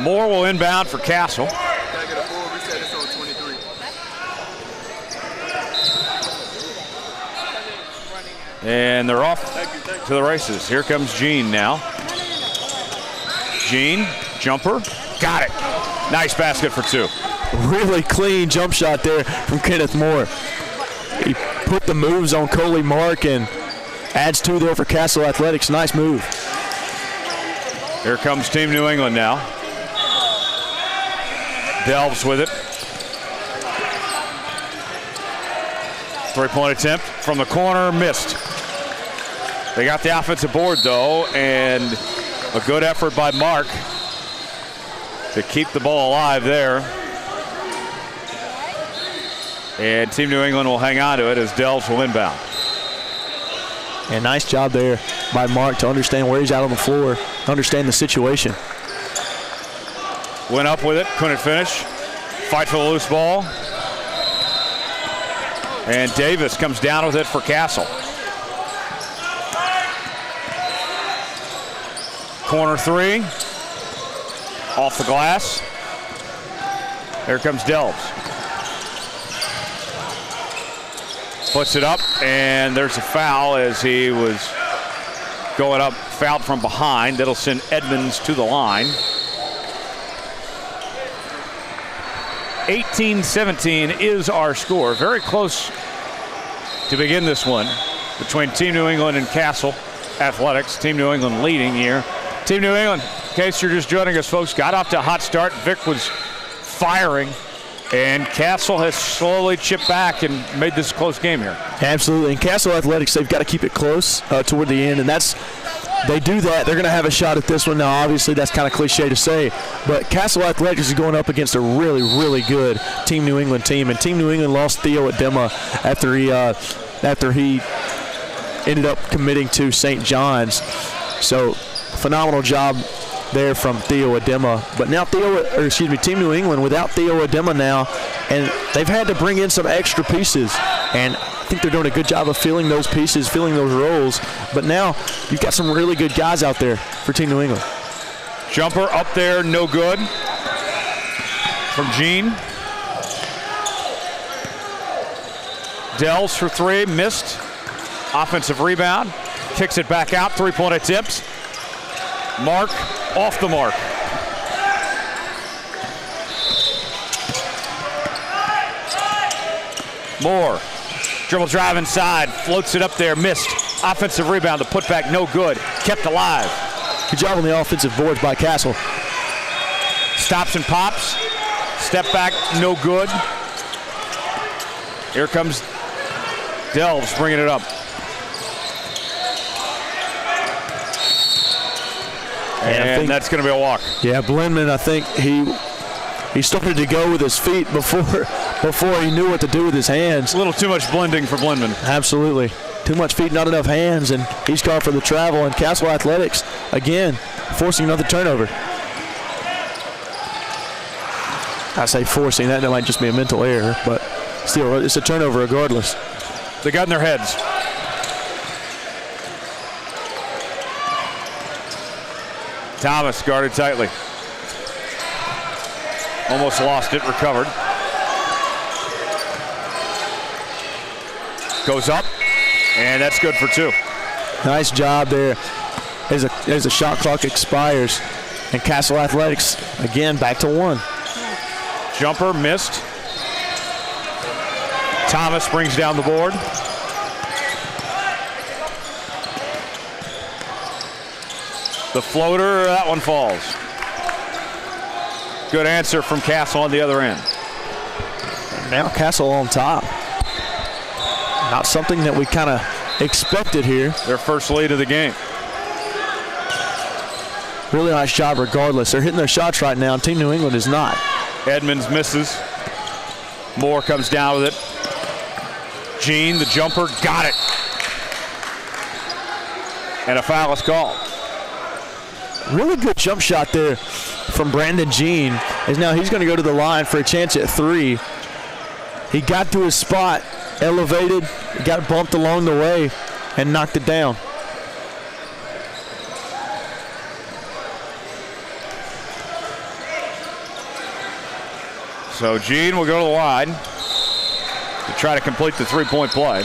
Moore will inbound for Castle. And they're off to the races. Here comes Gene now. Gene, jumper, got it. Nice basket for two. Really clean jump shot there from Kenneth Moore. He put the moves on Coley Mark and adds two there for Castle Athletics. Nice move. Here comes Team New England now. Delves with it. Three-point attempt from the corner, missed. They got the offensive board though, and a good effort by Mark to keep the ball alive there. And Team New England will hang on to it as Delves will inbound. And nice job there by Mark to understand where he's out on the floor, understand the situation. Went up with it, couldn't finish. Fight for the loose ball. And Davis comes down with it for Castle. Corner three. Off the glass. Here comes Delves. Puts it up, and there's a foul as he was going up, fouled from behind. That'll send Edmonds to the line. 18-17 is our score. Very close to begin this one between Team New England and Castle Athletics. Team New England leading here. Team New England, in case you're just joining us, folks, got off to a hot start. Vic was firing, and Castle has slowly chipped back and made this a close game here. Absolutely, and Castle Athletics, they've got to keep it close toward the end, and they do that. They're going to have a shot at this one. Now, obviously, that's kind of cliche to say, but Castle Athletics is going up against a really, really good Team New England team, and Team New England lost Theo Adema after he ended up committing to St. John's. So, phenomenal job there from Theo Adema. But now Team New England without Theo Adema now, and they've had to bring in some extra pieces, and I think they're doing a good job of filling those pieces, filling those roles. But now you've got some really good guys out there for Team New England. Jumper up there, no good. From Gene. Delves for three, missed. Offensive rebound. Kicks it back out, three-point attempts. Mark off the mark. Moore, dribble drive inside, floats it up there, missed. Offensive rebound, the putback no good, kept alive. Good job on the offensive boards by Castle. Stops and pops, step back, no good. Here comes Delves bringing it up. And that's going to be a walk. Yeah, Blendman, I think he started to go with his feet before he knew what to do with his hands. A little too much blending for Blendman. Absolutely. Too much feet, not enough hands, and he's called for the travel. And Castle Athletics, again, forcing another turnover. I say forcing, that might just be a mental error, but still, it's a turnover regardless. They got in their heads. Thomas guarded tightly. Almost lost it, recovered. Goes up, and that's good for two. Nice job there as the shot clock expires. And Castle Athletics, again, back to one. Jumper missed. Thomas brings down the board. The floater, that one falls. Good answer from Castle on the other end. Now Castle on top. Not something that we kind of expected here. Their first lead of the game. Really nice job regardless. They're hitting their shots right now. Team New England is not. Edmonds misses. Moore comes down with it. Gene, the jumper, got it. And a foul is called. Really good jump shot there from Brandon Gene. As now he's going to go to the line for a chance at three. He got to his spot, elevated, got bumped along the way, and knocked it down. So Gene will go to the line to try to complete the three-point play.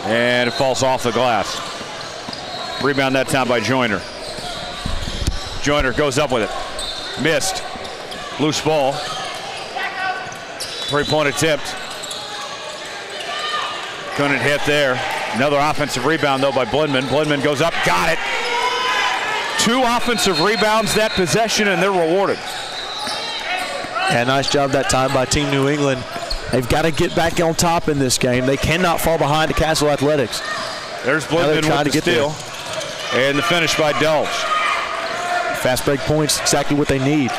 And it falls off the glass. Rebound that time by Joyner. Joyner goes up with it. Missed. Loose ball. Three-point attempt. Couldn't hit there. Another offensive rebound, though, by Blindman. Blindman goes up, got it. 2 offensive rebounds that possession, and they're rewarded. Yeah, nice job that time by Team New England. They've got to get back on top in this game. They cannot fall behind to Castle Athletics. There's Blindman with the steal. And the finish by Delves. Fast break points, exactly what they need.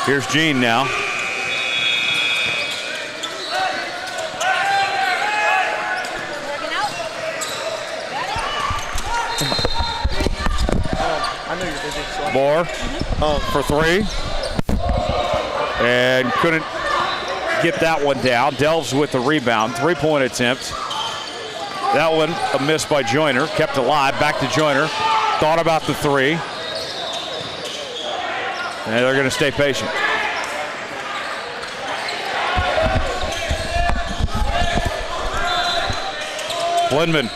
Here's Gene now. Moore for 3. And couldn't get that one down. Delves with the rebound. 3-point attempt. That one a miss by Joyner. Kept alive. Back to Joyner. Thought about the 3. And they're going to stay patient. Blindman.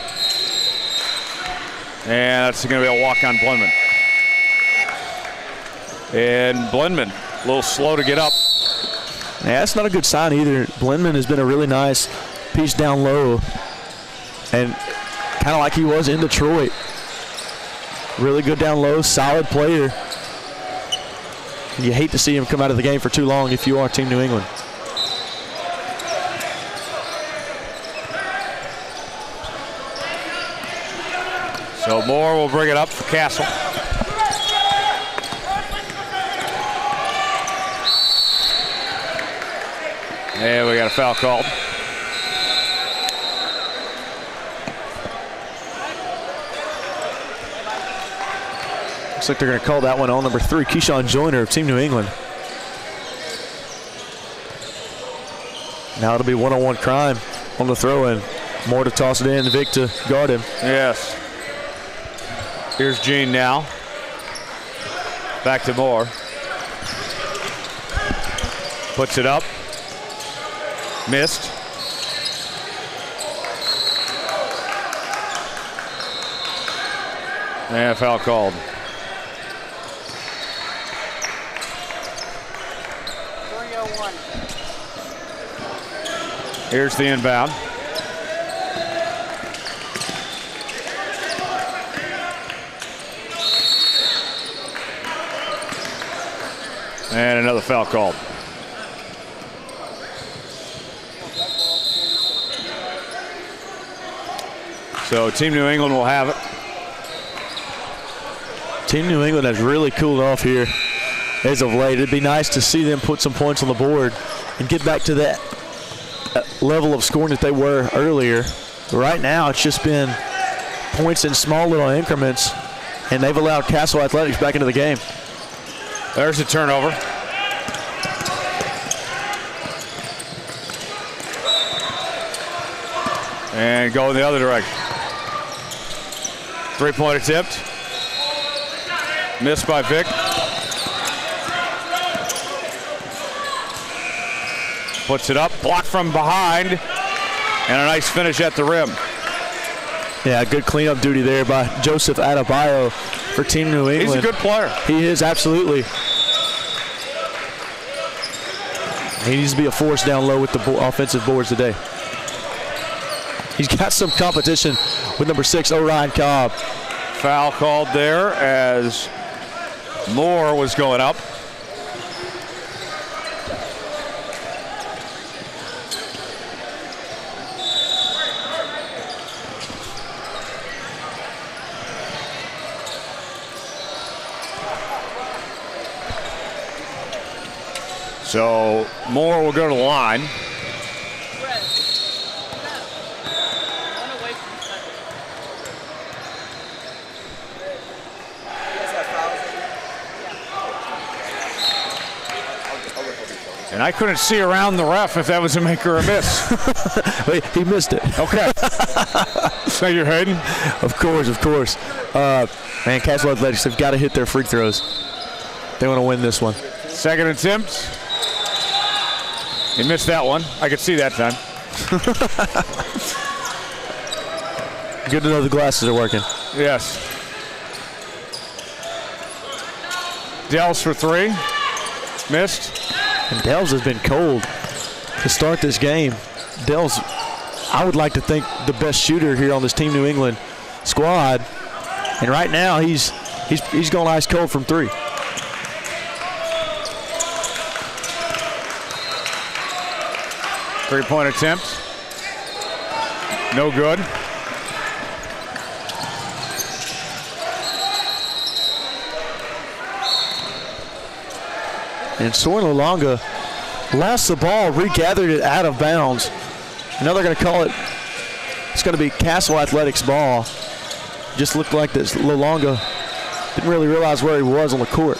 And that's going to be a walk on Blindman. And Blindman, a little slow to get up. Yeah, that's not a good sign either. Blindman has been a really nice piece down low. And kind of like he was in Detroit. Really good down low, solid player. You hate to see him come out of the game for too long if you are Team New England. So Moore will bring it up for Castle. And we got a foul called. Looks like they're going to call that one on number 3, Keyshawn Joyner of Team New England. Now it'll be one-on-one crime on the throw-in. Moore to toss it in, Vic to guard him. Yes. Here's Gene now. Back to Moore. Puts it up. Missed. And foul called. Here's the inbound. And another foul called. So Team New England will have it. Team New England has really cooled off here as of late. It'd be nice to see them put some points on the board and get back to that level of scoring that they were earlier. Right now, it's just been points in small little increments, and they've allowed Castle Athletics back into the game. There's a turnover. And go in the other direction. 3-point attempt. Missed by Vic. Puts it up, blocked from behind, and a nice finish at the rim. Yeah, good cleanup duty there by Joseph Adebayo for Team New England. He's a good player. He is, absolutely. He needs to be a force down low with the offensive boards today. He's got some competition with number 6, Orion Cobb. Foul called there as Moore was going up. So Moore will go to the line. And I couldn't see around the ref if that was a make or a miss. He missed it. Okay. So you're Hayden? Of course. Man, Castle Athletics have got to hit their free throws. They want to win this one. Second attempt. He missed that one. I could see that time. Good to know the glasses are working. Yes. Dells for three. Missed. And Dells has been cold to start this game. Dells, I would like to think the best shooter here on this Team New England squad. And right now he's going ice cold from three. Three-point attempt. No good. And Soren Lolonga lost the ball, regathered it out of bounds. Now they're going to call it, it's going to be Castle Athletics ball. Just looked like this Lolonga didn't really realize where he was on the court.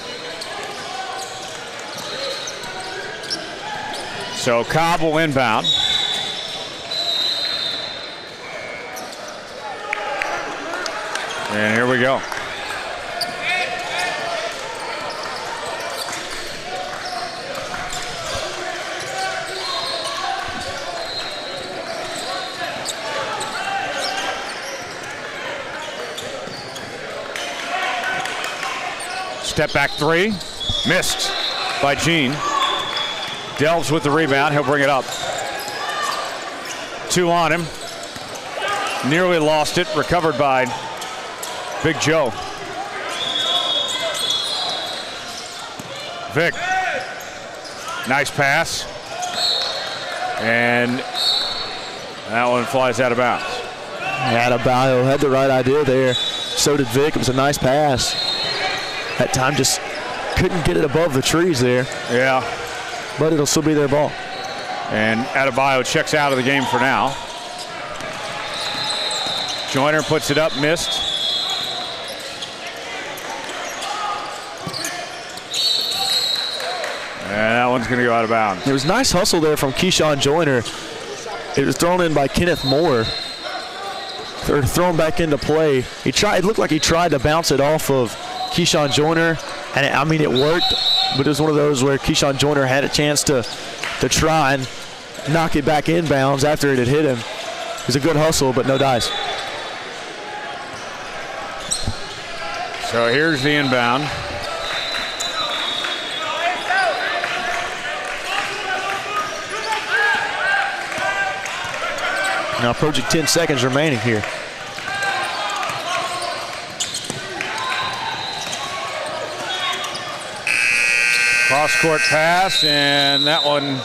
So Cobb will inbound. And here we go. Step back three, missed by Gene. Delves with the rebound, he'll bring it up. Two on him. Nearly lost it, recovered by Big Joe. Vic, nice pass. And that one flies out of bounds. Adebayo had the right idea there. So did Vic, it was a nice pass. That time just couldn't get it above the trees there. Yeah. But it'll still be their ball. And Adebayo checks out of the game for now. Joyner puts it up, missed. And that one's going to go out of bounds. It was nice hustle there from Keyshawn Joyner. It was thrown in by Kenneth Moore. Or thrown back into play. It looked like he tried to bounce it off of Keyshawn Joyner, and I mean it worked, but it was one of those where Keyshawn Joyner had a chance to try and knock it back inbounds after it had hit him. It was a good hustle, but no dice. So here's the inbound. Now approaching 10 seconds remaining here. Cross-court pass, and that one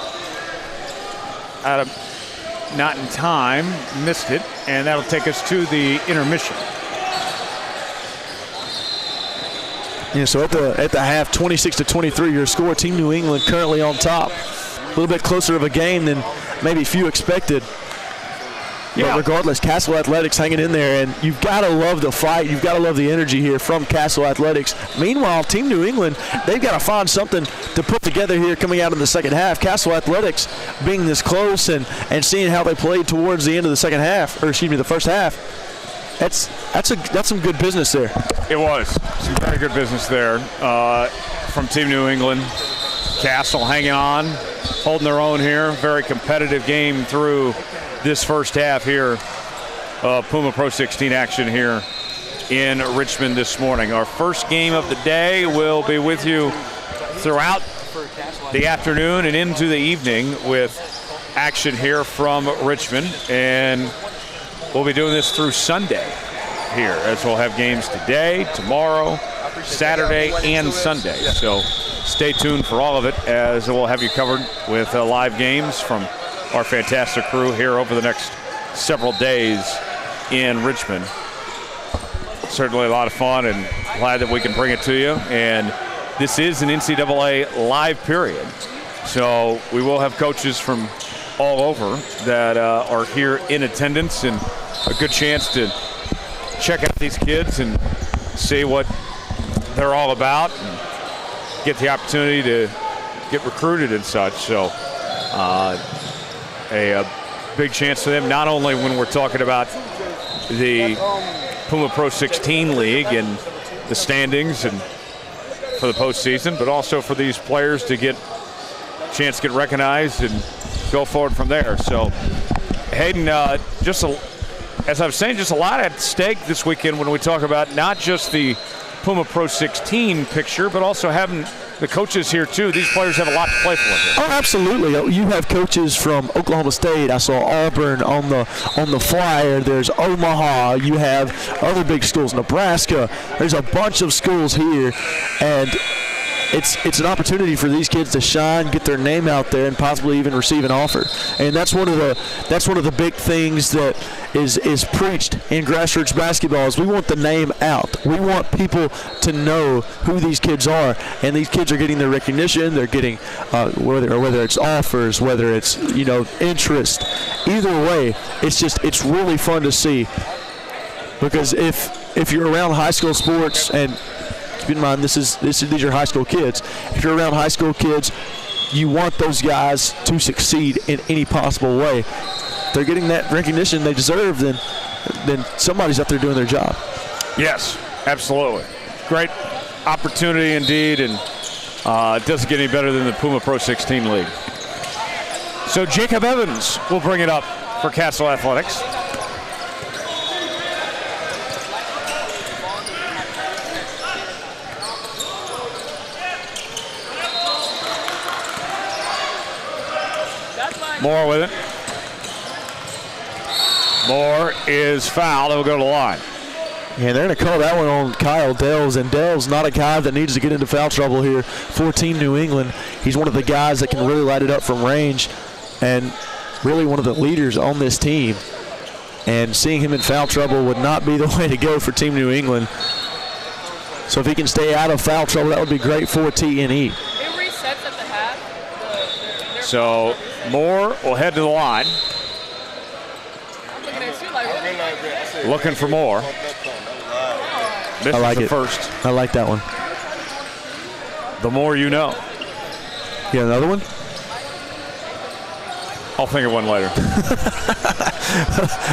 not in time, missed it, and that'll take us to the intermission. Yeah, so at the half, 26-23, your score. Team New England currently on top. A little bit closer of a game than maybe few expected. Yeah. But regardless, Castle Athletics hanging in there, and you've got to love the fight. You've got to love the energy here from Castle Athletics. Meanwhile, Team New England, they've got to find something to put together here coming out of the second half. Castle Athletics being this close and seeing how they played towards the end of the second half, or excuse me, the first half. That's some good business there. It was some very good business there from Team New England. Castle hanging on, holding their own here. Very competitive game through this first half here of Puma Pro 16 action here in Richmond this morning. Our first game of the day will be with you throughout the afternoon and into the evening with action here from Richmond, and we'll be doing this through Sunday here, as we'll have games today, tomorrow, Saturday, and Sunday. So stay tuned for all of it, as we'll have you covered with live games from our fantastic crew here over the next several days in Richmond. Certainly a lot of fun, and glad that we can bring it to you. And this is an NCAA live period, so we will have coaches from all over that are here in attendance, and a good chance to check out these kids and see what they're all about, and get the opportunity to get recruited and such. So a big chance for them, not only when we're talking about the Puma Pro 16 League and the standings and for the postseason, but also for these players to get a chance to get recognized and go forward from there. So Hayden, as I was saying, just a lot at stake this weekend when we talk about not just the Puma Pro 16 picture, but also having the coaches here too. These players have a lot to play for here. Oh, absolutely. You have coaches from Oklahoma State. I saw Auburn on the flyer. There's Omaha. You have other big schools, Nebraska. There's a bunch of schools here, and it's an opportunity for these kids to shine, get their name out there, and possibly even receive an offer. And that's one of the big things that is preached in grassroots basketball is we want the name out. We want people to know who these kids are, and these kids are getting their recognition. They're getting whether it's offers, whether it's interest. Either way, it's really fun to see, because if you're around high school sports, and keep in mind these are high school kids. If you're around high school kids, you want those guys to succeed in any possible way. If they're getting that recognition they deserve, then somebody's up there doing their job. Yes, absolutely. Great opportunity indeed, and it doesn't get any better than the Puma Pro 16 League. So Jacob Evans will bring it up for Castle Athletics. Moore with it. Moore is fouled. He'll go to the line. Yeah, they're going to call that one on Kyle Dells, and Dells not a guy that needs to get into foul trouble here for Team New England. He's one of the guys that can really light it up from range and really one of the leaders on this team. And seeing him in foul trouble would not be the way to go for Team New England. So if he can stay out of foul trouble, that would be great for TNE. It resets at the half. So Moore will head to the line. Looking for more. I like it. First. I like that one. The more you know. You got another one? I'll think of one later.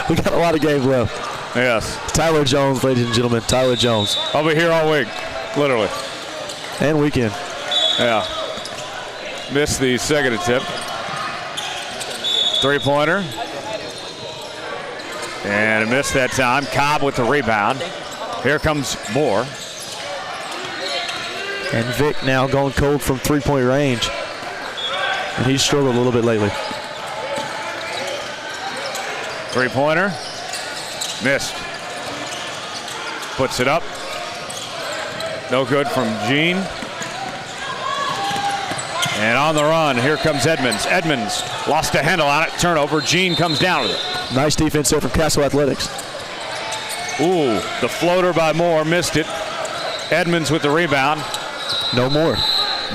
We got a lot of games left. Yes. Tyler Jones, ladies and gentlemen. Tyler Jones. I'll be here all week, literally. And weekend. Yeah. Missed the second attempt. Three-pointer. And missed that time. Cobb with the rebound. Here comes Moore. And Vic now going cold from three-point range. And he's struggled a little bit lately. Three-pointer. Missed. Puts it up. No good from Gene. And on the run, here comes Edmonds. Edmonds lost a handle on it. Turnover. Gene comes down with it. Nice defense there from Castle Athletics. Ooh, the floater by Moore. Missed it. Edmonds with the rebound. No more.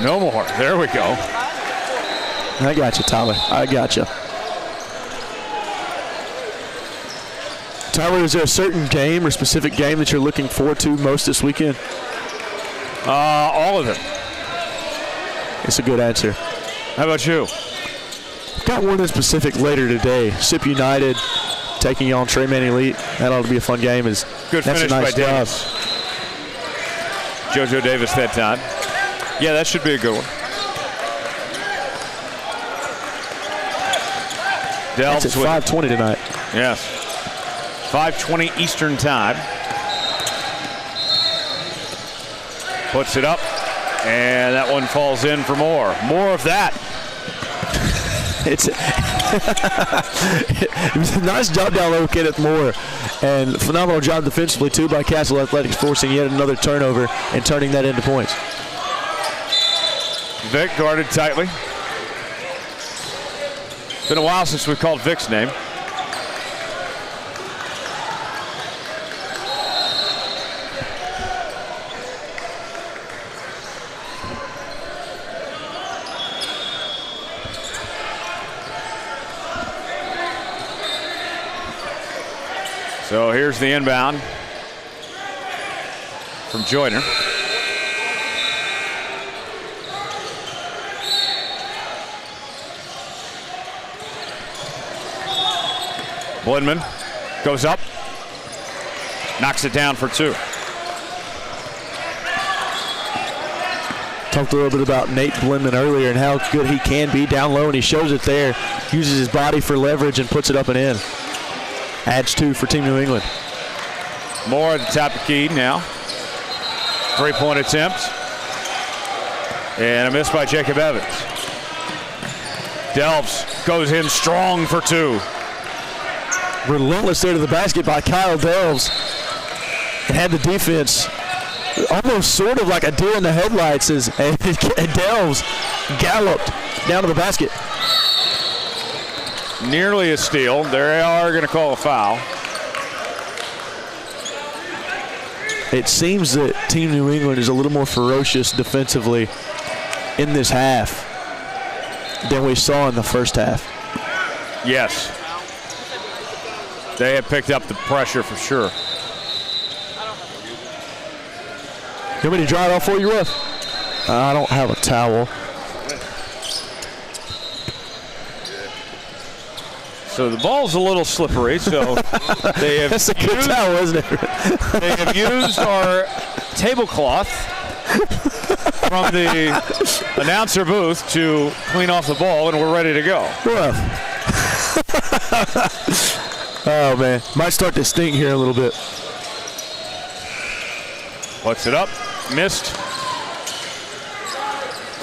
No more. There we go. I got you, Tyler. I got you. Tyler, is there a certain game or specific game that you're looking forward to most this weekend? All of them. It's a good answer. How about you? Got one in specific later today. SIP United taking on Treyman Elite. That ought to be a fun game. Good that's finish a nice by Davis. JoJo Davis that time. Yeah, that should be a good one. Delves that's at 5:20 tonight. Yes. 5:20 Eastern time. Puts it up, and that one falls in for Moore. More of that. It was a nice job down low, Kenneth Moore, and phenomenal job defensively too by Castle Athletics, forcing yet another turnover and turning that into points. Vic guarded tightly. It's been a while since we called Vic's name. So here's the inbound from Joyner. Blindman goes up, knocks it down for 2. Talked a little bit about Nate Blindman earlier and how good he can be down low, and he shows it there. Uses his body for leverage and puts it up and in. Adds 2 for Team New England. Moore at the top of the key now. 3-point attempt. And a miss by Jacob Evans. Delves goes in strong for 2. Relentless there to the basket by Kyle Delves. And had the defense almost sort of like a deer in the headlights as Delves galloped down to the basket. Nearly a steal. They are going to call a foul. It seems that Team New England is a little more ferocious defensively in this half than we saw in the first half. Yes. They have picked up the pressure for sure. You want me to dry it off for you, Ruff? I don't have a towel. So the ball's a little slippery, so they have That's a good towel, isn't it? They have used our tablecloth from the announcer booth to clean off the ball, and we're ready to go. Ruff. Oh, man. Might start to stink here a little bit. Puts it up, missed.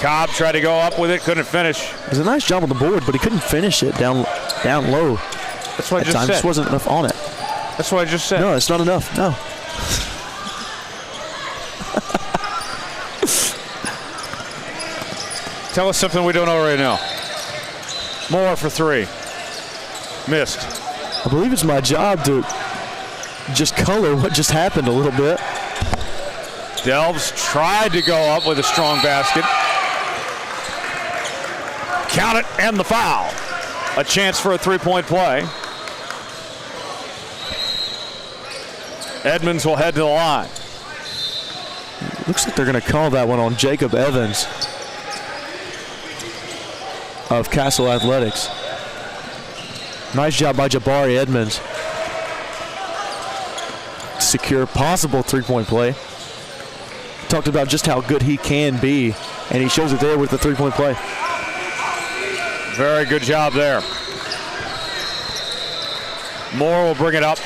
Cobb tried to go up with it, couldn't finish. It was a nice job on the board, but he couldn't finish it down low. That's what I At just times, said. just wasn't enough on it. That's what I just said. No, it's not enough. No. Tell us something we don't already know. Moore for 3. Missed. I believe it's my job to just color what just happened a little bit. Delves tried to go up with a strong basket. Count it, and the foul. A chance for a 3-point play. Edmonds will head to the line. Looks like they're going to call that one on Jacob Evans of Castle Athletics. Nice job by Jabari Edmonds. Secure possible 3-point play. Talked about just how good he can be, and he shows it there with the 3-point play. Very good job there. Moore will bring it up.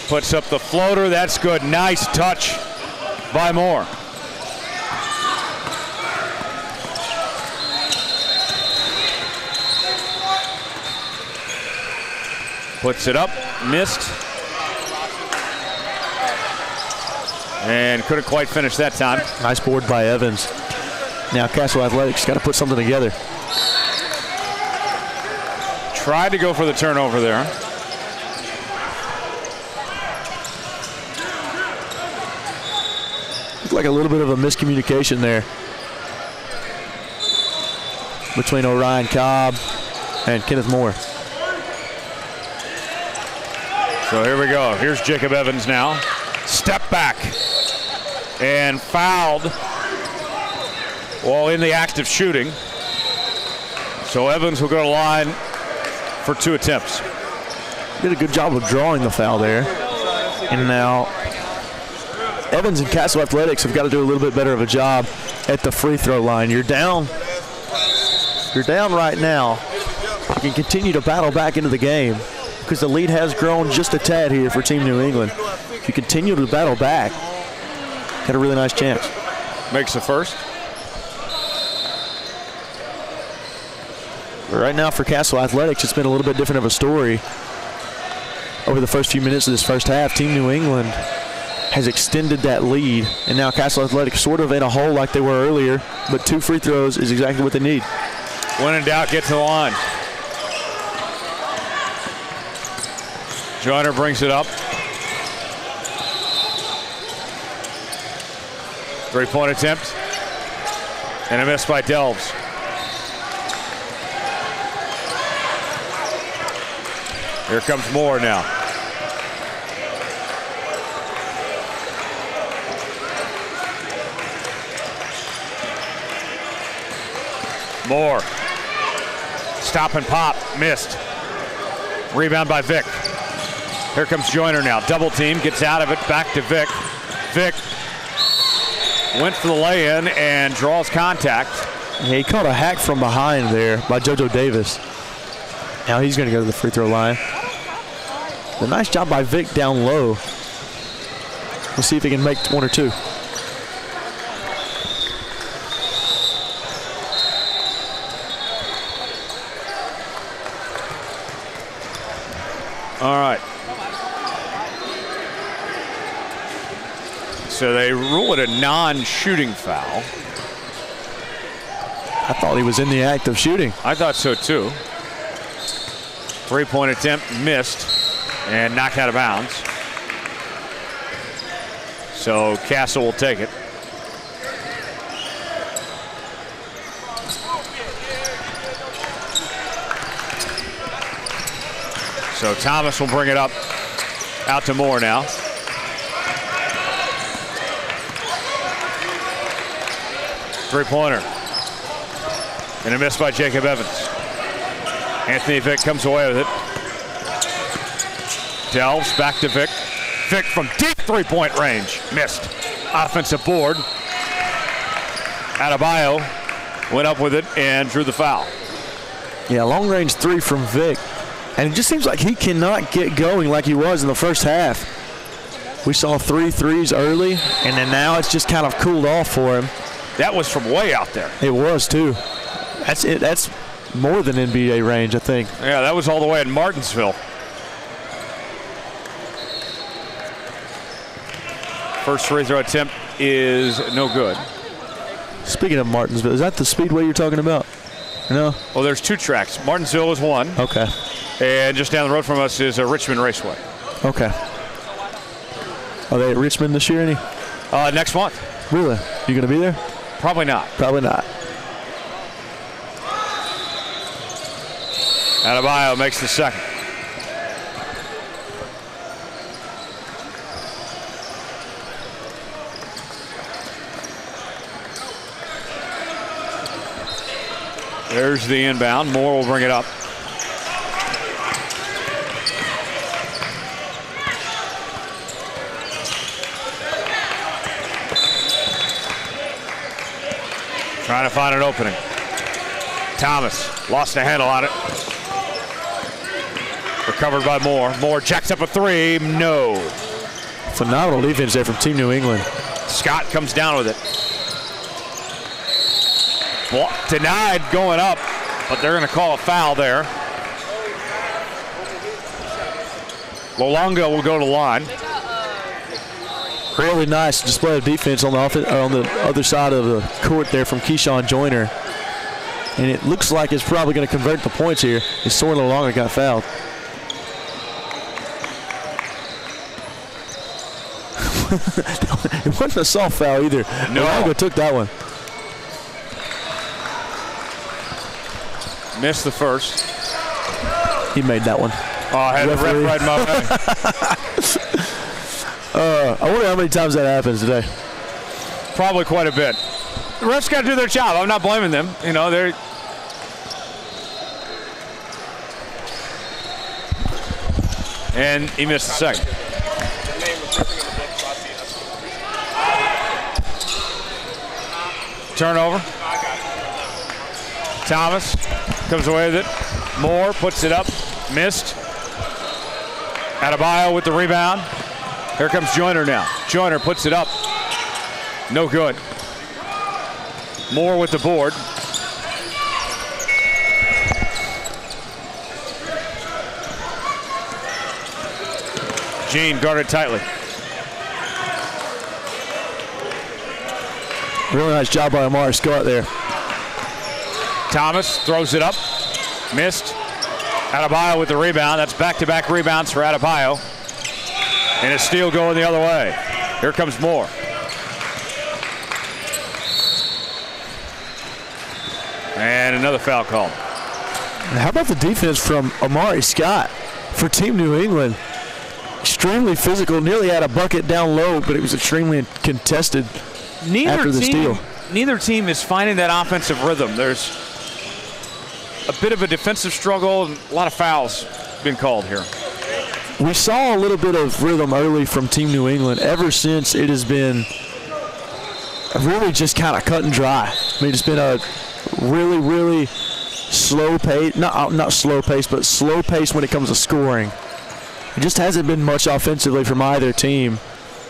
Puts up the floater. That's good. Nice touch by Moore. Puts it up. Missed. And couldn't quite finish that time. Nice board by Evans. Now Castle Athletics got to put something together. Tried to go for the turnover there. Looked like a little bit of a miscommunication there between Orion Cobb and Kenneth Moore. So here we go. Here's Jacob Evans now. Step back. And fouled while in the act of shooting. So Evans will go to the line for 2 attempts. Did a good job of drawing the foul there. And now Evans and Castle Athletics have got to do a little bit better of a job at the free throw line. You're down right now. You can continue to battle back into the game because the lead has grown just a tad here for Team New England. If you continue to battle back, got a really nice chance. Makes the first. But right now for Castle Athletics, it's been a little bit different of a story. Over the first few minutes of this first half, Team New England has extended that lead, and now Castle Athletics sort of in a hole like they were earlier, but 2 free throws is exactly what they need. When in doubt, get to the line. Joyner brings it up. 3-point attempt. And a miss by Delves. Here comes Moore now. Moore. Stop and pop. Missed. Rebound by Vic. Here comes Joyner now. Double team. Gets out of it. Back to Vic. Vic went for the lay-in and draws contact. Yeah, he caught a hack from behind there by JoJo Davis. Now he's going to go to the free throw line. A nice job by Vic down low. We'll see if he can make one or two. All right. So they rule it a non-shooting foul. I thought he was in the act of shooting. I thought so too. Three-point attempt missed and knocked out of bounds. So Castle will take it. So Thomas will bring it up out to Moore now. Three-pointer. And a miss by Jacob Evans. Anthony Vick comes away with it. Delves back to Vick. Vick from deep three-point range. Missed. Offensive board. Adebayo went up with it and drew the foul. Yeah, long-range three from Vick. And it just seems like he cannot get going like he was in the first half. We saw 3 threes early, and then now it's just kind of cooled off for him. That was from way out there. It was, too. That's it. That's more than NBA range, I think. Yeah, that was all the way in Martinsville. First free throw attempt is no good. Speaking of Martinsville, is that the speedway you're talking about? No? Well, there's 2 tracks. Martinsville is one. Okay. And just down the road from us is a Richmond Raceway. Okay. Are they at Richmond this year, any? Next month. Really? You going to be there? Probably not. Probably not. Adebayo makes the second. There's the inbound. Moore will bring it up. Trying to find an opening. Thomas lost a handle on it. Recovered by Moore. Moore jacks up a three. No. Phenomenal defense there from Team New England. Scott comes down with it. Denied going up, but they're going to call a foul there. Lolonga will go to line. Really nice display of defense on the other side of the court there from Keyshawn Joyner. And it looks like it's probably going to convert the points here. It's Soren Lolonga got fouled. It wasn't a soft foul either. No. Lolonga took that one. Missed the first. He made that one. Oh, I had the ref right in my way. I wonder how many times that happens today. Probably quite a bit. The refs got to do their job. I'm not blaming them. You know, they're. And he missed the second. Turnover. Thomas comes away with it. Moore puts it up. Missed. Adebayo with the rebound. Here comes Joyner now. Joyner puts it up. No good. Moore with the board. Gene guarded tightly. Really nice job by Amari Scott there. Thomas throws it up. Missed. Adebayo with the rebound. That's back-to-back rebounds for Adebayo. And a steal going the other way. Here comes Moore. And another foul call. How about the defense from Amari Scott for Team New England? Extremely physical, nearly had a bucket down low, but it was extremely contested after the steal. Neither team is finding that offensive rhythm. There's a bit of a defensive struggle and a lot of fouls been called here. We saw a little bit of rhythm early from Team New England. Ever since, it has been really just kind of cut and dry. I mean, it's been a really, really slow pace, not slow pace, but slow pace when it comes to scoring. It just hasn't been much offensively from either team,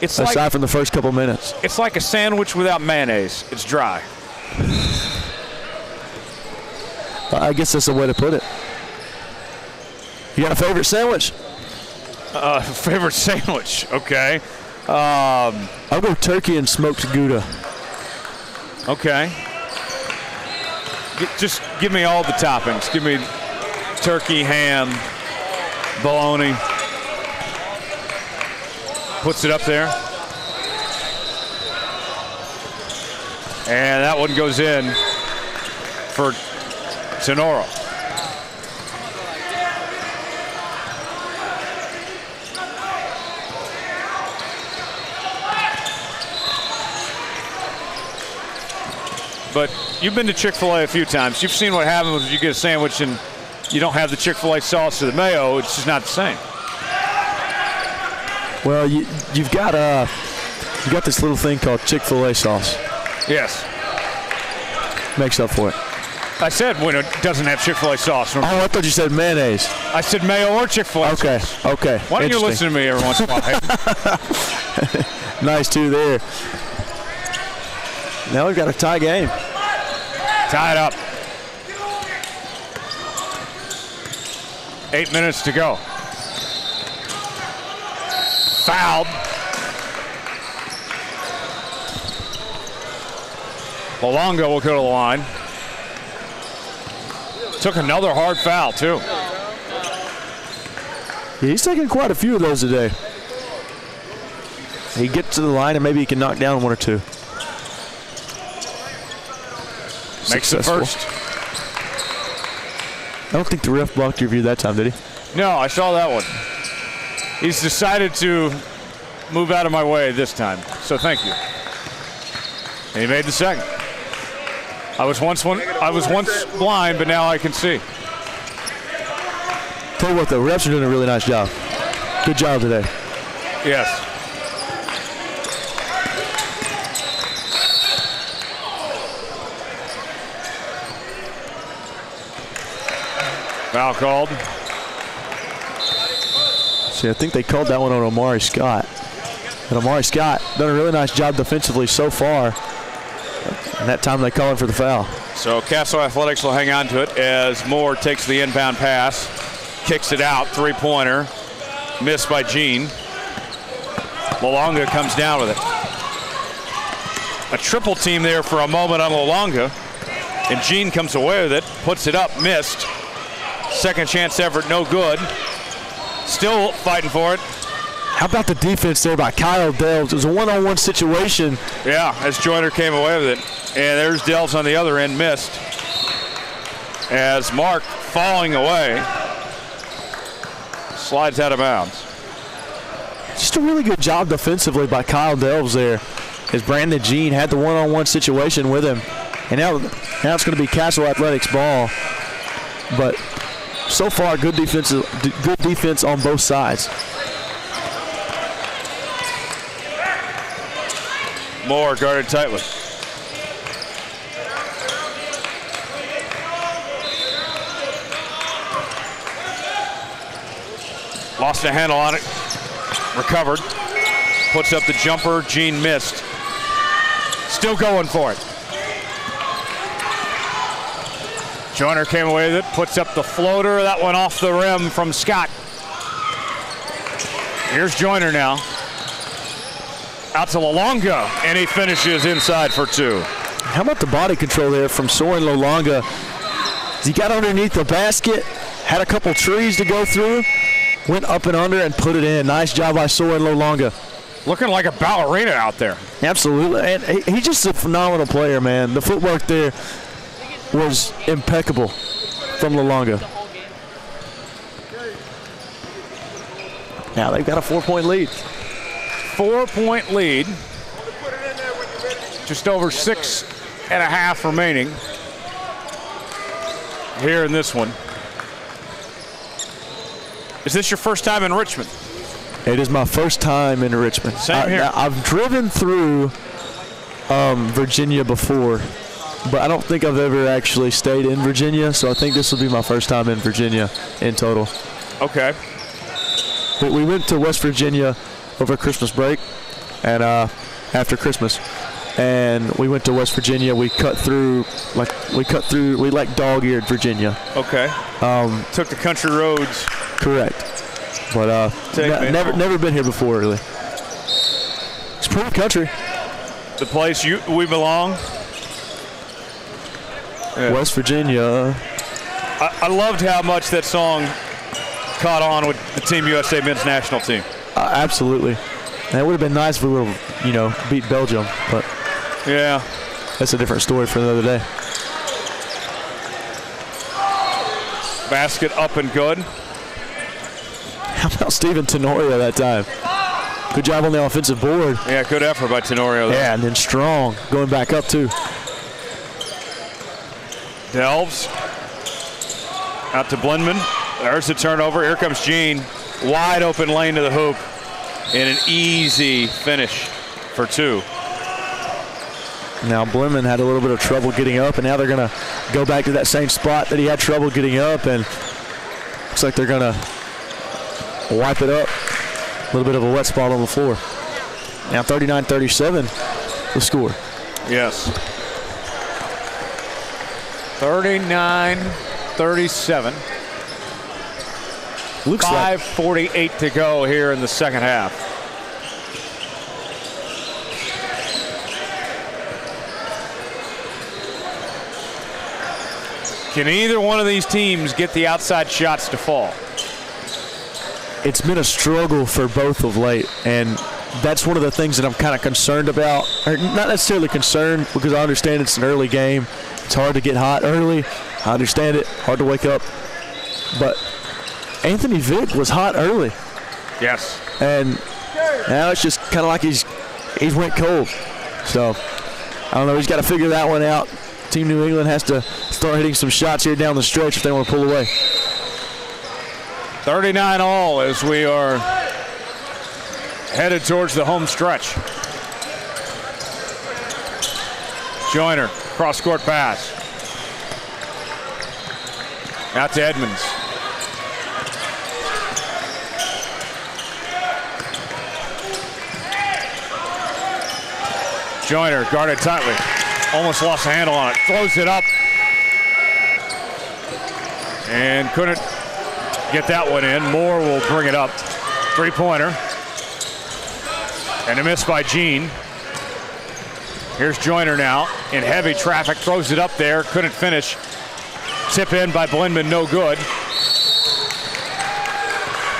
aside from the first couple minutes. It's like a sandwich without mayonnaise. It's dry. I guess that's the way to put it. You got a favorite sandwich? Favorite sandwich, okay. I'll go turkey and smoked Gouda. Okay. Just give me all the toppings. Give me turkey, ham, bologna. Puts it up there. And that one goes in for Sonoro. But you've been to Chick-fil-A a few times. You've seen what happens when you get a sandwich and you don't have the Chick-fil-A sauce or the mayo. It's just not the same. Well, you've got this little thing called Chick-fil-A sauce. Yes. Makes up for it. I said when it doesn't have Chick-fil-A sauce. Oh, I thought you said mayonnaise. I said mayo or Chick-fil-A sauce. Okay. Why don't you listen to me every once in a while? Nice two there. Now we've got a tie game. Tie it up. 8 minutes to go. Fouled. Malonga will go to the line. Took another hard foul, too. Yeah, he's taking quite a few of those today. He gets to the line and maybe he can knock down one or two. Makes the first. I don't think the ref blocked your view that time, did he? No, I saw that one. He's decided to move out of my way this time, so thank you. And he made the second. I was once blind, but now I can see. Tell you what, the refs are doing a really nice job. Good job today. Yes. Foul called. See, I think they called that one on Omari Scott. And Omari Scott done a really nice job defensively so far. And that time they call him for the foul. So Castle Athletics will hang on to it as Moore takes the inbound pass, kicks it out, three-pointer, missed by Gene. Malonga comes down with it. A triple team there for a moment on Malonga, and Gene comes away with it, puts it up, missed. Second chance effort, no good. Still fighting for it. How about the defense there by Kyle Delves? It was a one-on-one situation. Yeah, as Joyner came away with it. And there's Delves on the other end, missed. As Mark, falling away, slides out of bounds. Just a really good job defensively by Kyle Delves there, as Brandon Jean had the one-on-one situation with him. And now it's going to be Castle Athletics ball. But so far, good defense on both sides. Moore guarded tightly. Lost a handle on it. Recovered. Puts up the jumper. Gene missed. Still going for it. Joyner came away with it. Puts up the floater. That one off the rim from Scott. Here's Joyner now. Out to Lalonga, and he finishes inside for two. How about the body control there from Soren Lalonga? He got underneath the basket, had a couple trees to go through, went up and under and put it in. Nice job by Soren Lalonga. Looking like a ballerina out there. Absolutely, and he's just a phenomenal player, man. The footwork there was impeccable from Lalonga. Now they've got a 4-point lead. 4-point lead. Just over 6.5 remaining. here in this one. Is this your first time in Richmond? It is my first time in Richmond. Same here. I've driven through Virginia before, but I don't think I've ever actually stayed in Virginia, so I think this will be my first time in Virginia in total. Okay. But we went to West Virginia over Christmas break, and after Christmas, and we went to West Virginia. We dog-eared Virginia. Okay. Took the country roads. Correct. But never been here before, really. It's pretty country. The place we belong. Yeah. West Virginia. I loved how much that song caught on with the Team USA men's national team. Absolutely. And it would have been nice if we would have, beat Belgium, but yeah, that's a different story for another day. Basket up and good. How about Steven Tenorio that time? Good job on the offensive board. Yeah, good effort by Tenorio. Yeah, and then Strong going back up too. Delves out to Blindman. There's the turnover. Here comes Gene. Wide open lane to the hoop. And an easy finish for two. Now Blindman had a little bit of trouble getting up, and now they're going to go back to that same spot that he had trouble getting up, and looks like they're going to wipe it up. A little bit of a wet spot on the floor. Now 39-37, the score. Yes. 39-37. Looks like 5:48 to go here in the second half. Can either one of these teams get the outside shots to fall? it's been a struggle for both of late, and that's one of the things that I'm kind of concerned about. Or not necessarily concerned, because I understand it's an early game. It's hard to get hot early. I understand it. Hard to wake up. But Anthony Vick was hot early. Yes. And now it's just kind of like he's went cold. So, I don't know. He's got to figure that one out. Team New England has to start hitting some shots here down the stretch if they want to pull away. 39 all as we are headed towards the home stretch. Joyner, cross-court pass. Out to Edmonds. Joyner guarded tightly. Almost lost the handle on it. Throws it up. And couldn't get that one in. Moore will bring it up. Three-pointer. And a miss by Gene. Here's Joyner now in heavy traffic. Throws it up there. Couldn't finish. Tip in by Blindman. No good.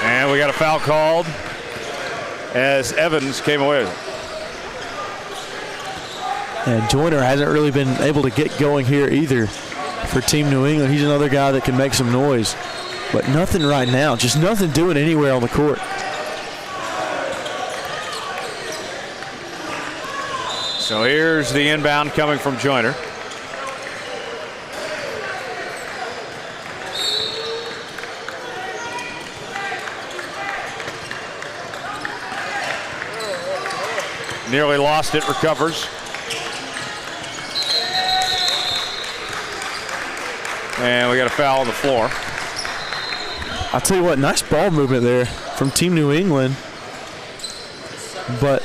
And we got a foul called as Evans came away with it. And Joyner hasn't really been able to get going here either for Team New England. He's another guy that can make some noise. But nothing right now. Just nothing doing anywhere on the court. So here's the inbound coming from Joyner. Nearly lost it, recovers. And we got a foul on the floor. I'll tell you what, nice ball movement there from Team New England. But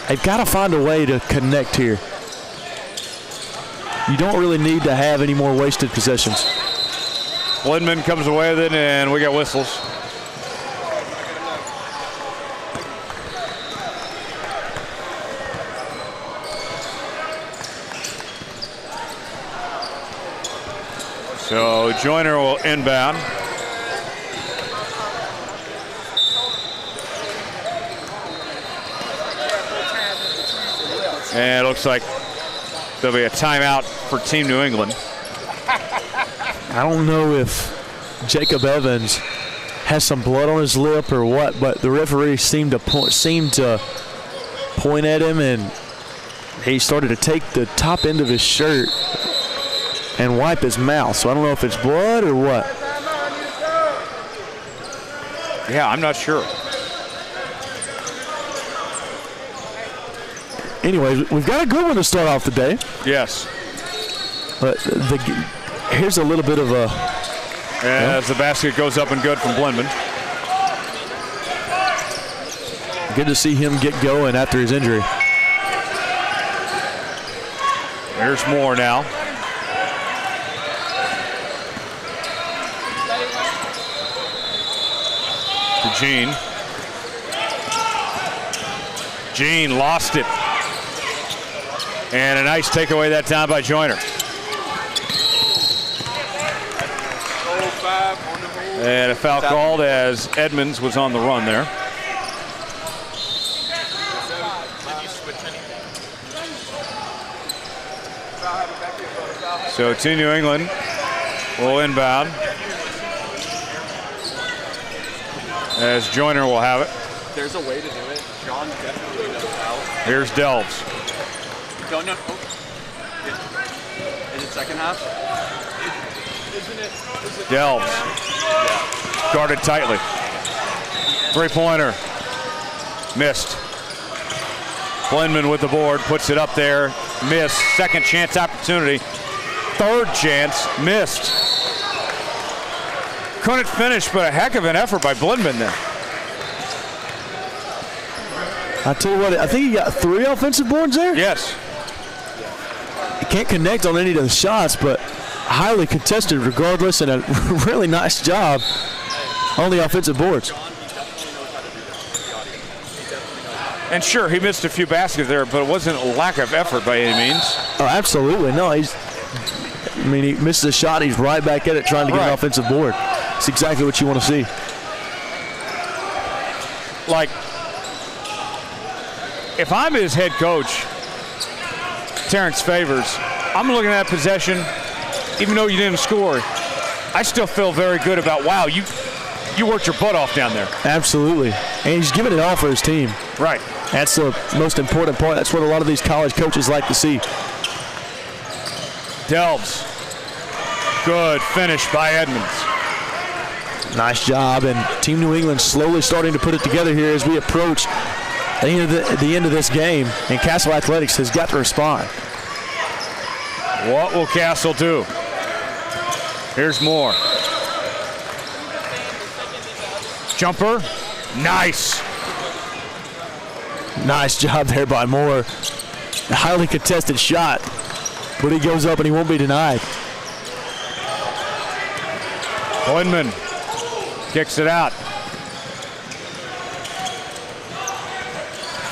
they've got to find a way to connect here. You don't really need to have any more wasted possessions. Blindman comes away with it, and we got whistles. So Joyner will inbound. And it looks like there'll be a timeout for Team New England. I don't know if Jacob Evans has some blood on his lip or what, but the referee seemed to point at him, and he started to take the top end of his shirt and wipe his mouth. So I don't know if it's blood or what. Yeah, I'm not sure. Anyway, we've got a good one to start off the day. Yes. But here's a little bit of a... As the basket goes up and good from Blindman. Good to see him get going after his injury. There's more now. To Gene. Gene lost it. And a nice takeaway that time by Joyner. And a foul called as Edmonds was on the run there. So Team New England will inbound as Joyner will have it. There's a way to do it. John definitely knows how. Here's Delves. Don't know. Oh. Is it second half? Isn't it? Delves. Yeah. Guarded tightly. Three-pointer. Missed. Blindman with the board, puts it up there. Missed. Second chance opportunity. Third chance. Missed. Couldn't finish, but a heck of an effort by Blindman there. I tell you what, I think he got 3 offensive boards there. Yes. He can't connect on any of the shots, but highly contested regardless, and a really nice job on the offensive boards. And sure, he missed a few baskets there, but it wasn't a lack of effort by any means. Oh, absolutely. No, he misses a shot, he's right back at it trying to get an offensive board. It's exactly what you want to see. Like, if I'm his head coach, Terrence Favors, I'm looking at that possession, even though you didn't score, I still feel very good about, wow, you worked your butt off down there. Absolutely. And he's giving it all for his team. Right. That's the most important part. That's what a lot of these college coaches like to see. Delves. Good finish by Edmonds. Nice job, and Team New England slowly starting to put it together here as we approach the end of this game, and Castle Athletics has got to respond. What will Castle do? Here's Moore. Jumper. Nice. Nice job there by Moore. A highly contested shot, but he goes up and he won't be denied. Blindman kicks it out.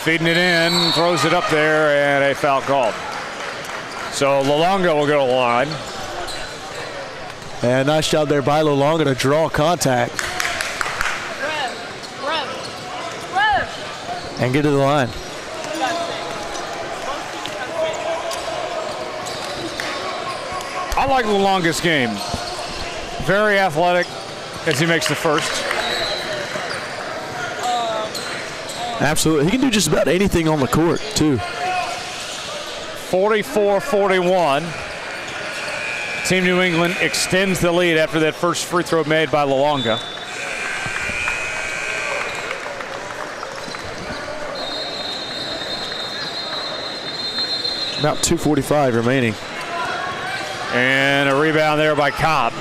Feeding it in, throws it up there, and a foul called. So Lolonga will go to the line. And nice job there by Lolonga to draw contact. And get to the line. I like Lolonga's game. Very athletic as he makes the first. Absolutely. He can do just about anything on the court, too. 44-41. Team New England extends the lead after that first free throw made by Lolonga. About 2:45 remaining. And a rebound there by Cobb.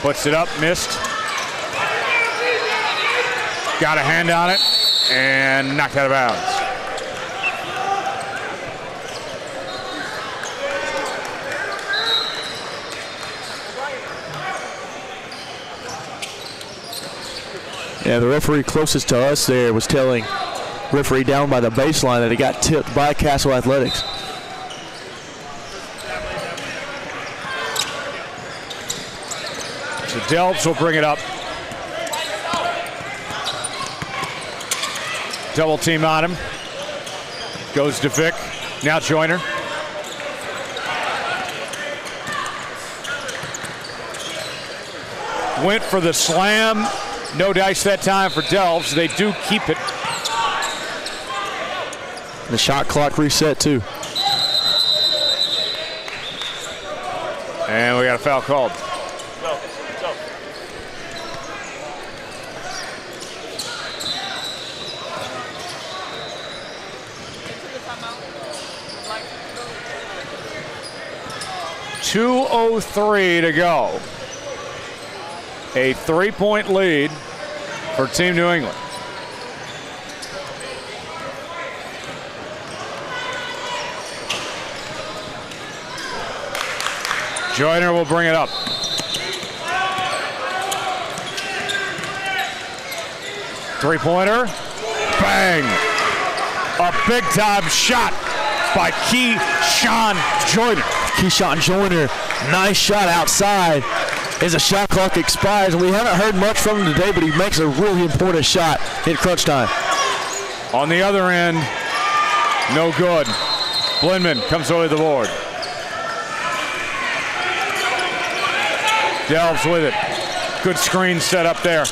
Puts it up, missed. Got a hand on it and knocked out of bounds. Yeah, the referee closest to us there was telling referee down by the baseline that it got tipped by Castle Athletics. So Delves will bring it up. Double team on him. Goes to Vic. Now Joyner. Went for the slam. No dice that time for Delves. They do keep it. The shot clock reset too. And we got a foul called. Into the timeout. Like, 2:03 to go. A 3-point lead for Team New England. Joyner will bring it up. Three-pointer. Bang. A big-time shot by Keyshawn Joyner. Keyshawn Joyner, nice shot outside as the shot clock expires. And we haven't heard much from him today, but he makes a really important shot in crunch time. On the other end, no good. Blindman comes over the board. Delves with it. Good screen set up there.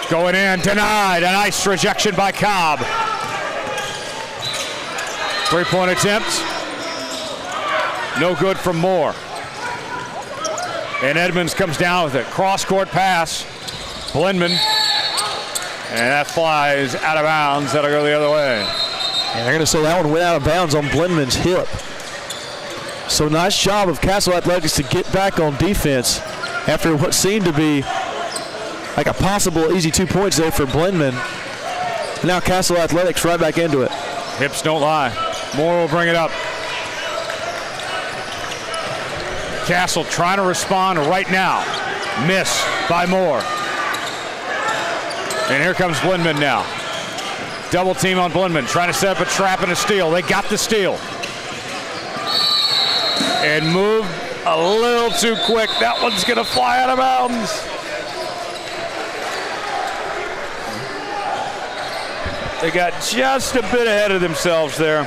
Going in, denied. A nice rejection by Cobb. Three-point attempt. No good from Moore. And Edmonds comes down with it. Cross-court pass. Blindman. And that flies out of bounds. That'll go the other way. And they're going to say that one went out of bounds on Blindman's hip. So nice job of Castle Athletics to get back on defense after what seemed to be like a possible easy 2 points there for Blindman. And now Castle Athletics right back into it. Hips don't lie. Moore will bring it up. Castle trying to respond right now. Miss by Moore. And here comes Blindman now. Double team on Blindman, trying to set up a trap and a steal. They got the steal. And moved a little too quick. That one's going to fly out of bounds. They got just a bit ahead of themselves there.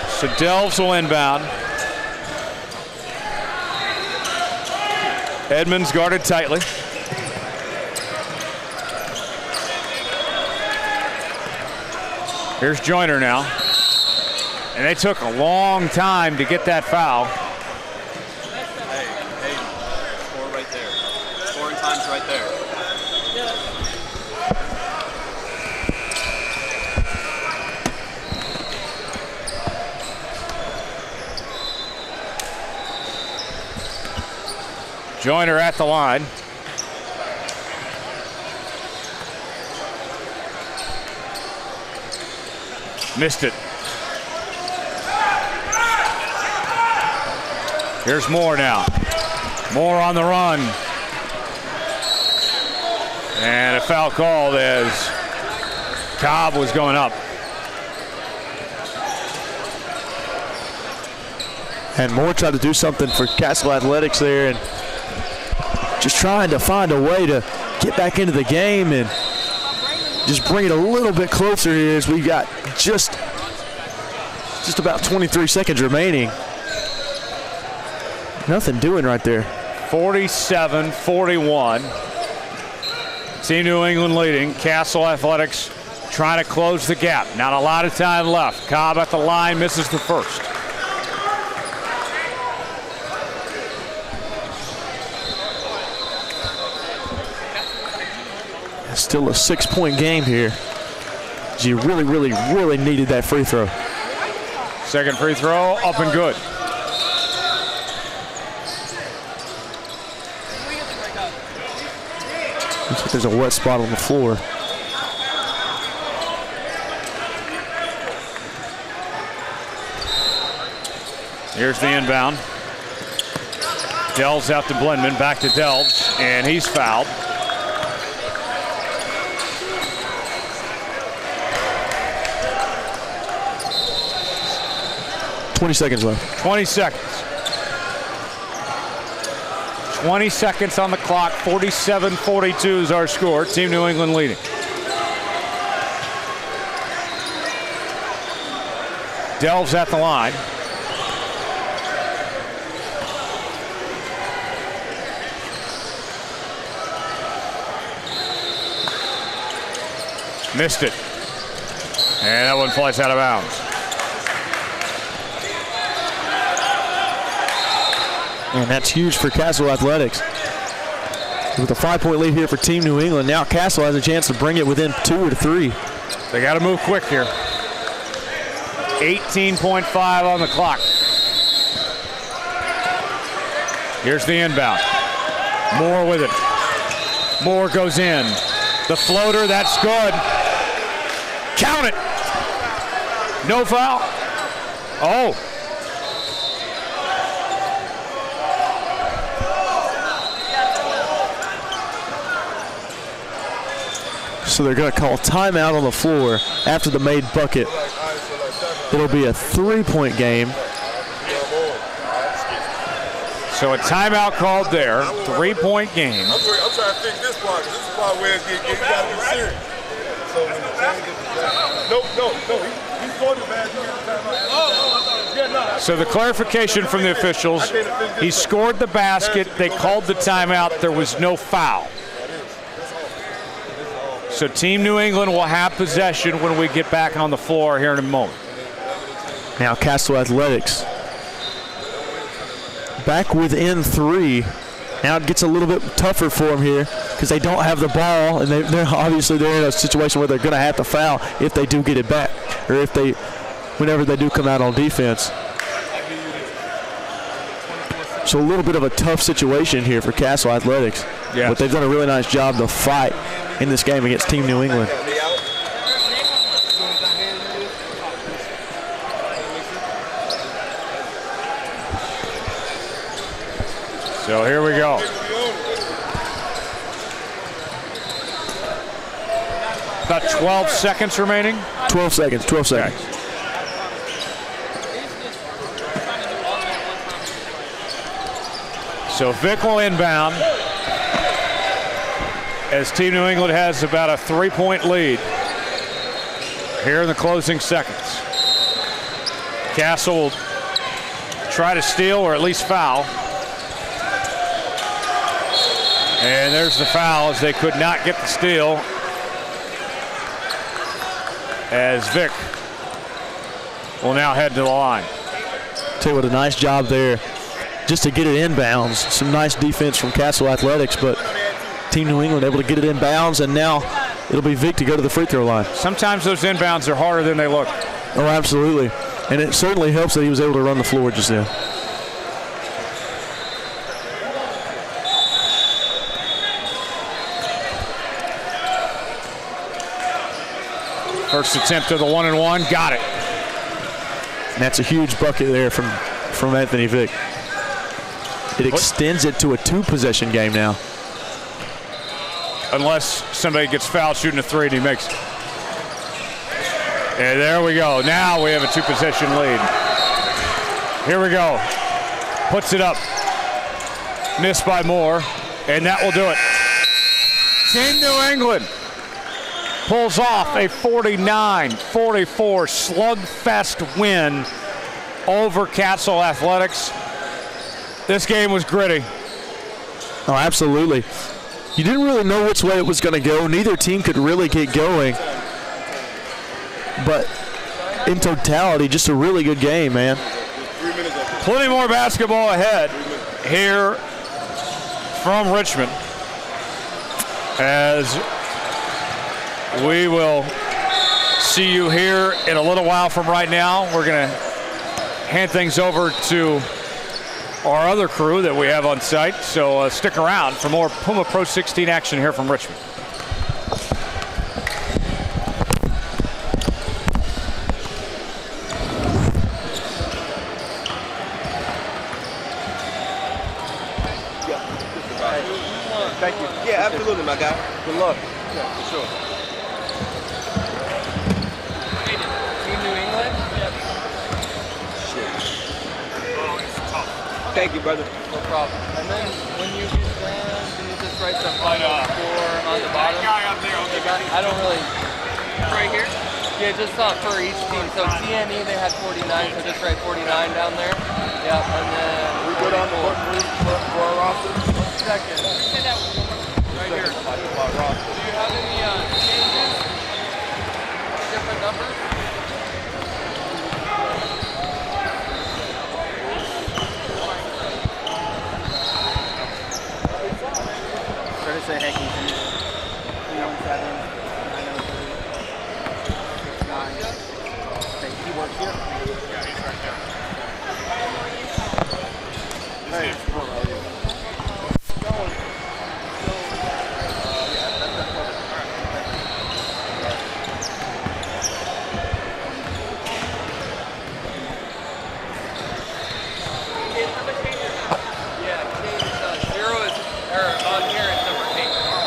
So Delves will inbound. Edmonds guarded tightly. Here's Joyner now. And they took a long time to get that foul. Hey, score right there. Scoring time's right there. Joyner at the line. Missed it. Here's Moore now. Moore on the run. And a foul called as Cobb was going up. And Moore tried to do something for Castle Athletics there and just trying to find a way to get back into the game and just bring it a little bit closer here as we got just about 23 seconds remaining. Nothing doing right there. 47-41. Team New England leading. Castle Athletics trying to close the gap. Not a lot of time left. Cobb at the line, misses the first. Still a 6-point game here. You really needed that free throw. Second free throw, up and good. Looks like there's a wet spot on the floor. Here's the inbound. Delves out to Blindman, back to Delves, and he's fouled. $20 seconds left. 20 seconds. 20 seconds on the clock. 47-42 is our score. Team New England leading. Delves at the line. Missed it. And that one flies out of bounds. And that's huge for Castle Athletics. With a 5-point lead here for Team New England, now Castle has a chance to bring it within 2 or 3. They got to move quick here. 18.5 on the clock. Here's the inbound. Moore with it. Moore goes in. The floater, that's good. Count it. No foul. Oh. So they're going to call timeout on the floor after the made bucket. It'll be a 3-point game. So a timeout called there, 3-point game. I'm trying to fix this part. This is the part where you got to be serious. So when the team gets the no. He's going to bad. So the clarification from the officials, he scored the basket, they called the timeout, there was no foul. So Team New England will have possession when we get back on the floor here in a moment. Now Castle Athletics back within 3. Now it gets a little bit tougher for them here because they don't have the ball, and they're obviously in a situation where they're going to have to foul if they do get it back, or whenever they do come out on defense. So a little bit of a tough situation here for Castle Athletics. Yeah. But they've done a really nice job to fight in this game against Team New England. So here we go. About 12 seconds remaining. 12 seconds. Okay. So Vic will inbound as Team New England has about a 3-point lead here in the closing seconds. Castle will try to steal or at least foul. And there's the foul as they could not get the steal. As Vic will now head to the line. Tell you what, a nice job there just to get it inbounds. Some nice defense from Castle Athletics, but Team New England able to get it inbounds, and now it'll be Vic to go to the free throw line. Sometimes those inbounds are harder than they look. Oh, absolutely. And it certainly helps that he was able to run the floor just then. First attempt of the 1-and-1, got it. And that's a huge bucket there from Anthony Vick. It extends it to a 2-possession game now. Unless somebody gets fouled shooting a 3 and he makes it. And there we go. Now we have a 2-possession lead. Here we go. Puts it up. Missed by Moore. And that will do it. Team New England pulls off a 49-44 slugfest win over Castle Athletics. This game was gritty. Oh, absolutely. You didn't really know which way it was going to go. Neither team could really get going. But in totality, just a really good game, man. Plenty more basketball ahead here from Richmond as we will see you here in a little while from right now. We're going to hand things over to our other crew that we have on site. So stick around for more Puma Pro 16 action here from Richmond. Thank you. Yeah, absolutely, my guy. Good luck. Yeah, for sure. Team New England? Shit. Thank you, brother. No problem. And then when you get done, can you just write the final score on the bottom? I don't really. Right here? Yeah, just for each team. So TNE, they had 49, so just write 49 down there. Yep, and then. We go down to work for our roster. 1 second. Say that right here. Do you have any changes? say, hey, can you send me 317 903 69? Okay, he works here. Yeah, he's right there. Hey, it's cool, how are you? Yeah, Kate, 0 is, or on here is number 8.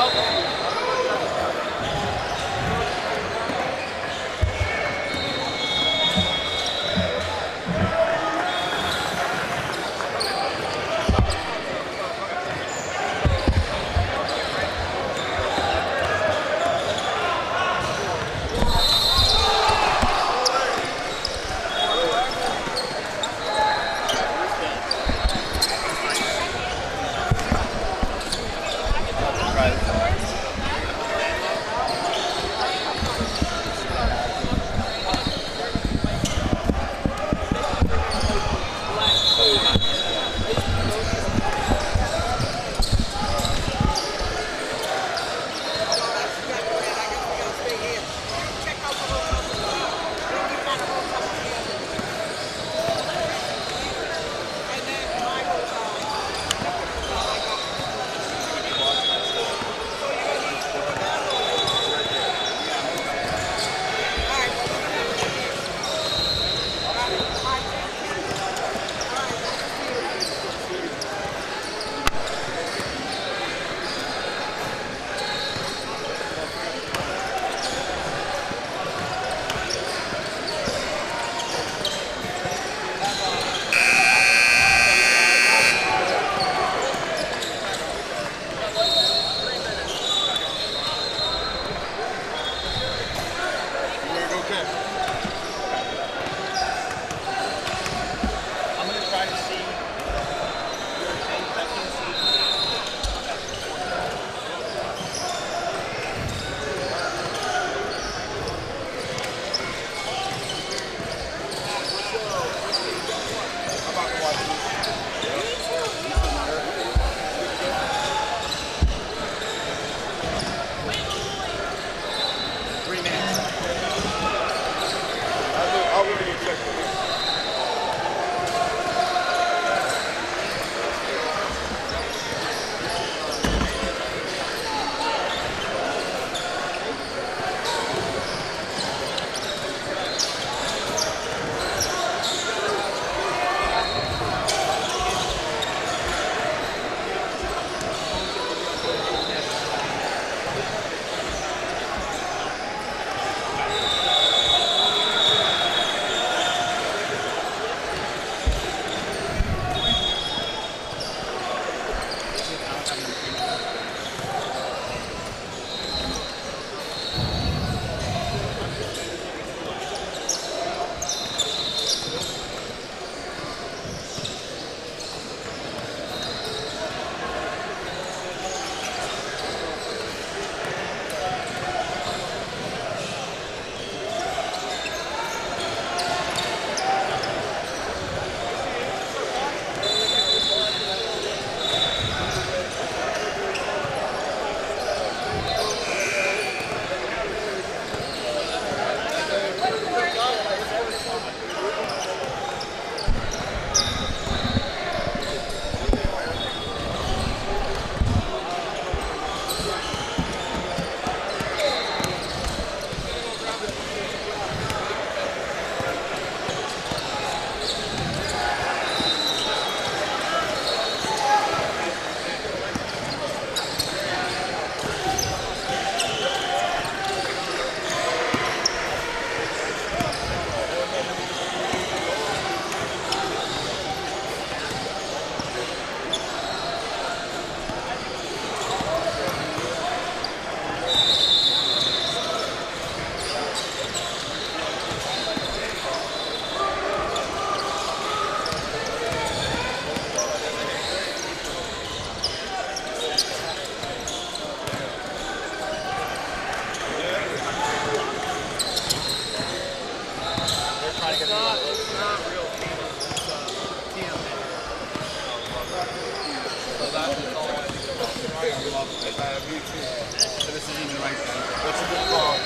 So this is even right then. That's a good call.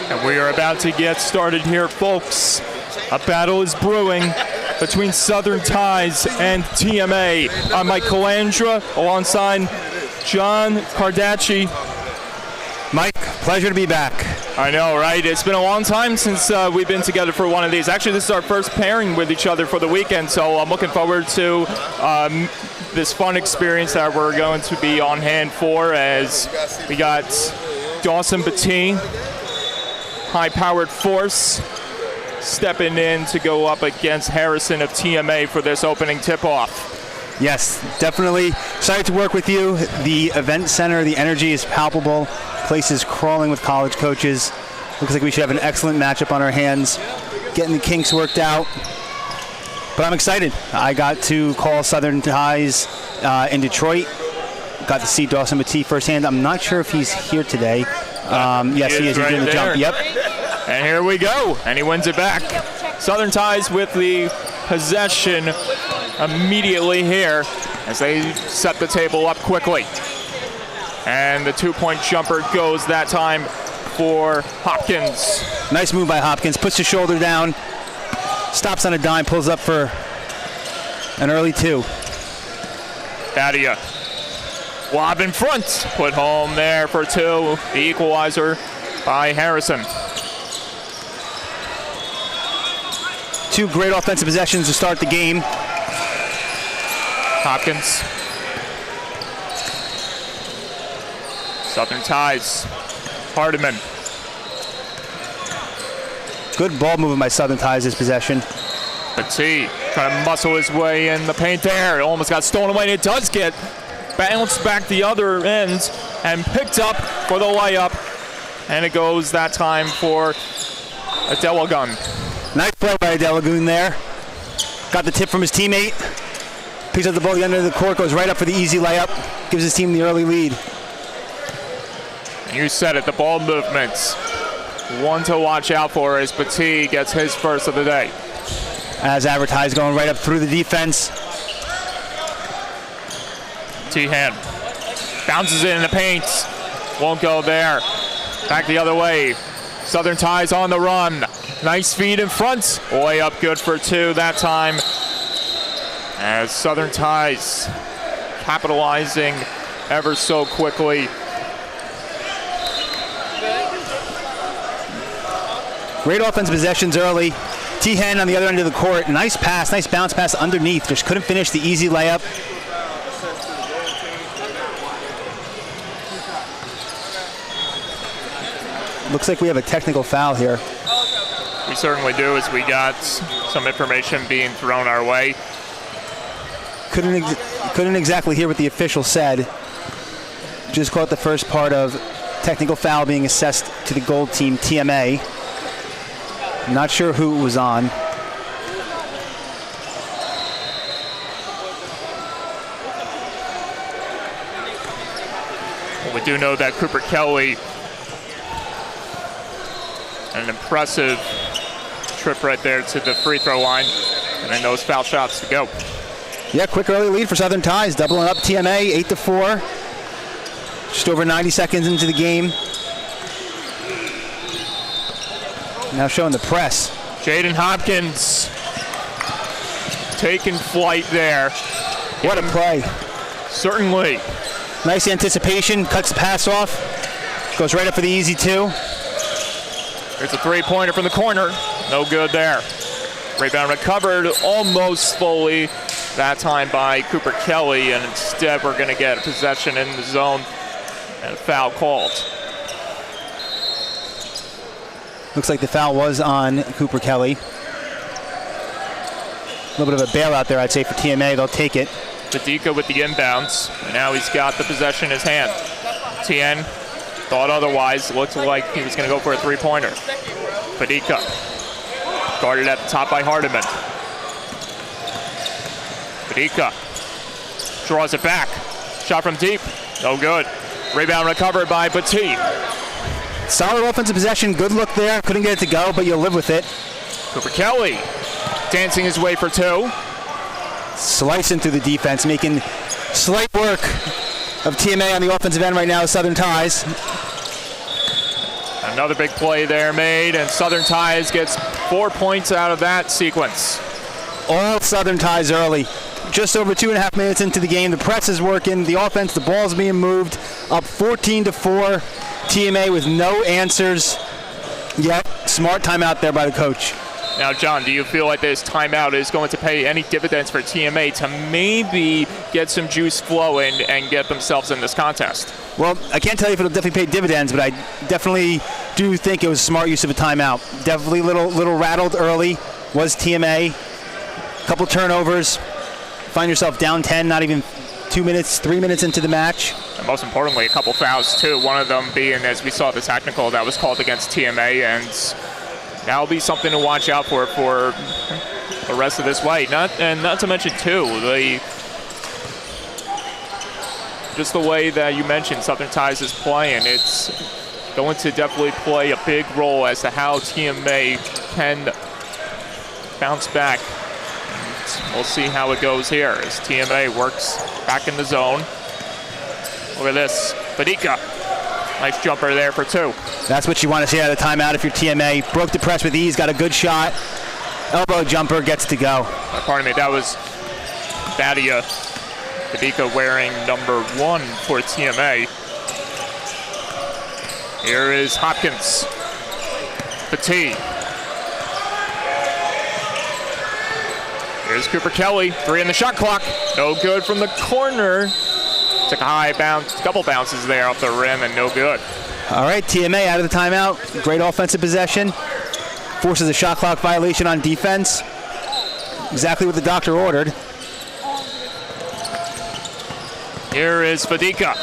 And we are about to get started here, folks. A battle is brewing between Southern Ties and TMA. I'm Mike Calandra alongside John Cardacci. Mike, pleasure to be back. I know, right? It's been a long time since we've been together for one of these. Actually, this is our first pairing with each other for the weekend, so I'm looking forward to this fun experience that we're going to be on hand for, as we got Dawson Batee, high-powered force, stepping in to go up against Harrison of TMA for this opening tip-off. Yes, definitely excited to work with you. The event center, the energy is palpable. Place is crawling with college coaches. Looks like we should have an excellent matchup on our hands. Getting the kinks worked out. But I'm excited. I got to call Southern Ties in Detroit. Got to see Dawson Batee firsthand. I'm not sure if he's here today. Yes, he is. He's doing the jump. Yep. And here we go. And he wins it back. Southern Ties with the possession immediately here as they set the table up quickly. And the two-point jumper goes that time for Hopkins. Nice move by Hopkins. Puts his shoulder down, stops on a dime, pulls up for an early two. Badia. Lob in front. Put home there for two. The equalizer by Harrison. Two great offensive possessions to start the game. Hopkins. Southern Ties. Hardiman. Good ball movement by Southern Ties this possession. Batee trying to muscle his way in the paint there. It almost got stolen away, and it does get bounced back the other end and picked up for the layup. And it goes that time for Adelagun. Nice play by Adelagun there. Got the tip from his teammate. Picks up the ball at the end of the court, goes right up for the easy layup. Gives his team the early lead. And you said it, the ball movements. One to watch out for as Batee gets his first of the day. As advertised, going right up through the defense. Tehan bounces it in the paint. Won't go there. Back the other way. Southern Ties on the run. Nice feed in front. Way up good for two that time. As Southern Ties capitalizing ever so quickly. Great offensive possessions early. Tehan on the other end of the court. Nice pass, nice bounce pass underneath. Just couldn't finish the easy layup. Looks like we have a technical foul here. We certainly do, as we got some information being thrown our way. Couldn't exactly hear what the official said. Just caught the first part of technical foul being assessed to the gold team, TMA. Not sure who it was on. Well, we do know that Cooper Kelly, an impressive trip right there to the free throw line, and then those foul shots to go. Yeah, quick early lead for Southern Ties, doubling up TMA 8-4. Just over 90 seconds into the game. Now showing the press. Jaden Hopkins taking flight there. What a play. Certainly. Nice anticipation, cuts the pass off. Goes right up for the easy two. There's a three-pointer from the corner. No good there. Rebound recovered almost fully that time by Cooper Kelly, and instead we're going to get a possession in the zone and a foul called. Looks like the foul was on Cooper Kelly. A little bit of a bailout there, I'd say, for TMA. They'll take it. Padika with the inbounds, and now he's got the possession in his hand. Tien thought otherwise. Looked like he was going to go for a three-pointer. Padika guarded at the top by Hardiman. Padika draws it back. Shot from deep. No good. Rebound recovered by Batee. Solid offensive possession. Good look there. Couldn't get it to go, but you'll live with it. Cooper Kelly dancing his way for two. Slicing through the defense, making slight work of TMA on the offensive end right now, Southern Ties. Another big play there made, and Southern Ties gets 4 points out of that sequence. All Southern Ties early. Just over 2.5 minutes into the game. The press is working. The offense, the ball's being moved. Up 14-4. TMA with no answers. Yep, smart timeout there by the coach. Now, John, do you feel like this timeout is going to pay any dividends for TMA to maybe get some juice flowing and get themselves in this contest? Well, I can't tell you if it'll definitely pay dividends, but I definitely do think it was a smart use of a timeout. Definitely little rattled early was TMA. Couple turnovers. Find yourself down 10, not even 2 minutes, 3 minutes into the match. And most importantly, a couple fouls, too. One of them being, as we saw, the technical that was called against TMA, and that'll be something to watch out for the rest of this way. Not to mention, too, just the way that you mentioned Southern Ties is playing. It's going to definitely play a big role as to how TMA can bounce back. And we'll see how it goes here as TMA works back in the zone. Look at this, Fadika. Nice jumper there for 2. That's what you want to see out of the timeout if you're TMA. Broke the press with ease, got a good shot. Elbow jumper, gets to go. Pardon me, that was Badia. Fadika wearing number 1 for TMA. Here is Hopkins. Petit. Here's Cooper Kelly. 3 in the shot clock. No good from the corner. Took a high bounce, couple bounces there off the rim, and no good. All right, TMA out of the timeout. Great offensive possession. Forces a shot clock violation on defense. Exactly what the doctor ordered. Here is Fadika.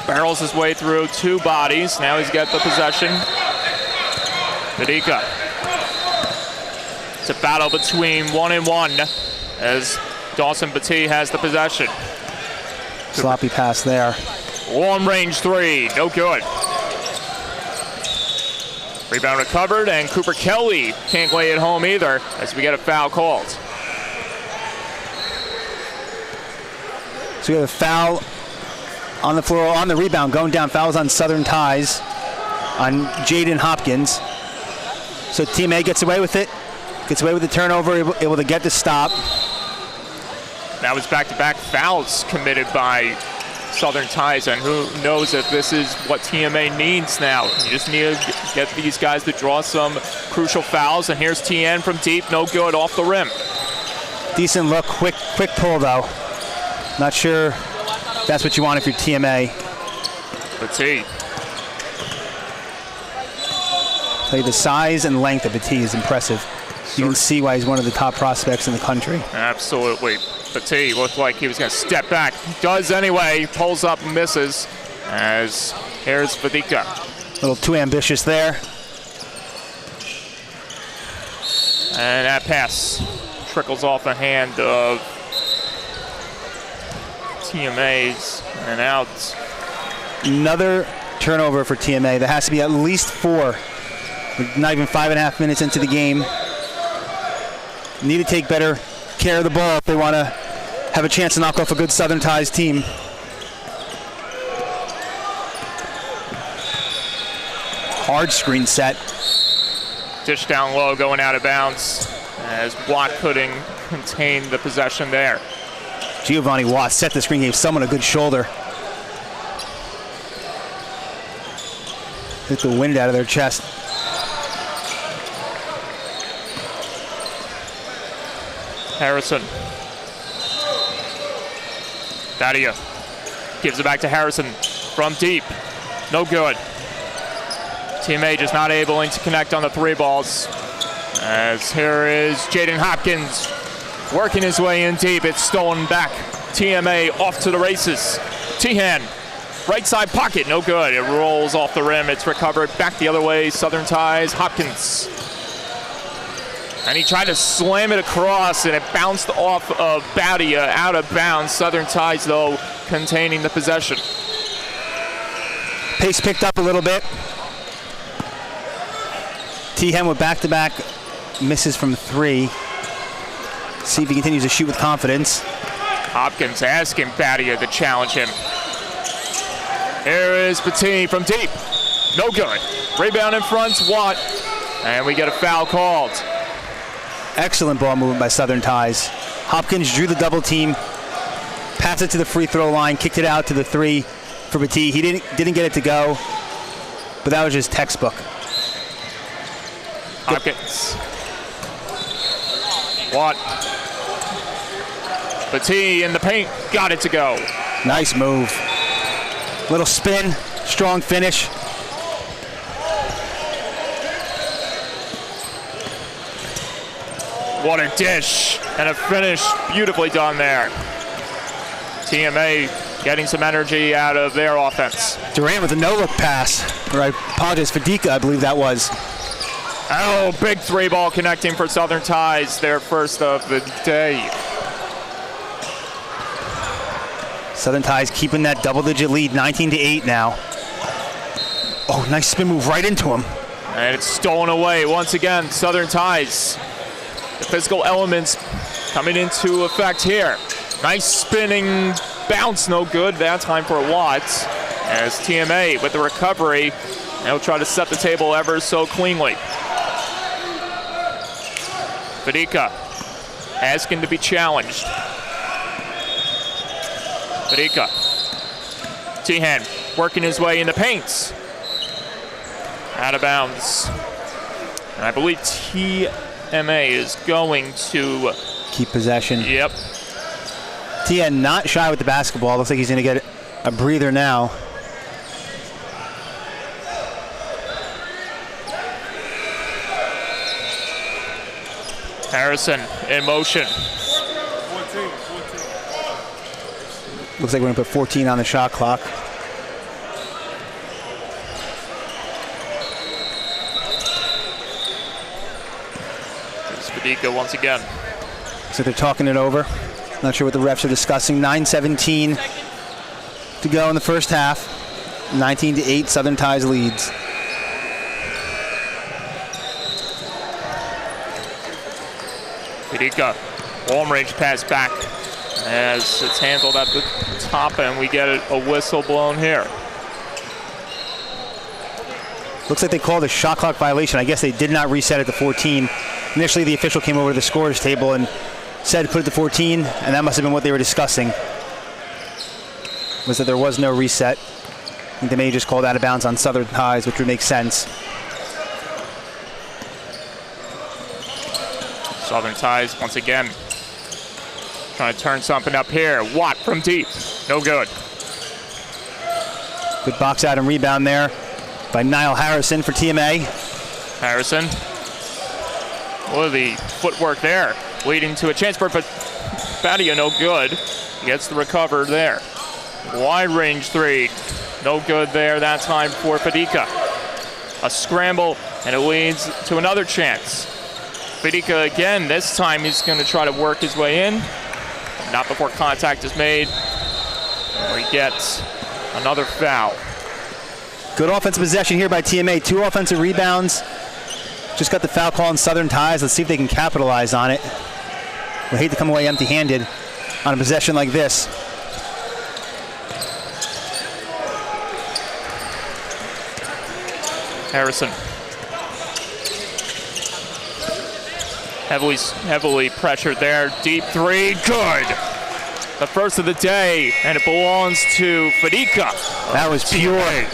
Barrels his way through 2 bodies. Now he's got the possession. Fadika. It's a battle between 1 and 1 as Dawson Petit has the possession. Sloppy pass there. Long range 3, no good. Rebound recovered, and Cooper Kelly can't lay it home either as we get a foul called. So we have a foul on the floor, on the rebound, going down. Fouls on Southern Ties on Jaden Hopkins. So TMA gets away with it, gets away with the turnover, able to get the stop. That was back-to-back fouls committed by Southern Ties, and who knows if this is what TMA needs now. You just need to get these guys to draw some crucial fouls, and here's TN from deep, no good, off the rim. Decent look, quick pull though. Not sure that's what you want if you're TMA. Petit. Tell you, the size and length of Petit is impressive. You can see why he's one of the top prospects in the country. Absolutely. Petit looked like he was going to step back. Does anyway. Pulls up and misses. As here's Fadika. A little too ambitious there. And that pass trickles off the hand of TMA's and out. Another turnover for TMA. There has to be at least 4. We're not even 5.5 minutes into the game. Need to take better care of the ball if they want to have a chance to knock off a good Southern Ties team. Hard screen set. Dish down low, going out of bounds as Watt couldn't contain the possession there. Giovanni Watt set the screen, gave someone a good shoulder. Hit the wind out of their chest. Harrison. Badia gives it back to Harrison from deep. No good. TMA just not able to connect on the 3 balls. As here is Jaden Hopkins working his way in deep. It's stolen back. TMA off to the races. Tehan, right side pocket, no good. It rolls off the rim. It's recovered back the other way. Southern Ties, Hopkins. And he tried to slam it across, and it bounced off of Badia, out of bounds. Southern Ties, though, containing the possession. Pace picked up a little bit. Tehan with back-to-back misses from 3. See if he continues to shoot with confidence. Hopkins asking Badia to challenge him. Here is Petit from deep. No good. Rebound in front, Watt. And we get a foul called. Excellent ball movement by Southern Ties. Hopkins drew the double team, passed it to the free throw line, kicked it out to the 3 for Petit. He didn't get it to go, but that was just textbook. Hopkins. Watt. Petit in the paint, got it to go. Nice move. Little spin, strong finish. What a dish and a finish, beautifully done there. TMA getting some energy out of their offense. Durant with a no-look pass. Or I apologize, Fadika, I believe that was. Oh, big three ball connecting for Southern Ties, their first of the day. Southern Ties keeping that double-digit lead, 19-8 now. Oh, nice spin move right into him. And it's stolen away once again. Southern Ties. The physical elements coming into effect here. Nice spinning bounce, no good. That time for Watts. As TMA with the recovery, they'll try to set the table ever so cleanly. Fadika asking to be challenged. Fadika. Tehan working his way in the paints. Out of bounds. And I believe TMA is going to keep possession. Yep. Tia not shy with the basketball. Looks like he's going to get a breather now. Harrison in motion. 14. Looks like we're going to put 14 on the shot clock. There's Fadika once again. So they're talking it over. Not sure what the refs are discussing. 9:17 to go in the first half. 19-8, Southern Ties leads. Fadika, long range pass back as it's handled at the top, and we get a whistle blown here. Looks like they called a shot clock violation. I guess they did not reset it to 14. Initially, the official came over to the scorer's table and said put it to 14, and that must have been what they were discussing. Was that there was no reset. I think they may have just called out of bounds on Southern Ties, which would make sense. Southern Ties once again trying to turn something up here. Watt from deep, no good. Good box out and rebound there by Niall Harrison for TMA. Harrison, well, the footwork there leading to a chance for Badia, no good. Gets the recover there. Wide range three, no good there that time for Fadika. A scramble, and it leads to another chance. Fadika again, this time he's going to try to work his way in. Not before contact is made. Or he gets another foul. Good offensive possession here by TMA. 2 offensive rebounds. Just got the foul call on Southern Ties. Let's see if they can capitalize on it. We'll hate to come away empty-handed on a possession like this. Harrison. Heavily pressured there. Deep three, good. The first of the day, and it belongs to Fadika. That was pure.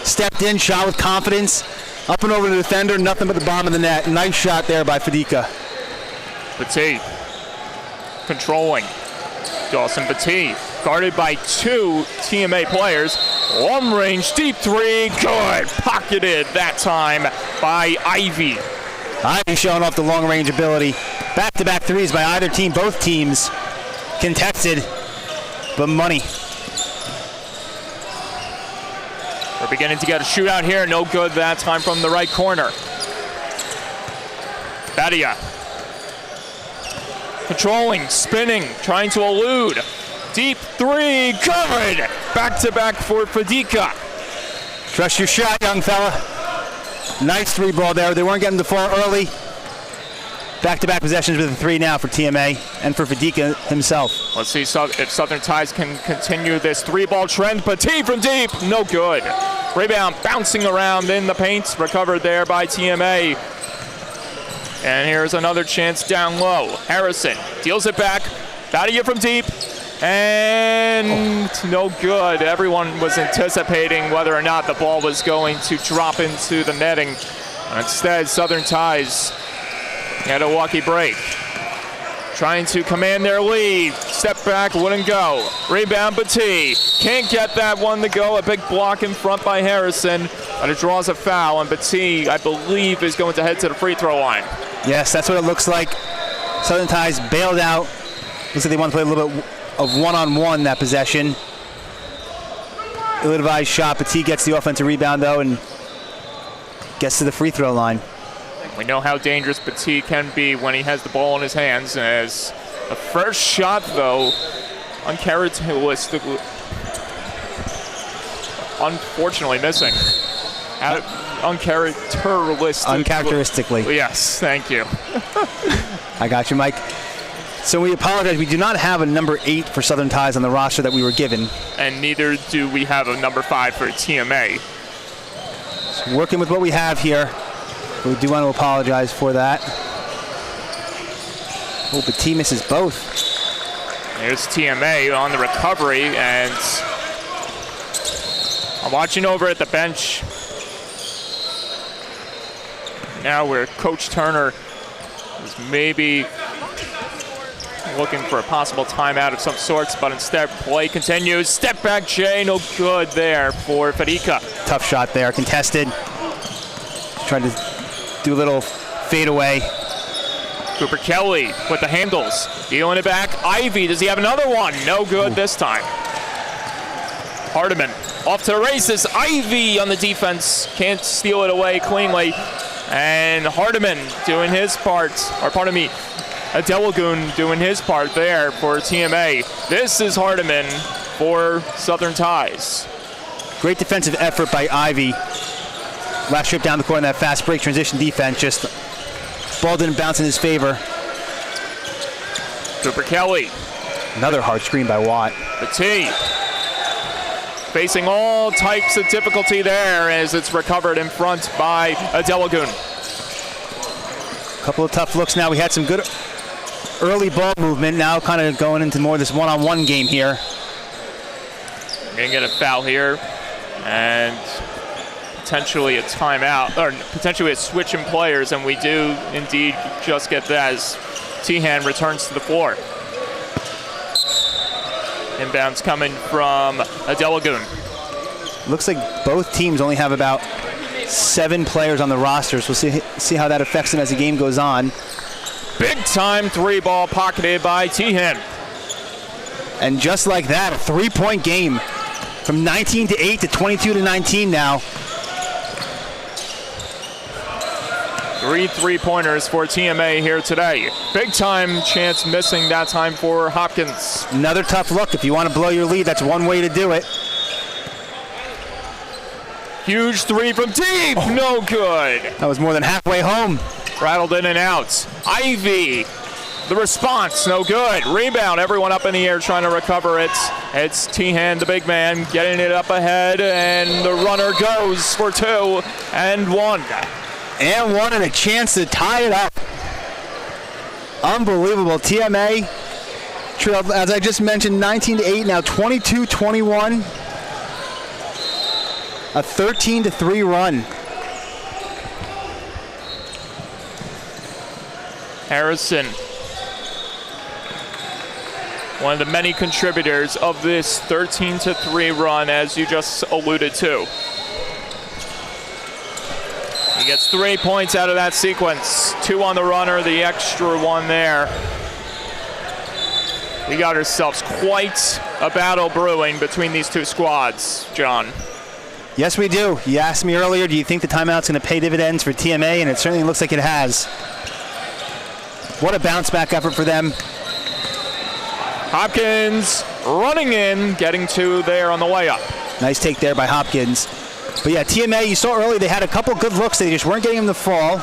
Stepped in, shot with confidence. Up and over the defender, nothing but the bottom of the net. Nice shot there by Fadika. Petit controlling. Dawson Petit guarded by 2 TMA players. Long range, deep three, good. Pocketed that time by Ivy. Ivy showing off the long range ability. Back-to-back threes by either team, both teams contested, but money. We're beginning to get a shootout here. No good that time from the right corner. Badia. Controlling, spinning, trying to elude. Deep three, good. Back-to-back for Fadika. Trust your shot, young fella. Nice 3 ball there. They weren't getting the far early. Back-to-back possessions with a 3 now for TMA and for Fadika himself. Let's see if Southern Ties can continue this 3-ball trend. Petit from deep, no good. Rebound bouncing around in the paint, recovered there by TMA. And here's another chance down low. Harrison deals it back. Badia from deep. And no good. Everyone was anticipating whether or not the ball was going to drop into the netting Instead, Southern Ties had a walkie break. Trying to command their lead. Step back, wouldn't go. Rebound, Batee. Can't get that one to go. A big block in front by Harrison, but it draws a foul, and Batee, I believe, is going to head to the free throw line. Yes, that's what it looks like. Southern Ties bailed out. Looks like they want to play a little bit of one-on-one that possession. Ill-advised shot. Batee gets the offensive rebound, though, and gets to the free throw line. We know how dangerous Batee can be when he has the ball in his hands. As a first shot, though, uncharacteristically, unfortunately missing. Uncharacteristically. Yes, thank you. I got you, Mike. So we apologize. We do not have a number 8 for Southern Ties on the roster that we were given. And neither do we have a number 5 for TMA. So working with what we have here. We do want to apologize for that. Oh, Batee misses both. There's TMA on the recovery, and I'm watching over at the bench now where Coach Turner is maybe looking for a possible timeout of some sorts, but instead play continues. Step back, Jay, no good there for Fadica. Tough shot there, contested. Trying to do a little fadeaway. Cooper Kelly with the handles, dealing it back. Ivy, does he have another one? No good this time. Hardiman off to the races. Ivy on the defense, can't steal it away cleanly. And Hardiman doing his part, or pardon me, Adelagoon doing his part there for TMA. This is Hardiman for Southern Ties. Great defensive effort by Ivy. Last trip down the court in that fast break transition defense, just ball didn't bounce in his favor. Cooper Kelly. Another hard screen by Watt. Batee facing all types of difficulty there as it's recovered in front by Adelagoon. Couple of tough looks now. We had some good early ball movement. Now kind of going into more of this one-on-one game here. Gonna get a foul here and potentially a timeout, or potentially a switch in players, and we do indeed just get that as Tehan returns to the floor. Inbounds coming from Adelagoon. Looks like both teams only have about 7 players on the roster, so we'll see how that affects them as the game goes on. Big time 3-ball pocketed by Tehan. And just like that, a 3-point game from 19-8 to 22-19 now. 3 3-pointers for TMA here today. Big time chance missing that time for Hopkins. Another tough look. If you want to blow your lead, that's one way to do it. Huge 3 from deep, no good. That was more than halfway home. Rattled in and out. Ivy, the response, no good. Rebound, everyone up in the air trying to recover it. It's Tehan, the big man, getting it up ahead, and the runner goes for 2 and 1. And 1 and a chance to tie it up. Unbelievable. TMA trailed, as I just mentioned, 19-8, now 22-21. A 13-3 run. Harrison, one of the many contributors of this 13-3 run, as you just alluded to. He gets 3 points out of that sequence. 2 on the runner, the extra 1 there. We got ourselves quite a battle brewing between these two squads, John. Yes, we do. You asked me earlier, do you think the timeout's going to pay dividends for TMA? And it certainly looks like it has. What a bounce back effort for them. Hopkins running in, getting 2 there on the way up. Nice take there by Hopkins. But yeah, TMA, you saw early, they had a couple good looks. They just weren't getting them to fall.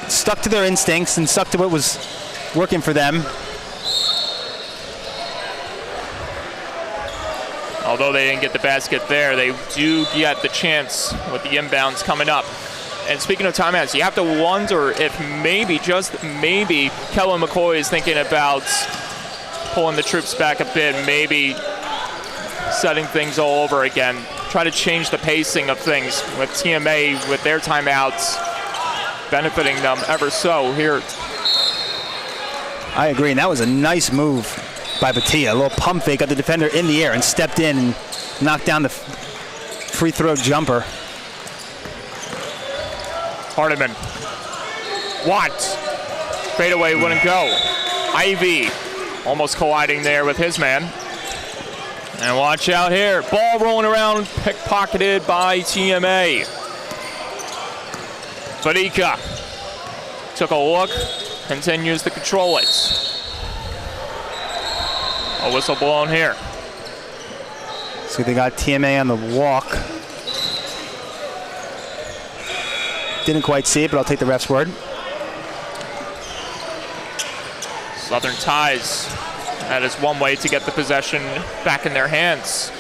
Stuck to their instincts and stuck to what was working for them. Although they didn't get the basket there, they do get the chance with the inbounds coming up. And speaking of timeouts, you have to wonder if maybe, just maybe, Kellen McCoy is thinking about pulling the troops back a bit, maybe setting things all over again. try to change the pacing of things with TMA with their timeouts benefiting them ever so here. I agree, and that was a nice move by Batia. A little pump fake, got the defender in the air and stepped in and knocked down the free throw jumper. Hardiman. Watts. Fadeaway wouldn't go. Ivy almost colliding there with his man. And watch out here. Ball rolling around, pickpocketed by TMA. Fadika took a look, continues to control it. A whistle blown here. So they got TMA on the walk. Didn't quite see it, but I'll take the ref's word. Southern ties. That is one way to get the possession back in their hands.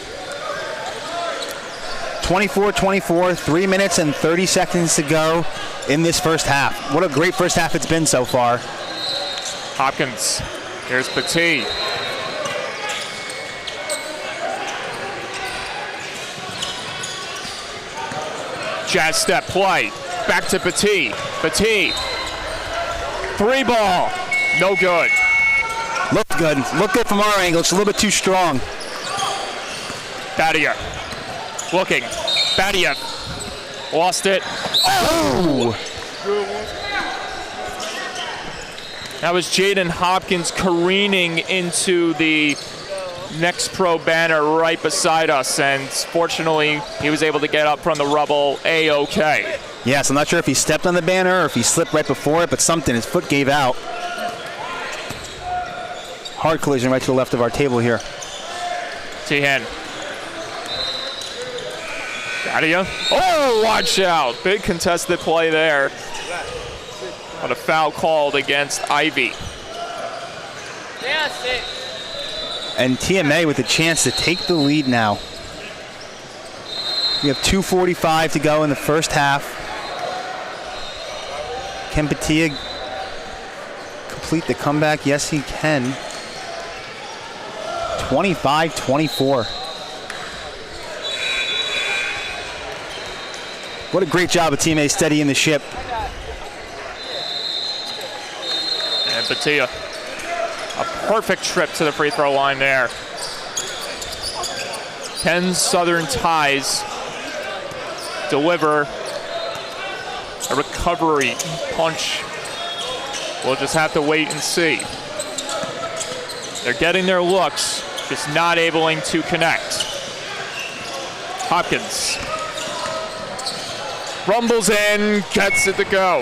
24-24, 3 minutes and 30 seconds to go in this first half. What a great first half it's been so far. Hopkins. Here's Petit. Jazz step play. Back to Petit. Petit. 3 ball. No good. Looked good. Looked good from our angle. It's a little bit too strong. Badia. Looking. Badia. Lost it. Oh! That was Jaden Hopkins careening into the NXTPRO banner right beside us, and fortunately he was able to get up from the rubble A-OK. Yes, I'm not sure if he stepped on the banner or if he slipped right before it, but something, his foot gave out. Hard collision right to the left of our table here. Tehan. Badia. Oh, watch out. Big contested play there. But a foul called against Ivy. And TMA with a chance to take the lead now. We have 2:45 to go in the first half. Can Batia complete the comeback? Yes, he can. 25-24. What a great job of TMA steadying the ship. And Batia, a perfect trip to the free throw line there. Can Southern ties deliver a recovery punch? We'll just have to wait and see. They're getting their looks, just not able to connect. Hopkins rumbles in, gets it to go.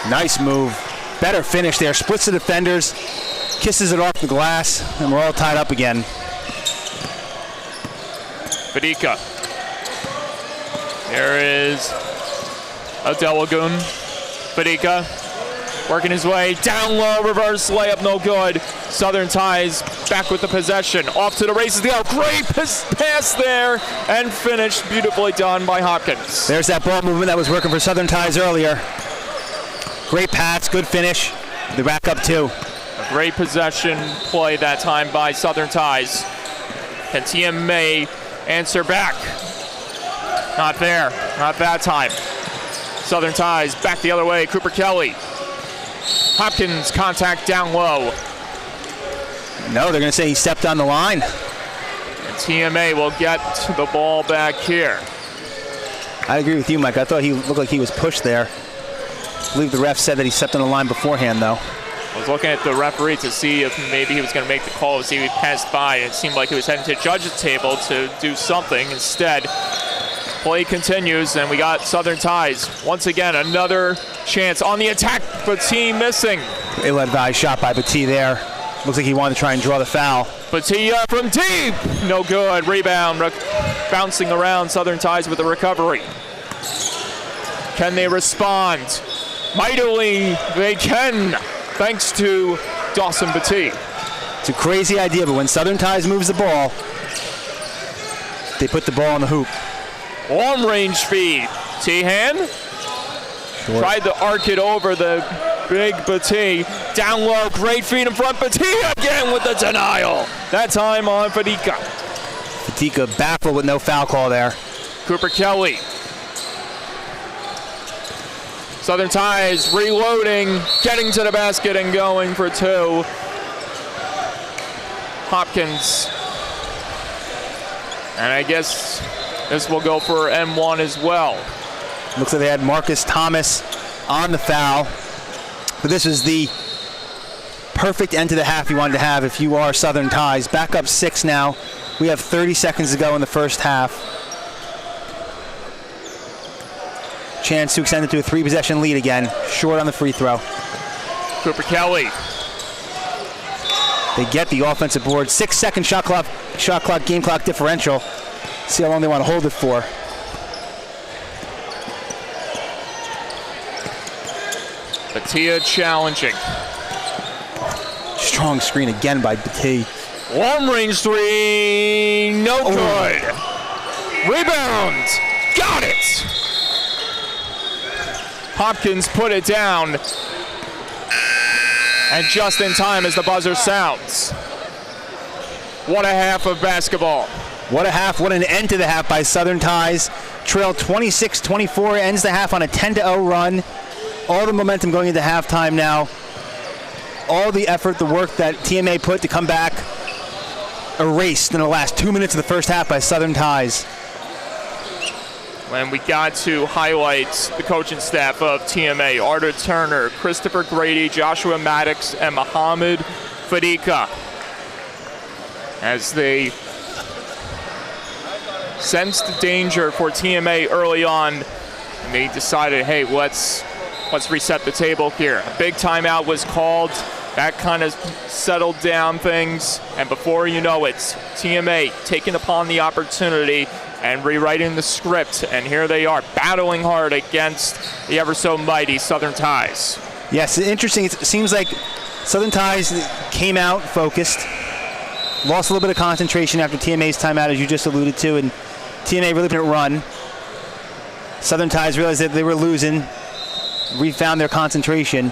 Nice move. Better finish there. Splits the defenders, kisses it off the glass, and we're all tied up again. Fadika. There is Adelagoon. Fadika working his way down low, reverse layup, no good. Southern ties back with the possession. Off to the races to go. Great pass there, and finished beautifully done by Hopkins. There's that ball movement that was working for Southern ties earlier. Great pass, good finish. They're back up 2. A great possession play that time by Southern ties. Can TMA answer back? Not there, not that time. Southern ties back the other way. Cooper Kelly. Hopkins contact down low. No, they're going to say he stepped on the line. And TMA will get the ball back here. I agree with you, Mike. I thought he looked like he was pushed there. I believe the ref said that he stepped on the line beforehand, though. I was looking at the referee to see if maybe he was going to make the call, to see if he passed by, and it seemed like he was heading to the judge's table to do something. Instead, play continues, and we got Southern ties. Once again, another chance on the attack, but T missing. Ill-advised shot by Batia there. Looks like he wanted to try and draw the foul. Batia from deep, no good. Rebound, bouncing around. Southern ties with the recovery. Can they respond? Mightily, they can, thanks to Dawson Batia. It's a crazy idea, but when Southern ties moves the ball, they put the ball on the hoop. Long range feed. Tehan tried to arc it over the big Batia. Down low, great feed in front. Batia again with the denial. That time on Fadika. Fatika baffled with no foul call there. Cooper Kelly. Southern Ties reloading, getting to the basket and going for two. Hopkins. And I guess this will go for M1 as well. Looks like they had Marcus Thomas on the foul. But this is the perfect end to the half you wanted to have if you are Southern Ties. Back up 6 now. We have 30 seconds to go in the first half. Chance to extend it to a 3-possession lead again. Short on the free throw. Cooper Kelly. They get the offensive board. 6-second shot clock, game clock differential. See how long they want to hold it for. Batia challenging. Strong screen again by Batee. Long range three, no good. Rebound, got it. Hopkins put it down. And just in time as the buzzer sounds. What a half of basketball. What a half, what an end to the half by Southern Ties. Trail 26-24, ends the half on a 10-0 run. All the momentum going into halftime now. All the effort, the work that TMA put to come back, erased in the last 2 minutes of the first half by Southern Ties. When we got to highlight the coaching staff of TMA, Arthur Turner, Christopher Grady, Joshua Maddox, and Mohamed Fadika, as they sensed danger for TMA early on, and they decided, hey, let's reset the table here. A big timeout was called. That kind of settled down things, and before you know it, TMA taking upon the opportunity and rewriting the script, and here they are battling hard against the ever so mighty Southern Ties. Yes, interesting. It seems like Southern Ties came out focused, lost a little bit of concentration after TMA's timeout, as you just alluded to, and TMA really didn't run. Southern Ties realized that they were losing, refound their concentration,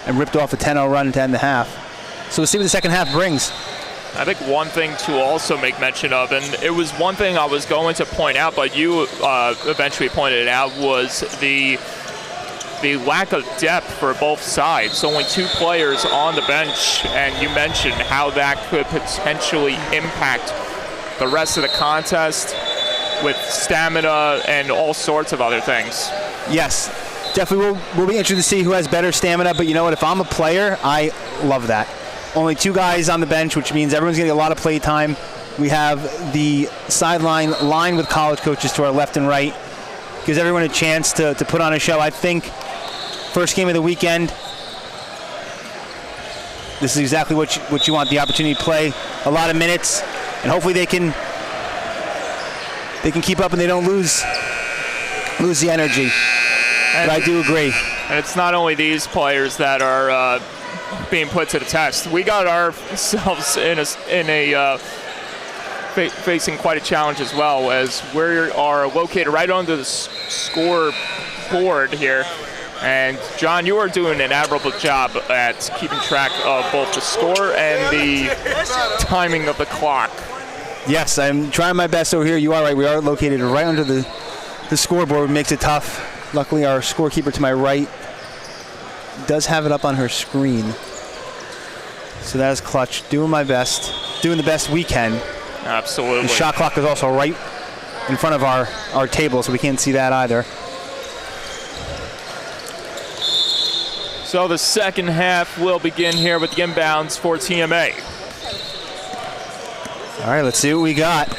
and ripped off a 10-0 run to end the half. So we'll see what the second half brings. I think one thing to also make mention of, and it was one thing I was going to point out, but you eventually pointed it out, was the lack of depth for both sides. Only 2 players on the bench, and you mentioned how that could potentially impact the rest of the contest with stamina and all sorts of other things. Yes, definitely we'll be interested to see who has better stamina, but you know what, if I'm a player, I love that. Only 2 guys on the bench, which means everyone's going to get a lot of play time. We have the sideline lined with college coaches to our left and right. Gives everyone a chance to put on a show. I think first game of the weekend, this is exactly what you want, the opportunity to play a lot of minutes, and hopefully they can keep up and they don't lose the energy. But I do agree. And it's not only these players that are being put to the test. We got ourselves facing quite a challenge as well, as we are located right under the scoreboard here. And John, you are doing an admirable job at keeping track of both the score and the timing of the clock. Yes, I'm trying my best over here. You are right. We are located right under the scoreboard, which makes it tough. Luckily, our scorekeeper to my right does have it up on her screen. So that is clutch. Doing my best. Doing the best we can. Absolutely. The shot clock is also right in front of our table, so we can't see that either. So the second half will begin here with the inbounds for TMA. All right, let's see what we got.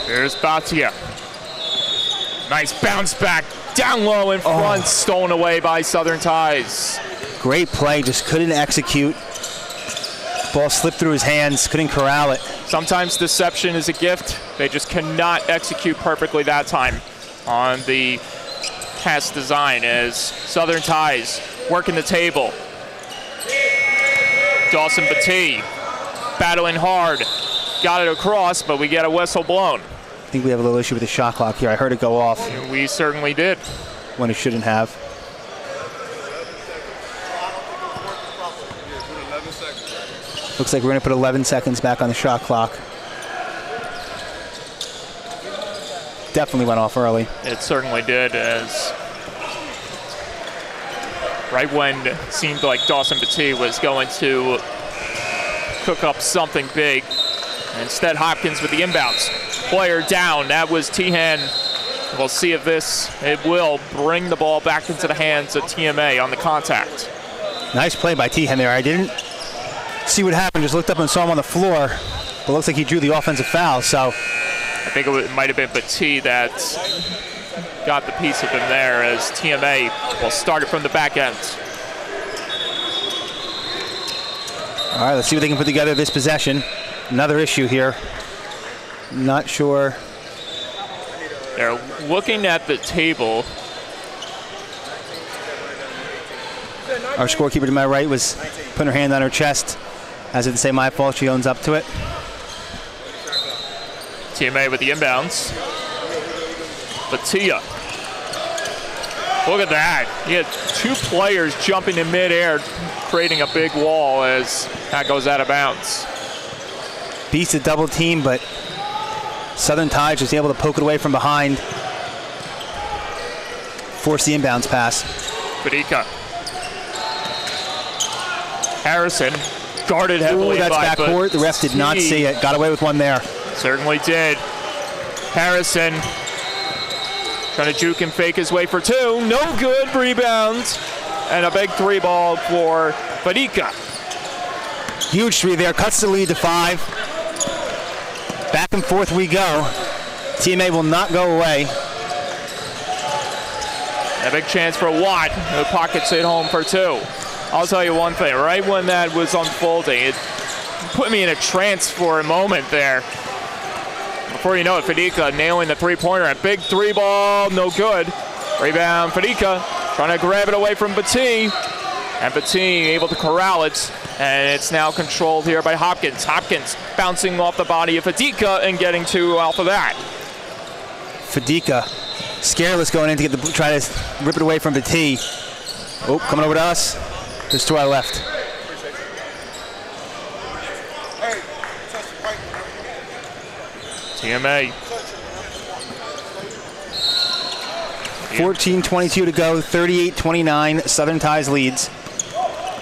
Here's Batia. Nice bounce back. Down low in front, stolen away by Southern Ties. Great play, just couldn't execute. Ball slipped through his hands, couldn't corral it. Sometimes deception is a gift. They just cannot execute perfectly that time on the pass design, as Southern Ties working the table. Dawson Batee battling hard. Got it across, but we get a whistle blown. I think we have a little issue with the shot clock here. I heard it go off. We certainly did. When it shouldn't have. Looks like we're going to put 11 seconds back on the shot clock. definitely went off early. It certainly did, as right when it seemed like Dawson Batee was going to cook up something big. Instead, Hopkins with the inbounds. Player down, that was Tehan. We'll see if it will bring the ball back into the hands of TMA on the contact. Nice play by Tehan there. I didn't see what happened, just looked up and saw him on the floor. But it looks like he drew the offensive foul, so. I think it might have been Batee that got the piece of him there, as TMA will start it from the back end. All right, let's see what they can put together this possession. Another issue here. Not sure. They're looking at the table. Our scorekeeper to my right was putting her hand on her chest, as if to say, my fault. She owns up to it. TMA with the inbounds. Batia. Look at that. He had two players jumping in midair, creating a big wall as that goes out of bounds. Beats a double team, but Southern Tides was able to poke it away from behind. Force the inbounds pass. Fadika. Harrison guarded heavily. That's backcourt. The ref did not see it. Got away with one there. Certainly did. Harrison trying to juke and fake his way for two. No good. Rebound. And a big three ball for Fadika. Huge three there. Cuts the lead to 5. Back and forth we go. TMA will not go away. A big chance for Watt, who pockets it home for 2. I'll tell you one thing, right when that was unfolding, it put me in a trance for a moment there. Before you know it, Fadika nailing the three-pointer. A big three ball, no good. Rebound, Fadika trying to grab it away from Batee. And Batee able to corral it. And it's now controlled here by Hopkins. Hopkins bouncing off the body of Fadika and getting 2 off of that. Fadika, scareless going in to try to rip it away from Batee. Oh, coming over to us. There's 2 our left. TMA. 14:22 to go, 38-29. Southern Tides leads.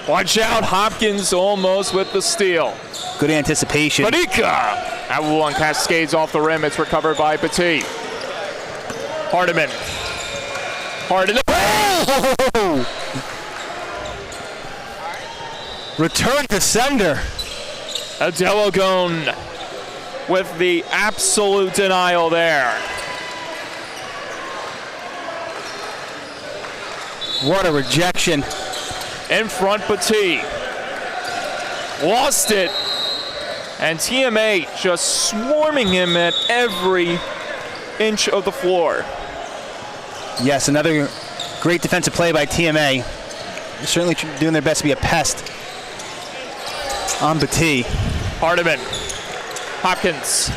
Watch out, Hopkins almost with the steal. Good anticipation. Fadika! That one cascades off the rim. It's recovered by Batee. Hardiman. Oh! Return to sender. Adelagone with the absolute denial there. What a rejection. In front, Batee. Lost it. And TMA just swarming him at every inch of the floor. Yes, another great defensive play by TMA. They're certainly doing their best to be a pest on Batee. Hardiman. Hopkins.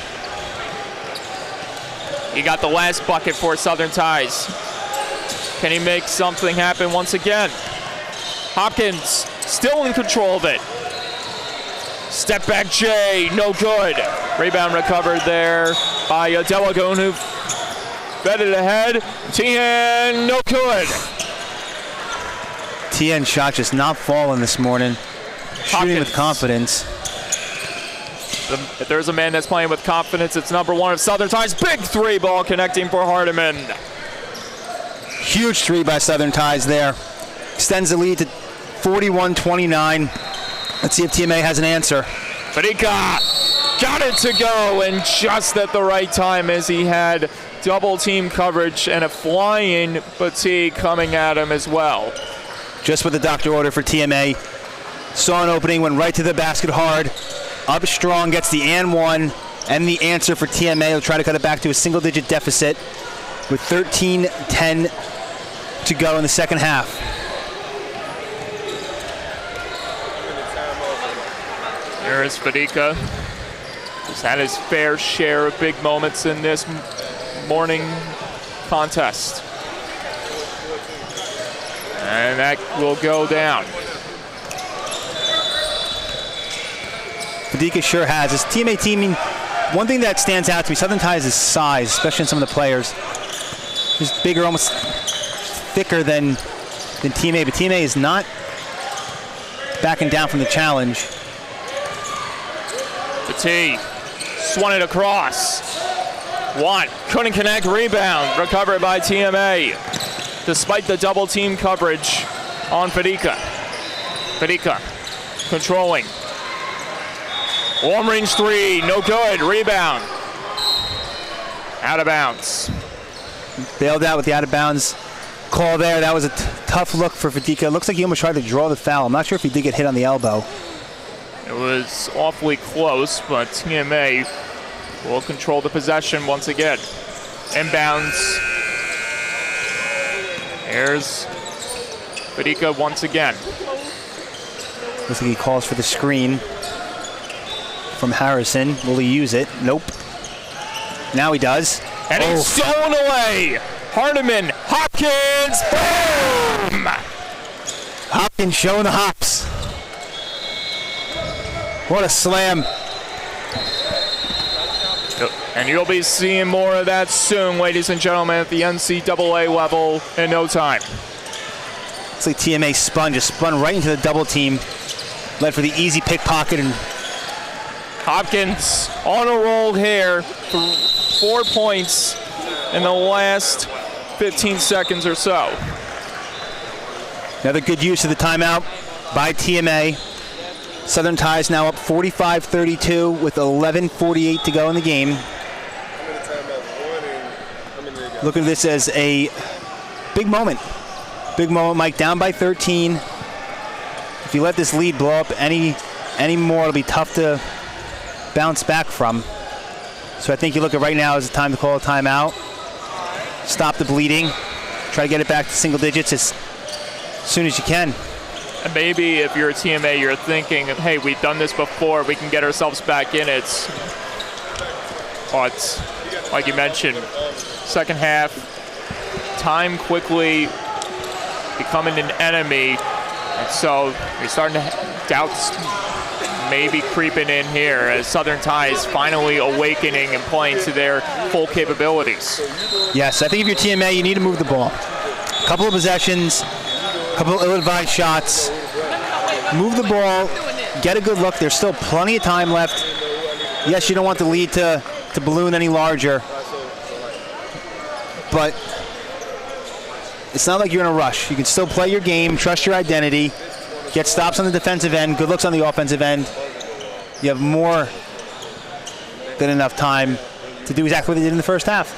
He got the last bucket for Southern Ties. Can he make something happen once again? Hopkins still in control of it. Step back J, no good. Rebound recovered there by Delagone, who fed it ahead. Tehan, no good. TN shot just not falling this morning. Shooting with confidence. If there's a man that's playing with confidence, it's number 1 of Southern Ties. Big three ball connecting for Hardiman. Huge three by Southern Ties there. Extends the lead to 41-29. Let's see if TMA has an answer. Fadika got it to go, and just at the right time as he had double team coverage and a flying Batee coming at him as well. Just with the doctor order for TMA. Saw an opening, went right to the basket hard. Up strong, gets the and 1 and the answer for TMA. He'll try to cut it back to a single-digit deficit with 13-10 to go in the second half. There is Fadika. He's had his fair share of big moments in this morning contest. And that will go down. Fadika sure has. His teammate teaming one thing that stands out to me, Southern Tide's size, especially in some of the players. Just bigger, almost thicker than Team A, but Team A is not backing down from the challenge. The T swung it across. One, couldn't connect, rebound, recovered by TMA. Despite the double team coverage on Fadika. Fadika controlling. Long range three, no good, rebound. Out of bounds. Bailed out with the out of bounds call there. That was a tough look for Fadika. It looks like he almost tried to draw the foul. I'm not sure if he did get hit on the elbow. It was awfully close, but TMA will control the possession once again. Inbounds. There's Fadika once again. Looks like he calls for the screen from Harrison. Will he use it? Nope. Now he does. And it's stolen away. Hardiman, Hopkins, boom! Hopkins showing the hops. What a slam. And you'll be seeing more of that soon, ladies and gentlemen, at the NCAA level in no time. Looks like TMA spun right into the double team. Led for the easy pickpocket, and Hopkins on a roll here for 4 points in the last 15 seconds or so. Another good use of the timeout by TMA. Southern Tide's now up 45-32 with 11:48 to go in the game. Look at this as a big moment. Big moment, Mike, down by 13. If you let this lead blow up any more, it'll be tough to bounce back from. So I think you look at right now as the time to call a timeout. Stop the bleeding. Try to get it back to single digits as soon as you can. And maybe if you're a TMA, you're thinking, hey, we've done this before, we can get ourselves back in it. But like you mentioned, second half, time quickly becoming an enemy. And so you're starting to doubts maybe creeping in here as Southern Tide is finally awakening and playing to their full capabilities. Yes, I think if you're TMA, you need to move the ball. A couple of possessions, a couple of ill-advised shots. Move the ball, get a good look. There's still plenty of time left. Yes, you don't want the lead to balloon any larger, but it's not like you're in a rush. You can still play your game, trust your identity, get stops on the defensive end, good looks on the offensive end. You have more than enough time to do exactly what they did in the first half.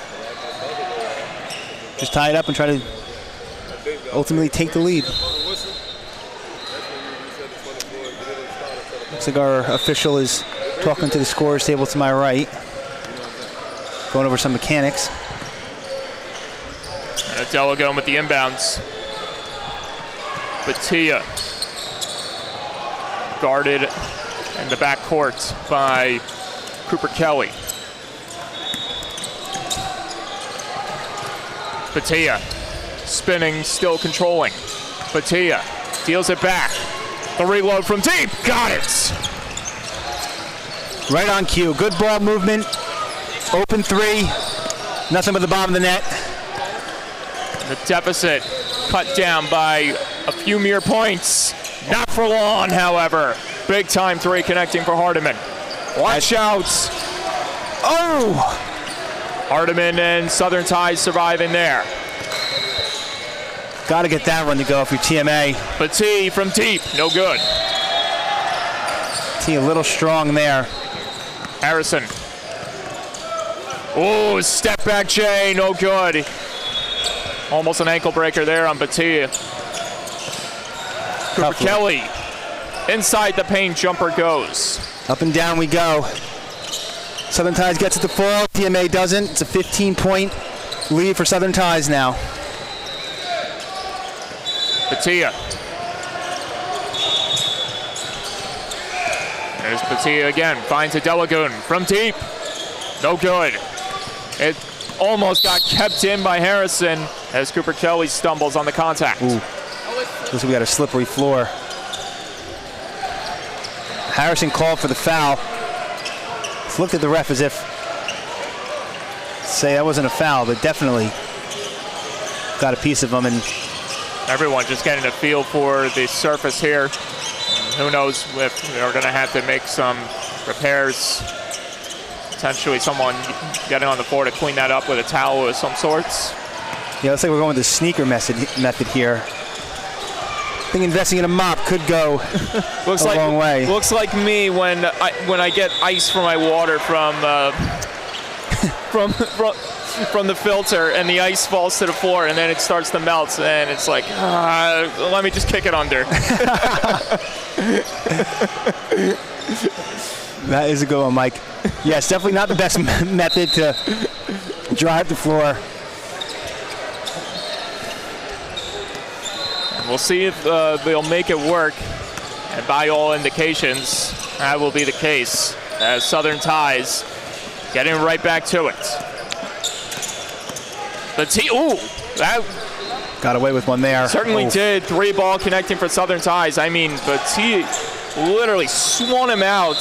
Just tie it up and try to ultimately take the lead. Looks like our official is talking to the scorers table to my right, going over some mechanics. And Adela going with the inbounds. Batia guarded in the backcourt by Cooper Kelly. Batia spinning, still controlling. Batia deals it back. The reload from deep, got it! Right on cue, good ball movement, open three, nothing but the bottom of the net. The deficit cut down by a few mere points. Not for long, however. Big time three connecting for Hardiman. Watch out. Oh! Hardiman and Southern Tide surviving there. Got to get that one to go if you're TMA. Petit from deep, no good. T a little strong there. Harrison. Oh, step back J, no good. Almost an ankle breaker there on Petit. Cooper Kelly. Inside the paint, jumper goes. Up and down we go. Southern Tides gets it to fall, TMA doesn't. It's a 15-point lead for Southern Tides now. Batia. There's Batia again, finds a Delagoon from deep. No good. It almost got kept in by Harrison as Cooper Kelly stumbles on the contact. Ooh. Looks like we got a slippery floor. Harrison called for the foul. looked at the ref as if say that wasn't a foul, but definitely got a piece of him. And everyone just getting a feel for the surface here. Who knows if they're going to have to make some repairs. Potentially someone getting on the floor to clean that up with a towel of some sorts. Yeah, looks like we're going with the sneaker method here. I think investing in a mop could go a long way. Looks like me when I get ice for my water from the filter, and the ice falls to the floor, and then it starts to melt, and it's like, let me just kick it under. That is a good one, Mike. Yes, definitely not the best method to dry up the floor. We'll see if they'll make it work, and by all indications, that will be the case, as Southern Ties getting right back to it. That got away with one there. Certainly did. 3-ball connecting for Southern Ties. I mean, Batie literally swung him out.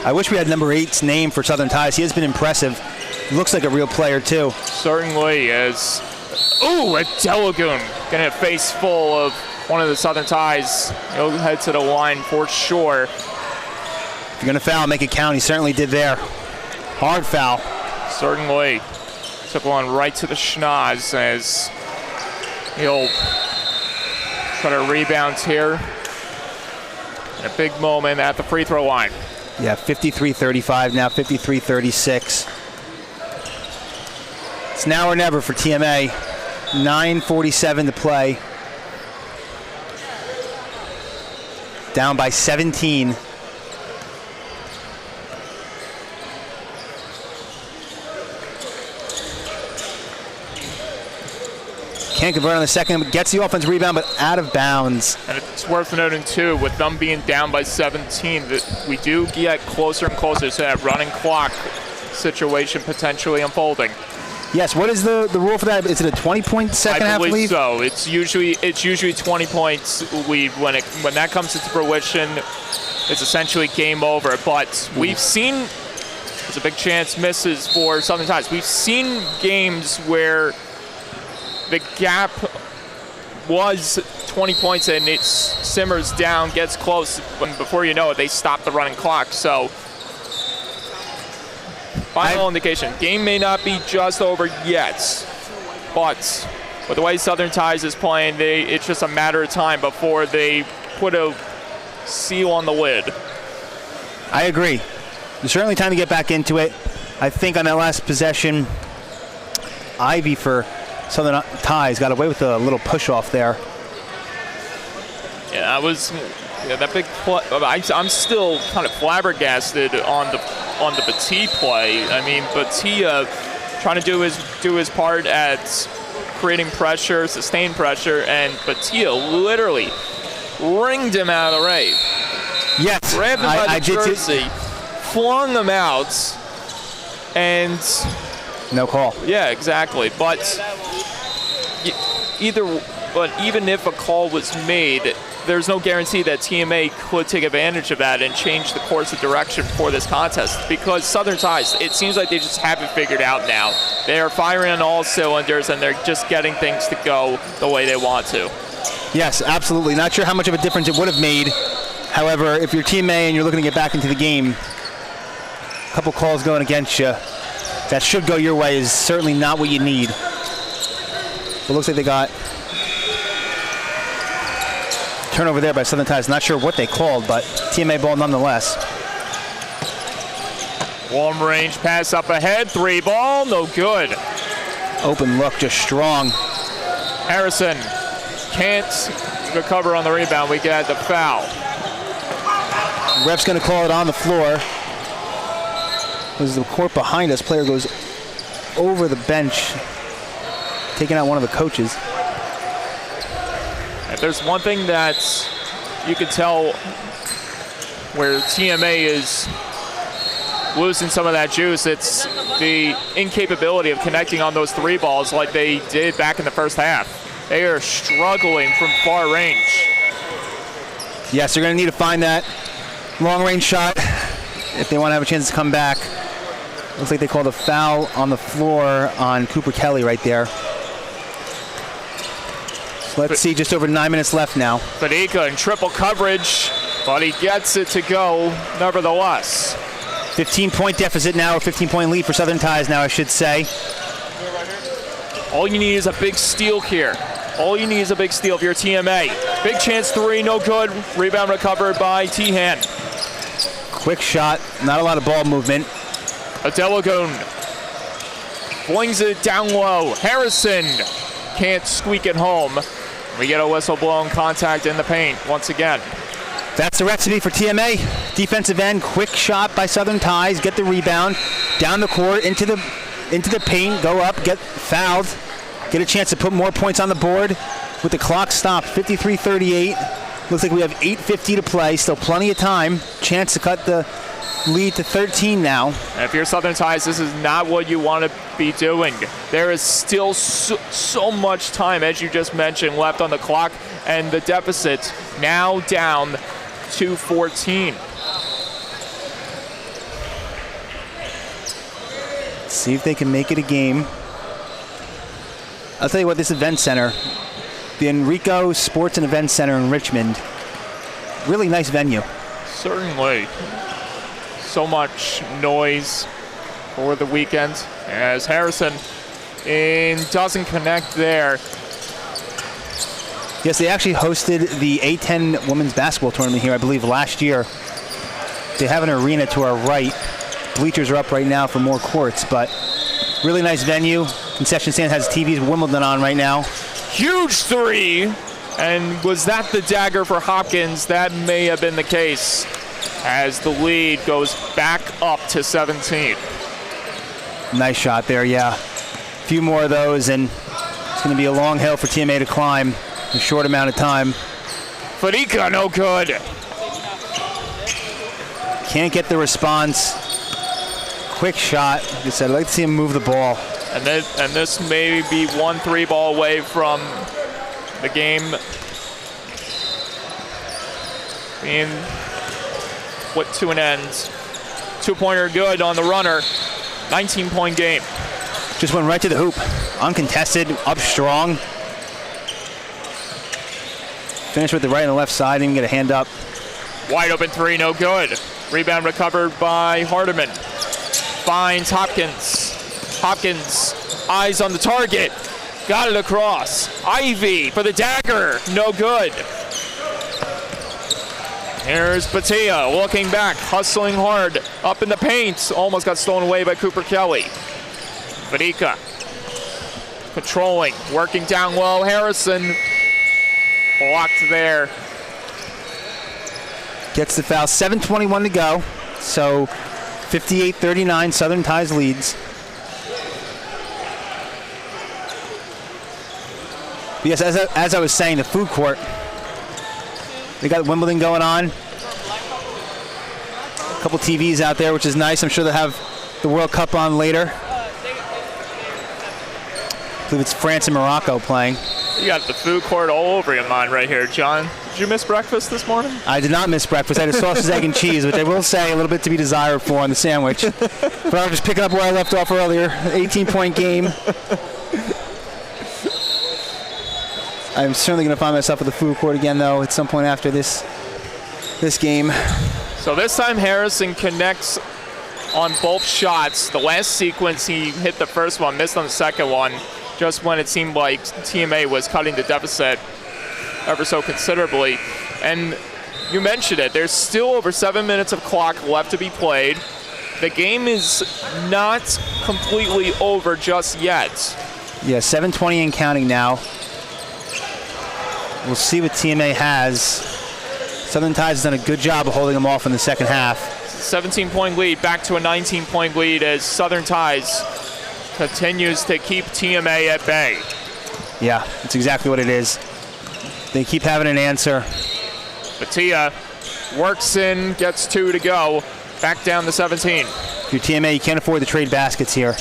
I wish we had number 8's name for Southern Ties. He has been impressive. Looks like a real player, too. Certainly is. A Delagoon getting a face full of one of the Southern Ties. He'll head to the line for sure. If you're going to foul, make it count. He certainly did there. Hard foul. Certainly. Took one right to the schnoz as he'll try to rebound here. In a big moment at the free throw line. Yeah, 53-35 now, 53-36. It's now or never for TMA. 9:47 to play. Down by 17. Can't convert on the second, gets the offense rebound, but out of bounds. And it's worth noting, too, with them being down by 17, that we do get closer and closer to that running clock situation potentially unfolding. Yes, what is the rule for that? Is it a 20-point second half lead? I believe so. It's usually 20 points lead. When that comes into fruition, it's essentially game over. But we've seen, there's a big chance misses for Southern Ties. We've seen games where the gap was 20 points and it simmers down, gets close, and before you know it, they stop the running clock. So, final indication, game may not be just over yet, but with the way Southern Ties is playing, it's just a matter of time before they put a seal on the lid. I agree. There's certainly time to get back into it. I think on that last possession, Ivy for Southern Ties got away with a little push-off there. Yeah, that big play. I'm still kind of flabbergasted on the Batie play. I mean, Batie trying to do his part at creating pressure, sustained pressure, and Batie literally ringed him out of the race. Yes, grabbed him by the jersey, flung him out, and no call. Yeah, exactly. But even if a call was made, there's no guarantee that TMA could take advantage of that and change the course of direction for this contest, because Southern Ties, it seems like they just have it figured out now. They are firing on all cylinders, and they're just getting things to go the way they want to. Yes, absolutely. Not sure how much of a difference it would have made. However, if you're Team A and you're looking to get back into the game, a couple calls going against you, that should go your way is certainly not what you need. It looks like they got turnover there by Southern Ties. Not sure what they called, but TMA ball nonetheless. Long range pass up ahead, 3-ball, no good. Open look, just strong. Harrison can't recover on the rebound. We get the foul. Ref's going to call it on the floor. As the court behind us, player goes over the bench, taking out one of the coaches. If there's one thing that you can tell where TMA is losing some of that juice, it's the incapability of connecting on those 3 balls like they did back in the first half. They are struggling from far range. Yes, they're going to need to find that long-range shot. if they want to have a chance to come back. Looks like they called a foul on the floor on Cooper Kelly right there. So let's see, just over 9 minutes left now. Fadika in triple coverage, but he gets it to go nevertheless. 15-point deficit now, or 15-point lead for Southern Ties now, I should say. All you need is a big steal here. All you need is a big steal if you're TMA. Big chance three, no good. Rebound recovered by Tehan. Quick shot, not a lot of ball movement. Adelagoon flings it down low. Harrison can't squeak it home. We get a whistle blown, contact in the paint once again. That's the recipe for TMA. Defensive end, quick shot by Southern Ties, get the rebound, down the court, into the paint, go up, get fouled, get a chance to put more points on the board with the clock stopped, 53-38. Looks like we have 8:50 to play, still plenty of time. Chance to cut the lead to 13 now. And if you're Southern Ties, this is not what you want to be doing. There is still so much time, as you just mentioned, left on the clock, and the deficit now down to 14. See if they can make it a game. I'll tell you what, this event center, the Enrico Sports and Event Center in Richmond, really nice venue. Certainly. So much noise for the weekend as Harrison doesn't connect there. Yes, they actually hosted the A10 women's basketball tournament here, I believe, last year. They have an arena to our right. Bleachers are up right now for more courts, but really nice venue. Concession stand has TVs Wimbledon on right now. Huge three, and was that the dagger for Hopkins? That may have been the case as the lead goes back up to 17. Nice shot there, yeah. A few more of those, and it's going to be a long hill for TMA to climb in a short amount of time. Fadika, no good. Can't get the response. Quick shot. Like I said, I'd like to see him move the ball. And this may be 1 3 ball away from the game being put to an end. 2-pointer good on the runner. 19-point game. Just went right to the hoop. Uncontested, up strong. Finished with the right and the left side, didn't even get a hand up. Wide open three, no good. Rebound recovered by Hardiman. Finds Hopkins. Hopkins, eyes on the target. Got it across. Ivy for the dagger, no good. Here's Batia looking back, hustling hard. Up in the paint, almost got stolen away by Cooper Kelly. Fadika controlling, working down low. Harrison blocked there. Gets the foul, 7:21 to go. So 58-39, Southern Ties leads. Yes, as I was saying, the food court, they got Wimbledon going on. A couple TVs out there, which is nice. I'm sure they'll have the World Cup on later. I believe it's France and Morocco playing. You got the food court all over your mind right here, John. Did you miss breakfast this morning? I did not miss breakfast. I had a sausage, egg, and cheese, which I will say a little bit to be desired for on the sandwich. But I was just picking up where I left off earlier. 18-point game. I'm certainly going to find myself at the food court again, though, at some point after this game. So this time Harrison connects on both shots. The last sequence, he hit the first one, missed on the second one, just when it seemed like TMA was cutting the deficit ever so considerably. And you mentioned it, there's still over 7 minutes of clock left to be played. The game is not completely over just yet. Yeah, 7:20 and counting now. We'll see what TMA has. Southern Ties has done a good job of holding them off in the second half. 17-point lead, back to a 19-point lead as Southern Ties continues to keep TMA at bay. Yeah, that's exactly what it is. They keep having an answer. Batia works in, gets 2 to go. Back down to 17. If you're TMA, you can't afford to trade baskets here.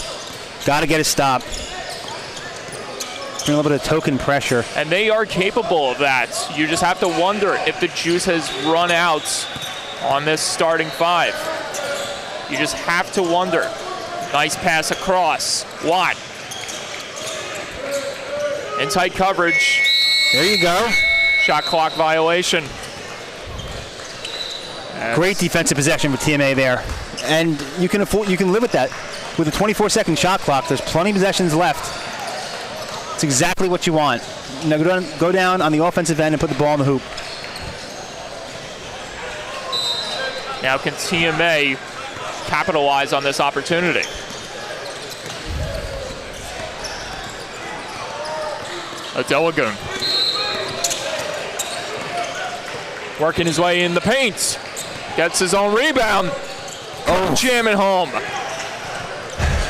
Got to get a stop. A little bit of token pressure. And they are capable of that. You just have to wonder if the juice has run out on this starting five. You just have to wonder. Nice pass across. Watt. In tight coverage. There you go. Shot clock violation. Great defensive possession for TMA there. And you can live with that. With a 24-second shot clock, there's plenty of possessions left. It's exactly what you want. Now go down on the offensive end and put the ball in the hoop. Now can TMA capitalize on this opportunity? Delagoon working his way in the paint. Gets his own rebound. Oh, jamming home.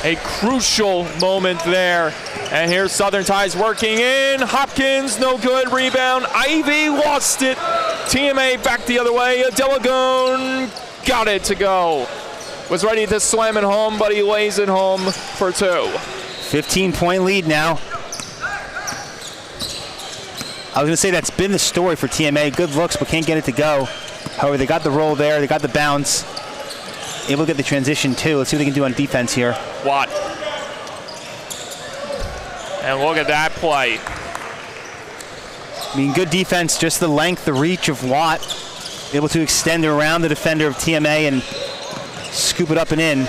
A crucial moment there. And here's Southern Tides working in. Hopkins, no good. Rebound. Ivy lost it. TMA back the other way. Delagoon got it to go. Was ready to slam it home, but he lays it home for 2. 15-point lead now. I was going to say that's been the story for TMA. Good looks, but can't get it to go. However, they got the roll there. They got the bounce. Able to get the transition, too. Let's see what they can do on defense here. Watt. And look at that play. I mean, good defense. Just the length, the reach of Watt. Able to extend around the defender of TMA and scoop it up and in.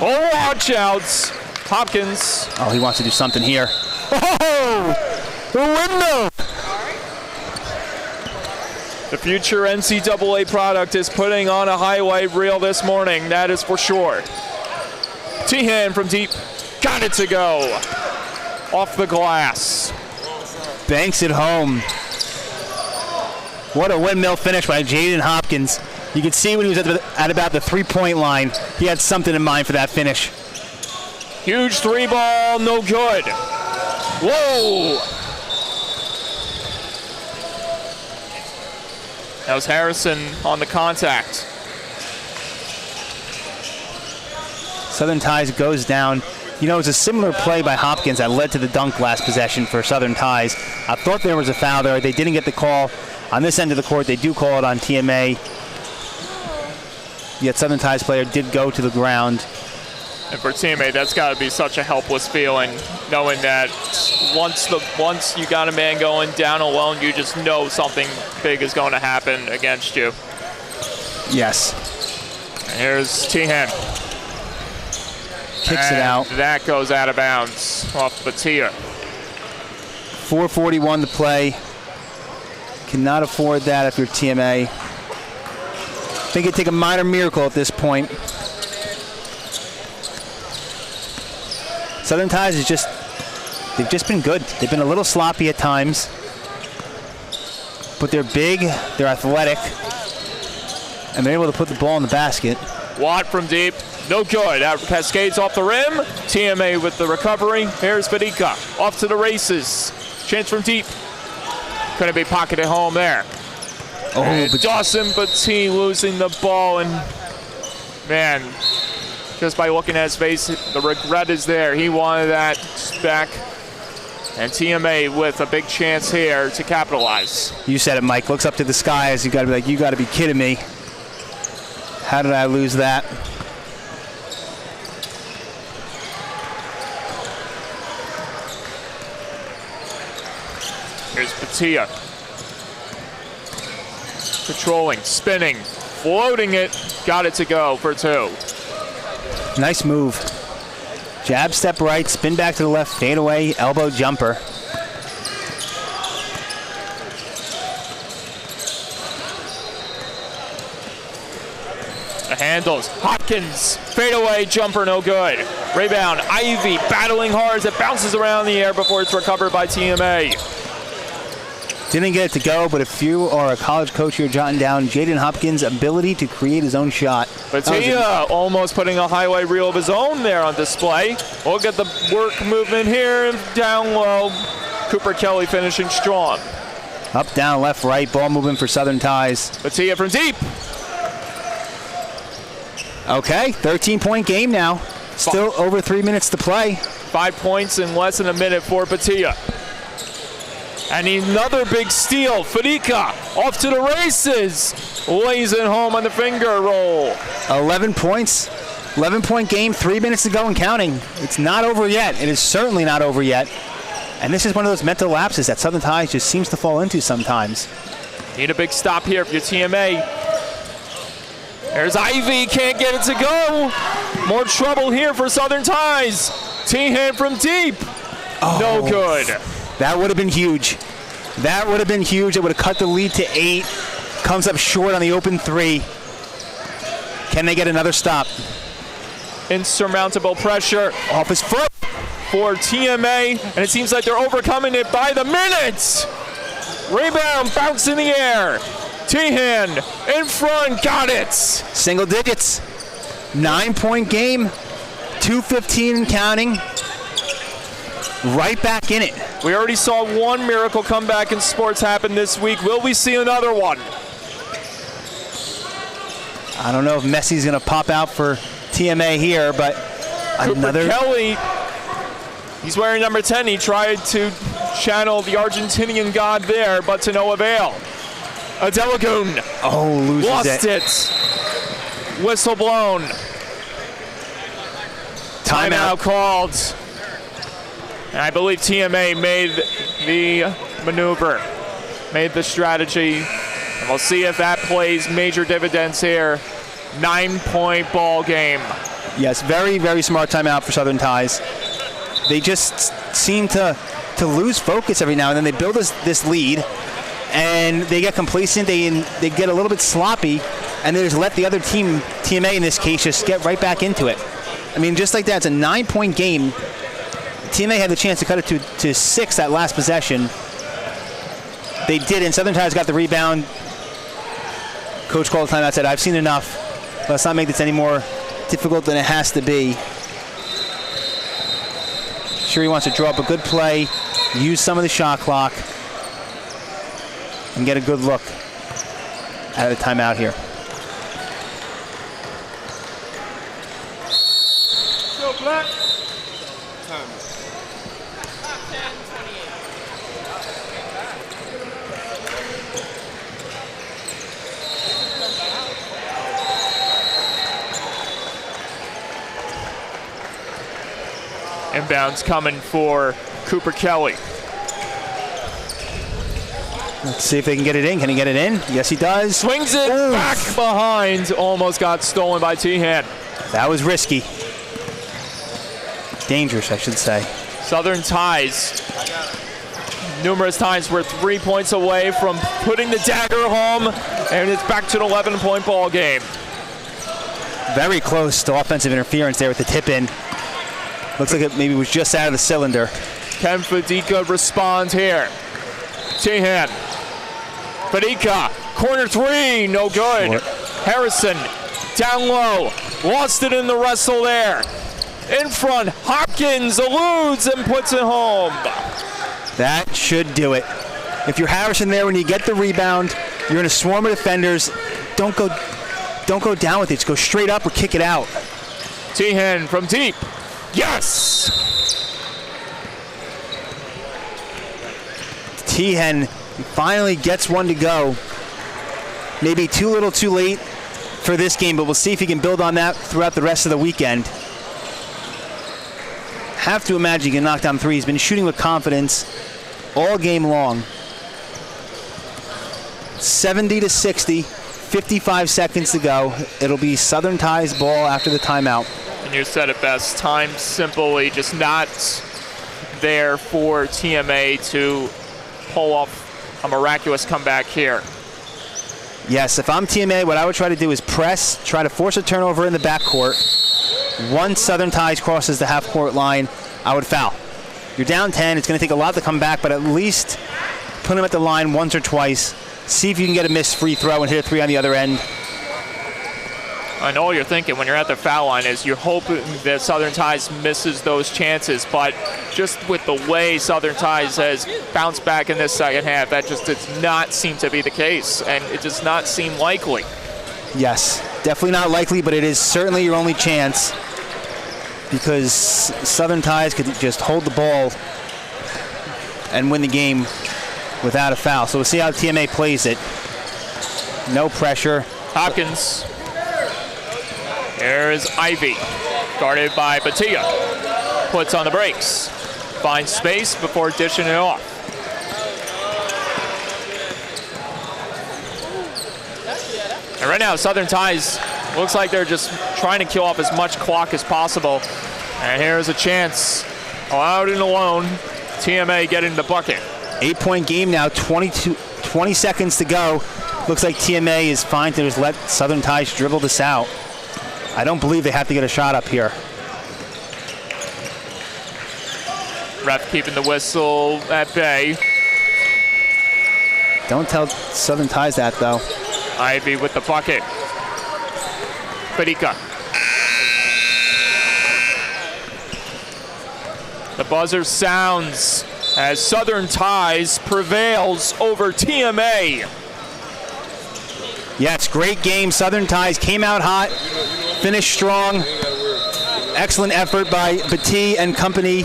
Oh, watch outs. Hopkins. Oh, he wants to do something here. Oh! The window! The future NCAA product is putting on a highlight reel this morning, that is for sure. Tehan from deep, got it to go. Off the glass. Banks it home. What a windmill finish by Jaden Hopkins. You could see when he was at about the three-point line, he had something in mind for that finish. Huge 3 ball, no good. Whoa! That was Harrison on the contact. Southern Ties goes down. You know, it was a similar play by Hopkins that led to the dunk last possession for Southern Ties. I thought there was a foul there. They didn't get the call. On this end of the court, they do call it on TMA. Yet Southern Ties player did go to the ground. And for TMA, that's got to be such a helpless feeling, knowing that once you got a man going down alone, you just know something big is going to happen against you. Yes. And here's Tehan. Kicks it out. That goes out of bounds off Batia. 4:41 to play. Cannot afford that if you're TMA. I think it'd take a minor miracle at this point. Southern Ties they've just been good. They've been a little sloppy at times, but they're big, they're athletic, and they're able to put the ball in the basket. Watt from deep, no good. That cascades off the rim. TMA with the recovery. Here's Fedika, off to the races. Chance from deep. Couldn't be pocketed home there. Oh, but Dawson Batie losing the ball, and man, just by looking at his face, the regret is there. He wanted that back. And TMA with a big chance here to capitalize. You said it, Mike. Looks up to the skies. You got to be like, you got to be kidding me. How did I lose that? Here's Batia. Controlling, spinning, floating it. Got it to go for 2. Nice move. Jab, step right, spin back to the left, fade away, elbow jumper. The handles. Hopkins, fade away, jumper, no good. Rebound, Ivy battling hard as it bounces around the air before it's recovered by TMA. Didn't get it to go, but if you are a college coach, you're jotting down Jaden Hopkins' ability to create his own shot. Batia almost putting a highlight reel of his own there on display. Look at the work movement here, down low. Cooper Kelly finishing strong. Up, down, left, right, ball movement for Southern Ties. Batia from deep. Okay, 13-point game now. Still over 3 minutes to play. 5 points in less than a minute for Batia. And another big steal. Fadika off to the races. Lays it home on the finger roll. 11 points. 11-point game, 3 minutes to go and counting. It's not over yet. It is certainly not over yet. And this is one of those mental lapses that Southern Ties just seems to fall into sometimes. Need a big stop here for your TMA. There's Ivy, can't get it to go. More trouble here for Southern Ties. T-hand from deep. No good. That would have been huge. That would have been huge. It would have cut the lead to 8. Comes up short on the open 3. Can they get another stop? Insurmountable pressure Off his foot. for TMA, and it seems like they're overcoming it by the minute. Rebound, bounce in the air. T-hand in front, got it. Single digits. 9-point game. 2:15 and counting. Right back in it. We already saw one miracle comeback in sports happen this week. Will we see another one? I don't know if Messi's going to pop out for TMA here, but another. Cooper Kelly, he's wearing number 10. He tried to channel the Argentinian god there, but to no avail. Adelagoon Loses lost it. Whistle blown. Timeout called. And I believe TMA made the maneuver, made the strategy. And we'll see if that plays major dividends here. 9-point ball game. Yes, very, very smart timeout for Southern Ties. They just seem to lose focus every now and then. They build this lead, and they get complacent. They get a little bit sloppy, and they just let the other team, TMA in this case, just get right back into it. I mean, just like that, it's a 9-point game. TMA had the chance to cut it to 6 that last possession. They didn't. Southern Ties got the rebound. Coach called a timeout, said, I've seen enough. Let's not make this any more difficult than it has to be. Sure, he wants to draw up a good play, use some of the shot clock, and get a good look out of the timeout here. Inbounds coming for Cooper Kelly. Let's see if they can get it in. Can he get it in? Yes, he does. Swings it back behind. Almost got stolen by T-hand. That was risky. Dangerous, I should say. Southern Ties numerous times were 3 points away from putting the dagger home, and it's back to an 11-point ball game. Very close to offensive interference there with the tip-in. Looks like it maybe was just out of the cylinder. Can Fadika respond here? T-hand. Fadika, corner 3, no good. Harrison, down low, lost it in the wrestle there. In front, Hopkins eludes and puts it home. That should do it. If you're Harrison there, when you get the rebound, you're in a swarm of defenders. Don't go down with it. Just go straight up or kick it out. T-hand from deep. Yes! T-hen finally gets one to go. Maybe too little too late for this game, but we'll see if he can build on that throughout the rest of the weekend. Have to imagine he can knock down 3. He's been shooting with confidence all game long. 70-60, 55 seconds to go. It'll be Southern Ties ball after the timeout. And you said it best, time simply just not there for TMA to pull off a miraculous comeback here. Yes, if I'm TMA, what I would try to do is press, try to force a turnover in the backcourt. Once Southern Ties crosses the half-court line, I would foul. You're down 10. It's going to take a lot to come back, but at least put them at the line once or twice. See if you can get a missed free throw and hit a 3 on the other end. I know what you're thinking when you're at the foul line is you're hoping that Southern Ties misses those chances, but just with the way Southern Ties has bounced back in this second half, that just does not seem to be the case, and it does not seem likely. Yes, definitely not likely, but it is certainly your only chance because Southern Ties could just hold the ball and win the game without a foul. So we'll see how TMA plays it. No pressure. Hopkins. Here's Ivy, guarded by Batia. Puts on the brakes. Finds space before dishing it off. And right now, Southern Ties looks like they're just trying to kill off as much clock as possible. And here's a chance. Allowed in alone. TMA getting the bucket. 8-point game now, 20 seconds to go. Looks like TMA is fine to just let Southern Ties dribble this out. I don't believe they have to get a shot up here. Ref keeping the whistle at bay. Don't tell Southern Ties that, though. Ivy with the bucket. Padika. The buzzer sounds as Southern Ties prevails over TMA. Yes, great game. Southern Ties came out hot, finished strong. Excellent effort by Batie and company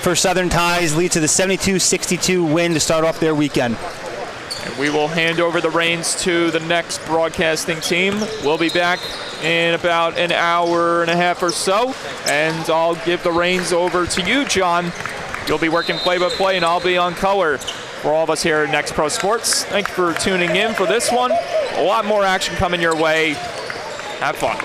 for Southern Ties. Lead to the 72-62 win to start off their weekend. And we will hand over the reins to the next broadcasting team. We'll be back in about an hour and a half or so, and I'll give the reins over to you, John. You'll be working play-by-play, and I'll be on color for all of us here at Next Pro Sports. Thank you for tuning in for this one. A lot more action coming your way. Have fun.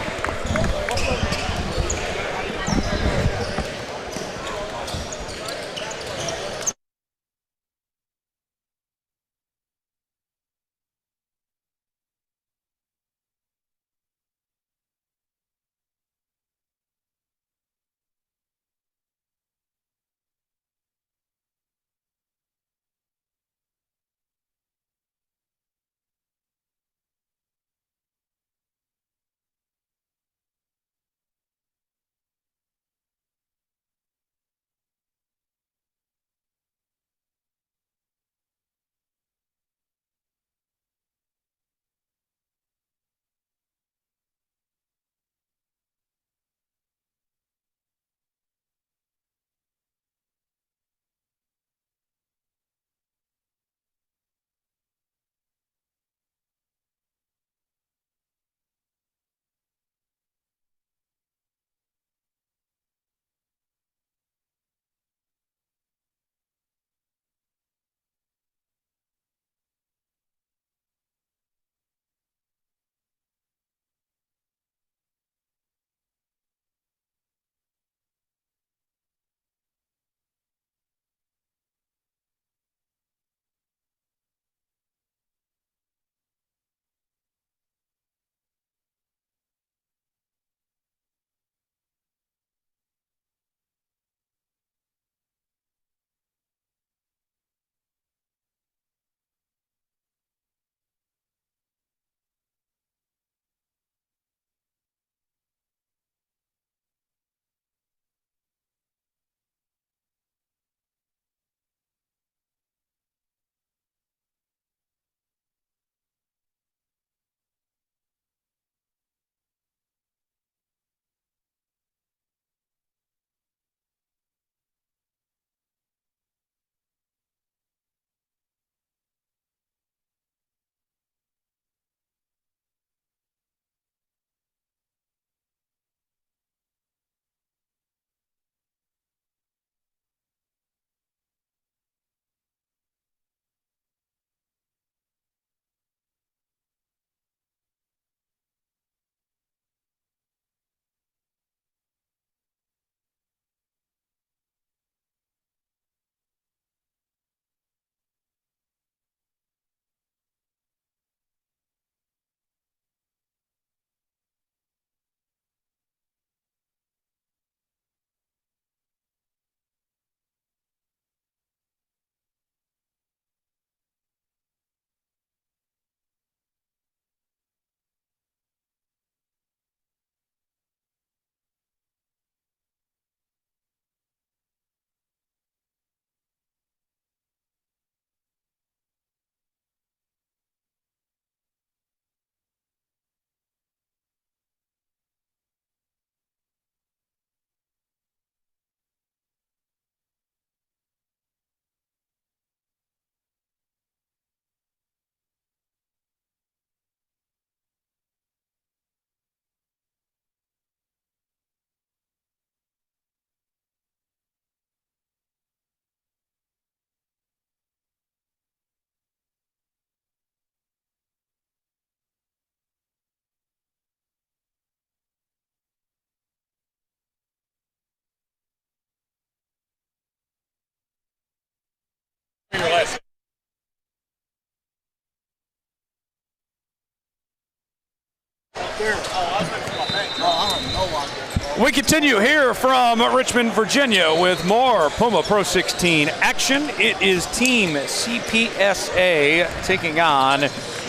We continue here from Richmond, Virginia with more Puma Pro 16 action. It is Team CPSA taking on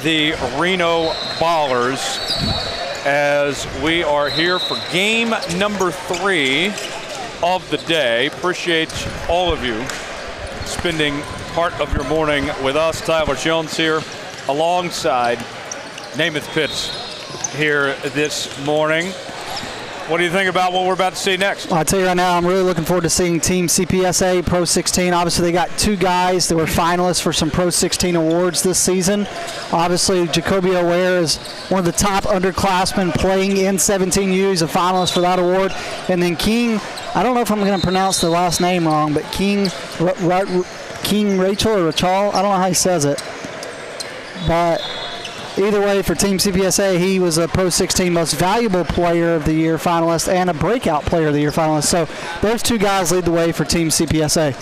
the Reno Ballers as we are here for game number 3 of the day. Appreciate all of you spending part of your morning with us. Tyler Jones here alongside Namath Pitts here this morning. What do you think about what we're about to see next? Well, I'll tell you right now, I'm really looking forward to seeing Team CPSA Pro 16. Obviously, they got 2 guys that were finalists for some Pro 16 awards this season. Obviously, Jacoby O'Ware is one of the top underclassmen playing in 17U. He's a finalist for that award. And then King, I don't know if I'm going to pronounce the last name wrong, but King Rachel or Rachel, I don't know how he says it. But either way, for Team CPSA, he was a Pro 16 Most Valuable Player of the Year finalist and a Breakout Player of the Year finalist. So those 2 guys lead the way for Team CPSA.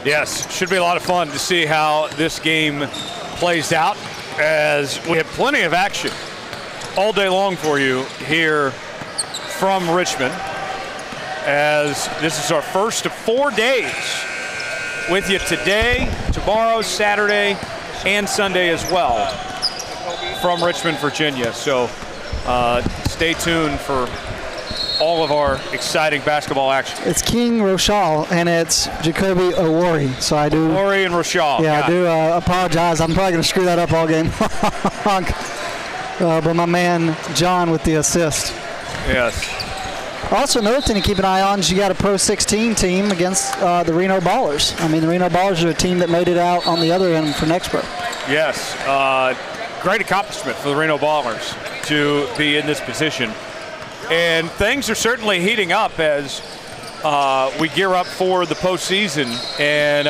Yes, should be a lot of fun to see how this game plays out, as we have plenty of action all day long for you here from Richmond, as this is our first of 4 days with you today, tomorrow, Saturday, and Sunday as well from Richmond, Virginia. So stay tuned for all of our exciting basketball action. It's King Rochelle and it's Jacoby O'Ware. So I do. O'Ware and Rochelle. Yeah, I do apologize. I'm probably going to screw that up all game. But my man John with the assist. Yes. Also, another thing to keep an eye on is you got a Pro 16 team against the Reno Ballers. I mean, the Reno Ballers are a team that made it out on the other end for next Pro. Yes. Great accomplishment for the Reno Ballers to be in this position. And things are certainly heating up as we gear up for the postseason. And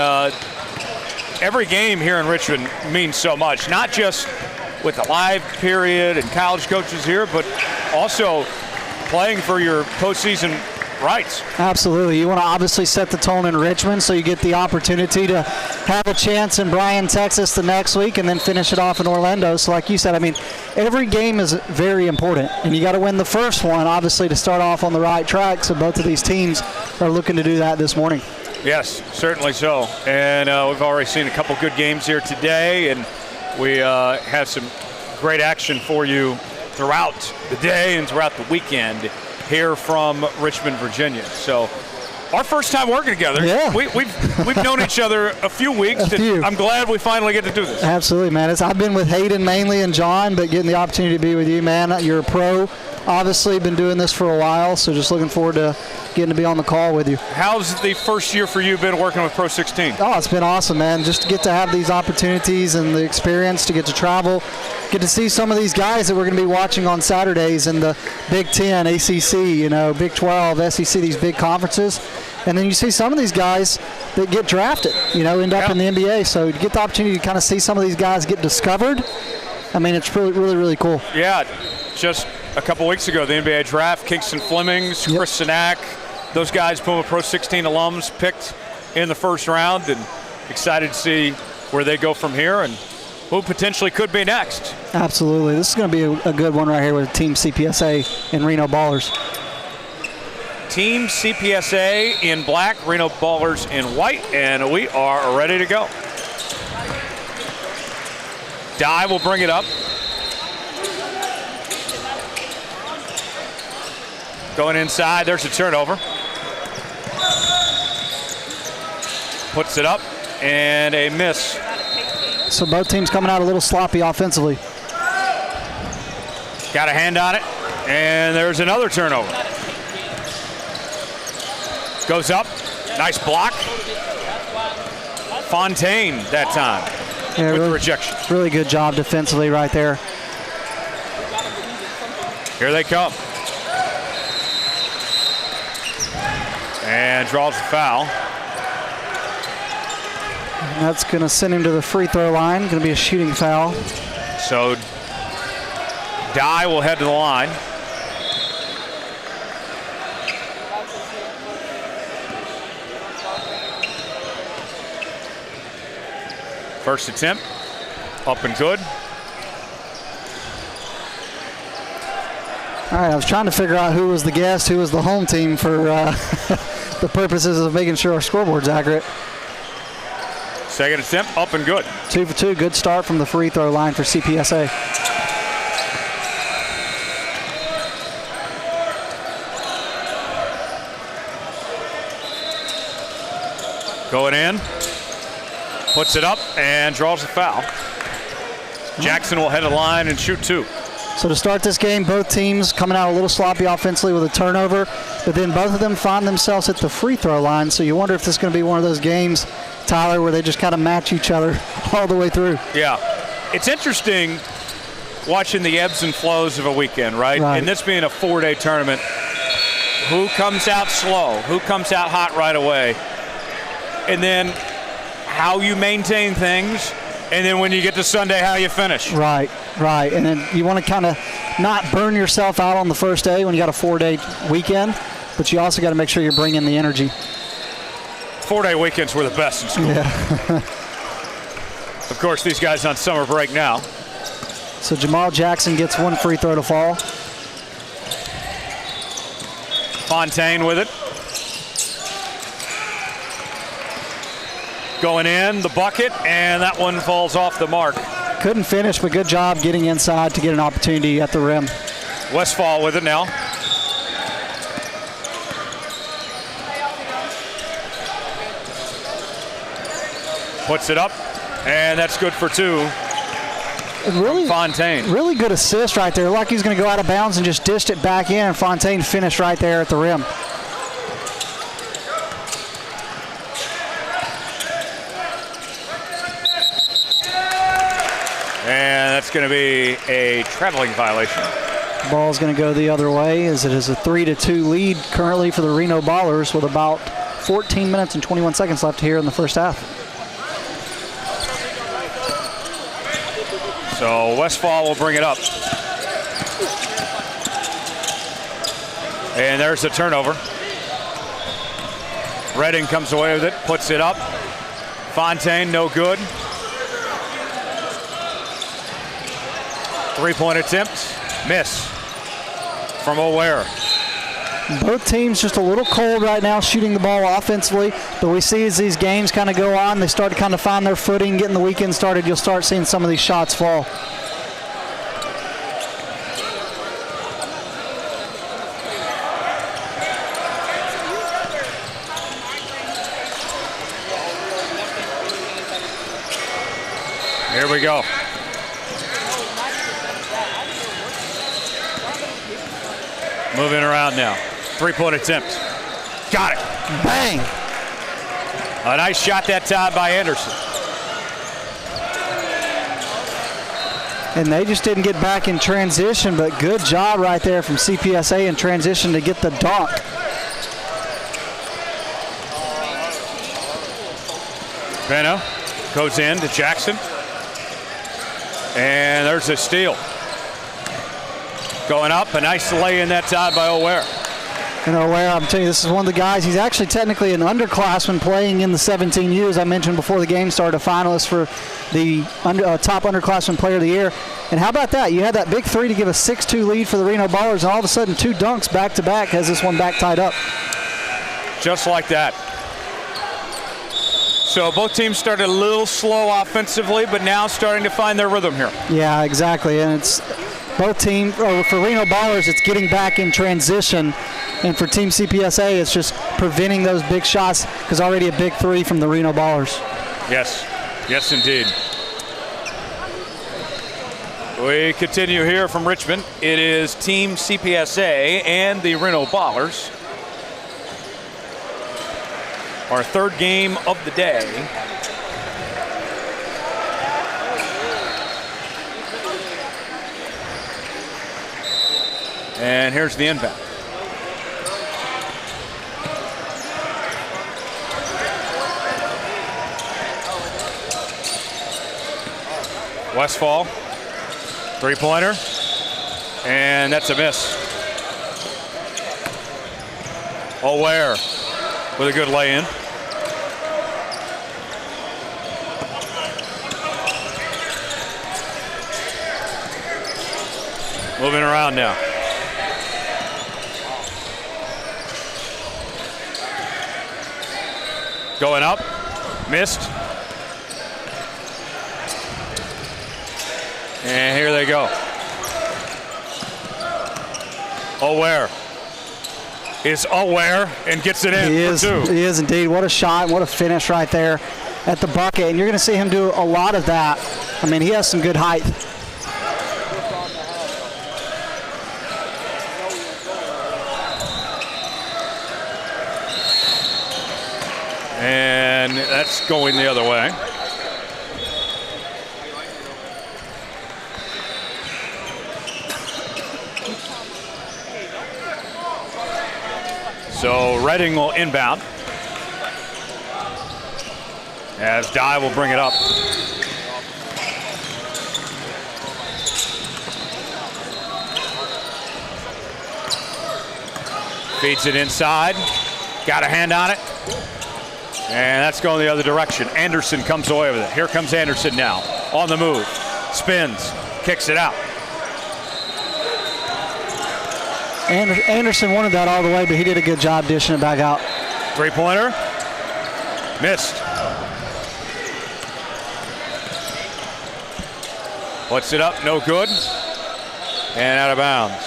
every game here in Richmond means so much, not just with the live period and college coaches here, but also playing for your postseason rights. Absolutely. You want to obviously set the tone in Richmond so you get the opportunity to have a chance in Bryan, Texas the next week and then finish it off in Orlando. So like you said, I mean, every game is very important and you got to win the first one, obviously, to start off on the right track. So both of these teams are looking to do that this morning. Yes, certainly so. And we've already seen a couple good games here today, and we have some great action for you throughout the day and throughout the weekend here from Richmond, Virginia. So our first time working together. Yeah. We've known each other a few weeks. I'm glad we finally get to do this. Absolutely, man. I've been with Hayden mainly and John, but getting the opportunity to be with you, man. You're a pro. Obviously been doing this for a while, so just looking forward to getting to be on the call with you. How's the first year for you been working with Pro 16? Oh, it's been awesome, man. Just to get to have these opportunities and the experience to get to travel, get to see some of these guys that we're going to be watching on Saturdays in the Big 10, ACC, Big 12, SEC, these big conferences. And then you see some of these guys that get drafted, end up in the NBA. So to get the opportunity to kind of see some of these guys get discovered, I mean, it's really, really, really cool. Yeah, just a couple weeks ago, the NBA draft, Kingston Flemings, Chris Sinak, those guys, Puma Pro 16 alums, picked in the first round, and excited to see where they go from here and who potentially could be next. Absolutely. This is going to be a good one right here with Team CPSA and Reno Ballers. Team CPSA in black, Reno Ballers in white, and we are ready to go. Dye will bring it up. Going inside, there's a turnover. Puts it up, and a miss. So both teams coming out a little sloppy offensively. Got a hand on it, and there's another turnover. Goes up, nice block. Fontaine that time with the rejection. Really good job defensively right there. Here they come. And draws the foul. And that's going to send him to the free throw line. Going to be a shooting foul. So Dye will head to the line. First attempt, up and good. All right, I was trying to figure out who was the guest, who was the home team for the purposes of making sure our scoreboard's accurate. Second attempt, up and good. 2 for 2, good start from the free throw line for CPSA. Going in, puts it up and draws a foul. Jackson will head a line and shoot 2. So to start this game, both teams coming out a little sloppy offensively with a turnover, but then both of them find themselves at the free throw line. So you wonder if this is going to be one of those games, Tyler, where they just kind of match each other all the way through. Yeah, it's interesting watching the ebbs and flows of a weekend, right? And this being a 4-day tournament, who comes out slow, who comes out hot right away, and then how you maintain things, and then when you get to Sunday, how you finish. Right. And then you want to kind of not burn yourself out on the first day when you got a 4-day weekend, but you also got to make sure you're bringing the energy. 4-day weekends were the best in school. Yeah. Of course, these guys on summer break now. So Jamal Jackson gets 1 free throw to fall. Fontaine with it. Going in, the bucket, and that one falls off the mark. Couldn't finish, but good job getting inside to get an opportunity at the rim. Westfall with it now. Puts it up, and that's good for 2. Really, Fontaine. Really good assist right there. Like he was going to go out of bounds and just dished it back in, and Fontaine finished right there at the rim. And that's going to be a traveling violation. Ball's going to go the other way as it is a 3-2 lead currently for the Reno Ballers with about 14 minutes and 21 seconds left here in the first half. So Westfall will bring it up. And there's the turnover. Redding comes away with it, puts it up. Fontaine, no good. 3-point attempt, miss from O'Ware. Both teams just a little cold right now shooting the ball offensively, but we see as these games kind of go on, they start to kind of find their footing, getting the weekend started, you'll start seeing some of these shots fall. Here we go. Moving around now. 3-point attempt. Got it. Bang. A nice shot that time by Anderson. And they just didn't get back in transition, but good job right there from CPSA in transition to get the dunk. Beno goes in to Jackson. And there's a steal. Going up, a nice lay in that time by O'Ware. And O'Ware, I'm telling you, this is one of the guys, he's actually technically an underclassman playing in the 17U, as I mentioned before the game started, a finalist for the top underclassman player of the year. And how about that? You had that big 3 to give a 6-2 lead for the Reno Ballers, and all of a sudden 2 dunks back-to-back has this one back tied up. Just like that. So both teams started a little slow offensively, but now starting to find their rhythm here. Yeah, exactly. And it's both teams, for Reno Ballers, it's getting back in transition. And for Team CPSA, it's just preventing those big shots because already a big 3 from the Reno Ballers. Yes. Yes, indeed. We continue here from Richmond. It is Team CPSA and the Reno Ballers. Our third game of the day. And here's the inbound. Westfall, 3-pointer, and that's a miss. O'Ware with a good lay-in. Moving around now. Going up, missed. And here they go. Aware is aware and gets it in. He is indeed. What a shot, what a finish right there at the bucket. And you're going to see him do a lot of that. I mean, he has some good height. And that's going the other way. So Reading will inbound. As Dye will bring it up. Feeds it inside. Got a hand on it. And that's going the other direction. Anderson comes away with it. Here comes Anderson now. On the move. Spins. Kicks it out. Anderson wanted that all the way, but he did a good job dishing it back out. Three-pointer. Missed. Puts it up. No good. And out of bounds.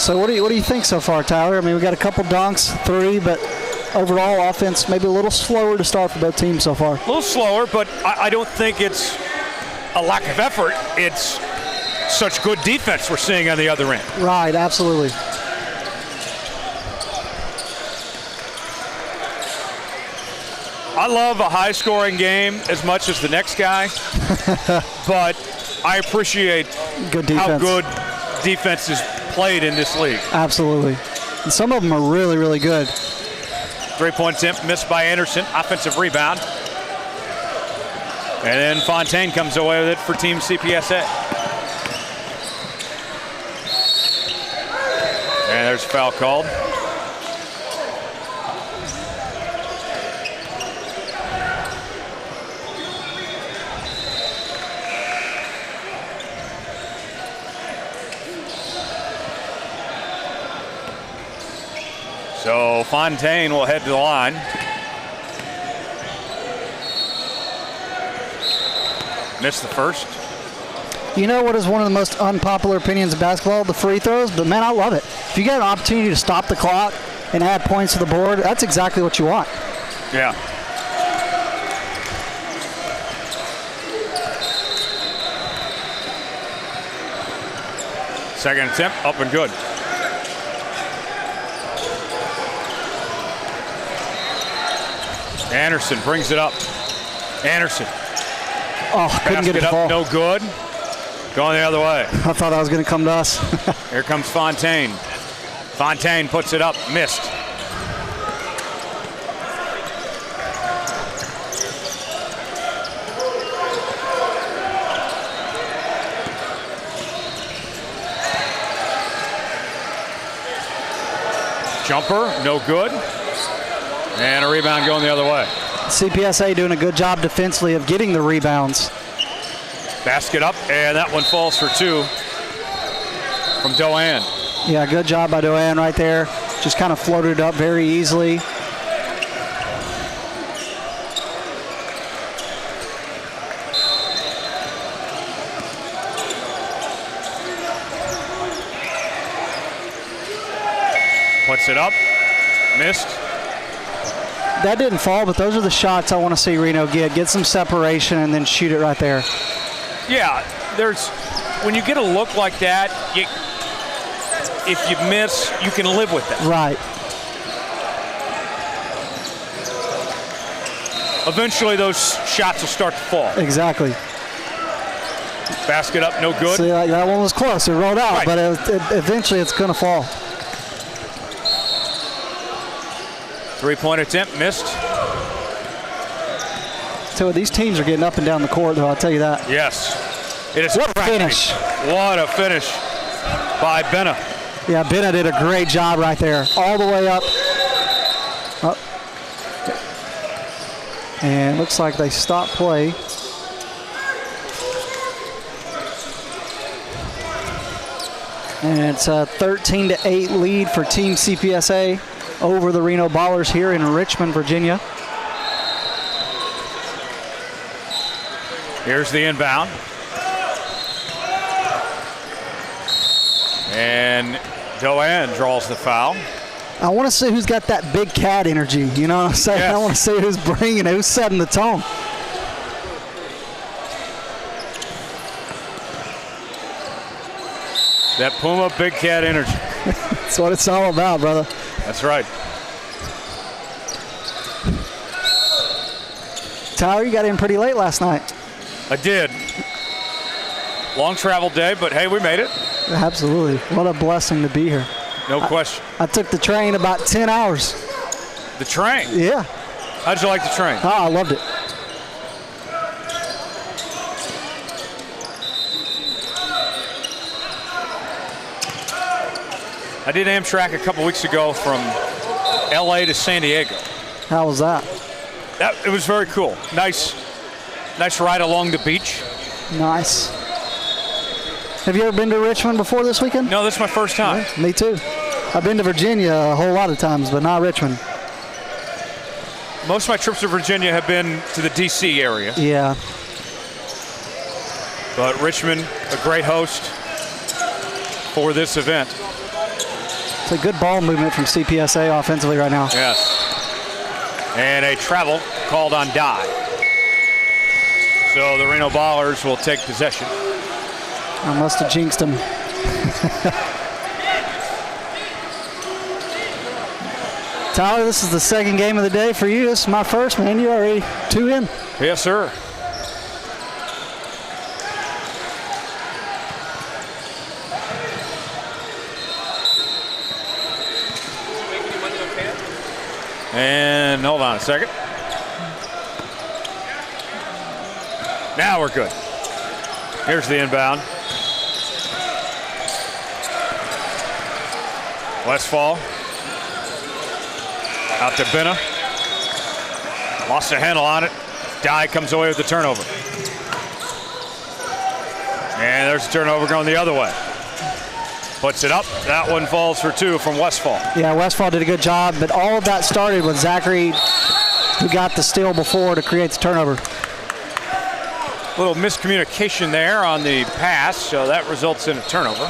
So what do you think so far, Tyler? I mean, we got a couple dunks, 3, but overall offense maybe a little slower to start for both teams so far. A little slower, but I don't think it's a lack of effort. It's such good defense we're seeing on the other end. Right, absolutely. I love a high-scoring game as much as the next guy, but I appreciate good defense. How good defense is played in this league. Absolutely. And some of them are really, really good. Three-point attempt missed by Anderson. Offensive rebound. And then Fontaine comes away with it for Team CPSA. And there's a foul called. So Fontaine will head to the line. Missed the first. You know what is one of the most unpopular opinions of basketball? The free throws, but man, I love it. If you get an opportunity to stop the clock and add points to the board, that's exactly what you want. Yeah. Second attempt, up and good. Anderson brings it up. Anderson. Oh, couldn't get it to fall. No good. Going the other way. I thought that was going to come to us. Here comes Fontaine. Fontaine puts it up. Missed. Jumper, no good. And a rebound going the other way. CPSA doing a good job defensively of getting the rebounds. Basket up, and that one falls for 2 from Doan. Yeah, good job by Doan right there. Just kind of floated it up very easily. Puts it up, missed. That didn't fall, but those are the shots I want to see Reno get. Get some separation and then shoot it right there. Yeah, when you get a look like that, if you miss, you can live with that. Right. Eventually, those shots will start to fall. Exactly. Basket up, no good. See, like, that one was close. It rolled out, right. But eventually it's going to fall. Three-point attempt, missed. So these teams are getting up and down the court, though, I'll tell you that. Yes. It is what a finish. What a finish by Benna. Yeah, Benna did a great job right there. All the way up. And looks like they stopped play. And it's a 13-8 lead for Team CPSA over the Reno Ballers here in Richmond, Virginia. Here's the inbound. And Doan draws the foul. I want to see who's got that big cat energy. You know what I'm saying? Yes. I want to see who's bringing it, who's setting the tone. That Puma big cat energy. That's what it's all about, brother. That's right. Tyler, you got in pretty late last night. I did. Long travel day, but hey, we made it. Absolutely. What a blessing to be here. No question. I took the train about 10 hours. The train? Yeah. How'd you like the train? Oh, I loved it. I did Amtrak a couple weeks ago from LA to San Diego. How was that? It was very cool. Nice ride along the beach. Nice. Have you ever been to Richmond before this weekend? No, this is my first time. Yeah, me too. I've been to Virginia a whole lot of times, but not Richmond. Most of my trips to Virginia have been to the DC area. Yeah. But Richmond, a great host for this event. It's a good ball movement from CPSA offensively right now. Yes. And a travel called on Dye. So the Reno Ballers will take possession. I must have jinxed him. Tyler, this is the second game of the day for you. This is my first, man. You already 2 in. Yes, sir. And hold on a second. Now we're good. Here's the inbound. Westfall. Out to Benna. Lost a handle on it. Dye comes away with the turnover. And there's a turnover going the other way. Puts it up. That one falls for 2 from Westfall. Yeah, Westfall did a good job, but all of that started with Zachary, who got the steal before to create the turnover. A little miscommunication there on the pass, so that results in a turnover.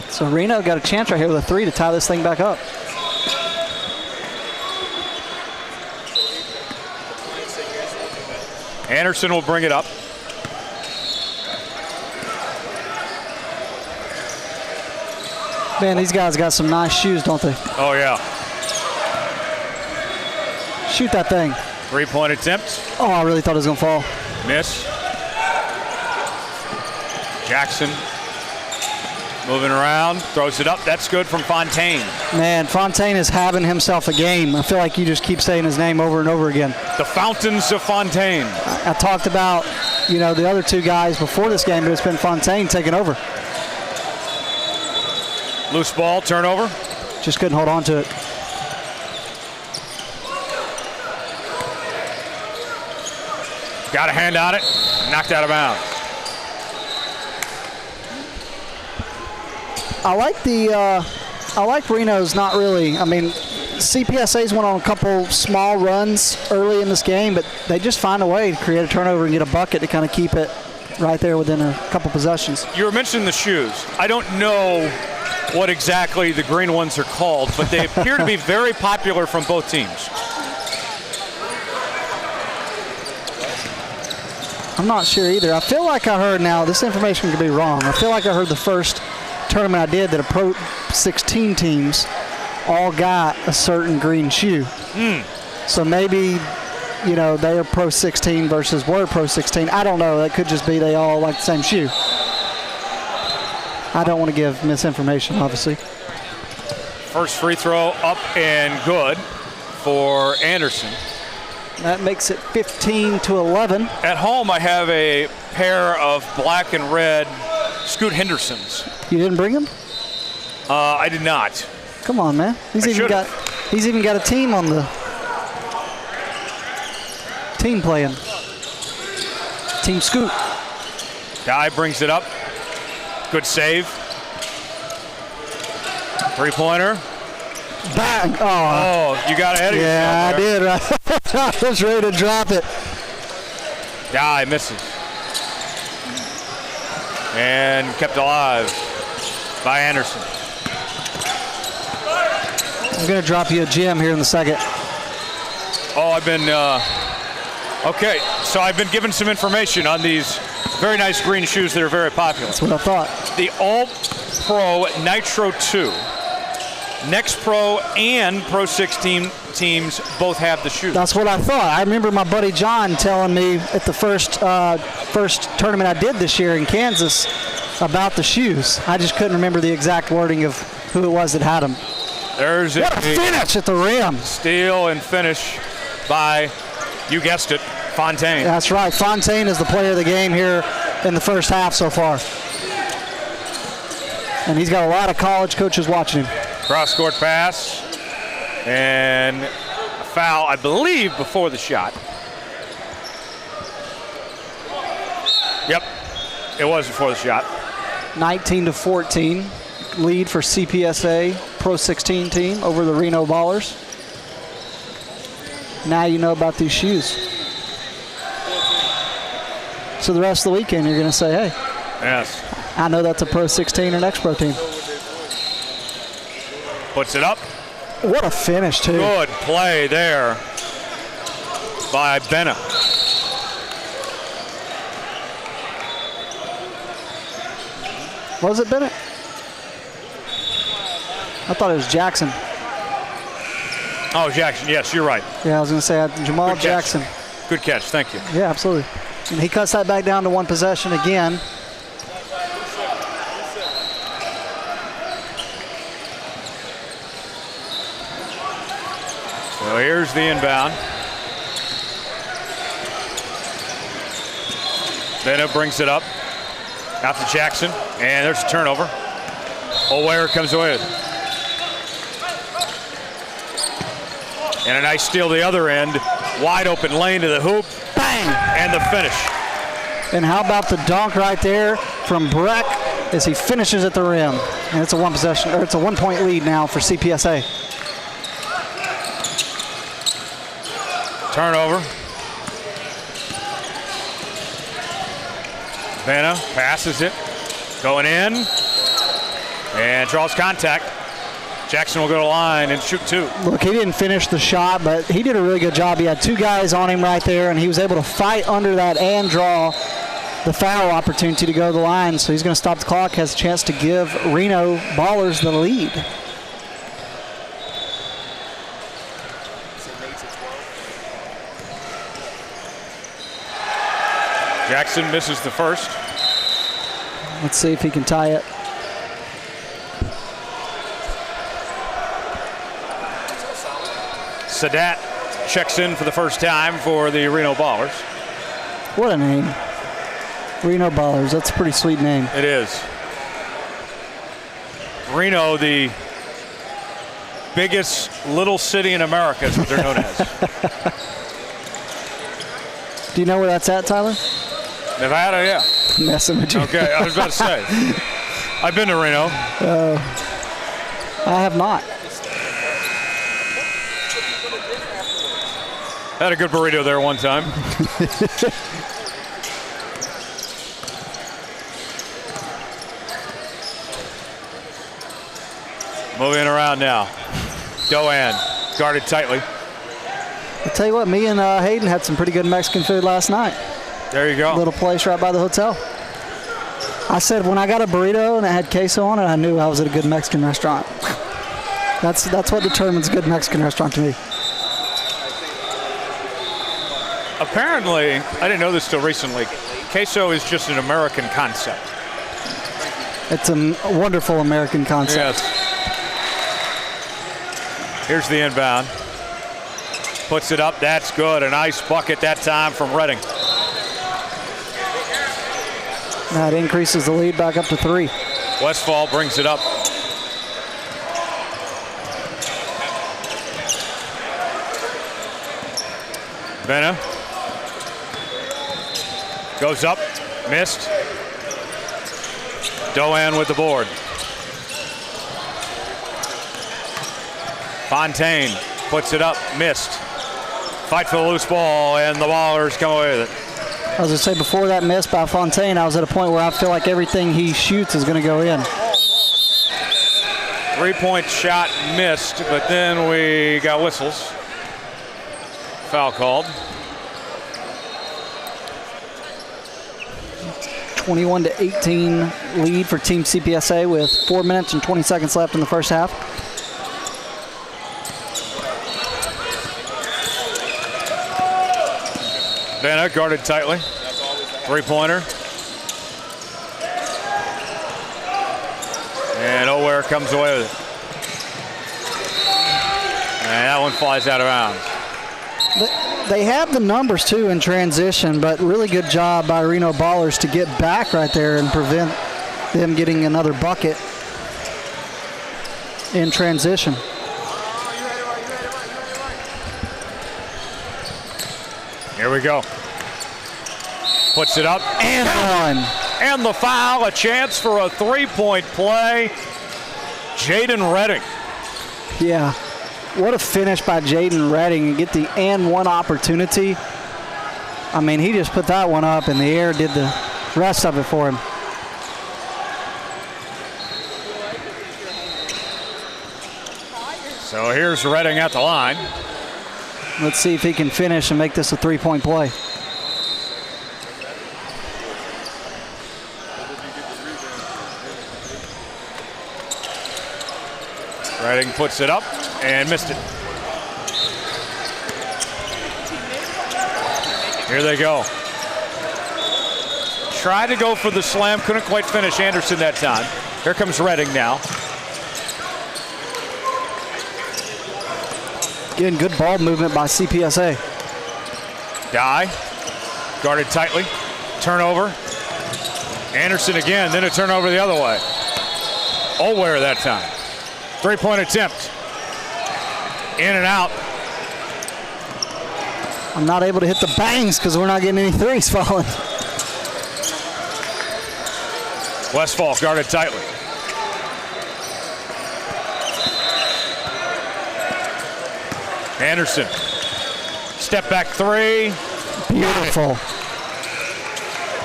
So Reno got a chance right here with a 3 to tie this thing back up. Anderson will bring it up. Man, these guys got some nice shoes, don't they? Oh, yeah. Shoot that thing. 3-point attempt. Oh, I really thought it was going to fall. Miss. Jackson moving around, throws it up. That's good from Fontaine. Man, Fontaine is having himself a game. I feel like you just keep saying his name over and over again. The Fountains of Fontaine. I talked about, the other 2 guys before this game, but it's been Fontaine taking over. Loose ball, turnover. Just couldn't hold on to it. Got a hand on it, knocked out of bounds. I like Reno's not really. CPSA's went on a couple small runs early in this game, but they just find a way to create a turnover and get a bucket to kind of keep it right there within a couple possessions. You were mentioning the shoes. I don't know what exactly the green ones are called, but they appear to be very popular from both teams. I'm not sure either. I feel like I heard, now this information could be wrong, I feel like I heard the first tournament I did that a Pro 16 teams all got a certain green shoe. So maybe, they are Pro 16 versus were Pro 16. I don't know. That could just be they all like the same shoe. I don't want to give misinformation, obviously. First free throw up and good for Anderson. That makes it 15-11. At home, I have a pair of black and red Scoot Hendersons. You didn't bring them? I did not. Come on, man. He's even got a team on the team playing. Team Scoot. Guy brings it up. Good save. Three-pointer. Bang! Oh, Oh, you got ahead of yeah, I yourself there. did. Right? I was ready to drop it. Guy misses. And kept alive by Anderson. I'm going to drop you a gem here in the second. Oh, I've been, okay, so I've been given some information on these very nice green shoes that are very popular. That's what I thought. The All-Pro Nitro 2, NXTPRO and PRO16 teams both have the shoes. That's what I thought. I remember my buddy John telling me at the first tournament I did this year in Kansas about the shoes. I just couldn't remember the exact wording of who it was that had them. There's What a finish at the rim. Steal and finish by, you guessed it, Fontaine. That's right. Fontaine is the player of the game here in the first half so far. And he's got a lot of college coaches watching him. Cross-court pass. And a foul, I believe, before the shot. Yep, it was before the shot. 19-14 lead for CPSA Pro16 team over the Reno Ballers. Now you know about these shoes. So the rest of the weekend you're going to say, hey, Yes. I know that's a Pro16 or NXTPRO team. Puts it up. What a finish, too. Good play there by Benna. Was it Bennett? I thought it was Jackson. Oh, Jackson, yes, you're right. Yeah, I was going to say Jamal Good catch. Jackson. Good catch, thank you. Yeah, absolutely. And he cuts that back down to one possession again. So here's the inbound. Benna brings it up. Out to Jackson, and there's a turnover. O'Ware comes away with it. And a nice steal the other end. Wide open lane to the hoop. Bang! And the finish. And how about the dunk right there from Breck as he finishes at the rim. And it's a one possession, or it's a 1 point lead now for CPSA. Turnover. Benna passes it. Going in. And draws contact. Jackson will go to the line and shoot two. Look, he didn't finish the shot, but he did a really good job. He had two guys on him right there, and he was able to fight under that and draw the foul opportunity to go to the line. So he's going to stop the clock, has a chance to give Reno Ballers the lead. Jackson misses the first. Let's see if he can tie it. Sadat checks in for the first time for the Reno Ballers. What a name. Reno Ballers, that's a pretty sweet name. It is. Reno, the biggest little city in America is what they're known as. Do you know where that's at, Tyler? Nevada, yeah. Messing with you. Okay, I was about to say. I've been to Reno. I have not. Had a good burrito there one time. Moving around now. Doan guarded tightly. I'll tell you what, me and Hayden had some pretty good Mexican food last night. There you go. Little place right by the hotel. I said when I got a burrito and it had queso on it, I knew I was at a good Mexican restaurant. That's what determines a good Mexican restaurant to me. Apparently, I didn't know this till recently, queso is just an American concept. It's a wonderful American concept. Yes. Here's the inbound. Puts it up, that's good. A nice bucket that time from Redding. That increases the lead back up to 3. Westfall brings it up. Benna goes up, missed. Doan with the board. Fontaine puts it up, missed. Fight for the loose ball, and the Ballers come away with it. I was going to say, before that miss by Fontaine, I was at a point where I feel like everything he shoots is going to go in. 3-point shot missed, but then we got whistles. Foul called. 21-18 lead for Team CPSA with 4 minutes and 20 seconds left in the first half. Vanna guarded tightly. 3-pointer. And O'Ware comes away with it. And that one flies out of bounds. They have the numbers too in transition, but really good job by Reno Ballers to get back right there and prevent them getting another bucket in transition. Here we go. Puts it up and one. And the foul, a chance for a 3-point play. Jaden Redding. Yeah, what a finish by Jaden Redding and get the and one opportunity. I mean, he just put that one up in the air, did the rest of it for him. So here's Redding at the line. Let's see if he can finish and make this a 3-point play. Redding puts it up and missed it. Here they go. Tried to go for the slam, couldn't quite finish Anderson that time. Here comes Redding now. Again, good ball movement by CPSA. Dye, guarded tightly. Turnover. Anderson again, then a turnover the other way. O'Ware that time. 3-point attempt. In and out. I'm not able to hit the bangs because we're not getting any threes falling. Westfall guarded tightly. Anderson. Step back three. Beautiful.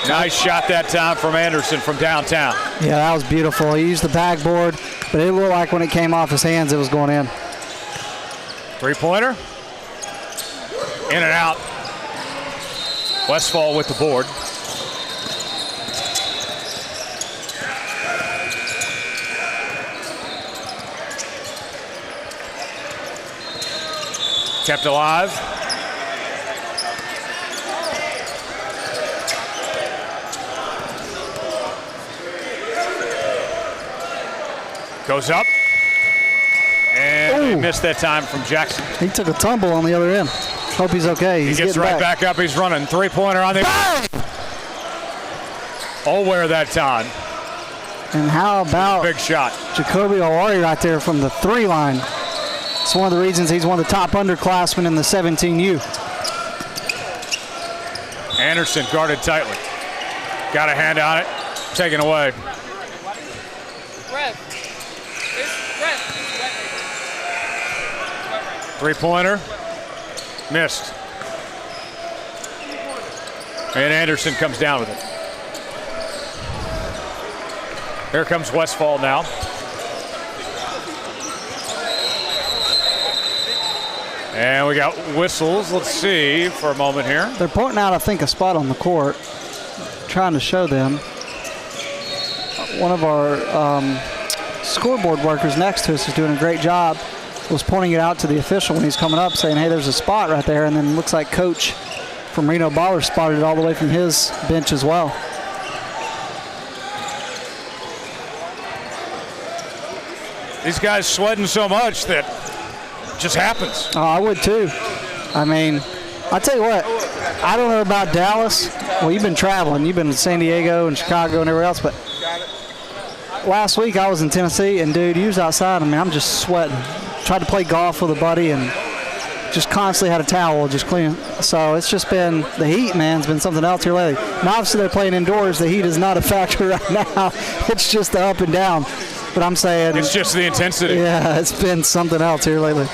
Nice shot that time from Anderson from downtown. Yeah, that was beautiful. He used the backboard, but it looked like when it came off his hands, it was going in. 3-pointer. In and out. Westfall with the board. Kept alive. Goes up. And he missed that time from Jackson. He took a tumble on the other end. Hope he's okay. He gets right back up. He's running. 3-pointer on the. O'Ware that time. And how about big shot? Jacoby Owari right there from the 3 line. It's one of the reasons he's one of the top underclassmen in the 17U. Anderson guarded tightly. Got a hand on it. Taken away. 3-pointer. Missed. And Anderson comes down with it. Here comes Westfall now. And we got whistles. Let's see for a moment here. They're pointing out, I think, a spot on the court. Trying to show them. One of our scoreboard workers next to us is doing a great job. Was pointing it out to the official when he's coming up, saying, hey, there's a spot right there. And then looks like Coach from Reno Ballers spotted it all the way from his bench as well. These guys sweating so much that it just happens. Oh, I would too. I mean, I'll tell you what, I don't know about Dallas. Well, you've been traveling. You've been in San Diego and Chicago and everywhere else, but last week I was in Tennessee, and dude, you was outside. I mean, I'm just sweating. Tried to play golf with a buddy, and just constantly had a towel just cleaning. So it's just been the heat, man. It's been something else here lately. Now, obviously, they're playing indoors. The heat is not a factor right now. It's just the up and down. But I'm saying it's just the intensity. Yeah, it's been something else here lately.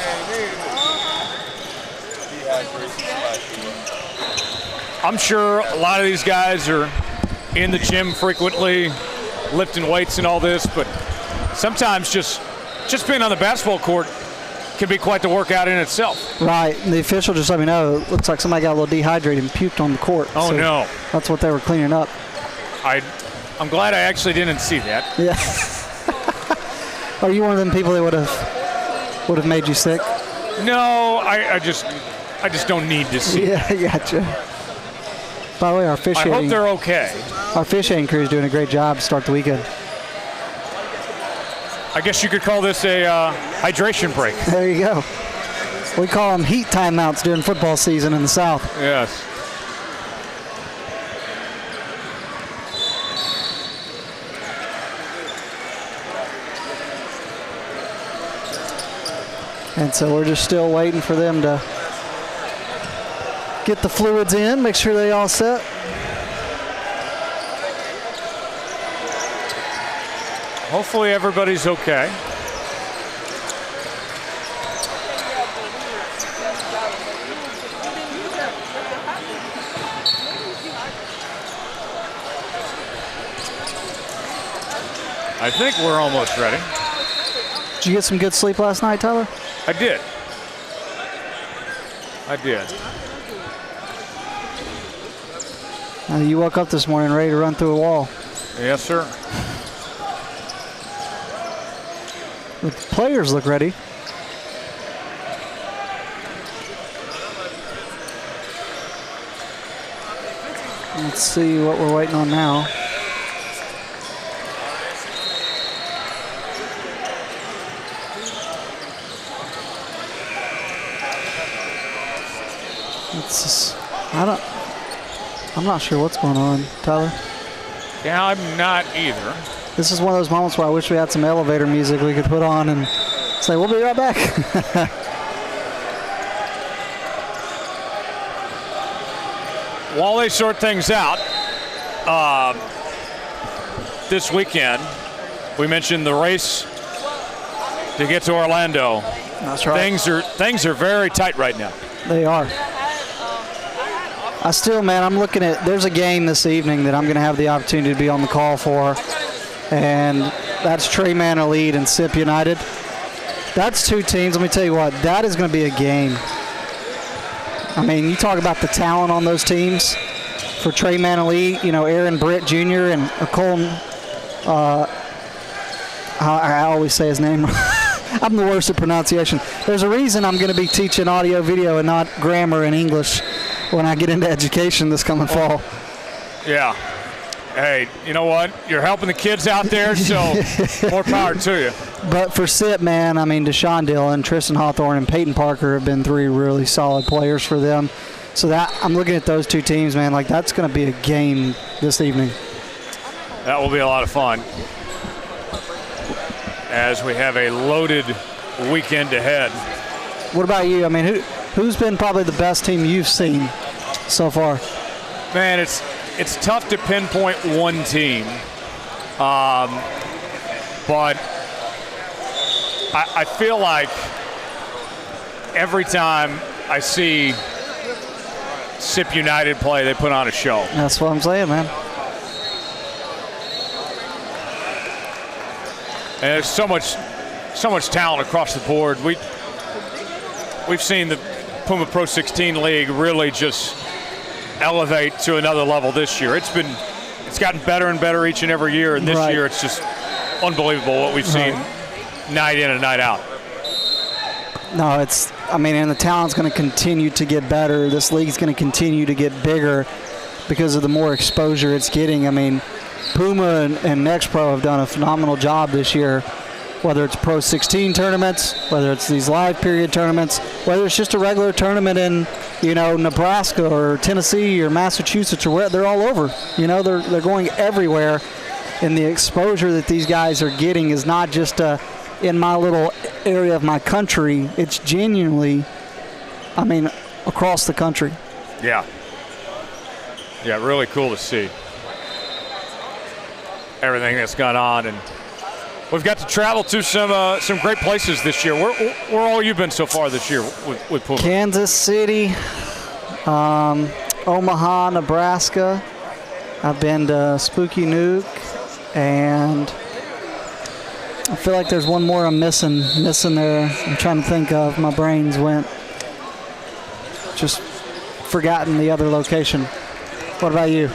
I'm sure a lot of these guys are in the gym frequently, lifting weights and all this, but sometimes just being on the basketball court can be quite the workout in itself. Right. The official just let me know. It looks like somebody got a little dehydrated and puked on the court. Oh, so no. That's what they were cleaning up. I'm glad I actually didn't see that. Yeah. Are you one of them people that would have made you sick? No, I just don't need to see. Yeah, I gotcha. By the way, our officiating. I hope they're okay. Our officiating crew is doing a great job to start the weekend. I guess you could call this a hydration break. There you go. We call them heat timeouts during football season in the South. Yes. And so we're just still waiting for them to get the fluids in, make sure they all set. Hopefully everybody's okay. I think we're almost ready. Did you get some good sleep last night, Tyler? I did. You woke up this morning ready to run through a wall. Yes, sir. The players look ready. Let's see what we're waiting on now. I'm not sure what's going on, Tyler. Yeah, I'm not either. This is one of those moments where I wish we had some elevator music we could put on and say, we'll be right back. While they sort things out, this weekend, we mentioned the race to get to Orlando. That's right. Things are very tight right now. They are. I'm looking at, there's a game this evening that I'm going to have the opportunity to be on the call for, and that's Trayman Elite and SIP United. That's two teams. Let me tell you what, that is going to be a game. I mean, you talk about the talent on those teams. For Trayman Elite, Aaron Britt Jr. and Cole, I always say his name. I'm the worst at pronunciation. There's a reason I'm going to be teaching audio, video, and not grammar and English when I get into education this coming fall. Yeah. Hey, you know what? You're helping the kids out there, so more power to you. But for SIP, man, I mean, Deshaun Dillon, Tristan Hawthorne, and Peyton Parker have been three really solid players for them. So that I'm looking at those two teams, man, like that's going to be a game this evening. That will be a lot of fun as we have a loaded weekend ahead. What about you? I mean, who's been probably the best team you've seen so far? Man, it's tough to pinpoint one team, but I feel like every time I see SIP United play, they put on a show. That's what I'm saying, man. And there's so much talent across the board. We've seen the Puma PRO16 League really just elevate to another level this year. It's gotten better and better each and every year, and this year it's just unbelievable what we've seen night in and night out. No, and the talent's going to continue to get better. This league's going to continue to get bigger because of the more exposure it's getting. I mean, Puma and NXTPRO have done a phenomenal job this year, whether it's PRO16 tournaments, whether it's these live period tournaments, whether it's just a regular tournament in, Nebraska or Tennessee or Massachusetts or where, they're all over. They're going everywhere, and the exposure that these guys are getting is not just in my little area of my country. It's genuinely I mean, across the country. Yeah. Yeah, really cool to see everything that's gone on, and we've got to travel to some great places this year. Where all you been so far this year with Puma? Kansas City, Omaha, Nebraska. I've been to Spooky Nuke, and I feel like there's one more I'm missing there. I'm trying to think of. My brains went. Just forgotten the other location. What about you?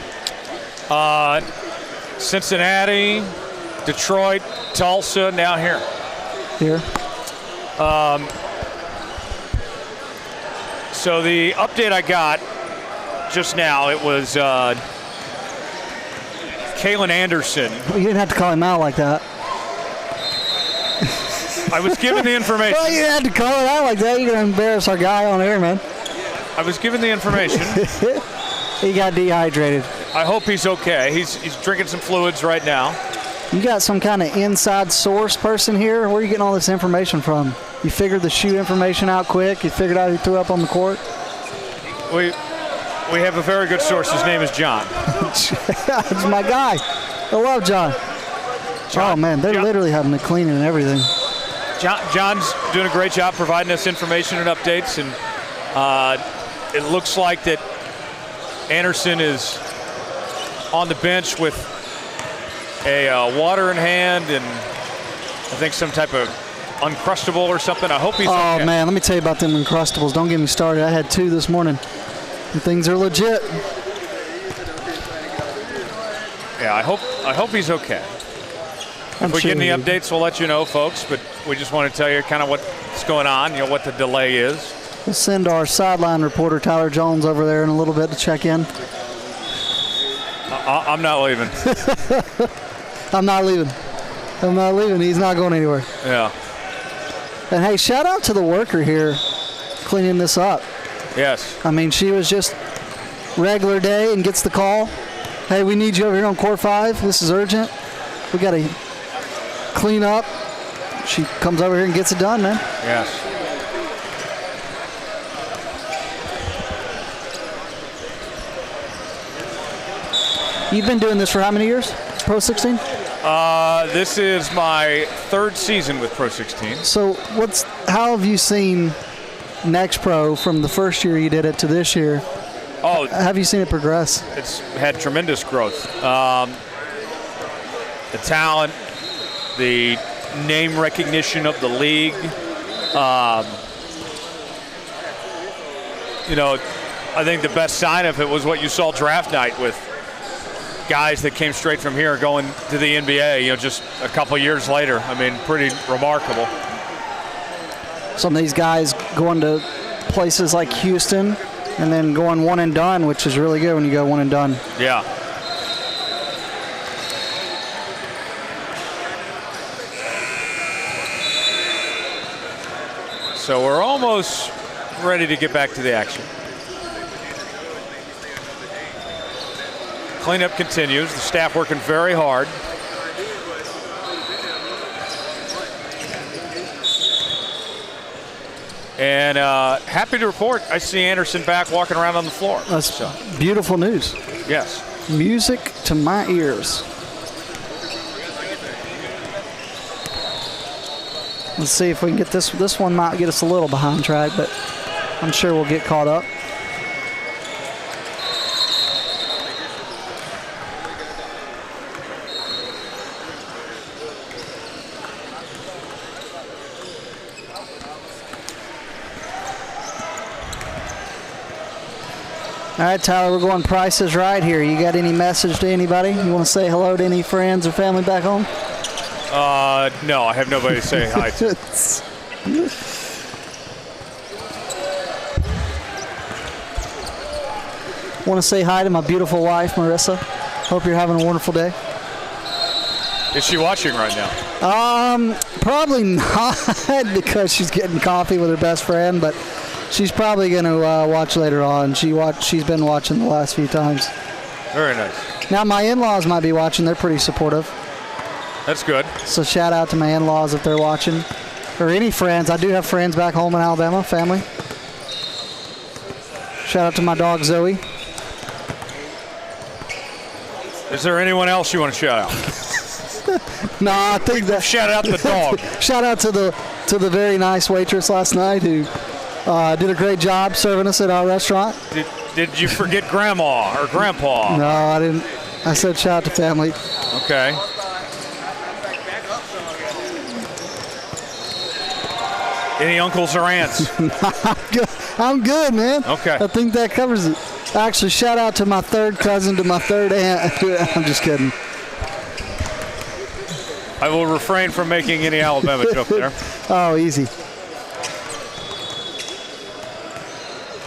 Cincinnati, Detroit, Tulsa, now here. Here. So the update I got just now, it was Kalen Anderson. You didn't have to call him out like that. I was given the information. Well, you didn't have to call it out like that. You're going to embarrass our guy on air, man. I was given the information. He got dehydrated. I hope he's okay. He's drinking some fluids right now. You got some kind of inside source person here? Where are you getting all this information from? You figured the shoe information out quick? You figured out who threw up on the court? We have a very good source. His name is John. It's my guy. I love John. Oh, man, they're literally having to clean it and everything. John's doing a great job providing us information and updates, and it looks like that Anderson is on the bench with a water in hand and I think some type of Uncrustable or something. I hope he's okay. Oh, man, let me tell you about them Uncrustables. Don't get me started. I had 2 this morning. And things are legit. Yeah, I hope he's okay. If we get any updates, we'll let you know, folks, but we just want to tell you kind of what's going on, what the delay is. We'll send our sideline reporter, Tyler Jones, over there in a little bit to check in. I'm not leaving. I'm not leaving. He's not going anywhere. Yeah. And, hey, shout out to the worker here cleaning this up. Yes. I mean, she was just regular day and gets the call. Hey, we need you over here on court 5. This is urgent. We got to clean up. She comes over here and gets it done, man. Yes. You've been doing this for how many years? Pro 16? This is my 3rd season with Pro 16. So how have you seen NXTPRO from the first year you did it to this year? Oh, have you seen it progress? It's had tremendous growth. The talent, the name recognition of the league. I think the best sign of it was what you saw draft night with guys that came straight from here going to the NBA, just a couple years later. I mean, pretty remarkable. Some of these guys going to places like Houston and then going one and done, which is really good when you go one and done. Yeah. So we're almost ready to get back to the action. Cleanup continues. The staff working very hard. And happy to report, I see Anderson back walking around on the floor. That's beautiful news. Yes. Music to my ears. Let's see if we can get this. This one might get us a little behind track, but I'm sure we'll get caught up. All right, Tyler, we're going prices right here. You got any message to anybody? You want to say hello to any friends or family back home? No, I have nobody to say hi to. Want to say hi to my beautiful wife, Marissa. Hope you're having a wonderful day. Is she watching right now? Probably not because she's getting coffee with her best friend, but she's probably going to watch later on. She's been watching the last few times. Very nice. Now, my in-laws might be watching. They're pretty supportive. That's good. So shout out to my in-laws if they're watching. Or any friends. I do have friends back home in Alabama, family. Shout out to my dog Zoe. Is there anyone else you want to shout out? No, I think that. Shout out the dog. Shout out to the very nice waitress last night who did a great job serving us at our restaurant. Did you forget Grandma or Grandpa? No, I didn't. I said shout out to family. Okay. Any uncles or aunts? I'm good, man. Okay. I think that covers it. Actually, shout out to my third cousin, to my third aunt. I'm just kidding. I will refrain from making any Alabama joke there. Oh, easy.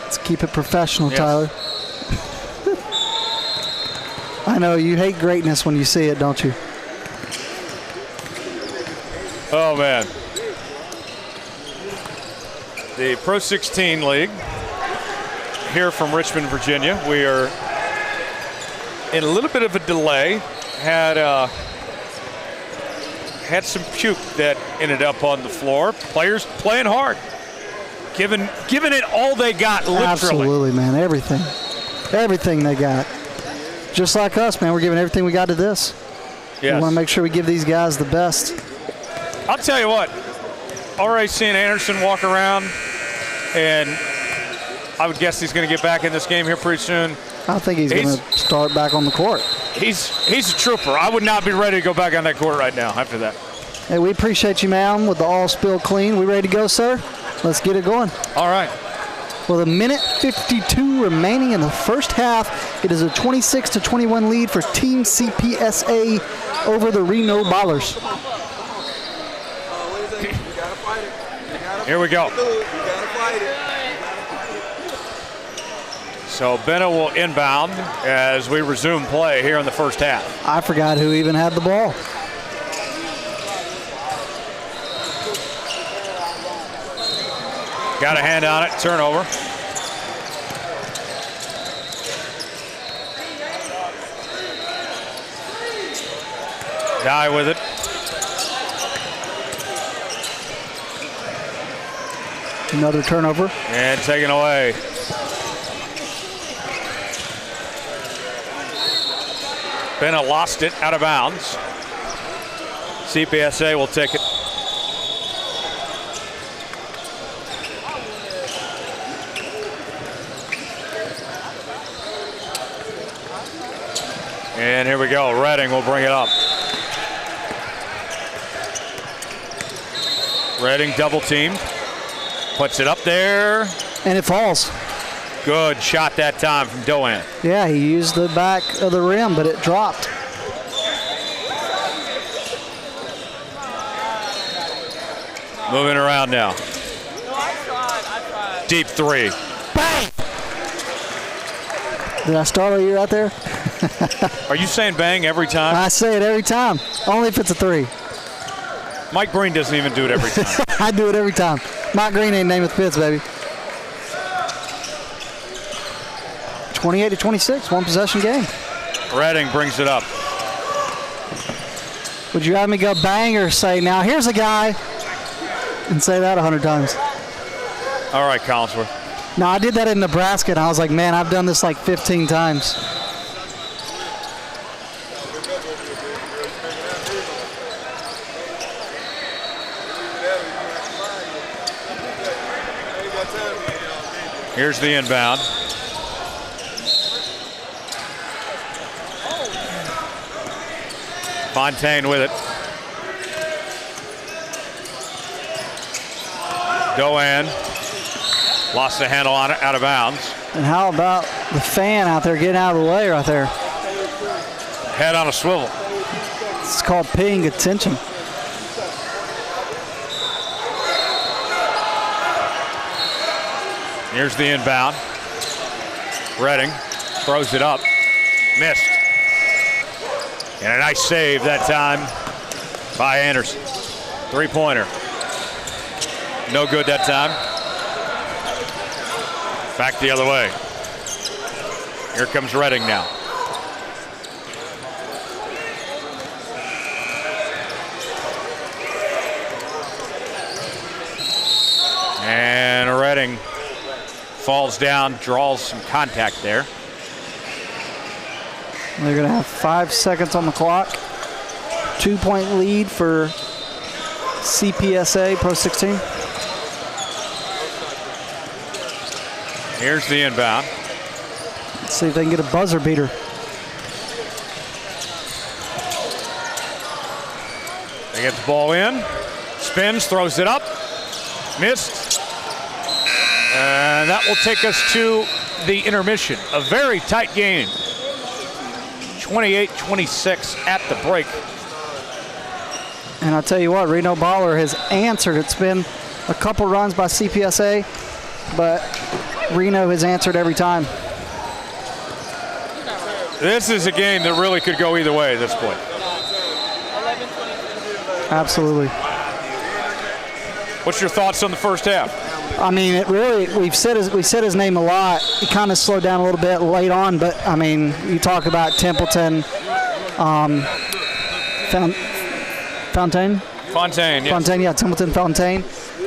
Let's keep it professional, Yes. Tyler. I know you hate greatness when you see it, don't you? Oh, man. The PRO16 League here from Richmond, Virginia. We are in a little bit of a delay. Had some puke that ended up on the floor. Players playing hard, giving it all they got, literally. Absolutely, man. Everything they got. Just like us, man. We're giving everything we got to this. Yes. We want to make sure we give these guys the best. I'll tell you what, already seeing Anderson walk around, and I would guess he's going to get back in this game here pretty soon. I think he's going to start back on the court. He's a trooper. I would not be ready to go back on that court right now after that. Hey, we appreciate you, ma'am, with the all spill clean. We ready to go, sir? Let's get it going. All right. With a minute 52 remaining in the first half, it is a 26-21 lead for Team CPSA over the Reno Ballers. Here we go. So Benna will inbound as we resume play here in the first half. I forgot who even had the ball. Got a hand on it, turnover. Die with it. Another turnover. And taken away. Benna lost it out of bounds. CPSA will take it. And here we go. Redding will bring it up. Redding double teamed. Puts it up there. And it falls. Good shot that time from Doan. Yeah, he used the back of the rim, but it dropped. Moving around now. Deep three. Bang! Did I startle you right there? Are you saying bang every time? I say it every time, only if it's a three. Mike Green doesn't even do it every time. I do it every time. Mike Green ain't Namath Pitts, baby. 28-26, one possession game. Redding brings it up. Would you have me go bang or say, now here's a guy, and say that 100 times? All right, Collinsworth. No, I did that in Nebraska, and I was like, man, I've done this like 15 times. Here's the inbound. Fontaine with it. Doan lost the handle on it, out of bounds. And how about the fan out there getting out of the way right there? Head on a swivel. It's called paying attention. Here's the inbound. Redding throws it up. Missed. And a nice save that time by Anderson. Three-pointer. No good that time. Back the other way. Here comes Redding now. And Redding falls down, draws some contact there. They're going to have 5 seconds on the clock. 2-point lead for CPSA Pro 16. Here's the inbound. Let's see if they can get a buzzer beater. They get the ball in, spins, throws it up, missed. And that will take us to the intermission. A very tight game. 28-26 at the break. And I'll tell you what, Reno Baller has answered. It's been a couple runs by CPSA, but Reno has answered every time. This is a game that really could go either way at this point. Absolutely. What's your thoughts on the first half? I mean, it really, we said his name a lot. He kind of slowed down a little bit late on, but I mean, you talk about Templeton, Fontaine, yes. Fontaine, yeah, Templeton, Fontaine.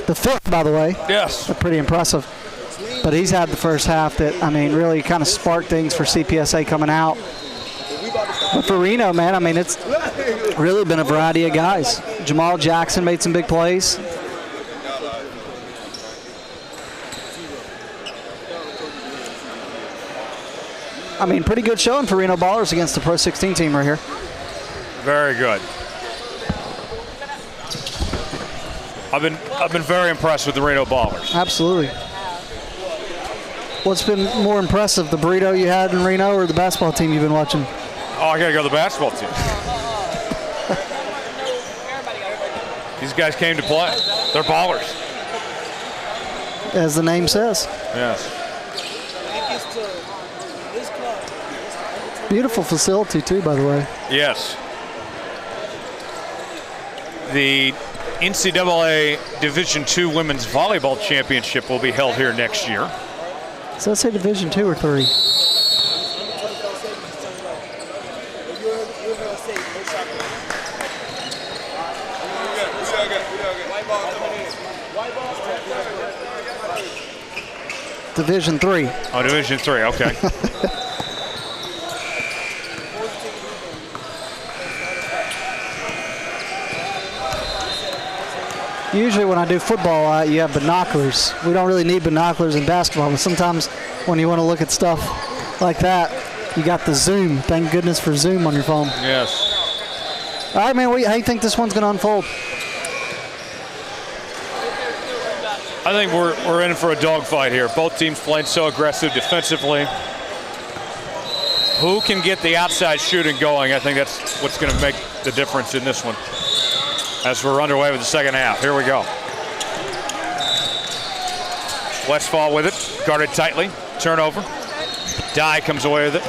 The fifth, by the way. Yes. Pretty impressive. But he's had the first half that, I mean, really kind of sparked things for CPSA coming out. But for Reno, man, I mean, it's really been a variety of guys. Jamal Jackson made some big plays. I mean, pretty good showing for Reno Ballers against the Pro 16 team right here. Very good. I've been very impressed with the Reno Ballers. Absolutely. What's been more impressive, the burrito you had in Reno or the basketball team you've been watching? Oh, I gotta go to the basketball team. These guys came to play. They're ballers. As the name says. Yes. Beautiful facility too, by the way. Yes. The NCAA Division II Women's Volleyball Championship will be held here next year. Does that say Division 2 or 3? Division 3. Oh, Division 3, okay. Usually when I do football, you have binoculars. We don't really need binoculars in basketball, but sometimes when you want to look at stuff like that, you got the zoom. Thank goodness for zoom on your phone. Yes. All right, man, how do you think this one's going to unfold? I think we're in for a dogfight here. Both teams playing so aggressive defensively. Who can get the outside shooting going? I think that's what's going to make the difference in this one. As we're underway with the second half. Here we go. Westfall with it, guarded tightly, turnover. Dye comes away with it.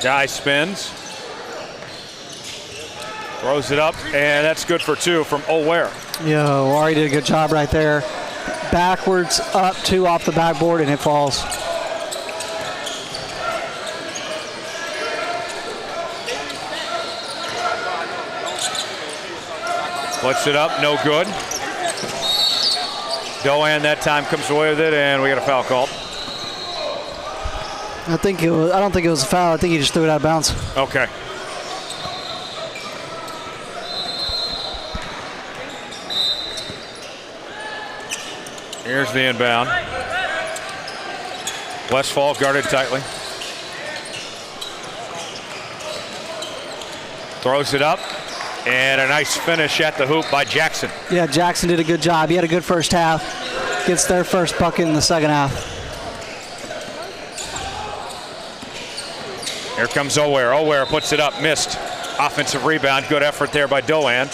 Dye spins. Throws it up, and that's good for two from O'Ware. Yo, Ari did a good job right there. Backwards, up, two off the backboard, and it falls. Puts it up, no good. Doan that time comes away with it, and we got a foul called. I don't think it was a foul. I think he just threw it out of bounds. Okay. Here's the inbound. Westfall guarded tightly. Throws it up. And a nice finish at the hoop by Jackson. Yeah, Jackson did a good job. He had a good first half. Gets their first bucket in the second half. Here comes O'Ware. O'Ware puts it up, missed. Offensive rebound, good effort there by Doan.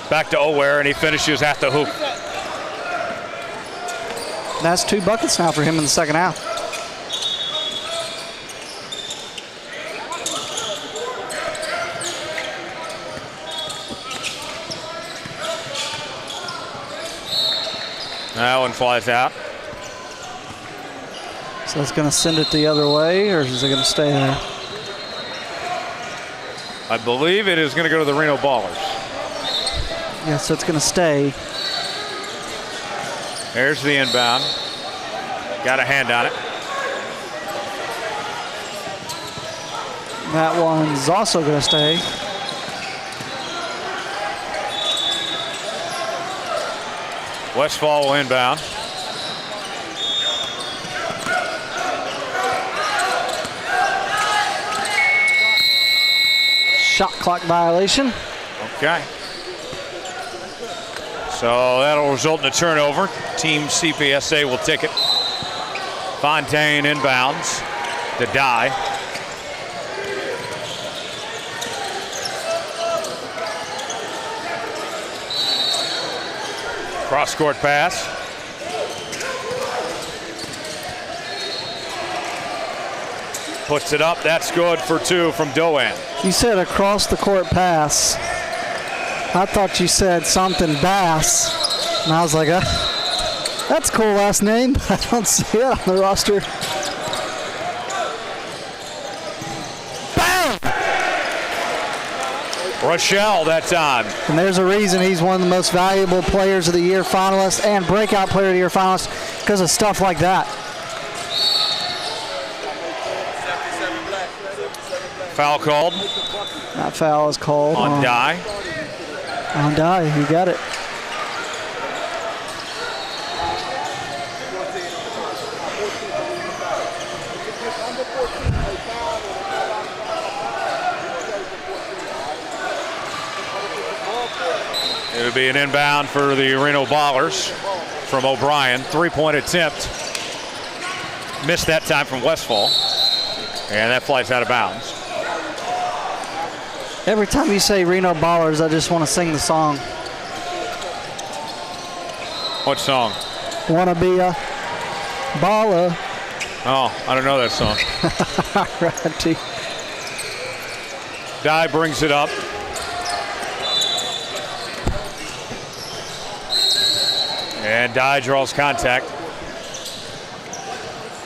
Back to O'Ware, and he finishes at the hoop. That's 2 buckets now for him in the second half. That one flies out. So it's going to send it the other way, or is it going to stay there? I believe it is going to go to the Reno Ballers. Yeah, so it's going to stay. There's the inbound. Got a hand on it. That one's also going to stay. Westfall will inbound. Shot clock violation. Okay. So that'll result in a turnover. Team CPSA will take it. Fontaine inbounds to Dye. Cross-court pass. Puts it up. That's good for 2 from Doan. You said across the court pass. I thought you said something Bass. And I was like, that's a cool last name, but I don't see it on the roster. Rochelle that time. And there's a reason he's one of the most valuable players of the year finalists and breakout player of the year finalists because of stuff like that. Foul called. That foul is called on Dye. On Dye, you got it. It would be an inbound for the Reno Ballers from O'Brien. 3-point attempt. Missed that time from Westfall. And that flies out of bounds. Every time you say Reno Ballers, I just want to sing the song. What song? Wanna be a baller. Oh, I don't know that song. Righty. Dye brings it up. And Dye draws contact.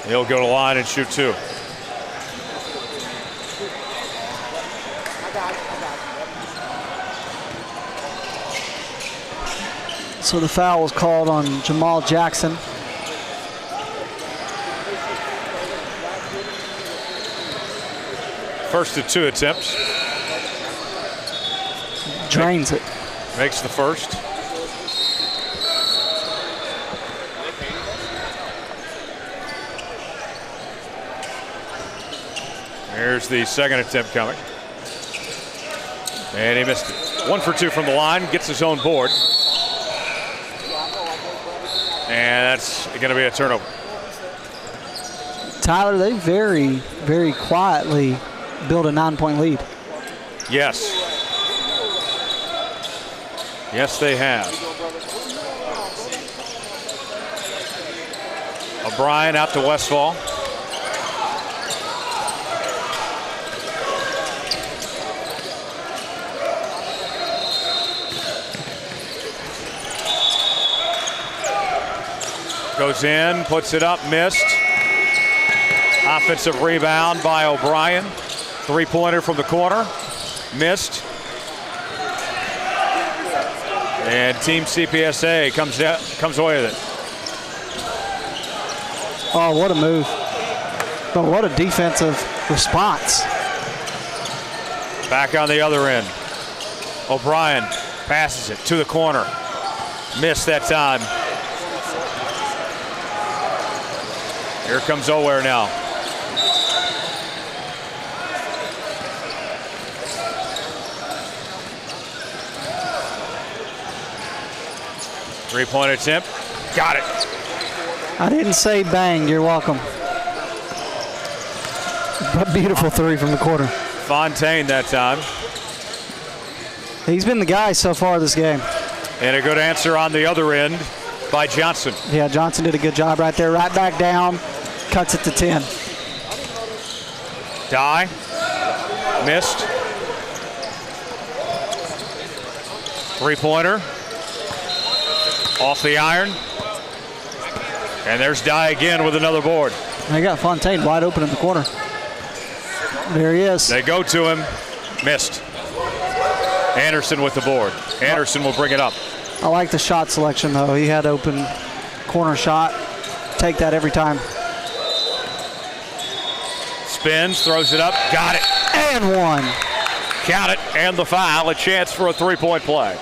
He'll go to line and shoot 2. So the foul was called on Jamal Jackson. First of 2 attempts. Drains it. Makes the first. Here's the second attempt coming. And he missed it. 1 for 2 from the line, gets his own board. And that's going to be a turnover. Tyler, they very, very quietly build a 9-point lead. Yes. Yes, they have. O'Brien out to Westfall. Goes in, puts it up, missed. Offensive rebound by O'Brien. 3-pointer from the corner, missed. And Team CPSA comes away with it. Oh, what a move. But what a defensive response. Back on the other end. O'Brien passes it to the corner. Missed that time. Here comes Oware now. Three-point attempt. Got it. I didn't say bang. You're welcome. But beautiful 3 from the corner. Fontaine that time. He's been the guy so far this game. And a good answer on the other end by Johnson. Yeah, Johnson did a good job right there. Right back down. Cuts it to 10. Dye. Missed. Three-pointer. Off the iron. And there's Dye again with another board. They got Fontaine wide open in the corner. There he is. They go to him. Missed. Anderson with the board. Anderson will bring it up. I like the shot selection, though. He had open corner shot. Take that every time. Spins, throws it up, got it. And one. Count it, and the foul. A chance for a three-point play.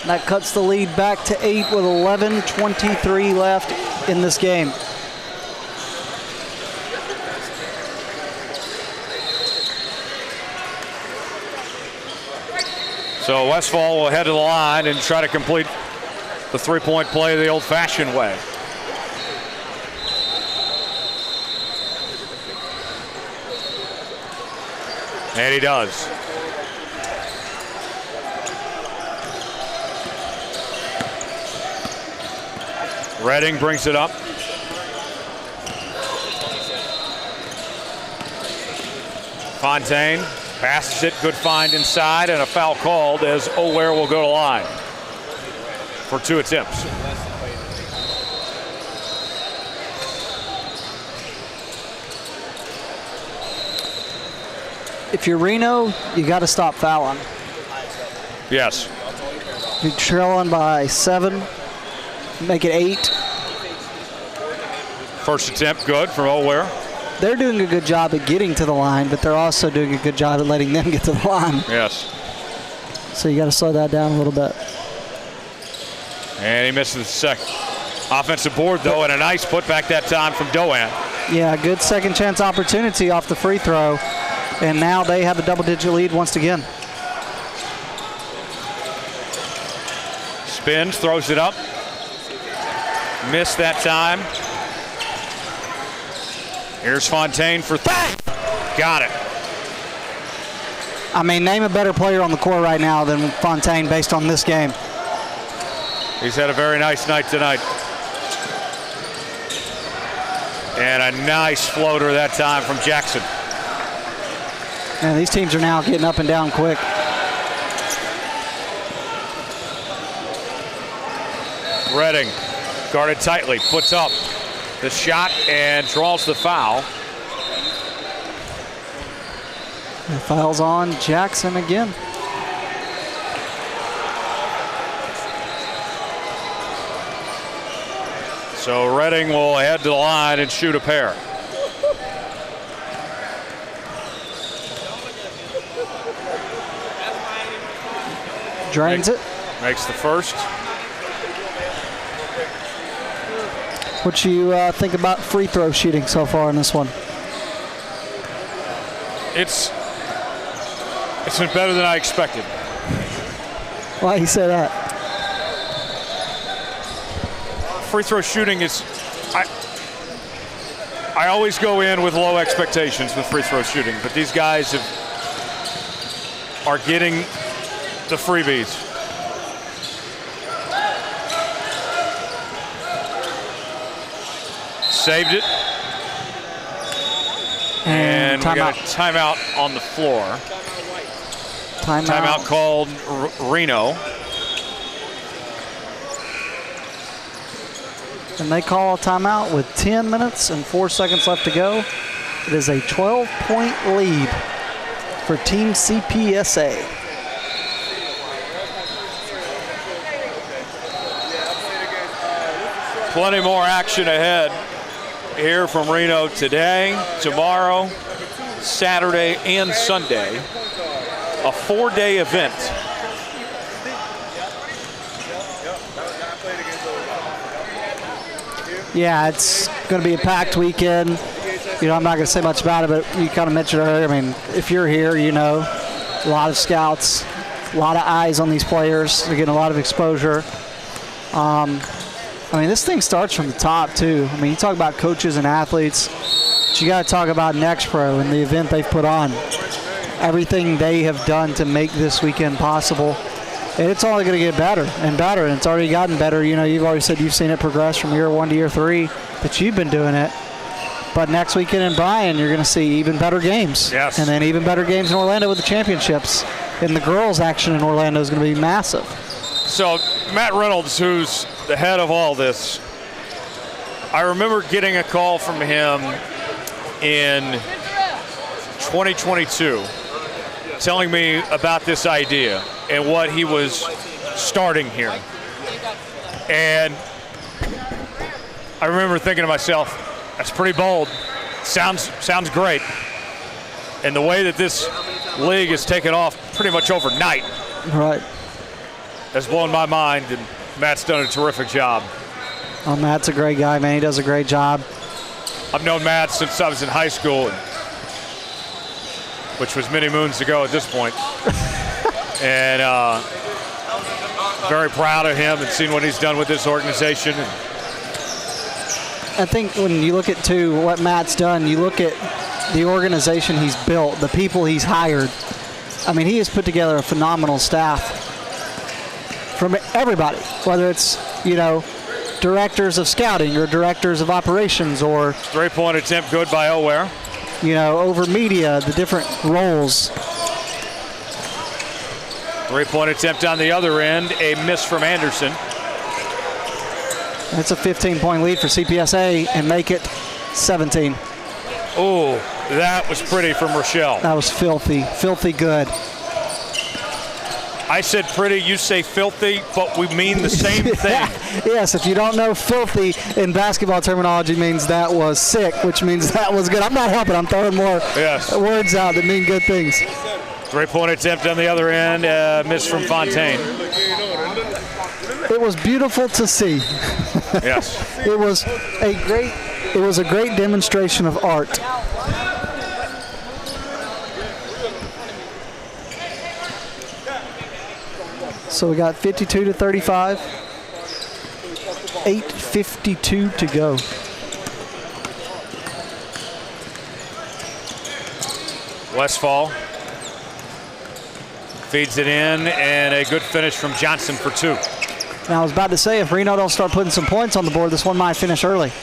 That cuts the lead back to 8 with 11:23 left in this game. So Westfall will head to the line and try to complete the three-point play the old-fashioned way. And he does. Redding brings it up. Fontaine passes it, good find inside, and a foul called as O'Ware will go to line for 2 attempts. If you're Reno, you got to stop fouling. Yes. You're trailing by 7, make it 8. First attempt good from O'Ware. They're doing a good job at getting to the line, but they're also doing a good job at letting them get to the line. Yes. So you got to slow that down a little bit. And he misses the second. Offensive board, though, and a nice putback that time from Doan. Yeah, good second chance opportunity off the free throw. And now they have a double-digit lead once again. Spins, throws it up. Missed that time. Here's Fontaine for got it. I mean, name a better player on the court right now than Fontaine based on this game. He's had a very nice night tonight. And a nice floater that time from Jackson. Man, these teams are now getting up and down quick. Redding guarded tightly, puts up the shot and draws the foul. The foul's on Jackson again. So Redding will head to the line and shoot a pair. Drains it. Makes the first. What you think about free throw shooting so far in this one? It's been better than I expected. Why you say that? Free throw shooting is, I always go in with low expectations with free throw shooting, but these guys are getting the freebies. Saved it. And we got a timeout on the floor. Timeout called Reno. And they call a timeout with 10 minutes and 4 seconds left to go. It is a 12-point lead for Team CPSA. Plenty more action ahead here from Reno today, tomorrow, Saturday, and Sunday. A 4-day event. Yeah, it's going to be a packed weekend. You know, I'm not going to say much about it, but you kind of mentioned earlier, I mean, if you're here, you know, a lot of scouts, a lot of eyes on these players. They're getting a lot of exposure. I mean, this thing starts from the top, too. I mean, you talk about coaches and athletes, but you got to talk about NXTPRO and the event they've put on. Everything they have done to make this weekend possible. And it's only going to get better and better, and it's already gotten better. You know, you've already said you've seen it progress from year 1 to year 3, that you've been doing it. But next weekend in Bryan, you're going to see even better games. Yes. And then even better games in Orlando with the championships. And the girls' action in Orlando is going to be massive. So Matt Reynolds, who's the head of all this, I remember getting a call from him in 2022 telling me about this idea and what he was starting here. And I remember thinking to myself, that's pretty bold. Sounds great. And the way that this league has taken off pretty much overnight Right. has blown my mind, and Matt's done a terrific job. Oh, Matt's a great guy, man. He does a great job. I've known Matt since I was in high school, which was many moons ago at this point. And very proud of him and seeing what he's done with this organization. I think when you look at, too, what Matt's done, you look at the organization he's built, the people he's hired. I mean, he has put together a phenomenal staff from everybody, whether it's, directors of scouting or directors of operations or Three-point attempt good by Oware. Over media, the different roles. Three-point attempt on the other end, a miss from Anderson. That's a 15-point lead for CPSA and make it 17. Oh, that was pretty from Rochelle. That was filthy good. I said pretty, you say filthy, but we mean the same thing. Yes, if you don't know filthy in basketball terminology means that was sick, which means that was good. I'm not helping, I'm throwing more words out that mean good things. Three-point attempt on the other end, miss from Fontaine. It was beautiful to see. Yes. It was a great demonstration of art. So we got 52-35, 8:52 to go. Westfall feeds it in, and a good finish from Johnson for two. Now I was about to say, if Reno don't start putting some points on the board, this one might finish early.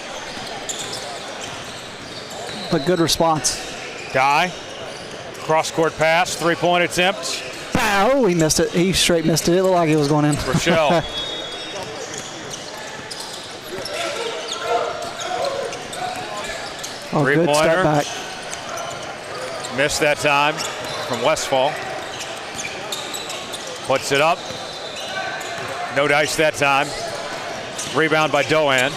But good response. Guy, cross-court pass, three-point attempt. Oh, he missed it. He straight missed it. It looked like it was going in. Rochelle. Oh, good step back. Missed that time from Westfall. Puts it up. No dice that time. Rebound by Doan.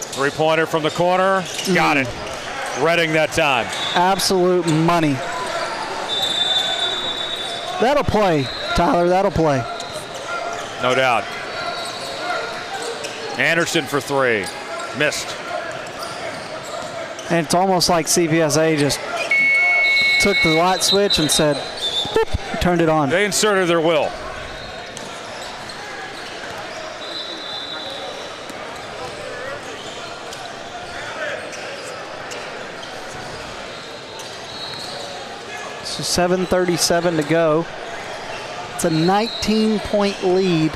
Three-pointer from the corner. Got it. Redding that time. Absolute money. That'll play, Tyler. That'll play. No doubt. Anderson for three. Missed. And it's almost like CPSA just took the light switch and said, boop, turned it on. They inserted their will. So 7:37 to go. It's a 19-point lead.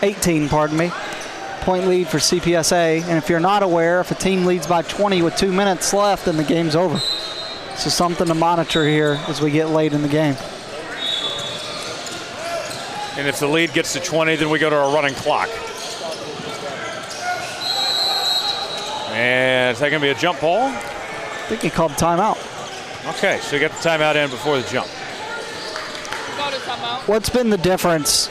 18, pardon me. Point lead for CPSA. And if you're not aware, if a team leads by 20 with 2 minutes left, then the game's over. So something to monitor here as we get late in the game. And if the lead gets to 20, then we go to a running clock. And is that going to be a jump ball? I think he called timeout. Okay, so you get the timeout in before the jump. What's been the difference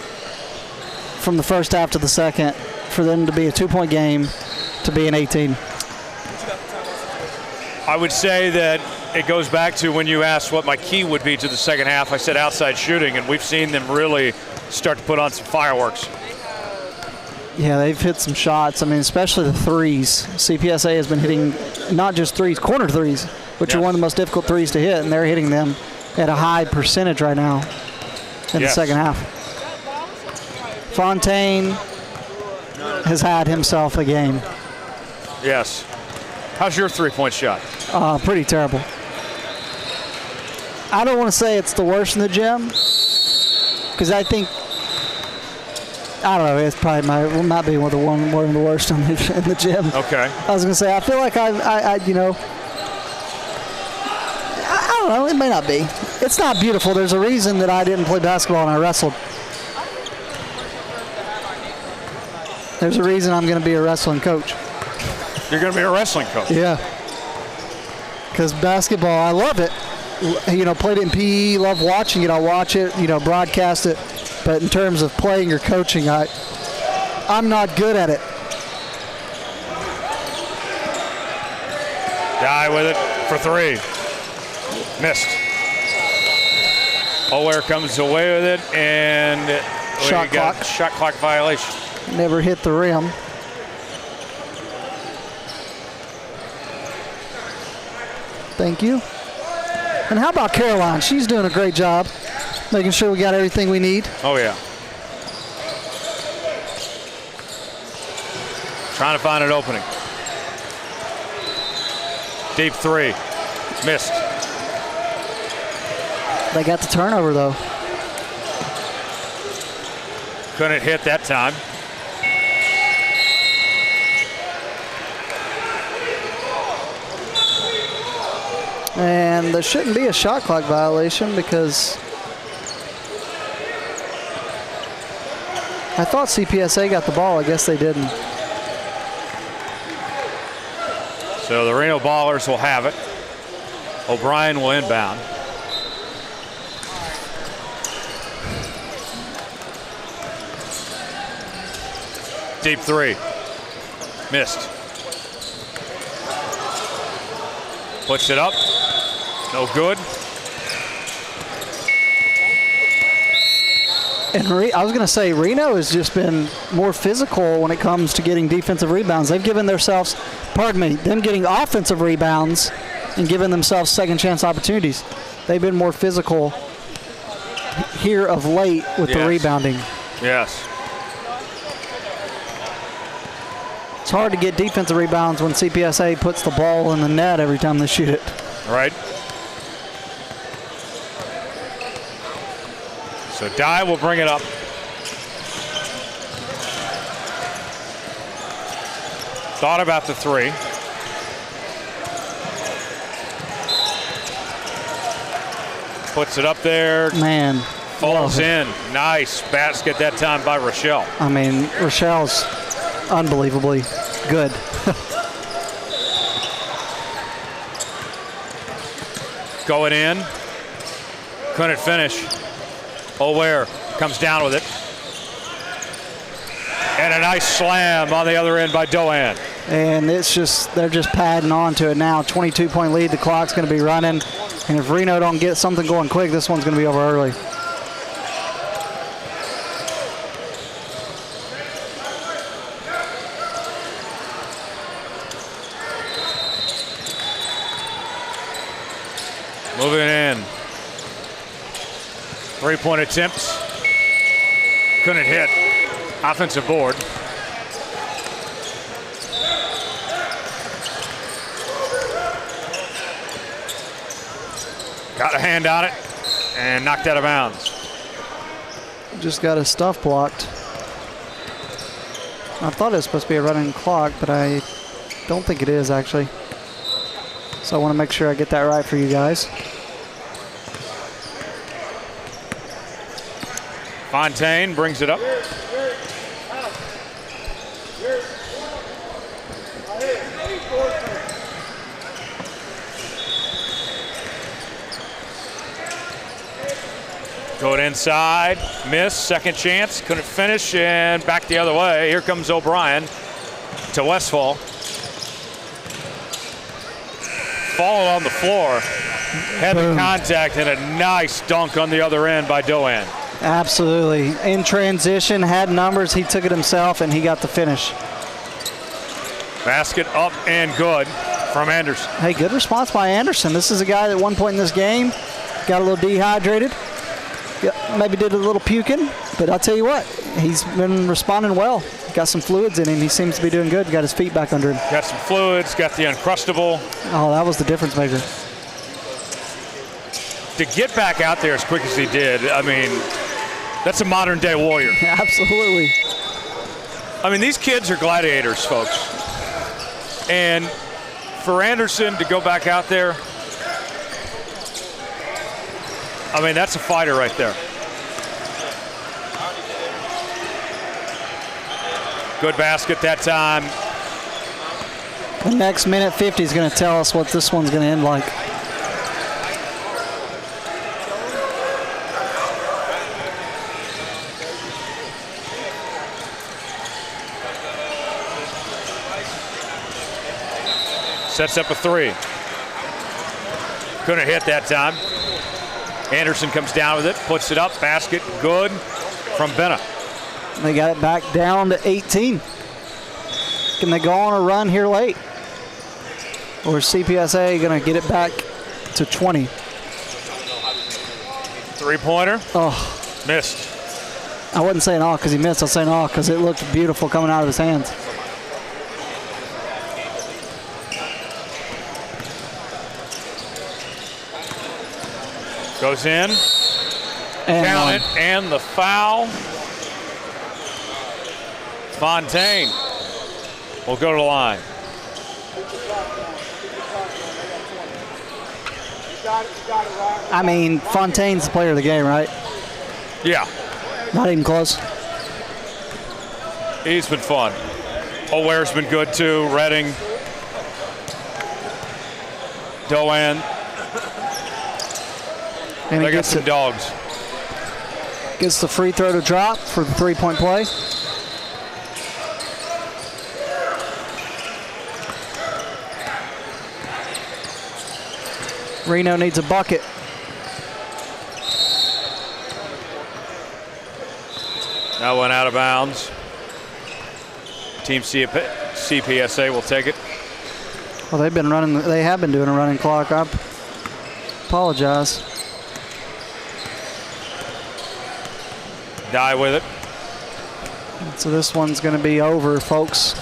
from the first half to the second for them to be a 2-point game to be an 18? I would say that it goes back to when you asked what my key would be to the second half. I said outside shooting, and we've seen them really start to put on some fireworks. Yeah, they've hit some shots. I mean, especially the threes. CPSA has been hitting not just threes, corner threes, which are one of the most difficult threes to hit, and they're hitting them at a high percentage right now in the second half. Fontaine has had himself a game. Yes. How's your three-point shot? Pretty terrible. I don't want to say it's the worst in the gym, because I think, I don't know, it's probably might be one of the worst in the gym. Okay. I was going to say, I feel like I don't know, it may not be. It's not beautiful. There's a reason that I didn't play basketball and I wrestled. There's a reason I'm going to be a wrestling coach. You're going to be a wrestling coach? Yeah. because basketball, I love it. You know, played it in PE, love watching it. I watch it, you know, broadcast it. But in terms of playing or coaching, I'm not good at it. Guy with it for three. Missed. Where comes away with it, and Shot clock. Shot clock violation. Never hit the rim. Thank you. And how about Caroline? She's doing a great job making sure we got everything we need. Oh, yeah. Trying to find an opening. Deep three. Missed. They got the turnover, though. Couldn't hit that time. And there shouldn't be a shot clock violation because I thought CPSA got the ball. I guess they didn't. So the Reno Ballers will have it. O'Brien will inbound. Deep three. Missed. Puts it up. No good. And I was going to say, Reno has just been more physical when it comes to getting defensive rebounds. They've given themselves, them getting offensive rebounds and giving themselves second chance opportunities. They've been more physical here of late with the rebounding. Yes. It's hard to get defensive rebounds when CPSA puts the ball in the net every time they shoot it. Right. So Dye will bring it up. Thought about the three. Puts it up there. Man. Falls in. Nice basket that time by Rochelle. I mean, Rochelle's unbelievably good. Going in. Couldn't finish. Ware comes down with it. And a nice slam on the other end by Doan. And it's just, they're just padding on to it now. 22-point lead, the clock's going to be running. And if Reno don't get something going quick, this one's going to be over early. Moving in. Three-point attempts. Couldn't hit. Offensive board. Got a hand on it and knocked out of bounds. Just got his stuff blocked. I thought it was supposed to be a running clock, but I don't think it is actually. So I want to make sure I get that right for you guys. Fontaine brings it up. Going inside, miss, second chance, couldn't finish, and back the other way. Here comes O'Brien to Westfall. Falling on the floor, had the contact, and a nice dunk on the other end by Doan. Absolutely. In transition, had numbers, he took it himself, and he got the finish. Basket up and good from Anderson. Hey, good response by Anderson. This is a guy that at one point in this game got a little dehydrated. Maybe did a little puking, but I'll tell you what, he's been responding well. Got some fluids in him. He seems to be doing good. Got his feet back under him. Got some fluids, got the Uncrustable. Oh, that was the difference maker. To get back out there as quick as he did, I mean, that's a modern day warrior. Absolutely. I mean, these kids are gladiators, folks. And for Anderson to go back out there, I mean, that's a fighter right there. Good basket that time. The next minute 50 is going to tell us what this one's going to end like. Sets up a three. Couldn't hit that time. Anderson comes down with it, puts it up, basket, good from Benna. They got it back down to 18. Can they go on a run here late? Or is CPSA going to get it back to 20? Three-pointer. Oh. Missed. I wasn't saying all because he missed. I was saying all because it looked beautiful coming out of his hands. Goes in. And count it, and the foul. Fontaine will go to the line. I mean, Fontaine's the player of the game, right? Yeah, Not even close. he's been fun. O'Ware's been good too. Redding. Doan. And They he got gets, some dogs. gets the free throw to drop for the three-point play. Reno needs a bucket. That went out of bounds. Team CPSA will take it. Well, they have been doing a running clock. I apologize. Die with it. So this one's going to be over, folks.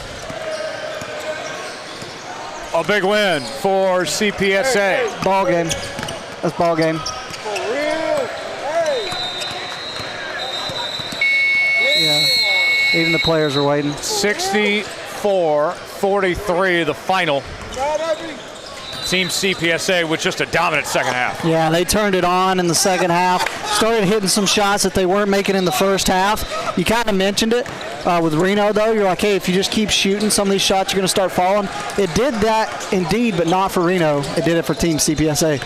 A big win for CPSA. Ball game. That's ball game. Yeah. Even the players are waiting. 64-43, the final. Team CPSA with just a dominant second half. Yeah, they turned it on in the second half. Started hitting some shots that they weren't making in the first half. You kind of mentioned it with Reno, though. You're like, hey, if you just keep shooting, some of these shots are going to start falling. It did that indeed, but not for Reno. It did it for Team CPSA.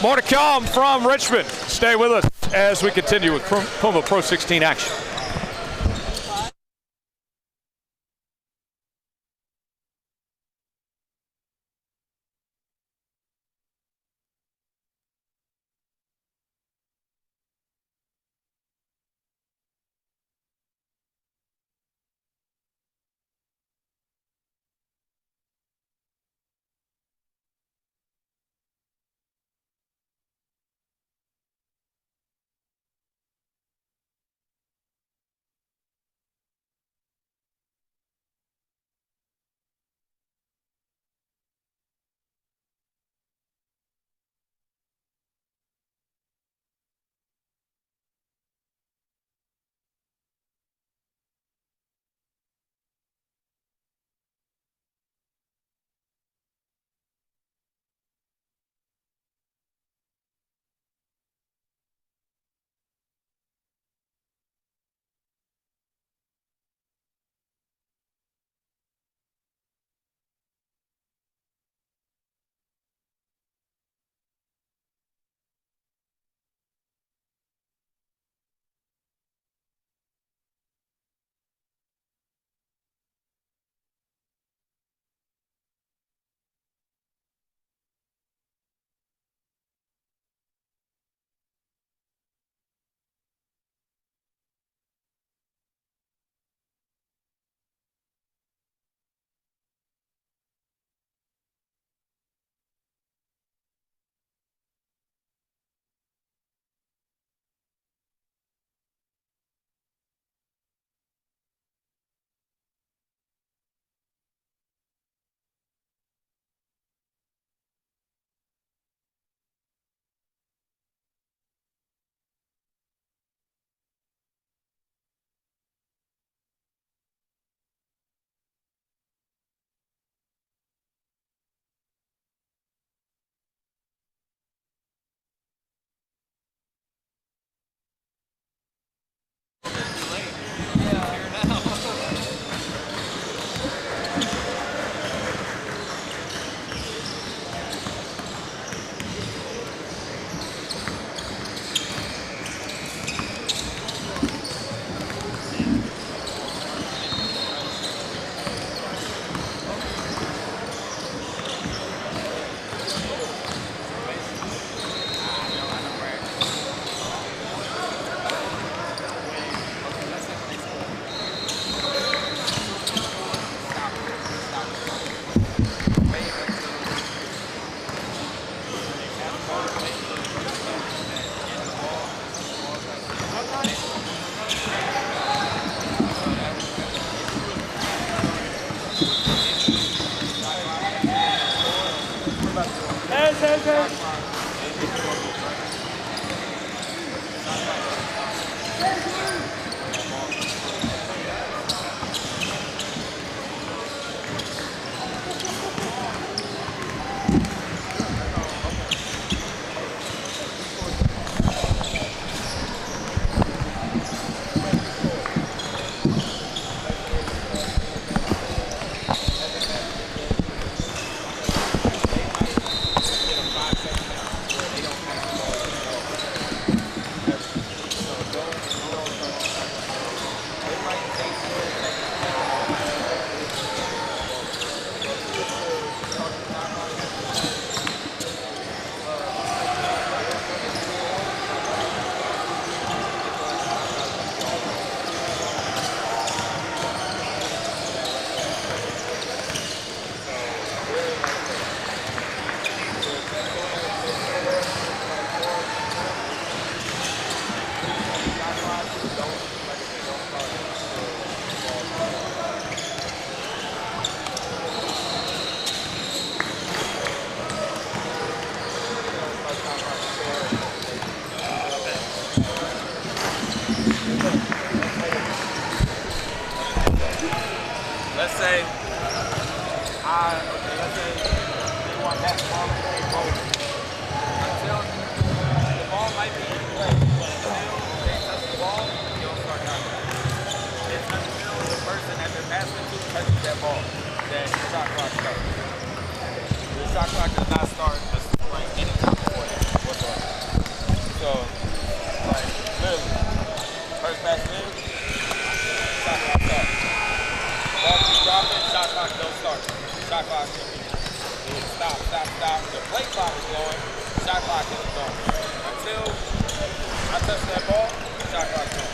More to come from Richmond. Stay with us as we continue with Puma Pro 16 action. Let's say, let's say they want that ball to be rolling. Until the ball might be in play, until they touch the ball, you don't start knocking. It's until the person that they're passing to touches that ball that the shot clock starts. The shot clock does not start like any time before that whatsoever. So, like, literally, first pass in, shot clock starts. Ball keeps dropping, shot clock don't start. Shot clock is stop. The play clock is going, shot clock isn't going. Until I touch that ball, shot clock is going.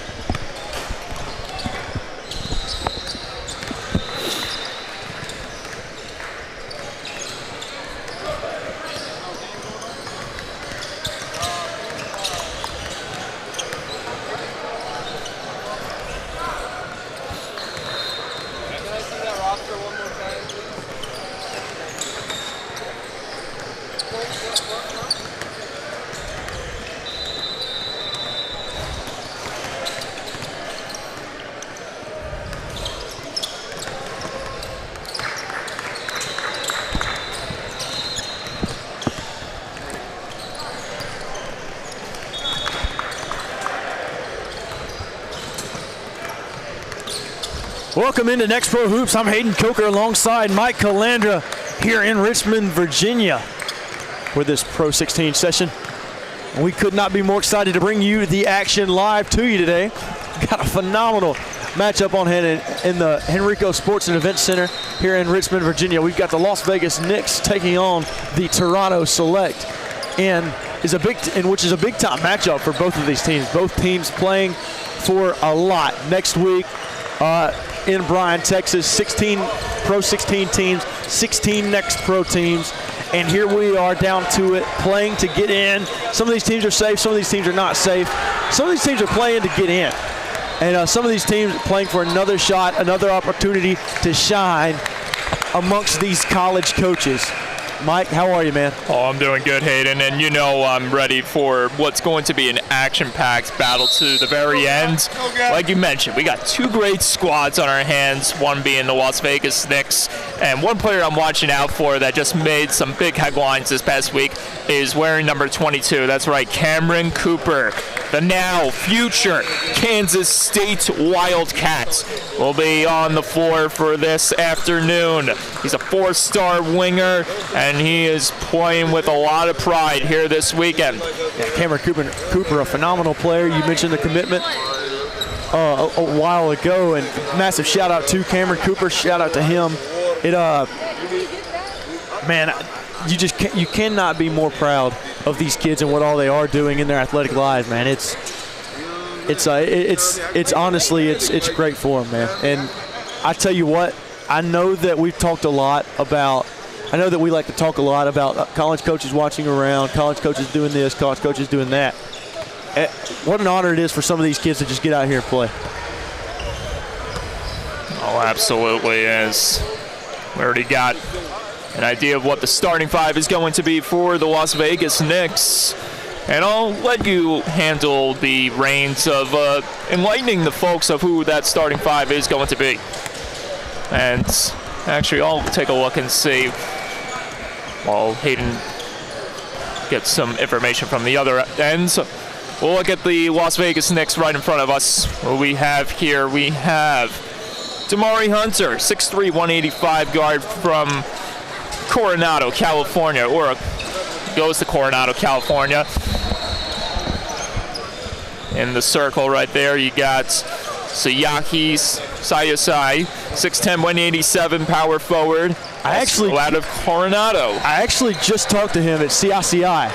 Welcome into NXTPRO Hoops. I'm Hayden Coker alongside Mike Calandra here in Richmond, Virginia for this Pro 16 session. We could not be more excited to bring you the action live to you today. Got a phenomenal matchup on hand in the Henrico Sports and Events Center here in Richmond, Virginia. We've got the Las Vegas Knicks taking on the Toronto Select, which is a big time matchup for both of these teams. Both teams playing for a lot next week. In Bryan, Texas, 16 Pro 16 teams, 16 NXTPRO teams, and here we are down to it, playing to get in. Some of these teams are safe, some of these teams are not safe. Some of these teams are playing to get in, and some of these teams are playing for another shot, another opportunity to shine amongst these college coaches. Mike, how are you, man? Oh, I'm doing good, Hayden, and you know I'm ready for what's going to be an action-packed battle to the very end. Like you mentioned, we got two great squads on our hands, one being the Las Vegas Knicks, and one player I'm watching out for that just made some big headlines this past week is wearing number 22. That's right, Cameron Cooper, the now future Kansas State Wildcats, will be on the floor for this afternoon. He's a four-star winger, and he is playing with a lot of pride here this weekend. Yeah, Cameron Cooper, a phenomenal player. You mentioned the commitment a while ago, and massive shout out to Cameron Cooper. Shout out to him. Man, you cannot be more proud of these kids and what all they are doing in their athletic lives, man. It's honestly great for them, man. And I tell you what, I know that we like to talk a lot about college coaches watching around, college coaches doing this, college coaches doing that. What an honor it is for some of these kids to just get out here and play. Oh, absolutely is. We already got an idea of what the starting five is going to be for the Las Vegas Knicks. And I'll let you handle the reins of enlightening the folks of who that starting five is going to be. And actually, I'll take a look and see while Hayden gets some information from the other end. We'll look at the Las Vegas Knicks right in front of us. What we have here, we have Damari Hunter, 6'3", 185 guard from Coronado, California, or goes to Coronado, California. In the circle right there, you got Sayaki Sayasai, 6'10", 187 power forward. Out of Coronado. I actually just talked to him at CICI.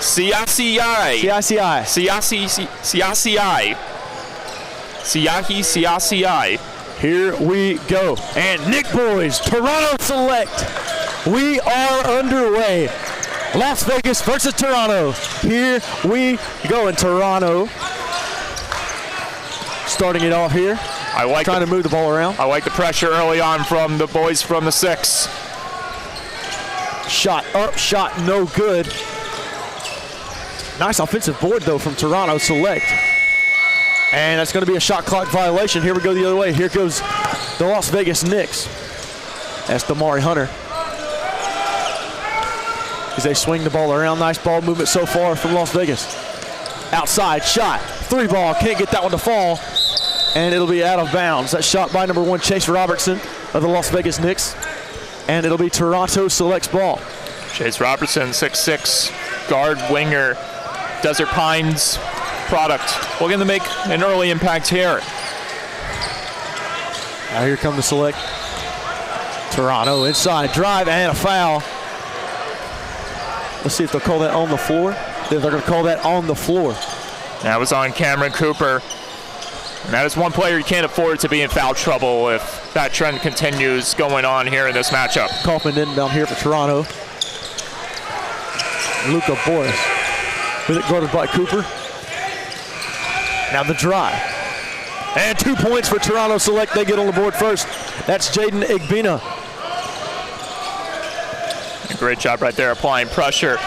CICI. Here we go. And Nick Boys, Toronto Select. We are underway. Las Vegas versus Toronto. Here we go in Toronto. Starting it off here. Trying to move the ball around. I like the pressure early on from the boys from the 6. Shot up, shot no good. Nice offensive board though from Toronto Select. And that's going to be a shot clock violation. Here we go the other way. Here goes the Las Vegas Knicks. That's Damari Hunter. As they swing the ball around. Nice ball movement so far from Las Vegas. Outside shot, 3 ball, can't get that one to fall. And it'll be out of bounds. That shot by number 1 Chase Robertson of the Las Vegas Knicks. And it'll be Toronto Select's ball. Chase Robertson, 6'6", guard, winger, Desert Pines product. Looking to make an early impact here. Now here come the Select. Toronto inside, drive and a foul. Let's see if they'll call that on the floor. They're going to call that on the floor. That was on Cameron Cooper. And that is one player you can't afford to be in foul trouble if that trend continues going on here in this matchup. Kaufman inbound here for Toronto. Luka Boris with it guarded by Cooper. Now the drive. And 2 points for Toronto Select. They get on the board first. That's Jaden Igbina. A great job right there applying pressure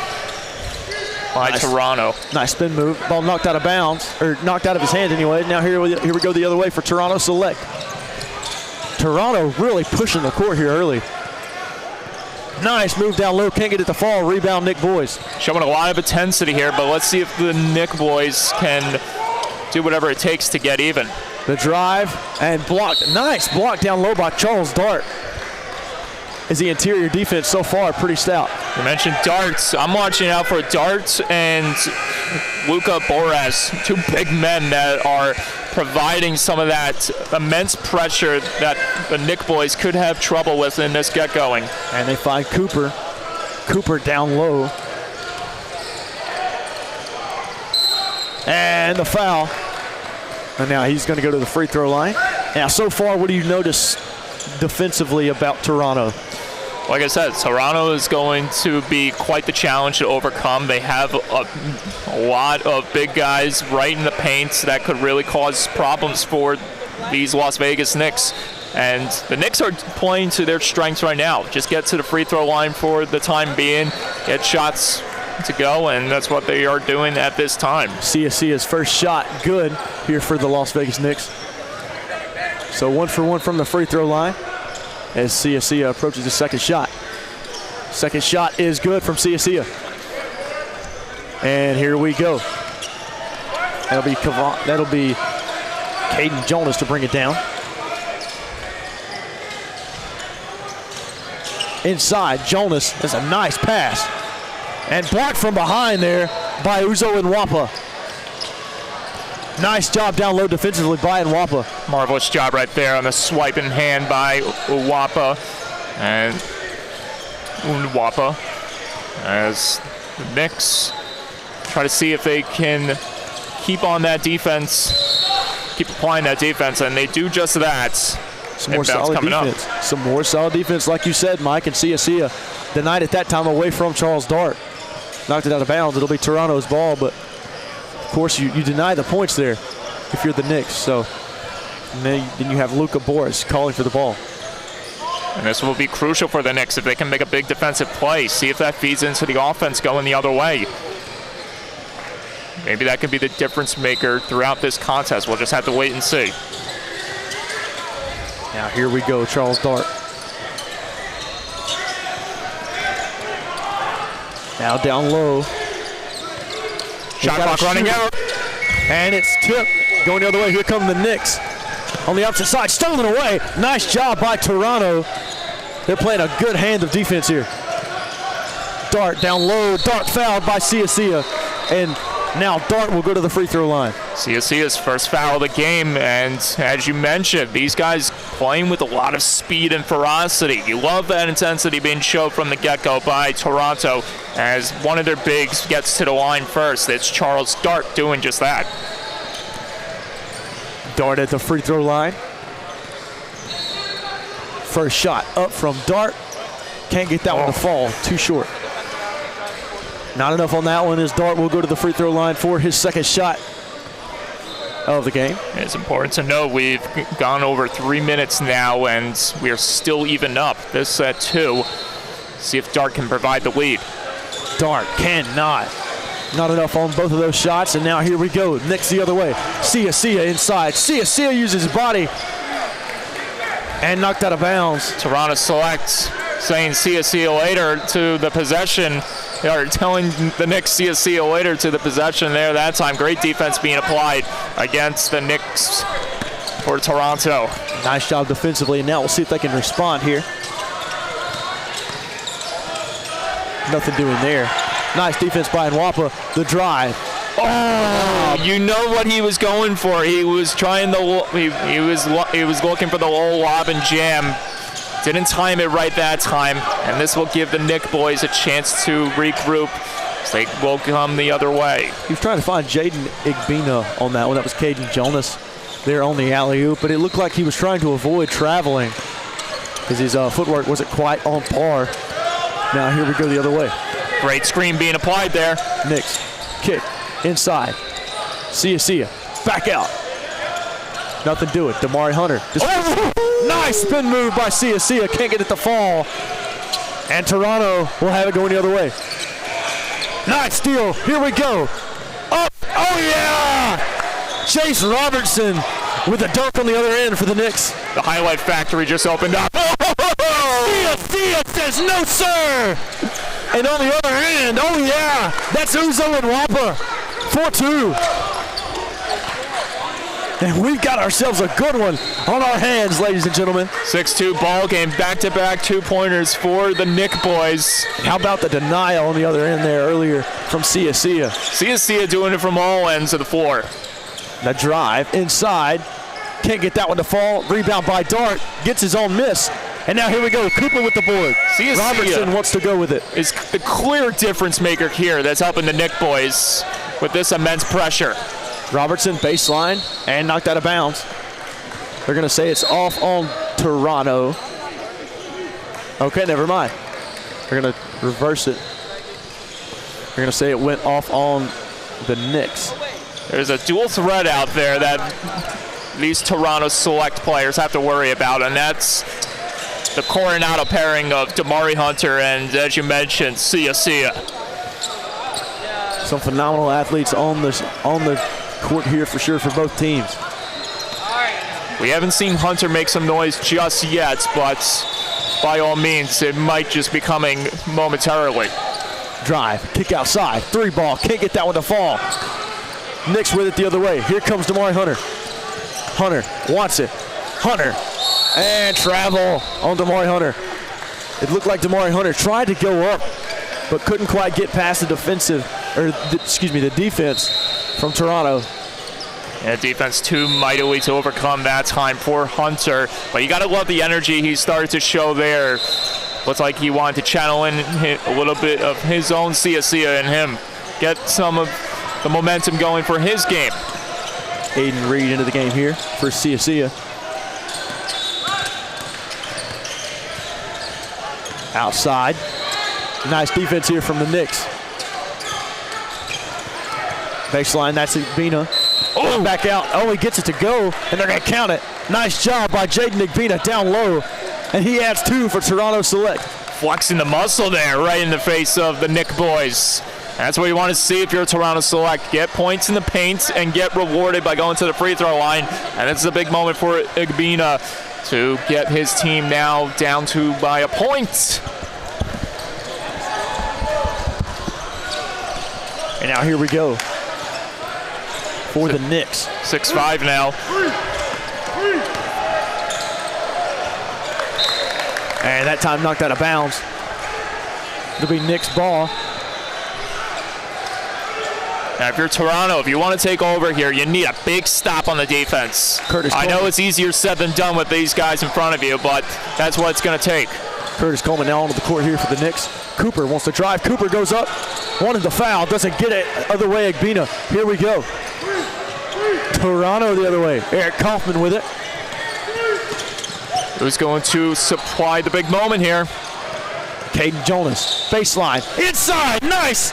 by Toronto. Nice spin move. Ball knocked out of bounds, or knocked out of his hand anyway. Now here we go the other way for Toronto Select. Toronto really pushing the court here early. Nice move down low, can't get it to fall. Rebound Nick Boys. Showing a lot of intensity here, but let's see if the Nick Boys can do whatever it takes to get even. The drive and blocked. Nice block down low by Charles Dart. Is the interior defense so far pretty stout. You mentioned darts. I'm watching out for darts and Luka Boras, 2 big men that are providing some of that immense pressure that the Nick Boys could have trouble with in this get-going. And they find Cooper. Cooper down low. And the foul. And now he's going to go to the free throw line. Now, so far, what do you notice defensively about Toronto? Like I said, Toronto is going to be quite the challenge to overcome. They have a lot of big guys right in the paint that could really cause problems for these Las Vegas Knicks. And the Knicks are playing to their strengths right now. Just get to the free throw line for the time being, get shots to go, and that's what they are doing at this time. Sia's first shot good here for the Las Vegas Knicks. So 1 for 1 from the free throw line as Sia approaches the second shot. Second shot is good from Sia. And here we go. That'll be Caden Jonas to bring it down. Inside, Jonas has a nice pass. And blocked from behind there by Uzo Nwapa. Nice job down low defensively by Nwapa. Marvelous job right there on the swiping hand by Nwapa. And Nwapa as the Knicks try to see if they can keep on that defense, keep applying that defense, and they do just that. Some more solid defense. Some more solid defense, like you said, Mike, and Sia denied it that time away from Charles Dart. Knocked it out of bounds. It'll be Toronto's ball, but of course you deny the points there if you're the Knicks. So then you have Luka Boris calling for the ball. And this will be crucial for the Knicks if they can make a big defensive play. See if that feeds into the offense going the other way. maybe that could be the difference maker throughout this contest. We'll just have to wait and see. Now here we go, Charles Dart. Now down low. Shot clock running out. And it's tipped. Going the other way. Here come the Knicks. On the opposite side. Stolen away. Nice job by Toronto. They're playing a good hand of defense here. Dart down low. Dart fouled by Sia. And now Dart will go to the free throw line. Sia's first foul of the game, and as you mentioned, these guys playing with a lot of speed and ferocity. You love that intensity being shown from the get-go by Toronto as one of their bigs gets to the line first. It's Charles Dart doing just that. Dart at the free throw line. First shot up from Dart. Can't get that one to fall. Too short. Not enough on that one as Dart will go to the free throw line for his second shot of the game. It's important to note we've gone over 3 minutes now and we are still even up. This at 2. See if Dart can provide the lead. Dart cannot. Not enough on both of those shots, and now here we go. Knicks the other way. Sia inside. Sia uses his body and knocked out of bounds. Toronto selects saying see you later to the possession. They are telling the Knicks see you later to the possession there that time. Great defense being applied against the Knicks for Toronto. Nice job defensively, and now we'll see if they can respond here. Nothing doing there. Nice defense by Nwapa. The drive. Oh, you know what he was going for. He was trying the he was looking for the low lob and jam. Didn't time it right that time, and this will give the Knick boys a chance to regroup as they will come the other way. He was trying to find Jaden Igbina on that one. That was Caden Jonas there on the alley-oop, but it looked like he was trying to avoid traveling because his footwork wasn't quite on par. Now here we go the other way. Great screen being applied there. Knicks kick inside. Sia back out. Nothing doing. Damari Hunter. Nice spin move by Sia. Can't get it to fall. And Toronto will have it going the other way. Nice steal. Here we go. Up. Oh, yeah. Chase Robertson with a dunk on the other end for the Knicks. The highlight factory just opened up. Sia says no, sir. And on the other end, oh, yeah. That's Uzo and Nwapa. 4-2. And we've got ourselves a good one on our hands, ladies and gentlemen. 6-2 ball game, back-to-back 2-pointers for the Knick boys. How about the denial on the other end there earlier from Sia? Sia doing it from all ends of the floor. The drive inside. Can't get that one to fall. Rebound by Dart. Gets his own miss. And now here we go. Cooper with the board. Robertson wants to go with it. Is the clear difference maker here that's helping the Knick boys with this immense pressure. Robertson baseline and knocked out of bounds. They're going to say it's off on Toronto. Okay, never mind. They're going to reverse it. They're going to say it went off on the Knicks. There's a dual threat out there that these Toronto select players have to worry about, and that's the Coronado pairing of Damari Hunter and, as you mentioned, Sia. Some phenomenal athletes on the court here for sure for both teams. We haven't seen Hunter make some noise just yet, but by all means, it might just be coming momentarily. Drive, kick outside, 3 ball, can't get that one to fall. Knicks with it the other way. Here comes Damari Hunter. Hunter wants it. Hunter, and travel on Damari Hunter. It looked like Damari Hunter tried to go up, but couldn't quite get past the the defense from Toronto. Yeah, defense too mightily to overcome that time for Hunter. But you got to love the energy he started to show there. Looks like he wanted to channel in a little bit of his own Sia in him. Get some of the momentum going for his game. Aiden Reed into the game here for Sia. Outside. Nice defense here from the Knicks. Baseline, that's Igbina. Oh, back out. Oh, he gets it to go, and they're going to count it. Nice job by Jaden Igbina down low, and he adds 2 for Toronto Select. Flexing the muscle there right in the face of the Knick boys. That's what you want to see if you're a Toronto Select. Get points in the paint and get rewarded by going to the free throw line. And it's a big moment for Igbina to get his team now down to by a point. And now here we go for the Knicks. 6-5 now. And that time knocked out of bounds. It'll be Knicks ball. Now, if you're Toronto, if you want to take over here, you need a big stop on the defense. I know it's easier said than done with these guys in front of you, but that's what it's going to take. Curtis Coleman now onto the court here for the Knicks. Cooper wants to drive. Cooper goes up. Wanted the foul. Doesn't get it. Other way, Igbina. Here we go. Toronto the other way. Eric Kaufman with it. Who's going to supply the big moment here? Caden Jonas. Baseline. Inside. Nice.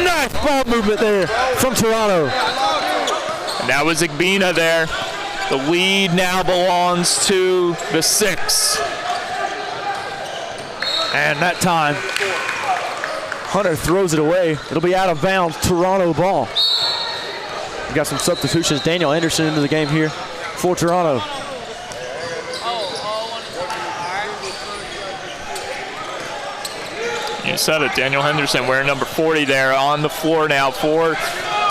Nice ball movement there from Toronto. And that was Igbina there. The lead now belongs to the 6. And that time, Hunter throws it away. It'll be out of bounds. Toronto ball. We got some substitutions. Daniel Anderson into the game here for Toronto. You said it, Daniel Henderson wearing number 40 there on the floor now for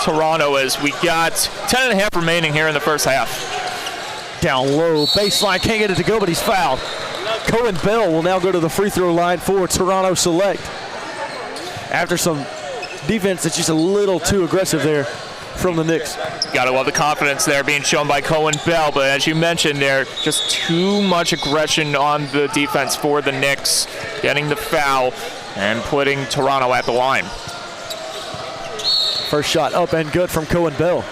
Toronto as we got 10.5 remaining here in the first half. Down low, baseline, can't get it to go, but he's fouled. Cohen Bell will now go to the free throw line for Toronto Select. After some defense that's just a little too aggressive there from the Knicks. Got to love the confidence there being shown by Cohen Bell, but as you mentioned there, just too much aggression on the defense for the Knicks, getting the foul and putting Toronto at the line. First shot up and good from Cohen Bell.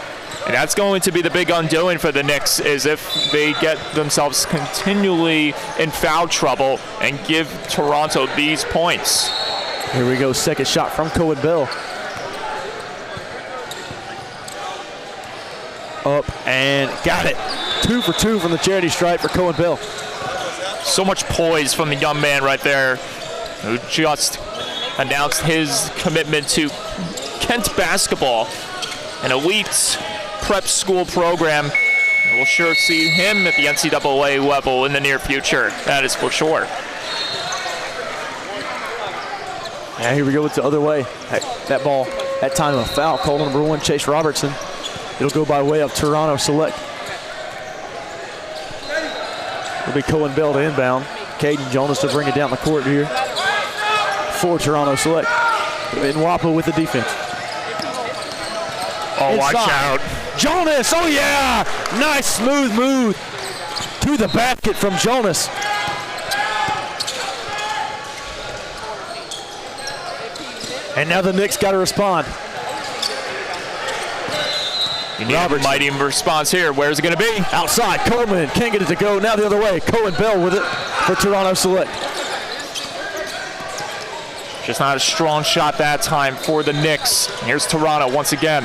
And that's going to be the big undoing for the Knicks, is if they get themselves continually in foul trouble and give Toronto these points. Here we go, second shot from Cohen Bell. Up and got it. 2 for 2 from the charity stripe for Cohen Bell. So much poise from the young man right there, who just announced his commitment to Kent basketball, an elite prep school program. We'll sure see him at the NCAA level in the near future, that is for sure. And here we go with the other way. That ball, that time of a foul, called number 1, Chase Robertson. It'll go by way of Toronto Select. It'll be Cohen Bell to inbound. Caden Jonas to bring it down the court here for Toronto Select. Nwapa with the defense. Oh, Inside. watch out. Jonas, oh yeah! Nice smooth move to the basket from Jonas. And now the Knicks got to respond. You need a mighty response here. Where's it going to be? Outside, Coleman can't get it to go. Now the other way, Cohen Bell with it for Toronto Select. Just not a strong shot that time for the Knicks. Here's Toronto once again.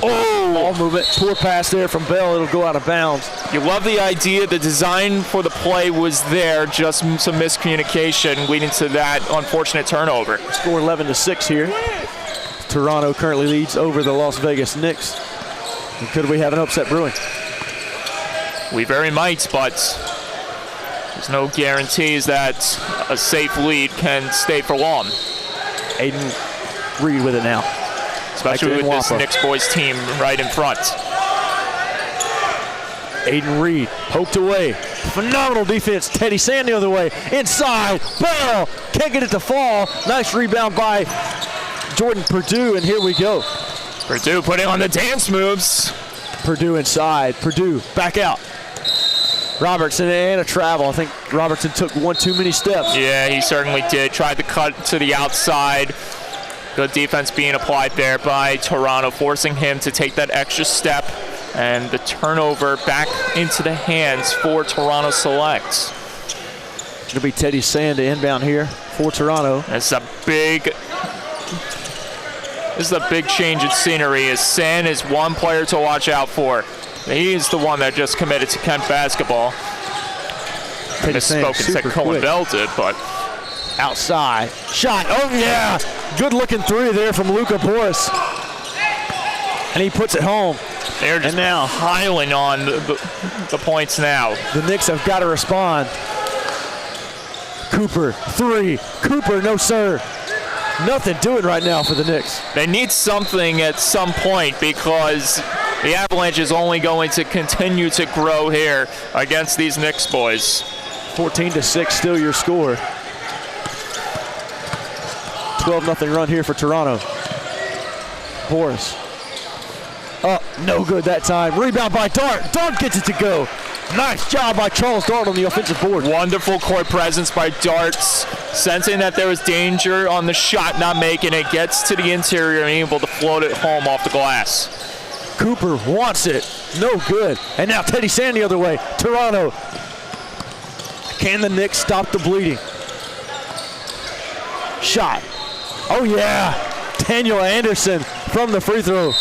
Oh, ball movement, poor pass there from Bell. It'll go out of bounds. You love the idea. The design for the play was there. Just some miscommunication leading to that unfortunate turnover. Score 11-6 here. Toronto currently leads over the Las Vegas Knicks. And could we have an upset brewing? We very might, but there's no guarantees that a safe lead can stay for long. Aiden Reed with it now. Especially with this Knicks boys team right in front. Aiden Reed poked away. Phenomenal defense. Teddy Sand the other way. Inside. Bell can't get it to fall. Nice rebound by Jordan Purdue, and here we go. Purdue putting on the dance moves. Purdue inside. Purdue back out. Robertson and a travel. I think Robertson took one too many steps. Yeah, he certainly did. Tried to cut to the outside. Good defense being applied there by Toronto, forcing him to take that extra step, and the turnover back into the hands for Toronto Select. It'll be Teddy Sand to inbound here for Toronto. This is a big change in scenery, as Sand is one player to watch out for. He is the one that just committed to Kent basketball. I misspoke and said Cohen Bell did, but Outside. Shot. Oh, yeah. Good looking three there from Luka Boris. And he puts it home. They're just now piling on the points now. The Knicks have got to respond. Cooper, three. Cooper, no sir. Nothing doing right now for the Knicks. They need something at some point because the Avalanche is only going to continue to grow here against these Knicks boys. 14-6 still your score. 12-0 run here for Toronto. Boris. Oh, no good that time. Rebound by Dart. Dart gets it to go. Nice job by Charles Dart on the offensive board. Wonderful court presence by Darts. Sensing that there was danger on the shot, not making it. Gets to the interior and able to float it home off the glass. Cooper wants it. No good. And now Teddy Sand the other way. Toronto. Can the Knicks stop the bleeding? Shot. Oh, yeah. Daniel Anderson from the free throw.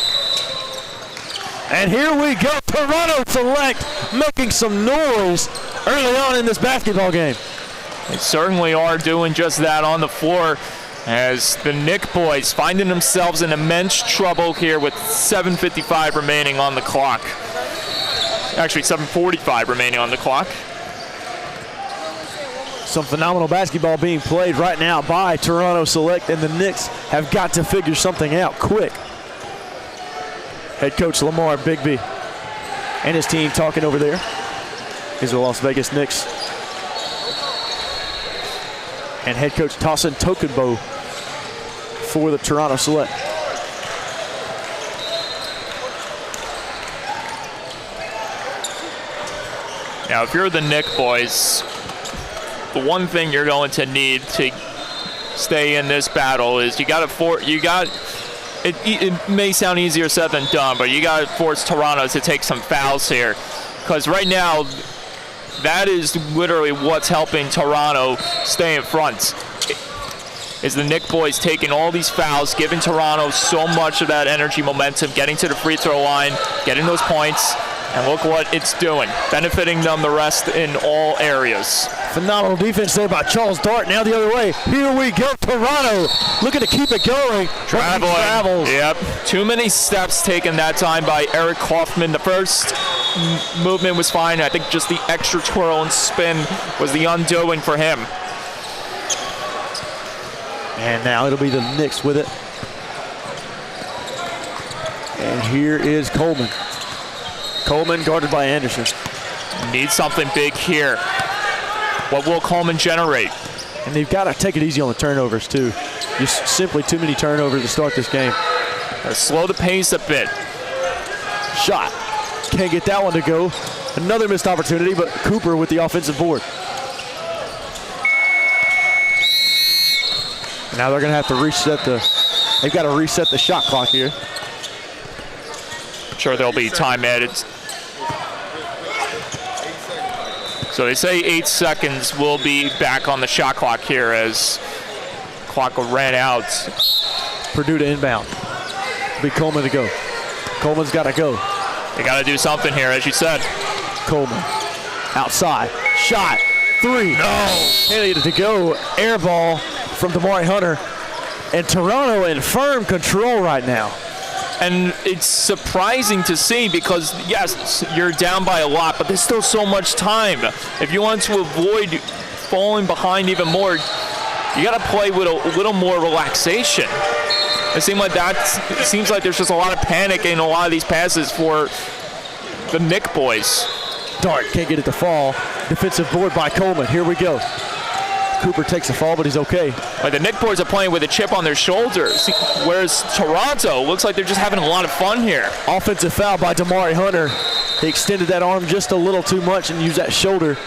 And here we go. Toronto Select making some noise early on in this basketball game. They certainly are doing just that on the floor as the Knick boys finding themselves in immense trouble here with 7:55 remaining on the clock. Actually, 7:45 remaining on the clock. Some phenomenal basketball being played right now by Toronto Select, and the Knicks have got to figure something out quick. Head coach Lamar Bigby and his team talking over there. Here's the Las Vegas Knicks. And head coach Tossin Tokenbow for the Toronto Select. Now, if you're the Knick boys, the one thing you're going to need to stay in this battle is it may sound easier said than done, but you got to force Toronto to take some fouls here. Because right now, that is literally what's helping Toronto stay in front. Is the Knick boys taking all these fouls, giving Toronto so much of that energy, momentum, getting to the free throw line, getting those points, and look what it's doing, benefiting them the rest in all areas. Phenomenal defense there by Charles Dart. Now the other way. Here we go. Toronto looking to keep it going. Travels. Yep. Too many steps taken that time by Eric Kaufman. The first movement was fine. I think just the extra twirl and spin was the undoing for him. And now it'll be the Knicks with it. And here is Coleman. Coleman guarded by Anderson. Need something big here. What will Coleman generate? And they've got to take it easy on the turnovers, too. Just simply too many turnovers to start this game. Slow the pace a bit. Shot. Can't get that one to go. Another missed opportunity, but Cooper with the offensive board. Now they're going to have to they've got to reset the shot clock here. I'm sure there'll be time added. So they say 8 seconds will be back on the shot clock here as clock ran out. Purdue to inbound. Be Coleman to go. Coleman's got to go. They got to do something here, as you said. Coleman outside. Shot. Three. No. Needed to go. Air ball from Damari Hunter. And Toronto in firm control right now. And it's surprising to see because, yes, you're down by a lot, but there's still so much time. If you want to avoid falling behind even more, you got to play with a little more relaxation. It seems like there's just a lot of panic in a lot of these passes for the Knick boys. Dart can't get it to fall. Defensive board by Coleman. Here we go. Cooper takes a fall, but he's okay. Like the Knick boys are playing with a chip on their shoulders, whereas Toronto looks like they're just having a lot of fun here. Offensive foul by Damari Hunter. He extended that arm just a little too much and used that shoulder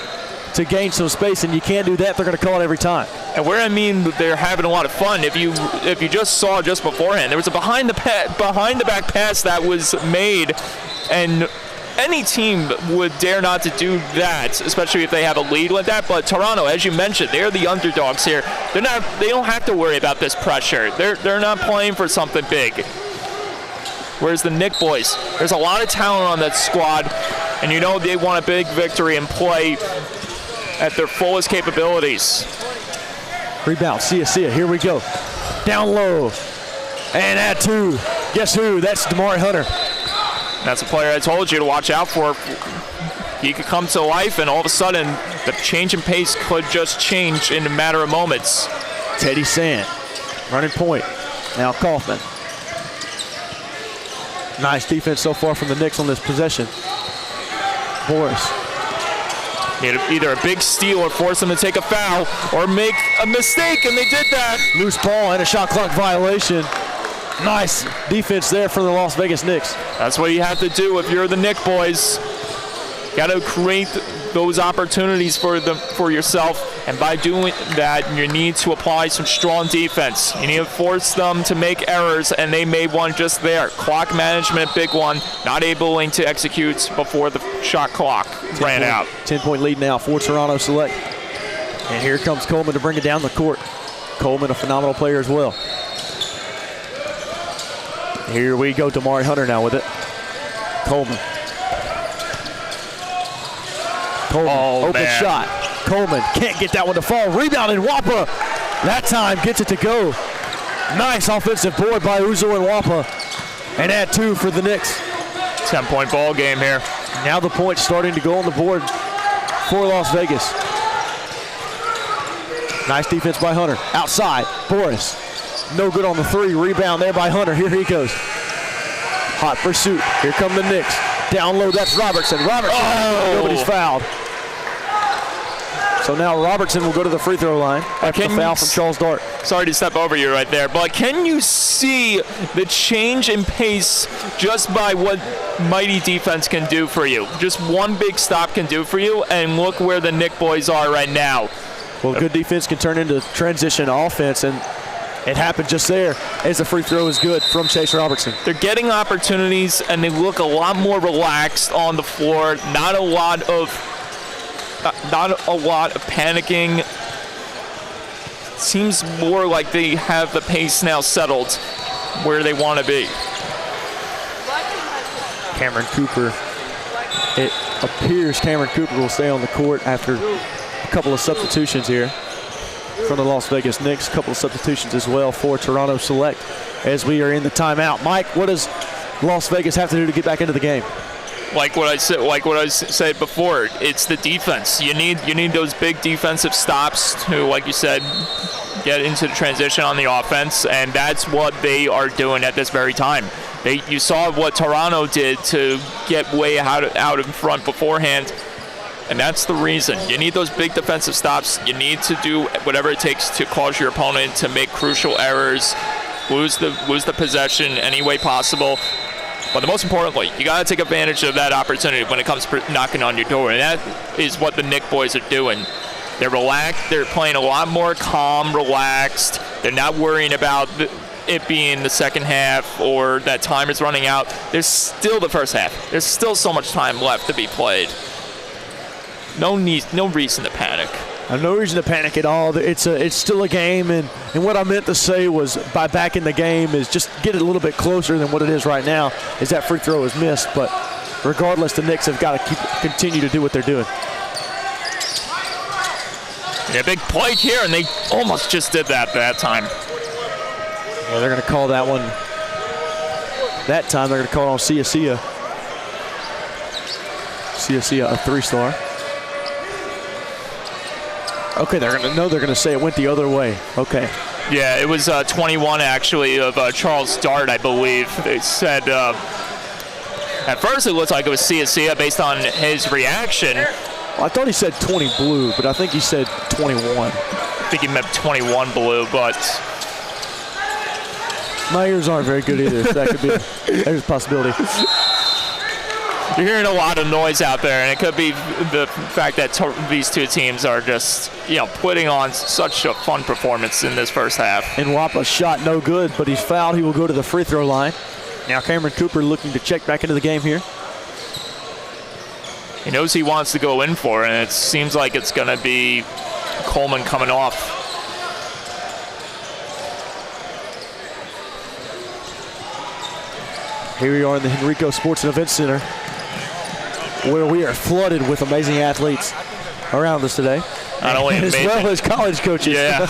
to gain some space, and you can't do that. They're going to call it every time. And where I mean they're having a lot of fun, if you just saw just beforehand, there was a behind the back pass that was made, and any team would dare not to do that, especially if they have a lead like that. But Toronto, as you mentioned, they're the underdogs here. They don't have to worry about this pressure. They're not playing for something big. Whereas the Knick boys, there's a lot of talent on that squad, and you know they want a big victory and play at their fullest capabilities. Rebound, Sia, here we go. Down low, and at 2. Guess who? That's Damari Hunter. That's a player I told you to watch out for. He could come to life, and all of a sudden, the change in pace could just change in a matter of moments. Teddy Sand, running point. Now Kaufman. Nice defense so far from the Knicks on this possession. Boris. Either a big steal or force them to take a foul or make a mistake, and they did that. Loose ball and a shot clock violation. Nice defense there for the Las Vegas Knicks. That's what you have to do if you're the Knick boys. Got to create those opportunities for yourself, and by doing that, you need to apply some strong defense. You need to force them to make errors, and they made one just there. Clock management, big one, not able to execute before the shot clock ran out. 10-point lead now for Toronto Select. And here comes Coleman to bring it down the court. Coleman, a phenomenal player as well. Here we go, Damari Hunter now with it. Coleman. Open shot. Coleman can't get that one to fall. Rebound and Wapa. That time gets it to go. Nice offensive board by Uzo and Wapa. And add 2 for the Knicks. 10-point ball game here. Now the points starting to go on the board for Las Vegas. Nice defense by Hunter. Outside, Boris. No good on the 3. Rebound there by Hunter. Here he goes. Hot pursuit. Here come the Knicks. Down low, that's Robertson. Nobody's fouled. So now Robertson will go to the free throw line after the foul from Charles Dart. Sorry to step over you right there, but can you see the change in pace just by what mighty defense can do for you? Just one big stop can do for you, and look where the Knick boys are right now. Well, good defense can turn into transition offense, and it happened just there as the free throw is good from Chase Robertson. They're getting opportunities, and they look a lot more relaxed on the floor. Not a lot of panicking. Seems more like they have the pace now settled where they want to be. Cameron Cooper. It appears Cameron Cooper will stay on the court after a couple of substitutions here from the Las Vegas Knicks. A couple of substitutions as well for Toronto Select as we are in the timeout. Mike, what does Las Vegas have to do to get back into the game? Like what I said before, it's the defense. You need those big defensive stops to, like you said, get into the transition on the offense, and that's what they are doing at this very time. You saw what Toronto did to get way out in front beforehand, and that's the reason. You need those big defensive stops. You need to do whatever it takes to cause your opponent to make crucial errors, lose the possession any way possible. But the most importantly, you got to take advantage of that opportunity when it comes to knocking on your door, and that is what the Knick boys are doing. They're relaxed. They're playing a lot more calm, relaxed. They're not worrying about it being the second half or that time is running out. There's still the first half. There's still so much time left to be played. No reason to panic. No reason to panic at all. It's still a game, and what I meant to say was by back in the game is just get it a little bit closer than what it is right now, is that free throw is missed. But regardless, the Knicks have got to continue to do what they're doing. Yeah, big play here, and they almost just did that time. Yeah, they're going to call that one. That time they're going to call it on Sia. Sia, a 3-star. Okay, they're going to say it went the other way. Okay. Yeah, it was 21 actually of Charles Dart, I believe. They said at first it looked like it was Sia based on his reaction. Well, I thought he said 20 blue, but I think he said 21. I think he meant 21 blue, but my ears aren't very good either. So that could be there's a possibility. You're hearing a lot of noise out there, and it could be the fact that these two teams are just, putting on such a fun performance in this first half. And Wapa's shot no good, but he's fouled. He will go to the free throw line. Now Cameron Cooper looking to check back into the game here. He knows he wants to go in for it, and it seems like it's going to be Coleman coming off. Here we are in the Henrico Sports and Events Center, where we are flooded with amazing athletes around us today. Not only as amazing. well as college coaches. Yeah.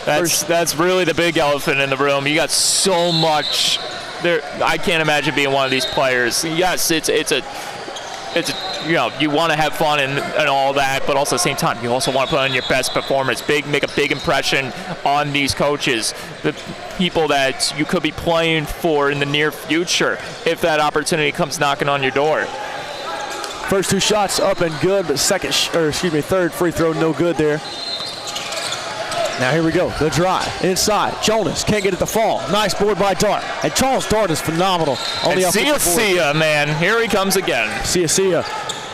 That's really the big elephant in the room. You got so much there. I can't imagine being one of these players. Yes, it's a you want to have fun and all that, but also at the same time you also want to put on your best performance, make a big impression on these coaches, the people that you could be playing for in the near future if that opportunity comes knocking on your door. First 2 shots up and good, but third free throw no good there. Now here we go, the drive, inside, Jonas can't get it to fall. Nice board by Dart, and Charles Dart is phenomenal. And Sia, man, here he comes again. Sia,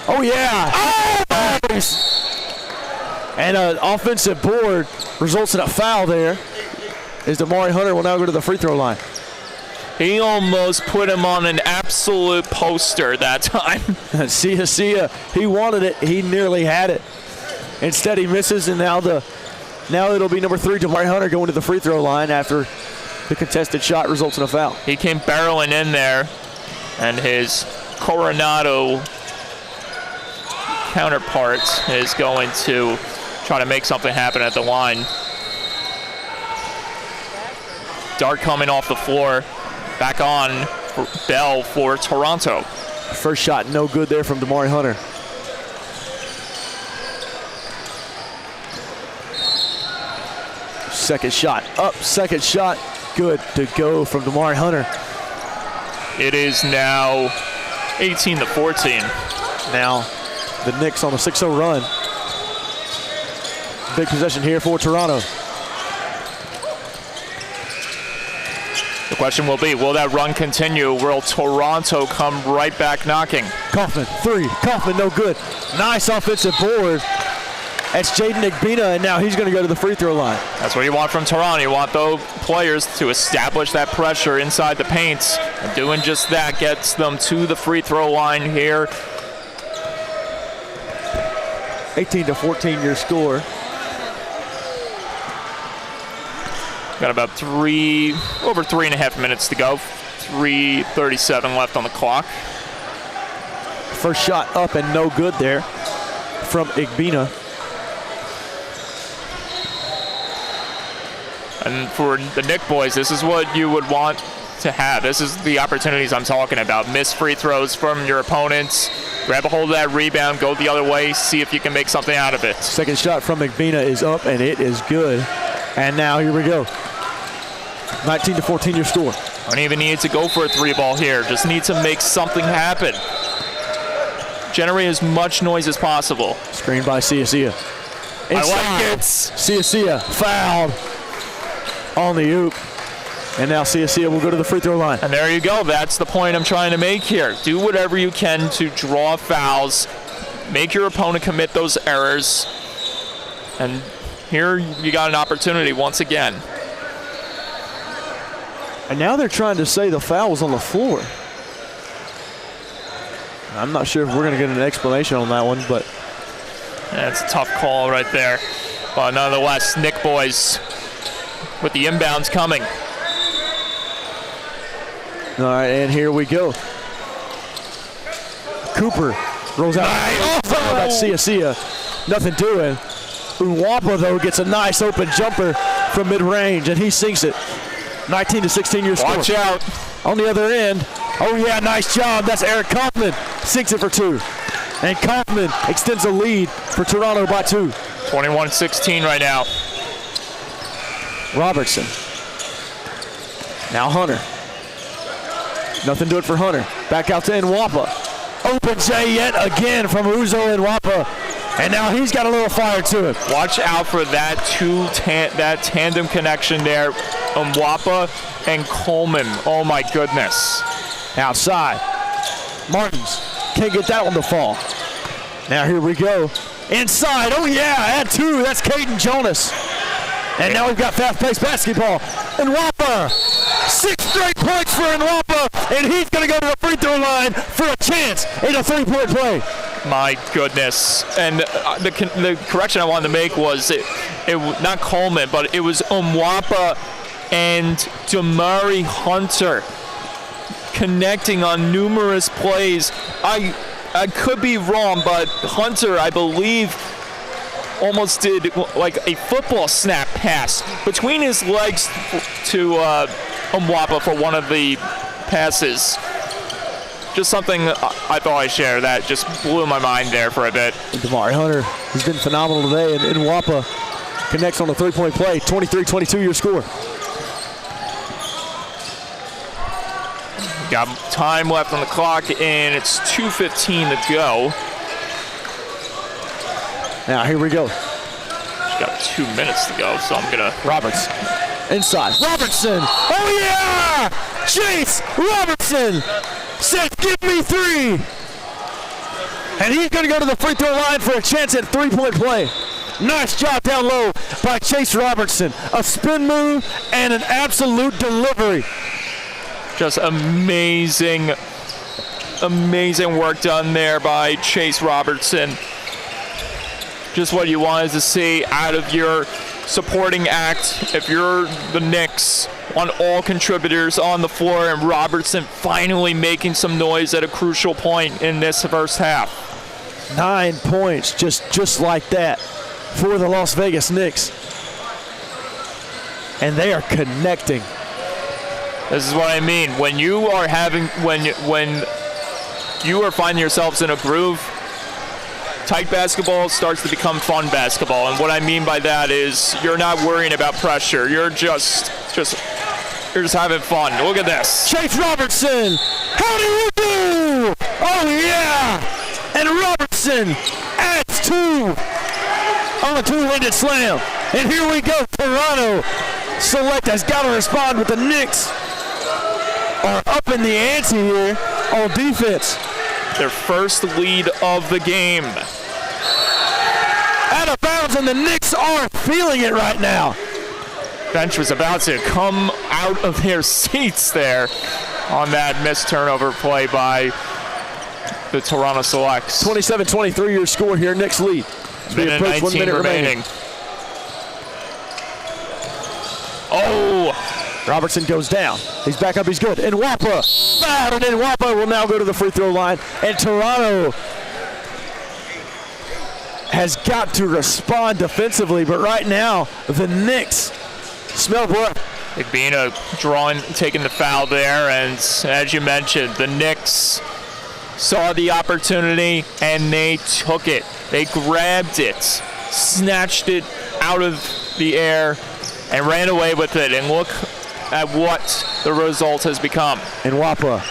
oh yeah! Oh! And an offensive board results in a foul there. As Damari Hunter will now go to the free throw line. He almost put him on an absolute poster that time. Sia, he wanted it, he nearly had it. Instead he misses, and now it'll be number 3, Damari Hunter, going to the free throw line after the contested shot results in a foul. He came barreling in there, and his Coronado counterpart is going to try to make something happen at the line. Dart coming off the floor, back on for Bell for Toronto. First shot no good there from Damari Hunter. Second shot up, second shot good to go from Damari Hunter. It is now 18-14. Now the Knicks on a 6-0 run. Big possession here for Toronto. The question will be, will that run continue? Will Toronto come right back knocking? Kaufman, 3, Kaufman no good. Nice offensive board. That's Jaden Igbina, and now he's going to go to the free throw line. That's what you want from Toronto. You want those players to establish that pressure inside the paint. And doing just that gets them to the free throw line here. 18-14 your score. Got about over 3.5 minutes to go. 3:37 left on the clock. First shot up and no good there from Igbina. And for the Knick boys, this is what you would want to have. This is the opportunities I'm talking about. Miss free throws from your opponents. Grab a hold of that rebound, go the other way, see if you can make something out of it. Second shot from Igbina is up, and it is good. And now here we go. 19-14 your score. Don't even need to go for a 3-ball here. Just need to make something happen. Generate as much noise as possible. Screen by Sia. I like it. Sia fouled on the oop. And now Sia will go to the free throw line. And there you go. That's the point I'm trying to make here. Do whatever you can to draw fouls. Make your opponent commit those errors. And here you got an opportunity once again. And now they're trying to say the foul was on the floor. I'm not sure if we're going to get an explanation on that one, but that's a tough call right there. But nonetheless, Knick boys with the inbounds coming. All right, and here we go. Cooper rolls out. That's Sia. Nothing doing. Unwapa, though, gets a nice open jumper from mid-range, and he sinks it. 19-16 your score. Watch out. On the other end. Oh, yeah, nice job. That's Eric Kaufman. Sinks it for 2. And Kaufman extends a lead for Toronto by 2. 21-16 right now. Robertson. Now Hunter. Nothing doing for Hunter. Back out to Nwapa. Open J yet again from Uzo Nwapa. And now he's got a little fire to him. Watch out for that that tandem connection there. Nwapa and Coleman. Oh my goodness. Outside. Martins can't get that one to fall. Now here we go. Inside. Oh yeah, add 2. That's Caden Jonas. And now we've got fast-paced basketball. Nwapa. 6 straight points for Nwapa. And he's going to go to the free throw line for a chance in a 3-point play. My goodness. And the correction I wanted to make was it not Coleman, but it was Nwapa and Damari Hunter connecting on numerous plays. I could be wrong, but Hunter, I believe, almost did like a football snap pass between his legs to Mwapa for one of the passes. Just something I thought I'd share that just blew my mind there for a bit. Damari Hunter has been phenomenal today, and Mwapa connects on a three-point play. 23-22 your score. Got time left on the clock, and it's 2:15 to go. Now here we go. Just got 2 minutes to go, so I'm gonna. Roberts inside. Robertson. Oh yeah! Chase Robertson says, "Give me 3." And he's going to go to the free throw line for a chance at three-point play. Nice job down low by Chase Robertson. A spin move and an absolute delivery. Just amazing work done there by Chase Robertson. Just what you wanted to see out of your supporting act. If you're the Knicks, on all contributors on the floor, and Robertson finally making some noise at a crucial point in this first half. 9 points, just like that, for the Las Vegas Knicks. And they are connecting. This is what I mean. When you are when you are finding yourselves in a groove, tight basketball starts to become fun basketball. And what I mean by that is you're not worrying about pressure. You're just having fun. Look at this. Chase Robertson, how do you do? Oh yeah! And Robertson adds 2 on a two-handed slam. And here we go, Toronto Select has got to respond, but the Knicks are up in the ante here on defense. Their first lead of the game. Out of bounds, and the Knicks are feeling it right now. Bench was about to come out of their seats there on that missed turnover play by the Toronto Selects. 27-23 your score here, Knicks lead. Minute 19 remaining. Oh! Robertson goes down. He's back up, he's good. And Nwapa fouled, and Nwapa will now go to the free throw line. And Toronto has got to respond defensively, but right now, the Knicks smell blood. Igbina taking the foul there, and as you mentioned, the Knicks saw the opportunity and they took it. They grabbed it, snatched it out of the air, and ran away with it. And look at what the result has become. And Nwapa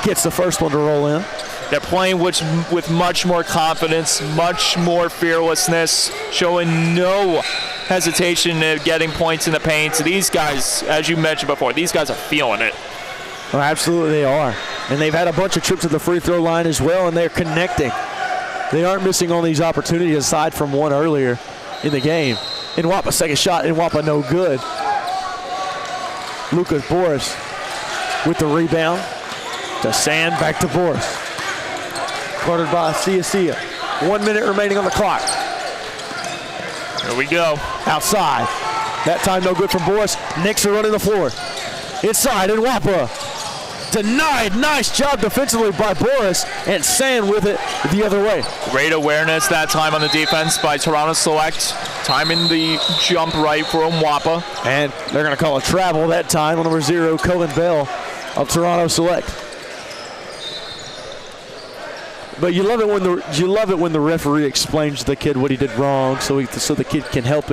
gets the first one to roll in. They're playing with much more confidence, much more fearlessness, showing no hesitation of getting points in the paint. So these guys, as you mentioned before, these guys are feeling it. Oh, absolutely they are. And they've had a bunch of trips to the free throw line as well, and they're connecting. They aren't missing on these opportunities aside from one earlier in the game. And Nwapa, second shot, and Nwapa no good. Lucas Boris with the rebound to Sand, back to Boris. Guarded by Sia. 1 minute remaining on the clock. Here we go. Outside. That time no good from Boris. Knicks are running the floor. Inside, and Nwapa denied. Nice job defensively by Boris, and Sand with it the other way. Great awareness that time on the defense by Toronto Select. Timing the jump right for Nwapa. And they're going to call a travel that time on number 0, Colin Bell of Toronto Select. But you love it when the referee explains to the kid what he did wrong, so the kid can help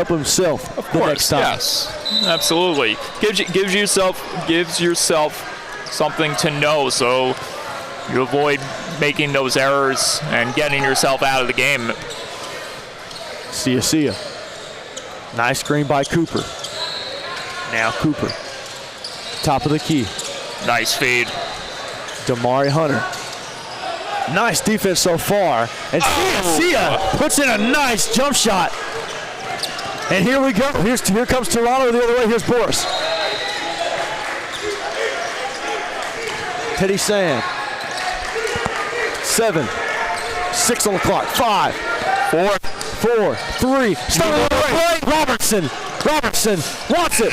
himself of the course, next time. Yes, absolutely. Gives yourself something to know, so you avoid making those errors and getting yourself out of the game. Sia. Nice screen by Cooper. Now Cooper. Top of the key. Nice feed. Damari Hunter. Nice defense so far. And Sia puts in a nice jump shot. And here we go. Here comes Toronto the other way. Here's Boris. Teddy Sand. 7. 6 on the clock. 5. 4. 3. Start the play. Robertson wants it.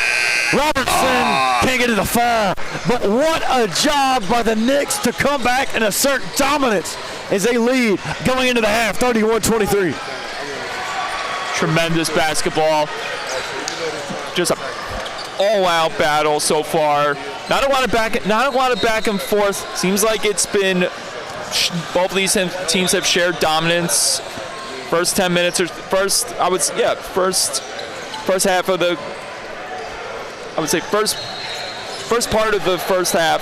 Robertson can't get to the foul. But what a job by the Knicks to come back and assert dominance as they lead going into the half, 31-23. tremendous basketball. Just a all-out battle so far. Not a lot of back and forth. Seems like it's been both of these teams have shared dominance. First 10 minutes or first half of the first part of the first half,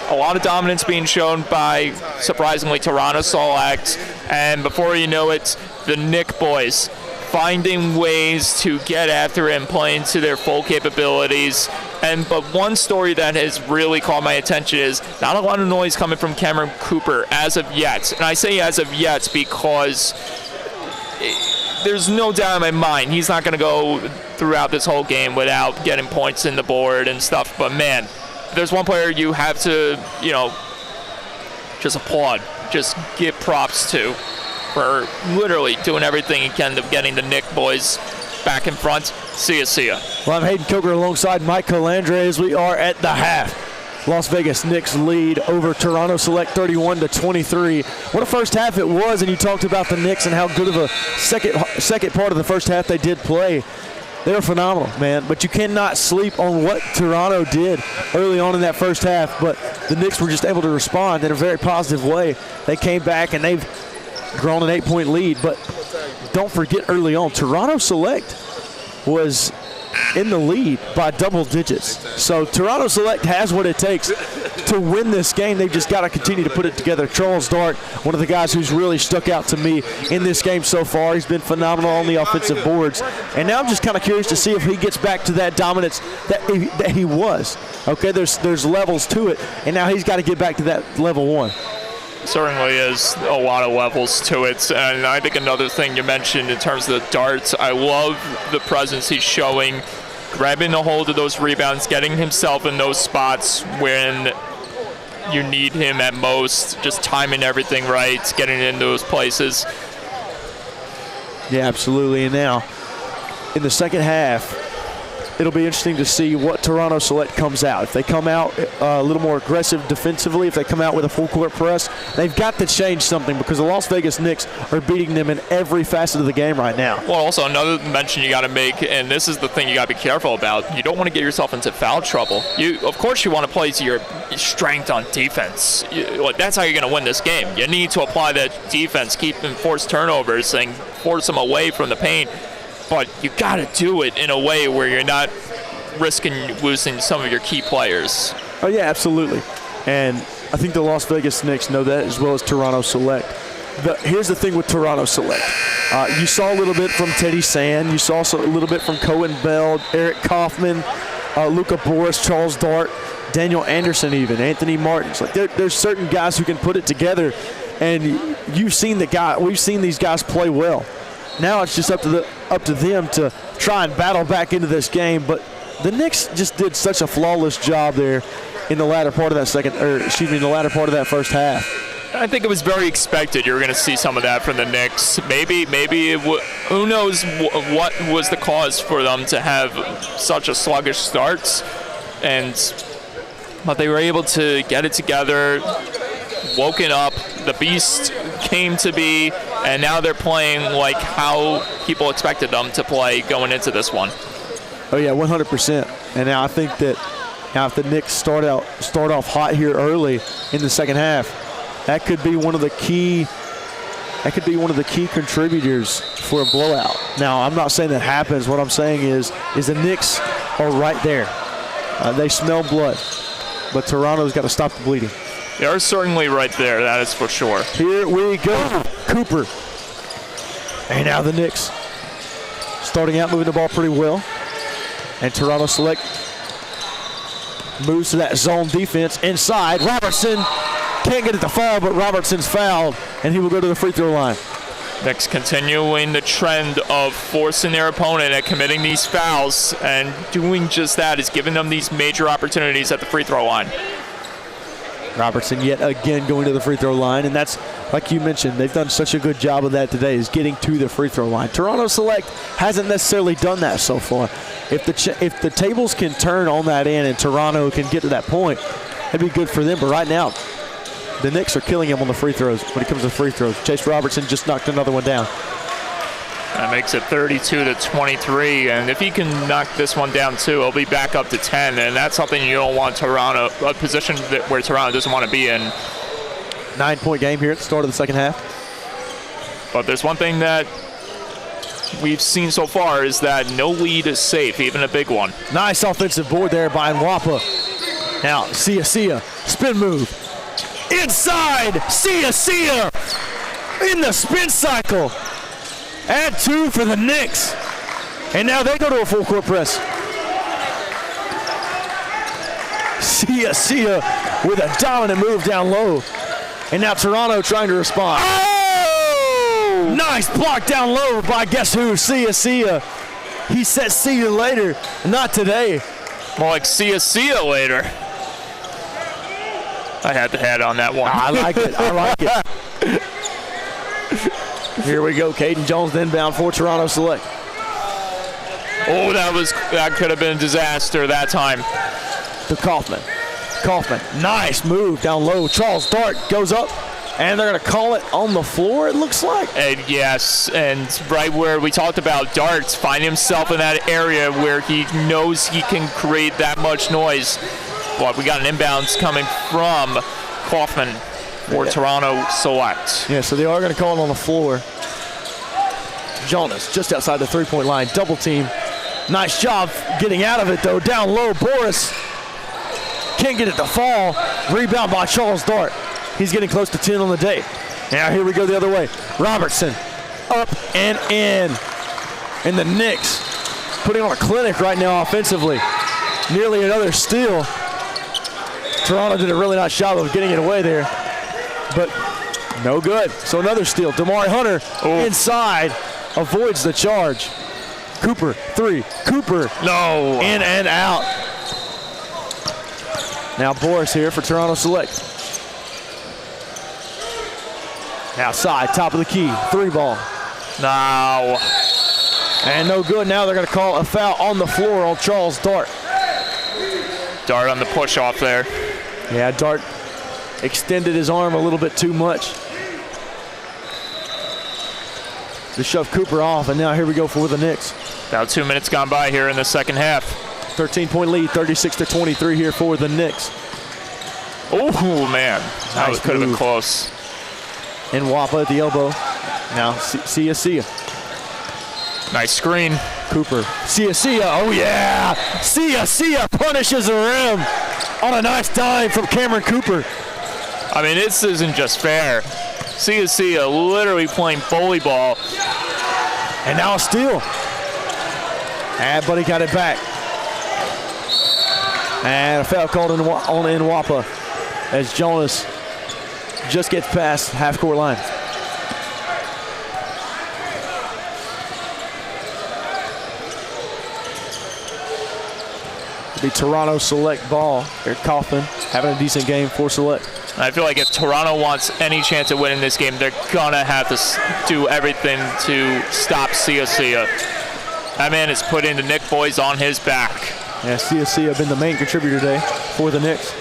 a lot of dominance being shown by, surprisingly, Toronto Select, and before you know it, the Nick boys finding ways to get after it and playing to their full capabilities. But one story that has really caught my attention is not a lot of noise coming from Cameron Cooper as of yet. And I say as of yet because there's no doubt in my mind he's not going to go throughout this whole game without getting points in the board and stuff. But man, there's one player you have to, just applaud, just give props to for literally doing everything he can to getting the Nick boys back in front. See ya. Well, I'm Hayden Coker alongside Mike Calandre as we are at the half. Las Vegas Knicks lead over Toronto Select 31-23. What a first half it was, and you talked about the Knicks and how good of a second part of the first half they did play. They were phenomenal, man. But you cannot sleep on what Toronto did early on in that first half. But the Knicks were just able to respond in a very positive way. They came back and they've grown an 8-point lead. But don't forget early on, Toronto Select was in the lead by double digits. So Toronto Select has what it takes to win this game. They've just got to continue to put it together. Charles Dart, one of the guys who's really stuck out to me in this game so far. He's been phenomenal on the offensive boards. And now I'm just kind of curious to see if he gets back to that dominance that he was. Okay, there's levels to it, and now he's got to get back to that level one. Certainly is a lot of levels to it, and I think another thing you mentioned in terms of the darts, I love the presence he's showing, grabbing a hold of those rebounds, getting himself in those spots when you need him at most, just timing everything right, getting in those places. Yeah, absolutely. And now in the second half, it'll be interesting to see what Toronto Select comes out. If they come out a little more aggressive defensively, if they come out with a full court press, they've got to change something because the Las Vegas Knicks are beating them in every facet of the game right now. Well, also another mention you got to make, and this is the thing you got to be careful about, you don't want to get yourself into foul trouble. Of course you want to play to your strength on defense. That's how you're going to win this game. You need to apply that defense, keep them force turnovers and force them away from the paint. But you got to do it in a way where you're not risking losing some of your key players. Oh, yeah, absolutely. And I think the Las Vegas Knicks know that as well as Toronto Select. But here's the thing with Toronto Select. You saw a little bit from Teddy Sand. You saw a little bit from Cohen Bell, Eric Kaufman, Luka Boris, Charles Dart, Daniel Anderson even, Anthony Martins. There's certain guys who can put it together. And we've seen these guys play well. Now it's just up to them to try and battle back into this game. But the Knicks just did such a flawless job there in the latter part of that first half. I think it was very expected. You were going to see some of that from the Knicks. Maybe who knows what was the cause for them to have such a sluggish start, but they were able to get it together, woken up, the beast came to be, and now they're playing like how people expected them to play going into this one. Oh yeah, 100%. And now I think that if the Knicks start off hot here early in the second half, that could be one of the key contributors for a blowout. Now I'm not saying that happens. What I'm saying is the Knicks are right there. They smell blood, but Toronto's got to stop the bleeding. They are certainly right there, that is for sure. Here we go, Cooper. And now the Knicks starting out moving the ball pretty well. And Toronto Select moves to that zone defense inside. Robertson can't get it to fall, but Robertson's fouled, and he will go to the free throw line. Knicks continuing the trend of forcing their opponent at committing these fouls, and doing just that is giving them these major opportunities at the free throw line. Robertson yet again going to the free throw line, and that's, like you mentioned, they've done such a good job of that today, is getting to the free throw line. Toronto Select hasn't necessarily done that so far. If the tables can turn on that end and Toronto can get to that point, that'd be good for them. But right now, the Knicks are killing him on the free throws when it comes to free throws. Chase Robertson just knocked another one down. That makes it 32-23, and if he can knock this one down too, he'll be back up to 10, and that's something you don't want Toronto, a position where Toronto doesn't want to be in. 9-point game here at the start of the second half. But there's one thing that we've seen so far is that no lead is safe, even a big one. Nice offensive board there by Nwapa. Now, Sia, spin move. Inside, Sia in the spin cycle. Add 2 for the Knicks. And now they go to a full court press. Sia with a dominant move down low. And now Toronto trying to respond. Oh! Nice block down low by guess who? Sia. He said see you later, not today. More like see you later. I had the head on that one. I like it. Here we go. Caden Jones inbound for Toronto Select. Oh, that could have been a disaster that time. To Kaufman. Nice move down low. Charles Dart goes up, and they're going to call it on the floor, it looks like. And yes, and right where we talked about Darts, find himself in that area where he knows he can create that much noise. But we got an inbounds coming from Kaufman for Toronto Select. Yeah, so they are going to call it on the floor. Jonas just outside the three-point line, double team. Nice job getting out of it, though. Down low, Boris can't get it to fall. Rebound by Charles Dart. He's getting close to 10 on the day. Now here we go the other way. Robertson up and in. And the Knicks putting on a clinic right now offensively. Nearly another steal. Toronto did a really nice job of getting it away there, but no good. So another steal. Damari Hunter inside, avoids the charge. Cooper, 3. Cooper, no. In and out. Now Boris here for Toronto Select. Outside, top of the key, 3 ball. No. And no good. Now they're going to call a foul on the floor on Charles Dart. Dart on the push off there. Yeah, Dart extended his arm a little bit too much to shove Cooper off, and now here we go for the Knicks. About 2 minutes gone by here in the second half. 13-point lead, 36-23 here for the Knicks. Oh, man. That Nice could have been move. close. Nwapa at the elbow. Now, Sia. Nice screen. Cooper. Sia. Oh, yeah. Sia punishes the rim on a nice dime from Cameron Cooper. I mean, this isn't just fair. Sia literally playing bully ball. And now a steal. But he got it back. And a foul called on Nwapa as Jonas just gets past half-court line. The Toronto Select ball. Here, Kaufman having a decent game for Select. I feel like if Toronto wants any chance of winning this game, they're gonna have to do everything to stop Sia. That man is putting the Knick boys on his back. Yeah, Sia been the main contributor today for the Knicks.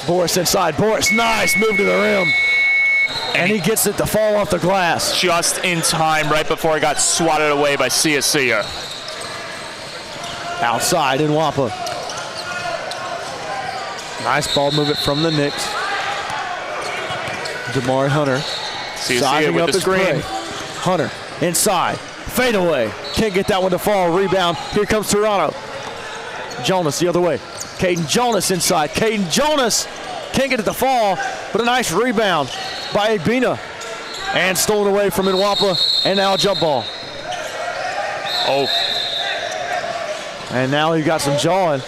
Boris inside. Boris, nice move to the rim. And he gets it to fall off the glass. Just in time, right before it got swatted away by Sia. Outside, Nwapa. Nice ball movement from the Knicks. Damari Hunter. Sia with the screen. Hunter inside. Fade away. Can't get that one to fall. Rebound. Here comes Toronto. Jonas the other way. Caden Jonas inside. Caden Jonas can't get it to fall, but a nice rebound by Agbina. And stolen away from Nwapa. And now a jump ball. Oh. And now he got some jawing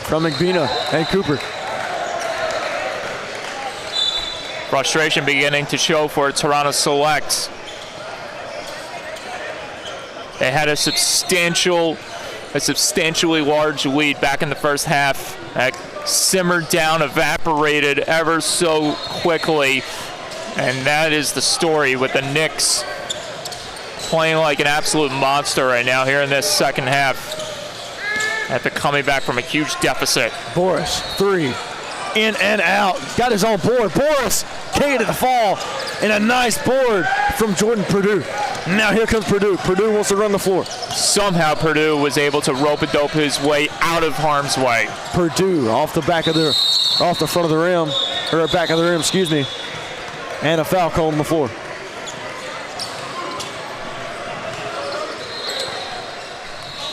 from Agbina and Cooper. Frustration beginning to show for Toronto Select. They had a substantially large lead back in the first half. That simmered down, evaporated ever so quickly. And that is the story with the Knicks playing like an absolute monster right now here in this second half after coming back from a huge deficit. Boris, 3. in and out. Got his own board. Boris can't get to the fall. And a nice board from Jordan Purdue. Now here comes Purdue. Purdue wants to run the floor. Somehow Purdue was able to rope-a-dope his way out of harm's way. Purdue off the front of the rim, or back of the rim, excuse me. And a foul call on the floor.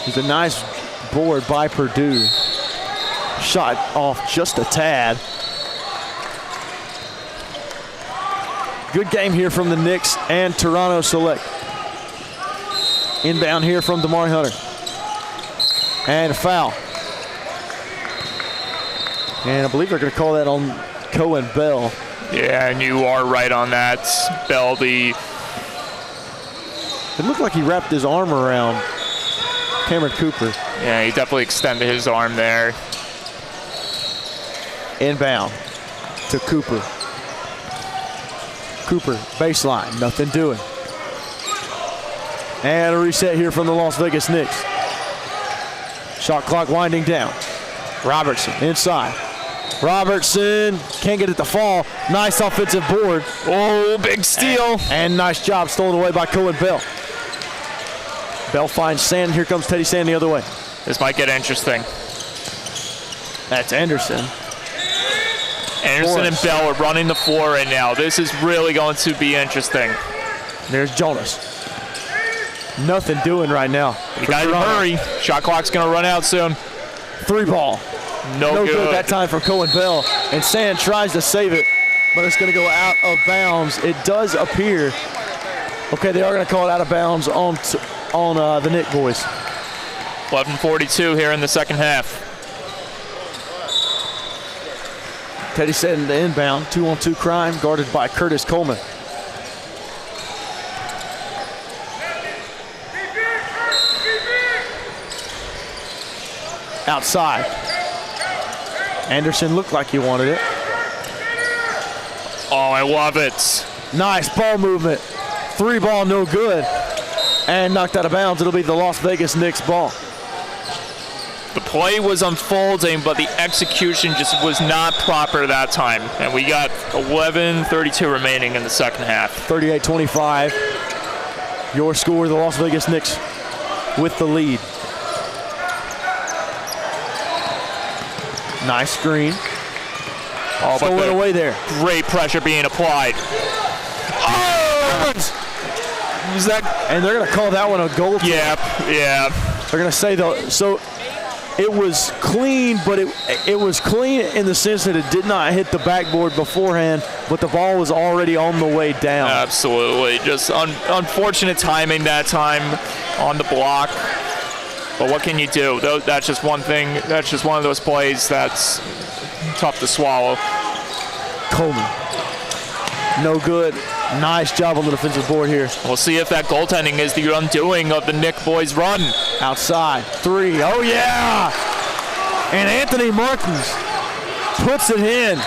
It's a nice board by Purdue. Shot off just a tad. Good game here from the Knicks and Toronto Select. Inbound here from Damari Hunter. And a foul. And I believe they're going to call that on Cohen Bell. Yeah, and you are right on that. Bell, it looked like he wrapped his arm around Cameron Cooper. Yeah, he definitely extended his arm there. Inbound to Cooper. Cooper, baseline, nothing doing. And a reset here from the Las Vegas Knicks. Shot clock winding down. Robertson inside. Robertson can't get it to fall. Nice offensive board. Oh, big steal. And nice job stolen away by Cohen Bell. Bell finds Sand. Here comes Teddy Sand the other way. This might get interesting. That's Anderson. Anderson and Bell are running the floor right now. This is really going to be interesting. There's Jonas. Nothing doing right now. You got to hurry. Shot clock's going to run out soon. 3 ball. No good that time from Cohen Bell. And Sand tries to save it, but it's going to go out of bounds. It does appear. Okay, they are going to call it out of bounds on the Knick boys. 11:42 here in the second half. Teddy Sand the inbound. 2-on-2 crime guarded by Curtis Coleman. Outside. Anderson looked like he wanted it. Oh, I love it. Nice ball movement. 3 ball, no good. And knocked out of bounds. It'll be the Las Vegas Knicks ball. The play was unfolding, but the execution just was not proper that time. And we got 11:32 remaining in the second half. 38-25. Your score, the Las Vegas Knicks with the lead. Nice screen. Oh, but stolen away there. Great pressure being applied. Oh! Was that? And they're going to call that one a goal. Yeah. They're going to say so. It was clean, but it was clean in the sense that it did not hit the backboard beforehand, but the ball was already on the way down. Absolutely. Just unfortunate timing that time on the block. But what can you do? That's just one thing. That's just one of those plays that's tough to swallow. Coleman. No good. Nice job on the defensive board here. We'll see if that goaltending is the undoing of the Knick boys' run. Outside. 3. Oh, yeah. And Anthony Martins puts it in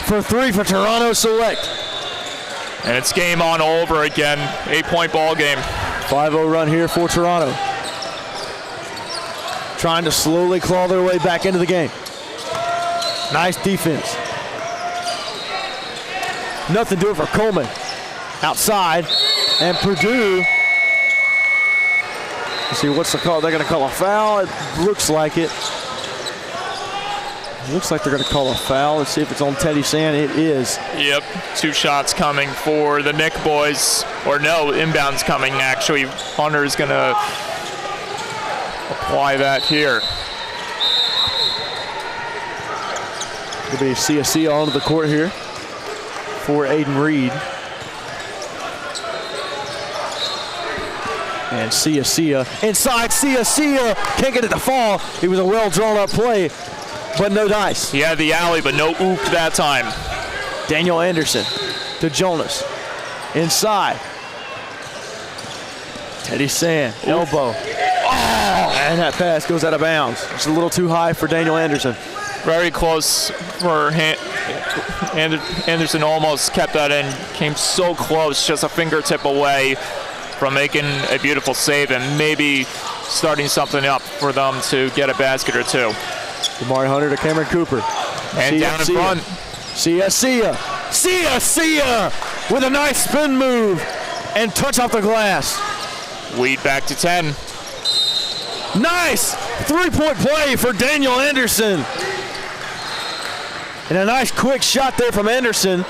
for 3 for Toronto Select. And it's game on over again. 8-point ball game. 5-0 run here for Toronto. Trying to slowly claw their way back into the game. Nice defense. Nothing doing for Coleman. Outside. And Purdue. Let's see what's the call. They're going to call a foul. It looks like it. Looks like they're going to call a foul. Let's see if it's on Teddy Sand. It is. Yep. 2 shots coming for the Knick boys. Or no, inbounds coming actually. Hunter's going to apply that here. It'll be CSC onto the court here for Aiden Reed. And Sia inside. Sia can't get it to fall. It was a well drawn up play, but no dice. He had the alley, but no oop that time. Daniel Anderson to Jonas. Inside. Teddy Sand, elbow. Oh, and that pass goes out of bounds. It's a little too high for Daniel Anderson. Very close for Anderson. Almost kept that in. Came so close, just a fingertip away from making a beautiful save and maybe starting something up for them to get a basket or two. Damari Hunter to Cameron Cooper. And down in front. Sia with a nice spin move and touch off the glass. Lead back to 10. Nice three-point play for Daniel Anderson. And a nice quick shot there from Anderson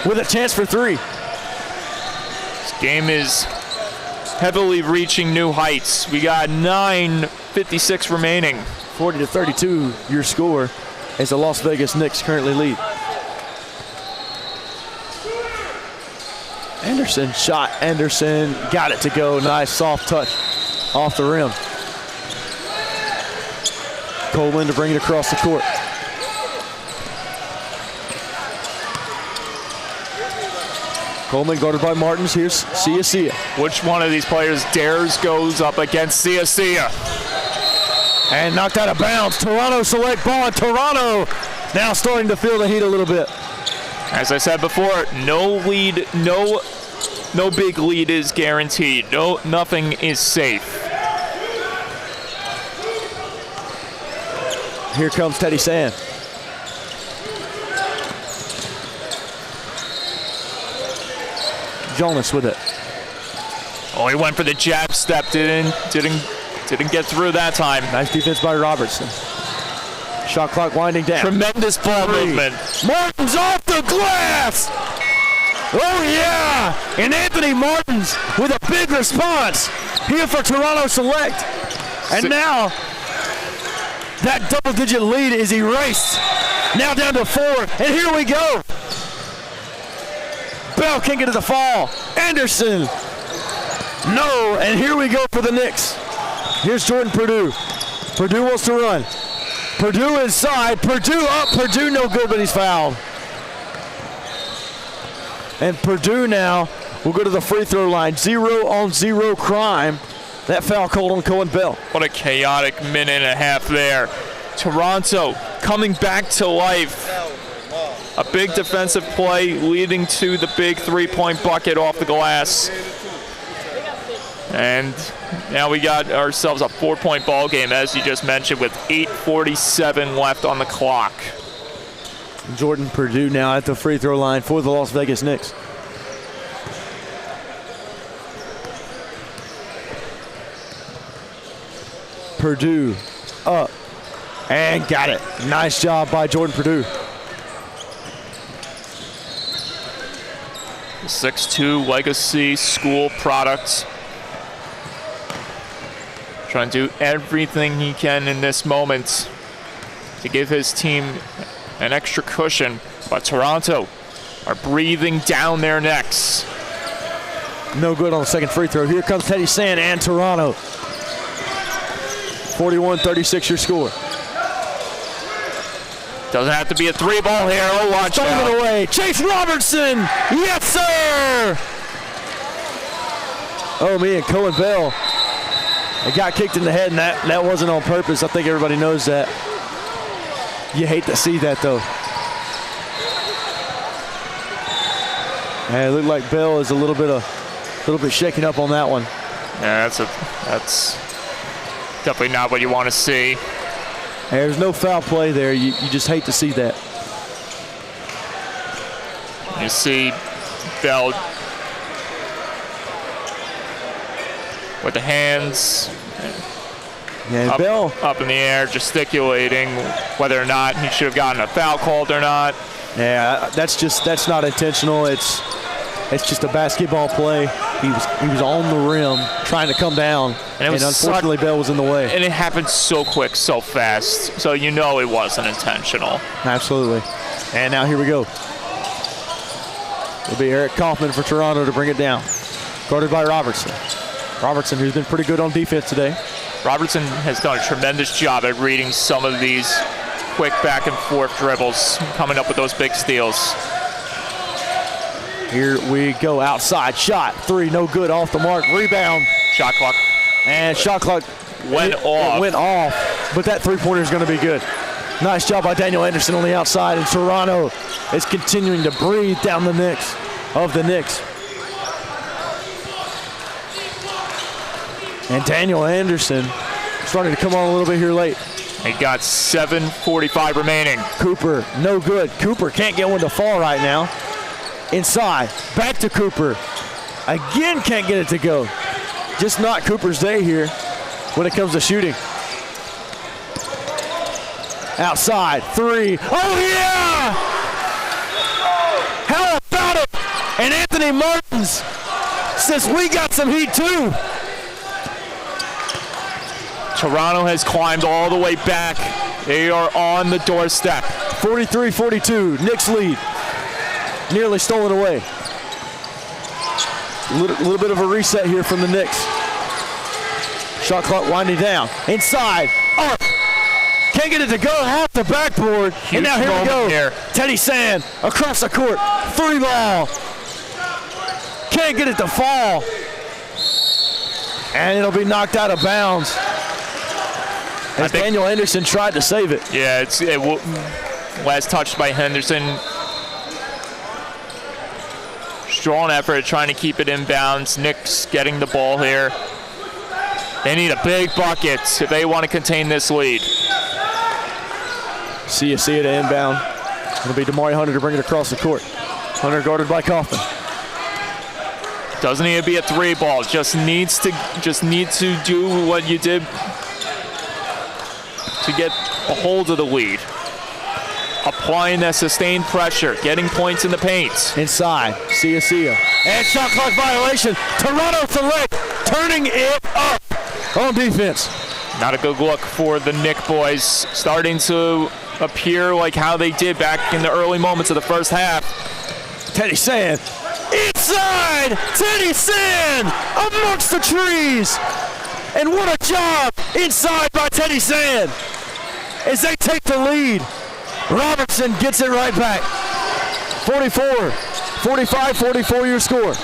with a chance for three. This game is heavily reaching new heights. We got 9:56 remaining. 40-32 your score as the Las Vegas Knicks currently lead. Anderson shot. Anderson got it to go. Nice soft touch off the rim. Coleman to bring it across the court. Coleman guarded by Martins. Here's Sia. Which one of these players dares goes up against Sia? And knocked out of bounds. Toronto select ball. Toronto now starting to feel the heat a little bit. As I said before, no lead, no big lead is guaranteed. Nothing is safe. Here comes Teddy Sand. Jonas with it. Oh, he went for the jab step. Didn't get through that time. Nice defense by Robertson. Shot clock winding down. Tremendous ball movement. Martins off the glass. Oh yeah! And Anthony Martins with a big response here for Toronto Select. And now that double-digit lead is erased. Now down to 4. And here we go. Bell can't get to the fall. Anderson. No. And here we go for the Knicks. Here's Jordan Purdue. Purdue wants to run. Purdue inside. Purdue up. Purdue no good, but he's fouled. And Purdue now will go to the free throw line. 0-on-0 crime. That foul called on Cohen Bell. What a chaotic minute and a half there. Toronto coming back to life. A big defensive play leading to the big three-point bucket off the glass. And now we got ourselves a 4-point ball game, as you just mentioned, with 8:47 left on the clock. Jordan Purdue now at the free throw line for the Las Vegas Knicks. Purdue up and got it. Nice job by Jordan Purdue. 6'2" legacy school product. Trying to do everything he can in this moment to give his team an extra cushion, but Toronto are breathing down their necks. No good on the second free throw. Here comes Teddy Sand and Toronto. 41-36 your score. Doesn't have to be a three ball here. Oh, watch out. Stolen away. Chase Robertson. Yes, sir. Oh, man, Cohen Bell. It got kicked in the head, and that wasn't on purpose. I think everybody knows that. You hate to see that, though. And it looked like Bell is a little bit shaken up on that one. Yeah, that's definitely not what you want to see. There's no foul play there. You just hate to see that. You see Bell with the hands. Yeah, Bell up in the air, gesticulating whether or not he should have gotten a foul called or not. Yeah, that's not intentional. It's just a basketball play. He was on the rim trying to come down, and unfortunately Bell was in the way. And it happened so quick, so fast, so you know it wasn't intentional. Absolutely. And now here we go. It'll be Eric Kaufman for Toronto to bring it down. Guarded by Robertson. Robertson, who's been pretty good on defense today. Robertson has done a tremendous job at reading some of these quick back and forth dribbles, coming up with those big steals. Here we go, outside shot, 3, no good, off the mark, rebound. Shot clock. And shot clock went off. It went off, but that three-pointer is going to be good. Nice job by Daniel Anderson on the outside, and Toronto is continuing to breathe down the Knicks. And Daniel Anderson starting to come on a little bit here late. They got 7:45 remaining. Cooper, no good. Cooper can't get one to fall right now. Inside, back to Cooper. Again, can't get it to go. Just not Cooper's day here when it comes to shooting. Outside, 3. Oh, yeah! How about it? And Anthony Martins says we got some heat too. Toronto has climbed all the way back. They are on the doorstep. 43-42, Knicks lead. Nearly stolen away. Little bit of a reset here from the Knicks. Shot clock winding down. Inside, up. Can't get it to go, half the backboard. Huge and now here we go. here. Teddy Sand across the court. 3 ball. Can't get it to fall. And it'll be knocked out of bounds. As Daniel Henderson tried to save it. Yeah, last touched by Henderson. Strong effort trying to keep it in bounds. Knicks getting the ball here. They need a big bucket if they want to contain this lead. See it to inbound. It'll be Damari Hunter to bring it across the court. Hunter guarded by Kaufman. Doesn't need to be a 3 ball. Just need to do what you did to get a hold of the lead. Applying that sustained pressure, getting points in the paint. Inside, Sia. And shot clock violation. Toronto Select turning it up on defense. Not a good look for the Knick boys, starting to appear like how they did back in the early moments of the first half. Teddy Sand. Inside, Teddy Sand amongst the trees. And what a job inside by Teddy Sand as they take the lead. Robertson gets it right back. 45-44 your score.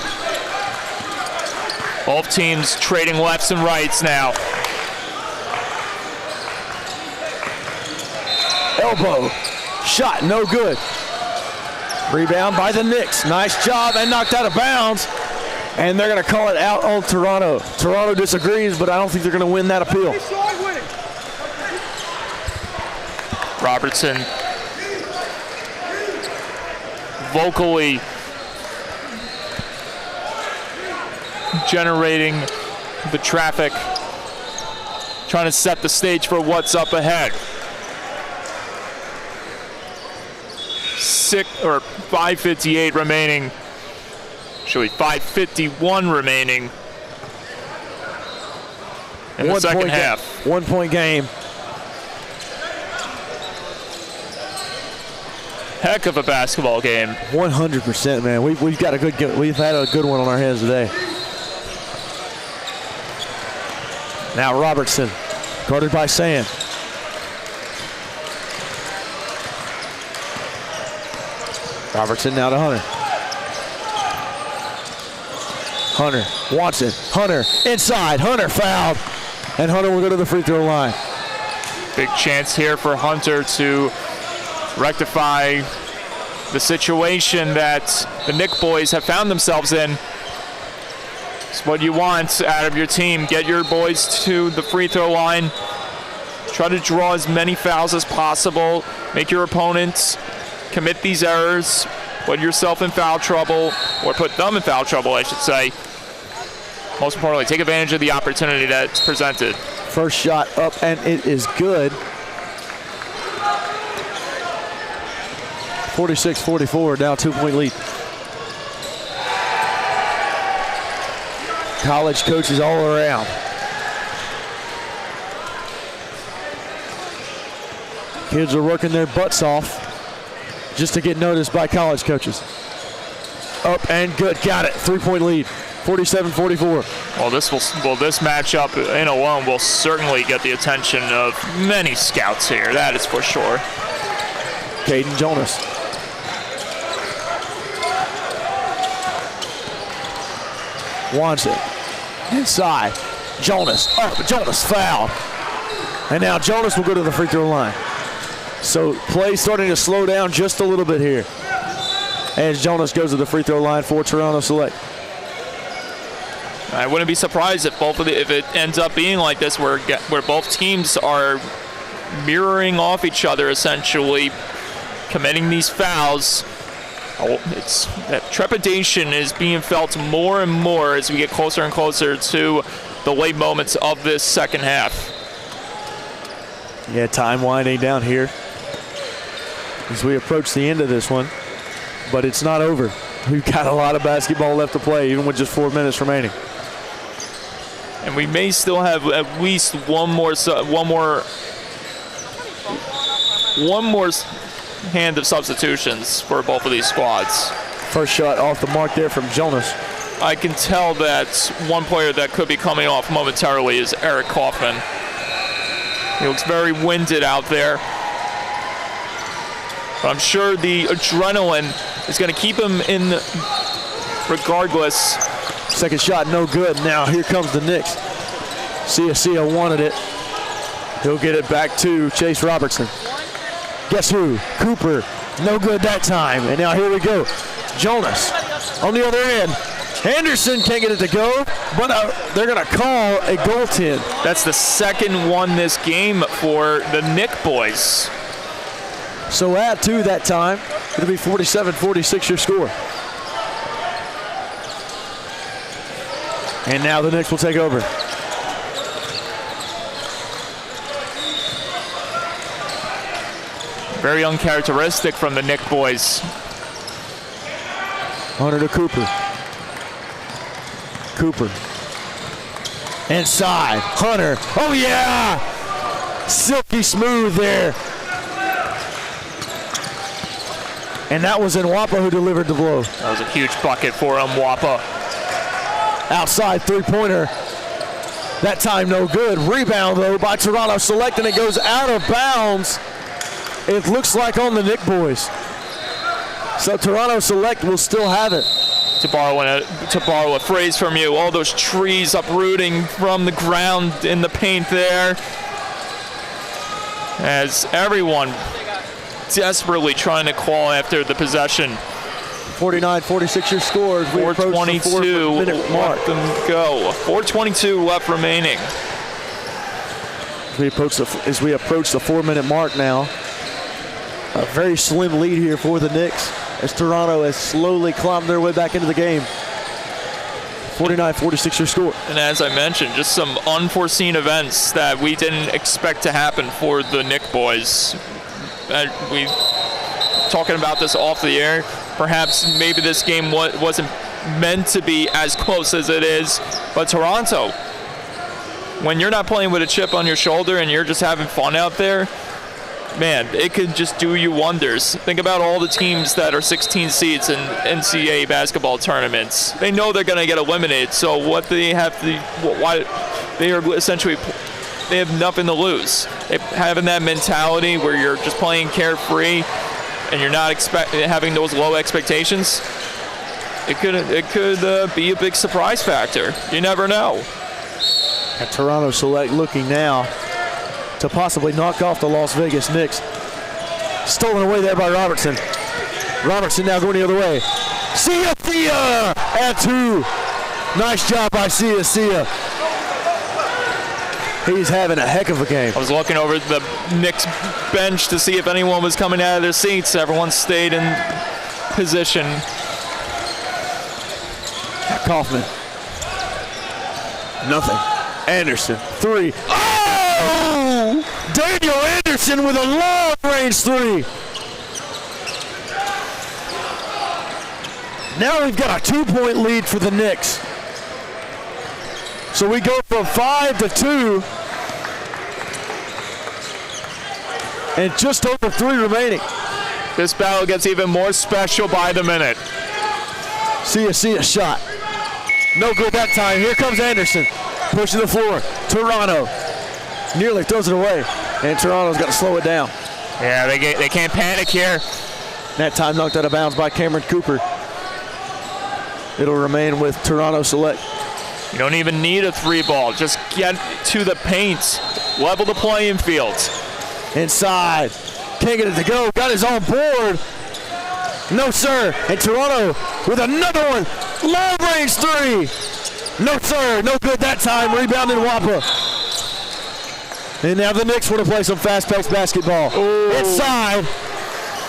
Both teams trading lefts and rights now. Elbow. Shot no good. Rebound by the Knicks. Nice job and knocked out of bounds. And they're going to call it out on Toronto. Toronto disagrees, but I don't think they're going to win that appeal. Robertson vocally generating the traffic, trying to set the stage for what's up ahead. 5:58 remaining. Actually, 5:51 remaining in the second half. 1 point game. Heck of a basketball game. 100%, man. We've got a good. We've had a good one on our hands today. Now Robertson, guarded by Sand. Robertson now to Hunter. Hunter wants it. Hunter inside. Hunter fouled. And Hunter will go to the free throw line. Big chance here for Hunter to rectify the situation that the Knick boys have found themselves in. It's what you want out of your team. Get your boys to the free throw line. Try to draw as many fouls as possible. Make your opponents commit these errors. Put yourself in foul trouble, or put them in foul trouble, I should say. Most importantly, take advantage of the opportunity that's presented. First shot up, and it is good. 46-44, now 2 point lead. College coaches all around. Kids are working their butts off just to get noticed by college coaches. Up and good, got it. 3 point lead, 47-44. Well, this matchup in alone will certainly get the attention of many scouts here. That is for sure. Caden Jonas. Wants it. Inside. Jonas up. Jonas fouled. And now Jonas will go to the free throw line. So play starting to slow down just a little bit here as Jonas goes to the free throw line for Toronto Select. I wouldn't be surprised if if it ends up being like this, where both teams are mirroring off each other, essentially, committing these fouls. It's that trepidation is being felt more and more as we get closer and closer to the late moments of this second half. Yeah, time winding down here as we approach the end of this one, but it's not over. We've got a lot of basketball left to play, even with just 4 minutes remaining. And we may still have at least one more hand of substitutions for both of these squads. First shot off the mark there from Jonas. I can tell that one player that could be coming off momentarily is Eric Kaufman. He looks very winded out there. But I'm sure the adrenaline is going to keep him in regardless. Second shot, no good. Now here comes the Knicks. Sia wanted it. He'll get it back to Chase Robertson. Guess who? Cooper. No good that time. And now here we go. Jonas on the other end. Anderson can't get it to go, but they're going to call a goaltend. That's the second one this game for the Nick boys. So add 2 that time. It'll be 47-46 your score. And now the Knicks will take over. Very uncharacteristic from the Nick boys. Hunter to Cooper. Cooper. Inside. Hunter. Oh, yeah! Silky smooth there. And that was Nwapa who delivered the blow. That was a huge bucket for Nwapa. Outside three-pointer. That time no good. Rebound, though, by Toronto Select, and it goes out of bounds. It looks like on the Nick boys. So Toronto Select will still have it. To borrow a phrase from you, all those trees uprooting from the ground in the paint there. As everyone desperately trying to claw after the possession. 49-46 your score as we approach the 4-minute mark. Let them go. 4:22 left remaining. As we approach the 4-minute mark now. A very slim lead here for the Knicks as Toronto has slowly climbed their way back into the game. 49-46 your score. And as I mentioned, just some unforeseen events that we didn't expect to happen for the Nick boys. We talking about this off the air. Perhaps maybe this game wasn't meant to be as close as it is. But Toronto, when you're not playing with a chip on your shoulder and you're just having fun out there, man, it could just do you wonders. Think about all the teams that are 16 seeds in NCAA basketball tournaments. They know they're going to get eliminated, so what they have to, why they are essentially, they have nothing to lose. Having that mentality where you're just playing carefree and you're not having those low expectations, it could be a big surprise factor. You never know. And Toronto Select looking now to possibly knock off the Las Vegas Knicks. Stolen away there by Robertson. Robertson now going the other way. Sia at 2. Nice job by Sia. He's having a heck of a game. I was looking over the Knicks bench to see if anyone was coming out of their seats. Everyone stayed in position. Kaufman. Nothing. Anderson, 3. Oh! Daniel Anderson with a long-range 3. Now we've got a 2-point lead for the Knicks. So we go from 5 to 2. And just over 3 remaining. This battle gets even more special by the minute. Sia shot. No good that time. Here comes Anderson. Pushing the floor. Toronto nearly throws it away. And Toronto's got to slow it down. Yeah, they can't panic here. That time knocked out of bounds by Cameron Cooper. It'll remain with Toronto Select. You don't even need a 3-ball. Just get to the paint. Level the playing field. Inside. Can't get it to go. Got his own board. No, sir. And Toronto with another one. Long-range 3. No, sir. No good that time. Rebounded Nwapa. And now the Knicks want to play some fast-paced basketball. Inside.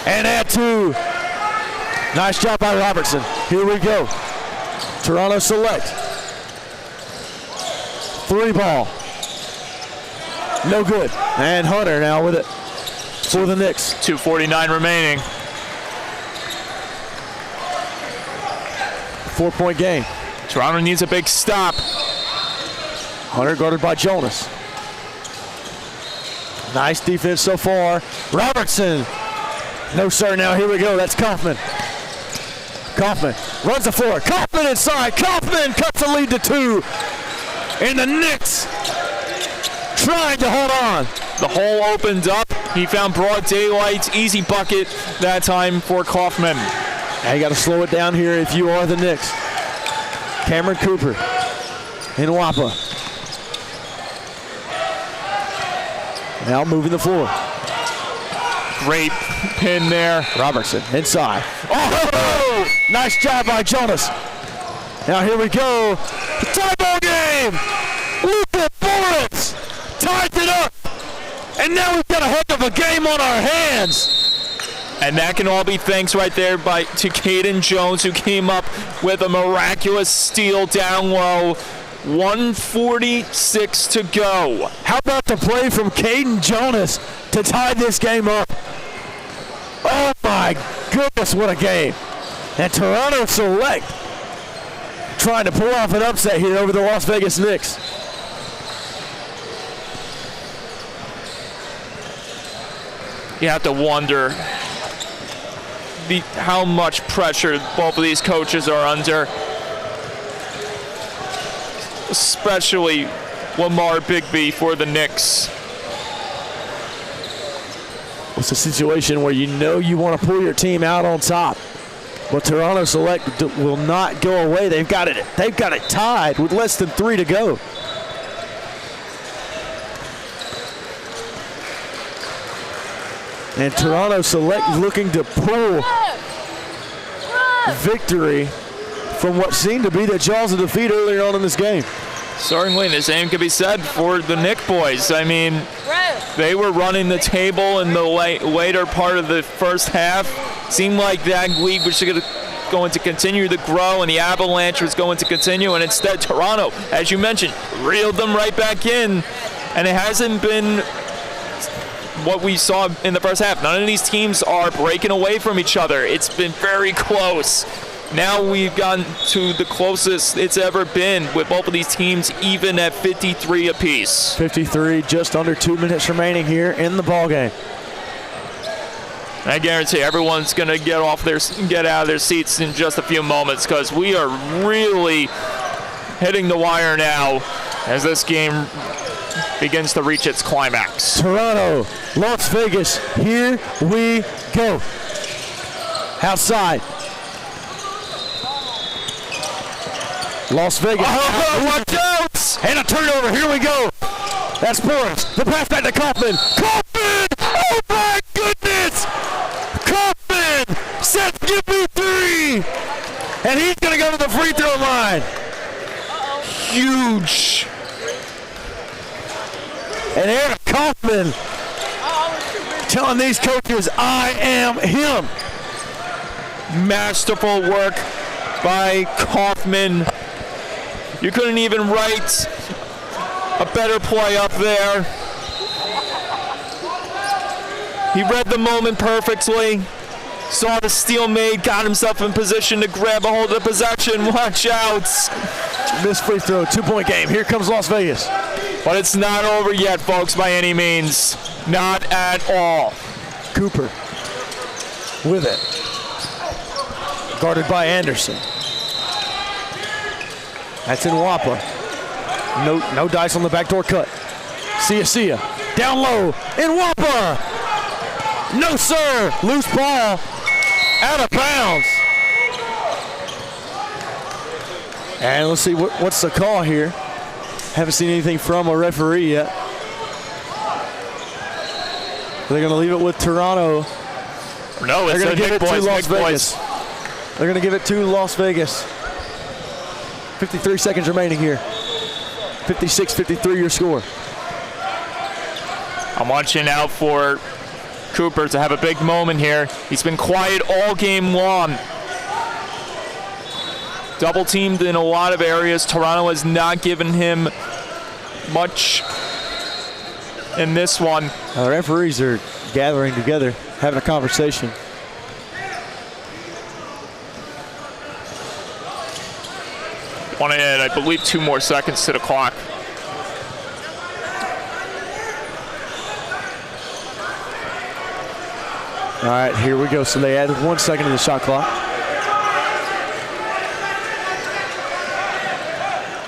And add 2. Nice job by Robertson. Here we go. Toronto select. 3 ball. No good. And Hunter now with it for the Knicks. 2:49 remaining. 4-point game. Toronto needs a big stop. Hunter guarded by Jonas. Nice defense so far. Robertson. No, sir. Now here we go. That's Kaufman. Kaufman runs the floor. Kaufman inside. Kaufman cuts the lead to 2. And the Knicks trying to hold on. The hole opened up. He found broad daylight. Easy bucket that time for Kaufman. Now you got to slow it down here if you are the Knicks. Cameron Cooper in Wapa. Now moving the floor. Great pin there. Robertson inside. Oh! Nice job by Jonas. Now here we go. Tie ball game. Luka Bullets tied it up. And now we've got a heck of a game on our hands. And that can all be thanks right there to Caden Jones, who came up with a miraculous steal down low. 1:46 to go. How about the play from Caden Jonas to tie this game up? Oh my goodness, what a game. And Toronto select trying to pull off an upset here over the Las Vegas Knicks. You have to wonder how much pressure both of these coaches are under. Especially Lamar Bigby for the Knicks. It's a situation where you know you want to pull your team out on top. But Toronto Select will not go away. They've got it tied with less than 3 to go. And Toronto Select looking to pull victory from what seemed to be the jaws of defeat earlier on in this game. Certainly, the same could be said for the Knick boys. I mean, they were running the table in the later part of the first half. Seemed like that league was going to continue to grow and the avalanche was going to continue, and instead Toronto, as you mentioned, reeled them right back in. And it hasn't been what we saw in the first half. None of these teams are breaking away from each other. It's been very close. Now we've gotten to the closest it's ever been with both of these teams even at 53 apiece. 53, just under 2 minutes remaining here in the ballgame. I guarantee everyone's going to get out of their seats in just a few moments, because we are really hitting the wire now as this game begins to reach its climax. Toronto, Las Vegas, here we go. Outside. Las Vegas. Oh, watch out! And a turnover. Here we go. That's Boris. The pass back to Kaufman. Kaufman! Oh my goodness! Kaufman says, "Give me 3," and he's going to go to the free throw line. Huge. And Eric Kaufman telling these coaches, "I am him." Masterful work by Kaufman. You couldn't even write a better play up there. He read the moment perfectly, saw the steal made, got himself in position to grab a hold of the possession. Watch out. Missed free throw, 2-point game. Here comes Las Vegas. But it's not over yet, folks, by any means. Not at all. Cooper with it. Guarded by Anderson. That's in Wapa. No dice on the backdoor cut. Sia. Down low. In Wapa. No, sir. Loose ball. Out of bounds. And let's see what's the call here. Haven't seen anything from a referee yet. They're going to leave it with Toronto. No, it's the Knick boys, Knick boys. They're going to give it to Las Vegas. 53 seconds remaining here. 56-53 your score. I'm watching out for Cooper to have a big moment here. He's been quiet all game long. Double teamed in a lot of areas. Toronto has not given him much in this one. The referees are gathering together, having a conversation. Want to add, I believe, 2 more seconds to the clock. All right, here we go. So they added 1 second to the shot clock.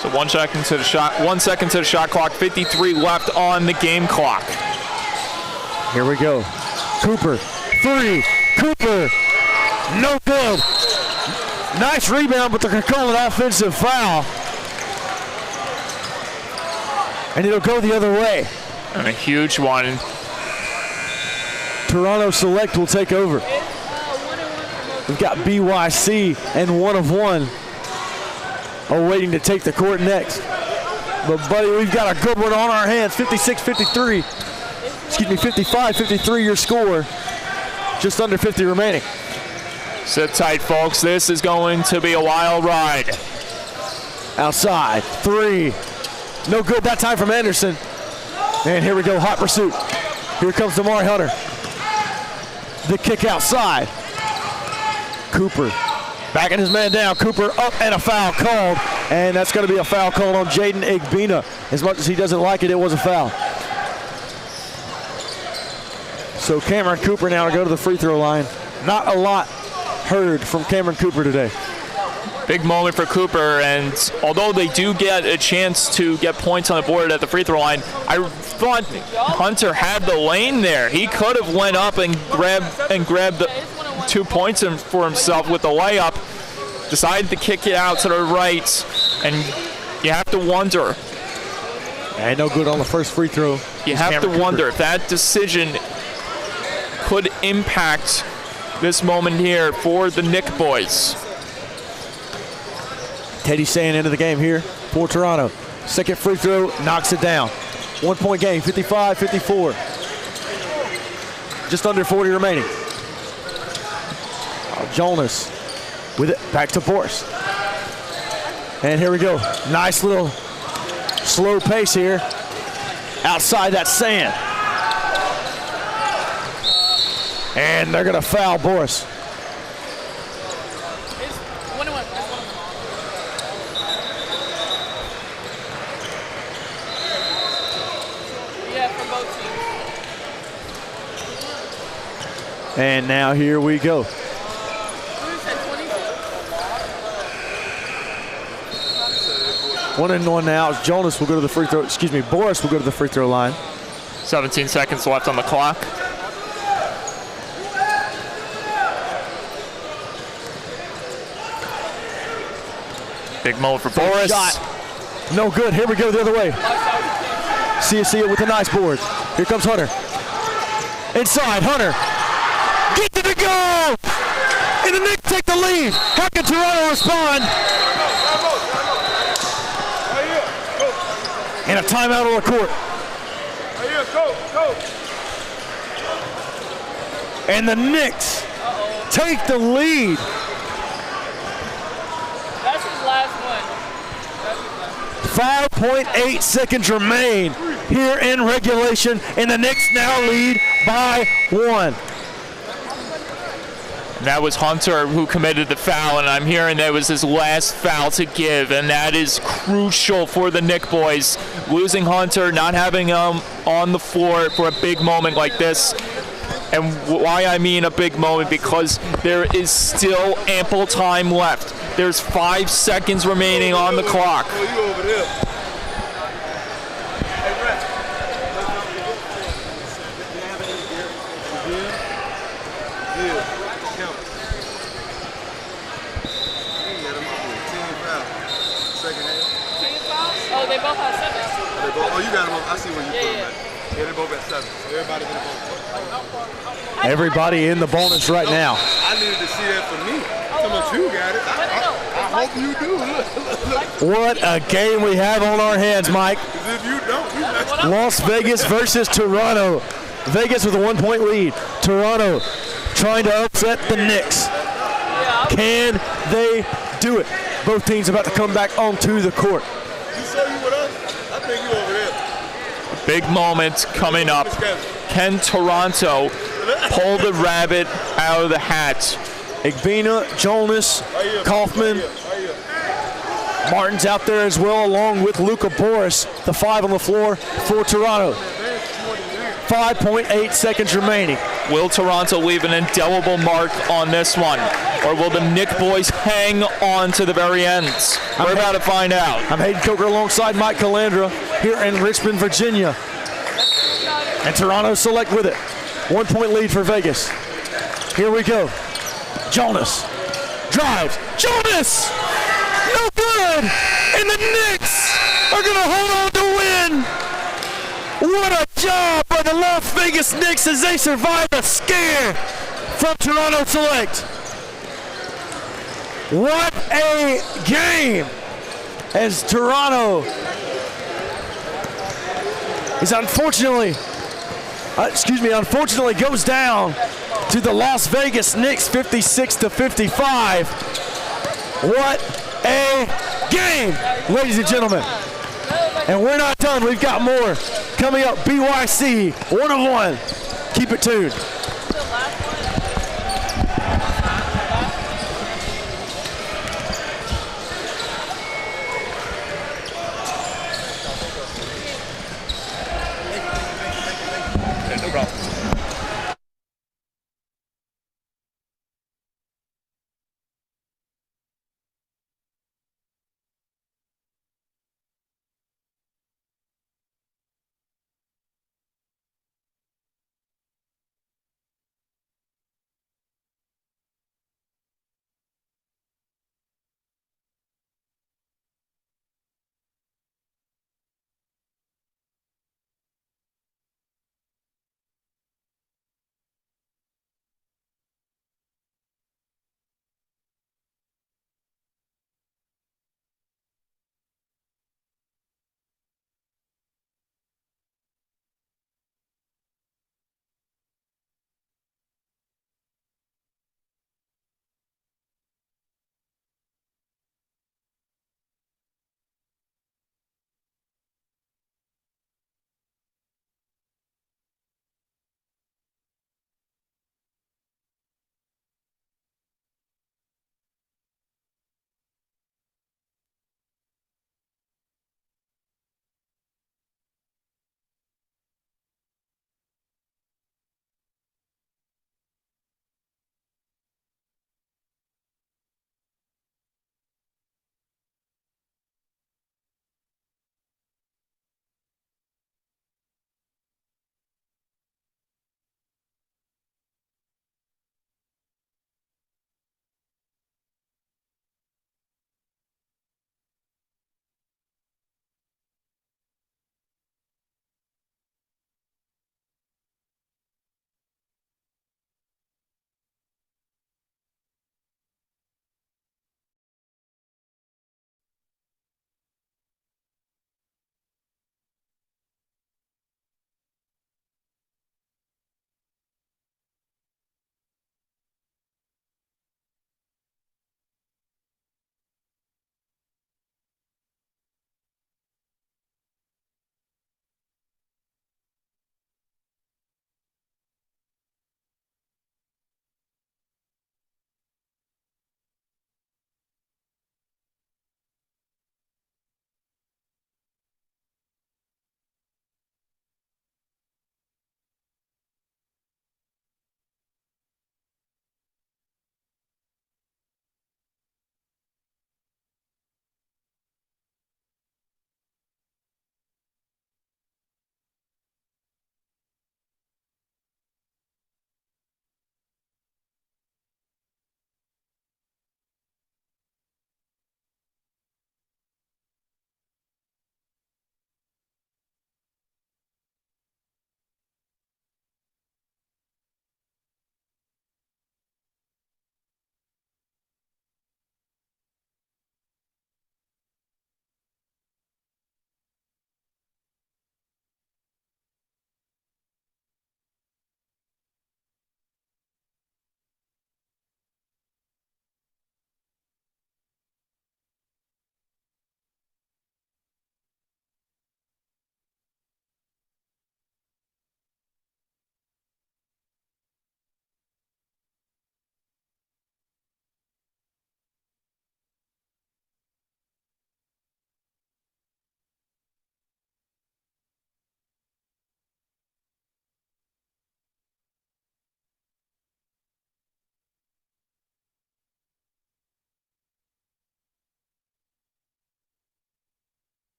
So 1 second to the shot. 1 second to the shot clock. 53 left on the game clock. Here we go. Cooper, 3. Cooper, no good. Nice rebound, but they're going to call an offensive foul. And it'll go the other way. And a huge one. Toronto Select will take over. We've got BYC and 1 of 1 are waiting to take the court next. But, buddy, we've got a good one on our hands. 56-53. Excuse me, 55-53 your score. Just under 50 remaining. Sit tight, folks. This is going to be a wild ride. Outside, 3. No good that time from Anderson. And here we go, hot pursuit. Here comes Damari Hunter. The kick outside. Cooper backing his man down. Cooper up and a foul called. And that's going to be a foul called on Jaden Igbina. As much as he doesn't like it, it was a foul. So Cameron Cooper now to go to the free throw line. Not a lot heard from Cameron Cooper today. Big moment for Cooper, and although they do get a chance to get points on the board at the free throw line, I thought Hunter had the lane there. He could have went up and grabbed the 2 points for himself with the layup. Decided to kick it out to the right, and you have to wonder. And no good on the first free throw. You have to wonder if that decision could impact this moment here for the Nick boys. Teddy Sand into the game here for Toronto. Second free throw, knocks it down. 1 point game, 55-54. Just under 40 remaining. Jonas with it, back to Boris. And here we go. Nice little slow pace here. Outside that Sand. And they're gonna foul Boris. And now here we go. 1 and 1 now. Jonas will go to the free throw. Excuse me, Boris will go to the free throw line. 17 seconds left on the clock. Big moment for Boris. Shot. No good. Here we go the other way. Sia with a nice board. Here comes Hunter. Inside, Hunter. Get to the goal! And the Knicks take the lead. How can Toronto respond? And a timeout on the court. And the Knicks take the lead. That's his last one. 5.8 seconds remain here in regulation, and the Knicks now lead by 1. And that was Hunter who committed the foul, and I'm hearing that was his last foul to give, and that is crucial for the Knick boys. Losing Hunter, not having him on the floor for a big moment like this. And why I mean a big moment, because there is still ample time left. There's 5 seconds remaining on the clock. Oh, they both have 7. Oh, you got them up. I see where you put them at. Yeah, they both at 7. Everybody in the bonus. Everybody in the bonus right now. I needed to see that for me. How much you got it? I hope you do. Look. What a game we have on our hands, Mike. Because if you don't, you Las Vegas versus Toronto. Vegas with a 1-point lead. Toronto trying to upset the Knicks. Can they do it? Both teams about to come back onto the court. Big moment coming up. Can Toronto pull the rabbit out of the hat? Igbina, Jonas, Kaufman. Martin's out there as well, along with Luka Boris, the 5 on the floor for Toronto. 5.8 seconds remaining. Will Toronto leave an indelible mark on this one? Or will the Knick boys hang on to the very end? We're about to find out. I'm Hayden Coker alongside Mike Calandra here in Richmond, Virginia. And Toronto select with it. 1-point lead for Vegas. Here we go. Jonas drives. Jonas! No good! And the Knicks are going to hold on to win. What a job by the Las Vegas Knicks as they survive a scare from Toronto Select. What a game as Toronto is unfortunately goes down to the Las Vegas Knicks 56-55. What a game, ladies and gentlemen. And we're not done. We've got more coming up. BYC 1 of 1. Keep it tuned.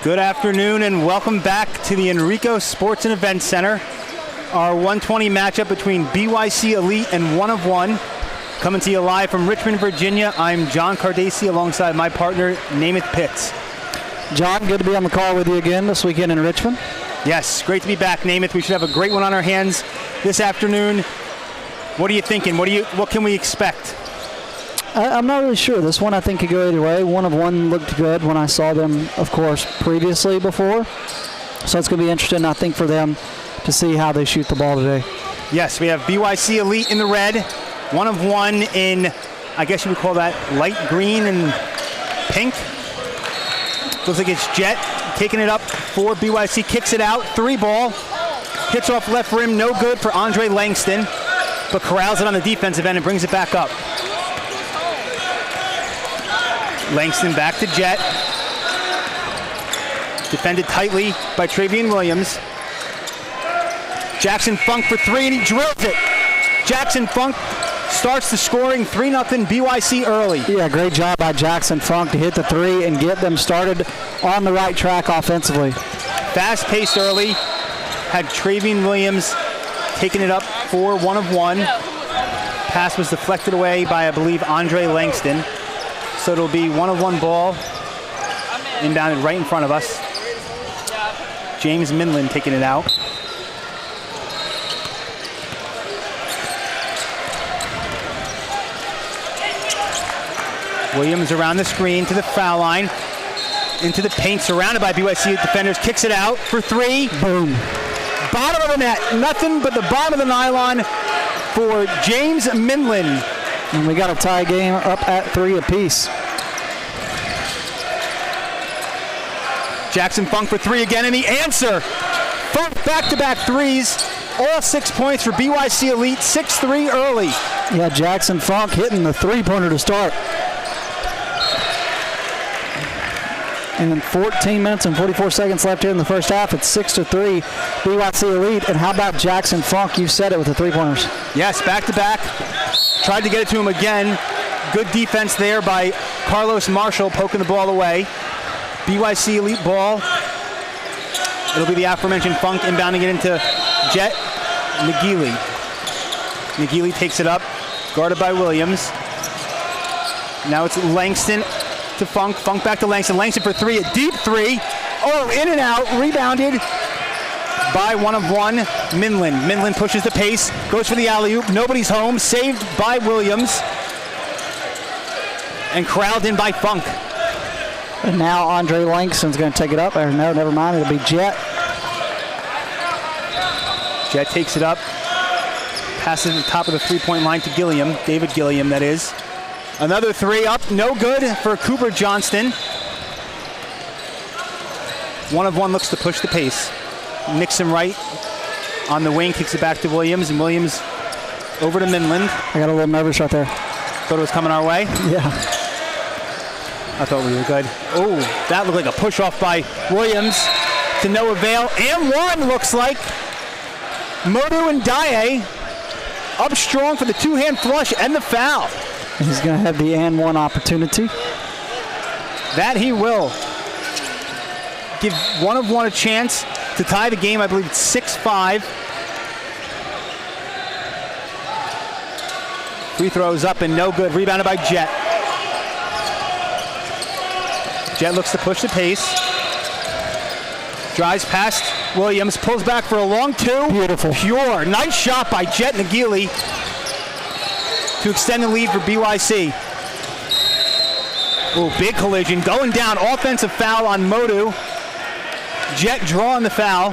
Good afternoon and welcome back to the Enrico Sports and Events Center. Our 120 matchup between BYC Elite and One of One. Coming to you live from Richmond, Virginia. I'm John Cardesi alongside my partner, Namath Pitts. John, good to be on the call with you again this weekend in Richmond. Yes, great to be back, Namath. We should have a great one on our hands this afternoon. What are you thinking? What can we expect? I'm not really sure. This one I think could go either way. One of One looked good when I saw them, of course, previously before. So it's going to be interesting, I think, for them to see how they shoot the ball today. Yes, we have BYC Elite in the red, One of One in, I guess you would call that light green and pink. Looks like it's Jet taking it up for BYC, kicks it out, 3-ball, hits off left rim, no good for Andre Langston, but corrals it on the defensive end and brings it back up. Langston back to Jet. Defended tightly by Travian Williams. Jackson Funk for 3 and he drills it. Jackson Funk starts the scoring 3-0 BYC early. Yeah, great job by Jackson Funk to hit the 3 and get them started on the right track offensively. Fast-paced early. Had Travian Williams taking it up for One of One. Pass was deflected away by, I believe, Andre Langston. So it'll be One of One ball inbounded right in front of us. James Minlin taking it out. Williams around the screen to the foul line. Into the paint, surrounded by BYC defenders. Kicks it out for 3. Boom. Bottom of the net. Nothing but the bottom of the nylon for James Minlin. And we got a tie game up at 3 apiece. Jackson Funk for 3 again, and the answer. Funk back-to-back threes. All 6 points for BYC Elite. 6-3 early. Yeah, Jackson Funk hitting the 3-pointer to start. And then 14 minutes and 44 seconds left here in the first half. It's 6-3 BYC Elite. And how about Jackson Funk? You said it with the 3-pointers. Yes, back-to-back. Tried to get it to him again. Good defense there by Carlos Marshall poking the ball away. BYC Elite ball. It'll be the aforementioned Funk inbounding it into Jet McGeely. McGeely takes it up, guarded by Williams. Now it's Langston to Funk. Funk back to Langston. Langston for 3, a deep 3. Oh, in and out, rebounded by One of One, Minlin. Minlin pushes the pace, goes for the alley-oop. Nobody's home, saved by Williams. And corralled in by Funk. And now Andre Langston's going to take it up. Or no, never mind. It'll be Jet. Jet takes it up. Passes at the top of the three-point line to Gilliam. David Gilliam, that is. Another 3 up. No good for Cooper Johnston. One of One looks to push the pace. Nixon right on the wing. Kicks it back to Williams. And Williams over to Minland. I got a little nervous right there. Thought it was coming our way? Yeah. I thought we were good. Oh, that looked like a push-off by Williams to no avail. And one looks like. Modu and Daye up strong for the 2-hand flush and the foul. He's going to have the and one opportunity. That he will. Give One of One a chance to tie the game. I believe it's 6-5. Free throws up and no good. Rebounded by Jet. Jet looks to push the pace. Drives past Williams. Pulls back for a long 2. Beautiful. Pure. Nice shot by Jet Nagili to extend the lead for BYC. Oh, big collision. Going down. Offensive foul on Modu. Jet drawing the foul.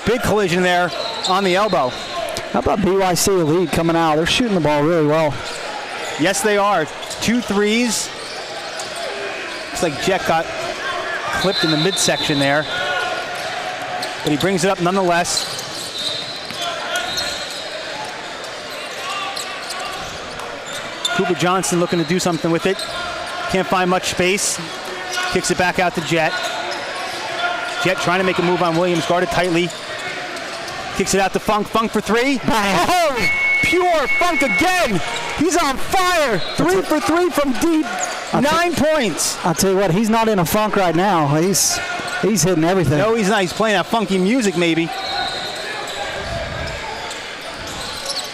Big collision there on the elbow. How about BYC Elite coming out? They're shooting the ball really well. Yes, they are. 2 threes. Looks like Jet got clipped in the midsection there. But he brings it up nonetheless. Cooper Johnson looking to do something with it. Can't find much space. Kicks it back out to Jet. Jet trying to make a move on Williams, guarded tightly. Kicks it out to Funk. Funk for 3. Oh, pure Funk again. He's on fire. 3 for 3 from deep. 9 points. I'll tell you what, he's not in a funk right now. He's hitting everything. No, he's not. He's playing that funky music, maybe.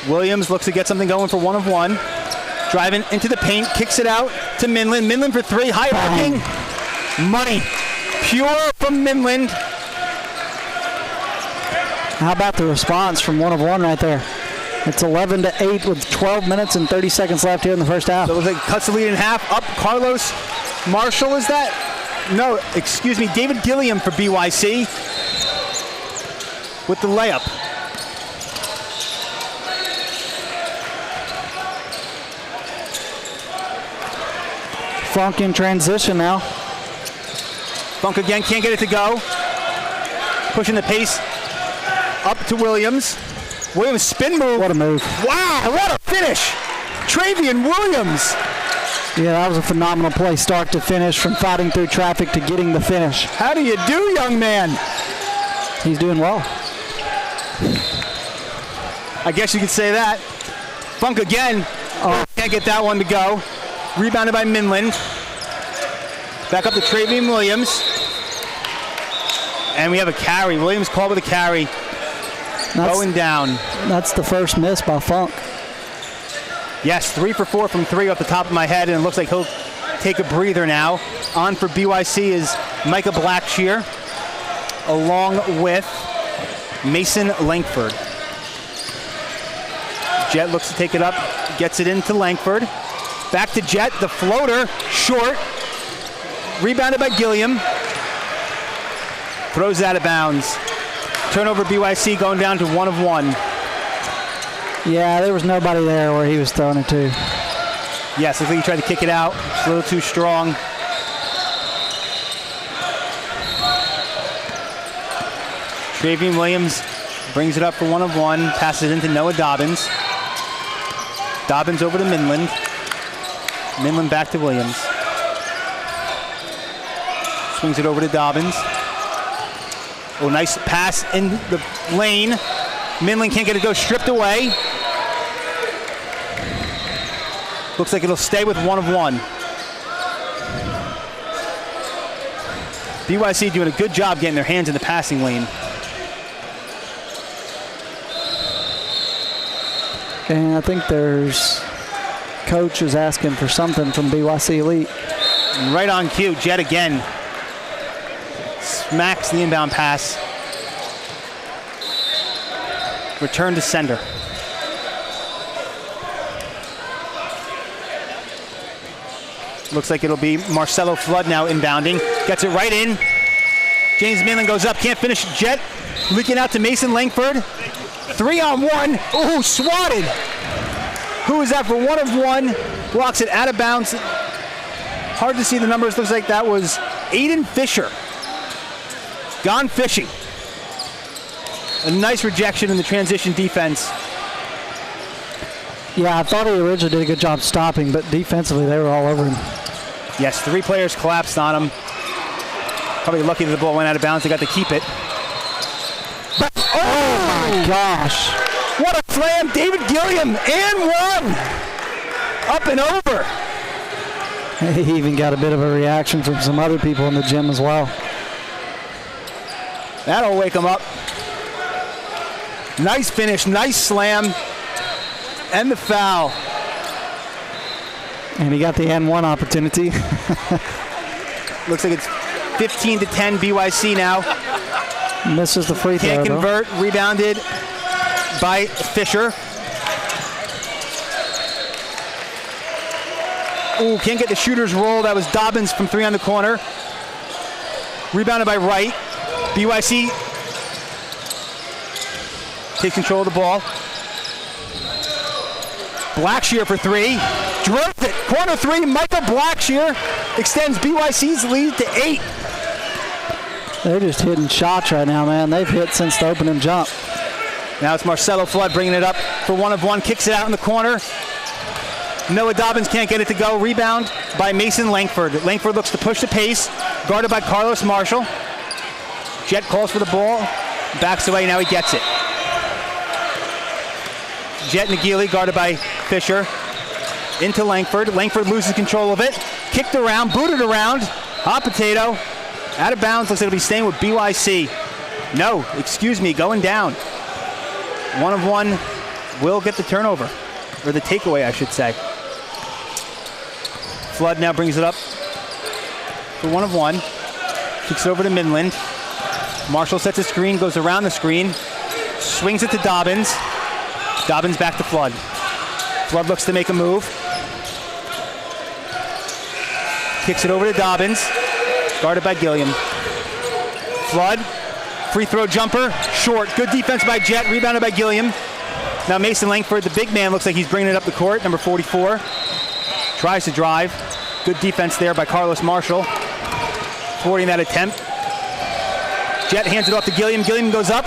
Williams looks to get something going for 1 of 1. Driving into the paint, kicks it out to Minland. Minland for 3, high arcing. Money. Pure from Minland. How about the response from 1 of 1 right there? It's 11-8 with 12 minutes and 30 seconds left here in the first half. So it looks like cuts the lead in half. Up Carlos Marshall, is that? No, excuse me, David Gilliam for BYC with the layup. Funk in transition now. Funk again, can't get it to go. Pushing the pace up to Williams. Williams spin move. What a move. Wow, what a finish. Travian Williams. Yeah, that was a phenomenal play, start to finish, from fighting through traffic to getting the finish. How do you do, young man? He's doing well. I guess you could say that. Funk again. Oh, can't get that one to go. Rebounded by Minland. Back up to Travian Williams. And we have a carry. Williams called with a carry. Going down. That's the first miss by Funk. Yes, 3 for 4 from 3 off the top of my head, and it looks like he'll take a breather now. On for BYC is Micah Blackshear, along with Mason Langford. Jet looks to take it up, gets it into Langford. Back to Jet, the floater, short. Rebounded by Gilliam. Throws it out of bounds. Turnover BYC going down to 1 of 1. Yeah, there was nobody there where he was throwing it to. Yes, I think he tried to kick it out. It's a little too strong. Travian Williams brings it up for 1 of 1. Passes it into Noah Dobbins. Dobbins over to Minland. Minland back to Williams. Swings it over to Dobbins. Oh, nice pass in the lane. Minland can't get it to go, stripped away. Looks like it'll stay with 1 of 1. BYC doing a good job getting their hands in the passing lane. And I think there's coach is asking for something from BYC Elite. Right on cue, Jet again. Smacks the inbound pass. Return to sender. Looks like it'll be Marcelo Flood now inbounding. Gets it right in. James Minland goes up, can't finish. Jet leaking out to Mason Langford. 3-on-1. Ooh, swatted. Who is that for 1 of 1? Blocks it out of bounds. Hard to see the numbers. Looks like that was Aiden Fisher. Gone fishing. A nice rejection in the transition defense. Yeah, I thought he originally did a good job stopping, but defensively they were all over him. Yes, 3 players collapsed on him. Probably lucky that the ball went out of bounds. They got to keep it. But, oh my gosh. What a slam. David Gilliam and 1. Up and over. He even got a bit of a reaction from some other people in the gym as well. That'll wake him up. Nice finish, nice slam. And the foul. And he got the N1 opportunity. Looks like it's 15-10 BYC now. Misses the free throw. Can't convert. Though. Rebounded by Fisher. Ooh, can't get the shooter's roll. That was Dobbins from 3 on the corner. Rebounded by Wright. BYC takes control of the ball. Blackshear for 3. Drills it. Corner 3. Michael Blackshear extends BYC's lead to 8. They're just hitting shots right now, man. They've hit since the opening jump. Now it's Marcelo Flood bringing it up for 1 of 1. Kicks it out in the corner. Noah Dobbins can't get it to go. Rebound by Mason Langford. Langford looks to push the pace. Guarded by Carlos Marshall. Jet calls for the ball. Backs away. Now he gets it. Jet Nagili guarded by Fisher. Into Langford. Langford loses control of it. kicked around, booted around. Hot potato, out of bounds. Looks like it'll be staying with BYC. No, excuse me, going down. 1 of 1 will get the turnover, or the takeaway, I should say. Flood now brings it up for 1 of 1. Kicks it over to Midland. Marshall sets a screen, goes around the screen, swings it to Dobbins. Dobbins back to Flood. Flood looks to make a move. Kicks it over to Dobbins. Guarded by Gilliam. Flood, free throw jumper, short. Good defense by Jet, rebounded by Gilliam. Now Mason Langford, the big man, looks like he's bringing it up the court, number 44. Tries to drive. Good defense there by Carlos Marshall. Thwarting that attempt. Jet hands it off to Gilliam. Gilliam goes up,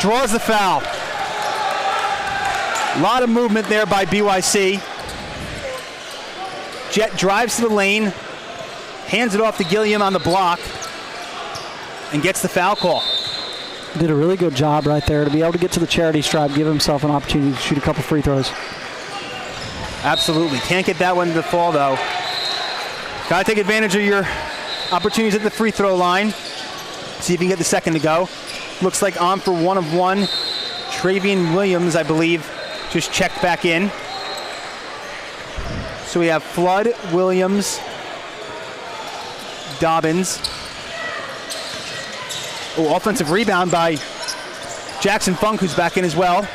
draws the foul. A lot of movement there by BYC. Jet drives to the lane, hands it off to Gilliam on the block, and gets the foul call. Did a really good job right there to be able to get to the charity stripe, give himself an opportunity to shoot a couple free throws. Absolutely. Can't get that one to fall, though. Got to take advantage of your opportunities at the free throw line. See if you can get the second to go. Looks like on for 1 of 1. Travian Williams, I believe, just checked back in. So we have Flood, Williams, Dobbins. Oh, offensive rebound by Jackson Funk, who's back in as well.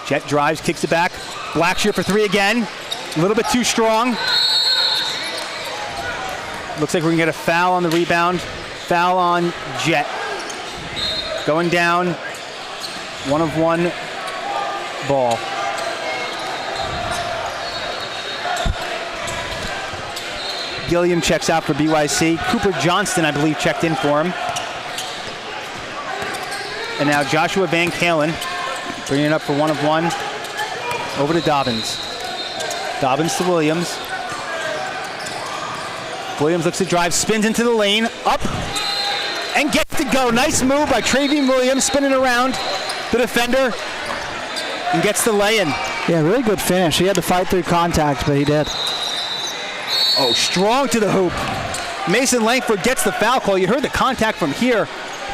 Jet drives, kicks it back. Blackshear for 3 again. A little bit too strong. Looks like we're gonna get a foul on the rebound. Foul on Jet. Going down, 1 of 1 ball. Gilliam checks out for BYC. Cooper Johnston, I believe, checked in for him. And now Joshua Van Kalen bringing it up for 1 of 1. Over to Dobbins. Dobbins to Williams. Williams looks to drive, spins into the lane, up, and gets to go. Nice move by Travian Williams, spinning around the defender, and gets the lay-in. Yeah, really good finish. He had to fight through contact, but he did. Oh, strong to the hoop. Mason Langford gets the foul call. You heard the contact from here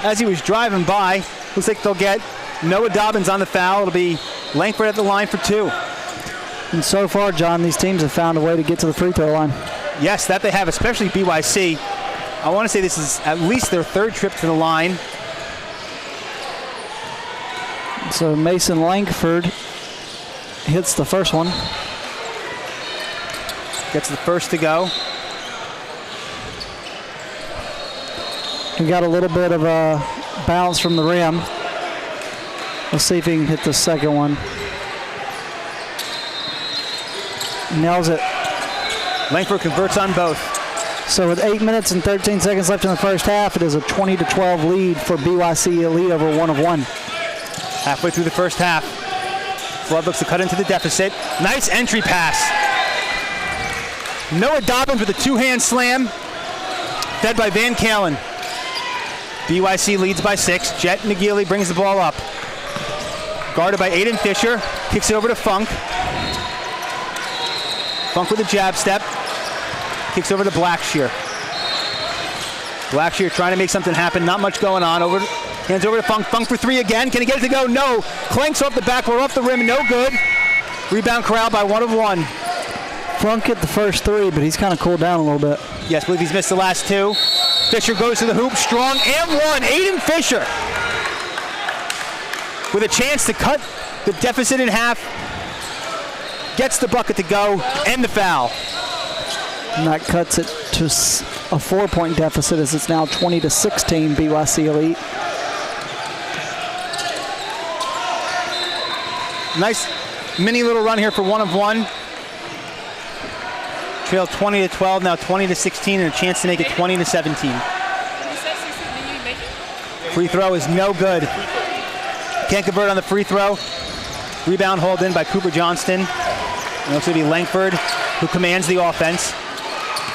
as he was driving by. Looks like they'll get Noah Dobbins on the foul. It'll be Langford at the line for 2. And so far, John, these teams have found a way to get to the free throw line. Yes, that they have, especially BYC. I want to say this is at least their 3rd trip to the line. So Mason Langford hits the first one. Gets the first to go. He got a little bit of a bounce from the rim. Let's see if he can hit the second one. Nails it. Langford converts on both. So with 8 minutes and 13 seconds left in the first half, it is a 20-12 lead for BYC Elite over 1 of 1. Halfway through the first half. Flood looks to cut into the deficit. Nice entry pass. Noah Dobbins with a 2-hand slam. Fed by Van Kalen. BYC leads by 6. Jet McGeely brings the ball up. Guarded by Aiden Fisher. Kicks it over to Funk. Funk with a jab step. Kicks over to Blackshear. Blackshear trying to make something happen. Not much going on. Hands over to Funk. Funk for 3 again. Can he get it to go? No. Clanks off the backboard, off the rim. No good. Rebound corralled by 1 of 1. Funk hit the first 3, but he's kind of cooled down a little bit. Yes, I believe he's missed the last 2. Fisher goes to the hoop. Strong and 1. Aiden Fisher with a chance to cut the deficit in half. Gets the bucket to go and the foul. And that cuts it to a 4-point deficit as it's now 20-16 BYC Elite. Nice mini little run here for 1 of 1. Trail 20-12, now 20-16, and a chance to make it 20-17. Free throw is no good. Can't convert on the free throw. Rebound hauled in by Cooper Johnston. And looks to be Langford, who commands the offense.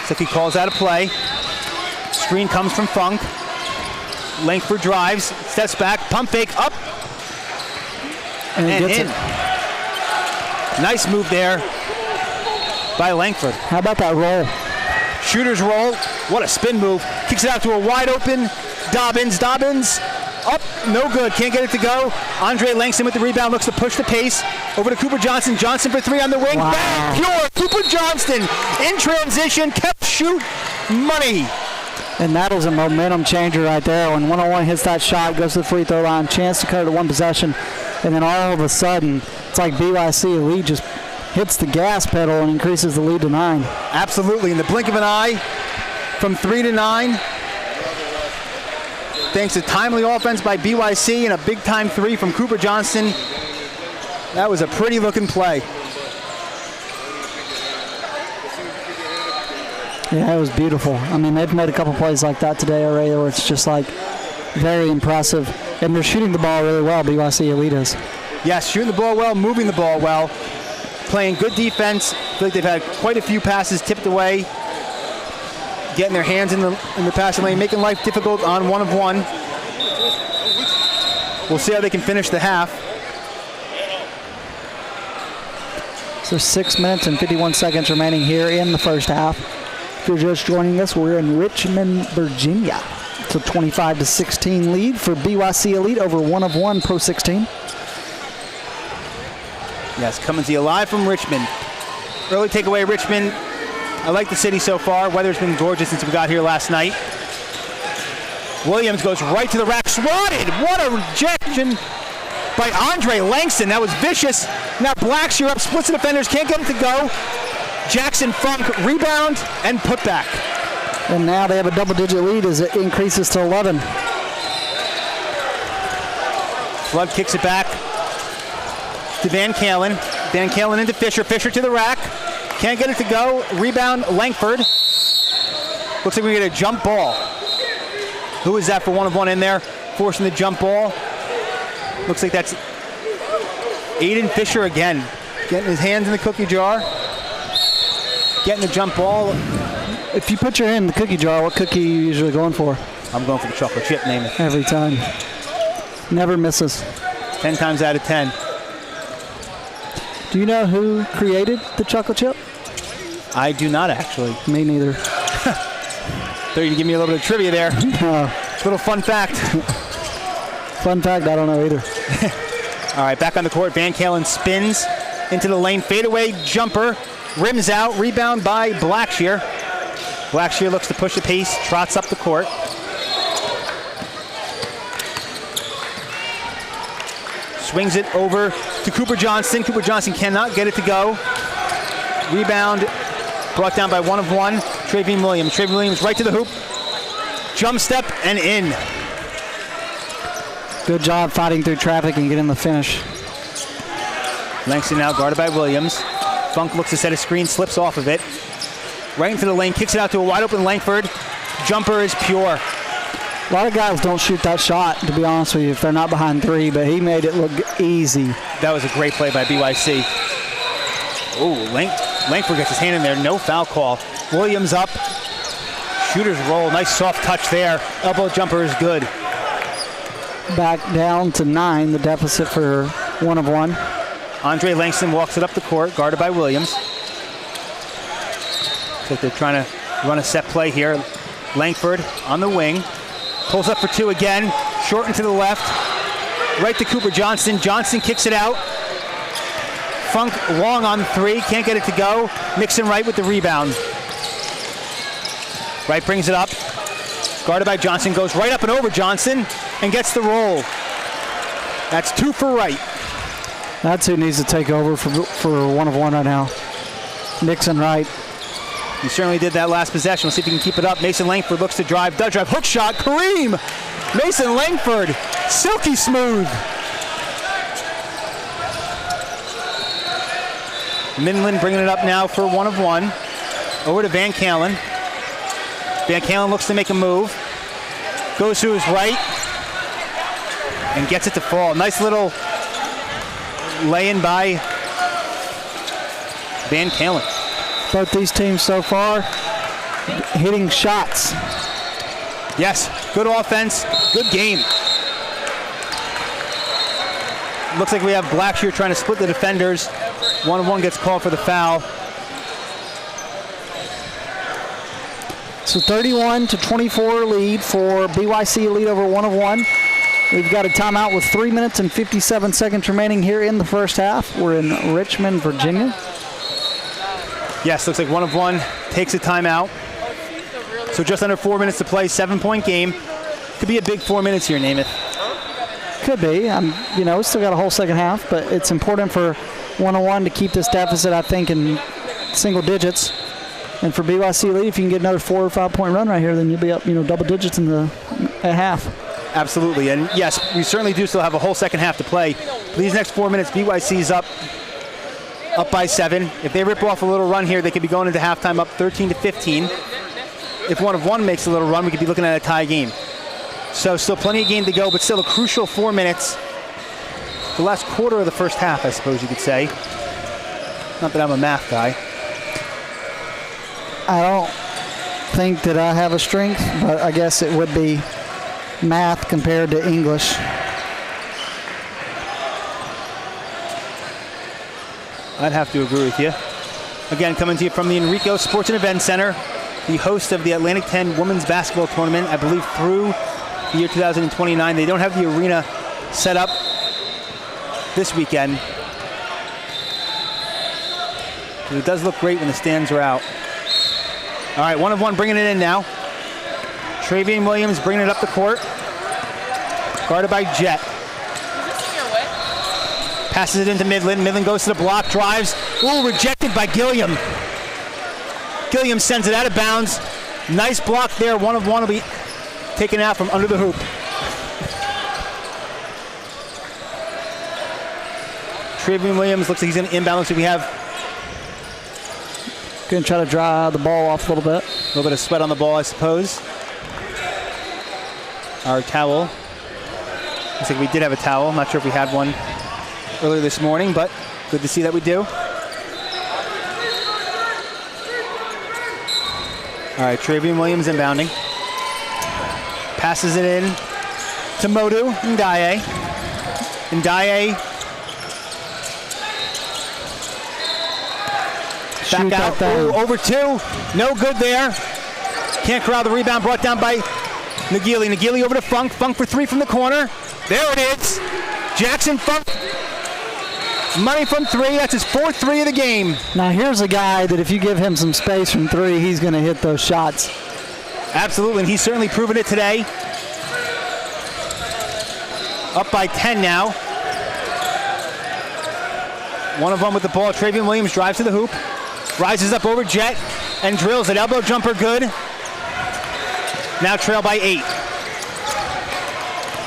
So he calls out a play. Screen comes from Funk. Langford drives, steps back, pump fake, up, and in. gets it. Nice move there by Langford. How about that roll? Shooter's roll. What a spin move. Kicks it out to a wide open Dobbins. Dobbins up, no good. Can't get it to go. Andre Langston with the rebound, looks to push the pace. Over to Cooper Johnson. Johnson for 3 on the wing. Wow. Bang, pure. Cooper Johnston in transition. Kept shoot money. And that was a momentum changer right there. When one-on-one hits that shot, goes to the free throw line, chance to cut it to one possession, and then all of a sudden, it's like BYC Elite just hits the gas pedal and increases the lead to 9. Absolutely. In the blink of an eye, from 3 to 9. Thanks to timely offense by BYC and a big-time 3 from Cooper Johnston. That was a pretty looking play. Yeah, it was beautiful. I mean, they've made a couple plays like that today already where it's just like very impressive. And they're shooting the ball really well, BYC Elite is. Yes, shooting the ball well, moving the ball well, playing good defense. I feel like they've had quite a few passes tipped away, getting their hands in the passing lane, making life difficult on 1-of-1. We'll see how they can finish the half. So 6 minutes and 51 seconds remaining here in the first half. If you're just joining us, we're in Richmond, Virginia. It's a 25-16 lead for BYC Elite over 1-of-1 PRO16. Yes, coming to you live from Richmond. Early takeaway, Richmond. I like the city so far. Weather's been gorgeous since we got here last night. Williams goes right to the rack, swatted. What a rejection by Andre Langston. That was vicious. Now Blackshear up, splits the defenders, can't get it to go. Jackson Funk, rebound and putback. And now they have a double-digit lead as it increases to 11. Flood kicks it back to Van Kalen. Van Kalen into Fisher. Fisher to the rack. Can't get it to go. Rebound, Langford. Looks like we get a jump ball. Who is that for 1-of-1 in there? Forcing the jump ball. Looks like that's Aiden Fisher again. Getting his hands in the cookie jar. Getting the jump ball. If you put your hand in the cookie jar, what cookie are you usually going for? I'm going for the chocolate chip, name it. Every time. Never misses. 10 times out of 10. Do you know who created the chocolate chip? I do not actually. Me neither. Thought you could give me a little bit of trivia there. It's a little fun fact. Fun fact, I don't know either. All right, back on the court. Van Kalen spins into the lane. Fadeaway jumper. Rims out. Rebound by Blackshear. Blackshear looks to push the pace. Trots up the court. Swings it over to Cooper Johnston. Cooper Johnston cannot get it to go. Rebound brought down by 1-of-1. Travian Williams. Travian Williams right to the hoop. Jump step and in. Good job fighting through traffic and getting the finish. Langston now guarded by Williams. Funk looks to set a screen, slips off of it. Right into the lane, kicks it out to a wide open Langford. Jumper is pure. A lot of guys don't shoot that shot, to be honest with you, if they're not behind 3, but he made it look easy. That was a great play by BYC. Oh, Langford gets his hand in there, no foul call. Williams up, shooter's roll, nice soft touch there. Elbow jumper is good. Back down to 9, the deficit for 1-of-1. Andre Langston walks it up the court, guarded by Williams. Looks like they're trying to run a set play here. Langford on the wing. Pulls up for 2 again. Short and to the left. Right to Cooper Johnston. Johnston kicks it out. Funk long on 3. Can't get it to go. Nixon Wright with the rebound. Wright brings it up. Guarded by Johnson. Goes right up and over Johnson and gets the roll. That's 2 for Wright. That's who needs to take over for 1-of-1 right now. Nixon Wright. He certainly did that last possession. We'll see if he can keep it up. Mason Langford looks to drive. Does drive. Hook shot. Kareem! Mason Langford. Silky smooth. Midland bringing it up now for 1-of-1. Over to Van Kalen. Van Kalen looks to make a move. Goes to his right. And gets it to fall. Nice little lay-in by Van Kalen. Both these teams so far hitting shots. Yes, good offense, good game. Looks like we have Blackshear trying to split the defenders. 1-of-1 gets called for the foul. So 31-24 lead for BYC, lead over 1-of-1. We've got a timeout with 3 minutes and 57 seconds remaining here in the first half. We're in Richmond, Virginia. Yes, looks like 1-of-1 takes a timeout. So just under 4 minutes to play, 7-point game. Could be a big 4 minutes here, Namath. Could be. We still got a whole second half, but it's important for 1-of-1 to keep this deficit, I think, in single digits. And for BYC lead, if you can get another 4 or 5 point run right here, then you'll be up, double digits at half. Absolutely, and yes, we certainly do still have a whole second half to play. These next 4 minutes, BYC's up by 7. If they rip off a little run here, they could be going into halftime up 13-15. If 1-of-1 makes a little run, we could be looking at a tie game. So still plenty of game to go, but still a crucial 4 minutes. The last quarter of the first half, I suppose you could say. Not that I'm a math guy. I don't think that I have a strength, but I guess it would be math compared to English. I'd have to agree with you. Again, coming to you from the Enrico Sports and Event Center, the host of the Atlantic 10 Women's Basketball Tournament, I believe through the year 2029. They don't have the arena set up this weekend, but it does look great when the stands are out. All right, 1-of-1 bringing it in now. Travian Williams bringing it up the court. Guarded by Jet. Passes it into Midland. Midland goes to the block, drives. Ooh, rejected by Gilliam. Gilliam sends it out of bounds. Nice block there. 1-of-1 will be taken out from under the hoop. Travian Williams looks like he's going to inbound. So we have going to try to dry the ball off a little bit. a little bit of sweat on the ball, I suppose. Our towel. Looks like we did have a towel. I'm not sure if we had one earlier this morning, but good to see that we do. All right, Travian Williams inbounding. Passes it in to Modu Ndaye. Ndaye back out. Ooh, over 2. No good there. Can't corral the rebound. Brought down by Nagili. Nagili over to Funk. Funk for 3 from the corner. There it is. Jackson Funk. Money from 3. That's his 4th 3 of the game. Now here's a guy that if you give him some space from 3, he's going to hit those shots. Absolutely, and he's certainly proven it today. Up by 10 now. 1-of-1 with the ball. Travian Williams drives to the hoop. Rises up over Jet and drills an elbow jumper good. Now trail by 8.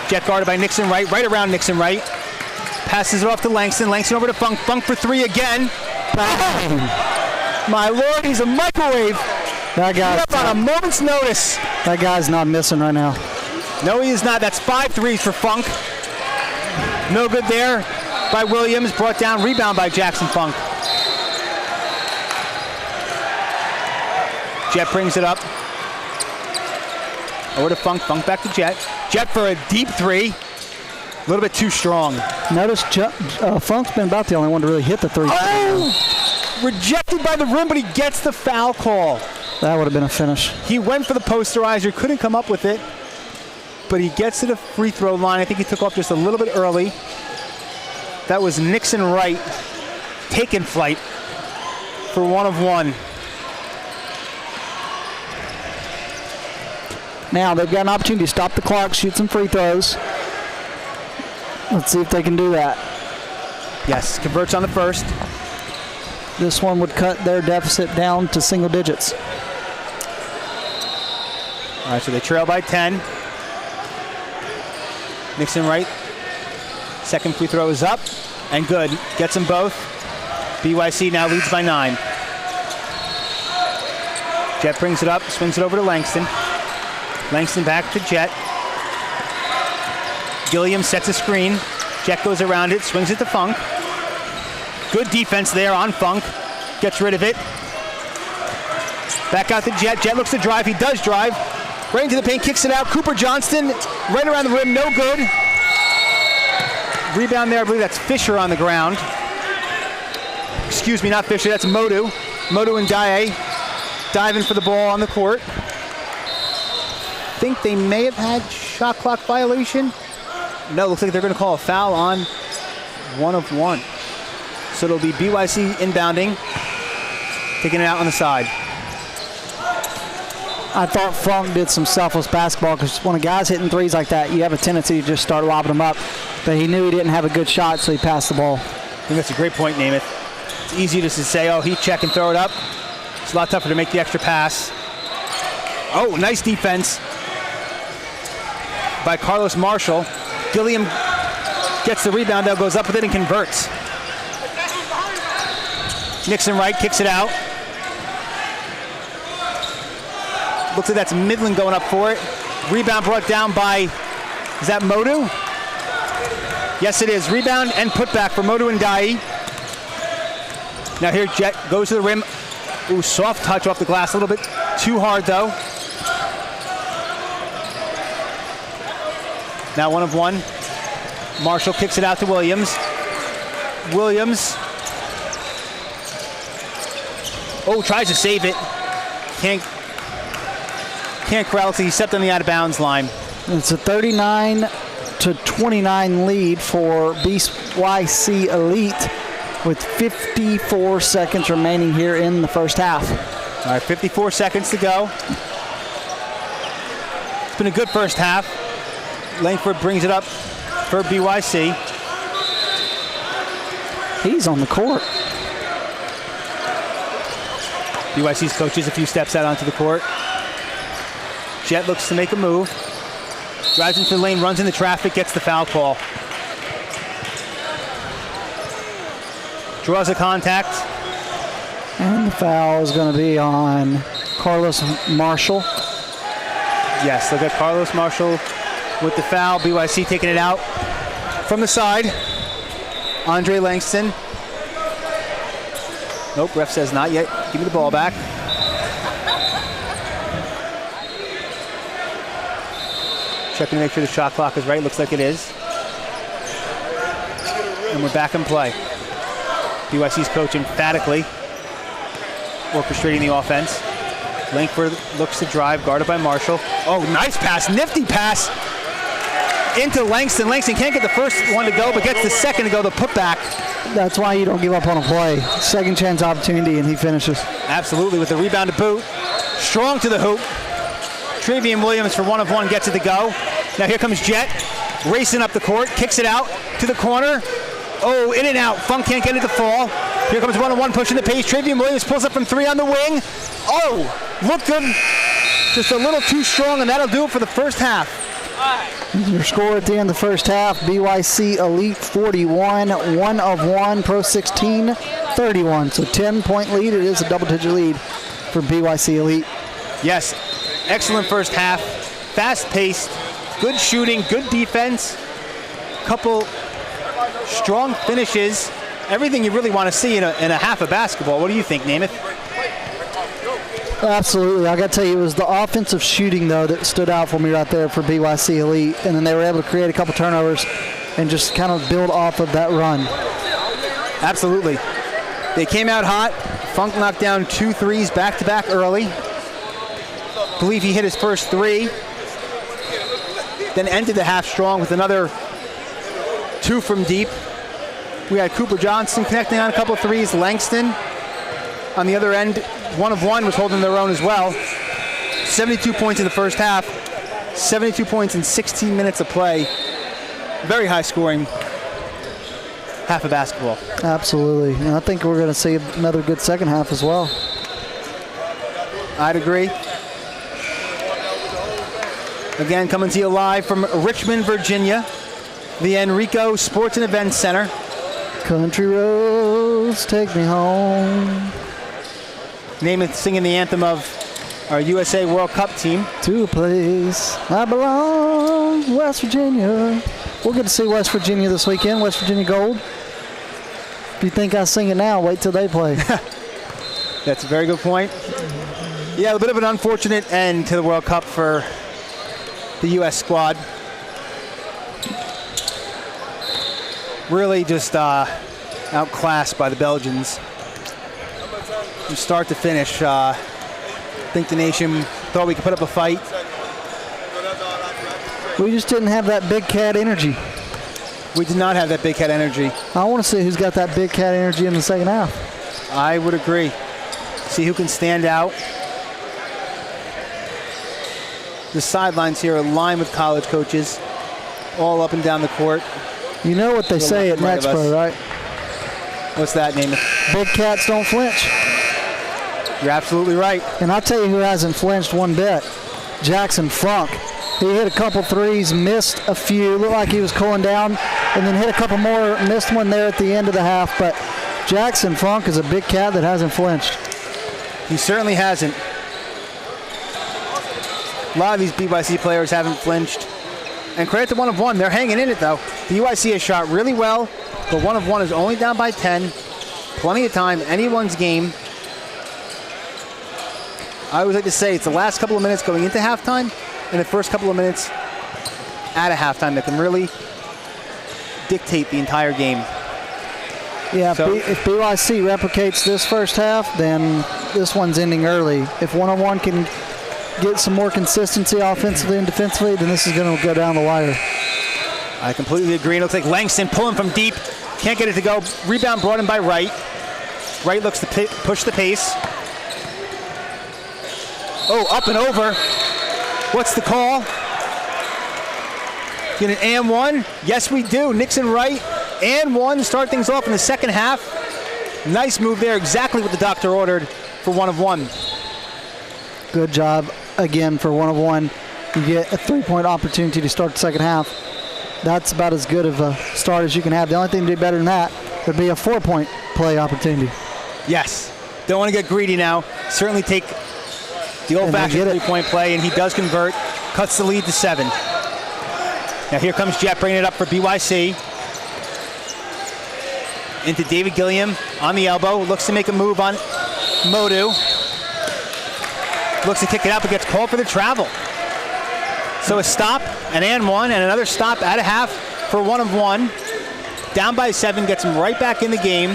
Jet guarded by Nixon Wright, right around Nixon Wright. Passes it off to Langston. Langston over to Funk. Funk for 3 again. Bang! My Lord, he's a microwave. That guy's up on a moment's notice. That guy's not missing right now. No, he is not. That's 5 threes for Funk. No good there by Williams. Brought down, rebound by Jackson Funk. Jet brings it up. Over to Funk. Funk back to Jet. Jet for a deep 3. A little bit too strong. Notice Funk's been about the only one to really hit the 3. Oh! Rejected by the rim, but he gets the foul call. That would have been a finish. He went for the posterizer, couldn't come up with it, but he gets to the free throw line. I think he took off just a little bit early. That was Nixon Wright taking flight for 1-of-1. Now they've got an opportunity to stop the clock, shoot some free throws. Let's see if they can do that. Yes, converts on the first. This one would cut their deficit down to single digits. All right, so they trail by 10. Nixon Wright. Second free throw is up and good. Gets them both. BYC now leads by 9. Jet brings it up, swings it over to Langston. Langston back to Jet. Gilliam sets a screen. Jet goes around it, swings it to Funk. Good defense there on Funk. Gets rid of it. Back out to Jet. Jet looks to drive. He does drive. Right into the paint, kicks it out. Cooper Johnston right around the rim, no good. Rebound there, I believe that's Fisher on the ground. excuse me, not Fisher, that's Modu. Modu and Daye diving for the ball on the court. Think they may have had shot clock violation. No, looks like they're going to call a foul on 1 of 1. So it'll be BYC inbounding, taking it out on the side. I thought Funk did some selfless basketball because when a guy's hitting threes like that, you have a tendency to just start lobbing them up. But he knew he didn't have a good shot, so he passed the ball. I think that's a great point, Namath. It's easy just to say, oh, heat check and throw it up. It's a lot tougher to make the extra pass. Oh, nice defense by Carlos Marshall. Gilliam gets the rebound, though, goes up with it and converts. Nixon Wright kicks it out. Looks like that's Midland going up for it. Rebound brought down by, is that Modu? Yes, it is. Rebound and putback for Modu and Daye. Now here Jet goes to the rim. Ooh, soft touch off the glass. A little bit too hard, though. Now 1 of 1. Marshall kicks it out to Williams. Williams. Oh, tries to save it. Can't corral it. He stepped on the out of bounds line. It's a 39-29 lead for BYC Elite with 54 seconds remaining here in the first half. All right, 54 seconds to go. It's been a good first half. Langford brings it up for BYC. He's on the court. BYC's coach is a few steps out onto the court. Jet looks to make a move. Drives into the lane, runs into traffic, gets the foul call. Draws a contact. And the foul is going to be on Carlos Marshall. Yes, look at Carlos Marshall with the foul. BYC taking it out from the side. Andre Langston. Nope, ref says not yet. Give me the ball back. Checking to make sure the shot clock is right. Looks like it is. And we're back in play. BYC's coach emphatically orchestrating the offense. Langford looks to drive, guarded by Marshall. Oh, nice pass, nifty pass into Langston. Langston can't get the first one to go, but gets the second to go, the putback. That's why you don't give up on a play. Second chance opportunity, and he finishes. Absolutely, with the rebound to boot. Strong to the hoop. Trevian Williams for 1 of 1 gets it to go. Now here comes Jet, racing up the court, kicks it out to the corner. Oh, in and out. Funk can't get it to fall. Here comes 1 of 1 pushing the pace. Trevian Williams pulls up from 3 on the wing. Oh, look good. Just a little too strong, and that'll do it for the first half. Your score at the end of the first half, BYC Elite 41, 1 of 1, PRO16 31. So 10-point lead. It is a double-digit lead for BYC Elite. Yes, excellent first half. Fast-paced, good shooting, good defense. Couple strong finishes. Everything you really want to see in a half of basketball. What do you think, Namath? Absolutely. I got to tell you, it was the offensive shooting, though, that stood out for me right there for BYC Elite. And then they were able to create a couple turnovers and just kind of build off of that run. Absolutely. They came out hot. Funk knocked down 2 threes back-to-back early. I believe he hit his first 3. Then ended the half strong with another 2 from deep. We had Cooper Johnson connecting on a couple of threes. Langston on the other end, 1 of 1 was holding their own as well. 72 points in the first half, 72 points in 16 minutes of play. Very high scoring half of basketball. Absolutely. And I think we're going to see another good second half as well. I'd agree. Again, coming to you live from Richmond, Virginia, the Enrico Sports and Events Center. Country roads take me home. Namath singing the anthem of our USA World Cup team. To a place I belong, West Virginia. We'll get to see West Virginia this weekend, West Virginia Gold. If you think I sing it now, wait till they play. That's a very good point. Yeah, a bit of an unfortunate end to the World Cup for the U.S. squad. Really just outclassed by the Belgians. from start to finish. I think the nation thought we could put up a fight. We just didn't have that big cat energy. We did not have that big cat energy. I want to see who's got that big cat energy in the second half. I would agree. See who can stand out. The sidelines here are lined with college coaches, all up and down the court. You know what they say at NXTPRO, right? What's that, name? Big cats don't flinch. You're absolutely right. And I'll tell you who hasn't flinched one bit. Jackson Funk. He hit a couple threes, missed a few, looked like he was cooling down, and then hit a couple more, missed one there at the end of the half. But Jackson Funk is a big cat that hasn't flinched. He certainly hasn't. A lot of these BYC players haven't flinched. And credit to 1 of 1. They're hanging in it, though. BYC has shot really well, but 1 of 1 is only down by 10. Plenty of time, anyone's game. I always like to say it's the last couple of minutes going into halftime and the first couple of minutes at a halftime that can really dictate the entire game. Yeah, So- if BYC replicates this first half, then this one's ending early. If 1 of 1 can get some more consistency offensively and defensively, then this is going to go down the wire. I completely agree. It looks like Langston pulling from deep. Can't get it to go. Rebound brought in by Wright. Wright looks to push the pace. Oh, up and over. What's the call? Get an and 1? Yes, we do. Nixon Wright and 1 start things off in the second half. Nice move there. Exactly what the doctor ordered for 1 of 1. Good job again for 1 of 1. You get a 3-point opportunity to start the second half. That's about as good of a start as you can have. The only thing to do better than that would be a 4-point play opportunity. Yes. Don't want to get greedy now. Certainly take the old-fashioned 3-point play, and he does convert. Cuts the lead to 7. Now here comes Jet bringing it up for BYC. Into David Gilliam on the elbow. Looks to make a move on Modu. Looks to kick it out, but gets called for the travel. So a stop, an and 1, and another stop at a half for 1 of 1. Down by 7, gets him right back in the game.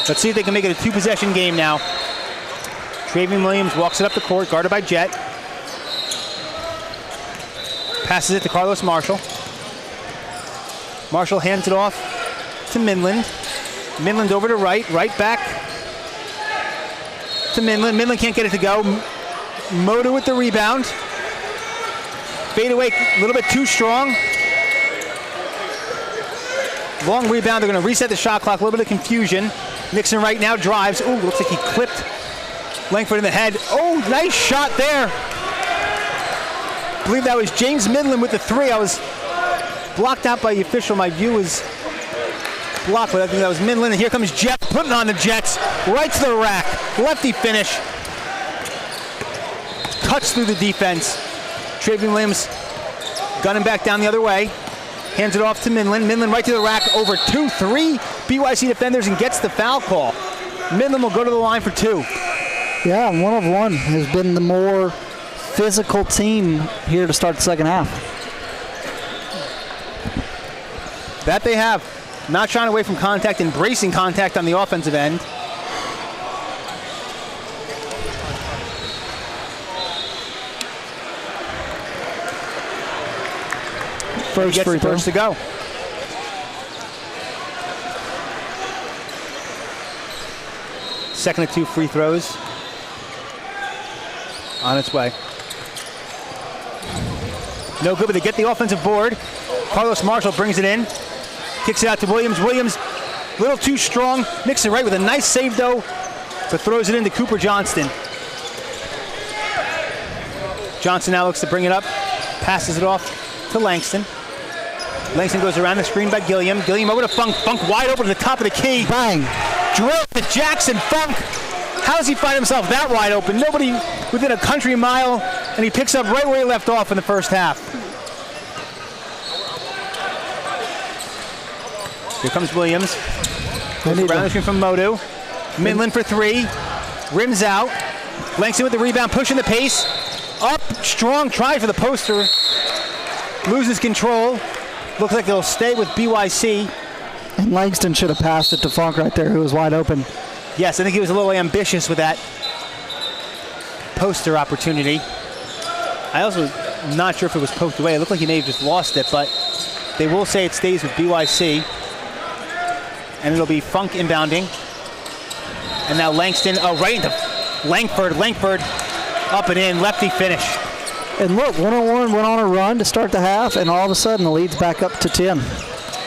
Let's see if they can make it a 2-possession game now. Travion Williams walks it up the court, guarded by Jet. Passes it to Carlos Marshall. Marshall hands it off to Minland. Minland over to Wright. Wright back to Minland. Minland can't get it to go. Moda with the rebound. Fade away a little bit too strong. Long rebound. They're going to reset the shot clock. A little bit of confusion. Nixon right now drives. Ooh, looks like he clipped Langford in the head. Oh, nice shot there. I believe that was James Midland with the 3. I was blocked out by the official. My view was blocked, but I think that was Midland. And here comes Jet putting on the Jets. Right to the rack. Lefty finish. Cuts through the defense. Travion Williams gunning back down the other way. Hands it off to Midland. Midland right to the rack over 2-3 BYC defenders and gets the foul call. Midland will go to the line for 2. Yeah, 1 of 1 has been the more physical team here to start the second half. That they have. Not shying away from contact, embracing contact on the offensive end. First free throw. First to go. Second of 2 free throws. On its way. No good, but they get the offensive board. Carlos Marshall brings it in. Kicks it out to Williams. Williams, a little too strong. Nixon right with a nice save, though, but throws it into Cooper Johnston. Johnson now looks to bring it up. Passes it off to Langston. Langston goes around the screen by Gilliam. Gilliam over to Funk. Funk wide open to the top of the key. Bang. Drill to Jackson Funk. How does he find himself that wide open? Nobody within a country mile, and he picks up right where he left off in the first half. Here comes Williams. Goes around the screen from Modu. Midland for 3. Rims out. Langston with the rebound, pushing the pace. Up, strong try for the poster. Loses control. Looks like they'll stay with BYC. And Langston should have passed it to Funk right there, who was wide open. Yes, I think he was a little ambitious with that poster opportunity. I also not sure if it was poked away. It looked like he may have just lost it, but they will say it stays with BYC. And it'll be Funk inbounding. And now Langston, right into Langford. Langford up and in, lefty finish. And look, 101 went on a run to start the half, and all of a sudden the lead's back up to 10.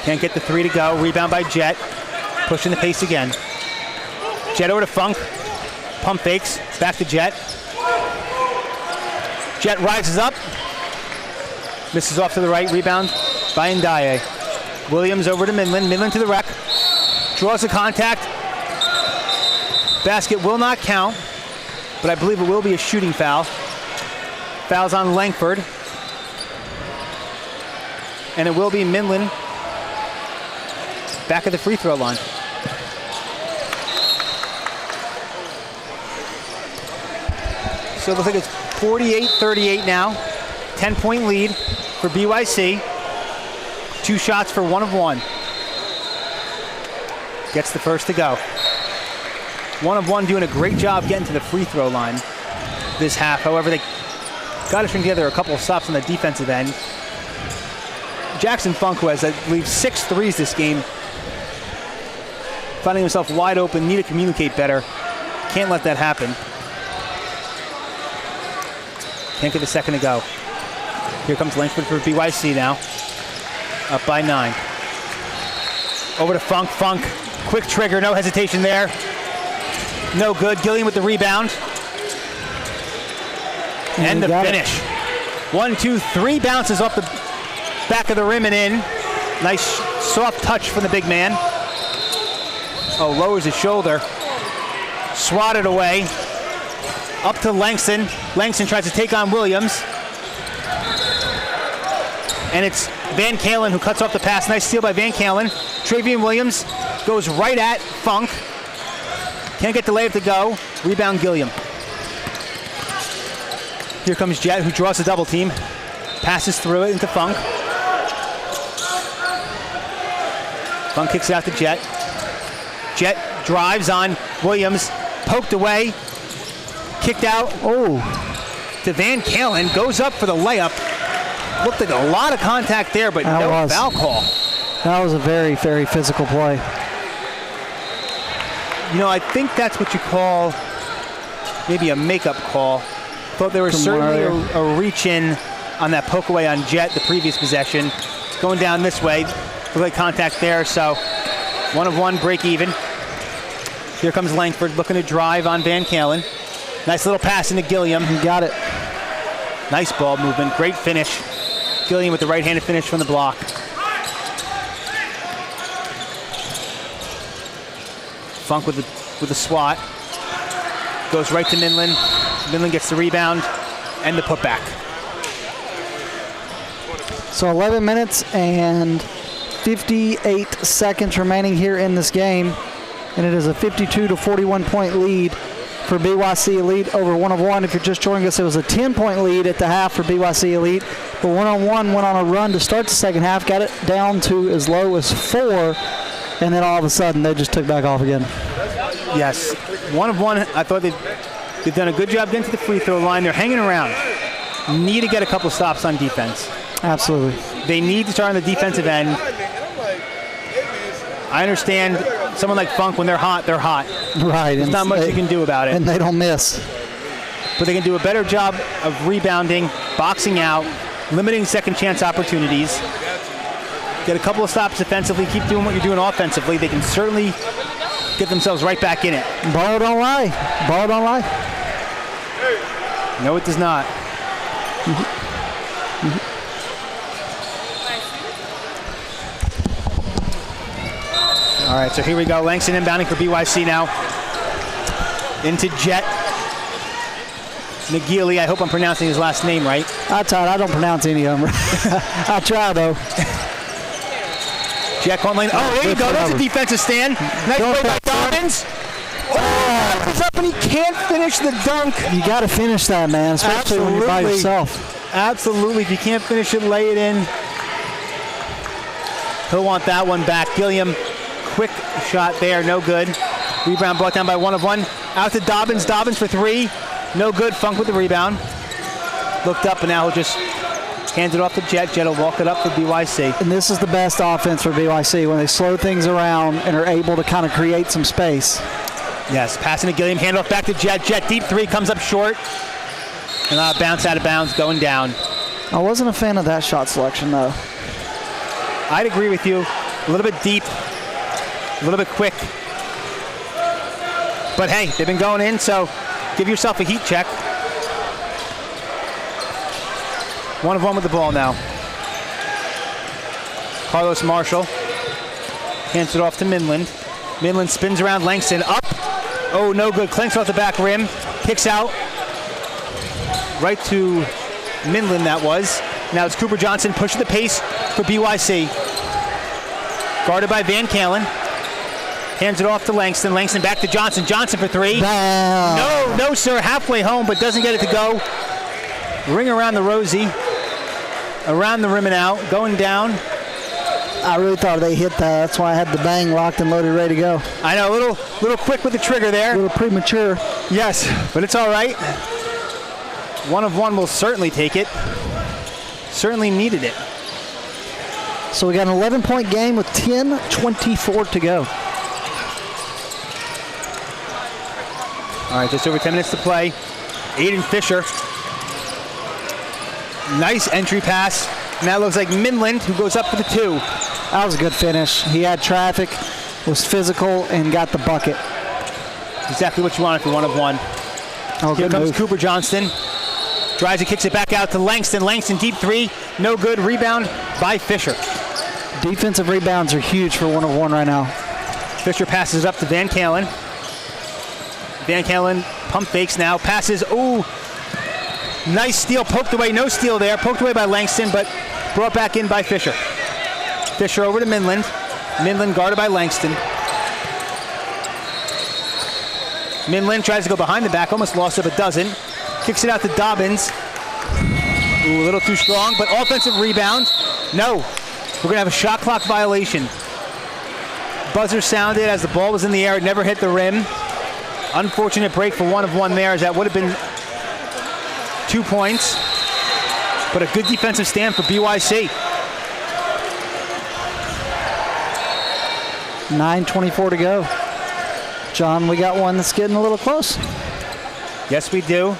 Can't get the three to go. Rebound by Jet. Pushing the pace again. Jet over to Funk. Pump fakes. Back to Jet. Jet rises up. Misses off to the right. Rebound by Ndaye. Williams over to Midland. Midland to the rack. Draws the contact. Basket will not count, but I believe it will be a shooting foul. Foul's on Langford. And it will be Midland back at the free throw line. So it looks like it's 48-38 now. 10-point lead for BYC. 2 shots for 1 of 1. Gets the first to go. 1 of 1 doing a great job getting to the free throw line this half. However, they got to string together a couple of stops on the defensive end. Jackson Funk, who has, I believe, 6 threes this game, finding himself wide open, need to communicate better. Can't let that happen. Can't get the second to go. Here comes Langford for BYC now. Up by 9. Over to Funk. Funk, quick trigger, no hesitation there. No good. Gilliam with the rebound. And the finish. 1, 2, 3 bounces off the back of the rim and in. Nice soft touch from the big man. Oh, lowers his shoulder. Swatted away. Up to Langston. Langston tries to take on Williams. And it's Van Kalen who cuts off the pass. Nice steal by Van Kalen. Travian Williams goes right at Funk. Can't get the layup to go. Rebound Gilliam. Here comes Jet, who draws a double team. Passes through it into Funk. Funk kicks it out to Jet. Jet drives on Williams. Poked away. Kicked out. Oh, to Van Kalen. Goes up for the layup. Looked like a lot of contact there, but no foul call. That was a very, very physical play. You know, I think that's what you call maybe a makeup call. Thought there was certainly a reach in on that poke away on Jet, the previous possession. Going down this way. Looked like contact there, so 1 of 1, break even. Here comes Langford looking to drive on Van Kalen. Nice little pass into Gilliam. He got it. Nice ball movement, great finish. Gilliam with the right-handed finish from the block. Funk with the swat. Goes right to Midland. Midland gets the rebound and the putback. So 11 minutes and 58 seconds remaining here in this game. And it is a 52 to 41 point lead for BYC Elite over 1 of 1. If you're just joining us, it was a 10-point lead at the half for BYC Elite. But 1 of 1 went on a run to start the second half, got it down to as low as 4, and then all of a sudden they just took back off again. Yes, 1 of 1. I thought they've done a good job getting to the free throw line. They're hanging around. Need to get a couple stops on defense. Absolutely. They need to start on the defensive end. I understand someone like Funk, when they're hot, they're hot. Right. There's not much you can do about it. And they don't miss. But they can do a better job of rebounding, boxing out, limiting second chance opportunities. Get a couple of stops defensively, keep doing what you're doing offensively. They can certainly get themselves right back in it. Ball don't lie. Ball don't lie. No, it does not. All right, so here we go. Langston inbounding for BYC now. Into Jet. McGeely, I hope I'm pronouncing his last name right. I don't pronounce any of them. I try, though. Jet going lane. Oh, there you go. That's a defensive stand. Nice play by Dobbins. Oh, he's up and he can't finish the dunk. You got to finish that, man, especially when you're by yourself. Absolutely. If you can't finish it, lay it in. He'll want that one back. Gilliam, quick shot there. No good. Rebound brought down by 1 of 1. Out to Dobbins. Dobbins for 3. No good. Funk with the rebound. Looked up, and now he'll just hand it off to Jet. Jet will walk it up for BYC. And this is the best offense for BYC when they slow things around and are able to kind of create some space. Yes, passing to Gilliam, handoff back to Jet. Jet deep 3 comes up short. And bounce out of bounds, going down. I wasn't a fan of that shot selection, though. I'd agree with you. A little bit deep, a little bit quick. But hey, they've been going in, so give yourself a heat check. 1 of 1 with the ball now. Carlos Marshall hands it off to Minland. Minland spins around Langston, up. Oh, no good. Clinks off the back rim. Kicks out. Right to Minland, that was. Now it's Cooper Johnson pushing the pace for BYC. Guarded by Van Kalen. Hands it off to Langston. Langston back to Johnson. Johnson for 3. No, sir. Halfway home, but doesn't get it to go. Ring around the rosy. Around the rim and out. Going down. I really thought they hit that. That's why I had the bang locked and loaded, ready to go. I know, a little quick with the trigger there. A little premature. Yes, but it's all right. 1 of 1 will certainly take it. Certainly needed it. So we got an 11-point game with 10:24 to go. All right, just over 10 minutes to play. Aiden Fisher. Nice entry pass. And that looks like Minland, who goes up for the 2. That was a good finish. He had traffic, was physical, and got the bucket. Exactly what you want if you're 1 of 1. Oh, Here good comes move. Cooper Johnston. Drives it, kicks it back out to Langston. Langston deep 3. No good. Rebound by Fisher. Defensive rebounds are huge for 1 of 1 right now. Fisher passes it up to Van Kalen. Van Kalen pump fakes now. Passes. Ooh. Nice steal. Poked away. No steal there. Poked away by Langston, but brought back in by Fisher. Fisher over to Minland. Minland guarded by Langston. Minland tries to go behind the back. Almost lost it, but doesn't. Kicks it out to Dobbins. Ooh, a little too strong, but offensive rebound. No. We're going to have a shot clock violation. Buzzer sounded as the ball was in the air. It never hit the rim. Unfortunate break for 1 of 1 there, as that would have been 2 points. But a good defensive stand for BYC. 9:24 to go. John, we got one that's getting a little close. Yes, we do.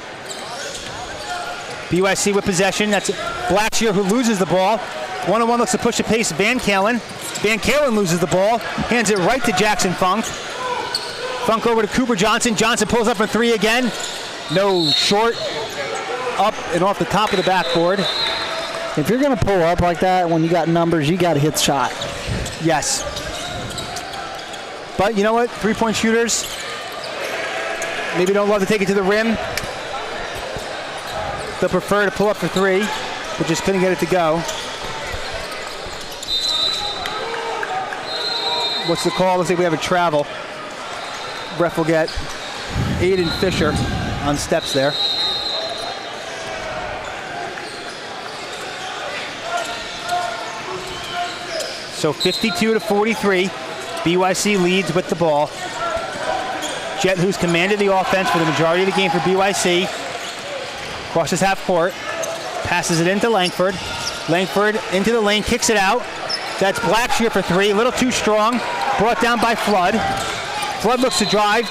BYC with possession. That's Blackshear who loses the ball. 1 of 1 looks to push the pace. Van Kalen. Van Kalen loses the ball. Hands it right to Jackson Funk. Funk over to Cooper Johnson. Johnson pulls up for 3 again. No, short. Up and off the top of the backboard. If you're going to pull up like that when you got numbers, you got to hit the shot. Yes. But you know what? 3-point shooters maybe don't love to take it to the rim. They'll prefer to pull up for 3, but just couldn't get it to go. What's the call? Looks like we have a travel. Ref will get Aiden Fisher on steps there. So 52-43, BYC leads with the ball. Jet, who's commanded the offense for the majority of the game for BYC, crosses half court, passes it into Langford. Langford into the lane, kicks it out. That's Blackshear for 3, a little too strong. Brought down by Flood. Flood looks to drive,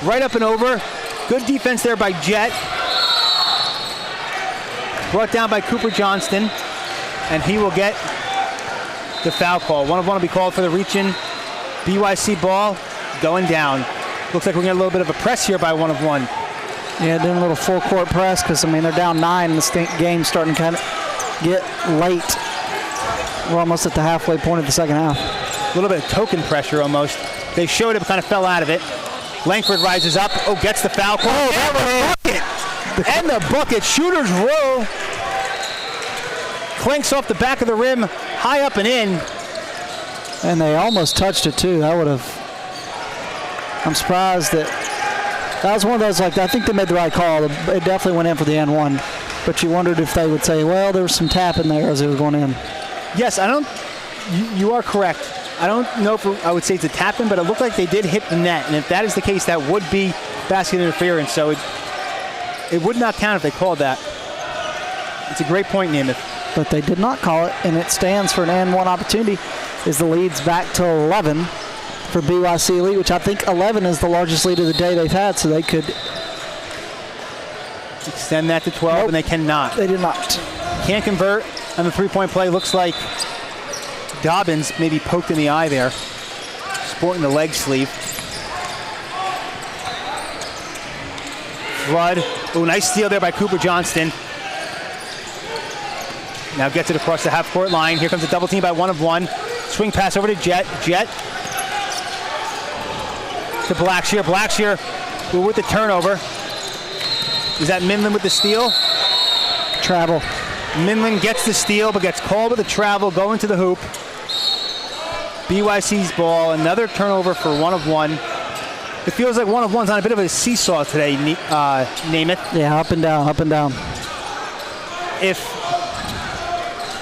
right up and over. Good defense there by Jet. Brought down by Cooper Johnston, and he will get the foul call. 1 of 1 will be called for the reach-in. BYC ball going down. Looks like we're getting a little bit of a press here by 1 of 1. Yeah, doing a little full court press because, I mean, they're down 9 and the game's starting to kind of get late. We're almost at the halfway point of the second half. A little bit of token pressure almost. They showed it, but kind of fell out of it. Langford rises up. Oh, gets the foul call. Oh, that bucket! And the bucket. Shooter's row. Clinks off the back of the rim, high up and in. And they almost touched it, too. That would have... I'm surprised that was one of those, like, I think they made the right call. It definitely went in for the N1. But you wondered if they would say, well, there was some tap in there as it was going in. Yes, you are correct. I don't know if I would say it's a tap-in, but it looked like they did hit the net. And if that is the case, that would be basket interference. So it would not count if they called that. It's a great point, Namath. But they did not call it, and it stands for an N1 opportunity as the lead's back to 11 for BYC Elite, which I think 11 is the largest lead of the day they've had, so they could extend that to 12, and they cannot. They did not. Can't convert on the three-point play. Looks like Dobbins maybe poked in the eye there, sporting the leg sleeve. Flood. Oh, nice steal there by Cooper Johnston. Now gets it across the half-court line. Here comes a double team by 1 of 1. Swing pass over to Jet. Jet to Blackshear. Blackshear with the turnover. Is that Minlin with the steal? Travel. Minlin gets the steal, but gets called with the travel, going to the hoop. BYC's ball. Another turnover for 1 of 1. It feels like 1 of 1's on a bit of a seesaw today, Namath. Yeah, up and down, up and down. If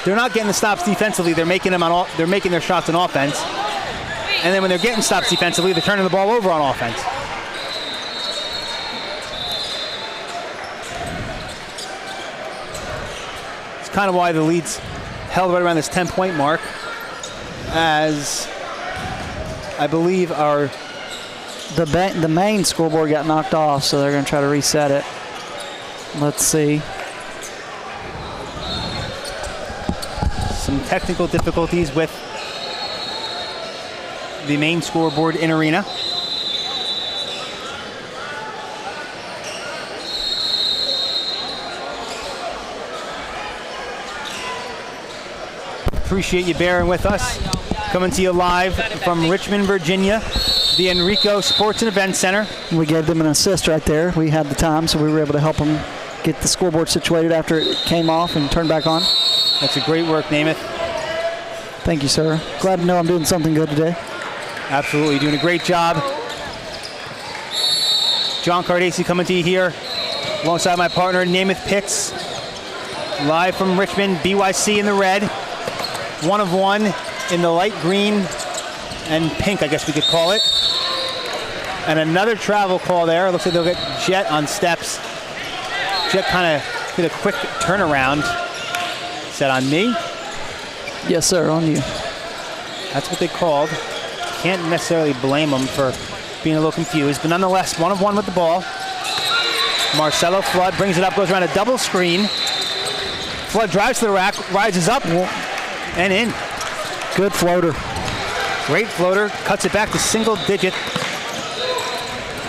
they're not getting the stops defensively, they're making their shots on offense. And then when they're getting stops defensively, they're turning the ball over on offense. It's kind of why the lead's held right around this 10-point mark, as I believe the main scoreboard got knocked off, so they're going to try to reset it. Let's see. Some technical difficulties with the main scoreboard in arena. Appreciate you bearing with us. Coming to you live from Richmond, Virginia, the Enrico Sports and Event Center. We gave them an assist right there. We had the time, so we were able to help them get the scoreboard situated after it came off and turned back on. That's a great work, Namath. Thank you, sir. Glad to know I'm doing something good today. Absolutely, doing a great job. John Cardacy coming to you here alongside my partner, Namath Pitts. Live from Richmond, BYC in the red. 1 of 1 in the light green and pink, I guess we could call it. And another travel call there. Looks like they'll get Jet on steps. Jet kind of did a quick turnaround. Is that on me? Yes, sir, on you. That's what they called. Can't necessarily blame them for being a little confused, but nonetheless, 1 of 1 with the ball. Marcelo Flood brings it up, goes around a double screen. Flood drives to the rack, rises up, and in. Good floater. Great floater, cuts it back to single digit.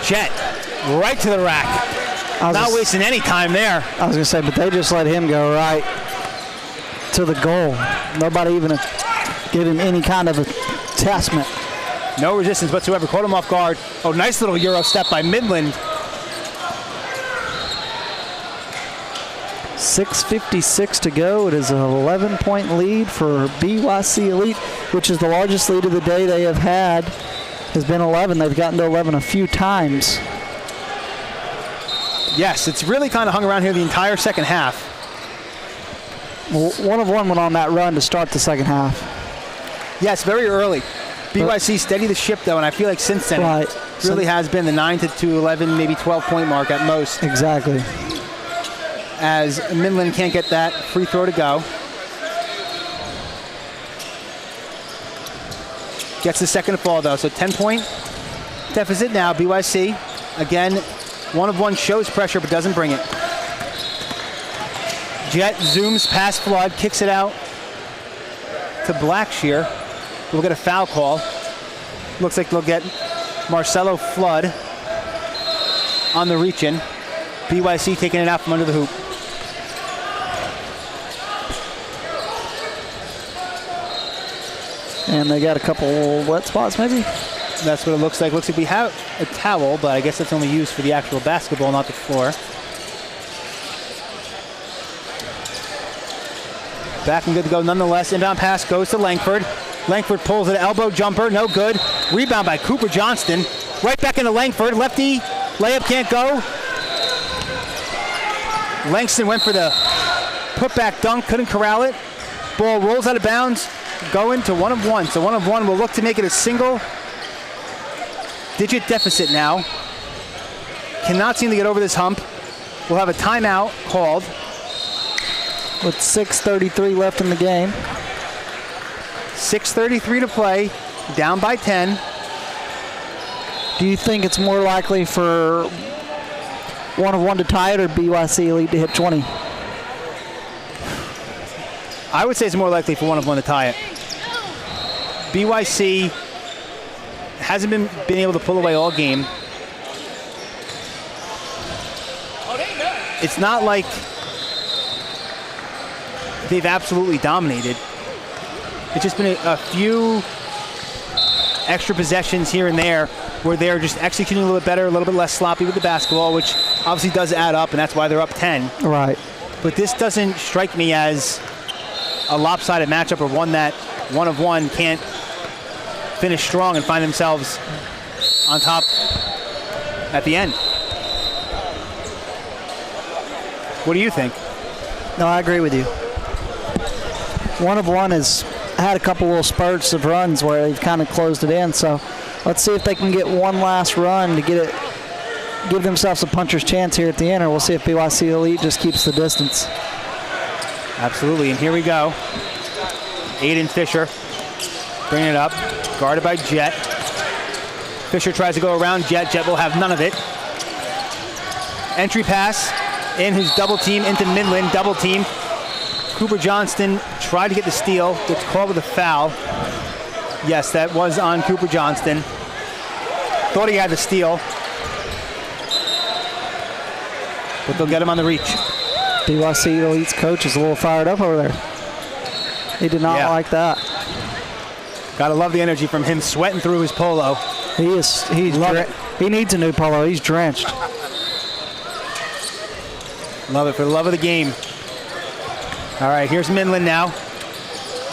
Jet, right to the rack. Not wasting any time there. I was going to say, but they just let him go right to the goal. Nobody even gave him any kind of attachment. No resistance whatsoever. Caught him off guard. Oh, nice little Euro step by Midland. 6:56 to go. It is an 11-point lead for BYC Elite, which is the largest lead of the day they have had. Has been 11. They've gotten to 11 a few times. Yes, it's really kind of hung around here the entire second half. Well, 1 of 1 went on that run to start the second half. Yes, very early. BYC steady the ship, though, and I feel like since then it really has been the 9 to 11, maybe 12-point mark at most. Exactly. As Midland can't get that free throw to go. Gets the second to fall, though, so 10-point deficit now. BYC, again, 1 of 1 shows pressure but doesn't bring it. Jet zooms past Flood, kicks it out to Blackshear. We'll get a foul call. Looks like they'll get Marcelo Flood on the reach-in. BYC taking it out from under the hoop. And they got a couple wet spots, maybe? That's what it looks like. Looks like we have a towel, but I guess that's only used for the actual basketball, not the floor. Back and good to go nonetheless. Inbound pass goes to Langford. Langford pulls an elbow jumper, no good. Rebound by Cooper Johnston. Right back into Langford. Lefty, layup can't go. Langston went for the putback dunk, couldn't corral it. Ball rolls out of bounds going to 1 of 1. So 1 of 1 will look to make it a single-digit deficit now. Cannot seem to get over this hump. We'll have a timeout called. With 6:33 left in the game. 6:33 to play, down by 10. Do you think it's more likely for 1 of 1 to tie it or BYC Elite to hit 20? I would say it's more likely for 1 of 1 to tie it. BYC hasn't been able to pull away all game. It's not like they've absolutely dominated. It's just been a few extra possessions here and there where they're just executing a little bit better, a little bit less sloppy with the basketball, which obviously does add up, and that's why they're up 10. Right. But this doesn't strike me as a lopsided matchup or one that 1 of 1 can't finish strong and find themselves on top at the end. What do you think? No, I agree with you. 1 of 1 has had a couple little spurts of runs where they've kind of closed it in. So let's see if they can get one last run to give themselves a puncher's chance here at the end, or we'll see if BYC Elite just keeps the distance. Absolutely, and here we go. Aiden Fisher bringing it up, guarded by Jet. Fisher tries to go around Jet. Jet will have none of it. Entry pass in, who's double team into Midland, double team. Cooper Johnston tried to get the steal, gets called with a foul. Yes, that was on Cooper Johnston. Thought he had the steal, but they'll get him on the reach. BYC Elite's coach is a little fired up over there. He did not like that. Gotta love the energy from him, sweating through his polo. He needs a new polo. He's drenched. Love it, for the love of the game. All right, here's Midland now.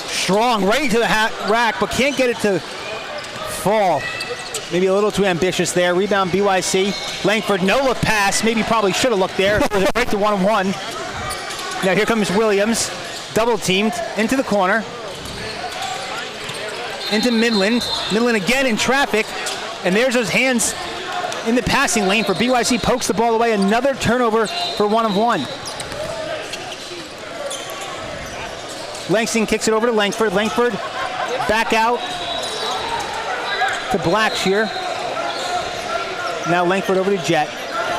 Strong, right into the rack, but can't get it to fall. Maybe a little too ambitious there. Rebound BYC. Langford, no look pass. Maybe probably should have looked there. Right to 1 of 1. Now here comes Williams. Double teamed into the corner. Into Midland. Midland again in traffic. And there's those hands in the passing lane for BYC. Pokes the ball away. Another turnover for 1 of 1. Langston kicks it over to Langford. Langford back out to Blackshear. Now Langford over to Jet.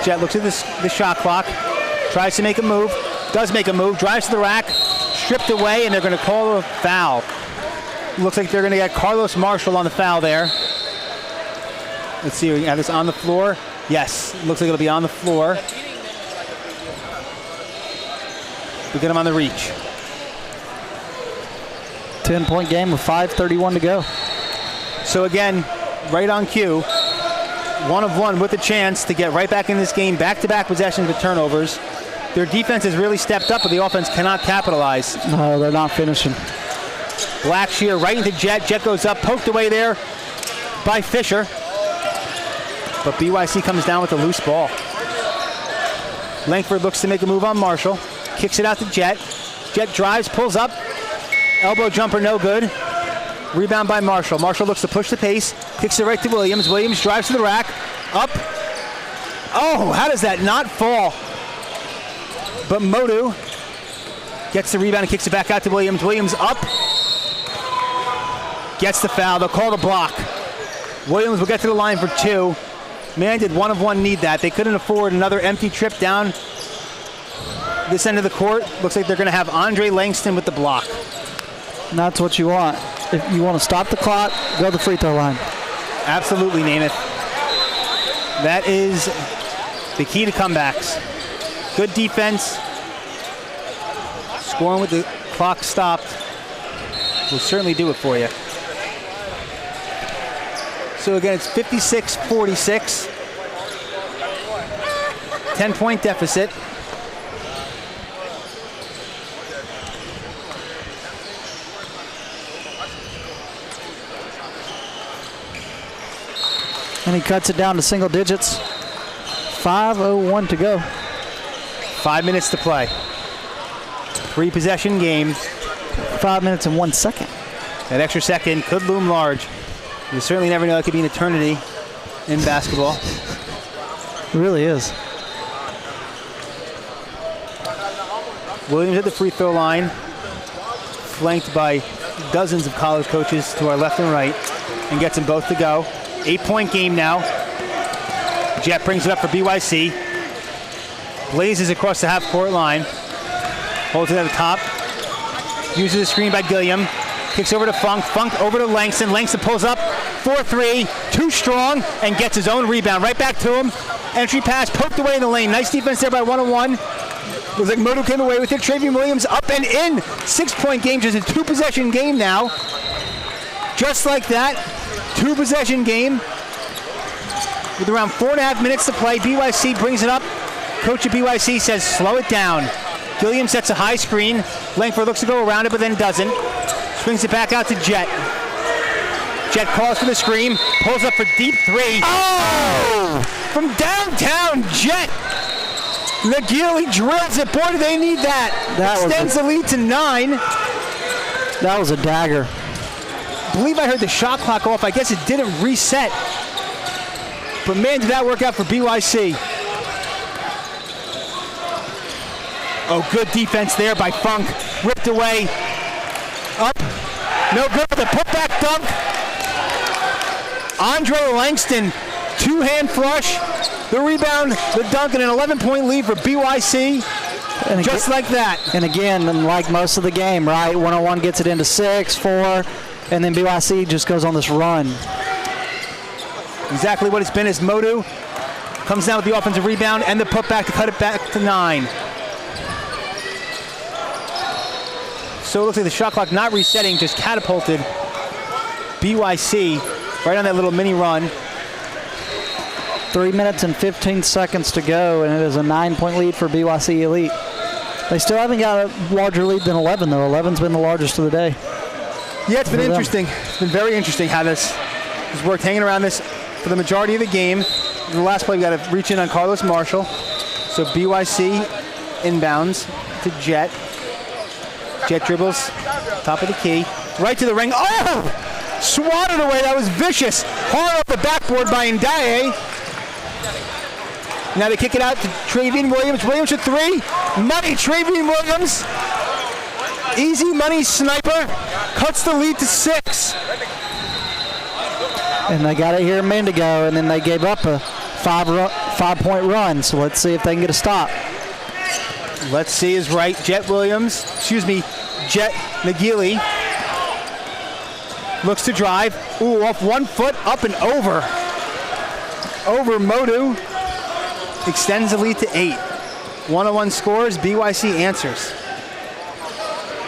Jet looks at the shot clock. Tries to make a move. Does make a move. Drives to the rack. Stripped away, and they're going to call a foul. Looks like they're going to get Carlos Marshall on the foul there. Let's see, we have this on the floor. Yes, looks like it'll be on the floor. We get him on the reach. 10-point game with 5:31 to go. So again, right on cue. 1 of 1 with a chance to get right back in this game. Back-to-back possessions with turnovers. Their defense has really stepped up, but the offense cannot capitalize. No, they're not finishing. Blackshear right into Jet. Jet goes up, poked away there by Fisher. But BYC comes down with a loose ball. Langford looks to make a move on Marshall. Kicks it out to Jet. Jet drives, pulls up. Elbow jumper, no good. Rebound by Marshall. Marshall looks to push the pace. Kicks it right to Williams. Williams drives to the rack. Up. Oh, how does that not fall? But Modu gets the rebound and kicks it back out to Williams. Williams up. Gets the foul. They'll call the block. Williams will get to the line for 2. Man, did 1 of 1 need that. They couldn't afford another empty trip down this end of the court. Looks like they're going to have Andre Langston with the block. And that's what you want. If you want to stop the clock, go to the free throw line. Absolutely, Namath. That is the key to comebacks. Good defense. Scoring with the clock stopped will certainly do it for you. So again, it's 56-46. 10-point deficit. And he cuts it down to single digits. 5:01 to go. 5 minutes to play. 3-possession game. 5 minutes and 1 second. That extra second could loom large. You certainly never know. It could be an eternity in basketball. It really is. Williams at the free throw line, flanked by dozens of college coaches to our left and right, and gets them both to go. 8-point game now. Jet brings it up for BYC. Blazes across the half-court line. Holds it at the top. Uses the screen by Gilliam. Kicks over to Funk. Funk over to Langston. Langston pulls up. 4-3. Too strong. And gets his own rebound. Right back to him. Entry pass poked away in the lane. Nice defense there by 101. Looks like Modu came away with it. Travian Williams up and in. 6-point game. Just a 2-possession game now. Just like that. 2-possession game. With around 4.5 minutes to play. BYC brings it up. Coach at BYC says slow it down. Gilliam sets a high screen. Langford looks to go around it, but then doesn't. Swings it back out to Jet. Jet calls for the screen. Pulls up for deep three. Oh! From downtown, Jet. McGeely drills it. Boy, do they need that. Extends the lead to 9. That was a dagger. I believe I heard the shot clock off. I guess it didn't reset. But man, did that work out for BYC. Oh, good defense there by Funk. Ripped away. Up. No good for the putback dunk. Andre Langston, 2-hand flush. The rebound, the dunk, and an 11-point lead for BYC. And just like that. And again, like most of the game, right? 101 gets it into 6, 4, and then BYC just goes on this run. Exactly what it's been as Modu comes down with the offensive rebound and the putback to cut it back to 9. So it looks like the shot clock not resetting, just catapulted BYC right on that little mini run. 3 minutes and 15 seconds to go, and it is a 9-point lead for BYC Elite. They still haven't got a larger lead than 11, though. 11's been the largest of the day. Yeah, it's been interesting. It's been very interesting how this has worked, hanging around this for the majority of the game. In the last play, we got to reach in on Carlos Marshall. So BYC inbounds to Jet. Jet dribbles, top of the key, right to the ring. Oh! Swatted away, that was vicious. Hard off the backboard by Ndaye. Now they kick it out to Travian Williams. Williams with 3. Money, Travian Williams. Easy money sniper. Cuts the lead to 6. And they got it here a minute ago, and then they gave up a 5-point run. So let's see if they can get a stop. Let's see is right. Jet McGeely looks to drive. Ooh, off 1 foot, up and over. Over Modu. Extends the lead to 8. 101 scores, BYC answers.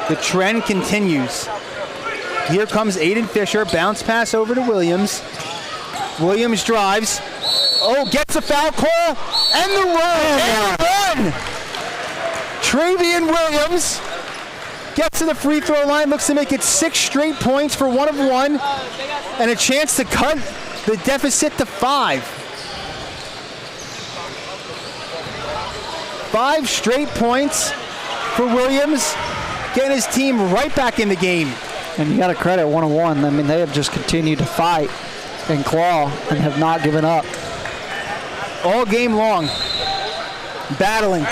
The trend continues. Here comes Aiden Fisher, bounce pass over to Williams. Williams drives. Oh, gets a foul call, and the run, and the run! Travian Williams gets to the free throw line, looks to make it 6 straight points for 1-of-1, and a chance to cut the deficit to 5. 5 straight points for Williams, getting his team right back in the game. And you got to credit 101. I mean, they have just continued to fight and claw and have not given up. All game long, battling.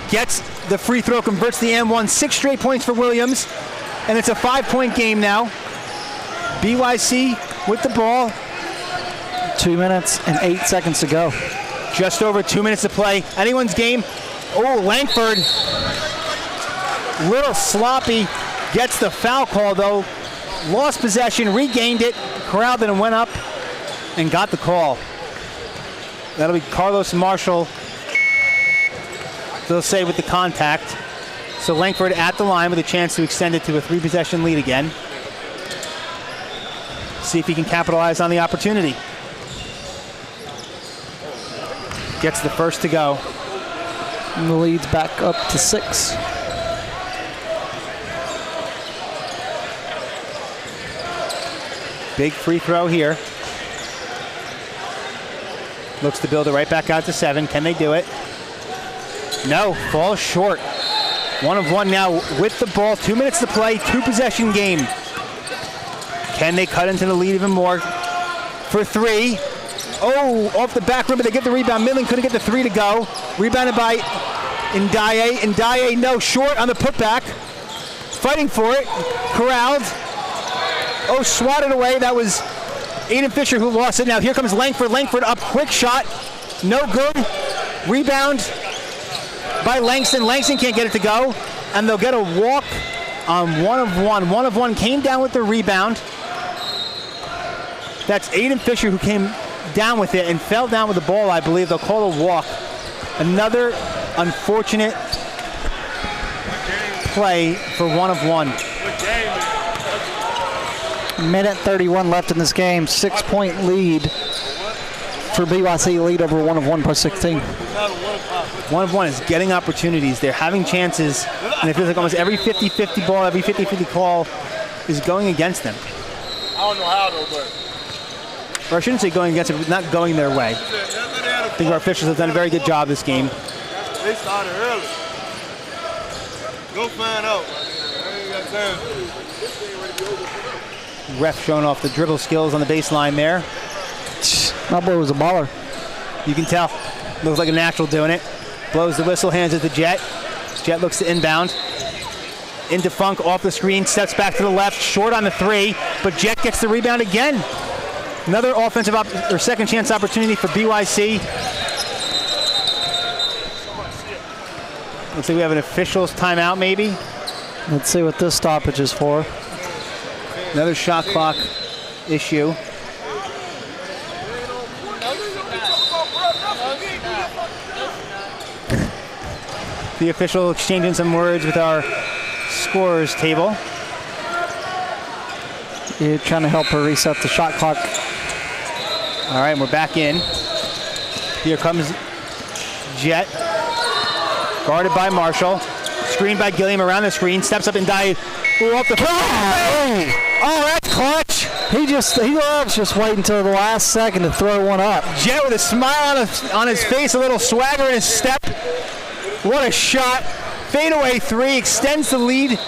Gets the free throw, converts the M1. 6 straight points for Williams, and it's a 5-point game now. BYC with the ball. 2 minutes and 8 seconds to go. Just over 2 minutes to play. Anyone's game. Oh, Langford. Little sloppy. Gets the foul call, though. Lost possession, regained it, corralled it, and went up and got the call. That'll be Carlos Marshall, they'll say, with the contact. So Langford at the line with a chance to extend it to a 3-possession lead again. See if he can capitalize on the opportunity. Gets the first to go. And the lead's back up to 6. Big free throw here. Looks to build it right back out to 7. Can they do it? No, falls short. 1-of-1 now with the ball. 2 minutes to play, 2-possession game. Can they cut into the lead even more? For three. Oh, off the back rim, but they get the rebound. Midland couldn't get the three to go. Rebounded by Ndiaye. Ndiaye, no, short on the putback. Fighting for it. Corralled. Oh, swatted away. That was Aiden Fisher who lost it. Now here comes Langford. Langford up, quick shot. No good. Rebound by Langston. Langston can't get it to go. And they'll get a walk on 1 of 1. 1 of 1 came down with the rebound. That's Aiden Fisher who came down with it and fell down with the ball, I believe. They'll call a walk. Another unfortunate play for 1 of 1. Minute 31 left in this game. 6-point lead for BYC, lead over 1 of 1 by 16. 1 of 1 is getting opportunities. They're having chances, and it feels like almost every 50-50 ball, every 50-50 call is going against them. I don't know how though, but. Or I shouldn't say going against it, but not going their way. I think our officials have done a very good job this game. They started early. Go find out. I ain't got time. Ref showing off the dribble skills on the baseline there. My boy was a baller. You can tell. Looks like a natural doing it. Blows the whistle, hands it to Jet. Jet looks to inbound. Into Funk, off the screen, steps back to the left, short on the three, but Jet gets the rebound again. Another offensive or second chance opportunity for BYC. Looks like we have an official's timeout maybe. Let's see what this stoppage is for. Another shot clock issue. The official exchanging some words with our scorers table. You're trying to help her reset the shot clock. All right, we're back in. Here comes Jet. Guarded by Marshall. Screened by Gilliam around the screen. Steps up and dives. Off the Oh, that's clutch. He loves just waiting until the last second to throw one up. Jet with a smile on his face, a little swagger in his step. What a shot. Fadeaway three extends the lead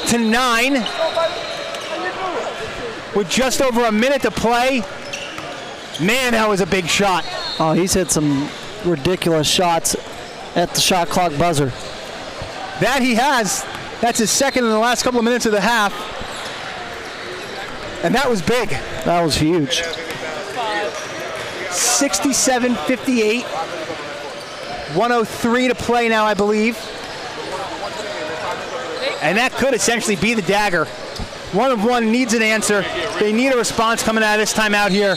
to 9. With just over a minute to play. Man, that was a big shot. Oh, he's hit some ridiculous shots at the shot clock buzzer. That he has. That's his second in the last couple of minutes of the half. And that was big. That was huge. 67-58. 1:03 to play now, I believe. And that could essentially be the dagger. 1 of 1 needs an answer. They need a response coming out of this timeout here.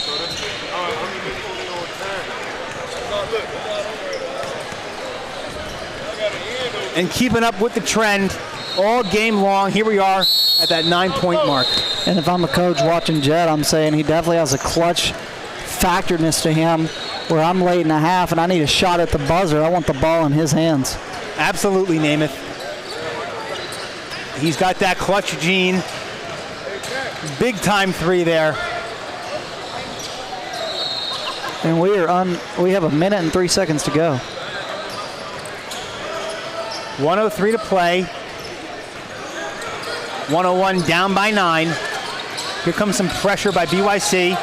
And keeping up with the trend all game long. Here we are at that 9-point mark. And if I'm a coach watching Jet, I'm saying he definitely has a clutch factorness to him where I'm late in a half and I need a shot at the buzzer. I want the ball in his hands. Absolutely, Namath. He's got that clutch gene. Big time three there. And we have a minute and 3 seconds to go. 1:03 to play. 101 down by 9. Here comes some pressure by BYC.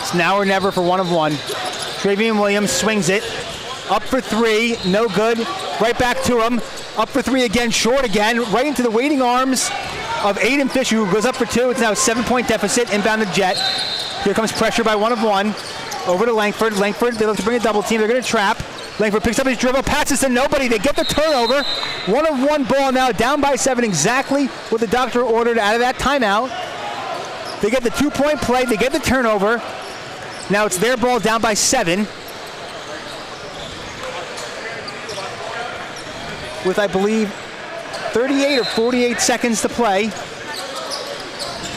It's now or never for 1 of 1. Travian Williams swings it. Up for 3, no good. Right back to him. Up for 3 again, short again. Right into the waiting arms of Aiden Fisher, who goes up for 2. It's now a 7-point deficit. Inbound the Jet. Here comes pressure by 1 of 1. Over to Langford. Langford, they look to bring a double team. They're going to trap. Langford picks up his dribble, passes to nobody. They get the turnover. 1 of 1 ball now, down by 7. Exactly what the doctor ordered out of that timeout. They get the 2-point play. They get the turnover. Now it's their ball, down by 7. With, I believe, 38 or 48 seconds to play.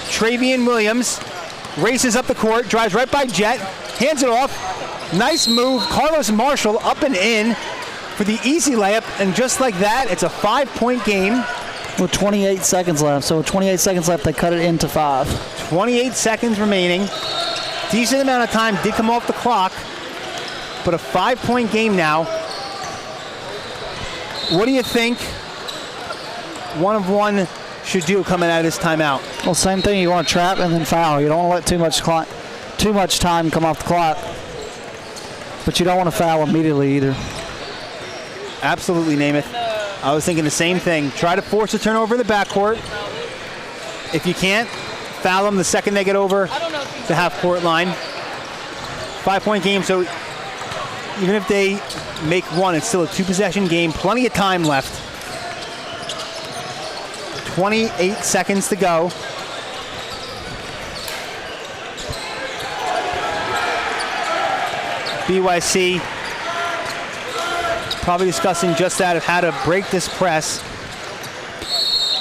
Travian Williams races up the court, drives right by Jet, hands it off. Nice move. Carlos Marshall up and in for the easy layup. And just like that, it's a 5-point game. With 28 seconds left. So with 28 seconds left, they cut it into 5. 28 seconds remaining. Decent amount of time did come off the clock. But a 5-point game now. What do you think 1 of 1 should do coming out of this timeout? Well, same thing. You want to trap and then foul. You don't want to let too much time come off the clock. But you don't want to foul immediately either. Absolutely, Namath. I was thinking the same thing. Try to force a turnover in the backcourt. If you can't, foul them the second they get over the half-court line. 5-point game, so even if they make one, it's still a 2-possession game. Plenty of time left. 28 seconds to go. BYC probably discussing just that, of how to break this press.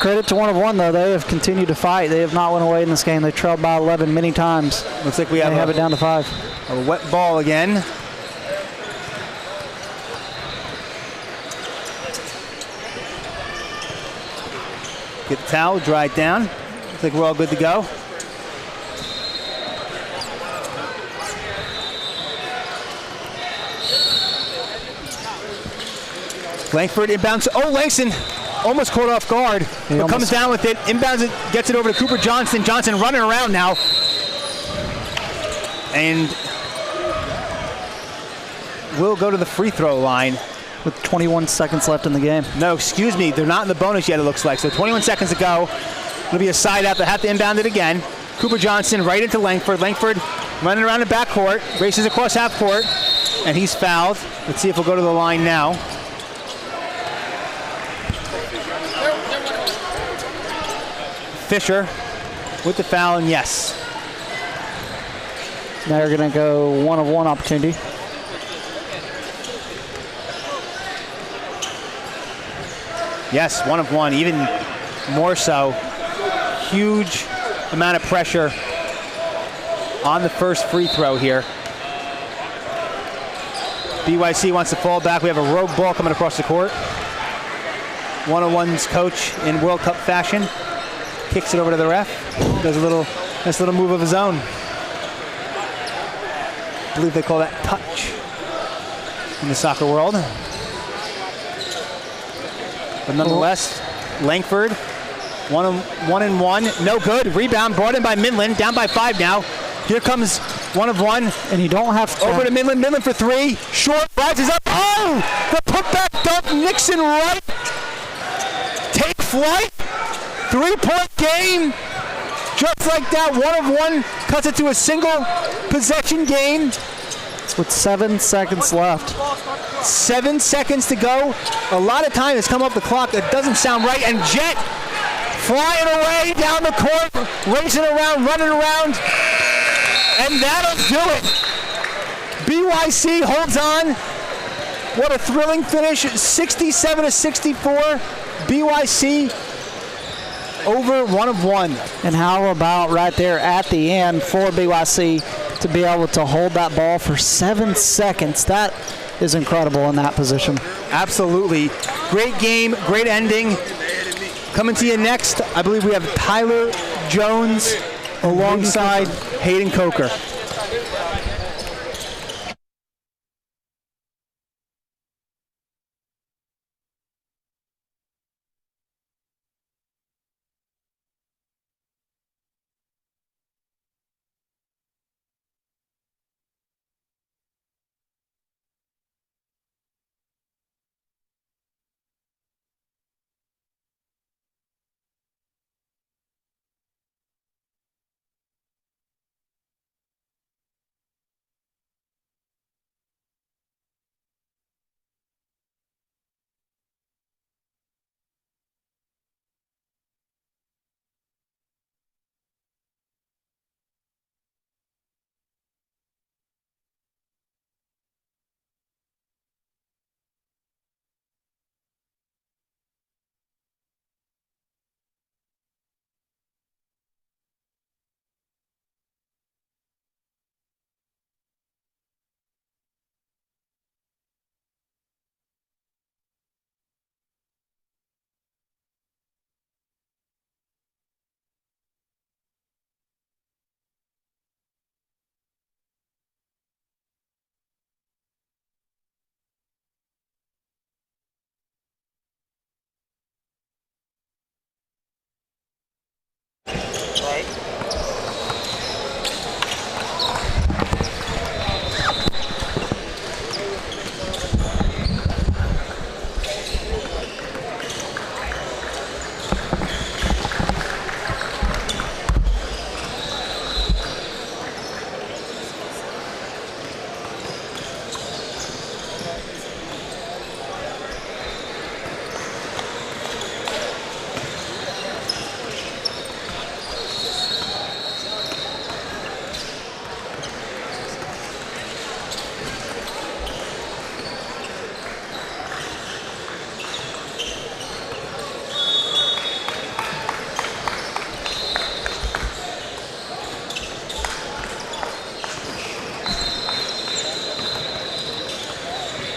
Credit to 1 of 1, though. They have continued to fight. They have not went away in this game. They trailed by 11 many times. Looks like we have it down to 5. A wet ball again. Get the towel, dry it down. Looks like we're all good to go. Langford inbounds. Oh, Langston almost caught off guard. But comes down with it, inbounds it, gets it over to Cooper Johnson. Johnson running around now. And will go to the free throw line. With 21 seconds left in the game. No, excuse me. They're not in the bonus yet, it looks like. So 21 seconds to go. It'll be a side out. They'll have to inbound it again. Cooper Johnson right into Langford. Langford running around the backcourt. Races across half court. And he's fouled. Let's see if he'll go to the line now. Fisher with the foul, and yes. Now they're going to go 1 of 1 opportunity. Yes, 1 of 1, even more so. Huge amount of pressure on the first free throw here. BYC wants to fall back. We have a rogue ball coming across the court. 101's coach in World Cup fashion kicks it over to the ref. Does a nice little move of his own. I believe they call that touch in the soccer world. But nonetheless, Langford, 1 and 1, no good. Rebound brought in by Midland, down by 5 now. Here comes 1 of 1. And you don't have to. Over to Midland, Midland for 3. Short, rises up. Oh! The putback dump, Nixon right. Take flight. 3-point game. Just like that, 1 of 1 cuts it to a single possession game. With 7 seconds left. 7 seconds to go. A lot of time has come off the clock. That doesn't sound right. And Jet flying away down the court, racing around, running around. And that'll do it. BYC holds on. What a thrilling finish. 67-64. BYC over 1 of 1. And how about right there at the end for BYC to be able to hold that ball for 7 seconds? That is incredible in that position. Absolutely. Great game, great ending. Coming to you next, I believe we have Tyler Jones alongside Hayden Coker.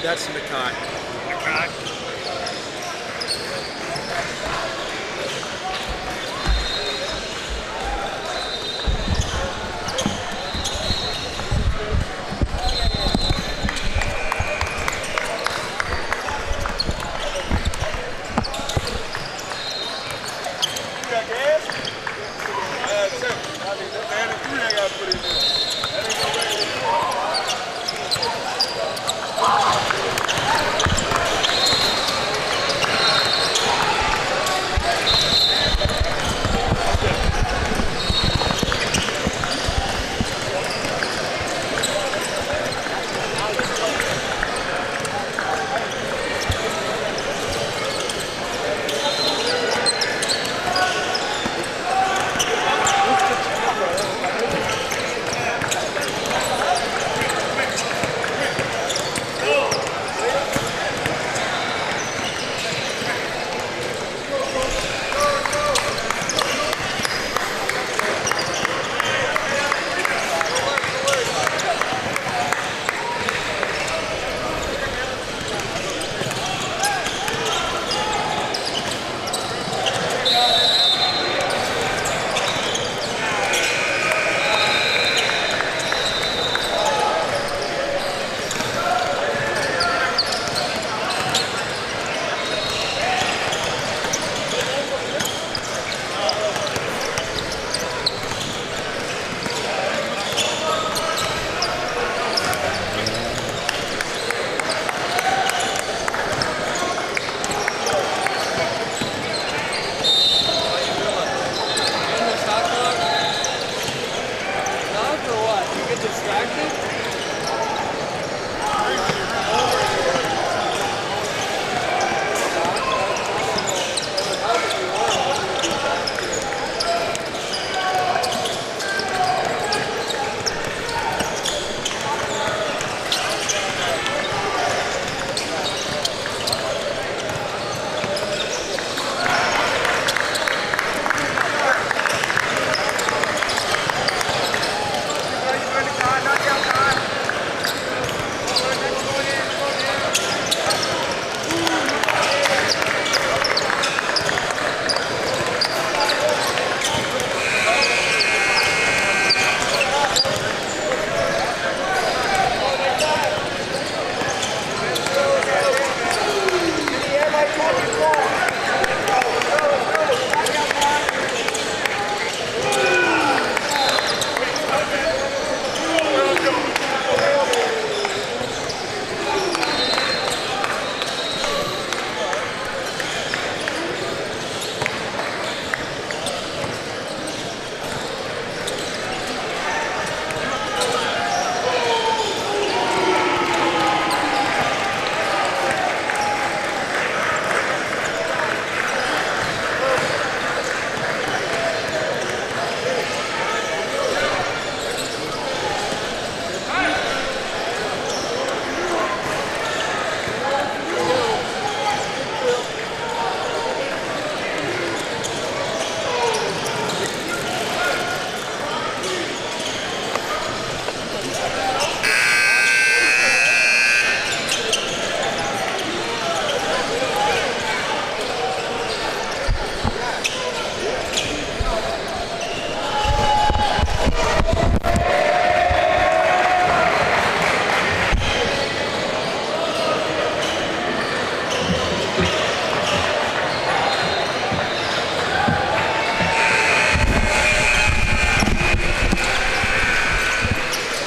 That's Nakai.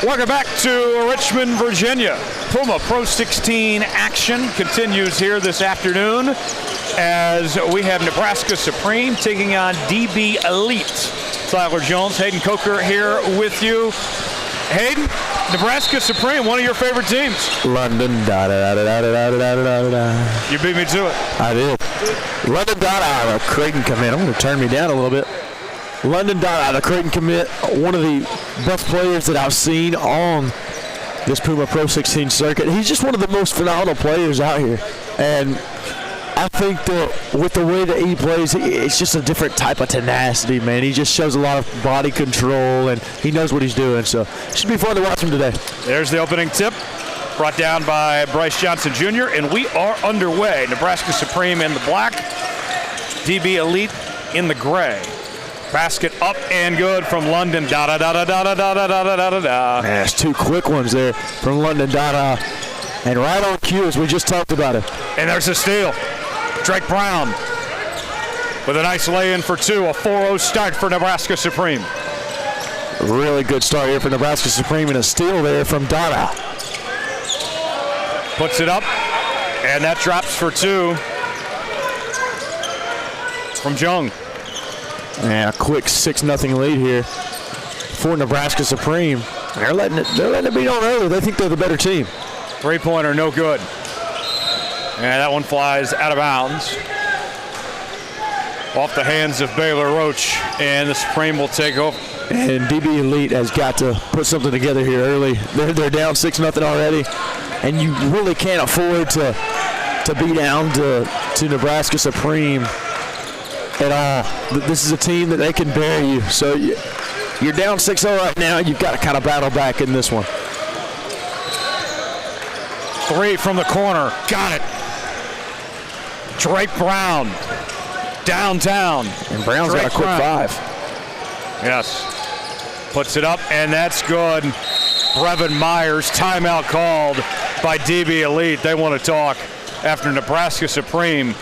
Welcome back to Richmond, Virginia. Puma Pro 16 action continues here this afternoon as we have Nebraska Supreme taking on DB Elite. Tyler Jones, Hayden Coker here with you. Hayden, Nebraska Supreme, one of your favorite teams. London, da-da-da-da-da-da-da-da-da. You beat me to it. I did. London Dada, Creighton commit. I'm going to turn me down a little bit. London Dada, Creighton commit, one of the best players that I've seen on this Puma Pro 16 circuit. He's just one of the most phenomenal players out here. And I think that with the way that he plays, it's just a different type of tenacity, man. He just shows a lot of body control, and he knows what he's doing. So it should be fun to watch him today. There's the opening tip, brought down by Bryce Johnson Jr., and we are underway. Nebraska Supreme in the black, DB Elite in the gray. Basket up and good from London. Da-da-da-da-da-da-da-da-da-da-da. Man, there's two quick ones there from London Dada. And right on cue, as we just talked about it. And there's a steal. Drake Brown with a nice lay-in for two. A 4-0 start for Nebraska Supreme. Really good start here for Nebraska Supreme, and a steal there from Dada. Puts it up, and that drops for two from Jung. And a quick 6-0 lead here for Nebraska Supreme. They're letting it be known early. They think they're the better team. Three-pointer, no good. And that one flies out of bounds. Off the hands of Baylor Roach, and the Supreme will take over. And DB Elite has got to put something together here early. They're down 6-0 already, and you really can't afford to be down to Nebraska Supreme at all. This is a team that they can bury you. So you're down 6-0 right now. You've got to kind of battle back in this one. Three from the corner. Got it. Drake Brown. Downtown. And Brown's got a quick five. Yes. Puts it up, and that's good. Brevin Myers, timeout called by DB Elite. They want to talk after Nebraska Supreme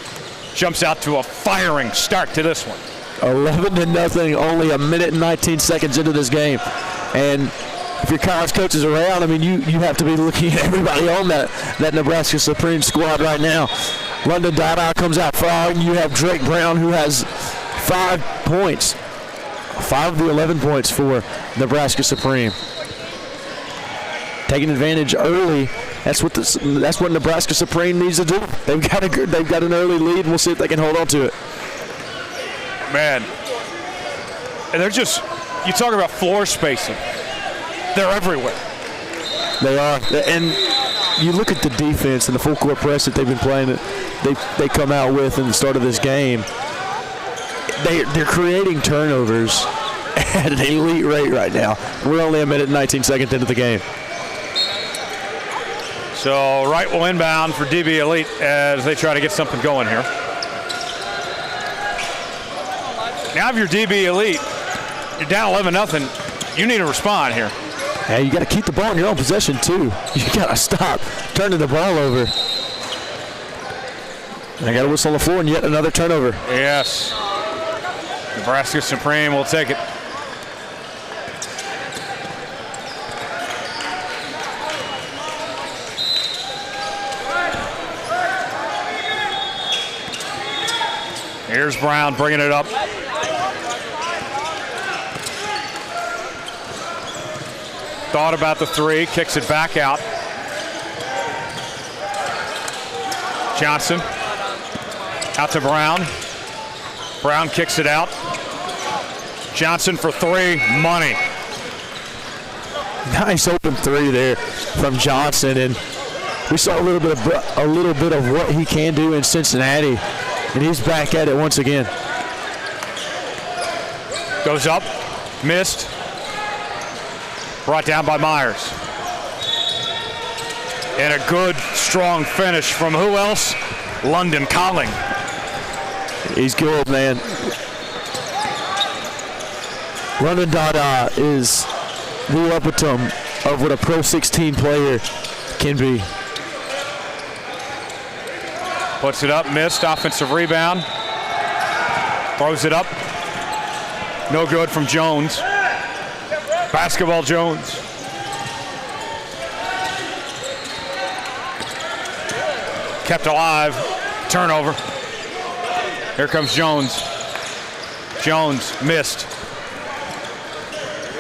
jumps out to a firing start to this one. 11-0, only a minute and 19 seconds into this game. And if your college coach is around, I mean, you have to be looking at everybody on that Nebraska Supreme squad right now. London Dada comes out firing. You have Drake Brown, who has 5 points. 5 of the 11 points for Nebraska Supreme. Taking advantage early. That's what Nebraska Supreme needs to do. They've got an early lead, and we'll see if they can hold on to it. Man, and they're just, you talk about floor spacing. They're everywhere. They are, and you look at the defense and the full court press that they've been playing. They come out with in the start of this game. They're creating turnovers at an elite rate right now. We're only a minute and 19 seconds into the game. So Wright will inbound for DB Elite as they try to get something going here. Now if you're DB Elite, you're down 11-0. You need to respond here. Hey, you got to keep the ball in your own possession too. You got to stop turning the ball over. And I got a whistle on the floor and yet another turnover. Yes. Nebraska Supreme will take it. Here's Brown bringing it up. Thought about the three, kicks it back out. Johnson out to Brown. Brown kicks it out. Johnson for three, money. Nice open three there from Johnson, and we saw a little bit of what he can do in Cincinnati, and he's back at it once again. Goes up, missed. Brought down by Myers. And a good, strong finish from who else? London Colling. He's good, man. London Dada is the epitome of what a Pro 16 player can be. Puts it up, missed, offensive rebound. Throws it up. No good from Jones. Basketball Jones. kept alive. Turnover. Here comes Jones. Jones missed.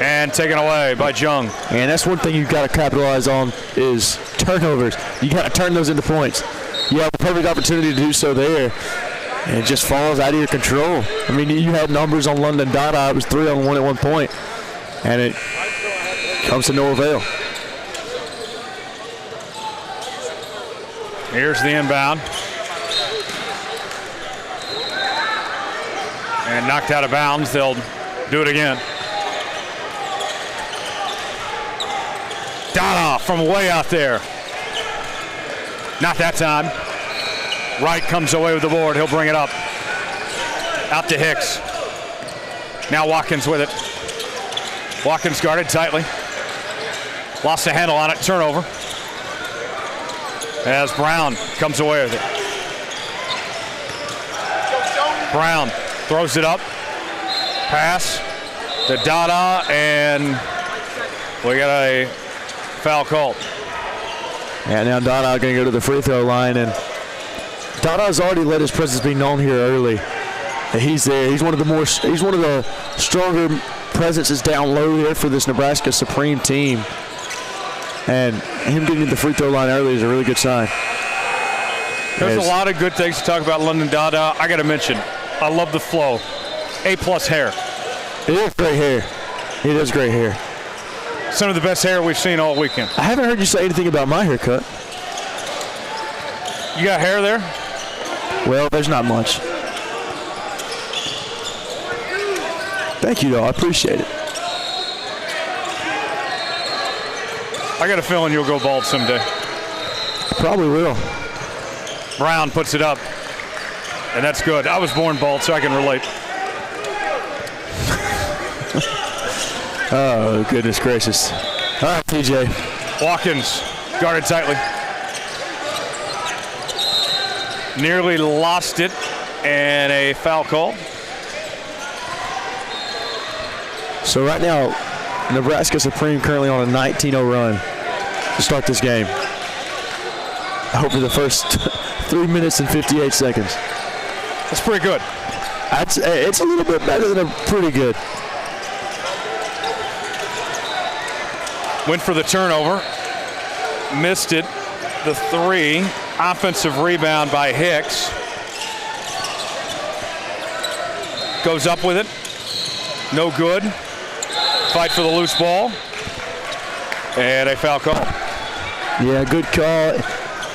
And taken away by Jung. And that's one thing you've got to capitalize on is turnovers. You got to turn those into points. You have a perfect opportunity to do so there. And it just falls out of your control. I mean, you had numbers on London Dada. It was 3-on-1 at one point. And it comes to no avail. Here's the inbound. And knocked out of bounds. They'll do it again. Dada from way out there. Not that time. Wright comes away with the board. He'll bring it up. Out to Hicks. Now Watkins with it. Watkins guarded tightly. Lost the handle on it. Turnover. As Brown comes away with it. Brown throws it up. Pass to Dada, and we got a foul called. Yeah, now Dada going to go to the free throw line, and Dada's already let his presence be known here early. And he's there. He's one of the stronger presences down low here for this Nebraska Supreme team. And him getting to the free throw line early is a really good sign. There's a lot of good things to talk about London Dada. I got to mention, I love the flow. A+ hair. It is great hair. It is great hair. Some of the best hair we've seen all weekend. I haven't heard you say anything about my haircut. You got hair there? Well, there's not much. Thank you, though. I appreciate it. I got a feeling you'll go bald someday. Probably will. Brown puts it up, and that's good. I was born bald, so I can relate. Oh, goodness gracious. All right, TJ. Watkins guarded tightly. Nearly lost it, and a foul call. So right now, Nebraska Supreme currently on a 19-0 run to start this game. Over the first 3 minutes and 58 seconds. That's pretty good. It's a little bit better than a pretty good. Went for the turnover. Missed it. The three. Offensive rebound by Hicks. Goes up with it. No good. Fight for the loose ball. And a foul call. Yeah, good call.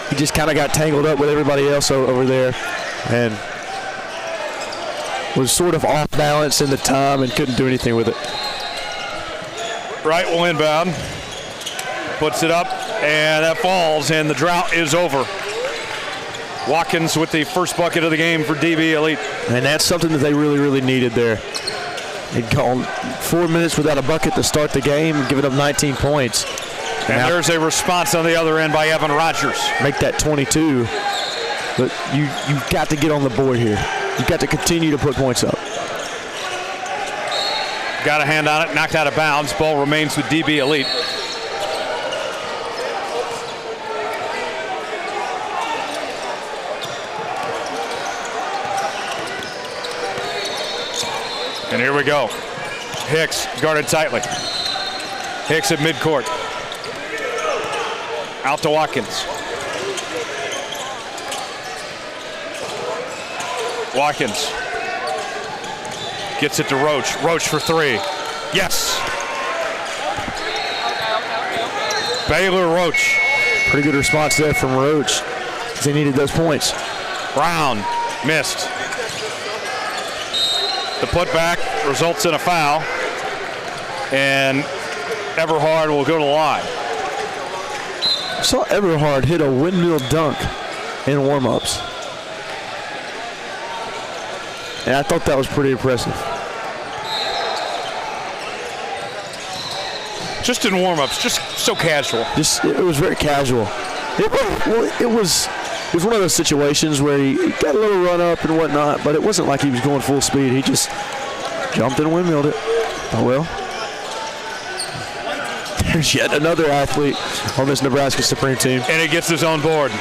He just kind of got tangled up with everybody else over there and was sort of off balance in the time and couldn't do anything with it. Wright will inbound. Puts it up, and that falls, and the drought is over. Watkins with the first bucket of the game for DB Elite. And that's something that they really, really needed there. They'd gone 4 minutes without a bucket to start the game and giving up 19 points. And now, there's a response on the other end by Evan Rogers. Make that 22. But you've got to get on the board here. You've got to continue to put points up. Got a hand on it, knocked out of bounds. Ball remains with DB Elite. And here we go. Hicks guarded tightly. Hicks at midcourt. Out to Watkins. Watkins gets it to Roach. Roach for three. Yes. Baylor Roach. Pretty good response there from Roach. They needed those points. Brown missed. The putback results in a foul, and Everhard will go to the line. I saw Everhard hit a windmill dunk in warm-ups. And I thought that was pretty impressive. Just in warm-ups, just so casual. It was very casual. It was one of those situations where he got a little run up and whatnot, but it wasn't like he was going full speed. He just jumped and windmilled it. Oh well. There's yet another athlete on this Nebraska Supreme team. And he gets his own board.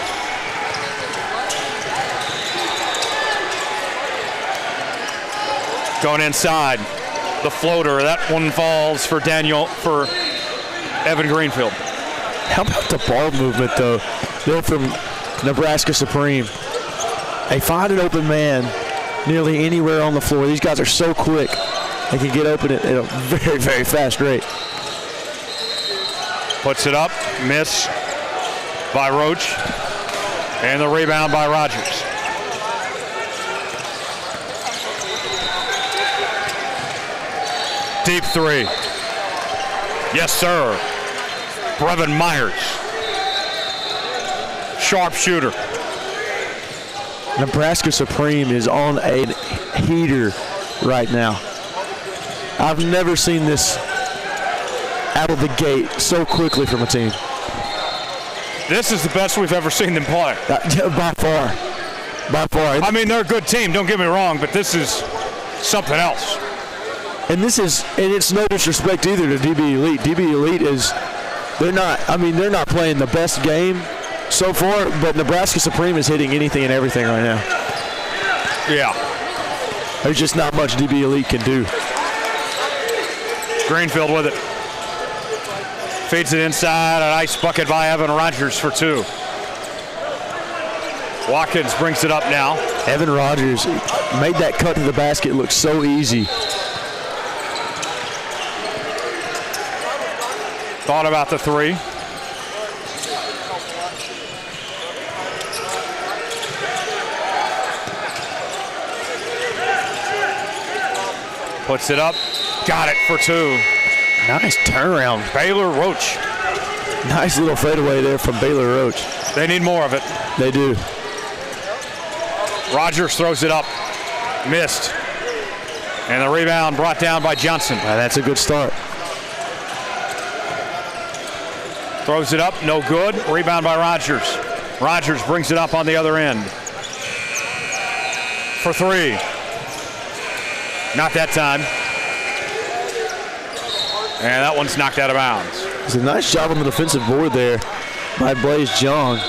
Going inside. The floater. That one falls for Evan Greenfield. How about the ball movement, though? They're from Nebraska Supreme. They find an open man nearly anywhere on the floor. These guys are so quick. They can get open at a very, very fast rate. Puts it up. Miss by Roach. And the rebound by Rogers. Deep three. Yes, sir. Brevin Myers. Sharp shooter. Nebraska Supreme is on a heater right now. I've never seen this out of the gate so quickly from a team. This is the best we've ever seen them play. By far. By far. I mean, they're a good team, don't get me wrong, but this is something else. And it's no disrespect either to DB Elite. DB Elite they're not playing the best game so far, but Nebraska Supreme is hitting anything and everything right now. Yeah. There's just not much DB Elite can do. Greenfield with it. Feeds it inside, a nice bucket by Evan Rogers for two. Watkins brings it up now. Evan Rogers made that cut to the basket look so easy. Thought about the three. Puts it up. Got it for two. Nice turnaround. Baylor Roach. Nice little fadeaway there from Baylor Roach. They need more of it. They do. Rogers throws it up. Missed. And the rebound brought down by Johnson. That's a good start. Throws it up, no good. Rebound by Rogers. Rogers brings it up on the other end. For three. Not that time. And that one's knocked out of bounds. It's a nice job on the defensive board there by Blaze Jong.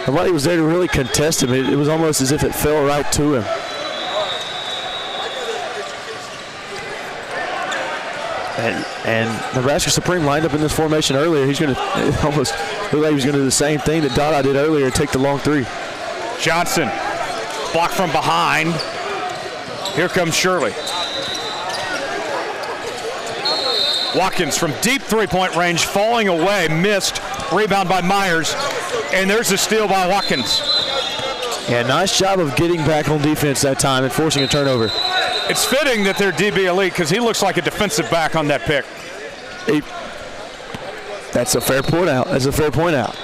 Nobody was there to really contest him. It was almost as if it fell right to him. And Nebraska Supreme lined up in this formation earlier. He's going to almost look like he was going to do the same thing that Dada did earlier and take the long three. Johnson, blocked from behind. Here comes Shirley. Watkins from deep three-point range, falling away, missed. Rebound by Myers, and there's a steal by Watkins. Yeah, nice job of getting back on defense that time and forcing a turnover. It's fitting that they're DB Elite because he looks like a defensive back on that pick. That's a fair point out. That's a fair point out.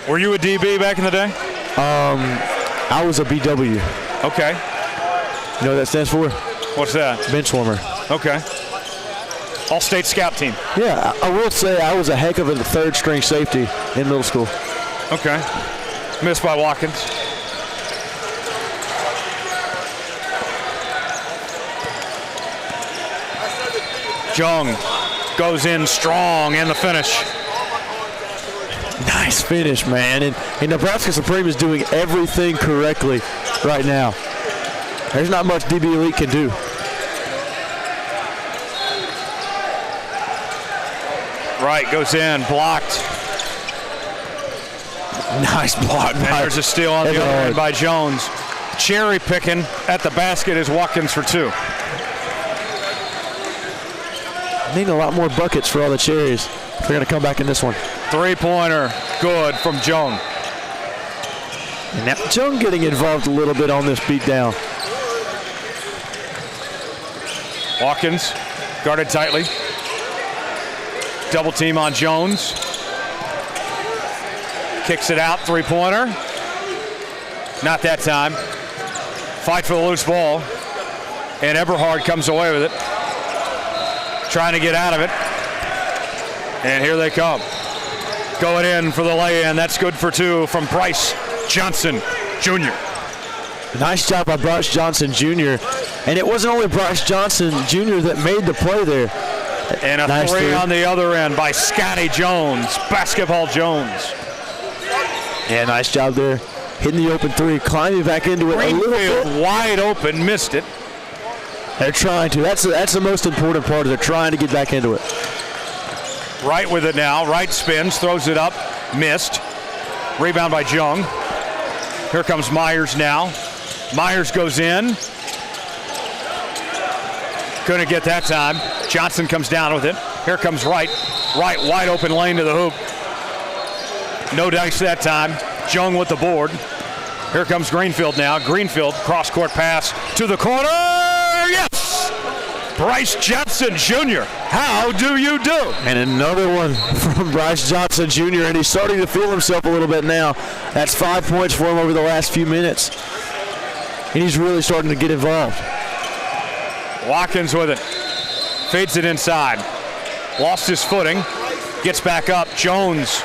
Were you a DB back in the day? I was a BW. Okay. You know what that stands for? What's that? Bench warmer. Okay. All-state scout team. Yeah, I will say I was a heck of a third-string safety in middle school. Okay. Missed by Watkins. Jung goes in strong in the finish. Nice finish, man. And Nebraska Supreme is doing everything correctly right now. There's not much DB Elite can do. Right, goes in, blocked. Nice block. And there's a steal on the other end by Jones. Cherry picking at the basket is Watkins for two. Need a lot more buckets for all the cherries if they're going to come back in this one. Three-pointer, good from Joan. And now Joan getting involved a little bit on this beatdown. Watkins guarded tightly. Double team on Jones. Kicks it out, three-pointer. Not that time. Fight for the loose ball. And Eberhard comes away with it. Trying to get out of it. And here they come. Going in for the lay-in. That's good for two from Bryce Johnson Jr. Nice job by Bryce Johnson Jr. And it wasn't only Bryce Johnson Jr. that made the play there. And a nice three on the other end by Scotty Jones. Basketball Jones. Yeah, nice job there hitting the open three, climbing back into it a little bit. Greenfield wide open, missed it. They're trying to. That's the most important part. They're trying to get back into it. Wright with it now. Wright spins, throws it up, missed. Rebound by Jung. Here comes Myers now. Myers goes in. Couldn't get that time. Johnson comes down with it. Here comes Wright. Wright, wide open lane to the hoop. No dice that time. Jung with the board. Here comes Greenfield now. Greenfield, cross-court pass to the corner. Yes! Bryce Johnson Jr., how do you do? And another one from Bryce Johnson Jr., and he's starting to feel himself a little bit now. That's 5 points for him over the last few minutes. And he's really starting to get involved. Watkins with it. Fades it inside. Lost his footing. Gets back up. Jones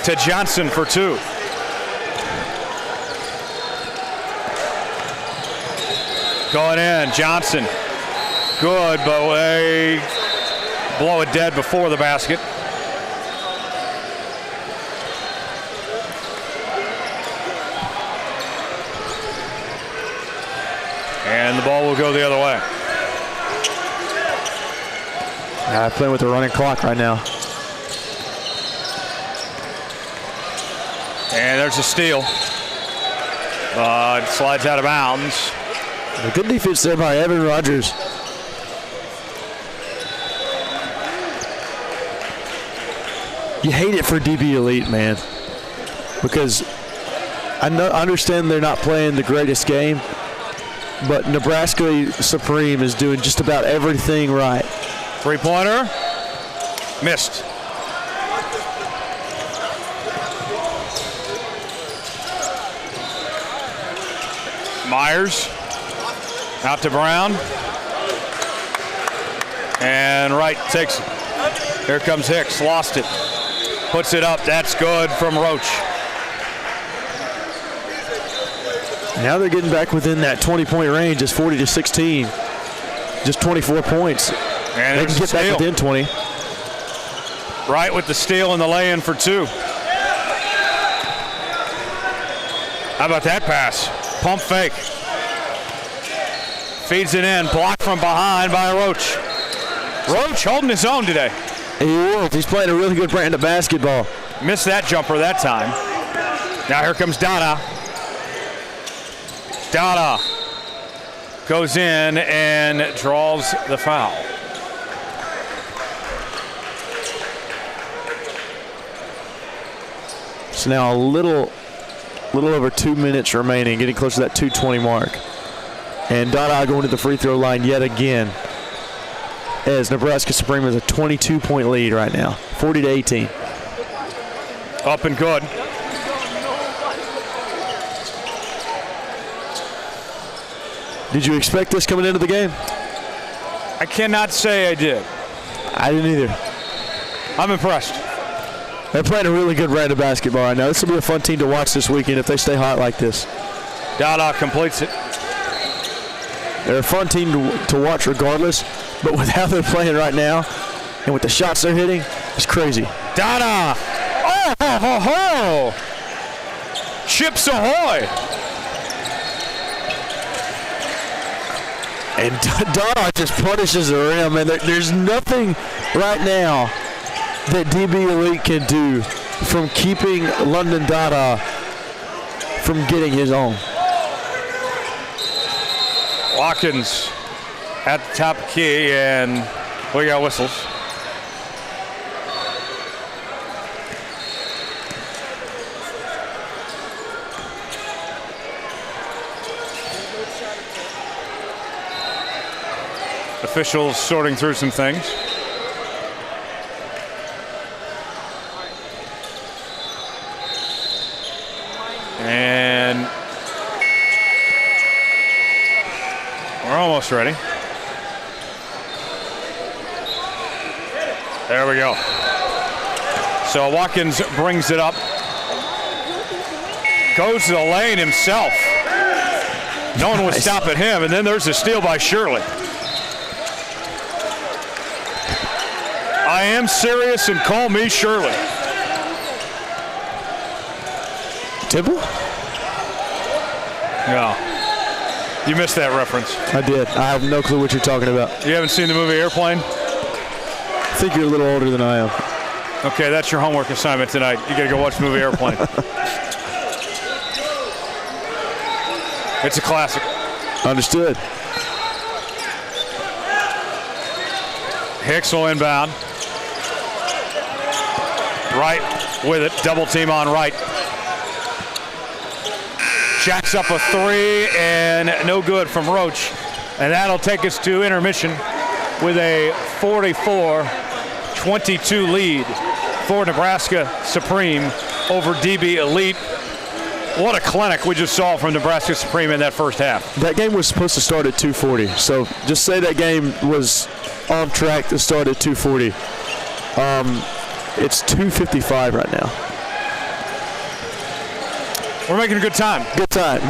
to Johnson for two. Going in. Johnson. Good, but they blow it dead before the basket. And the ball will go the other way. Playing with the running clock right now. And there's a steal. It slides out of bounds. A good defense there by Evan Rogers. You hate it for DB Elite, man, because I understand they're not playing the greatest game, but Nebraska Supreme is doing just about everything right. Three-pointer. Missed. Myers. Out to Brown. And Wright takes it. Here comes Hicks. Lost it. Puts it up. That's good from Roach. Now they're getting back within that 20-point range. It's 40-16. Just 24 points. And they can get back within 20. Wright with the steal and the lay-in for two. How about that pass? Pump fake. Feeds it in. Blocked from behind by Roach. Roach holding his own today. He is. He's playing a really good brand of basketball. Missed that jumper that time. Now here comes Dada. Dada goes in and draws the foul. So now a little over 2 minutes remaining, getting close to that 2:20 mark. And Dada going to the free throw line yet again, as Nebraska Supreme has a 22-point lead right now, 40-18. Up and good. Did you expect this coming into the game? I cannot say I did. I didn't either. I'm impressed. They're playing a really good brand of basketball right now. This will be a fun team to watch this weekend if they stay hot like this. Dada completes it. They're a fun team to watch regardless, but with how they're playing right now and with the shots they're hitting, it's crazy. Dada! Oh, ho, ho, ho! Chips ahoy! And Dada just punishes the rim, and there's nothing right now that DB Elite can do from keeping London Dada from getting his own. Watkins at the top key, and we got whistles. Officials sorting through some things. And we're almost ready. There we go. So Watkins brings it up. Goes to the lane himself. No one would stop at him, and then there's a steal by Shirley. I am serious, and call me Shirley. Temple? Yeah. You missed that reference. I did. I have no clue what you're talking about. You haven't seen the movie Airplane? I think you're a little older than I am. Okay, that's your homework assignment tonight. You got to go watch the movie Airplane. It's a classic. Understood. Hicks will inbound. Wright with it. Double team on Wright. Jacks up a three and no good from Roach. And that'll take us to intermission with a 44-22 lead for Nebraska Supreme over DB Elite. What a clinic we just saw from Nebraska Supreme in that first half. That game was supposed to start at 2:40, so just say that game was on track to start at 2:40. It's 2:55 right now. We're making a good time. Good time.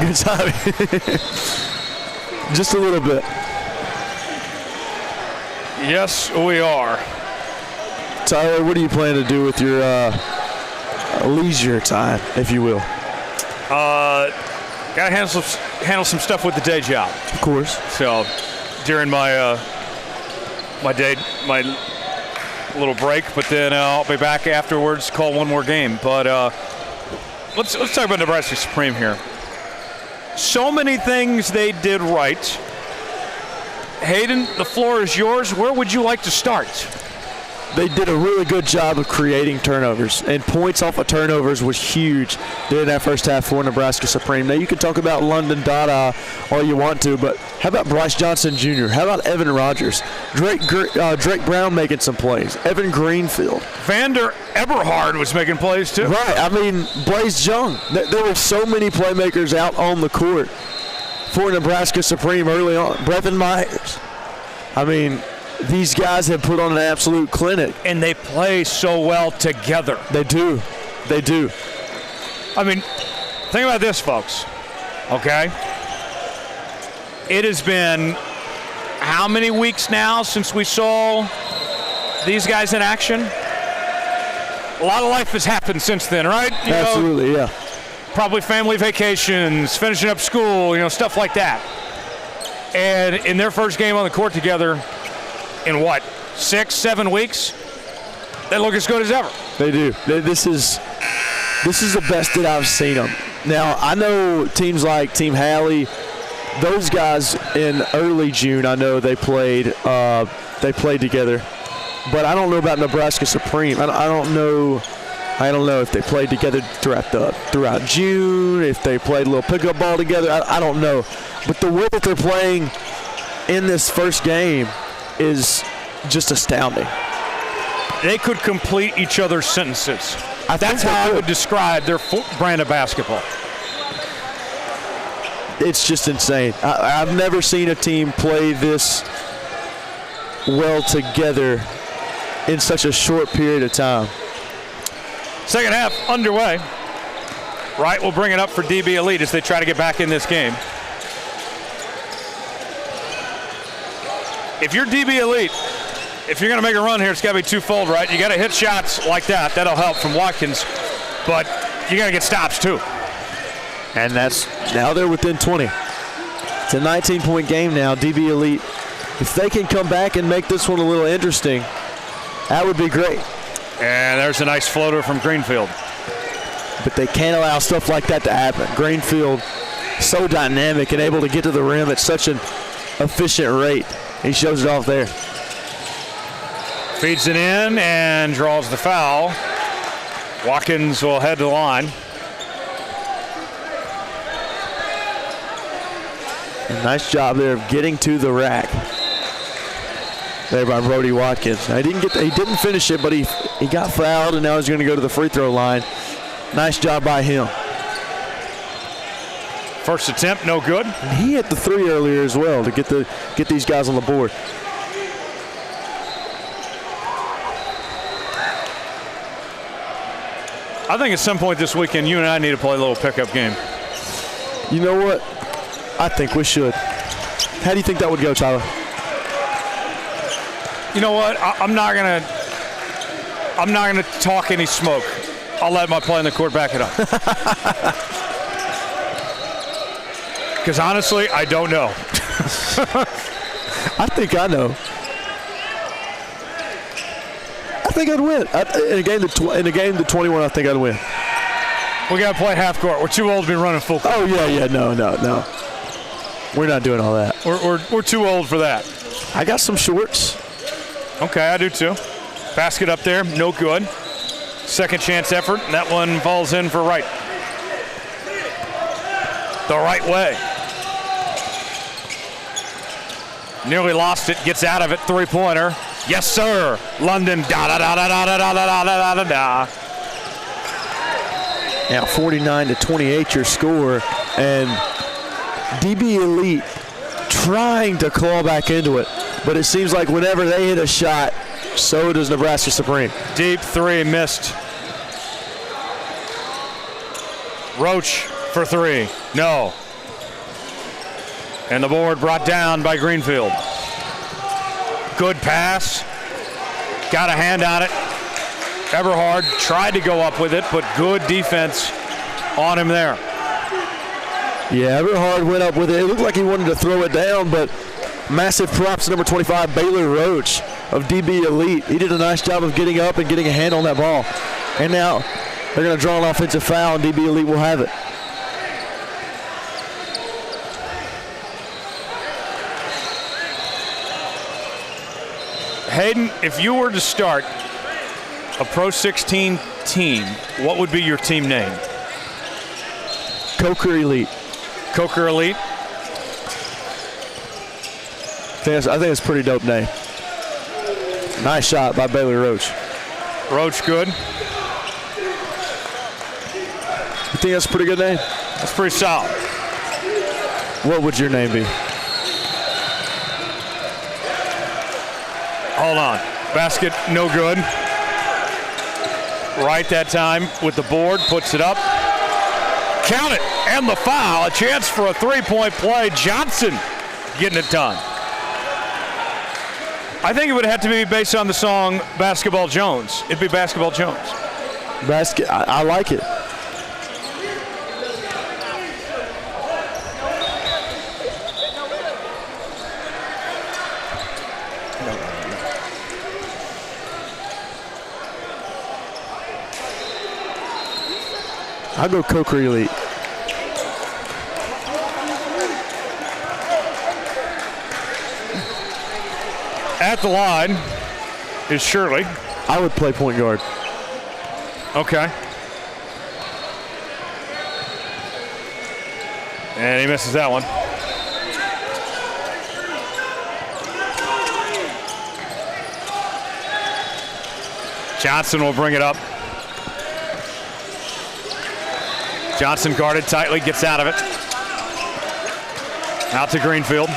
Just a little bit. Yes, we are. Tyler, what do you plan to do with your leisure time, if you will? Got to handle some stuff with the day job. Of course. So during my little break, but then I'll be back afterwards. Call one more game. But let's talk about Nebraska Supreme here. So many things they did right. Hayden, the floor is yours. Where would you like to start? They did a really good job of creating turnovers, and points off of turnovers was huge during that first half for Nebraska Supreme. Now, you can talk about London Dada all you want to, but how about Bryce Johnson Jr.? How about Evan Rogers? Drake Brown making some plays. Evan Greenfield. Vander Eberhard was making plays, too. Right. I mean, Blaze Young. There were so many playmakers out on the court for Nebraska Supreme early on. Brevin Myers. I mean, these guys have put on an absolute clinic. And they play so well together. They do. I mean, think about this, folks, okay? It has been how many weeks now since we saw these guys in action? A lot of life has happened since then, right? Absolutely, yeah. Probably family vacations, finishing up school, stuff like that. And in their first game on the court together, in 6-7 weeks, they look as good as ever. They do. This is the best that I've seen them. Now, I know teams like Team Halley, those guys in early June, I know they played together. But I don't know about Nebraska Supreme. I don't know if they played together throughout June, if they played a little pickup ball together. I don't know. But the way that they're playing in this first game is just astounding. They could complete each other's sentences. That's how I would describe their brand of basketball. It's just insane. I've never seen a team play this well together in such a short period of time. Second half underway. Wright will bring it up for DB Elite as they try to get back in this game. If you're DB Elite, if you're going to make a run here, it's got to be twofold, right? You got to hit shots like that. That'll help from Watkins. But you got to get stops, too. And now they're within 20. It's a 19-point game now. DB Elite, if they can come back and make this one a little interesting, that would be great. And there's a nice floater from Greenfield. But they can't allow stuff like that to happen. Greenfield, so dynamic and able to get to the rim at such an efficient rate. He shows it off there. Feeds it in and draws the foul. Watkins will head to the line. A nice job there of getting to the rack. There by Brody Watkins. Now, he didn't finish it, but he got fouled, and now he's going to go to the free throw line. Nice job by him. First attempt, no good. And he hit the three earlier as well to get these guys on the board. I think at some point this weekend, you and I need to play a little pickup game. You know what? I think we should. How do you think that would go, Tyler? You know what? I'm not gonna talk any smoke. I'll let my play on the court back it up. Because honestly, I don't know. I think I know. I think I'd win. In a game to 21, I think I'd win. We got to play half court. We're too old to be running full court. Oh, yeah, no. We're not doing all that. We're too old for that. I got some shorts. Okay, I do too. Basket up there, no good. Second chance effort, and that one falls in for Wright. The right way. Nearly lost it, gets out of it, three-pointer. Yes, sir. London, da-da-da-da-da-da-da-da-da-da. Now 49-28 your score, and DB Elite trying to claw back into it, but it seems like whenever they hit a shot, so does Nebraska Supreme. Deep three, missed. Roach for three, no. And the board brought down by Greenfield. Good pass, got a hand on it. Everhard tried to go up with it, but good defense on him there. Yeah, Everhard went up with it. It looked like he wanted to throw it down, but massive props to number 25, Baylor Roach of DB Elite. He did a nice job of getting up and getting a hand on that ball. And now they're going to draw an offensive foul, and DB Elite will have it. Hayden, if you were to start a Pro 16 team, what would be your team name? Coker Elite. Coker Elite? I think it's a pretty dope name. Nice shot by Baylor Roach. Roach good. You think that's a pretty good name? That's pretty solid. What would your name be? Hold on. Basket no good. Right that time with the board, puts it up. Count it, and the foul. A chance for a three-point play. Johnson getting it done. I think it would have to be based on the song Basketball Jones. It'd be Basketball Jones. I like it. I'll go Coker Elite. At the line is Shirley. I would play point guard. Okay. And he misses that one. Johnson will bring it up. Johnson guarded tightly, gets out of it. Out to Greenfield.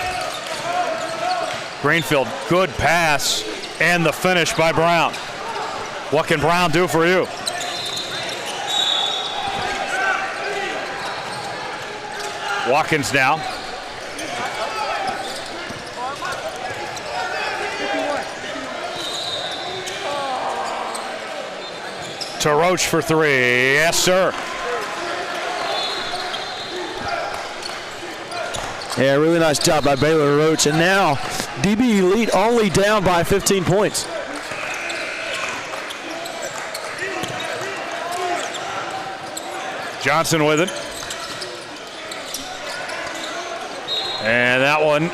Greenfield, good pass, and the finish by Brown. What can Brown do for you? Watkins now. To Roach for three. Yes, sir. Yeah, really nice job by Baylor Roach. And now DB Elite only down by 15 points. Johnson with it. And that one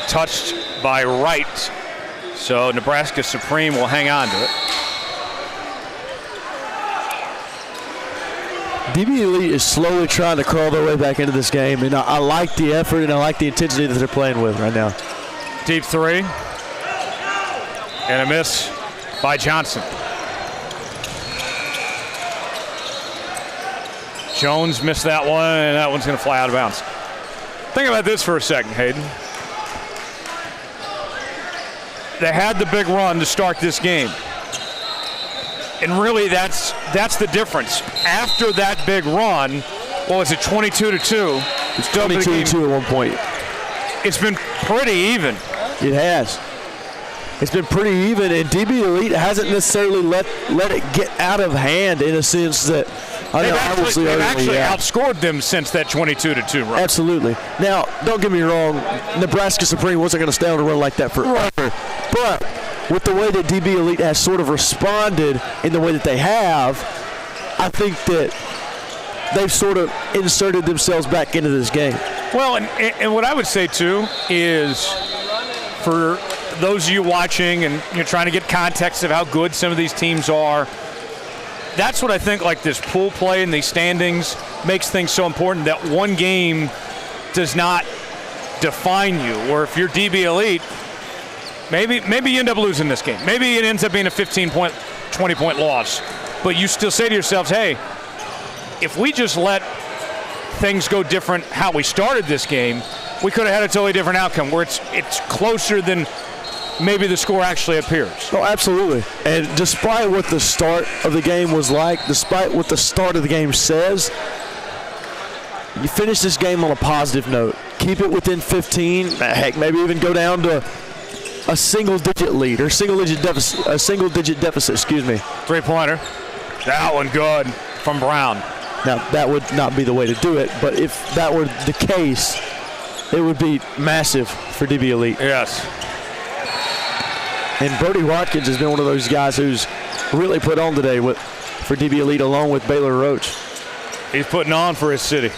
touched by Wright. So Nebraska Supreme will hang on to it. DB Elite is slowly trying to crawl their way back into this game, and I like the effort and I like the intensity that they're playing with right now. Deep three. And a miss by Johnson. Jones missed that one, and that one's going to fly out of bounds. Think about this for a second, Hayden. They had the big run to start this game. And really, that's the difference. After that big run, what was it, 22-2? It's 22-2 at one point. It's been pretty even. It has. It's been pretty even, and DB Elite hasn't necessarily let it get out of hand in a sense that they've actually outscored them since that 22-2 run. Absolutely. Now, don't get me wrong, Nebraska Supreme wasn't going to stay on a run like that forever, but with the way that DB Elite has sort of responded in the way that they have, I think that they've sort of inserted themselves back into this game. Well, and what I would say, too, is for those of you watching and you're trying to get context of how good some of these teams are, that's what I think, like this pool play and these standings makes things so important, that one game does not define you. Or if you're DB Elite, maybe you end up losing this game. Maybe it ends up being a 15-point, 20-point loss. But you still say to yourselves, hey, if we just let things go different how we started this game, we could have had a totally different outcome where it's closer than maybe the score actually appears. Oh, absolutely. And despite what the start of the game was like, despite what the start of the game says, you finish this game on a positive note. Keep it within 15. Heck, maybe even go down to a single-digit lead or single-digit deficit. Excuse me. Three-pointer. That one good from Brown. Now, that would not be the way to do it, but if that were the case, it would be massive for DB Elite. Yes. And Brody Watkins has been one of those guys who's really put on today for DB Elite along with Baylor Roach. He's putting on for his city.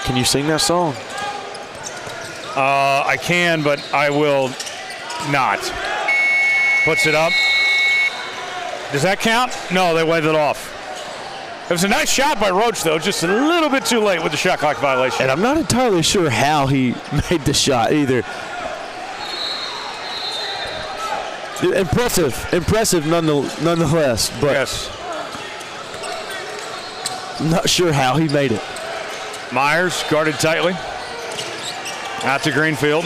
Can you sing that song? I can, but I will not. Puts it up. Does that count? No, they waved it off. It was a nice shot by Roach, though, just a little bit too late with the shot clock violation. And I'm not entirely sure how he made the shot either. Impressive nonetheless, but yes. I'm not sure how he made it. Myers guarded tightly. Out to Greenfield.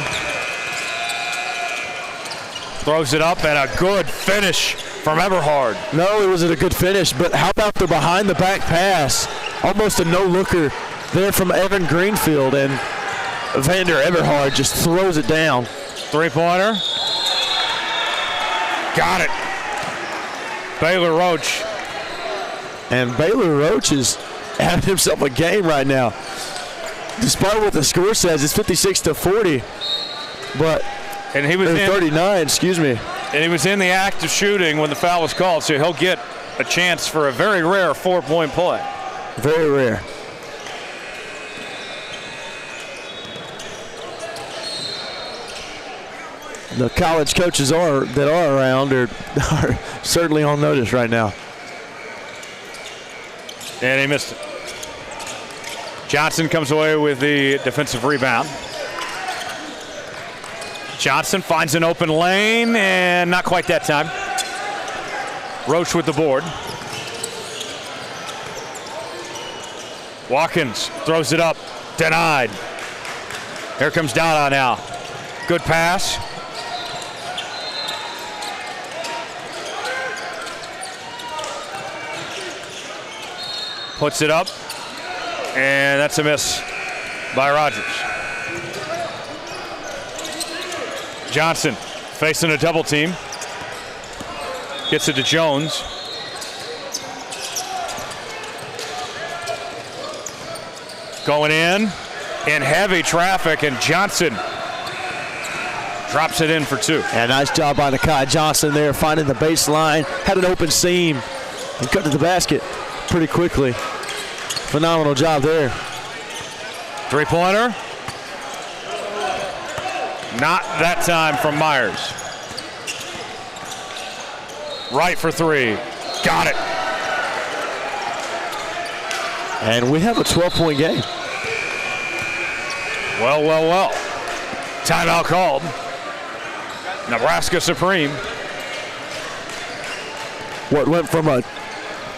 Throws it up, and a good finish from Eberhard. No, it wasn't a good finish, but how about the behind-the-back pass? Almost a no-looker there from Evan Greenfield, and Vander Eberhard just throws it down. Three-pointer. Got it. Baylor Roach. And Baylor Roach is having himself a game right now. Despite what the score says, it's 56-40, but and he was 39, excuse me. And he was in the act of shooting when the foul was called, so he'll get a chance for a very rare 4-point play. Very rare. The college coaches that are around are certainly on notice right now. And he missed it. Johnson comes away with the defensive rebound. Johnson finds an open lane, and not quite that time. Roach with the board. Watkins throws it up, denied. Here comes Dada now. Good pass. Puts it up, and that's a miss by Rogers. Johnson facing a double team. Gets it to Jones. Going in heavy traffic, and Johnson drops it in for two. And nice job by Nakai Johnson there, finding the baseline. Had an open seam and cut to the basket pretty quickly. Phenomenal job there. Three-pointer. Not that time from Myers. Right for three. Got it. And we have a 12-point game. Well. Timeout called. Nebraska Supreme. What went from a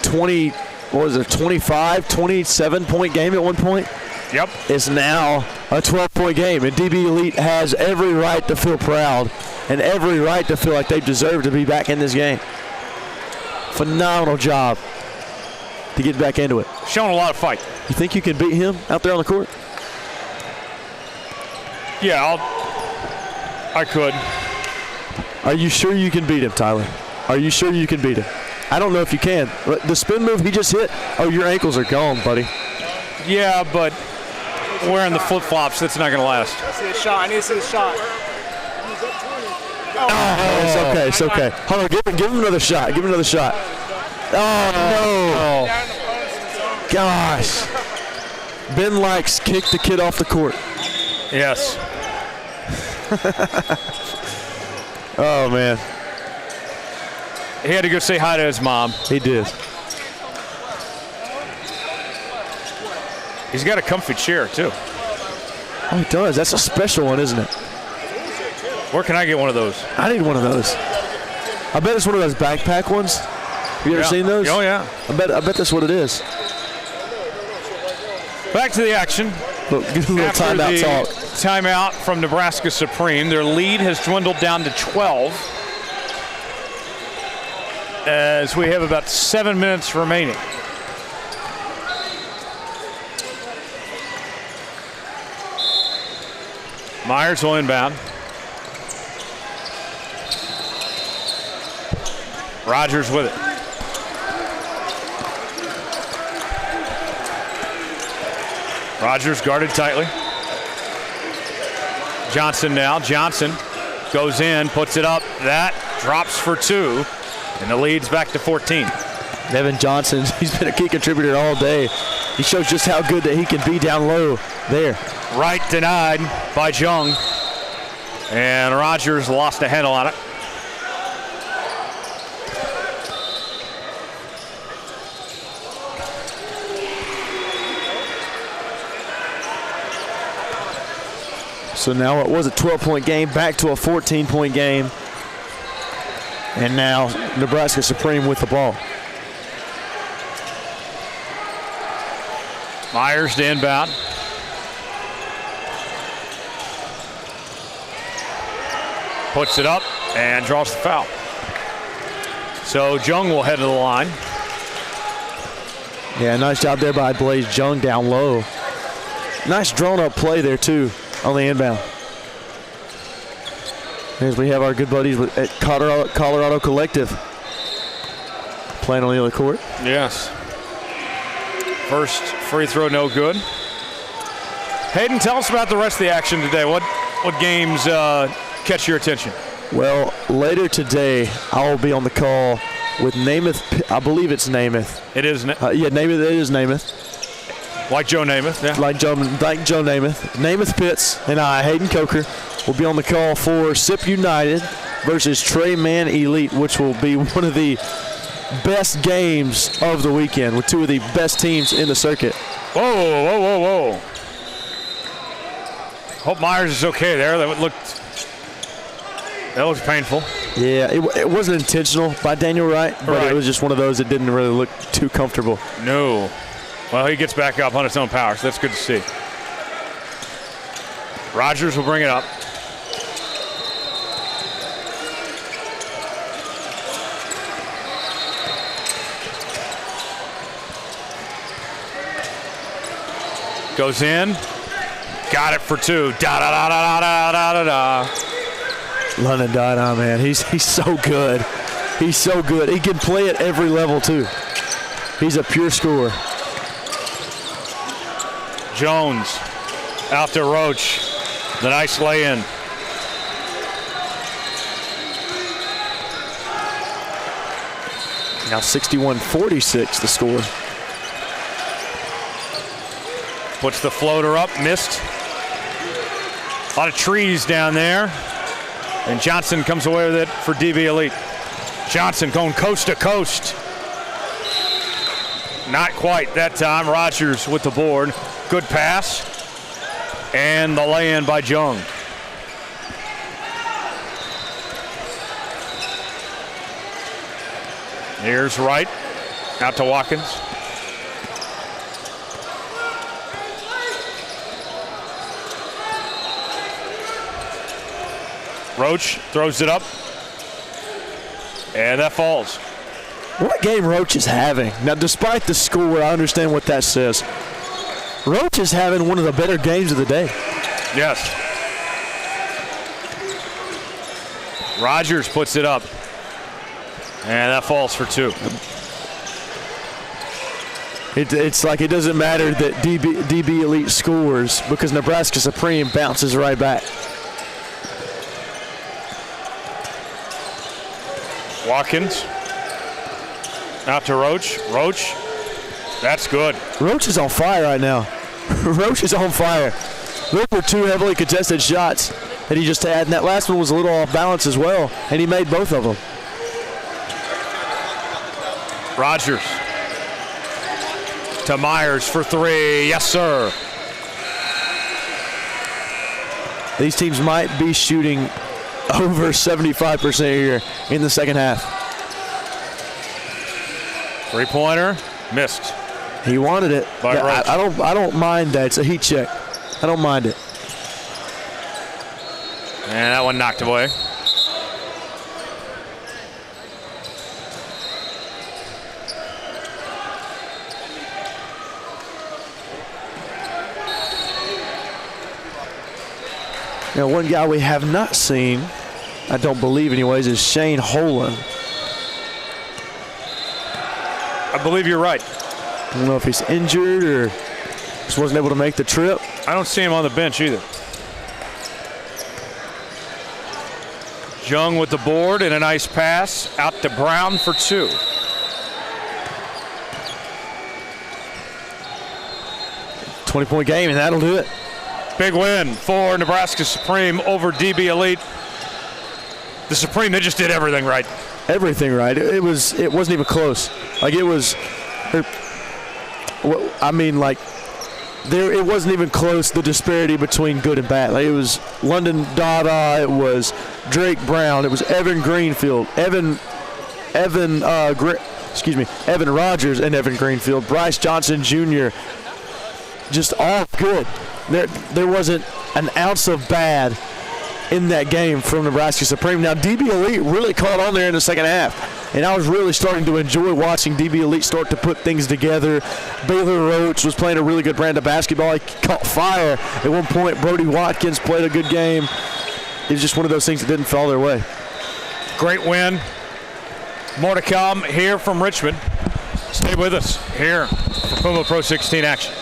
27-point game at one point? Yep. Is now a 12-point game, and DB Elite has every right to feel proud and every right to feel like they deserve to be back in this game. Phenomenal job to get back into it. Showing a lot of fight. You think you can beat him out there on the court? Yeah, I could. Are you sure you can beat him, Tyler? Are you sure you can beat him? I don't know if you can. The spin move he just hit, oh, your ankles are gone, buddy. Yeah, but wearing the flip-flops, that's not going to last. I see a shot. I need to see the shot. Oh, it's okay. It's okay. Hold on. Give him another shot. Give him another shot. Oh, no. Gosh. Ben likes kick the kid off the court. Yes. Oh, man. He had to go say hi to his mom. He did. He's got a comfy chair, too. Oh, he does. That's a special one, isn't it? Where can I get one of those? I need one of those. I bet it's one of those backpack ones. Have you ever seen those? Oh, yeah. I bet that's what it is. Back to the action. Look, give a little After timeout the talk. timeout from Nebraska Supreme, their lead has dwindled down to 12 as we have about 7 minutes remaining. Myers will inbound. Rogers with it. Rogers guarded tightly. Johnson now. Johnson goes in, puts it up. That drops for two, and the lead's back to 14. Evan Johnson, he's been a key contributor all day. He shows just how good that he can be down low there. Right denied by Jung, and Rogers lost a handle on it. So now it was a 12-point game, back to a 14-point game. And now Nebraska Supreme with the ball. Myers to inbound. Puts it up and draws the foul. So Jung will head to the line. Yeah, nice job there by Blaze Jung down low. Nice drawn-up play there, too, on the inbound. As we have our good buddies at Colorado Collective playing on the other court. Yes. First free throw, no good. Hayden, tell us about the rest of the action today. What games catch your attention? Well, later today, I will be on the call with Namath. I believe it's Namath. It is. Namath. It is Namath. Like Joe Namath. Yeah. Like Joe Namath. Namath Pitts and I, Hayden Coker, will be on the call for SIP United versus Trey Man Elite, which will be one of the best games of the weekend with two of the best teams in the circuit. Whoa, whoa, whoa, whoa. Hope Myers is okay there. That was painful. Yeah, it wasn't intentional by Daniel Wright, but it was just one of those that didn't really look too comfortable. No. Well, he gets back up on his own power, so that's good to see. Rogers will bring it up. Goes in. Got it for two. Da-da-da-da-da-da-da-da. London Dada, man, he's so good. He's so good. He can play at every level, too. He's a pure scorer. Jones out to Roach. The nice lay-in. Now 61-46 the score. Puts the floater up, missed. A lot of trees down there. And Johnson comes away with it for DB Elite. Johnson going coast to coast. Not quite that time. Rogers with the board. Good pass. And the lay-in by Jung. Here's Wright. Out to Watkins. Roach throws it up. And that falls. What a game Roach is having. Now, despite the score, I understand what that says. Roach is having one of the better games of the day. Yes. Rogers puts it up. And that falls for 2. It's like it doesn't matter that DB Elite scores because Nebraska Supreme bounces right back. Watkins. Out to Roach. Roach. That's good. Roach is on fire right now. Roach is on fire. Those were 2 heavily contested shots that he just had, and that last one was a little off balance as well, and he made both of them. Rogers. To Myers for 3. Yes, sir. These teams might be shooting over 75% here in the second half. 3-pointer. Missed. He wanted it. Yeah, I don't mind that. It's a heat check. I don't mind it. And that one knocked away. Now, one guy we have not seen, I don't believe anyways, is Shane Holan. I believe you're right. I don't know if he's injured or just wasn't able to make the trip. I don't see him on the bench either. Jung with the board and a nice pass out to Brown for 2. .20 game, and that'll do it. Big win for Nebraska Supreme over DB Elite. The Supreme, they just did everything right. Everything right. It wasn't even close. Like it was. I mean, like it wasn't even close. The disparity between good and bad. Like it was London Dada. It was Drake Brown. It was Evan Greenfield. Evan Rogers and Evan Greenfield. Bryce Johnson Jr. Just all good. There wasn't an ounce of bad in that game from Nebraska Supreme. Now, DB Elite really caught on there in the second half, and I was really starting to enjoy watching DB Elite start to put things together. Baylor Roach was playing a really good brand of basketball. He caught fire at one point. Brody Watkins played a good game. It was just one of those things that didn't fall their way. Great win. More to come here from Richmond. Stay with us here for Puma Pro 16 action.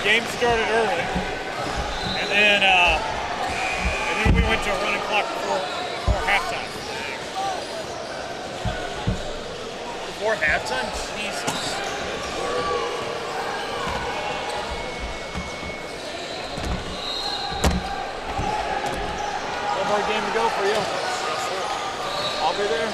Game started early, and then we went to a running clock before halftime. Before halftime? Jesus. One more game to go for you. Yes, sir. I'll be there.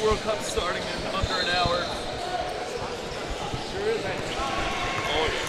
World Cup's starting in under an hour. Sure is. Oh yeah.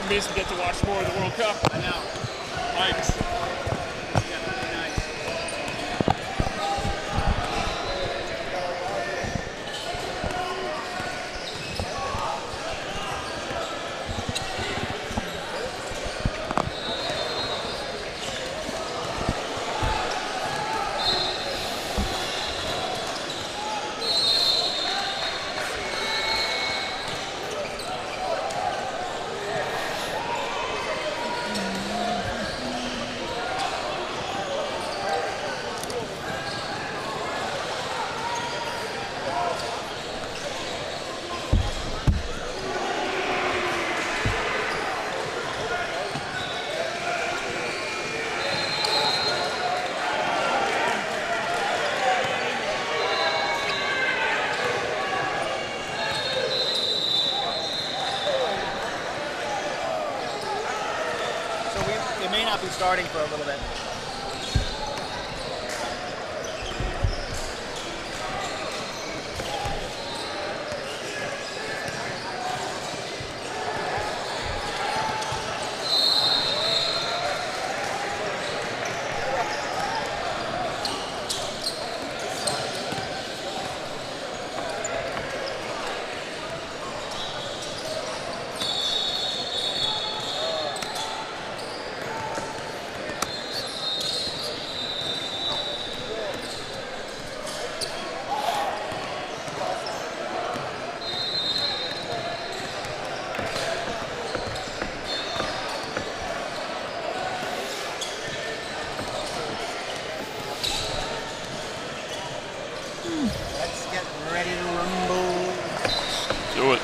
Means we get to watch more of the World Cup. I know. Thanks. Definitely nice. It may not be starting for a little bit. Let's get ready to rumble. Do it.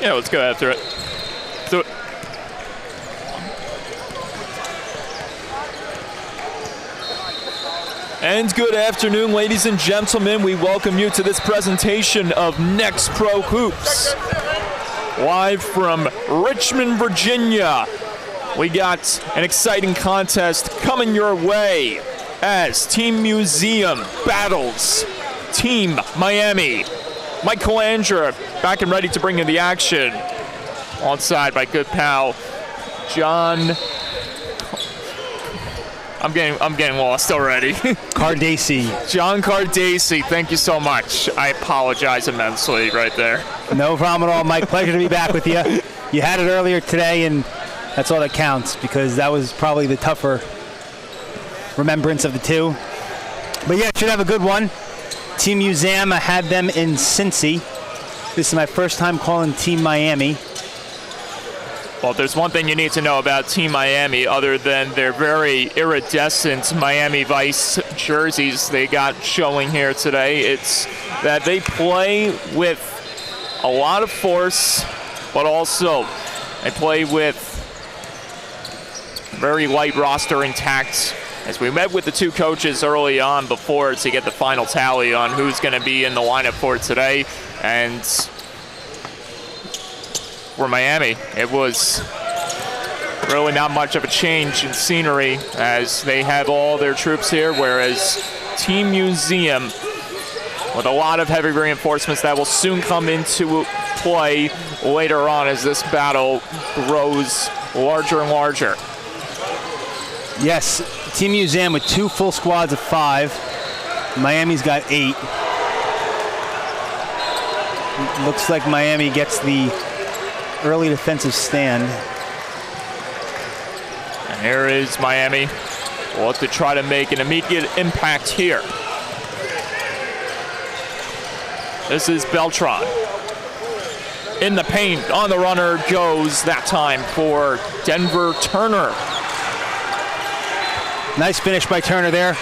Yeah, let's go after it. Do it. And good afternoon, ladies and gentlemen. We welcome you to this presentation of NXTPRO Hoops. Live from Richmond, Virginia. We got an exciting contest coming your way as Team Museum battles Team Miami. Mike Calandra back and ready to bring in the action. Onside by good pal John. I'm getting lost already. Cardacy. John Cardacy, thank you so much. I apologize immensely right there. No problem at all, Mike. Pleasure to be back with you. You had it earlier today, and that's all that counts because that was probably the tougher remembrance of the two. But yeah, should have a good one. Team Museum, I had them in Cincy. This is my first time calling Team Miami. Well, there's one thing you need to know about Team Miami other than their very iridescent Miami Vice jerseys they got showing here today. It's that they play with a lot of force, but also they play with very light roster intact. As we met with the two coaches early on before to get the final tally on who's going to be in the lineup for today, and for Miami, it was really not much of a change in scenery as they have all their troops here, whereas Team Museum, with a lot of heavy reinforcements that will soon come into play later on as this battle grows larger and larger. Yes, Team Museum with 2 full squads of 5. Miami's got 8. Looks like Miami gets the early defensive stand. And here is Miami. We'll have to try to make an immediate impact here. This is Beltran. In the paint, on the runner goes that time for Denver Turner. Nice finish by Turner there.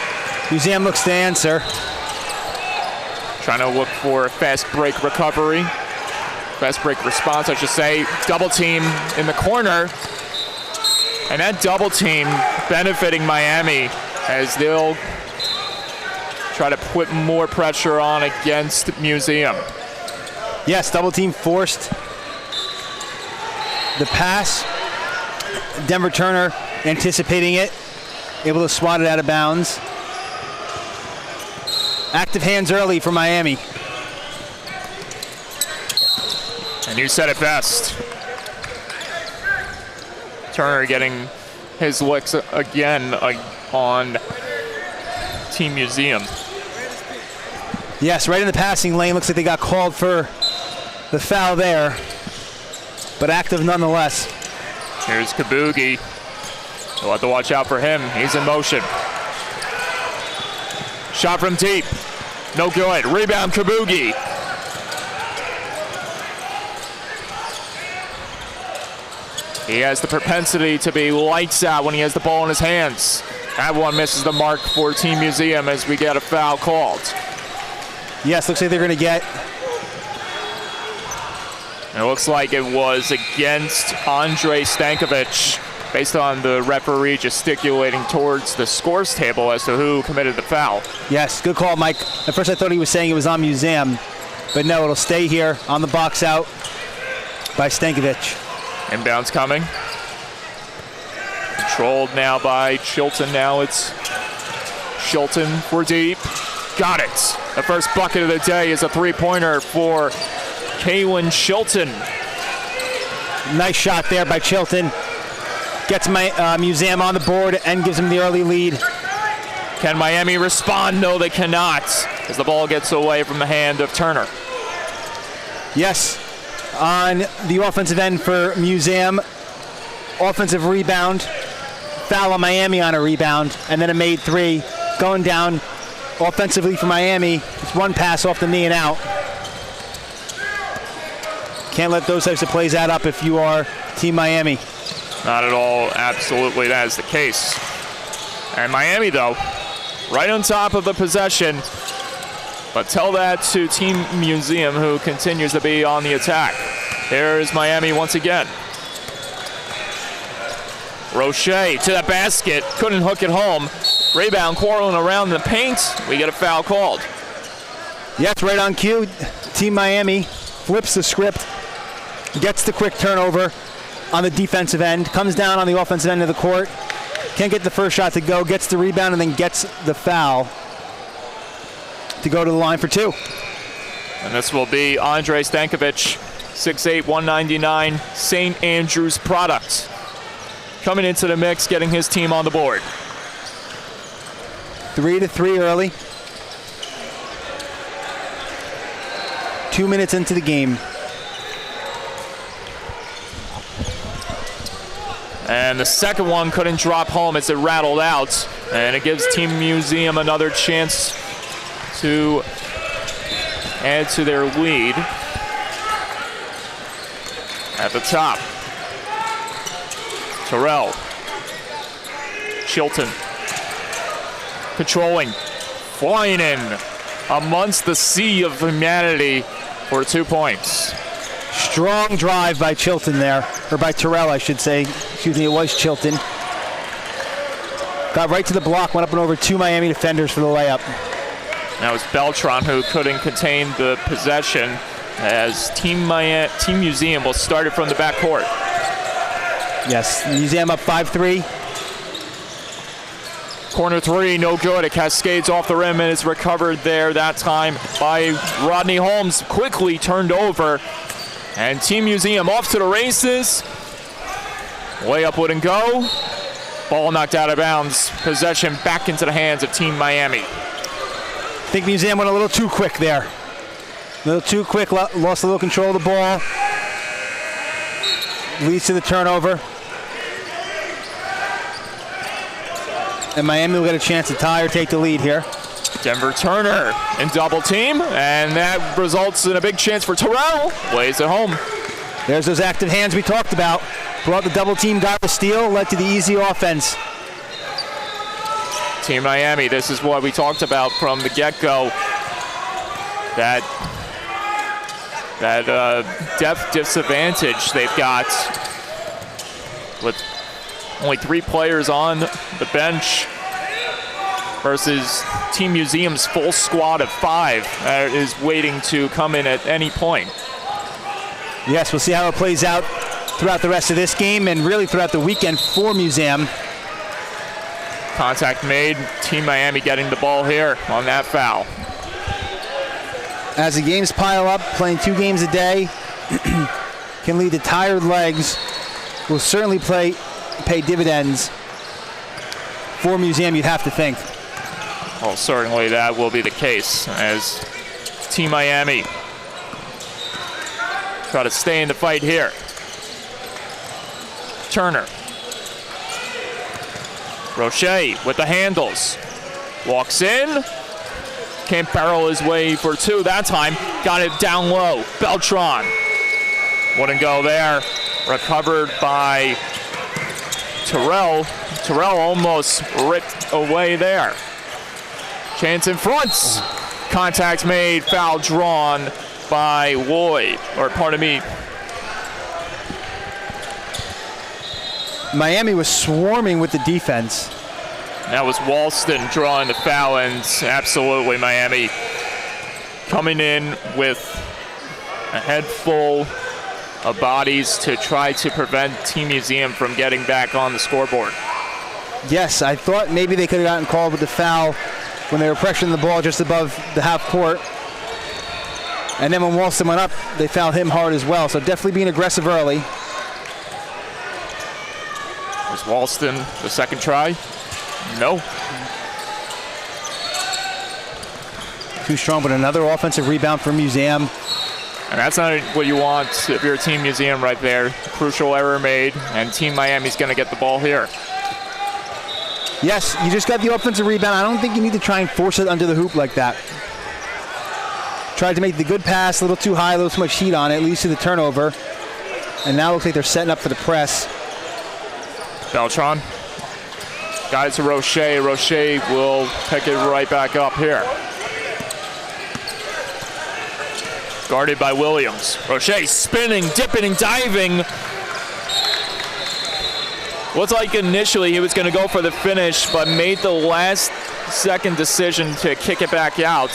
Museum looks to answer. Trying to look for a fast break recovery. Fast break response, I should say. Double team in the corner. And that double team benefiting Miami as they'll try to put more pressure on against Museum. Yes, double team forced the pass. Denver Turner anticipating it, able to swat it out of bounds. Active hands early for Miami. And you said it best. Turner getting his licks again on Team Museum. Yes, right in the passing lane. Looks like they got called for the foul there, but active nonetheless. Here's Kabugi. We'll have to watch out for him. He's in motion. Shot from deep. No good. Rebound, Kabugi. He has the propensity to be lights out when he has the ball in his hands. That one misses the mark for Team Museum as we get a foul called. Yes, looks like they're going to get. It looks like it was against Andre Stankovic, based on the referee gesticulating towards the scores table as to who committed the foul. Yes, good call, Mike. At first I thought he was saying it was on Museum, but no, it'll stay here on the box out by Stankovic. Inbounds coming. Controlled now by Chilton. Now it's Chilton for deep. Got it. The first bucket of the day is a three-pointer for Kaylin Chilton. Nice shot there by Chilton. Gets my Museum on the board and gives him the early lead. Can Miami respond? No, they cannot, as the ball gets away from the hand of Turner. Yes, on the offensive end for Museum, offensive rebound, foul on Miami on a rebound, and then a made three. Going down offensively for Miami, it's one pass off the knee and out. Can't let those types of plays add up if you are Team Miami. Not at all. Absolutely, that is the case. And Miami, though, right on top of the possession. But tell that to Team Museum, who continues to be on the attack. Here's Miami once again. Roche to the basket, couldn't hook it home. Rebound quarreling around the paint. We get a foul called. Yes, right on cue. Team Miami flips the script, gets the quick turnover on the defensive end, comes down on the offensive end of the court, can't get the first shot to go, gets the rebound, and then gets the foul to go to the line for two. And this will be Andre Stankovic, 6'8", 199, St. Andrews product. Coming into the mix, getting his team on the board. 3-3 early. 2 minutes into the game. And the second one couldn't drop home as it rattled out. And it gives Team Museum another chance to add to their lead. At the top, Terrell, Chilton, controlling, flying in amongst the sea of humanity for 2 points. Strong drive by Chilton there, or by Terrell, I should say. Excuse me, it was Chilton. Got right to the block, went up and over 2 Miami defenders for the layup. That was Beltran who couldn't contain the possession as Team Museum will start it from the backcourt. Yes, Museum up 5-3. Corner three, no good. It cascades off the rim and is recovered there that time by Rodney Holmes. Quickly turned over. And Team Museum off to the races. Layup wouldn't go. Ball knocked out of bounds. Possession back into the hands of Team Miami. I think Museum went a little too quick there. A little too quick, lost a little control of the ball. Leads to the turnover. And Miami will get a chance to tie or take the lead here. Denver Turner in double team, and that results in a big chance for Terrell. Lays it home. There's those active hands we talked about. Brought the double team, got the steal, led to the easy offense. Team Miami, this is what we talked about from the get-go. That depth disadvantage they've got with only 3 players on the bench versus Team Museum's full squad of 5 is waiting to come in at any point. Yes, we'll see how it plays out throughout the rest of this game and really throughout the weekend for Museum. Contact made. Team Miami getting the ball here on that foul. As the games pile up, playing 2 games a day can lead to tired legs. Will certainly pay dividends for Museum, you'd have to think. Well, certainly that will be the case as Team Miami try to stay in the fight here. Turner. Roche with the handles. Walks in. Can't barrel his way for 2 that time. Got it down low. Beltran. Wouldn't go there. Recovered by Terrell. Terrell almost ripped away there. Chance in front. Contact made. Foul drawn by Lloyd. Or pardon me. Miami was swarming with the defense. That was Walston drawing the foul, and absolutely Miami coming in with a head full of bodies to try to prevent Team Museum from getting back on the scoreboard. Yes, I thought maybe they could have gotten called with the foul when they were pressuring the ball just above the half court. And then when Walston went up, they fouled him hard as well. So definitely being aggressive early. Was Walston the second try? No. Too strong, but another offensive rebound for Museum. And that's not what you want if you're a Team Museum right there. Crucial error made, and Team Miami's going to get the ball here. Yes, you just got the offensive rebound. I don't think you need to try and force it under the hoop like that. Tried to make the good pass, a little too high, a little too much heat on it, leads to the turnover. And now it looks like they're setting up for the press. Beltran. Got it to Roche. Roche will pick it right back up here. Guarded by Williams. Roche spinning, dipping, and diving. Looked like initially he was going to go for the finish, but made the last second decision to kick it back out.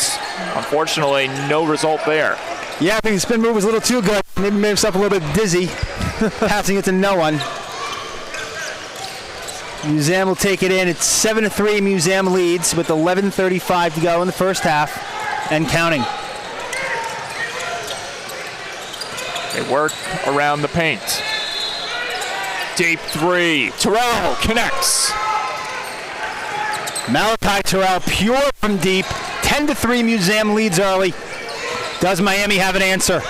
Unfortunately, no result there. Yeah, I think the spin move was a little too good. Maybe made himself a little bit dizzy, passing it to no one. Museum will take it in. It's 7-3. Museum leads with 11:35 to go in the first half and counting. They work around the paint. Deep three. Terrell connects. Malachi Terrell, pure from deep. 10-3. Museum leads early. Does Miami have an answer?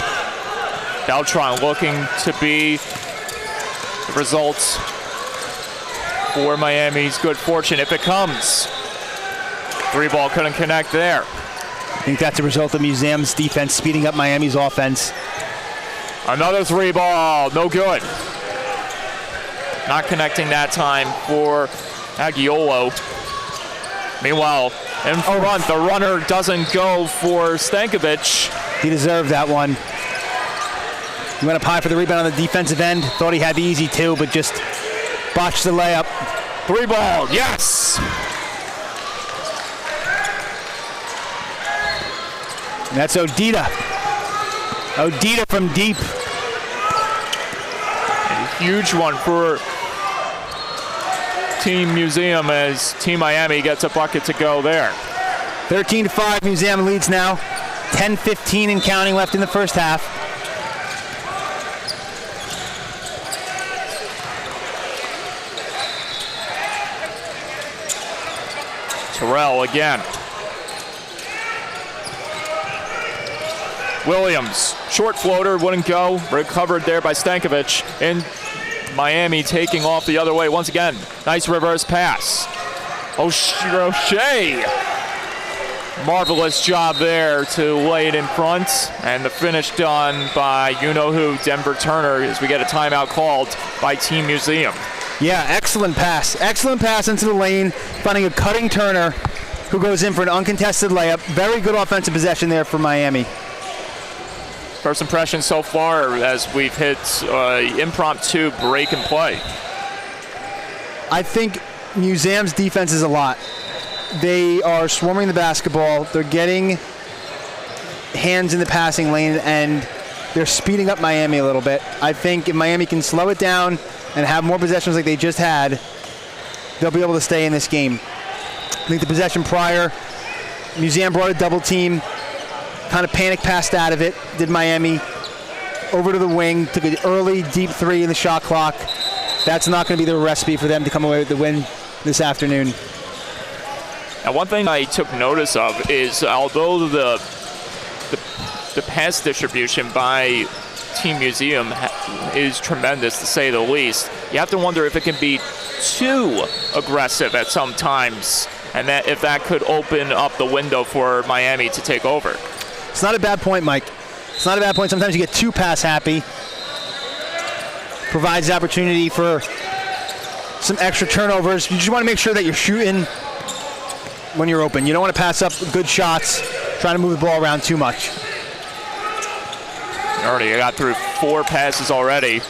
Beltran looking to be the results for Miami's good fortune if it comes. Three ball couldn't connect there. I think that's a result of Museum's defense speeding up Miami's offense. Another three ball, no good. Not connecting that time for Agiolo. Meanwhile, in front, the runner doesn't go for Stankovic. He deserved that one. He went up high for the rebound on the defensive end. Thought he had the easy two, but just botched the layup. Three ball, yes! And that's Odita. Odita from deep. A huge one for Team Museum as Team Miami gets a bucket to go there. 13-5, Museum leads now. 10:15 and counting left in the first half. Terrell again. Williams, short floater, wouldn't go. Recovered there by Stankovic. And Miami taking off the other way once again. Nice reverse pass. O'Shea. Marvelous job there to lay it in front. And the finish done by you-know-who, Denver Turner, as we get a timeout called by Team Museum. Yeah, excellent pass. Excellent pass into the lane, finding a cutting Turner who goes in for an uncontested layup. Very good offensive possession there for Miami. First impression so far as we've hit impromptu break and play. I think Museum's defense is a lot. They are swarming the basketball. They're getting hands in the passing lane, and they're speeding up Miami a little bit. I think if Miami can slow it down and have more possessions like they just had, they'll be able to stay in this game. I think the possession prior, Museum brought a double team, kind of panic passed out of it, did Miami. Over to the wing, took an early deep three in the shot clock. That's not going to be the recipe for them to come away with the win this afternoon. Now, one thing I took notice of is although the pass distribution by Team Museum is tremendous, to say the least, you have to wonder if it can be too aggressive at some times, and that if that could open up the window for Miami to take over. It's not a bad point, Mike. It's not a bad point. Sometimes you get too pass happy. Provides the opportunity for some extra turnovers. You just want to make sure that you're shooting when you're open. You don't want to pass up good shots, trying to move the ball around too much. Already got through 4 passes already.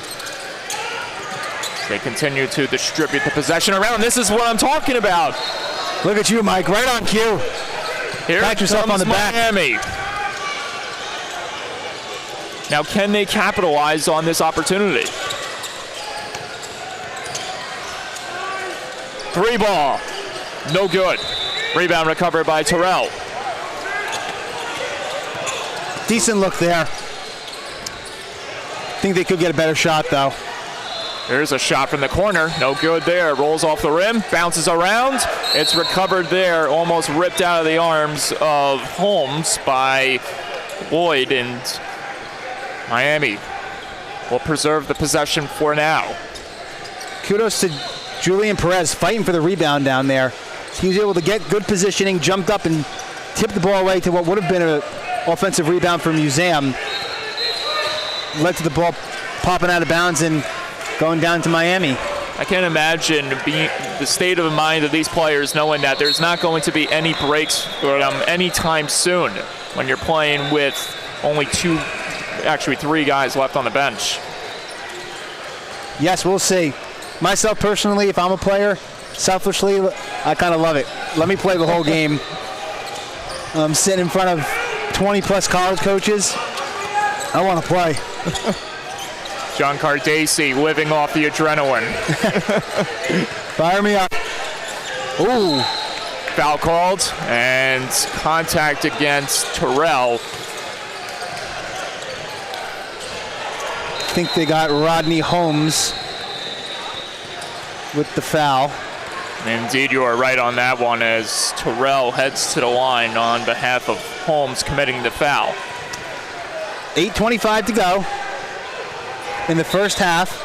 They continue to distribute the possession around. This is what I'm talking about. Look at you, Mike, right on cue. Here pat yourself on the Miami. back. Now, can they capitalize on this opportunity? Three ball, no good. Rebound recovered by Terrell. Decent look there. Think they could get a better shot, though. There's a shot from the corner, no good there. Rolls off the rim, bounces around. It's recovered there, almost ripped out of the arms of Holmes by Lloyd, and Miami will preserve the possession for now. Kudos to Julian Perez fighting for the rebound down there. He was able to get good positioning, jumped up and tipped the ball away to what would have been an offensive rebound for Museum. Led to the ball popping out of bounds and going down to Miami. I can't imagine the state of mind of these players knowing that there's not going to be any breaks for them anytime soon when you're playing with only three guys left on the bench. Yes, we'll see. Myself personally, if I'm a player, selfishly, I kind of love it. Let me play the whole game. I'm sitting in front of 20 plus college coaches. I want to play. John Cardace living off the adrenaline. Fire me up. Ooh. Foul called and contact against Terrell. I think they got Rodney Holmes with the foul. Indeed, you are right on that one as Terrell heads to the line on behalf of Holmes committing the foul. 8:25 to go in the first half.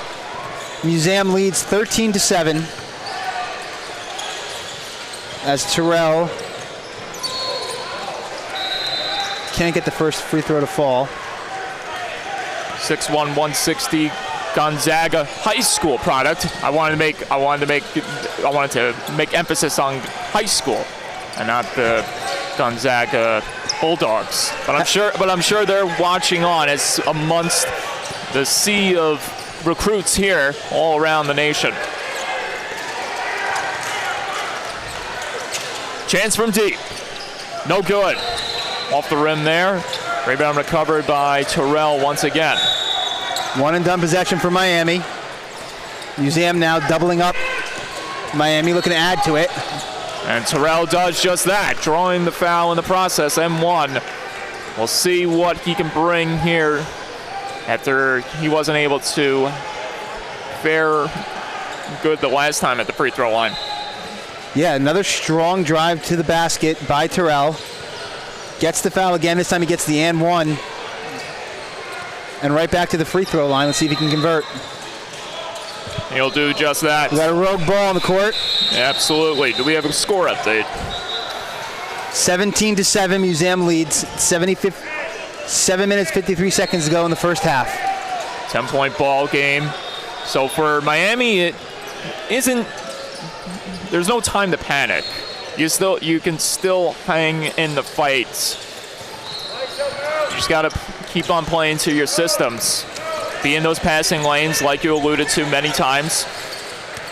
Museum leads 13-7 as Terrell can't get the first free throw to fall. 6'1", 160 Gonzaga high school product. I wanted to make emphasis on high school and not the Gonzaga Bulldogs. But I'm sure they're watching on as amongst the sea of recruits here all around the nation. Chance from deep. No good. Off the rim there. Rebound recovered by Terrell once again. One and done possession for Miami. Museum now doubling up. Miami looking to add to it. And Terrell does just that, drawing the foul in the process, M1. We'll see what he can bring here after he wasn't able to fare good the last time at the free throw line. Yeah, another strong drive to the basket by Terrell. Gets the foul again. This time he gets the and one. And right back to the free throw line. Let's see if he can convert. He'll do just that. We got a rogue ball on the court. Absolutely. Do we have a score update? 17-7, Museum leads. 7 minutes, 53 seconds to go in the first half. 10-point ball game. So for Miami, it isn't. There's no time to panic. You can still hang in the fight. You just got to keep on playing to your systems. Be in those passing lanes like you alluded to many times.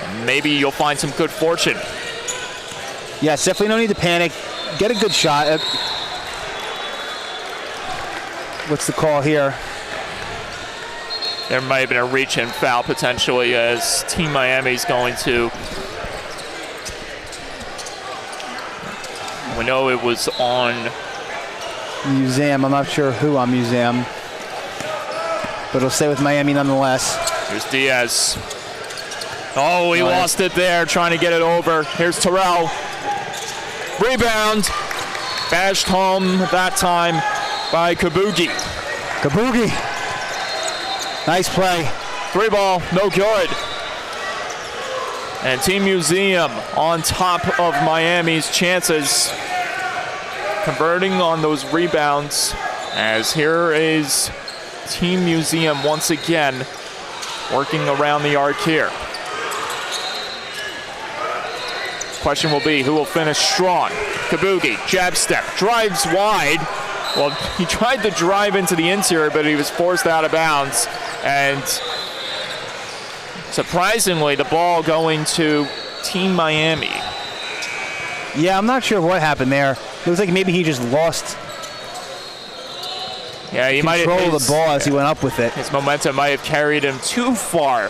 And maybe you'll find some good fortune. Yes, definitely no need to panic. Get a good shot. What's the call here? There might have been a reach-in foul potentially as Team Miami's going to. We know it was on Museum. I'm not sure who on Museum, but it'll stay with Miami nonetheless. Here's Diaz. Oh, he lost it there, trying to get it over. Here's Terrell. Rebound. Bashed home that time by Kabugi. Kabugi. Nice play. Three ball, no good. And Team Museum on top of Miami's chances, converting on those rebounds, as here is Team Museum once again working around the arc here. Question will be, who will finish strong? Kabugi, jab step, drives wide. Well, he tried to drive into the interior, but he was forced out of bounds. And surprisingly, the ball going to Team Miami. Yeah, I'm not sure what happened there. It looks like maybe he just lost control of the ball as he went up with it. His momentum might have carried him too far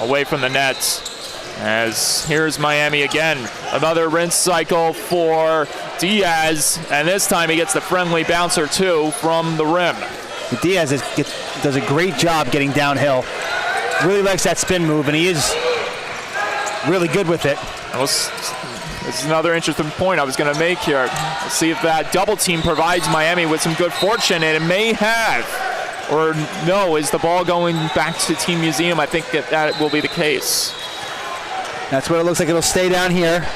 away from the net. As here's Miami again. Another rinse cycle for Diaz. And this time he gets the friendly bouncer too from the rim. Diaz does a great job getting downhill. Really likes that spin move, and he is really good with it. This is another interesting point I was going to make here. Let's see if that double team provides Miami with some good fortune, and it may have. Or no, is the ball going back to Team Museum? I think that will be the case. That's what it looks like. It'll stay down here.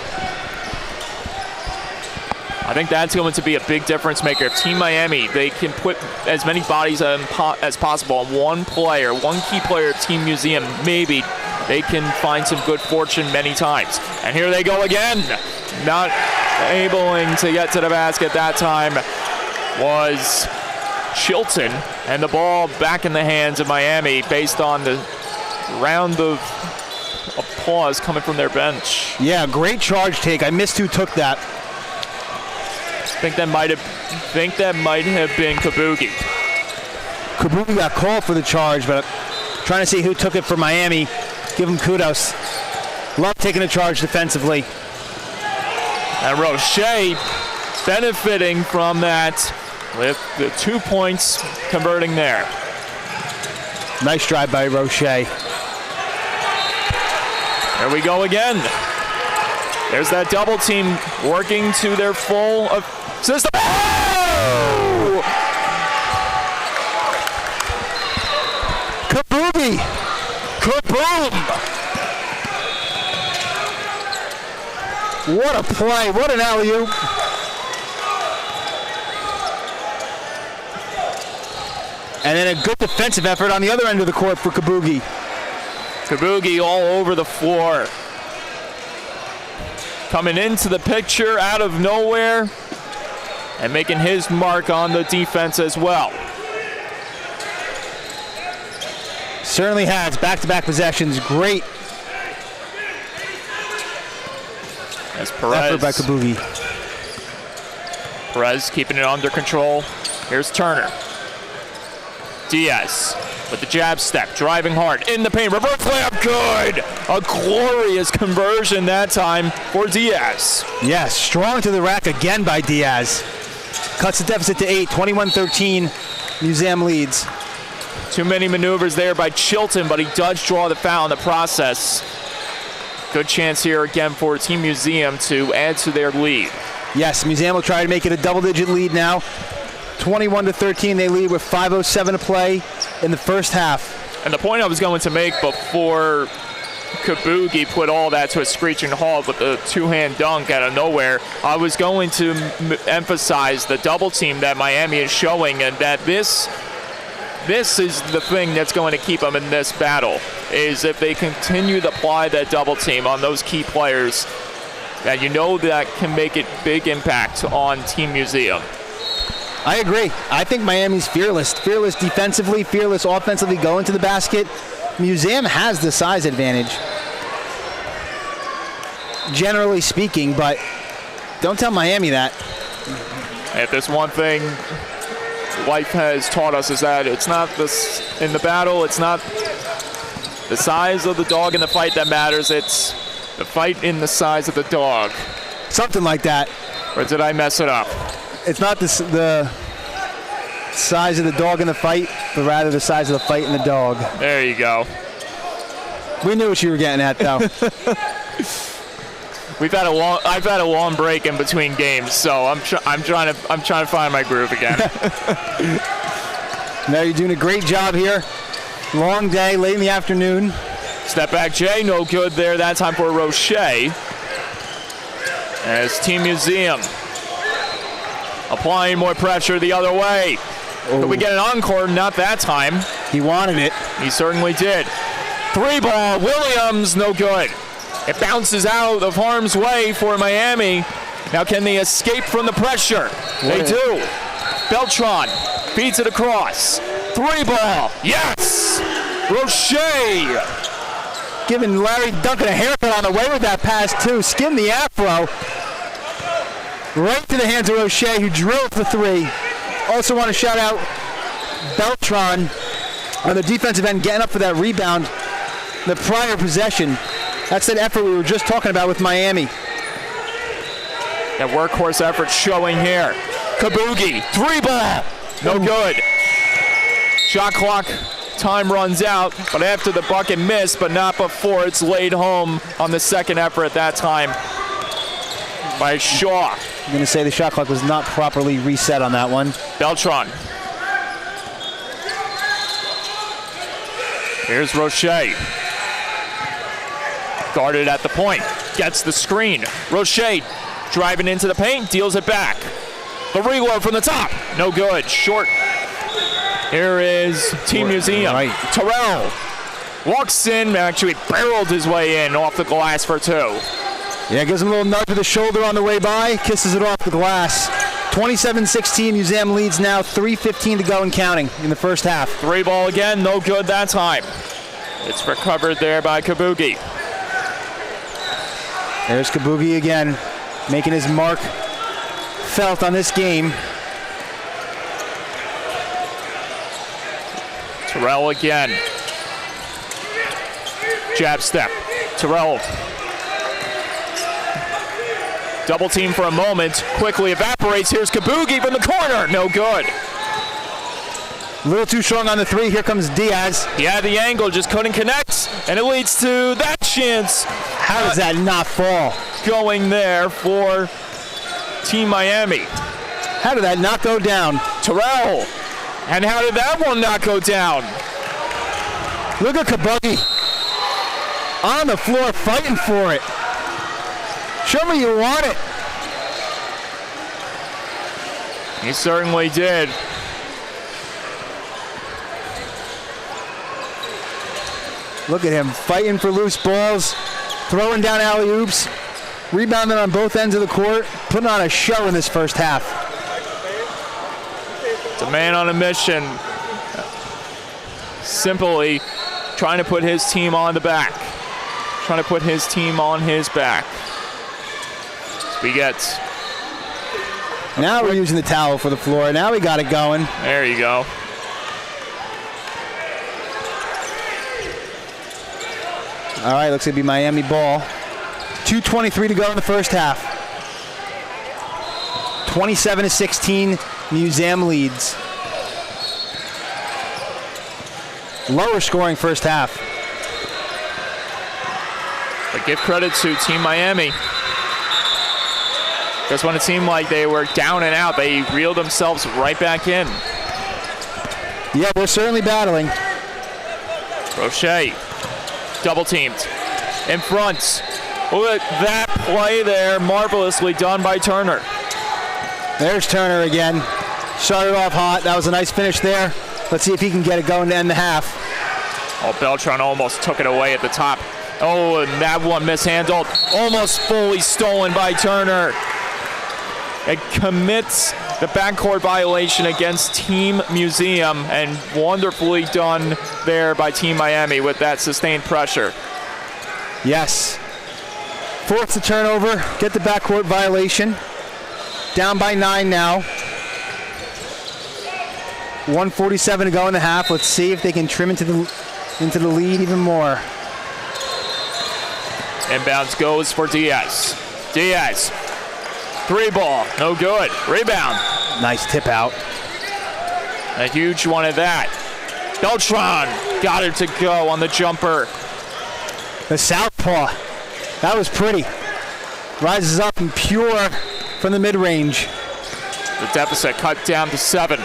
I think that's going to be a big difference maker. If Team Miami, they can put as many bodies as possible on one player, one key player of Team Museum, maybe they can find some good fortune many times. And here they go again. Not able to get to the basket that time was Chilton, and the ball back in the hands of Miami based on the round of applause coming from their bench. Yeah, great charge take. I missed who took that. I think that might have been Kabugi. Kabuki got called for the charge, but trying to see who took it for Miami. Give him kudos. Love taking a charge defensively. And Roche benefiting from that with the 2 points converting there. Nice drive by Roche. There we go again. There's that double team working to their full system. Oh! Kabuki! Kaboom! What a play, what an alley-oop. And then a good defensive effort on the other end of the court for Kabuki. Kabugi all over the floor. Coming into the picture out of nowhere and making his mark on the defense as well. Certainly has back-to-back possessions. Great As Perez. effort by Kabuki. Perez keeping it under control. Here's Turner. Diaz with the jab step, driving hard in the paint. Reverse layup, good! A glorious conversion that time for Diaz. Yes, strong to the rack again by Diaz. Cuts the deficit to 8, 21-13. Museum leads. Too many maneuvers there by Chilton, but he does draw the foul in the process. Good chance here again for Team Museum to add to their lead. Yes, Museum will try to make it a double-digit lead now. 21-13, they lead with 5:07 to play in the first half. And the point I was going to make before Kabugi put all that to a screeching halt with the two-hand dunk out of nowhere, I was going to emphasize the double team that Miami is showing, and that this is the thing that's going to keep them in this battle, is if they continue to apply that double team on those key players, and you know that can make a big impact on Team Museum. I agree. I think Miami's fearless. Fearless defensively, fearless offensively going to the basket. Museum has the size advantage, generally speaking, but don't tell Miami that. If there's one thing life has taught us, is that it's not this in the battle, it's not the size of the dog in the fight that matters, it's the fight in the size of the dog. Something like that. Or did I mess it up? It's not the size of the dog in the fight, but rather the size of the fight in the dog. There you go. We knew what you were getting at, though. I've had a long break in between games, so I'm trying to find my groove again. Now you're doing a great job here. Long day, late in the afternoon. Step back Jay, no good there that time for Roche. As Team Museum applying more pressure the other way. Oh. Could we get an encore? Not that time. He wanted it. He certainly did. 3-ball, Williams, no good. It bounces out of harm's way for Miami. Now can they escape from the pressure? They do. Beltran feeds it across. 3-ball, yes! Roche! Giving Larry Duncan a haircut on the way with that pass, too. Skimmed the afro. Right to the hands of Roche, who drilled the 3. Also want to shout out Beltran on the defensive end, getting up for that rebound. The prior possession. That's that effort we were just talking about with Miami. That workhorse effort showing here. Kabugi, 3-ball, no good. Shot clock time runs out, but after the bucket missed, but not before it's laid home on the second effort at that time by Shaw. I'm going to say the shot clock was not properly reset on that one. Beltran. Here's Roche. Guarded at the point. Gets the screen. Roche driving into the paint, deals it back. The reload from the top. No good. Short. Here is Team Museum. Right. Terrell walks in, actually barreled his way in off the glass for 2. Yeah, gives him a little nudge with the shoulder on the way by, kisses it off the glass. 27-16, Museum leads now, 3:15 to go and counting in the first half. 3 ball again, no good that time. It's recovered there by Kabugi. There's Kabugi again, making his mark felt on this game. Terrell again. Jab step. Terrell. Double team for a moment. Quickly evaporates. Here's Kabugi from the corner. No good. A little too strong on the 3. Here comes Diaz. He had the angle, just couldn't connect. And it leads to that chance. How does that not fall? Going there for Team Miami. How did that not go down? Terrell. And how did that one not go down? Look at Kabugi on the floor fighting for it. Show me you want it. He certainly did. Look at him fighting for loose balls, throwing down alley-oops, rebounding on both ends of the court, putting on a show in this first half. It's a man on a mission. Simply trying to put his team on the back. Trying to put his team on his back. We get. Now we're using the towel for the floor. Now we got it going. There you go. All right, looks like it'll be Miami ball. 2:23 to go in the first half. 27-16, Museum leads. Lower scoring first half. But give credit to Team Miami. Because when it seemed like they were down and out, they reeled themselves right back in. Yeah, we're certainly battling. Roche, double teamed. In front. Look at that play there, marvelously done by Turner. There's Turner again. Started off hot. That was a nice finish there. Let's see if he can get it going to end the half. Oh, Beltran almost took it away at the top. Oh, and that one mishandled. Almost fully stolen by Turner. It commits the backcourt violation against Team Museum, and wonderfully done there by Team Miami with that sustained pressure. Yes. Force the turnover, get the backcourt violation. Down by 9 now. 1:47 to go in the half. Let's see if they can trim into the lead even more. Inbounds goes for Diaz. Diaz. 3 ball, no good. Rebound. Nice tip out. A huge one at that. Beltran got it to go on the jumper. The southpaw. That was pretty. Rises up and pure from the mid-range. The deficit cut down to 7.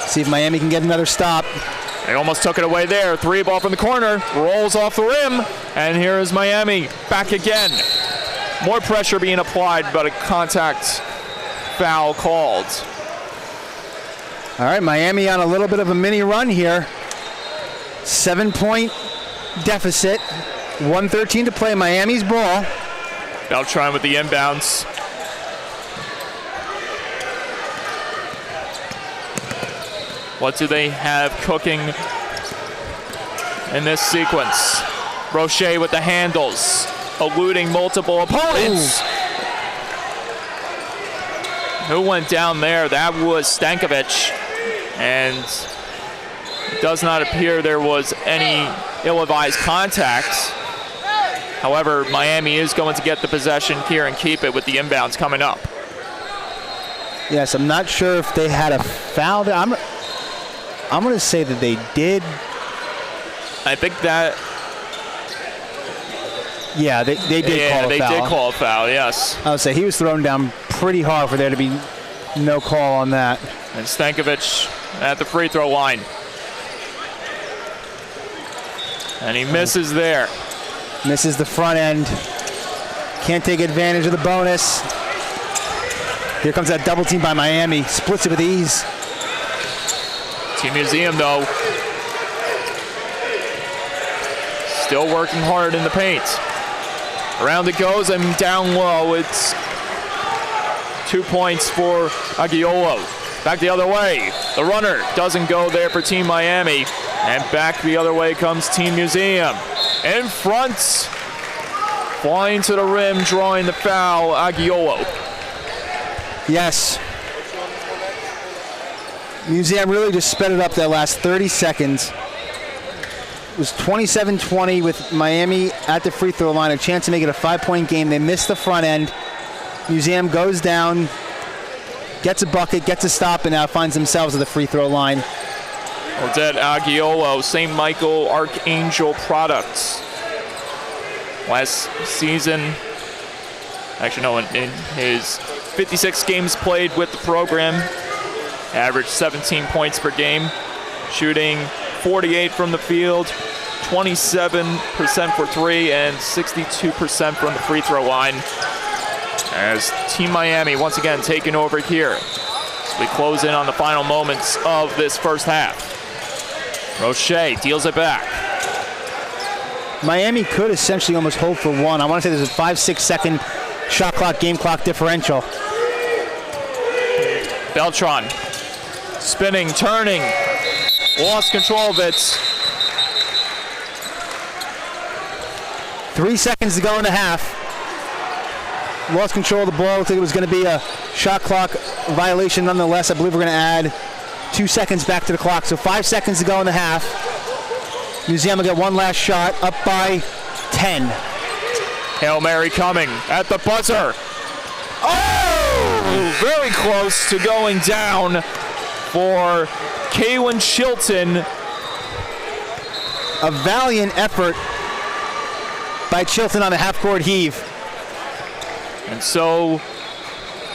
See if Miami can get another stop. They almost took it away there. 3 ball from the corner. Rolls off the rim. And here is Miami back again. More pressure being applied, but a contact foul called. All right, Miami on a little bit of a mini run here. 7-point deficit. 1:13 to play. Miami's ball. Beltran with the inbounds. What do they have cooking in this sequence? Roche with the handles, eluding multiple opponents. Who went down there? That was Stankovic. And it does not appear there was any ill-advised contact. However, Miami is going to get the possession here and keep it with the inbounds coming up. Yes, I'm not sure if they had a foul there. I'm going to say that they did. I think that. Yeah, they did call a foul. Yeah, they did call a foul, yes. I would say he was thrown down pretty hard for there to be no call on that. And Stankovic at the free throw line. And he misses there. Misses the front end. Can't take advantage of the bonus. Here comes that double team by Miami. Splits it with ease. Team Museum, though, still working hard in the paint. Around it goes and down low. It's 2 points for Agiolo. Back the other way. The runner doesn't go there for Team Miami. And back the other way comes Team Museum. In front, flying to the rim, drawing the foul, Agiolo. Yes. Museum really just sped it up that last 30 seconds. It was 27-20 with Miami at the free throw line, a chance to make it a 5-point game. They missed the front end. Museum goes down, gets a bucket, gets a stop, and now finds themselves at the free throw line. Odette Agiolo, St. Michael Archangel products. Last season, actually no, in his 56 games played with the program, averaged 17 points per game, shooting 48 from the field, 27% for three, and 62% from the free throw line. As Team Miami once again taking over here as we close in on the final moments of this first half. Roche deals it back. Miami could essentially almost hold for one. I want to say there's a 5-6 second shot clock, game clock differential. Beltran spinning, turning, lost control of it. 3 seconds to go in the half. Lost control of the ball. Looked like it was going to be a shot clock violation nonetheless. I believe we're going to add 2 seconds back to the clock. So 5 seconds to go in the half. Museum will get one last shot, up by 10. Hail Mary coming at the buzzer. Oh! Very close to going down for Kaylin Chilton. A valiant effort by Chilton on the half-court heave. And so,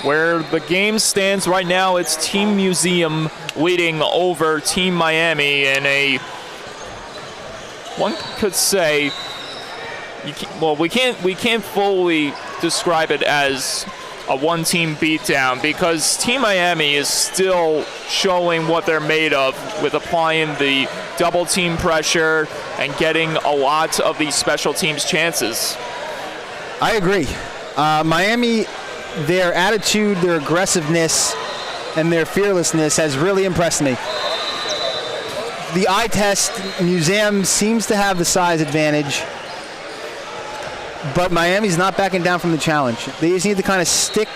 where the game stands right now, it's Team Museum leading over Team Miami in a, one could say, we can't fully describe it as a one-team beatdown because Team Miami is still showing what they're made of with applying the double-team pressure and getting a lot of these special teams chances. I agree. Miami, their attitude, their aggressiveness, and their fearlessness has really impressed me. The eye test, Museum seems to have the size advantage, but Miami's not backing down from the challenge. They just need to kind of stick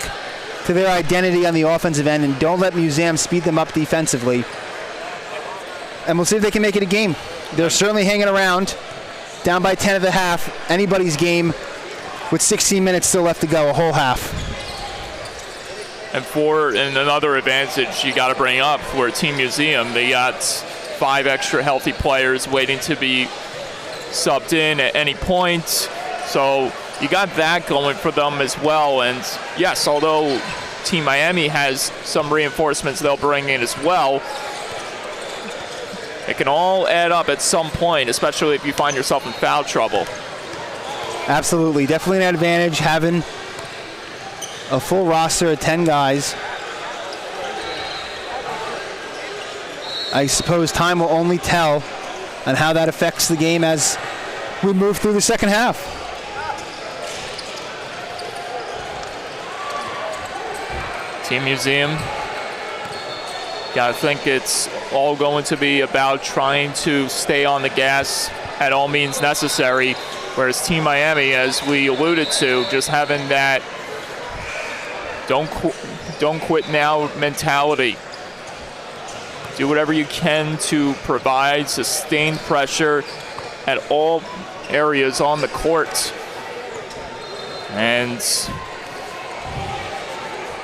to their identity on the offensive end and don't let Museum speed them up defensively. And we'll see if they can make it a game. They're certainly hanging around, down by 10 at the half, anybody's game, with 16 minutes still left to go, a whole half. And another advantage you got to bring up for Team Museum, they got 5 extra healthy players waiting to be subbed in at any point. So you got that going for them as well. And yes, although Team Miami has some reinforcements they'll bring in as well, it can all add up at some point, especially if you find yourself in foul trouble. Absolutely. Definitely an advantage having a full roster of 10 guys. I suppose time will only tell on how that affects the game as we move through the second half. Team Museum, gotta think it's all going to be about trying to stay on the gas at all means necessary. Whereas Team Miami, as we alluded to, just having that don't quit now mentality. Do whatever you can to provide sustained pressure at all areas on the court. And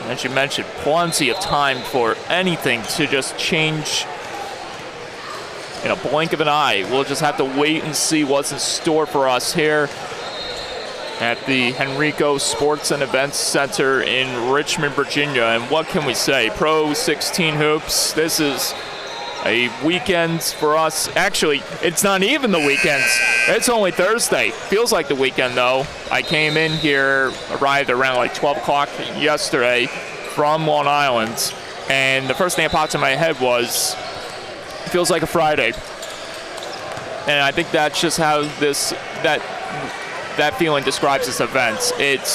as you mentioned, plenty of time for anything to just change in a blink of an eye. We'll just have to wait and see what's in store for us here at the Henrico Sports and Events Center in Richmond, Virginia. And what can we say? PRO16 Hoops, this is a weekend for us. Actually, it's not even the weekend. It's only Thursday. Feels like the weekend, though. I came in here, arrived around like 12 o'clock yesterday from Long Island, and the first thing that popped in my head was, it feels like a Friday. And I think that's just how that feeling describes this event. It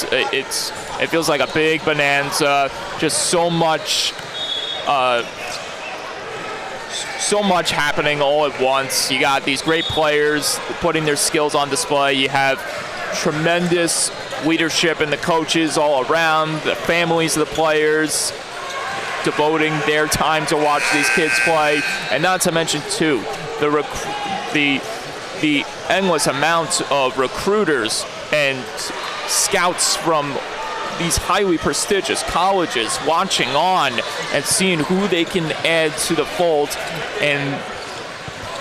feels like a big bonanza, just so much happening all at once. You got these great players putting their skills on display. You have tremendous leadership in the coaches all around, the families of the players devoting their time to watch these kids play, and not to mention too the endless amount of recruiters and scouts from these highly prestigious colleges watching on and seeing who they can add to the fold and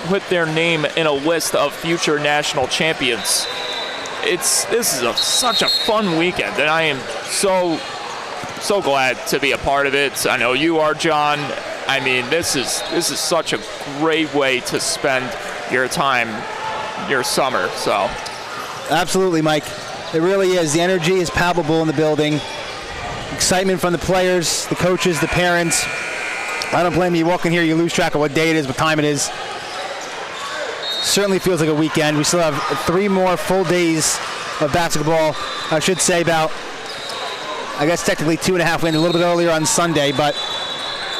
put their name in a list of future national champions. This is such a fun weekend, and I am so glad to be a part of it. I know you are, John. I mean, this is such a great way to spend your time, your summer. So, Absolutely, Mike. It really is. The energy is palpable in the building. Excitement from the players, the coaches, the parents. I don't blame you. You walk in here, you lose track of what day it is, what time it is. Certainly feels like a weekend. We still have 3 more full days of basketball. I should say about, I guess technically 2.5. We ended a little bit earlier on Sunday, but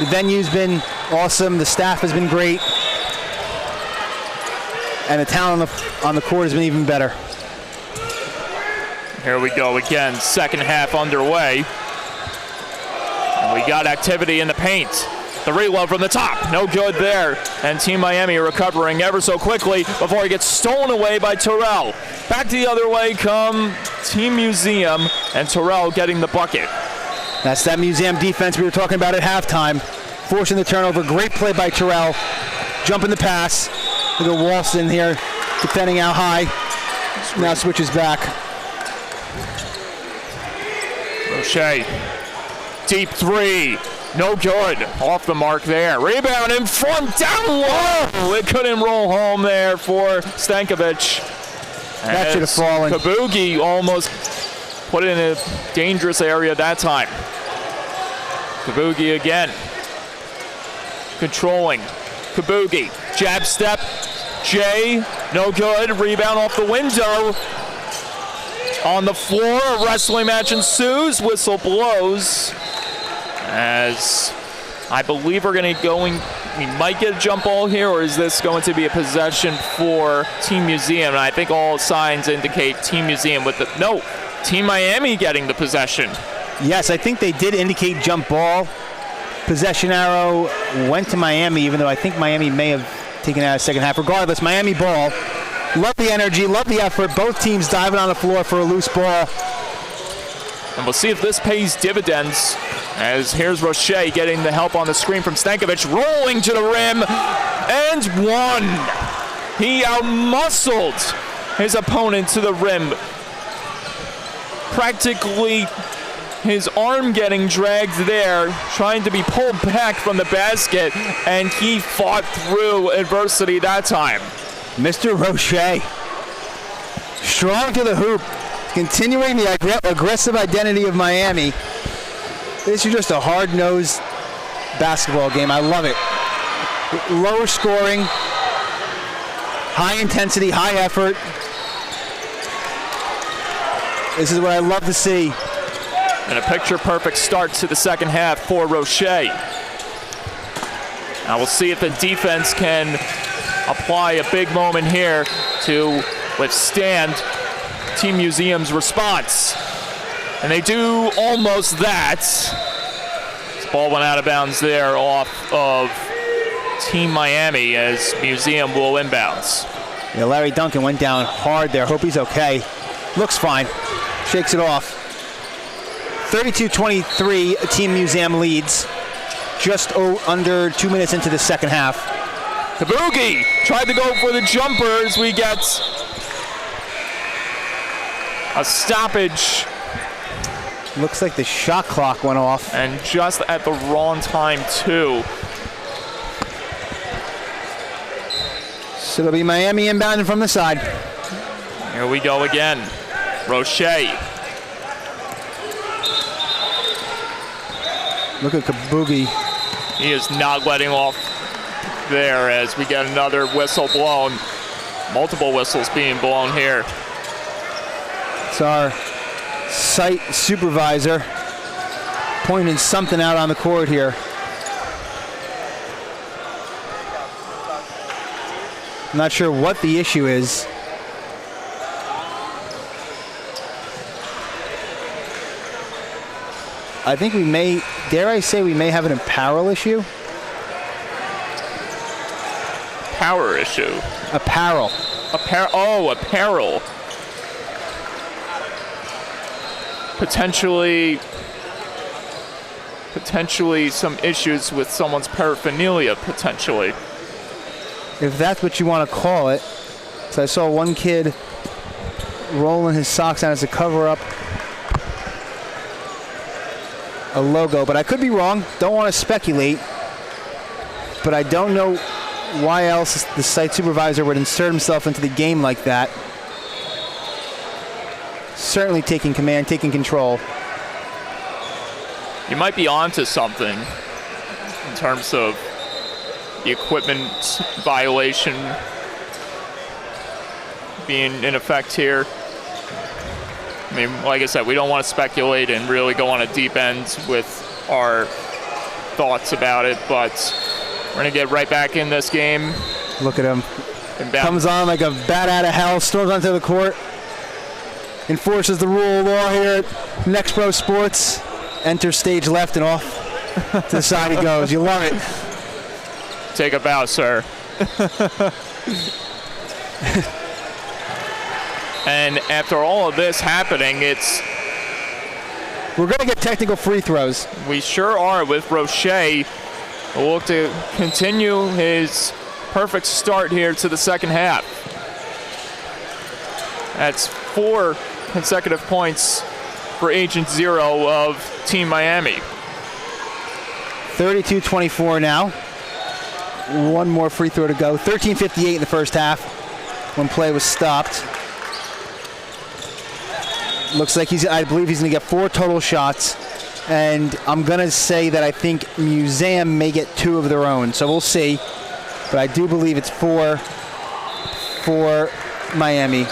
the venue's been awesome. The staff has been great. And the talent on the court has been even better. Here we go again, second half underway. And we got activity in the paint. The reload from the top, no good there. And Team Miami recovering ever so quickly before he gets stolen away by Terrell. Back the other way come Team Museum, and Terrell getting the bucket. That's that Museum defense we were talking about at halftime. Forcing the turnover, great play by Terrell. Jumping the pass. Look at Walston here, defending out high. Now switches back. Roche, deep 3, no good. Off the mark there. Rebound in front, down low. It couldn't roll home there for Stankovic. That should have fallen. Kabugi almost put it in a dangerous area that time. Kabugi again. Controlling. Kabugi, jab step. Jay, no good. Rebound off the window. On the floor, a wrestling match ensues. Whistle blows. As I believe we might get a jump ball here, or is this going to be a possession for Team Museum? And I think all signs indicate Team Museum Team Miami getting the possession. Yes, I think they did indicate jump ball. Possession arrow went to Miami, even though I think Miami may have taken it out of second half. Regardless, Miami ball. Love the energy, love the effort. Both teams diving on the floor for a loose ball. And we'll see if this pays dividends, as here's Roche getting the help on the screen from Stankovic, rolling to the rim, and one. He outmuscled his opponent to the rim. Practically his arm getting dragged there, trying to be pulled back from the basket, and he fought through adversity that time. Mr. Roche, strong to the hoop, continuing the aggressive identity of Miami. This is just a hard-nosed basketball game. I love it. Lower scoring, high intensity, high effort. This is what I love to see. And a picture-perfect start to the second half for Roche. Now we'll see if the defense can apply a big moment here to withstand Team Museum's response. And they do almost that. This ball went out of bounds there off of Team Miami as Museum will inbounds. Yeah, Larry Duncan went down hard there. Hope he's okay. Looks fine. Shakes it off. 32-23, Team Museum leads. Just under 2 minutes into the second half. Kabugi tried to go for the jumper as we get a stoppage. Looks like the shot clock went off. And just at the wrong time, too. So it'll be Miami inbounding from the side. Here we go again. Roche. Look at Kabugi. He is not letting off there as we get another whistle blown. Multiple whistles being blown here. It's our site supervisor pointing something out on the court here. I'm not sure what the issue is. I think we may, dare I say, we may have an apparel issue? Power issue. Apparel. Apparel. Potentially some issues with someone's paraphernalia, potentially. If that's what you want to call it. So I saw one kid rolling his socks down as a cover-up a logo, but I could be wrong. Don't want to speculate, but I don't know why else the site supervisor would insert himself into the game like that. Certainly taking command, taking control. You might be onto something in terms of the equipment violation being in effect here. I mean, like I said, we don't want to speculate and really go on a deep end with our thoughts about it, but we're going to get right back in this game. Look at him. Comes on like a bat out of hell, storms onto the court, enforces the rule of law here at NXTPRO Sports. Enter stage left and off to the side he goes. You love it. Take a bow, sir. And after all of this happening, we're going to get technical free throws. We sure are with Roche. We'll look to continue his perfect start here to the second half. That's 4 consecutive points for Agent Zero of Team Miami. 32-24 now. One more free throw to go. 13:58 in the first half when play was stopped. Looks like I believe he's going to get 4 total shots. And I'm going to say that I think Museum may get 2 of their own. So we'll see. But I do believe it's 4 for Miami.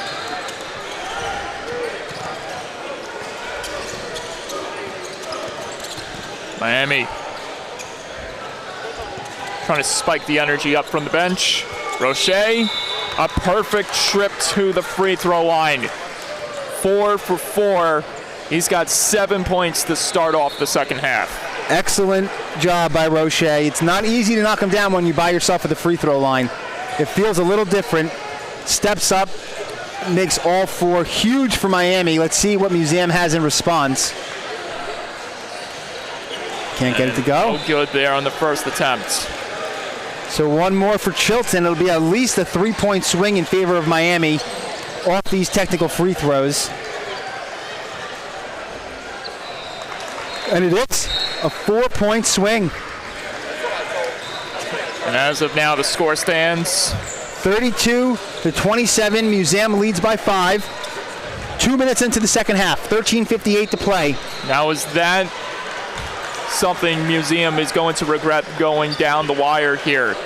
Miami trying to spike the energy up from the bench. Roche, a perfect trip to the free throw line. 4 for 4. He's got 7 points to start off the second half. Excellent job by Roche. It's not easy to knock him down when you're by yourself at the free throw line. It feels a little different. Steps up, makes all 4. Huge for Miami. Let's see what Museum has in response. Can't get it to go. No good there on the first attempt. So one more for Chilton. It'll be at least a 3-point swing in favor of Miami off these technical free throws. And it is a 4-point swing. And as of now, the score stands 32-27. Museum leads by 5. 2 minutes into the second half. 13:58 to play. Now is that something Museum is going to regret going down the wire here?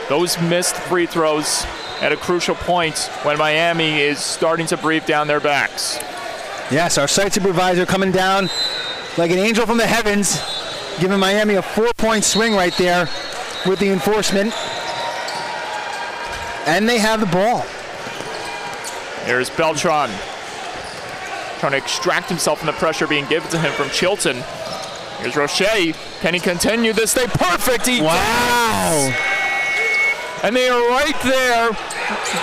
Those missed free throws at a crucial point when Miami is starting to breathe down their backs. Yes, our site supervisor coming down like an angel from the heavens, giving Miami a 4-point swing right there with the enforcement. And they have the ball. Here's Beltran trying to extract himself from the pressure being given to him from Chilton. Here's Roche. Can he continue this? They perfect. He wow. does. And they are right there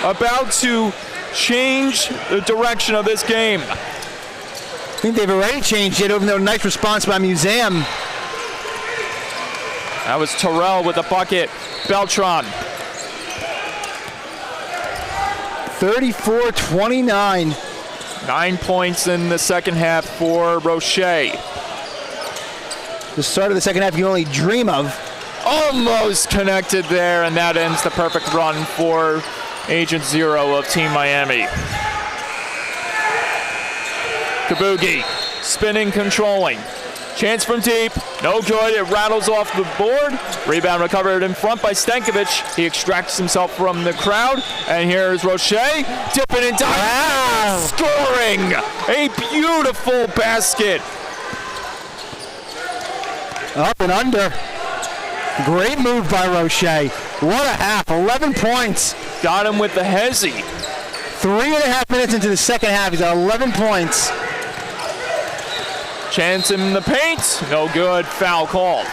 about to change the direction of this game. I think they've already changed it, even though nice response by Museum. That was Terrell with a bucket. Beltran. 34-29. 9 points in the second half for Roche. The start of the second half you can only dream of. Almost connected there, and that ends the perfect run for Agent Zero of Team Miami. Kabugi, spinning, controlling. Chance from deep, no good, it rattles off the board. Rebound recovered in front by Stankovic. He extracts himself from the crowd, and here's Roche, dipping and diving. scoring a beautiful basket. Up and under. Great move by Roche. What a half, 11 points. Got him with the hezzy. 3.5 minutes into the second half, he's at 11 points. Chance in the paint, no good, foul called.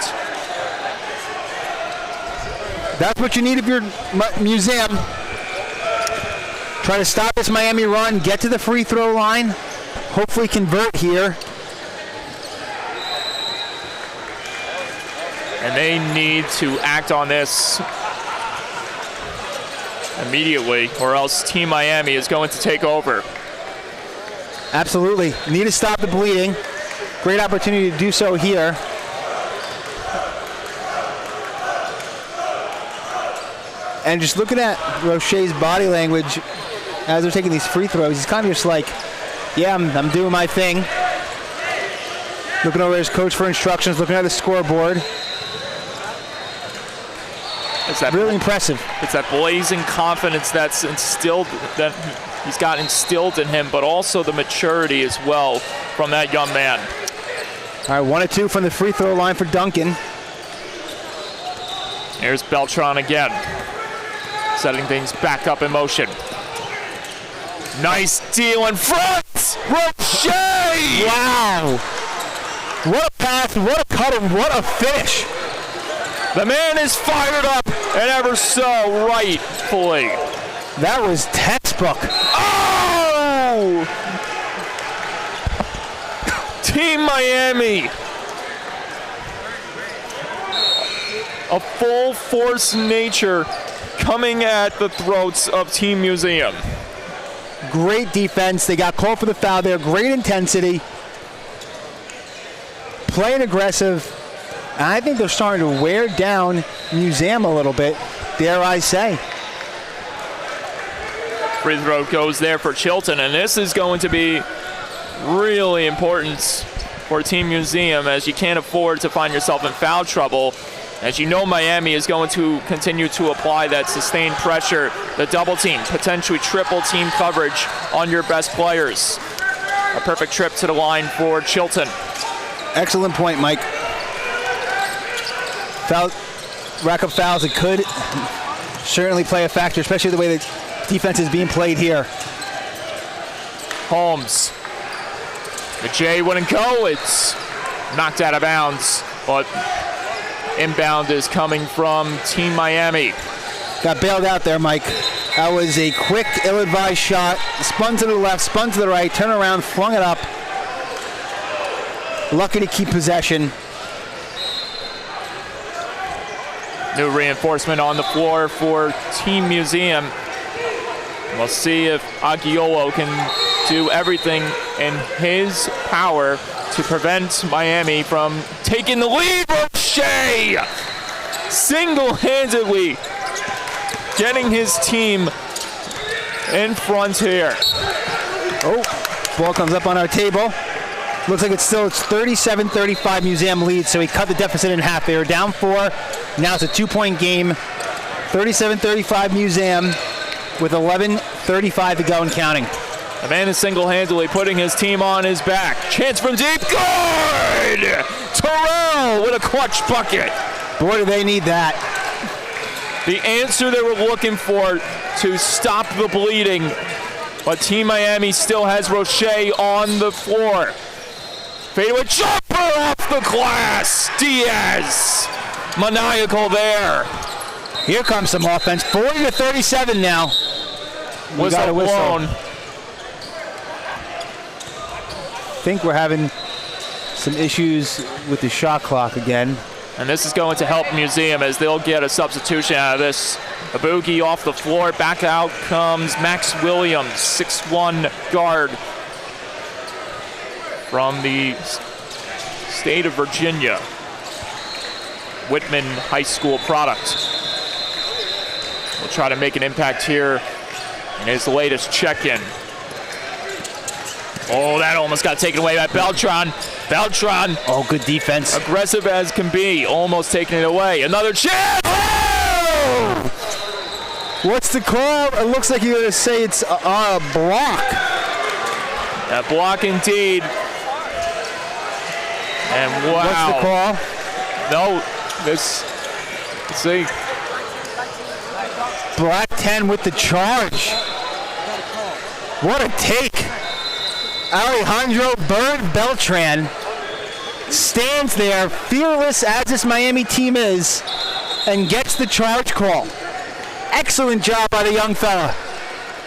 That's what you need if you're Museum. Try to stop this Miami run, get to the free throw line, hopefully convert here. And they need to act on this immediately, or else Team Miami is going to take over. Absolutely. Need to stop the bleeding. Great opportunity to do so here. And just looking at Roche's body language as they're taking these free throws, he's kind of just like, yeah, I'm doing my thing. Looking over his coach for instructions, looking at the scoreboard. It's that really impressive. It's that blazing confidence that's instilled, that he's got instilled in him, but also the maturity as well from that young man. All right, 1 of 2 from the free throw line for Duncan. Here's Beltran again, setting things back up in motion. Nice deal in front, Roche! Wow! What a pass, what a cut, and what a finish. The man is fired up, and ever so rightfully. That was textbook. Oh! Team Miami. A full force nature coming at the throats of Team Museum. Great defense. They got called for the foul there. Great intensity. Playing aggressive. And I think they're starting to wear down Museum a little bit, dare I say. Free throw goes there for Chilton, and this is going to be really important for Team Museum, as you can't afford to find yourself in foul trouble. As you know, Miami is going to continue to apply that sustained pressure, the double team, potentially triple team coverage on your best players. A perfect trip to the line for Chilton. Excellent point, Mike. Rack of fouls, it could certainly play a factor, especially the way the defense is being played here. Holmes. The J wouldn't go. It's knocked out of bounds, but inbound is coming from Team Miami. Got bailed out there, Mike. That was a quick, ill-advised shot. Spun to the left, spun to the right, turned around, flung it up. Lucky to keep possession. New reinforcement on the floor for Team Museum. We'll see if Agiolo can do everything in his power to prevent Miami from taking the lead. Roche single-handedly getting his team in front here. Oh, ball comes up on our table. Looks like it's 37-35 Museum lead, so he cut the deficit in half. They were down 4. Now it's a 2-point game. 37-35 Museum with 11:35 to go and counting. The man is single-handedly putting his team on his back. Chance from deep. Good! Terrell with a clutch bucket. Boy, do they need that. The answer they were looking for to stop the bleeding. But Team Miami still has Roche on the floor. Fadeaway jumper off the glass. Diaz. Maniacal there. Here comes some offense. 40-37 now. Whistle blown. I think we're having some issues with the shot clock again. And this is going to help Museum as they'll get a substitution out of this. A boogie off the floor. Back out comes Max Williams, 6'1" guard from the state of Virginia. Whitman High School product. Will try to make an impact here in his latest check-in. Oh, that almost got taken away by Beltran. Beltran. Oh, good defense. Aggressive as can be, almost taking it away. Another chance. Oh! What's the call? It looks like you're going to say it's a block. That block indeed. And wow. What's the call? No, this, let's see. Black 10 with the charge. What a take. Alejandro Bird Beltran stands there, fearless as this Miami team is, and gets the charge call. Excellent job by the young fella.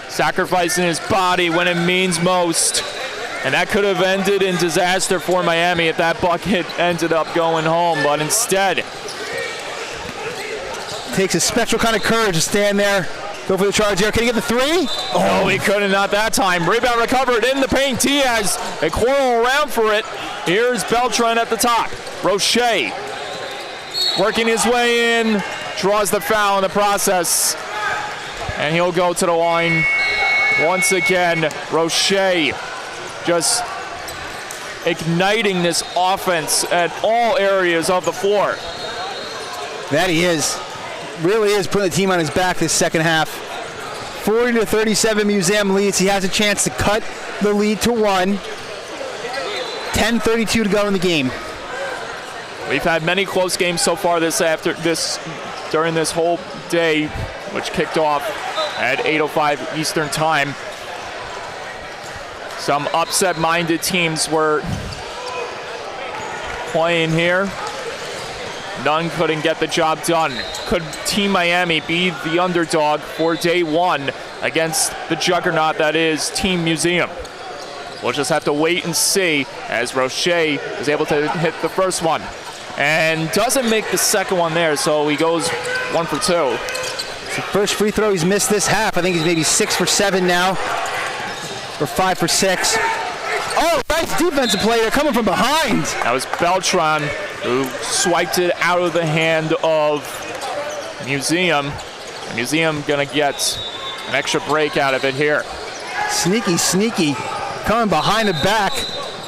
Sacrificing his body when it means most. And that could have ended in disaster for Miami if that bucket ended up going home, but instead. Takes a special kind of courage to stand there, go for the charge here. Can he get the three? Oh, he couldn't, not that time. Rebound recovered in the paint. Diaz, they quarrel around for it. Here's Beltran at the top. Roche working his way in, draws the foul in the process. And he'll go to the line once again. Roche just igniting this offense at all areas of the floor. That he is. Really is putting the team on his back this second half. 40-37 Museum leads. He has a chance to cut the lead to 1. 10:32 to go in the game. We've had many close games so far during this whole day, which kicked off at 8:05 Eastern Time. Some upset-minded teams were playing here. None couldn't get the job done. Could Team Miami be the underdog for day one against the juggernaut that is Team Museum? We'll just have to wait and see, as Roche is able to hit the first one and doesn't make the second one there, so he goes 1 for 2. It's the first free throw he's missed this half. I think he's maybe 6 for 7 now, or 5 for 6. Oh, nice defensive play. They're coming from behind. That was Beltran who swiped it out of the hand of Museum. Museum gonna get an extra break out of it here. Sneaky, sneaky. Coming behind the back.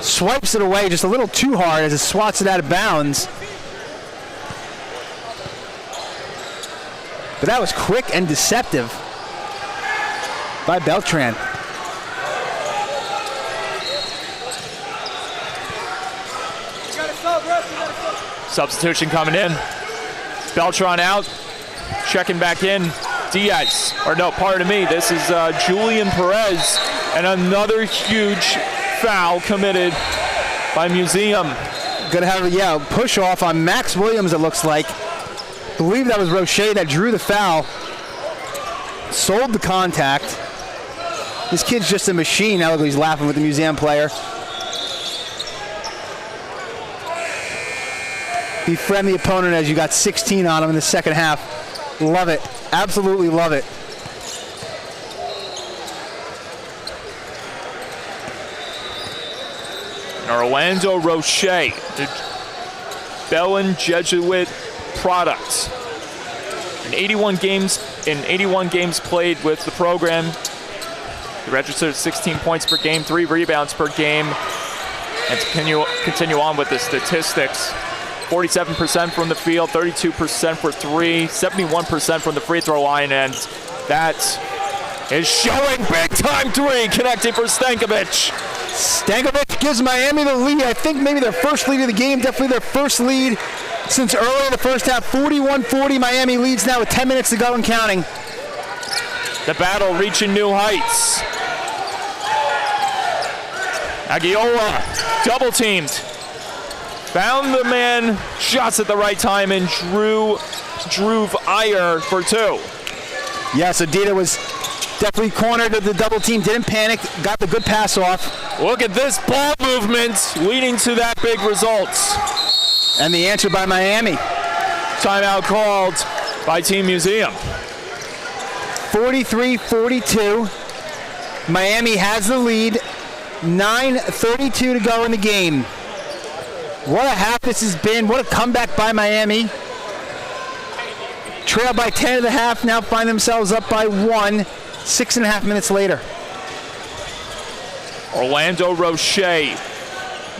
Swipes it away just a little too hard as it swats it out of bounds. But that was quick and deceptive by Beltran. Substitution coming in. Beltran out, checking back in. Diaz, or no, pardon me, this is Julian Perez, and another huge foul committed by Museum. Gonna have a push off on Max Williams, it looks like. I believe that was Roche that drew the foul. Sold the contact. This kid's just a machine. Now look, he's laughing with the Museum player. Befriend the opponent as you got 16 on him in the second half. Love it. Absolutely love it. Orlando Roche, the Bellin Jesuit product. In 81 games played with the program, he registered 16 points per game, 3 rebounds per game. And to continue on with the statistics, 47% from the field, 32% for 3, 71% from the free throw line, and that is showing big time 3, connecting for Stankovic. Stankovic gives Miami the lead. I think maybe their first lead of the game, definitely their first lead since early in the first half. 41-40, Miami leads now with 10 minutes to go and counting. The battle reaching new heights. Aguiola double teamed. Found the man, shots at the right time, and drew Iyer for 2. Yes, Adida was definitely cornered to the double team, didn't panic, got the good pass off. Look at this ball movement leading to that big result. And the answer by Miami. Timeout called by Team Museum. 43-42. Miami has the lead. 9:32 to go in the game. What a half this has been. What a comeback by Miami. Trail by 10 at the half, now find themselves up by 1, 6.5 minutes later. Orlando Roche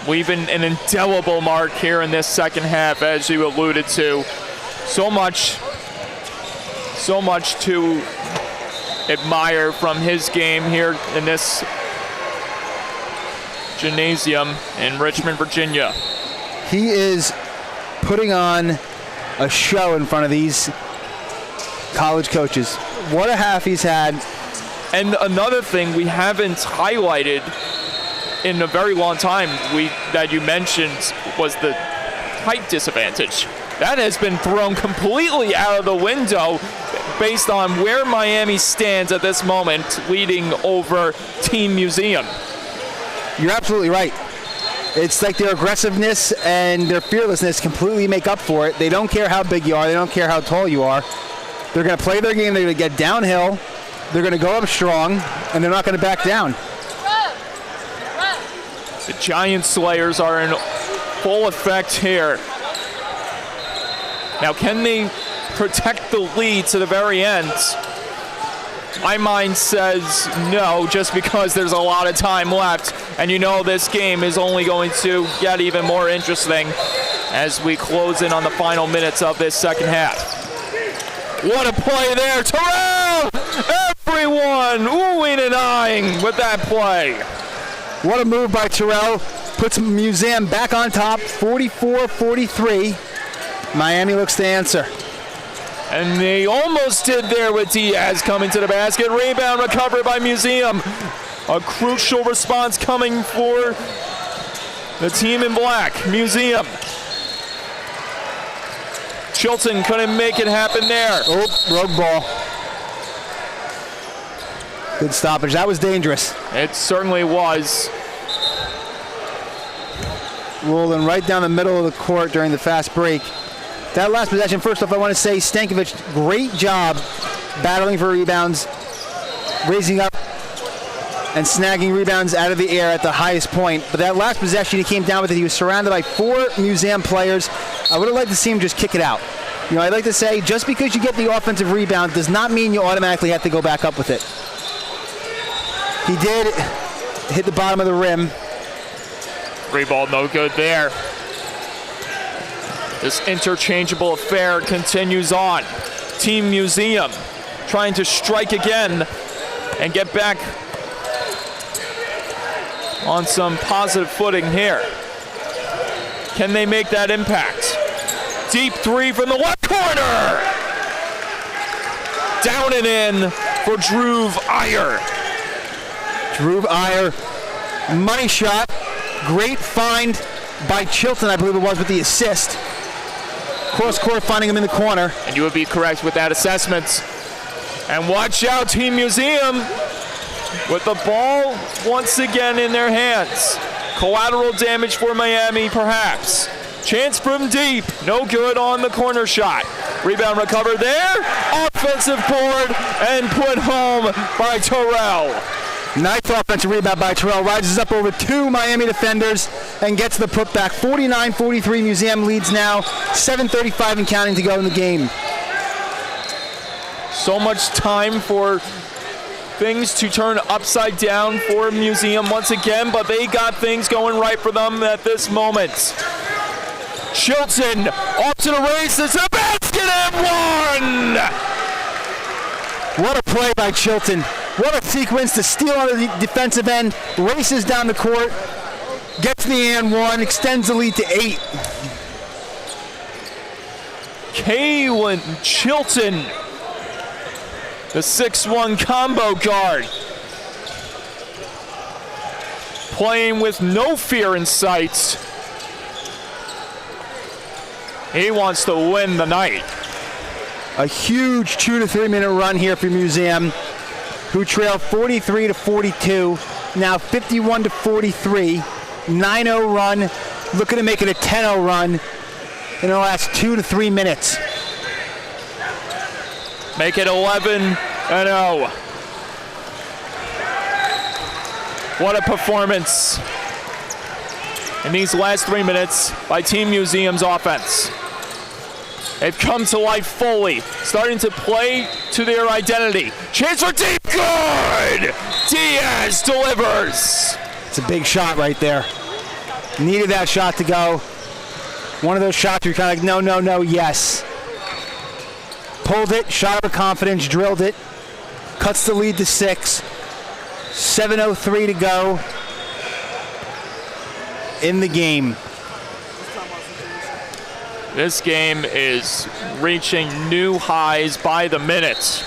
leaving an indelible mark here in this second half, as you alluded to. So much to admire from his game here in this Gymnasium in Richmond, Virginia. He is putting on a show in front of these college coaches. What a half he's had. And another thing we haven't highlighted in a very long time that you mentioned was the height disadvantage. That has been thrown completely out of the window based on where Miami stands at this moment, leading over Team Museum. You're absolutely right. It's like their aggressiveness and their fearlessness completely make up for it. They don't care how big you are. They don't care how tall you are. They're going to play their game. They're going to get downhill. They're going to go up strong, and they're not going to back down. The Giant Slayers are in full effect here. Now, can they protect the lead to the very end? My mind says no, just because there's a lot of time left, and you know this game is only going to get even more interesting as we close in on the final minutes of this second half. What a play there, Terrell! Everyone oohing and eyeing with that play. What a move by Terrell. Puts Museum back on top, 44-43. Miami looks to answer. And they almost did there with Diaz coming to the basket. Rebound recovered by Museum. A crucial response coming for the team in black, Museum. Chilton couldn't make it happen there. Oh, rogue ball. Good stoppage. That was dangerous. It certainly was. Rolling right down the middle of the court during the fast break. That last possession, first off, I want to say Stankovic, great job battling for rebounds, raising up and snagging rebounds out of the air at the highest point. But that last possession, he came down with it. He was surrounded by 4 Museum players. I would have liked to see him just kick it out. You know, I'd like to say, just because you get the offensive rebound does not mean you automatically have to go back up with it. He did hit the bottom of the rim. Free ball, no good there. This interchangeable affair continues on. Team Museum trying to strike again and get back on some positive footing here. Can they make that impact? Deep three from the left corner. Down and in for Drew Iyer. Drew Iyer, money shot. Great find by Chilton, I believe it was, with the assist. Cross court, finding him in the corner. And you would be correct with that assessment. And watch out, Team Museum with the ball once again in their hands. Collateral damage for Miami, perhaps. Chance from deep, no good on the corner shot. Rebound recovered there. Offensive board and put home by Terrell. Nice offensive rebound by Terrell. Rises up over 2 Miami defenders and gets the putback. 49-43 Museum leads now. 7:35 and counting to go in the game. So much time for things to turn upside down for Museum once again, but they got things going right for them at this moment. Chilton off to the races, a basket and one! What a play by Chilton. What a sequence to steal on the defensive end, races down the court, gets the and one, extends the lead to 8. Kalen Chilton, the 6'1" combo guard, playing with no fear in sight. He wants to win the night. A huge 2 to 3 minute run here for Museum, who trailed 43-42, now 51-43, 9-0 run, looking to make it a 10-0 run in the last 2 to 3 minutes. Make it 11-0. What a performance in these last 3 minutes by Team Museum's offense. They've come to life fully, starting to play to their identity. Chance for deep, good! Diaz delivers. It's a big shot right there. Needed that shot to go. One of those shots you're kind of like, no, yes. Pulled it, shot with confidence, drilled it. Cuts the lead to 6. 7:03 to go. in the game. This game is reaching new highs by the minute.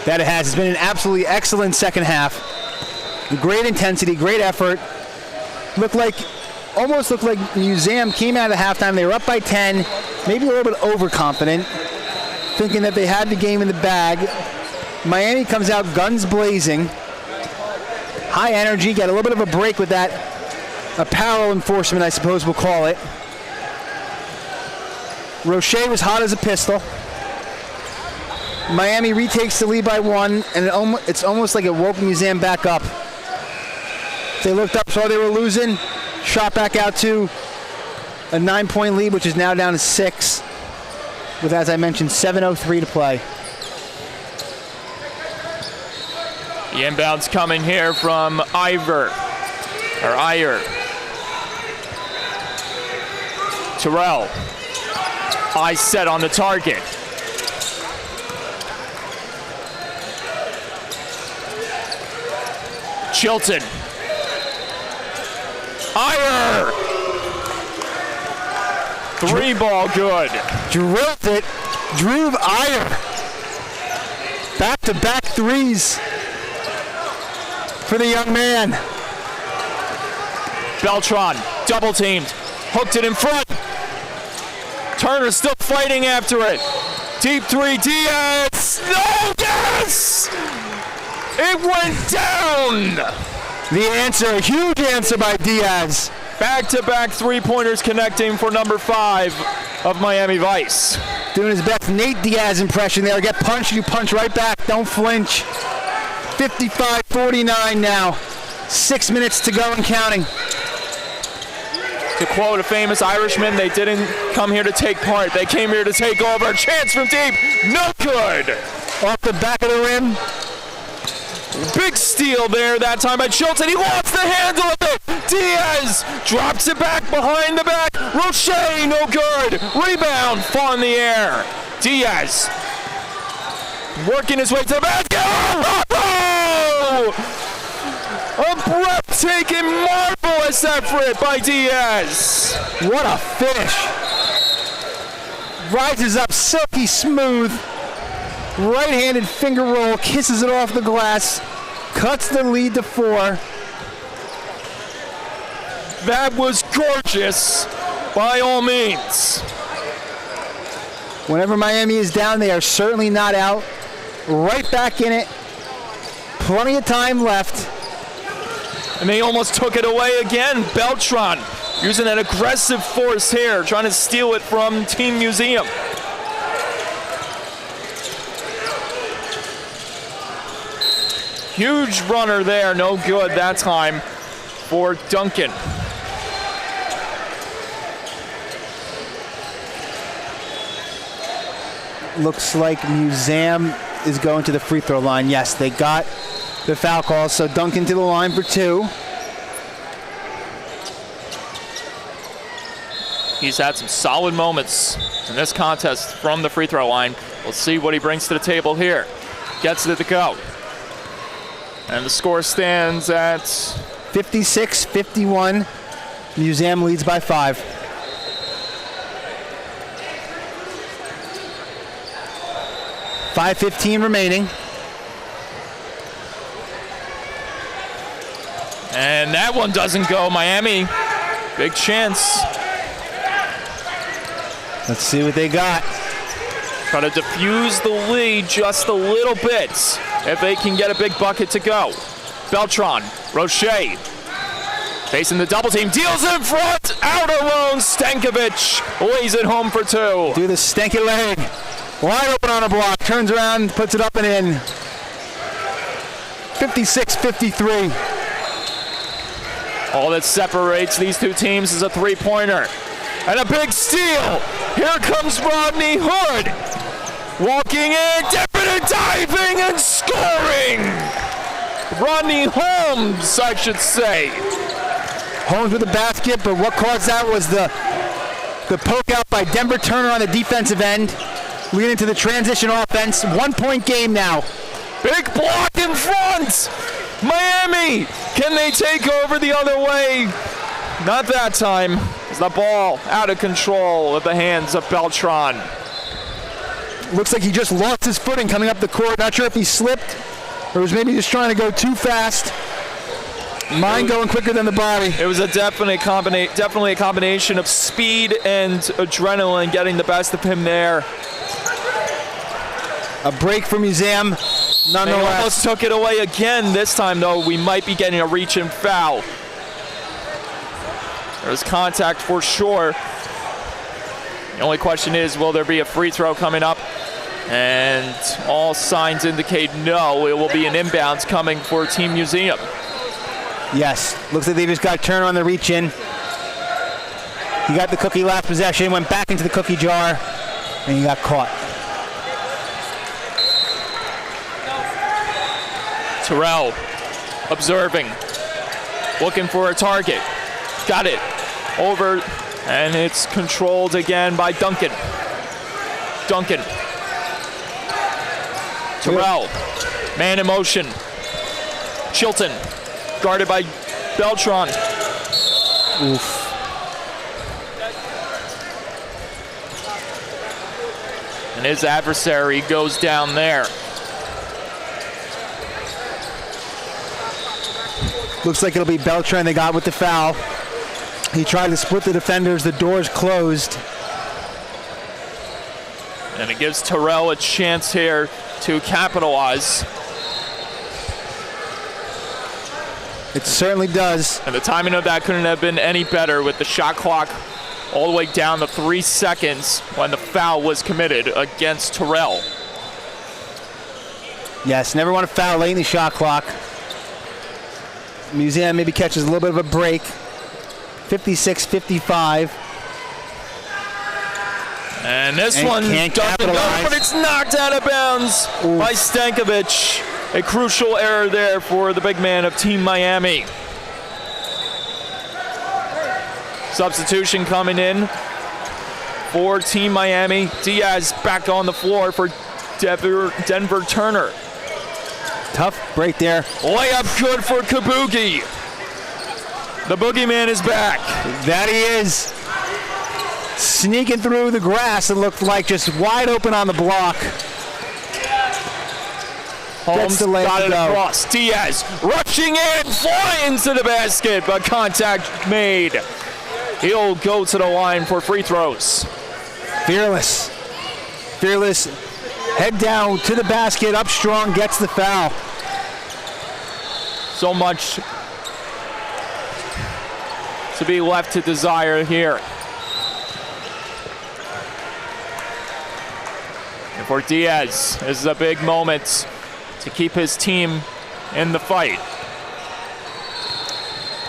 That it has. It's been an absolutely excellent second half. Great intensity, great effort. Almost looked like Museum came out of halftime. They were up by 10, maybe a little bit overconfident, thinking that they had the game in the bag. Miami comes out guns blazing. High energy, got a little bit of a break with that apparel enforcement, I suppose we'll call it. Roche was hot as a pistol. Miami retakes the lead by 1, and it's almost like it woke Museum back up. They looked up, saw they were losing, shot back out to a 9-point lead, which is now down to 6, with, as I mentioned, 7:03 to play. The inbound's coming here from Iyer. Terrell. Eye set on the target. Chilton. Iyer. 3-ball good. Drilled it. Drew Iyer. Back-to-back threes for the young man. Beltran, double teamed, hooked it in front. Turner still fighting after it. Deep 3, Diaz. No, yes! It went down. The answer, a huge answer by Diaz. Back-to-back three-pointers connecting for number 5 of Miami Vice. Doing his best Nate Diaz impression there. Get punched, you punch right back. Don't flinch. 55-49 now. 6 minutes to go and counting. To quote a famous Irishman, they didn't come here to take part. They came here to take over. Chance from deep. No good. Off the back of the rim. Big steal there that time by Chilton. He lost the handle of it. Diaz drops it back behind the back. Roche, no good. Rebound, far in the air. Diaz working his way to the basket. Oh! A breathtaking, marvelous effort by Diaz. What a finish. Rises up silky smooth. Right-handed finger roll, kisses it off the glass, cuts the lead to 4. That was gorgeous, by all means. Whenever Miami is down, they are certainly not out. Right back in it. Plenty of time left. And they almost took it away again. Beltran using an aggressive force here, trying to steal it from Team Museum. Huge runner there, no good that time for Duncan. Looks like Museum is going to the free throw line. Yes, they got the foul call, so Duncan to the line for 2. He's had some solid moments in this contest from the free throw line. We'll see what he brings to the table here. Gets it to go. And the score stands at 56-51. Museum leads by 5. .5:15 remaining. And that one doesn't go. Miami, big chance. Let's see what they got. Try to diffuse the lead just a little bit if they can get a big bucket to go. Beltran, Roche, facing the double team, deals in front, out alone, Stankovic lays it home for 2. Do the stanky leg. Wide open on a block, turns around, puts it up and in. 56-53. All that separates these two teams is a three-pointer. And a big steal. Here comes Rodney Hood. Walking in, dipping and diving and scoring. Rodney Holmes, I should say. Holmes with the basket, but what caused that was the poke out by Denver Turner on the defensive end, leading to the transition offense. 1-point game now. Big block in front. Miami Can they take over the other way? Not that time. Is the ball out of control with the hands of Beltran. Looks like he just lost his footing coming up the court. Not sure if he slipped or was maybe just trying to go too fast. Mind going quicker than the body. It was a definitely a combination of speed and adrenaline getting the best of him there. A break for Museum, They nonetheless. almost took it away again. This time, though, we might be getting a reach and foul. There's contact for sure. The only question is, will there be a free throw coming up? And all signs indicate no. It will be an inbounds coming for Team Museum. Yes, looks like they just got Turner on the reach in. He got the cookie last possession, went back into the cookie jar, and he got caught. Terrell observing, looking for a target. Got it. Over, and it's controlled again by Duncan. Terrell, man in motion. Chilton, guarded by Beltran. Oof. And his adversary goes down there. Looks like it'll be Beltran they got with the foul. He tried to split the defenders. The door's closed. And it gives Terrell a chance here to capitalize. It certainly does. And the timing of that couldn't have been any better with the shot clock all the way down to 3 seconds when the foul was committed against Terrell. Yes, never want to foul late in the shot clock. Museum maybe catches a little bit of a break. 56-55. And this And one can't doesn't go, capitalize. but it's knocked out of bounds by Stankovic. A crucial error there for the big man of Team Miami. Substitution coming in for Team Miami. Diaz back on the floor for Denver Turner. Tough break there. Layup good for Kabuki. The boogeyman is back. That he is. Sneaking through the grass, it looked like, just wide open on the block. Holmes the layup got to it go. across. Diaz rushing in, flying to the basket, but contact made. He'll go to the line for free throws. Fearless. Head down to the basket, up strong, gets the foul. So much to be left to desire here. And for Diaz, this is a big moment to keep his team in the fight.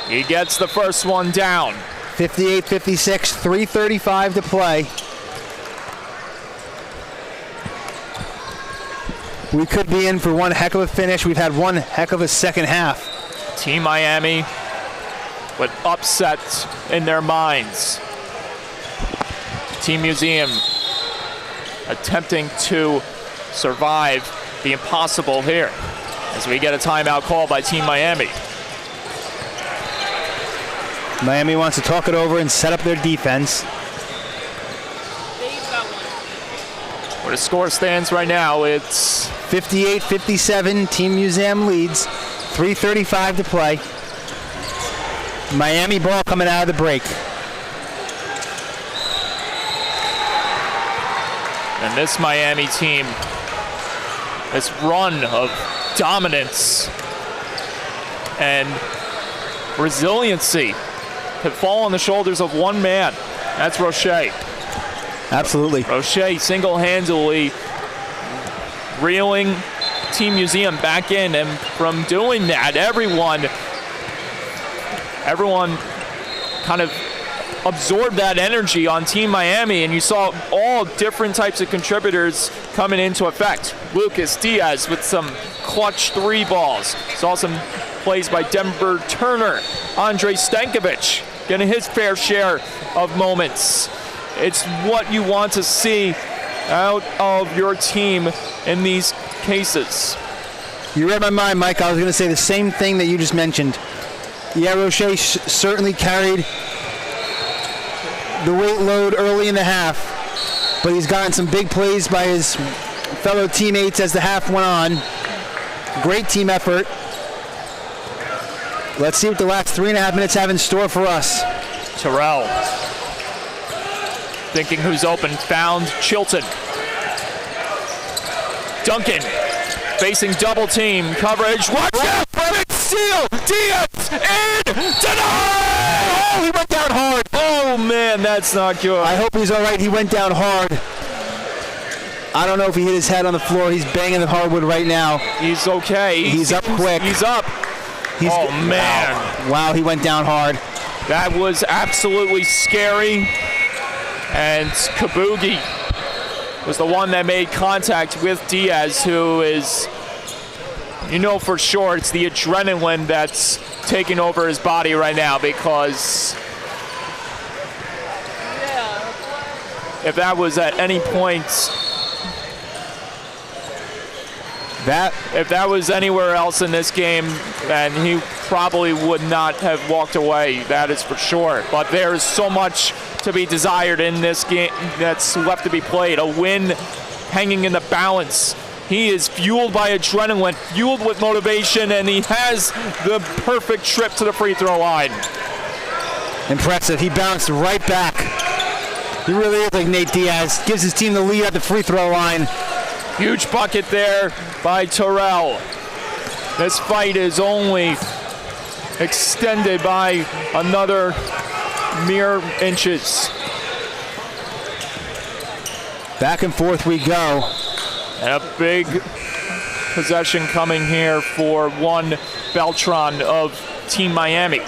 He gets the first one down. 58-56, 3:35 to play. We could be in for one heck of a finish. We've had one heck of a second half. Team Miami, but upset in their minds. Team Museum attempting to survive the impossible here as we get a timeout call by Team Miami. Miami wants to talk it over and set up their defense. Where the score stands right now, it's 58-57, Team Museum leads. 3:35 to play. Miami ball coming out of the break. and this Miami team, this run of dominance and resiliency could fall on the shoulders of one man. That's Roche. Absolutely. Roche single-handedly reeling Team Museum back in, and from doing that, everyone kind of absorbed that energy on Team Miami, and you saw all different types of contributors coming into effect. Lucas Diaz with some clutch three balls. Saw some plays by Denver Turner. Andre Stankovic getting his fair share of moments. It's what you want to see out of your team in these cases. You read my mind, Mike. I was going to say the same thing that you just mentioned. Yeah, Roche certainly carried the weight load early in the half, but he's gotten some big plays by his fellow teammates as the half went on. Great team effort. Let's see what the last 3.5 minutes have in store for us. Terrell thinking who's open, found Chilton. Duncan facing double team coverage. Watch out! Big steal! Diaz in! Denied! Oh, he went down hard. Oh man, that's not good. I hope he's all right. He went down hard. I don't know if he hit his head on the floor. He's banging the hardwood right now. He's okay. He's up quick. He's up. Oh man. Wow, he went down hard. That was absolutely scary. And Kabugi was the one that made contact with Diaz, who is, you know for sure, it's the adrenaline that's taking over his body right now, because if that was at any point, if that was anywhere else in this game, then he probably would not have walked away, that is for sure. But there is so much to be desired in this game that's left to be played. A win hanging in the balance. He is fueled by adrenaline, fueled with motivation, and he has the perfect trip to the free throw line. Impressive. He bounced right back. He really is like Nate Diaz. Gives his team the lead at the free throw line. Huge bucket there by Terrell. This fight is only extended by another mere inches. Back and forth we go. And a big possession coming here for one Beltran of Team Miami.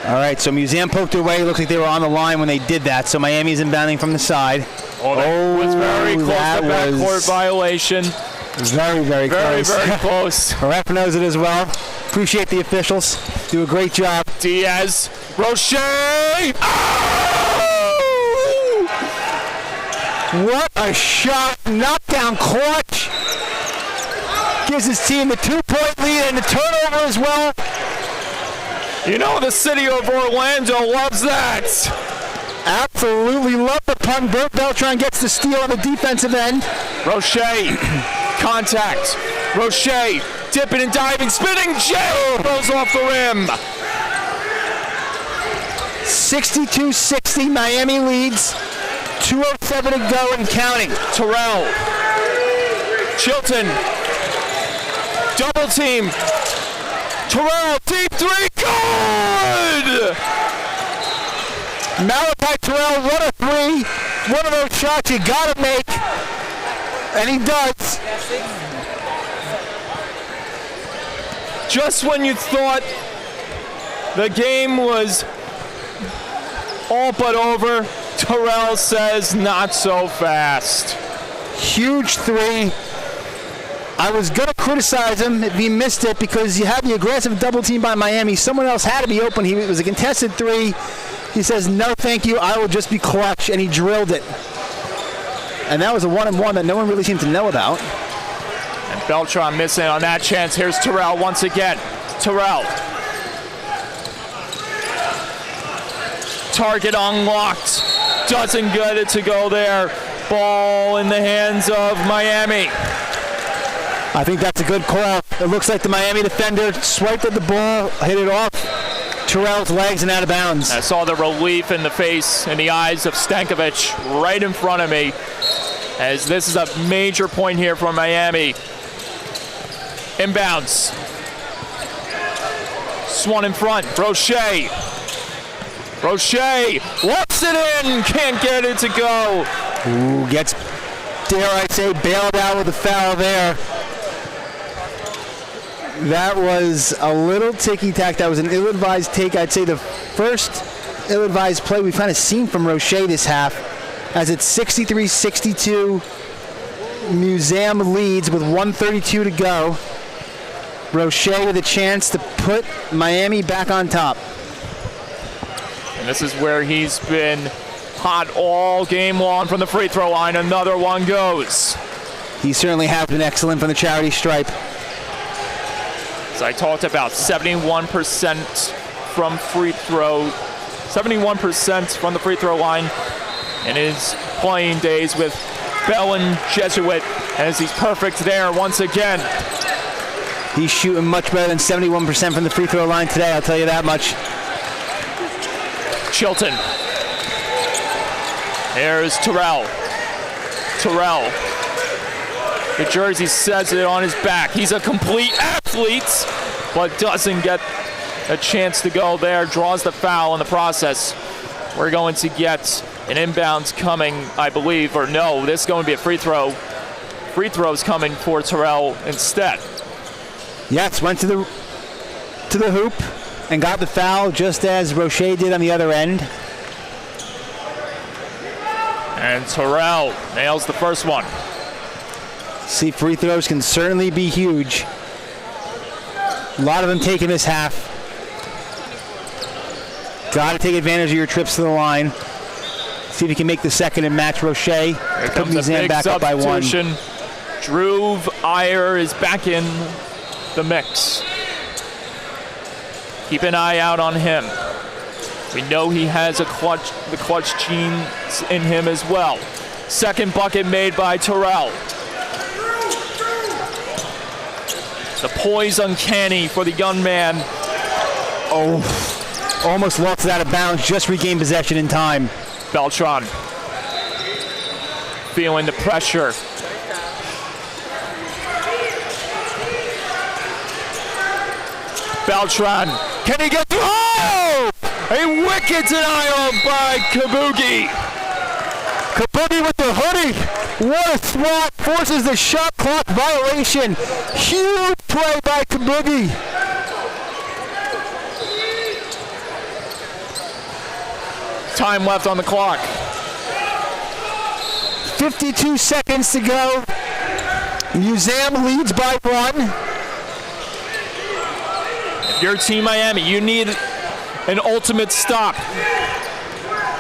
All right, so Museum poked away. Looks like they were on the line when they did that. So Miami's inbounding from the side. Oh, that was very close to backcourt violation. Very, very close. Very, very close. The ref knows it as well. Appreciate the officials. Do a great job. Diaz, Roche. Oh! What a shot. Knockdown clutch. Gives his team the 2-point lead and the turnover as well. You know the city of Orlando loves that. Absolutely love the punt. Bert Beltran gets the steal on the defensive end. Roche, contact. Roche, dipping and diving, spinning. Jay goes off the rim. 62-60, Miami leads. 2:07 to go and counting. Terrell, Chilton, double team. Terrell, deep three, good! Malachi Terrell, what a three. One of those shots you gotta make. And he does. Just when you thought the game was all but over, Terrell says not so fast. Huge three. I was going to criticize him if he missed it because you had the aggressive double team by Miami. Someone else had to be open. It was a contested three. He says, no, thank you. I will just be clutch. And he drilled it. And that was a 1-and-1 that no one really seemed to know about. And Beltran missing on that chance. Here's Terrell once again. Terrell. Target unlocked. Doesn't get it to go there. Ball in the hands of Miami. I think that's a good call. It looks like the Miami defender swiped at the ball, hit it off Terrell's legs and out of bounds. I saw the relief in the face, in the eyes of Stankovic right in front of me, as this is a major point here for Miami. Inbounds. Swan in front. Roche. Roche lofts it in. Can't get it to go. Ooh, gets, dare I say, bailed out with a foul there. That was a little ticky-tack. That was an ill-advised take. I'd say the first ill-advised play we've kind of seen from Roche this half, as it's 63-62. Museum leads with 1:32 to go. Roche with a chance to put Miami back on top. And this is where he's been hot all game long from the free throw line. Another one goes. He certainly has been excellent from the charity stripe. As I talked about, 71% from free throw, 71% from the free throw line in his playing days with Bell and Jesuit, as he's perfect there once again. He's shooting much better than 71% from the free throw line today, I'll tell you that much. Chilton. There's Terrell. Terrell. The jersey says it on his back. He's a complete athlete, but doesn't get a chance to go there. Draws the foul in the process. We're going to get an inbound coming, I believe, or no, this is going to be a free throw. Free throw's coming for Terrell instead. Yes, went to the hoop and got the foul just as Roche did on the other end. And Terrell nails the first one. See, free throws can certainly be huge. A lot of them taken this half. Got to take advantage of your trips to the line. See if you can make the second and match Roche. Here comes a big back up by one. substitution. Drew Iyer is back in the mix. Keep an eye out on him. We know he has the clutch genes in him as well. Second bucket made by Terrell. The poise uncanny for the young man. Oh, almost lost it out of bounds, just regained possession in time. Beltran feeling the pressure. Beltran, can he get through? Oh! A wicked denial by Kabuki. Kabuki with the hoodie. What a swat. Forces the shot clock violation. Huge play by Kabuki. Time left on the clock. 52 seconds to go. Museum leads by one. If you're Team Miami, you need an ultimate stop.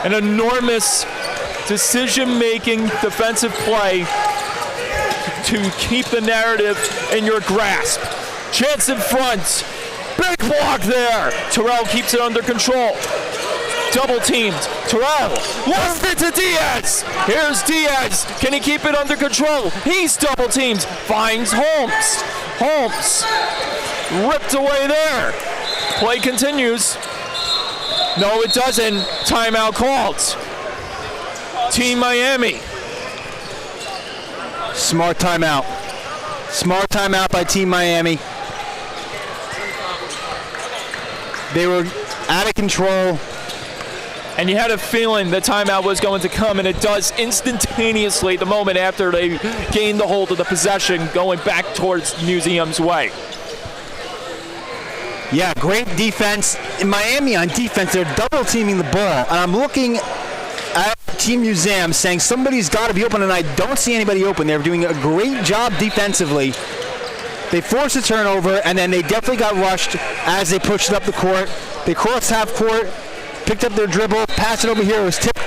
An enormous decision-making defensive play to keep the narrative in your grasp. Chance in front. Big block there. Terrell keeps it under control. Double teamed. Terrell lost it to Diaz. Here's Diaz. Can he keep it under control? He's double teamed. Finds Holmes. Holmes ripped away there. Play continues. No, it doesn't. Timeout called. Team Miami. Smart timeout. Smart timeout by Team Miami. They were out of control. And you had a feeling the timeout was going to come, and it does instantaneously the moment after they gained the hold of the possession, going back towards Museum's way. Yeah, great defense. In Miami on defense, they're double teaming the ball. And I'm looking at Team Museum saying somebody's got to be open, and I don't see anybody open. They're doing a great job defensively. They forced a turnover, and then they definitely got rushed as they pushed it up the court. They crossed half court, picked up their dribble, passed it over here. It was tipped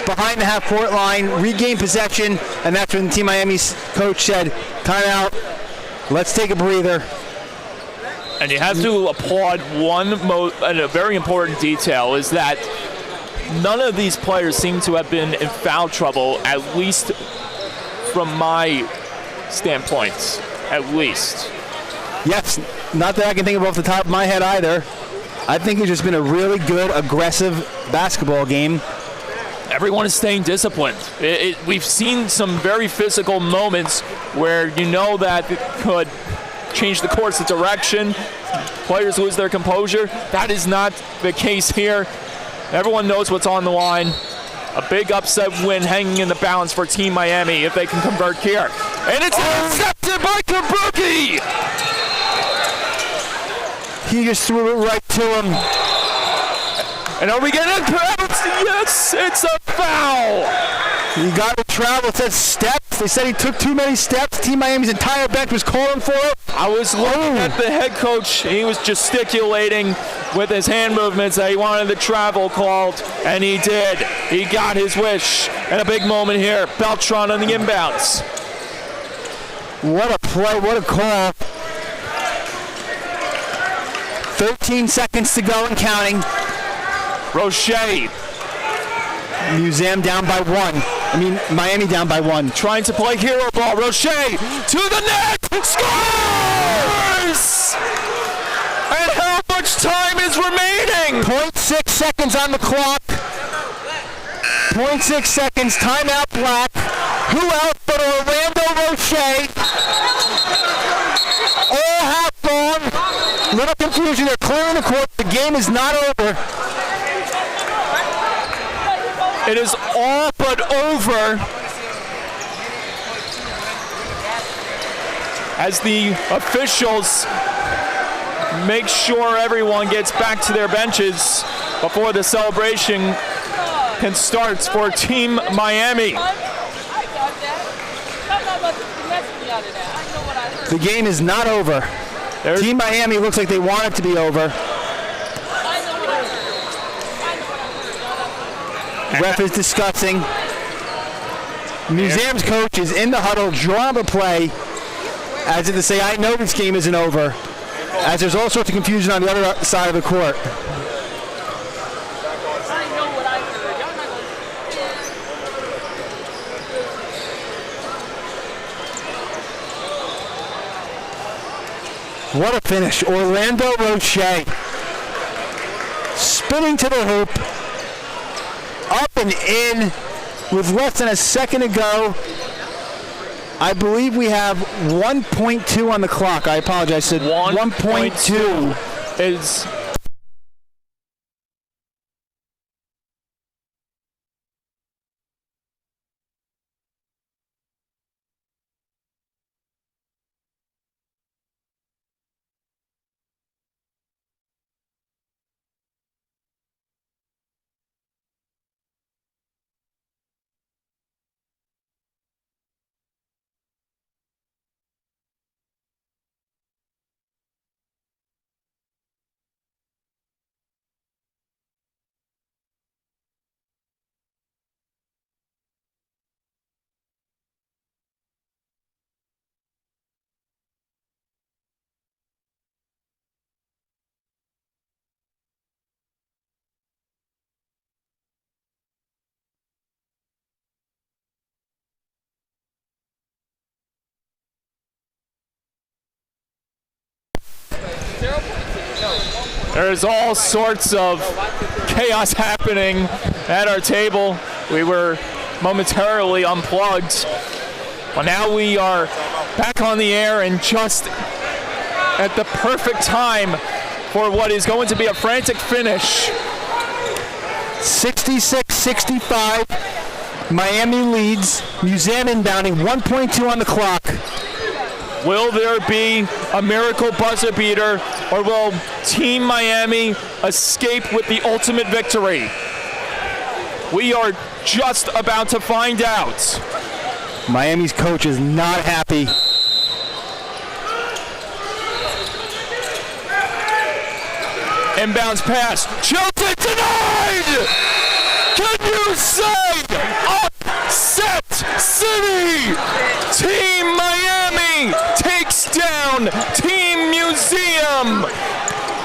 behind the half court line, regained possession, and that's when Team Miami's coach said, timeout, let's take a breather. And you have to applaud and a very important detail is that none of these players seem to have been in foul trouble, at least from my standpoint, at least. Yes, not that I can think of off the top of my head either. I think it's just been a really good, aggressive basketball game. Everyone is staying disciplined. We've seen some very physical moments where you know that it could change the course of direction. Players lose their composure. That is not the case here. Everyone knows what's on the line. A big upset win hanging in the balance for Team Miami if they can convert here. And it's intercepted by Kabuki! He just threw it right to him. And are we getting it? Yes, it's a foul! He got to travel. It says steps. They said he took too many steps. Team Miami's entire bench was calling for it. I was looking at the head coach. He was gesticulating with his hand movements that he wanted the travel called, and he did. He got his wish. And a big moment here. Beltran on the inbounds. What a play. What a call. 13 seconds to go and counting. Roche Museum down by 1. Miami down by 1. trying to play hero ball. Roche to the net. Scores! And how much time is remaining? 0.6 seconds on the clock. 0.6 seconds. Timeout Black. Who else but Orlando Roche? All half gone. Little confusion. They're clearing the court. The game is not over. It is all but over as the officials make sure everyone gets back to their benches before the celebration can start for Team Miami. The game is not over. Team Miami looks like they want it to be over. Ref is discussing. Museum's coach is in the huddle, drawing the play, as if to say, I know this game isn't over, as there's all sorts of confusion on the other side of the court. What a finish. Orlando Roche spinning to the hoop, up and in with less than a second to go. I believe we have 1.2 on the clock. I apologize. I said 1.2 is there's all sorts of chaos happening at our table. We were momentarily unplugged, but now we are back on the air and just at the perfect time for what is going to be a frantic finish. 66-65. Miami leads. Museum inbounding. 1.2 on the clock. Will there be a miracle buzzer beater, or will Team Miami escape with the ultimate victory? We are just about to find out. Miami's coach is not happy. Inbounds pass. Chilton denied! Can you say upset city? Team Miami takes down Team Museum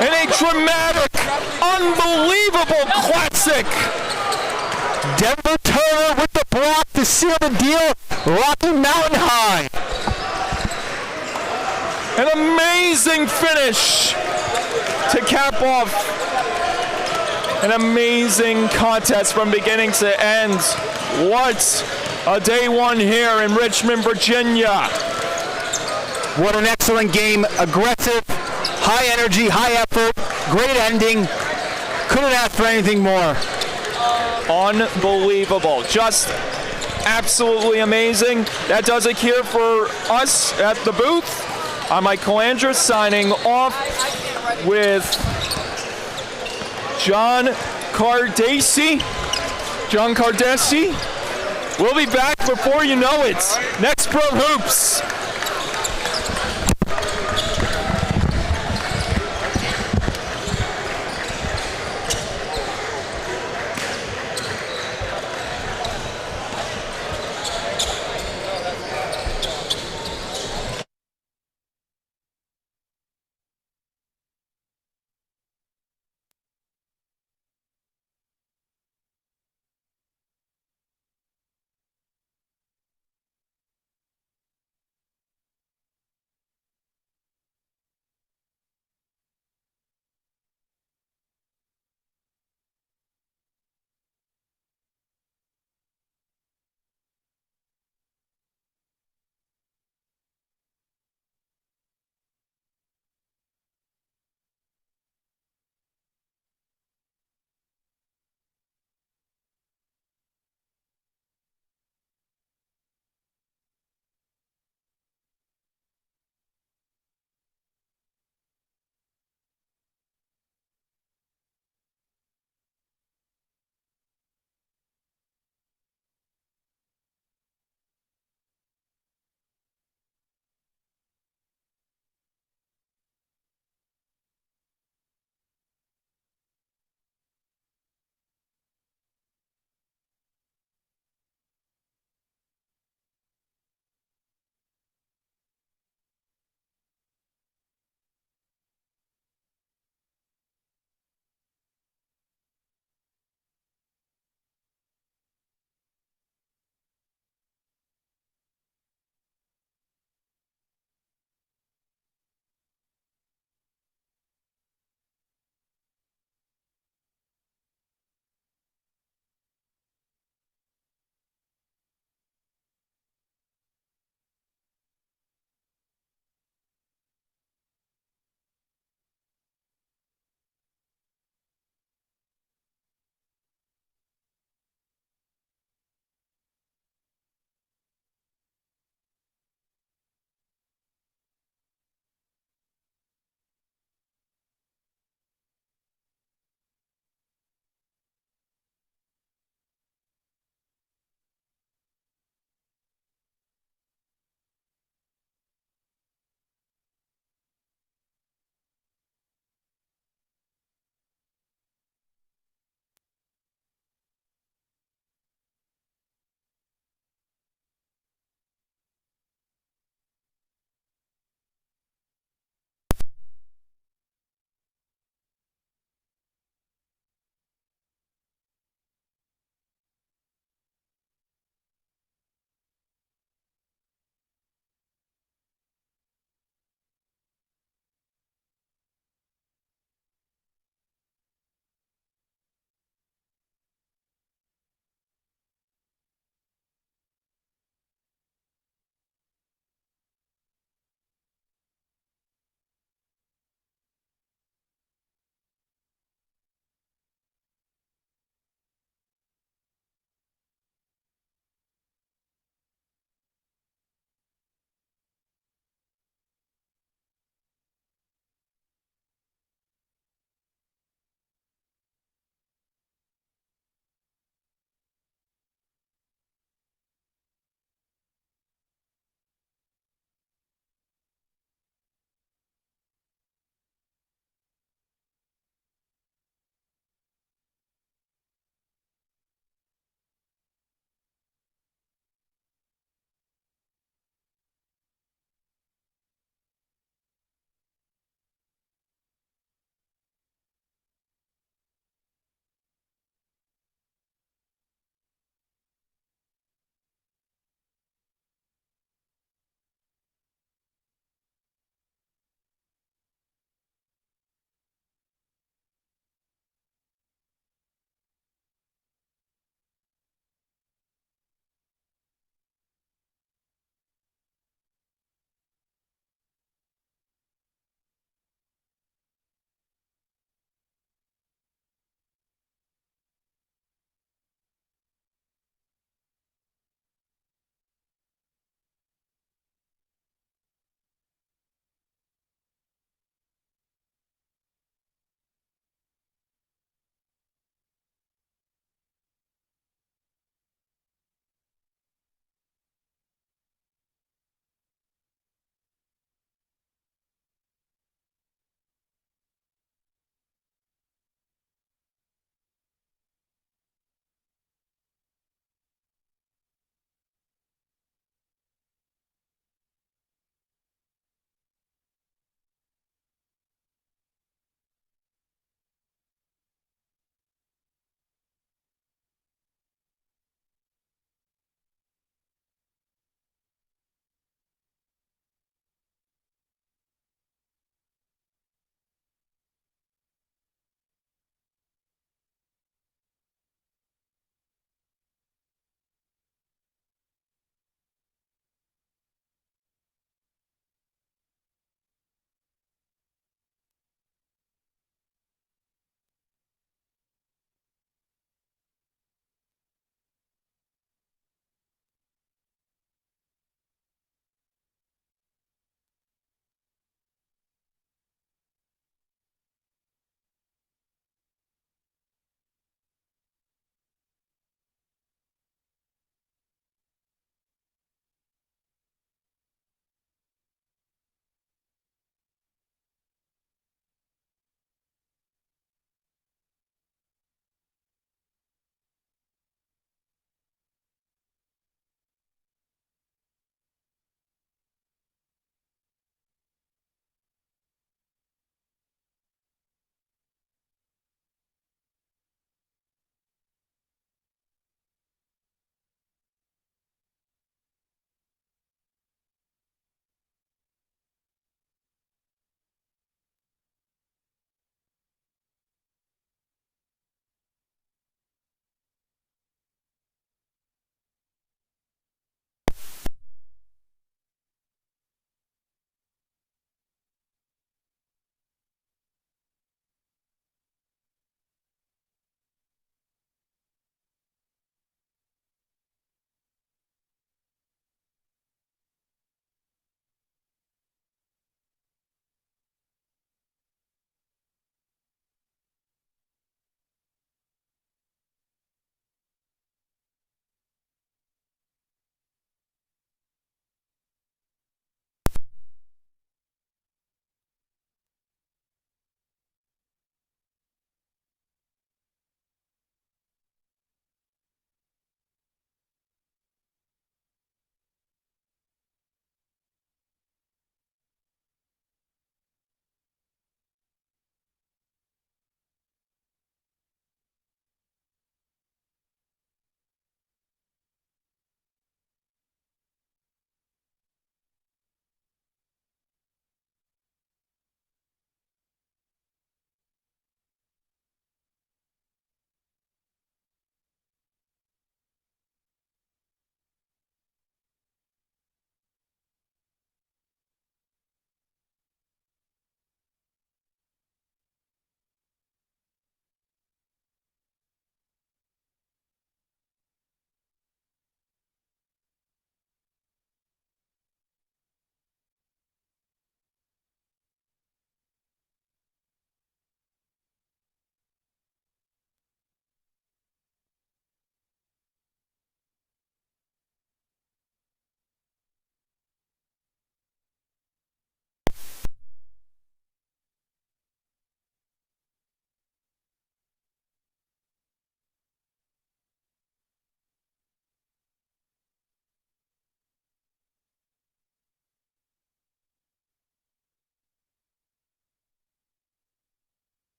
in a dramatic, unbelievable classic. Denver Turner with the block to seal the deal. Rocky Mountain High. An amazing finish to cap off an amazing contest from beginning to end. What a day one here in Richmond, Virginia. What an excellent game. Aggressive, high energy, high effort, great ending. Couldn't ask for anything more. Unbelievable. Just absolutely amazing. That does it here for us at the booth. I'm Mike Calandra signing off with John Cardesi. We'll be back before you know it. Next Pro Hoops.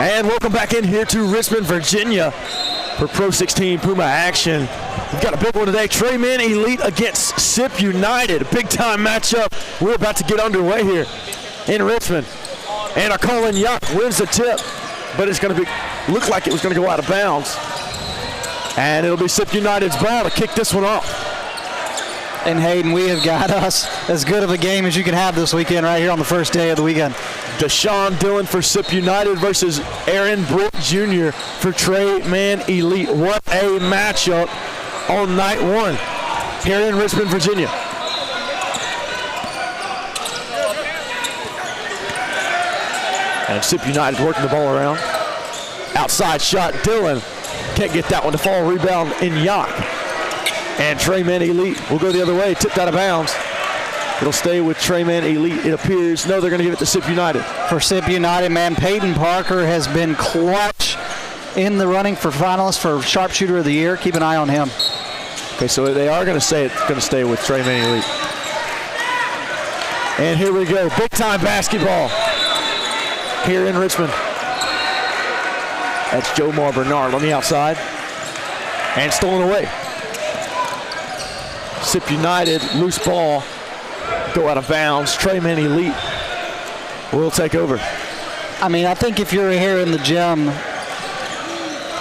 And welcome back in here to Richmond, Virginia for Pro16 Puma action. We've got a big one today. Trayman Elite against SIP United. A big-time matchup. We're about to get underway here in Richmond. And Colin Yuck wins the tip, but it's going to look like it was going to go out of bounds. And it'll be SIP United's ball to kick this one off. And Hayden, we have got us as good of a game as you can have this weekend right here on the first day of the weekend. Deshaun Dillon for SIP United versus Aaron Britt Jr. for Trayman Elite. What a matchup on night one here in Richmond, Virginia. And SIP United working the ball around. Outside shot, Dillon can't get that one to fall. Rebound in Yock. And Trayman Elite will go the other way, tipped out of bounds. It'll stay with Trayman Elite, it appears. No, they're going to give it to SIP United. For SIP United, man, Peyton Parker has been clutch in the running for finalists for Sharpshooter of the Year. Keep an eye on him. Okay, so they are going to say it's going to stay with Trayman Elite. And here we go, big-time basketball here in Richmond. That's Jomar Bernard on the outside. And stolen away. SIP United, loose ball, go out of bounds. Trayman Elite will take over. I mean, I think if you're here in the gym,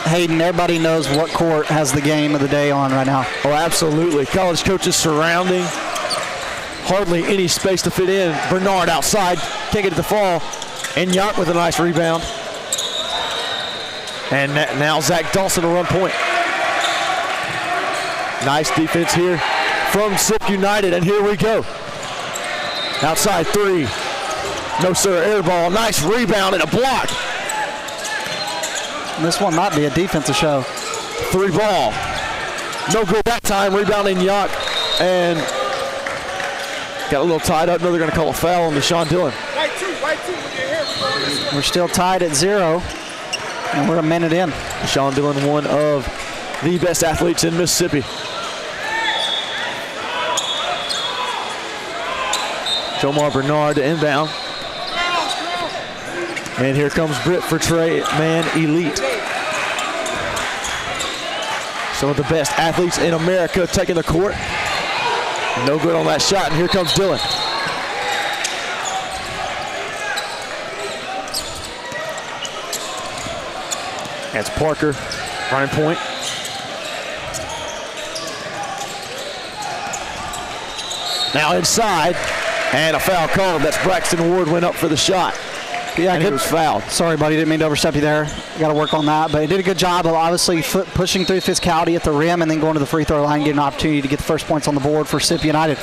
Hayden, everybody knows what court has the game of the day on right now. Oh, absolutely. College coaches surrounding. Hardly any space to fit in. Bernard outside, can't get it to fall. And Yock with a nice rebound. And now Zach Dawson will run point. Nice defense here from SIP United, and here we go. Outside three. No, sir, air ball. Nice rebound and a block. This one might be a defensive show. Three ball. No good that time. Rebounding Yock. And got a little tied up. No, they're going to call a foul on Deshaun Dillon. Right two, when you're here, we're still tied at 0, and we're a minute in. Deshaun Dillon, one of the best athletes in Mississippi. Jomar Bernard to inbound. And here comes Britt for Trayman Elite. Some of the best athletes in America taking the court. No good on that shot, and here comes Dillon. That's Parker, running point. Now inside. And a foul called. That's Braxton Ward went up for the shot. Yeah, and he was fouled. Sorry, buddy. Didn't mean to overstep you there. Got to work on that. But he did a good job of obviously pushing through physicality at the rim and then going to the free throw line, getting an opportunity to get the first points on the board for SIP United.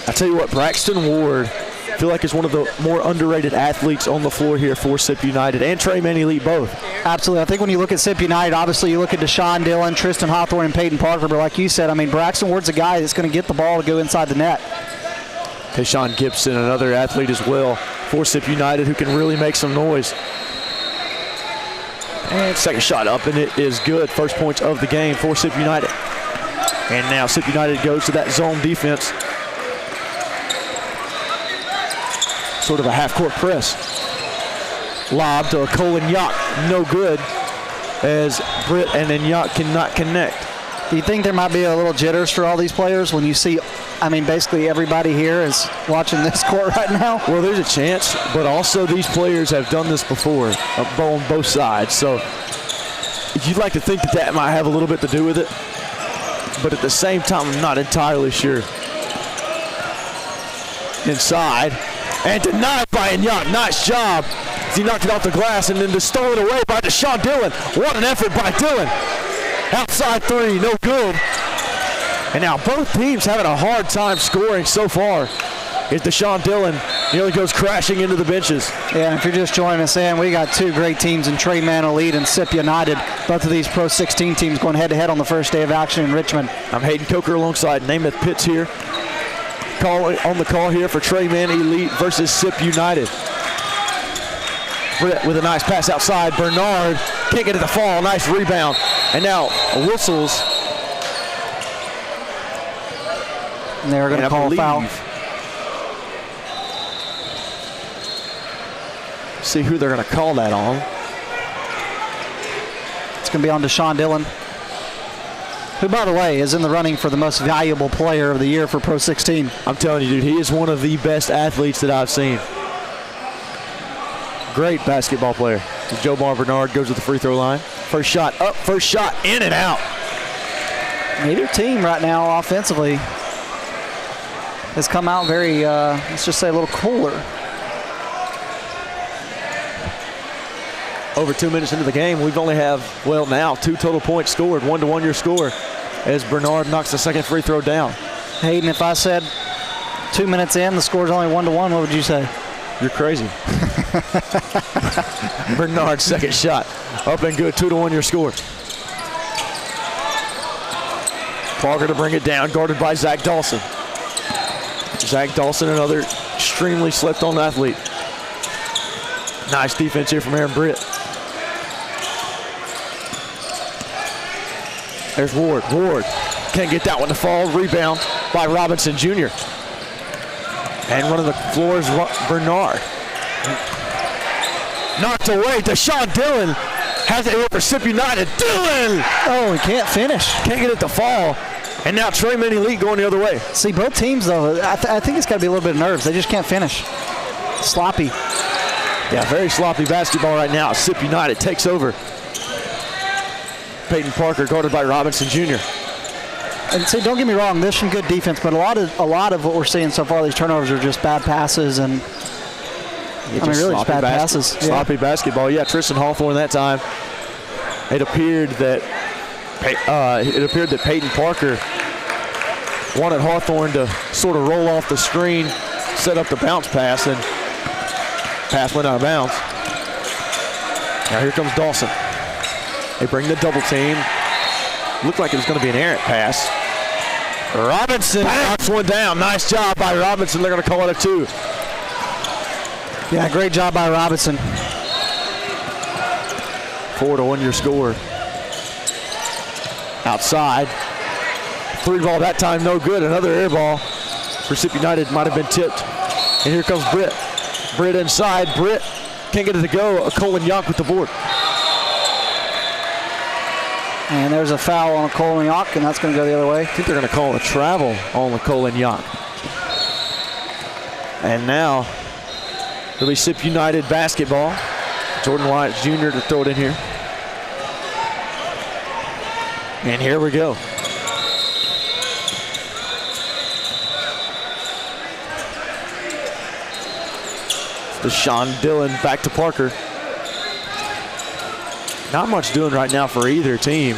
I tell you what, Braxton Ward, I feel like is one of the more underrated athletes on the floor here for SIP United and Trayman Elite both. Absolutely. I think when you look at SIP United, obviously you look at Deshaun Dillon, Tristan Hawthorne, and Peyton Parker. But like you said, I mean, Braxton Ward's a guy that's going to get the ball to go inside the net. Tayshawn Gibson, another athlete as well for SIP United who can really make some noise. And second shot up, and it is good. First points of the game for SIP United. And now SIP United goes to that zone defense. Sort of a half-court press. Lob to Colin Yock, no good, as Britt and Yock cannot connect. Do you think there might be a little jitters for all these players when you see, I mean, basically everybody here is watching this court right now? Well, there's a chance, but also these players have done this before on both sides. So you'd like to think that that might have a little bit to do with it, but at the same time, I'm not entirely sure. Inside, and denied by Yock. Nice job. He knocked it off the glass and then just stolen away by Deshaun Dillon. What an effort by Dillon. Outside three, no good. And now both teams having a hard time scoring so far. As Deshaun Dillon nearly goes crashing into the benches. Yeah, if you're just joining us in, we got two great teams in Trayman Elite and SIP United. Both of these Pro 16 teams going head-to-head on the first day of action in Richmond. I'm Hayden Coker alongside Namath Pitts here. On the call here for Trayman Elite versus SIP United. Britt with a nice pass outside. Bernard can't get it to fall. Nice rebound. And now whistles. And they're going to call a foul. See who they're going to call that on. It's going to be on Deshaun Dillon, who, by the way, is in the running for the most valuable player of the year for Pro 16. I'm telling you, dude, he is one of the best athletes that I've seen. Great basketball player. Joe Bernard goes to the free throw line. First shot up, first shot in and out. Neither team right now offensively has come out very, let's just say, a little cooler. Over 2 minutes into the game, we've only have, well, now 2 total points scored, 1-1 your score, as Bernard knocks the second free throw down. Hayden, if I said 2 minutes in, the score's only 1-1, what would you say? You're crazy. Bernard's second shot, up and good, 2-1 your score. Parker to bring it down, guarded by Zach Dawson. Zach Dawson, another extremely slept-on athlete. Nice defense here from Aaron Britt. There's Ward. Ward can't get that one to fall. Rebound by Robinson Jr. And running the floor is Bernard. Knocked away. Deshaun Dillon has it here for SIP United. Dillon! Oh, he can't finish. Can't get it to fall. And now Trey Minnie going the other way. See, both teams, though, I think it's got to be a little bit of nerves. They just can't finish. Sloppy. Yeah, very sloppy basketball right now. SIP United takes over. Peyton Parker guarded by Robinson Jr. And see, don't get me wrong, there's some good defense, but a lot of what we're seeing so far, these turnovers are just bad passes and really just bad passes. Sloppy basketball. Yeah, Tristan Hawthorne that time. It appeared that Peyton Parker wanted Hawthorne to sort of roll off the screen, set up the bounce pass, and pass went out of bounds. Now here comes Dawson. They bring the double team. Looked like it was going to be an errant pass. Robinson knocks one down. Nice job by Robinson. They're going to call it a 2. Yeah, great job by Robinson. 4-1 your score. Outside. 3 ball that time, no good. Another air ball for SIP United. Might have been tipped. And here comes Britt. Britt inside. Britt can't get it to go. Colin Yonk with the board. And there's a foul on Colin Yonk, and that's going to go the other way. I think they're going to call a travel on Colin Yonk. And now it'll be SIP United basketball. Jordan Wyatt Jr. to throw it in here. And here we go. Deshaun Dillon back to Parker. Not much doing right now for either team.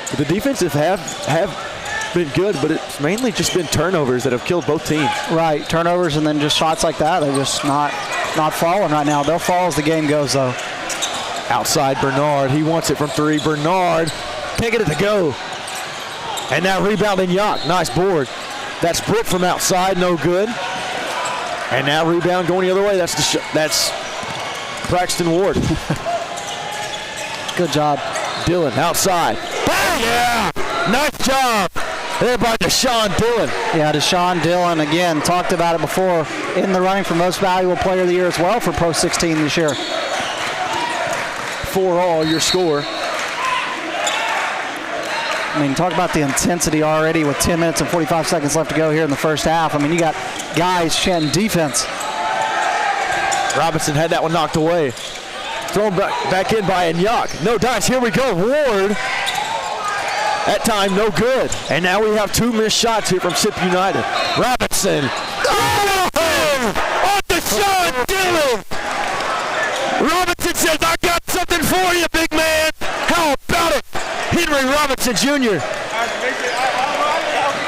But the defensive have been good, but it's mainly just been turnovers that have killed both teams. Right, turnovers and then just shots like that. They're just not falling right now. They'll fall as the game goes, though. Outside Bernard, he wants it from 3. Bernard can't get it to go. And now rebounding Yonk, nice board. That's Britt from outside, no good. And now rebound going the other way. That's Braxton Ward. Good job. Dillon outside. Bang! Yeah! Nice job there by Deshaun Dillon. Yeah, Deshaun Dillon, again, talked about it before, in the running for most valuable player of the year as well for Pro 16 this year. 4-all your score. I mean, talk about the intensity already with 10 minutes and 45 seconds left to go here in the first half. I mean, you got guys chanting defense. Robinson had that one knocked away. Thrown back in by Yonk. No dice. Here we go. Ward. That time, no good. And now we have 2 missed shots here from SIP United. Robinson. Oh! On Deshaun Dillon. Robinson says, I got something for you, big man. How about it? Henry Robinson Jr.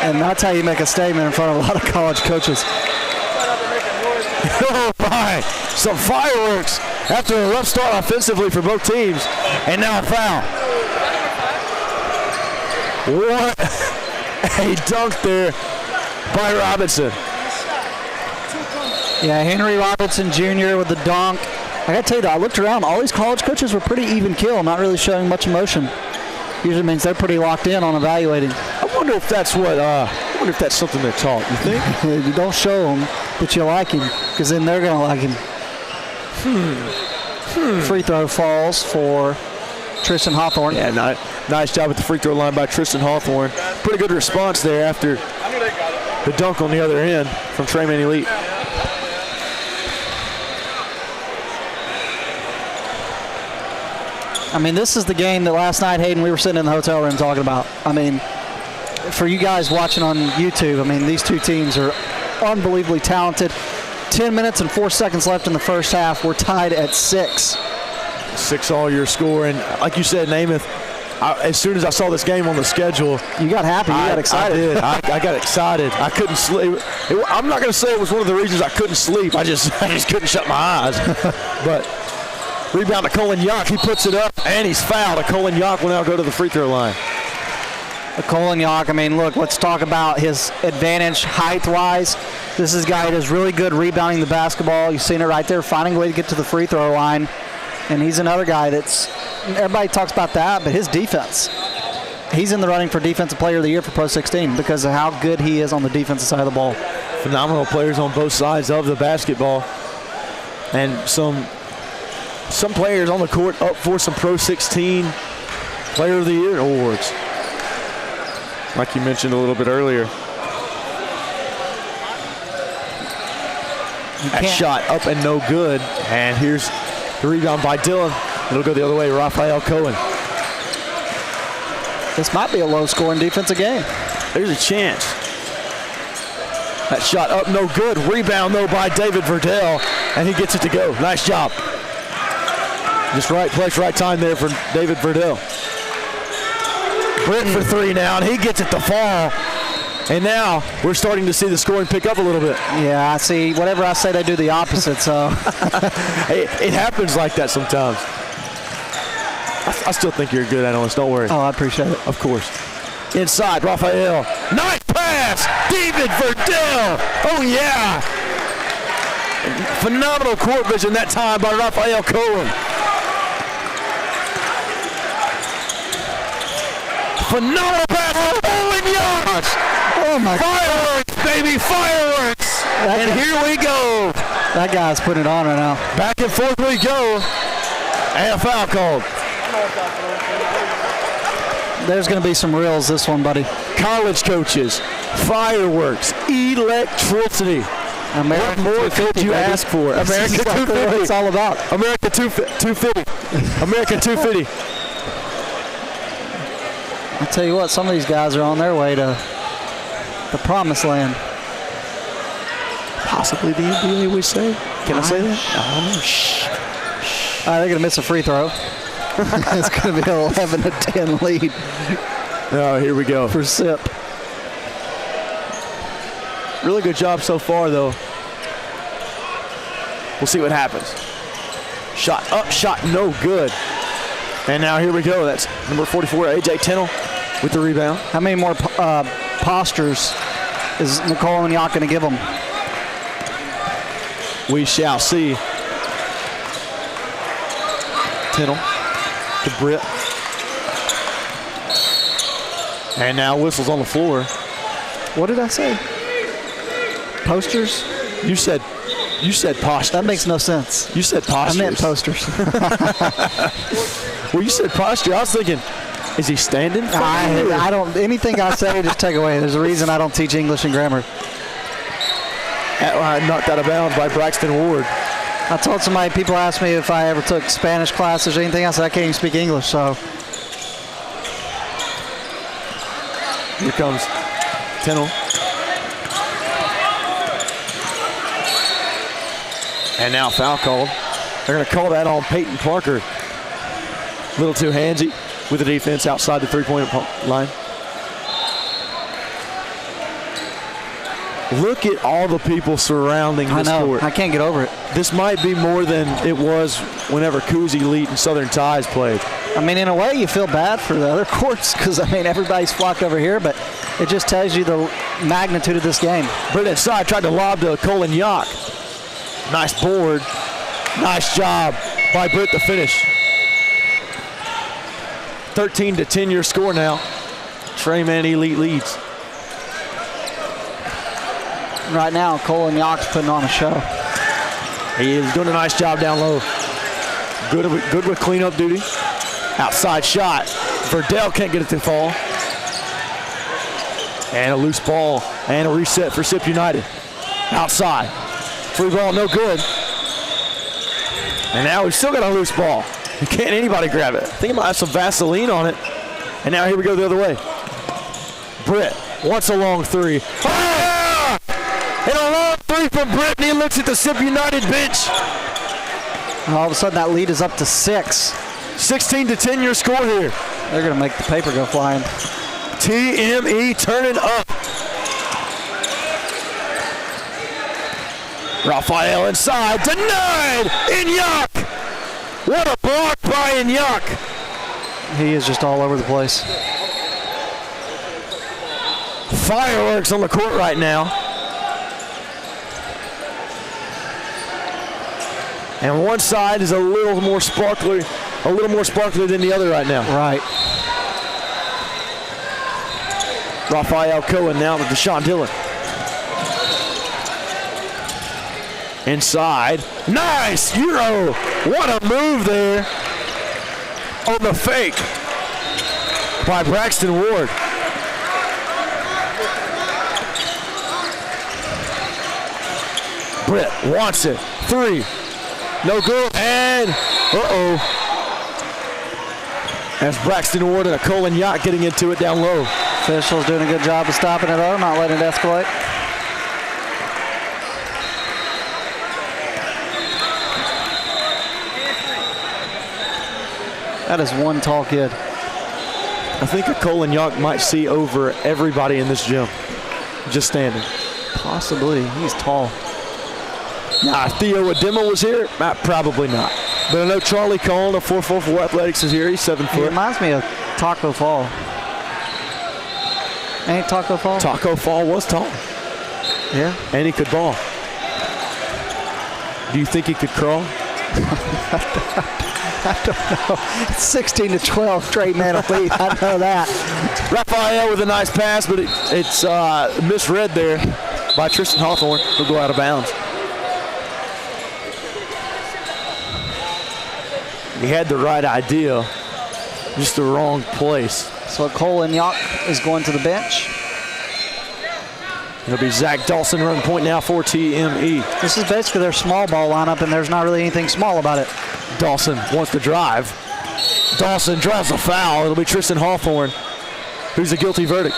And that's how you make a statement in front of a lot of college coaches. Oh my, some fireworks after a rough start offensively for both teams. And now a foul. What a dunk there by Robinson. Yeah, Henry Robinson Jr. with the dunk. I gotta tell you, I looked around, all these college coaches were pretty even keel, not really showing much emotion. Usually means they're pretty locked in on evaluating. I wonder if that's something they're taught, you think? You don't show them that you like him, because then they're gonna like him. Free throw falls for Tristan Hawthorne. Yeah, nice job at the free throw line by Tristan Hawthorne. Pretty good response there after the dunk on the other end from Trayman Elite. I mean, this is the game that last night, Hayden, we were sitting in the hotel room talking about. I mean, for you guys watching on YouTube, I mean, these two teams are unbelievably talented. 10 minutes and 4 seconds left in the first half. We're tied at 6. 6 all-year score, and like you said, Namath, as soon as I saw this game on the schedule, you got happy. You got excited. I did. I got excited. I couldn't sleep. I'm not going to say it was one of the reasons I couldn't sleep. I just couldn't shut my eyes. But rebound to Colin Yock. He puts it up, and he's fouled. Colin Yock will now go to the free throw line. Colin Yock, I mean, look, let's talk about his advantage height-wise. This is a guy that is really good rebounding the basketball. You've seen it right there, finding a way to get to the free throw line. And he's another guy that's, everybody talks about that, but his defense. He's in the running for Defensive Player of the Year for PRO16 because of how good he is on the defensive side of the ball. Phenomenal players on both sides of the basketball. And some players on the court up for some PRO16 Player of the Year awards. Like you mentioned a little bit earlier. That shot up and no good. And here's the rebound by Dylan. It'll go the other way, Raphael Cohen. This might be a low-scoring defensive game. There's a chance. That shot up, no good. Rebound, though, by David Verdell, and he gets it to go. Nice job. Just right place, right time there for David Verdell. Britt for 3 now, and he gets it to fall. And now we're starting to see the scoring pick up a little bit. Yeah, I see. Whatever I say, they do the opposite, so. It happens like that sometimes. I still think you're a good analyst, don't worry. Oh, I appreciate it. Of course. Inside, Raphael. Nice pass! David Verdell! Oh, yeah! Phenomenal court vision that time by Raphael Cohen. Phenomenal pass! Oh, and yards! Oh, my God. Fireworks, baby, fireworks! And here we go. That guy's putting it on right now. Back and forth we go. And a foul called. There's going to be some reels this one, buddy. College coaches, fireworks, electricity. America, what more could you ask for? America 250. What it's all about. America 250. America 250. I'll tell you what, some of these guys are on their way to the promised land. Possibly the NBA, we say. Can I say that? Oh, shh. They're going to miss a free throw. It's going to be an 11-10 lead. Oh, here we go. For SIP. Really good job so far, though. We'll see what happens. Shot up, shot no good. And now here we go. That's number 44, A.J. Tennell with the rebound. How many more postures is Nicole and Yock going to give them? We shall see. Tennell to Britt. And now whistles on the floor. What did I say? Posters? You said postures. That makes no sense. You said postures. I meant posters. Well, you said posture. I was thinking, is he standing? I don't. Anything I say, just take away. There's a reason I don't teach English and grammar. Knocked out of bounds by Braxton Ward. I told somebody, people asked me if I ever took Spanish classes or anything. I said I can't even speak English, so. Here comes Tennell. And now foul called. They're going to call that on Peyton Parker. A little too handsy with the defense outside the three-point line. Look at all the people surrounding this court. I can't get over it. This might be more than it was whenever Cousy, Elite, and Southern Ties played. I mean, in a way, you feel bad for the other courts because, I mean, everybody's flocked over here, but it just tells you the magnitude of this game. Britt inside tried to lob to Colin Yock. Nice board. Nice job by Britt to finish. 13-10 your score now. Trayman Elite leads. Right now, Colin Yock's putting on a show. He is doing a nice job down low. Good with cleanup duty. Outside shot. Verdell can't get it to fall. And a loose ball and a reset for Sip United. Outside. Free ball, no good. And now we've still got a loose ball. Can't anybody grab it. I think it might have some Vaseline on it. And now here we go the other way. Britt wants a long three. Ah! And a long three from Britt, and he looks at the Sip United bench. And all of a sudden that lead is up to 6. 16-10 your score here. They're going to make the paper go flying. TME turning up. Raphael inside, denied! Inyok! What a block by Inyok! He is just all over the place. Fireworks on the court right now. And one side is a little more sparkly than the other right now. Right. Raphael Cohen now to Deshaun Dillon. Inside. Nice! Euro! What a move there on the fake by Braxton Ward. Britt wants it. 3. No good. And That's Braxton Ward and a Colin Yacht getting into it down low. Officials doing a good job of stopping it though, not letting it escalate. That is one tall kid. I think a Colin Yacht might see over everybody in this gym, just standing. Possibly. He's tall. Nah, if Theo Adema was here, probably not. But I know Charlie Cohn of 444 Athletics is here. He's 7 He foot. reminds me of Taco Fall. Ain't Taco Fall? Taco Fall was tall. Yeah. And he could ball. Do you think he could crawl? I don't know. It's 16-12 Trey Mantle lead. I know that. Raphael with a nice pass, but it's misread there by Tristan Hawthorne. He'll go out of bounds. He had the right idea, just the wrong place. So Cole Inyok is going to the bench. It'll be Zach Dawson running point now for TME. This is basically their small ball lineup, and there's not really anything small about it. Dawson wants to drive. Dawson drives a foul. It'll be Tristan Hawthorne, who's a guilty verdict.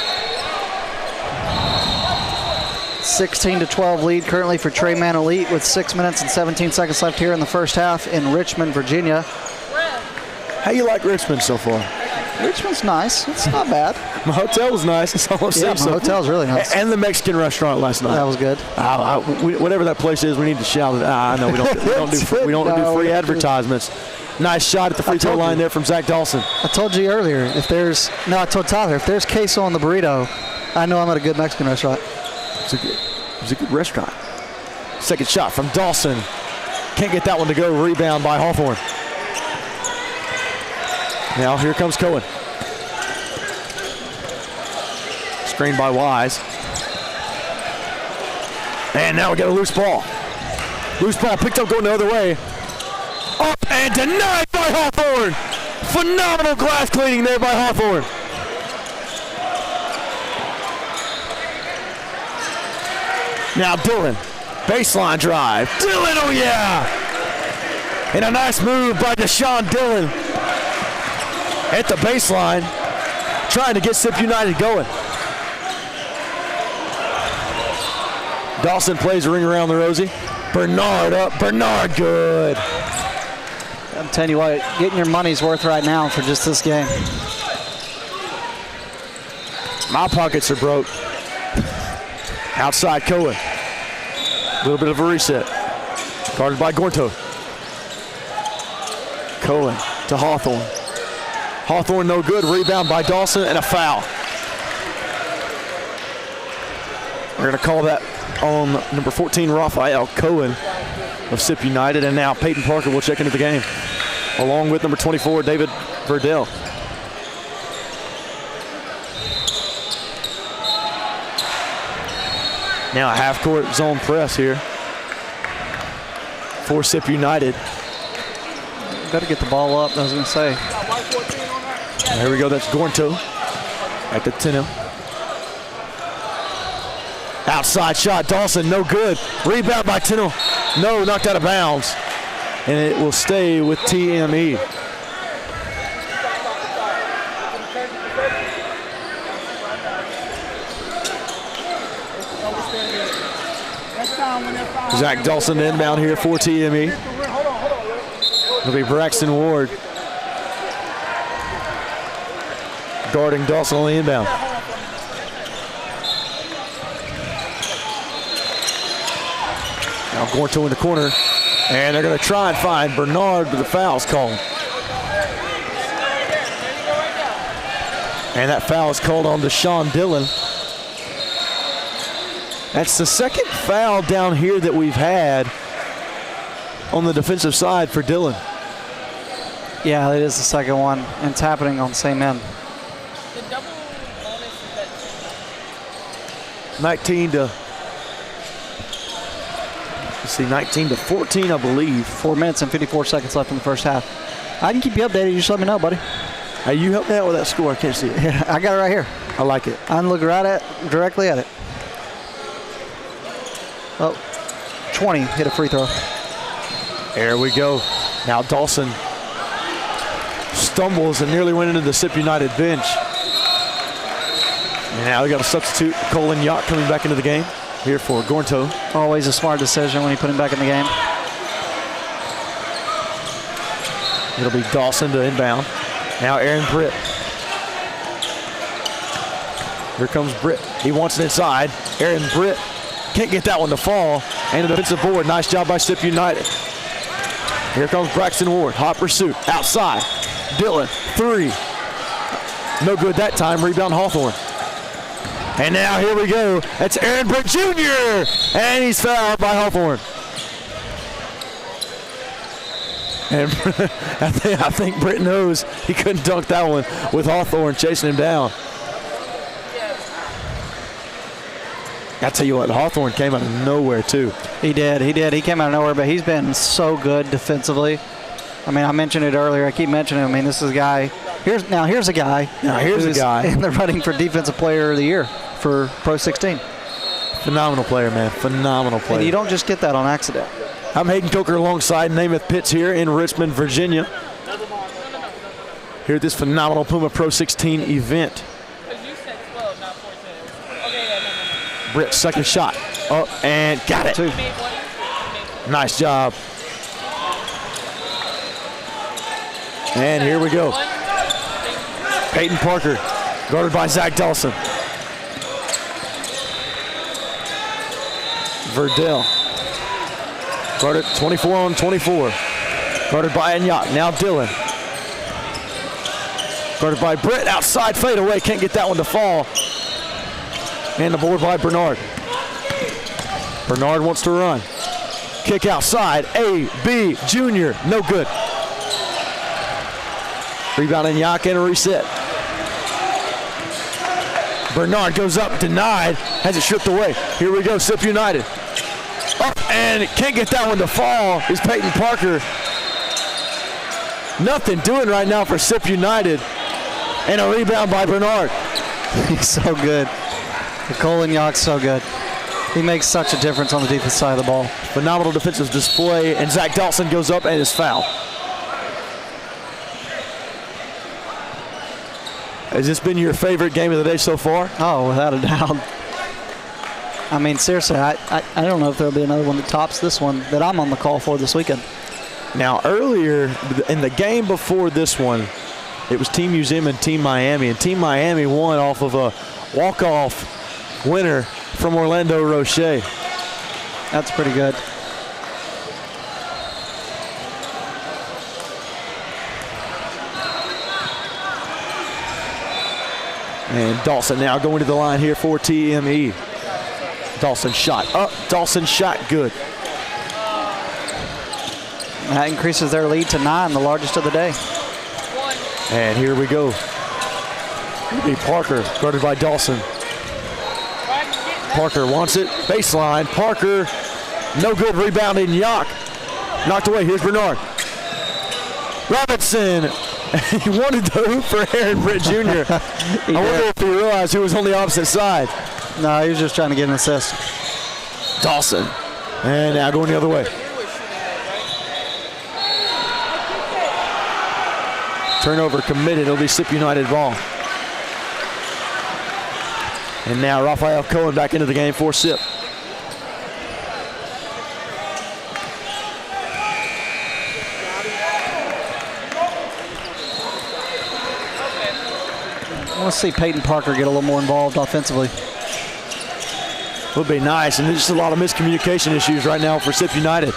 16-12 lead currently for Trey Man Elite with 6 minutes and 17 seconds left here in the first half in Richmond, Virginia. How you like Richmond so far? Richmond's nice. It's not bad. My hotel was nice. That's all I'm saying. Yeah, my hotel's really nice. And the Mexican restaurant last night. That was good. Whatever that place is, we need to shout it. I know we don't do free advertisements. Nice shot at the free throw line there from Zach Dawson. I told you earlier, I told Tyler, if there's queso on the burrito, I know I'm at a good Mexican restaurant. It's a good restaurant. Second shot from Dawson. Can't get that one to go. Rebound by Hawthorne. Now here comes Cohen. Screened by Wise. And now we got a loose ball. Loose ball picked up going the other way. Up and denied by Hawthorne. Phenomenal glass cleaning there by Hawthorne. Now Dillon, baseline drive. Dillon, oh yeah! And a nice move by Deshaun Dillon at the baseline, trying to get Sip United going. Dawson plays a ring around the Rosie. Bernard up, Bernard good. I'm telling you what, getting your money's worth right now for just this game. My pockets are broke. Outside Cohen. A little bit of a reset. Guarded by Gorto. Cohen to Hawthorne. Hawthorne no good. Rebound by Dawson and a foul. We're going to call that on number 14, Raphael Cohen of Sip United. And now Peyton Parker will check into the game, along with number 24, David Verdell. Now a half-court zone press here for Sip United. Better get the ball up, I was going to say. Here we go. That's Gornto at the 10. Outside shot. Dawson, no good. Rebound by Tennell. No, knocked out of bounds. And it will stay with TME. Zach Dawson inbound here for TME. It'll be Braxton Ward guarding Dawson on the inbound. Now Gornto in the corner, and they're going to try and find Bernard, but the foul's called. And that foul is called on Deshaun Dillon. That's the second foul down here that we've had on the defensive side for Dillon. Yeah, it is the second one, and it's happening on the same end. 19 to 14, I believe. 4 minutes and 54 seconds left in the first half. I can keep you updated. You just let me know, buddy. Hey, you help me out with that score. I can't see it. Yeah, I got it right here. I like it. I can look directly at it. Oh, 20 hit a free throw. There we go. Now Dawson stumbles and nearly went into the SIP United bench. And now we got a substitute, Colin Yacht, coming back into the game here for Gornto. Always a smart decision when you put him back in the game. It'll be Dawson to inbound. Now Aaron Britt. Here comes Britt. He wants it inside. Aaron Britt can't get that one to fall. And a defensive board. Nice job by SIP United. Here comes Braxton Ward. Hot pursuit. Outside. Dillon. 3. No good that time. Rebound Hawthorne. And now here we go. That's Aaron Britt Jr. And he's fouled by Hawthorne. And I think Britt knows he couldn't dunk that one with Hawthorne chasing him down. I tell you what, Hawthorne came out of nowhere too. He did. He came out of nowhere, but he's been so good defensively. I mean, I mentioned it earlier. I keep mentioning him. I mean, this is a guy. Here's a guy. Here's a guy in the running for Defensive Player of the Year for PRO16. Phenomenal player, man. Phenomenal player. And you don't just get that on accident. I'm Hayden Coker alongside Namath Pitts here in Richmond, Virginia. Here at this phenomenal Puma PRO16 event. Britt, second shot. Oh, and got it. Nice job. And here we go. Peyton Parker, guarded by Zach Dawson. Verdell. Guarded 24 on 24. Guarded by Anyat. Now Dillon. Guarded by Britt. Outside fade away. Can't get that one to fall. And the board by Bernard. Bernard wants to run. Kick outside. A.B. Jr. No good. Rebound Anyat and a reset. Bernard goes up. Denied. Has it stripped away. Here we go. SIP United. Up and can't get that one to fall is Peyton Parker. Nothing doing right now for SIP United. And a rebound by Bernard. He's so good. Colin Yacht's so good. He makes such a difference on the defensive side of the ball. Phenomenal defensive display, and Zach Dawson goes up and is fouled. Has this been your favorite game of the day so far? Oh, without a doubt. I mean, seriously, I don't know if there'll be another one that tops this one that I'm on the call for this weekend. Now, earlier in the game before this one, it was Team Museum and Team Miami, and Team Miami won off of a walk-off winner from Orlando Roche. That's pretty good. And Dawson now going to the line here for TME. Dawson shot up. Dawson shot good. That increases their lead to 9, the largest of the day. And here we go. It'll be Parker, guarded by Dawson. Parker wants it. Baseline. Parker. No good. Rebound in Yacht. Knocked away. Here's Bernard. Robinson He wanted to hoop for Aaron Britt Jr. I wonder if he realized he was on the opposite side. No, he was just trying to get an assist. Dawson. And now going the other way. Turnover committed. It'll be SIP United ball. And now Raphael Cohen back into the game for SIP. I want to see Peyton Parker get a little more involved offensively. Would be nice, and there's just a lot of miscommunication issues right now for SIP United.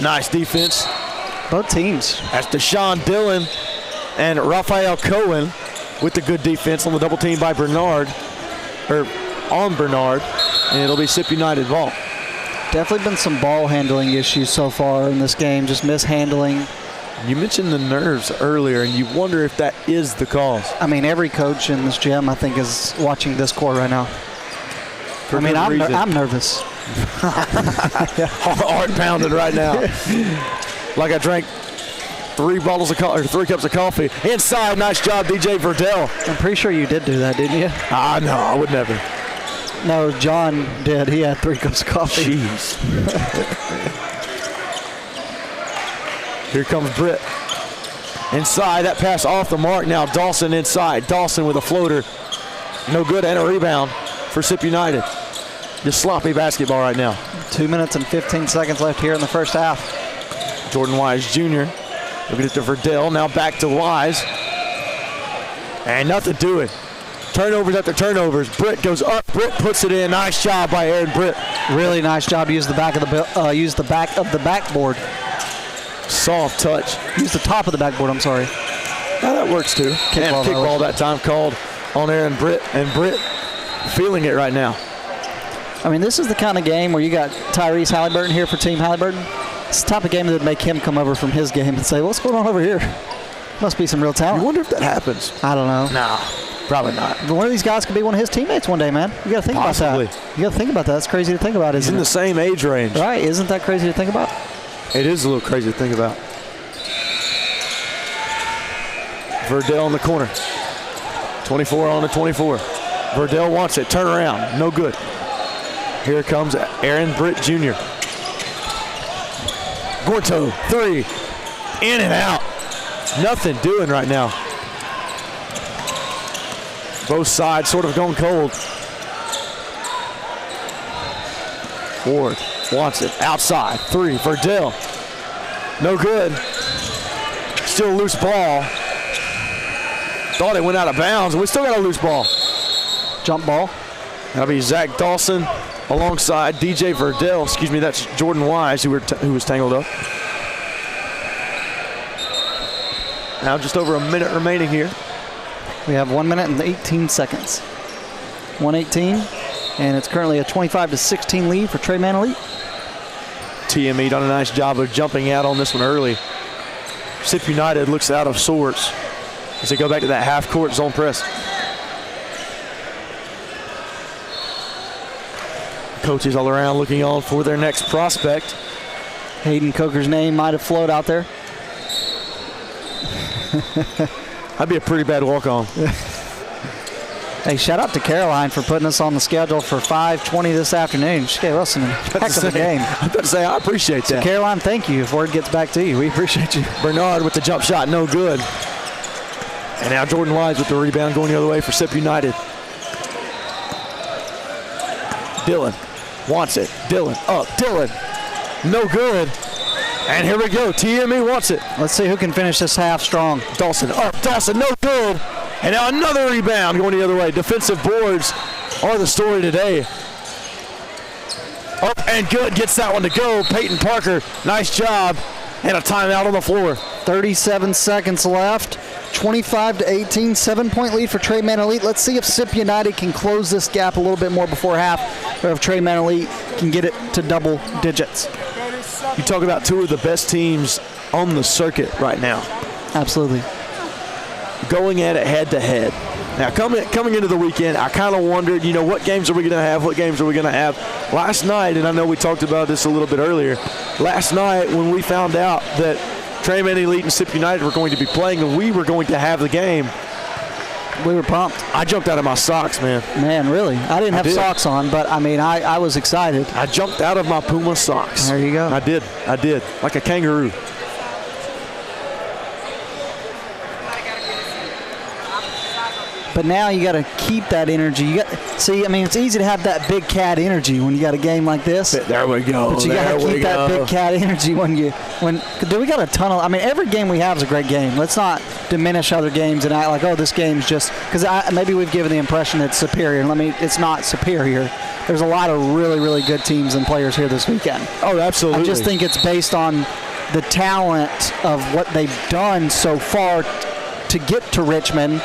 Nice defense. Both teams. That's Deshaun Dillon and Raphael Cohen with the good defense on the double team by Bernard, or on Bernard, and it'll be SIP United ball. Definitely been some ball handling issues so far in this game, just mishandling. You mentioned the nerves earlier, and you wonder if that is the cause. I mean, every coach in this gym, I think, is watching this court right now. For good reason. I'm nervous. Heart pounding right now. Like I drank 3 cups of coffee. Inside, nice job, DJ Verdell. I'm pretty sure you did do that, didn't you? No, I would never. No, John did. He had 3 cups of coffee. Jeez. Here comes Britt. Inside, that pass off the mark. Now Dawson inside. Dawson with a floater. No good, and a rebound for SIP United. Just sloppy basketball right now. 2 minutes and 15 seconds left here in the first half. Jordan Wise Jr. looking at to Verdell. Now back to Wise. And nothing doing. Turnovers after turnovers. Britt goes up. Britt puts it in. Nice job by Aaron Britt. Really nice job. Use the back of the backboard. Soft touch. Use the top of the backboard. I'm sorry. That works too. Kickball that time called on Aaron Britt, and Britt feeling it right now. I mean, this is the kind of game where you got Tyrese Halliburton here for Team Halliburton. It's the type of game that would make him come over from his game and say, what's going on over here? Must be some real talent. I wonder if that happens. I don't know. Nah, probably not. But one of these guys could be one of his teammates one day, man. You got to think about that. You got to think about that. That's crazy to think about, isn't it? He's in the same age range. Right. Isn't that crazy to think about? It is a little crazy to think about. Verdell in the corner. 24 on the 24. Verdell wants it. Turn around. No good. Here comes Aaron Britt Jr. Gorto, 3. In and out. Nothing doing right now. Both sides sort of going cold. Ward wants it. Outside. 3. Verdell. No good. Still loose ball. Thought it went out of bounds. We still got a loose ball. Jump ball. That'll be Zach Dawson alongside DJ Verdell. Excuse me, that's Jordan Wise who was tangled up. Now just over a minute remaining here. We have 1 minute and 18 seconds. 1:18, and it's currently a 25-16 lead for Trey Man Elite. TME done a nice job of jumping out on this one early. SIP United looks out of sorts as they go back to that half-court zone press. Coaches all around looking on for their next prospect. Hayden Coker's name might have floated out there. That'd be a pretty bad walk-on. Hey, shout out to Caroline for putting us on the schedule for 5:20 this afternoon. She gave us a heck of a game. I'm about to say, I appreciate that. Caroline, thank you. If word gets back to you, we appreciate you. Bernard with the jump shot, no good. And now Jordan Wise with the rebound going the other way for SIP United. Dillon wants it. Dillon up. Dillon. No good. And here we go. TME wants it. Let's see who can finish this half strong. Dawson up. Dawson, no good. And now another rebound going the other way. Defensive boards are the story today. Up and good. Gets that one to go. Peyton Parker, nice job. And a timeout on the floor. 37 seconds left. 25-18, 7-point lead for Trey Man Elite. Let's see if SIP United can close this gap a little bit more before half, or if Trey Man Elite can get it to double digits. You talk about two of the best teams on the circuit right now. Absolutely. Going at it head to head. Now, coming into the weekend, I kind of wondered, what games are we going to have? What games are we going to have? Last night, and I know we talked about this a little bit earlier, last night when we found out that Trayman Elite and SIP United were going to be playing and we were going to have the game, we were pumped. I jumped out of my socks, man. Man, really? I didn't have socks on, but, I was excited. I jumped out of my Puma socks. There you go. I did. Like a kangaroo. But now you got to keep that energy. It's easy to have that big cat energy when you got a game like this. There we go. But you got to keep that big cat energy we got a ton of. Every game we have is a great game. Let's not diminish other games and act like, oh, this game's just because maybe we've given the impression it's superior. It's not superior. There's a lot of really, really good teams and players here this weekend. Oh, absolutely. I just think it's based on the talent of what they've done so far to get to Richmond.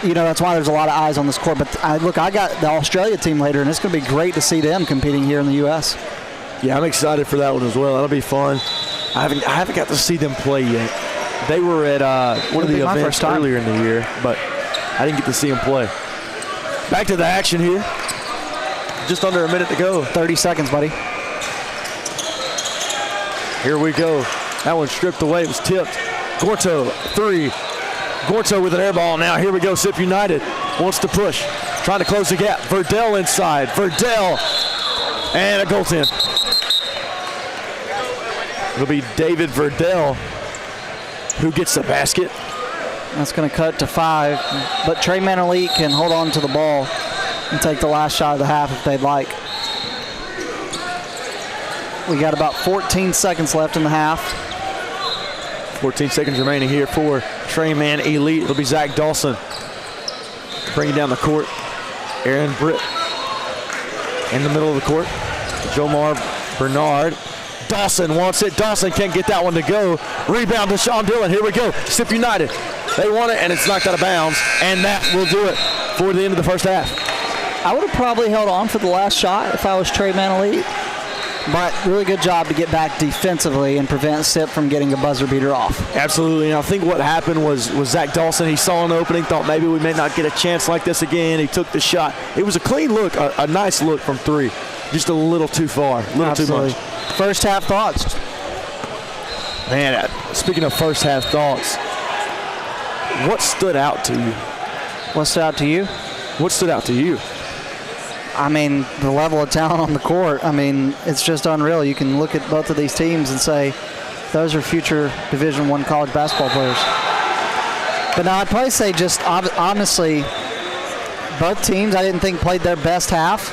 That's why there's a lot of eyes on this court. But I got the Australia team later, and it's going to be great to see them competing here in the U.S. Yeah, I'm excited for that one as well. That'll be fun. I haven't got to see them play yet. They were at one of the events earlier in the year, but I didn't get to see them play. Back to the action here. Just under a minute to go. 30 seconds, buddy. Here we go. That one stripped away. It was tipped. Gorto, 3. Gorto with an air ball now. Here we go. SIP United wants to push. Trying to close the gap. Verdell inside. Verdell. And a goaltend. It'll be David Verdell who gets the basket. That's going to cut to 5. But Trayman Elite can hold on to the ball and take the last shot of the half if they'd like. We got about 14 seconds left in the half. 14 seconds remaining here for Trayman Elite. It'll be Zach Dawson bringing down the court. Aaron Britt in the middle of the court. Jomar Bernard. Dawson wants it. Dawson can't get that one to go. Rebound to Sean Dillon. Here we go. SIP United. They want it, and it's knocked out of bounds. And that will do it for the end of the first half. I would have probably held on for the last shot if I was Trayman Elite. But really good job to get back defensively and prevent SIP from getting a buzzer beater off. Absolutely, and I think what happened was Zach Dawson, he saw an opening, thought maybe we may not get a chance like this again. He took the shot. It was a clean look, a nice look from 3. Just a little too far, a little too much. First half thoughts? Man, speaking of first half thoughts, what stood out to you? What stood out to you? What stood out to you? The level of talent on the court, it's just unreal. You can look at both of these teams and say, those are future Division I college basketball players. But now I'd probably say just honestly, both teams I didn't think played their best half,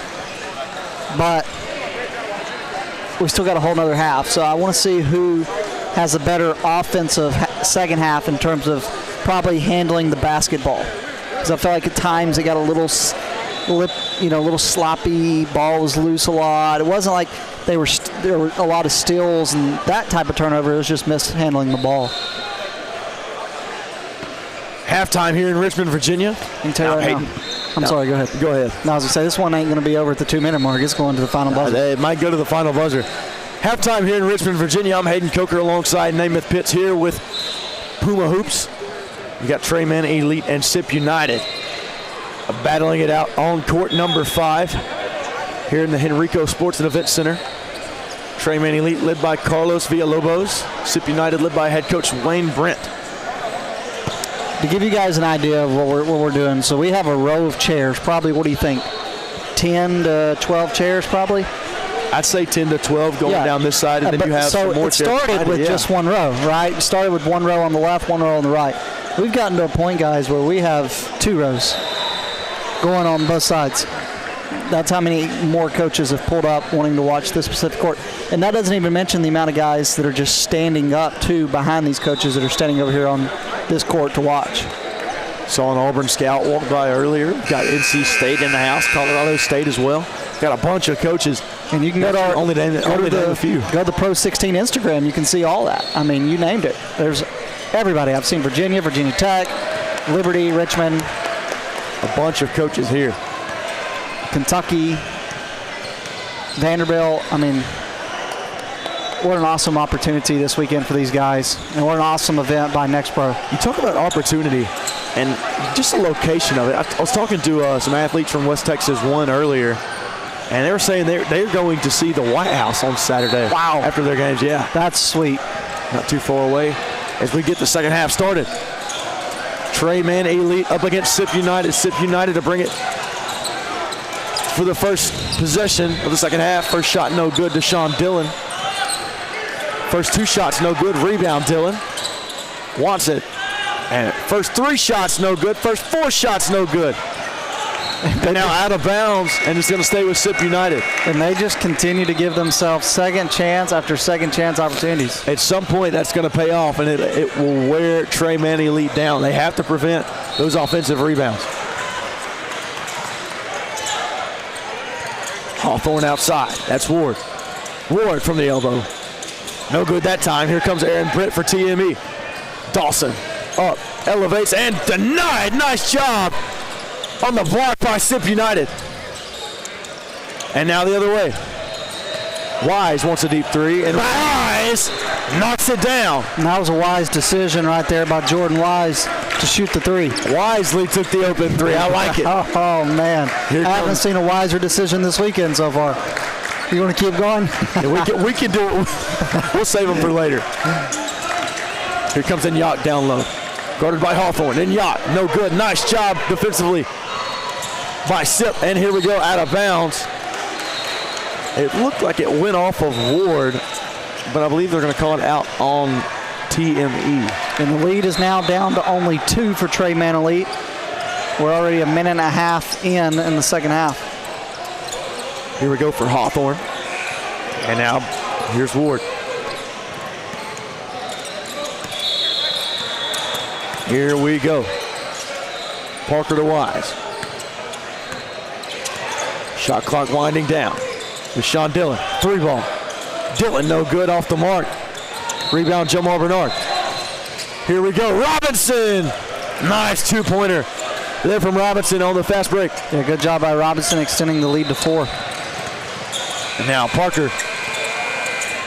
but we still got a whole nother half. So I want to see who has a better offensive second half in terms of probably handling the basketball. Because I felt like at times it got a little sloppy, ball was loose a lot. It wasn't like there were a lot of steals and that type of turnover. It was just mishandling the ball. Halftime here in Richmond, Virginia. I can tell you right now. I'm sorry, go ahead. Go ahead. No, I was going to say, this one ain't going to be over at the 2-minute mark. It's going to the final buzzer. It might go to the final buzzer. Halftime here in Richmond, Virginia. I'm Hayden Coker alongside Namath Pitts here with Puma Hoops. We got Trayman Elite and SIP United battling it out on court number 5 here in the Henrico Sports and Event Center. Trayman Elite led by Carlos Villalobos. SIP United led by head coach Wayne Brent. To give you guys an idea of what we're doing, so we have a row of chairs. Probably, what do you think, 10 to 12 chairs probably? I'd say 10 to 12 going down this side, and then you have some more chairs. So it started with just one row, right? It started with one row on the left, one row on the right. We've gotten to a point, guys, where we have 2 rows going on both sides. That's how many more coaches have pulled up wanting to watch this specific court. And that doesn't even mention the amount of guys that are just standing up, too, behind these coaches that are standing over here on this court to watch. Saw an Auburn scout walk by earlier. Got NC State in the house, Colorado State as well. Got a bunch of coaches. And you can go to our only name a few. Go to the PRO16 Instagram. You can see all that. I mean, you named it. There's everybody. I've seen Virginia, Virginia Tech, Liberty, Richmond. A bunch of coaches here. Kentucky, Vanderbilt. I mean, what an awesome opportunity this weekend for these guys. And what an awesome event by NXTPRO. You talk about opportunity. And just the location of it. I was talking to some athletes from West Texas 1 earlier, and they were saying they're going to see the White House on Saturday. Wow. After their games, yeah. That's sweet. Not too far away as we get the second half started. Trey Man Elite up against Sip United. Sip United to bring it for the first possession of the second half. First shot no good to Sean Dillon. First 2 shots no good. Rebound Dillon. Wants it. And first 3 shots no good. First 4 shots no good. And now out of bounds, and it's going to stay with Sip United. And they just continue to give themselves second chance after second chance opportunities. At some point, that's going to pay off, and it will wear Trey Man Elite down. They have to prevent those offensive rebounds. Hawthorne outside. That's Ward. Ward from the elbow. No good that time. Here comes Aaron Britt for TME. Dawson up, elevates, and denied. Nice job on the block by Sip United. And now the other way. Wise wants a deep 3, and Wise knocks it down. And that was a wise decision right there by Jordan Wise to shoot the 3. Wisely took the open 3. I like it. Oh man. Here I haven't seen a wiser decision this weekend so far. You want to keep going? Yeah, we can do it. We'll save them for later. Here comes Inyok down low. Guarded by Hawthorne. Inyok, no good. Nice job defensively by Sip. And here we go, out of bounds. It looked like it went off of Ward, but I believe they're going to call it out on TME. And the lead is now down to only 2 for Trey Man Elite. We're already a minute and a half in the second half. Here we go for Hawthorne. And now here's Ward. Here we go. Parker to Wise. Shot clock winding down. With Sean Dillon. 3 ball. Dillon no good, off the mark. Rebound Jamal Bernard. Here we go. Robinson. Nice 2-pointer. There from Robinson on the fast break. Yeah, good job by Robinson extending the lead to 4. And now Parker.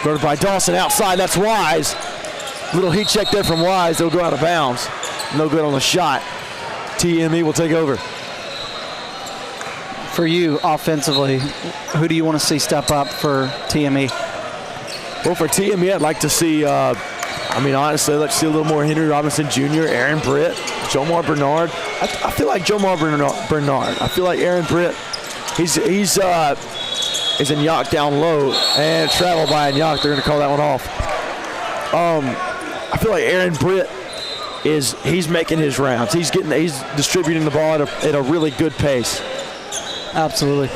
Guarded by Dawson outside. That's Wise. Little heat check there from Wise. They'll go out of bounds. No good on the shot. TME will take over. For you, offensively, who do you want to see step up for TME? Well, for TME, I'd like to see, honestly, let's see a little more Henry Robinson Jr., Aaron Britt, Jomar Bernard. I feel like Jomar Bernard. I feel like Aaron Britt, he's Inyok down low, and travel by Inyok. They're going to call that one off. I feel like Aaron Britt he's making his rounds. He's distributing the ball at a really good pace. Absolutely.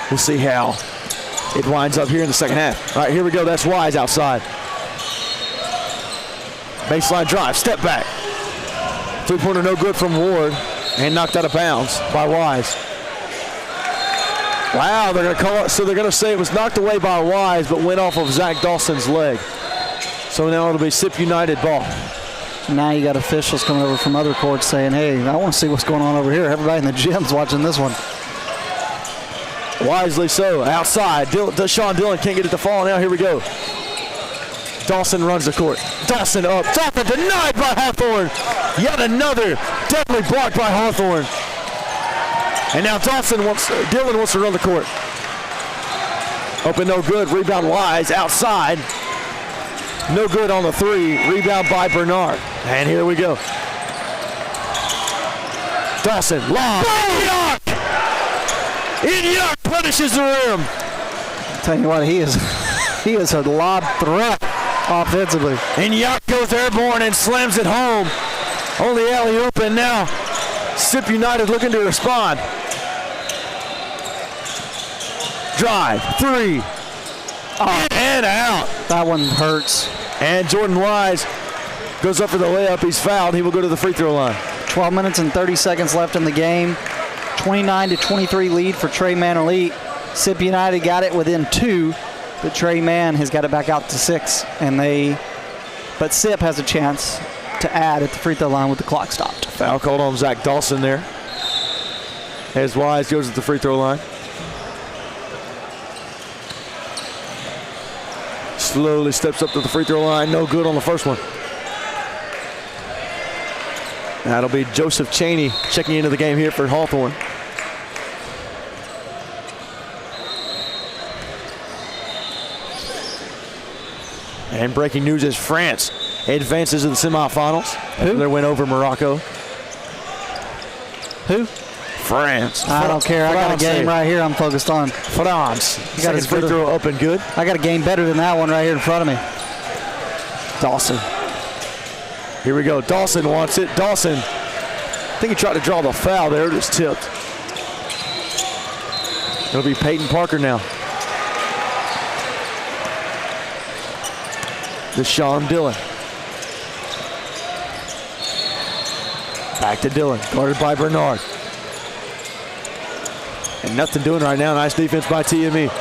We'll see how it winds up here in the second half. All right, here we go. That's Wise outside. Baseline drive, step back. 3-pointer no good from Ward, and knocked out of bounds by Wise. Wow, they're going to call it. So they're going to say it was knocked away by Wise, but went off of Zach Dawson's leg. So now it'll be Sip United ball. Now you got officials coming over from other courts saying, hey, I want to see what's going on over here. Everybody in the gym's watching this one. Wisely so. Outside. Sean Dillon can't get it to fall. Now here we go. Dawson runs the court. Dawson up. Dawson denied by Hawthorne. Yet another. Definitely blocked by Hawthorne. And now Dillon wants to run the court. Open no good. Rebound Wise outside. No good on the 3. Rebound by Bernard. And here we go. Dawson. Lob. Inyok punishes the rim. I'll tell you what, he is a lob threat offensively. Inyok goes airborne and slams it home. Only alley-oop, and now Sip United looking to respond. Drive, 3. In and out. That one hurts. And Jordan Wise goes up for the layup. He's fouled. He will go to the free throw line. 12 minutes and 30 seconds left in the game. 29-23 lead for Trey Man Elite. Sip United got it within 2, but Trey Man has got it back out to 6. But Sip has a chance to add at the free throw line with the clock stopped. Foul called on Zach Dawson there. As Wise goes to the free throw line. slowly steps up to the free throw line. No good on the first one. That'll be Joseph Cheney checking into the game here for Hawthorne. And breaking news is France advances to the semifinals after their win over Morocco. Who? France. I don't care. I got a game right here I'm focused on. France. You got his free throw up and good. I got a game better than that one right here in front of me. Dawson. Here we go. Dawson wants it. Dawson. I think he tried to draw the foul there. Just tipped. It'll be Peyton Parker now. Deshaun Dillon. Back to Dillon. Guarded by Bernard. And nothing doing right now. Nice defense by TME.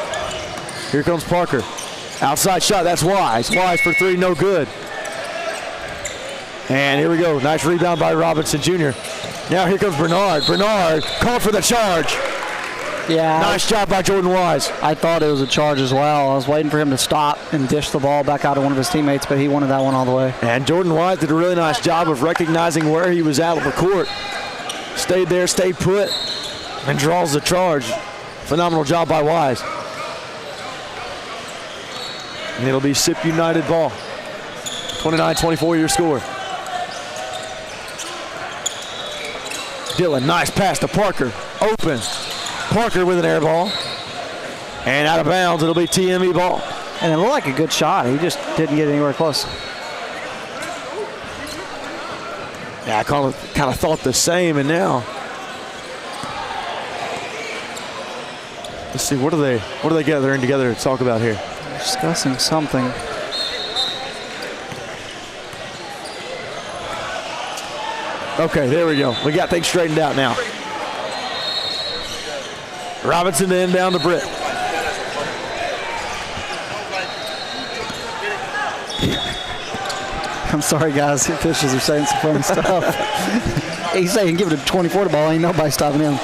Here comes Parker. Outside shot. That's Wise. Wise for three. No good. And here we go. Nice rebound by Robinson Jr. Now here comes Bernard. Bernard called for the charge. Yeah. Nice job by Jordan Wise. I thought it was a charge as well. I was waiting for him to stop and dish the ball back out to one of his teammates, but he wanted that one all the way. And Jordan Wise did a really nice job of recognizing where he was at on the court. Stayed there, stayed put, and draws the charge. Phenomenal job by Wise. And it'll be SIP United ball. 29-24 your score. Dillon, nice pass to Parker. Open. Parker with an air ball. And out of bounds, it'll be TME ball. And it looked like a good shot. He just didn't get anywhere close. Yeah, I kind of thought the same, and now. Let's see, what are they gathering together to talk about here? Discussing something. Okay, there we go. We got things straightened out now. Robinson to inbound to Britt. I'm sorry, guys. The officials are saying some funny stuff. He's saying give it a 24 ball. Ain't nobody stopping him.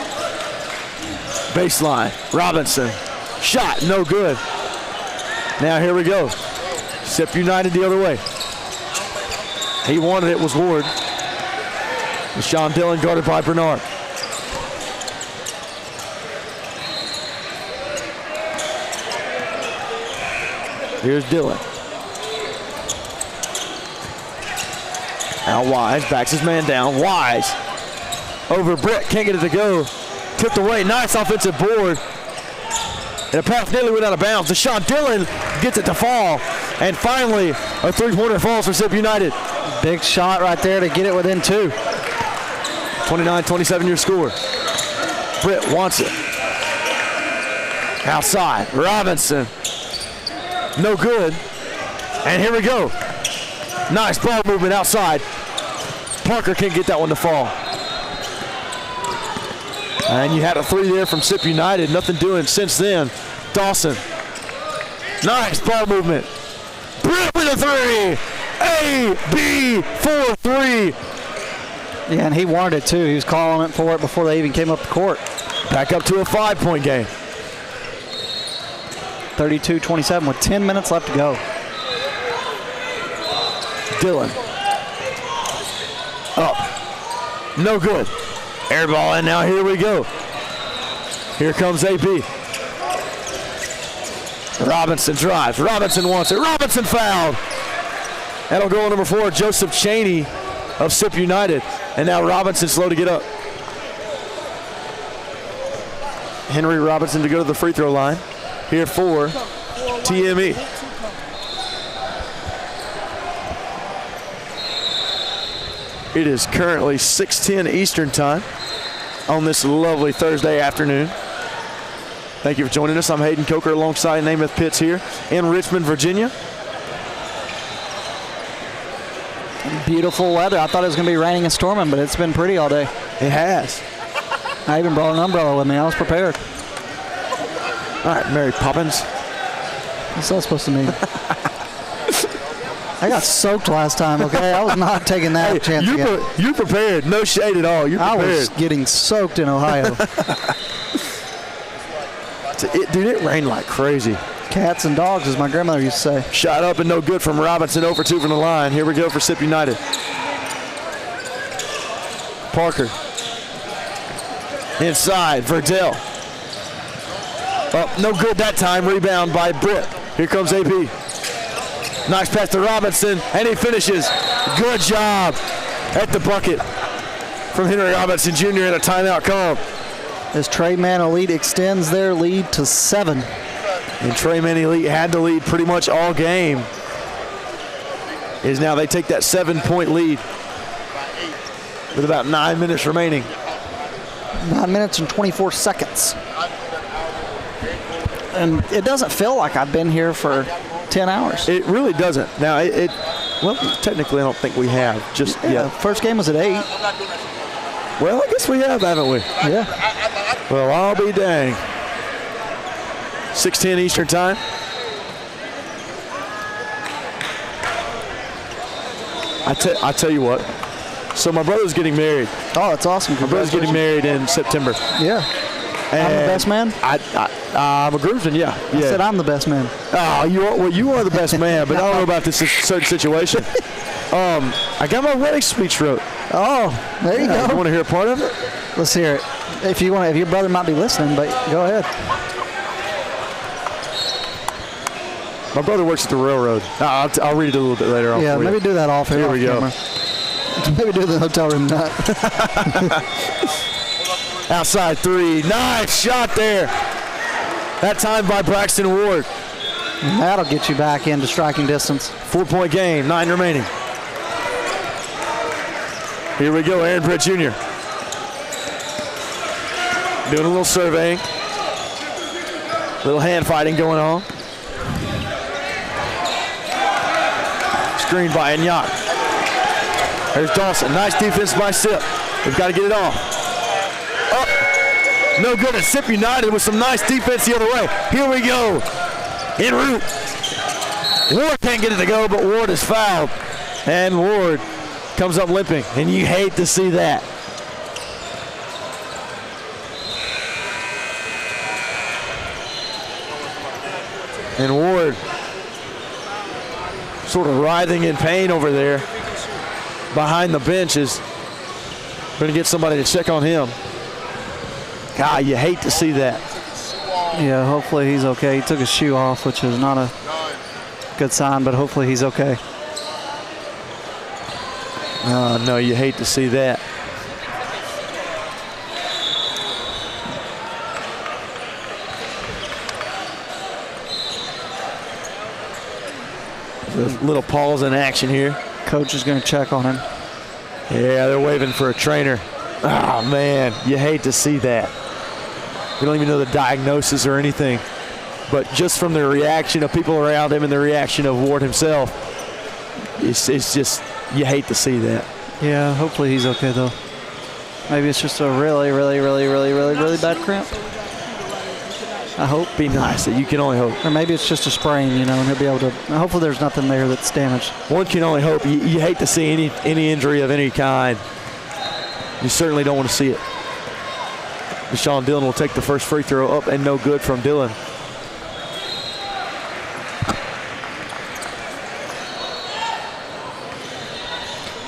Baseline. Robinson. Shot. No good. Now here we go. SIP United the other way. He wanted it, was Ward. Deshaun Dillon guarded by Bernard. Here's Dillon. Now Wise backs his man down. Wise over Britt. Can't get it to go. Tipped away. Nice offensive board. And a pass nearly went out of bounds. Deshaun Dillon gets it to fall. And finally, a three-pointer falls for SIP United. Big shot right there to get it within two. 29-27 your score. Britt wants it. Outside. Robinson. No good. And here we go. Nice ball movement outside. Parker can't get that one to fall. And you had a three there from SIP United. Nothing doing since then. Dawson. Nice ball movement. Britt with a three. A-B 4-3. Yeah, and he wanted it too. He was calling it for it before they even came up the court. Back up to a 5-point game. 32-27 with 10 minutes left to go. Dillon. Up. No good. Air ball, and now here we go. Here comes AB. Robinson drives. Robinson wants it. Robinson fouled. That'll go on number 4, Joseph Cheney of SIP United. And now Robinson slow to get up. Henry Robinson to go to the free throw line. Here for TME. It is currently 6:10 Eastern time on this lovely Thursday afternoon. Thank you for joining us. I'm Hayden Coker alongside Namath Pitts here in Richmond, Virginia. Beautiful weather. I thought it was going to be raining and storming, but it's been pretty all day. It has. I even brought an umbrella with me. I was prepared. All right, Mary Poppins. What's that supposed to mean? I got soaked last time, okay? I was not taking that chance again. You prepared. No shade at all. You prepared. I was getting soaked in Ohio. Dude, it rained like crazy. Cats and dogs, as my grandmother used to say. Shot up and no good from Robinson, over 2 from the line. Here we go for Sip United. Parker. Inside, Verdell. No good that time. Rebound by Britt. Here comes AP. Knocks past to Robinson, and he finishes. Good job at the bucket from Henry Robinson Jr. and a timeout call. As Treyman Elite extends their lead to 7. And Treyman Elite had the lead pretty much all game. Now they take that 7-point lead with about 9 minutes remaining. 9 minutes and 24 seconds. And it doesn't feel like I've been here for 10 hours. It really doesn't. Now, well, technically I don't think we have just yet. First game was at 8. Well, I guess we have, haven't we? Yeah. Well, I'll be dang. 6:10 Eastern time. I tell you what. So my brother's getting married. Oh, that's awesome. My brother's getting married in September. Yeah. And I'm the best man? I'm a groomsman, yeah. I said I'm the best man. Oh, you are the best man, but I don't know about this certain situation. I got my wedding speech wrote. Oh, there you go. You want to hear a part of it? Let's hear it. If you want, if your brother might be listening, but go ahead. My brother works at the railroad. I'll read it a little bit later on. Yeah, maybe do that off here. Here we go. Maybe do the hotel room night. Outside 3. Nice shot there. That time by Braxton Ward. And that'll get you back into striking distance. 4-point game, 9 remaining. Here we go, Aaron Britt Jr. Doing a little surveying. Little hand fighting going on. Screen by Ignac. There's Dawson. Nice defense by Sip. We've got to get it off. No good at Sip United with some nice defense the other way. Here we go. En route. Ward can't get it to go, but Ward is fouled. And Ward comes up limping, and you hate to see that. And Ward sort of writhing in pain over there behind the bench is going to get somebody to check on him. God, you hate to see that. Yeah, hopefully he's okay. He took his shoe off, which is not a good sign, but hopefully he's okay. Oh, no, you hate to see that. A little pause in action here. Coach is going to check on him. Yeah, they're waving for a trainer. Oh, man, you hate to see that. We don't even know the diagnosis or anything. But just from the reaction of people around him and the reaction of Ward himself, it's just, you hate to see that. Yeah, hopefully he's okay, though. Maybe it's just a really, really, really, really, really, really bad cramp. I hope. Be nice. You can only hope. Or maybe it's just a sprain, you know, and he'll be able to. Hopefully there's nothing there that's damaged. One can only hope. You hate to see any injury of any kind. You certainly don't want to see it. Deshaun Dillon will take the first free throw up and no good from Dillon.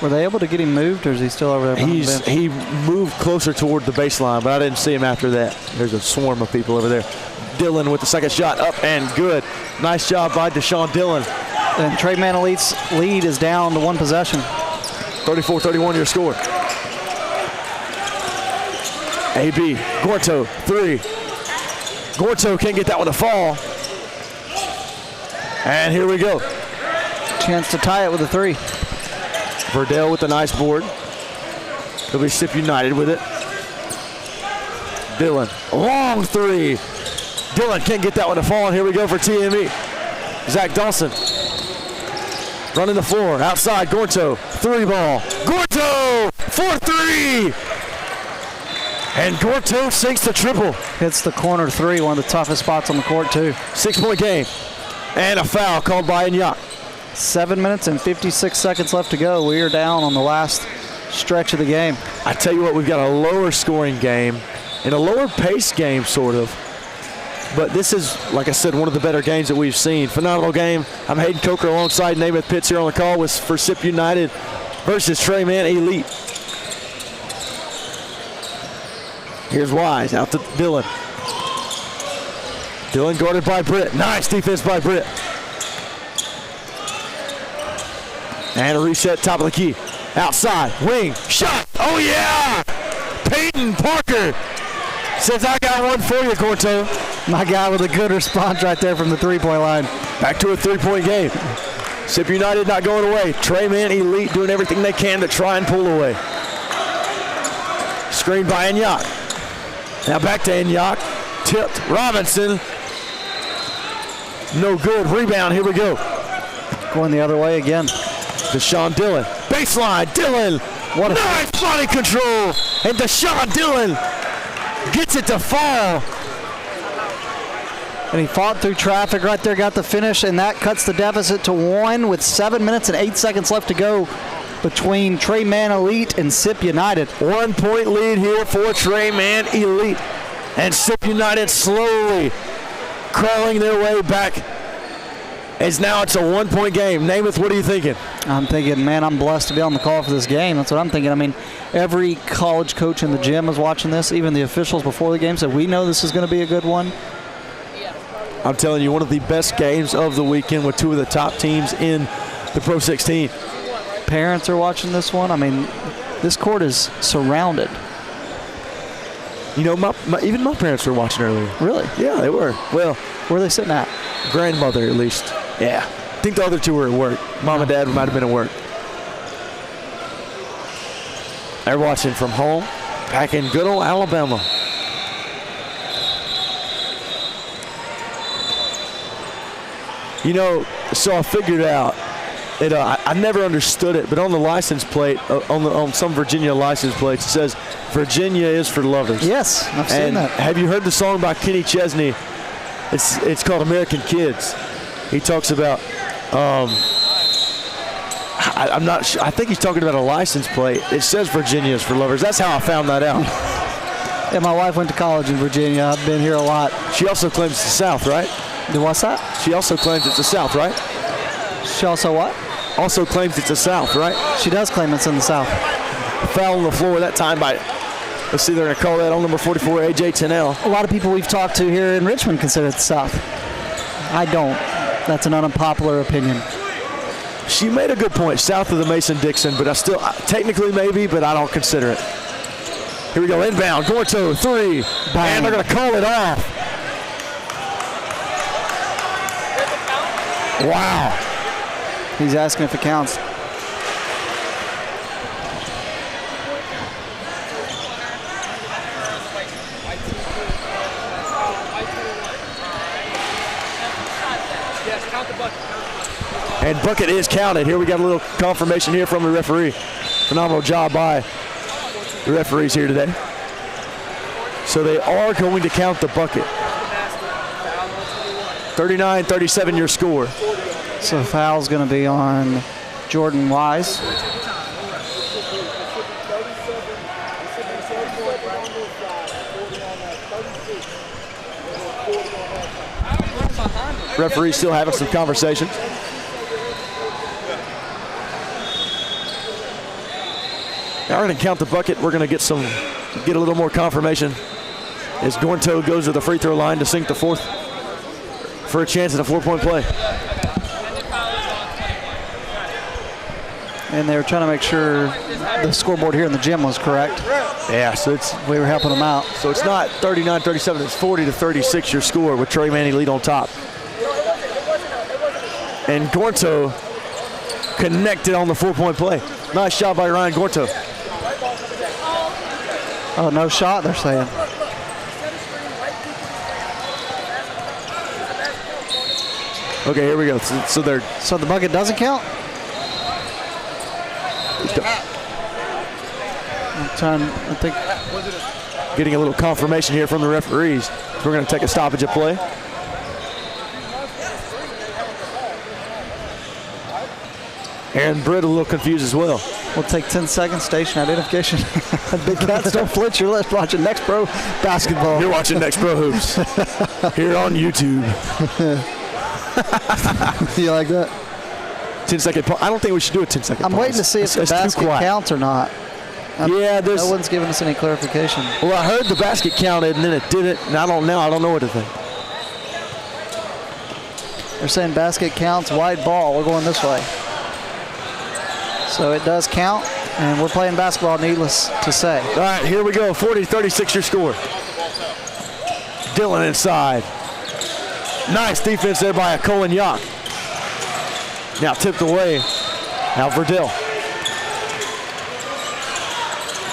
Were they able to get him moved, or is he still over there? He moved closer toward the baseline, but I didn't see him after that. There's a swarm of people over there. Dillon with the second shot up and good. Nice job by Deshaun Dillon. And Treyman Elite's lead is down to 1 possession. 34-31 your score. AB, Gorto, 3. Gorto can't get that one to fall. And here we go. Chance to tie it with a 3. Verdell with a nice board. He'll be Sip United with it. Dillon, long 3. Dillon can't get that one to fall, and here we go for TME. Zach Dawson running the floor, outside, Gorto, 3 ball. Gorto, 4-3! And Gorto sinks the triple. Hits the corner 3, one of the toughest spots on the court, too. 6-point game. And a foul called by Ignac. 7 minutes and 56 seconds left to go. We are down on the last stretch of the game. I tell you what, we've got a lower scoring game and a lower pace game, sort of. But this is, like I said, one of the better games that we've seen. Phenomenal game. I'm Hayden Coker alongside Namath Pitts here on the call for SIP United versus Trey Man Elite. Here's Wise out to Dylan. Dylan guarded by Britt. Nice defense by Britt. And a reset top of the key. Outside, wing, shot. Oh yeah! Peyton Parker says, I got one for you, Corto. My guy with a good response right there from the three-point line. Back to a three-point game. SIP United not going away. Trey Man Elite doing everything they can to try and pull away. Screen by Anyak. Now back to Anyak. Tipped. Robinson. No good. Rebound. Here we go. Going the other way again. Deshaun Dillon. Baseline. Dillon. What a nice body control. And Deshaun Dillon gets it to fall. And he fought through traffic right there, got the finish, and that cuts the deficit to 1 with 7 minutes and 8 seconds left to go between Trey Man Elite and SIP United. 1 point lead here for Trey Man Elite. And SIP United slowly crawling their way back. As now it's a 1 point game. Namath, what are you thinking? I'm thinking, man, I'm blessed to be on the call for this game. That's what I'm thinking. I mean, every college coach in the gym is watching this. Even the officials before the game said, we know this is going to be a good one. I'm telling you, one of the best games of the weekend with two of the top teams in the Pro 16. Parents are watching this one. I mean, this court is surrounded. You know, even my parents were watching earlier. Really? Yeah, they were. Well, where are they sitting at? Grandmother, at least. Yeah. I think the other two were at work. Mom and Dad might have been at work. They're watching from home, back in good old Alabama. You know, so I figured out, I never understood it, but on the license plate, on some Virginia license plates, it says, Virginia is for lovers. Yes, I've seen that. Have you heard the song by Kenny Chesney? It's called American Kids. He talks about, I'm not sure, I think he's talking about a license plate. It says Virginia is for lovers. That's how I found that out. Yeah, my wife went to college in Virginia. I've been here a lot. She also claims it's the South, right? What's that? She also claims it's the South, right? She also what? Also claims it's the South, right? She does claim it's in the South. Foul on the floor that time by, let's see, they're going to call that on number 44, AJ Tennell. A lot of people we've talked to here in Richmond consider it the South. I don't. That's an unpopular opinion. She made a good point, south of the Mason-Dixon, but I still, technically maybe, but I don't consider it. Here we go, inbound, Gorto, three, bang. And they're going to call it off. Wow. He's asking if it counts. And bucket is counted. Here we got a little confirmation here from the referee. Phenomenal job by the referees here today. So they are going to count the bucket. 39-37 your score. So the foul's going to be on Jordan Wise. Referees still having some conversations. All right, and count the bucket. We're going to get a little more confirmation as Gorto goes to the free throw line to sink the fourth for a chance at a 4-point play. And they were trying to make sure the scoreboard here in the gym was correct. Yeah, so we were helping them out. So it's not 39-37, it's 40-36 your score with Trey Man Elite on top. And Gorto connected on the 4-point play. Nice shot by Ryan Gorto. Oh, no shot, they're saying. Okay, here we go. So the bucket doesn't count? I think getting a little confirmation here from the referees. So we're going to take a stoppage of play. And Britt a little confused as well. We'll take 10 seconds, station identification. Big cats, don't flinch your lips watching NXTPRO basketball. You're watching NXTPRO Hoops here on YouTube. You like that? 10-second pause. I don't think we should do a 10-second pause. I'm waiting to see if the basket counts or not. Yeah, no one's giving us any clarification. Well, I heard the basket counted and then it didn't, and I don't know what to think. They're saying basket counts, wide ball. We're going this way. So it does count, and we're playing basketball, needless to say. All right, here we go. 40-36 your score. Dillon inside. Nice defense there by Colin Yock. Now tipped away. Now Verdell.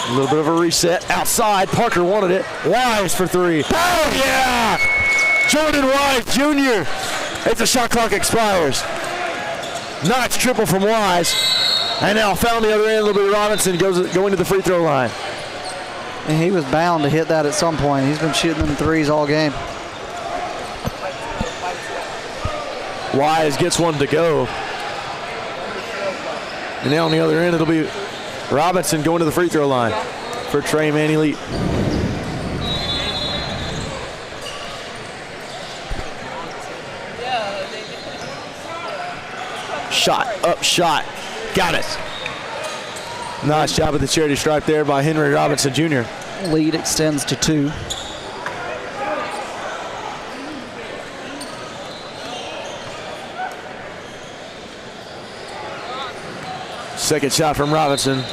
A little bit of a reset. Outside. Parker wanted it. Wise for three. Oh, yeah! Jordan Wise Jr. It's a shot clock expires. Nice triple from Wise. And now found the other end. A little bit of Robinson going to the free throw line. And he was bound to hit that at some point. He's been shooting them threes all game. Wise gets one to go. And now on the other end, it'll be Robinson going to the free throw line for Trey Manny-Leet. Shot, up shot. Got it. Nice job at the charity stripe there by Henry Robinson Jr. Lead extends to 2. Second shot from Robinson.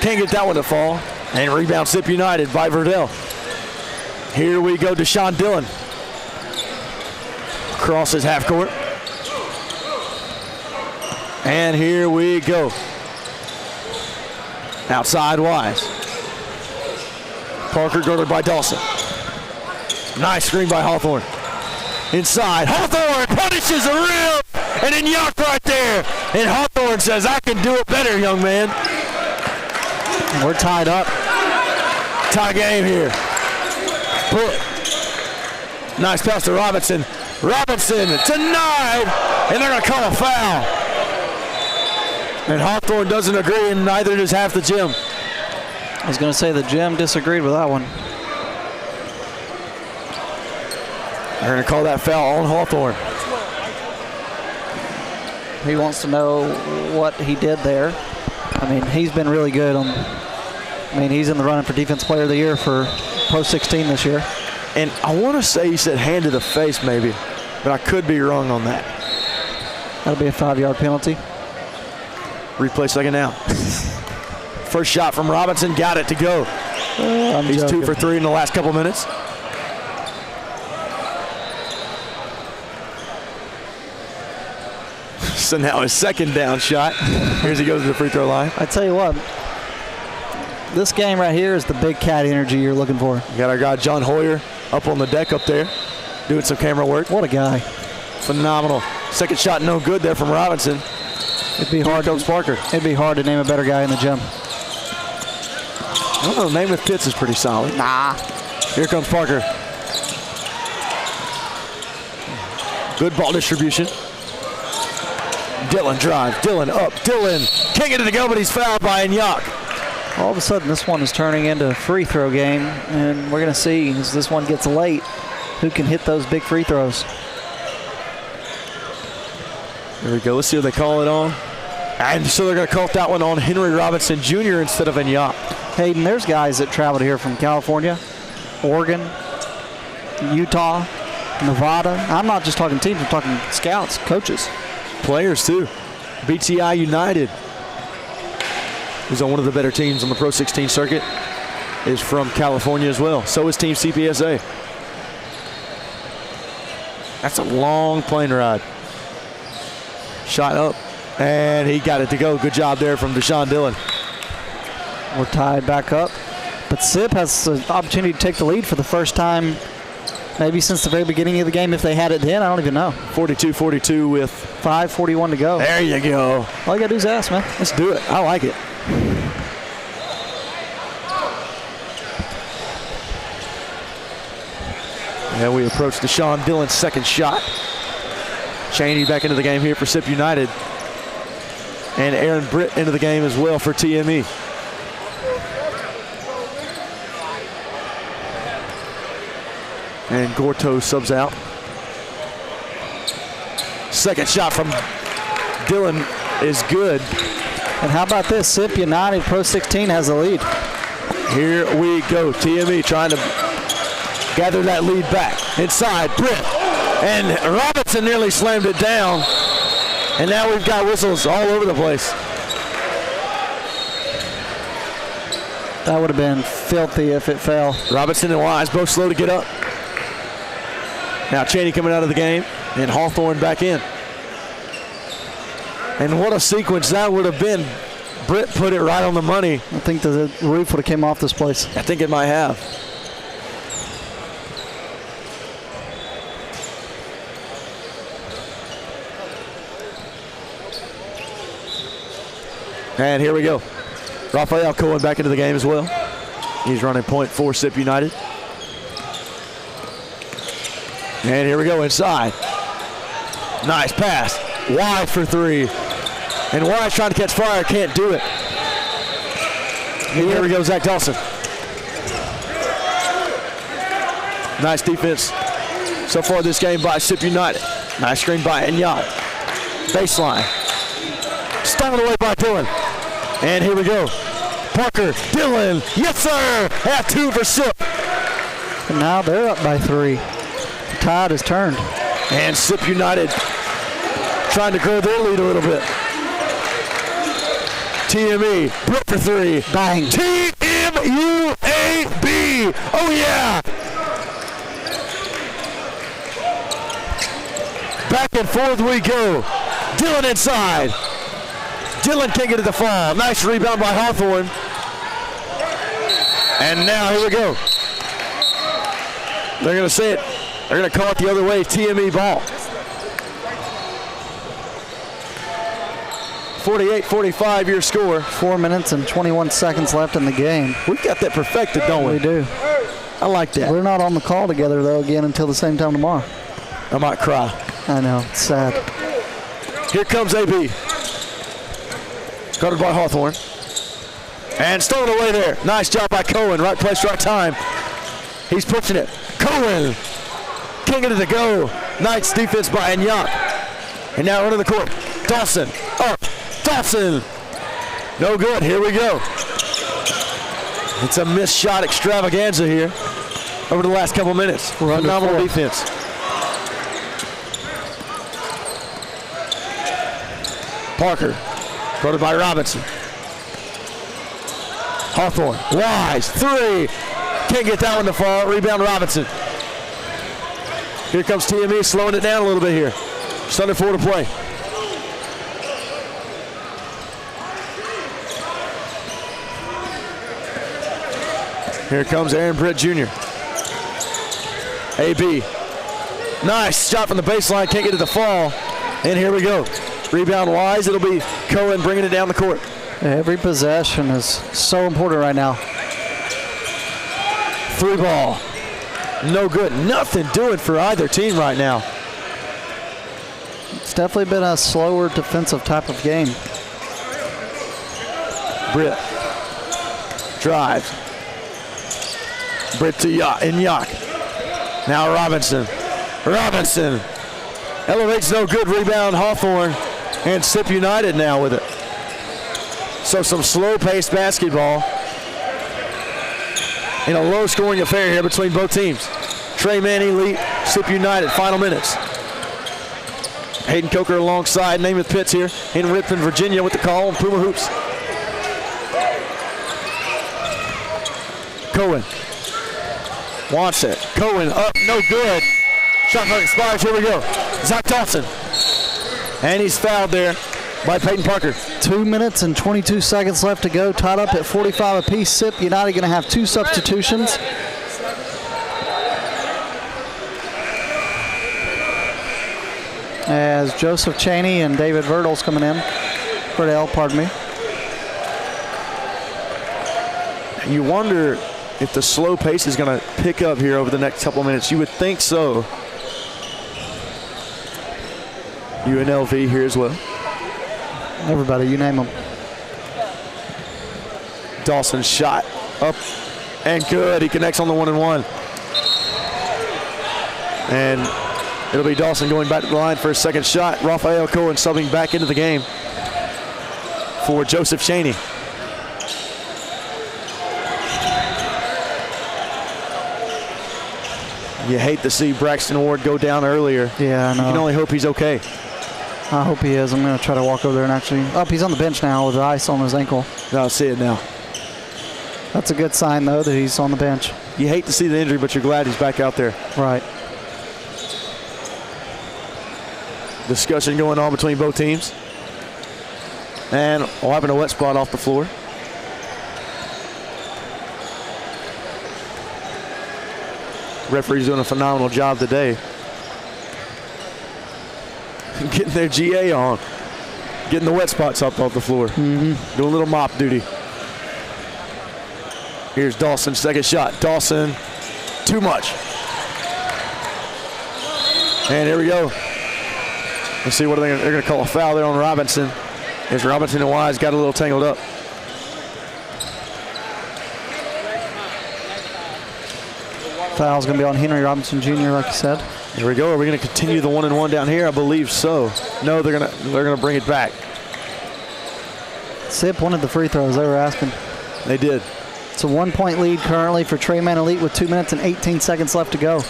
Can't get that one to fall. And rebound Sip United by Verdell. Here we go, Deshaun Dillon. Crosses half court. And here we go. Outside Wise. Parker guarded by Dawson. Nice screen by Hawthorne. Inside, Hawthorne punishes a rim. And then Yock right there. And Hawthorne says, I can do it better, young man. We're tied up. Tie game here. Bullet. Nice pass to Robinson. Robinson denied. And they're going to call a foul. And Hawthorne doesn't agree, and neither does half the gym. I was going to say the gym disagreed with that one. They're going to call that foul on Hawthorne. He wants to know what he did there. I mean, he's been really good on. I mean, he's in the running for Defense Player of the Year for Pro 16 this year. And I want to say he said hand to the face maybe, but I could be wrong on that. That'll be a 5-yard penalty. Replay second down. First shot from Robinson, got it to go. He's joking. 2 for 3 in the last couple minutes. So now his second down shot. Here's he goes to the free throw line. I tell you what, this game right here is the big cat energy you're looking for. You got our guy John Hoyer up on the deck up there, doing some camera work. What a guy. Phenomenal. Second shot no good there from Robinson. It'd be hard. Coach Parker. It'd be hard to name a better guy in the gym. I don't know, the name of Pitts is pretty solid. Nah. Here comes Parker. Good ball distribution. Dillon drive. Dillon up. Dillon can't get it to go, but he's fouled by Yock. All of a sudden, this one is turning into a free throw game, and we're going to see as this one gets late who can hit those big free throws. There we go. Let's see what they call it on. And so they're going to call that one on Henry Robinson Jr. instead of Yock. Hayden, there's guys that traveled here from California, Oregon, Utah, Nevada. I'm not just talking teams. I'm talking scouts, coaches. Players, too. BTI United, who's on one of the better teams on the Pro 16 circuit, is from California as well. So is Team CPSA. That's a long plane ride. Shot up, and he got it to go. Good job there from Deshaun Dillon. We're tied back up. But SIP has the opportunity to take the lead for the first time maybe since the very beginning of the game. If they had it then, I don't even know. 42-42 with 5:41 to go. There you go. All you got to do is ask, man. Let's do it. I like it. And we approach Deshaun Dillon's second shot. Cheney back into the game here for SIP United. And Aaron Britt into the game as well for TME. And Gorto subs out. Second shot from Dylan is good. And how about this? SIP United PRO16 has the lead. Here we go. TME trying to gather that lead back. Inside, Britt. And Robinson nearly slammed it down. And now we've got whistles all over the place. That would have been filthy if it fell. Robinson and Wise both slow to get up. Now Cheney coming out of the game, and Hawthorne back in. And what a sequence that would have been. Britt put it right on the money. I think the roof would have came off this place. I think it might have. And here we go. Raphael Cohen back into the game as well. He's running point for SIP United. And here we go inside. Nice pass. Wide for three. And Wise trying to catch fire, can't do it. And here we go, Zach Dawson. Nice defense so far this game by SIP United. Nice screen by Enyat. Baseline. Stolen away by Dylan. And here we go. Parker, Dylan, yes sir! Half two for SIP. And now they're up by 3. The tide has turned. And SIP United trying to grow their lead a little bit. TME, Britt for 3. Bang. TMUAB! Oh yeah! Back and forth we go. Dylan inside. Dylan can't get to the fall. Nice rebound by Hawthorne. And now here we go. They're going to say it. They're going to call it the other way. TME ball. 48-45 your score. 4 minutes and 21 seconds left in the game. We've got that perfected, don't we? We do. I like that. We're not on the call together, though, again until the same time tomorrow. I might cry. I know. It's sad. Here comes AB. Guarded by Hawthorne. And stolen away there. Nice job by Cohen. Right place, right time. He's pushing it. Cohen. Can't get it to go. Nice defense by Enyat. And now running the court. Dawson. Up. Dawson. No good. Here we go. It's a missed shot extravaganza here over the last couple minutes. Phenomenal defense. Parker. Guarded by Robinson. Hawthorne. Wise. 3. Can't get that one to fall. Rebound Robinson. Here comes TME slowing it down a little bit here. Just under 4 to play. Here comes Aaron Britt Jr. AB. Nice shot from the baseline. Can't get it to fall. And here we go. Rebound Wise. It'll be Cohen bringing it down the court. Every possession is so important right now. 3 ball. No good. Nothing doing for either team right now. It's definitely been a slower defensive type of game. Britt. Drives. Britt to Enyat. Now Robinson. Robinson. Elevates no good. Rebound Hawthorne. And SIP United now with it. So some slow-paced basketball in a low-scoring affair here between both teams. Trey Manning lead SIP United. Final minutes. Hayden Coker alongside Namath Pitts here in Richmond, Virginia with the call on Puma Hoops. Cohen wants it. Cohen up, no good. Shot clock expires. Here we go. Zach Dawson. And he's fouled there by Peyton Parker. 2 minutes and 22 seconds left to go. Tied up at 45 apiece. SIP United going to have 2 substitutions. As Joseph Cheney and David Verdel's coming in. Verdell, pardon me. You wonder if the slow pace is going to pick up here over the next couple minutes. You would think so. UNLV here as well. Everybody, you name them. Dawson's shot up and good. He connects on the 1-and-1. And it'll be Dawson going back to the line for his second shot. Raphael Cohen subbing back into the game for Joseph Cheney. You hate to see Braxton Ward go down earlier. Yeah, I know. You can only hope he's okay. I hope he is. I'm going to try to walk over there and actually... Oh, he's on the bench now with the ice on his ankle. I see it now. That's a good sign, though, that he's on the bench. You hate to see the injury, but you're glad he's back out there. Right. Discussion going on between both teams. And we'll have a wet spot off the floor. Referee's doing a phenomenal job today. Getting their GA on. Getting the wet spots up off the floor. Doing a little mop duty. Here's Dawson's second shot. Dawson, too much. And here we go. Let's see what they're going to call a foul there on Robinson. As Robinson and Wise got a little tangled up. Foul's going to be on Henry Robinson Jr., like you said. Here we go. Are we going to continue the 1-and-1 down here? I believe so. No, they're going to bring it back. Sip wanted the free throws. They were asking. They did. It's a 1-point lead currently for Trey Man Elite with 2 minutes and 18 seconds left to go.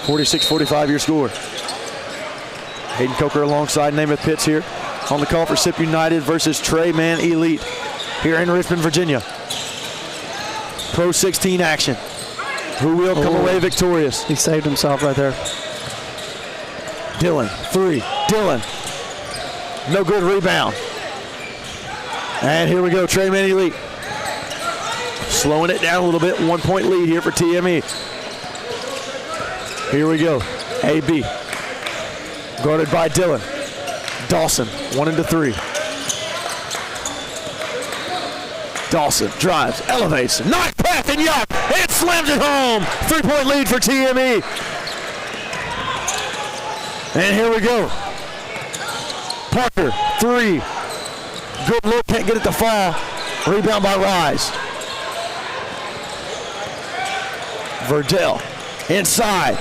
46-45 your score. Hayden Coker alongside Namath Pitts here on the call for Sip United versus Trey Man Elite here in Richmond, Virginia. PRO16 action. Who will come away victorious? He saved himself right there. Dillon, three. Dillon. No good rebound. And here we go, Trey Man Elite. Slowing it down a little bit. 1-point lead here for TME. Here we go. AB. Guarded by Dillon. Dawson, 1 into 3. Dawson drives, elevates, knock pass and yuck. It slams it home. 3-point lead for TME. And here we go. Parker, 3. Good look, can't get it to fall. Rebound by Rise. Verdell, inside.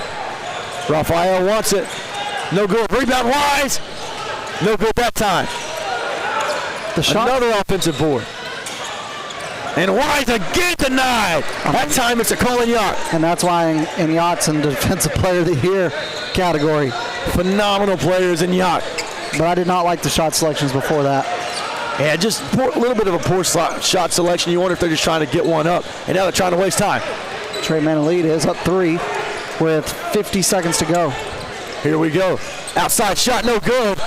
Raphael wants it. No good. Rebound Wise. No good that time. The shot. Another offensive board. And Wise again denied. That time it's a Colin Yacht. And that's why in Yacht's in the Defensive Player of the Year category. Phenomenal players in Yacht. But I did not like the shot selections before that. Yeah, just a little bit of a poor shot selection. You wonder if they're just trying to get one up. And now they're trying to waste time. Trey Man Elite is up 3 with 50 seconds to go. Here we go. Outside shot, no good.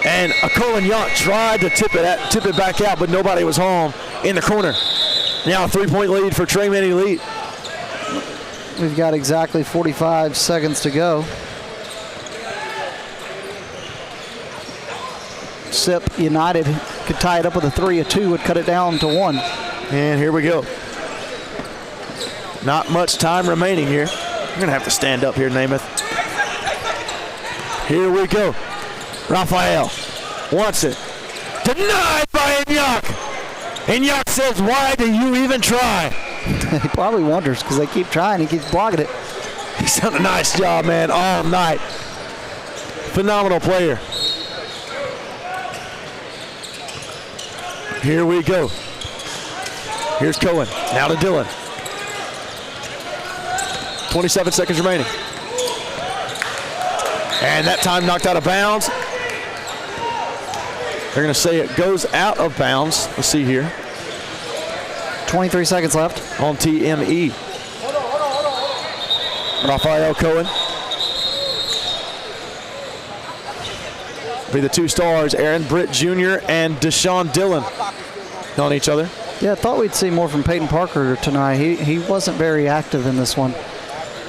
And a Colin Yacht tried to tip it back out, but nobody was home in the corner. Now a 3-point lead for Trey Man Elite. We've got exactly 45 seconds to go. Sip United could tie it up with a 3, a 2 would cut it down to 1. And here we go. Not much time remaining here. You're going to have to stand up here, Namath. Here we go. Raphael wants it. Denied by Inyok. Inyok says, why do you even try? He probably wonders because they keep trying. He keeps blocking it. He's done a nice job, man, all night. Phenomenal player. Here we go. Here's Cohen. Now to Dillon. 27 seconds remaining. And that time knocked out of bounds. They're going to say it goes out of bounds. Let's see here. 23 seconds left. On TME. Raphael Cohen. Be the 2 stars, Aaron Britt Jr. and Deshaun Dillon on each other. Yeah, I thought we'd see more from Peyton Parker tonight. He wasn't very active in this one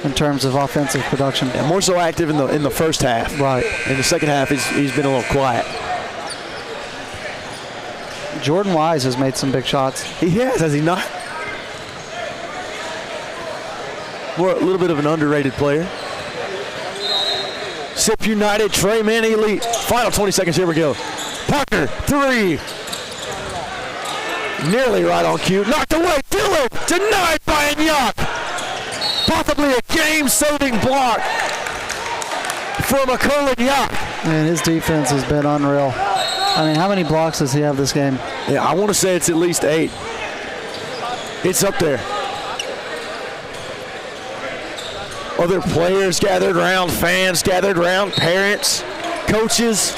in terms of offensive production. Yeah, more so active in the first half. Right. In the second half, he's been a little quiet. Jordan Wise has made some big shots. He has he not? More a little bit of an underrated player. Sip United, Trey Man Elite. Final 20 seconds, here we go. Parker, three. Nearly right on cue. Knocked away. Dillon denied by Inyok. Possibly a game-saving block from Akola Inyok. Man, his defense has been unreal. I mean, how many blocks does he have this game? Yeah, I want to say it's at least 8. It's up there. Other players gathered around, fans gathered around, parents, coaches.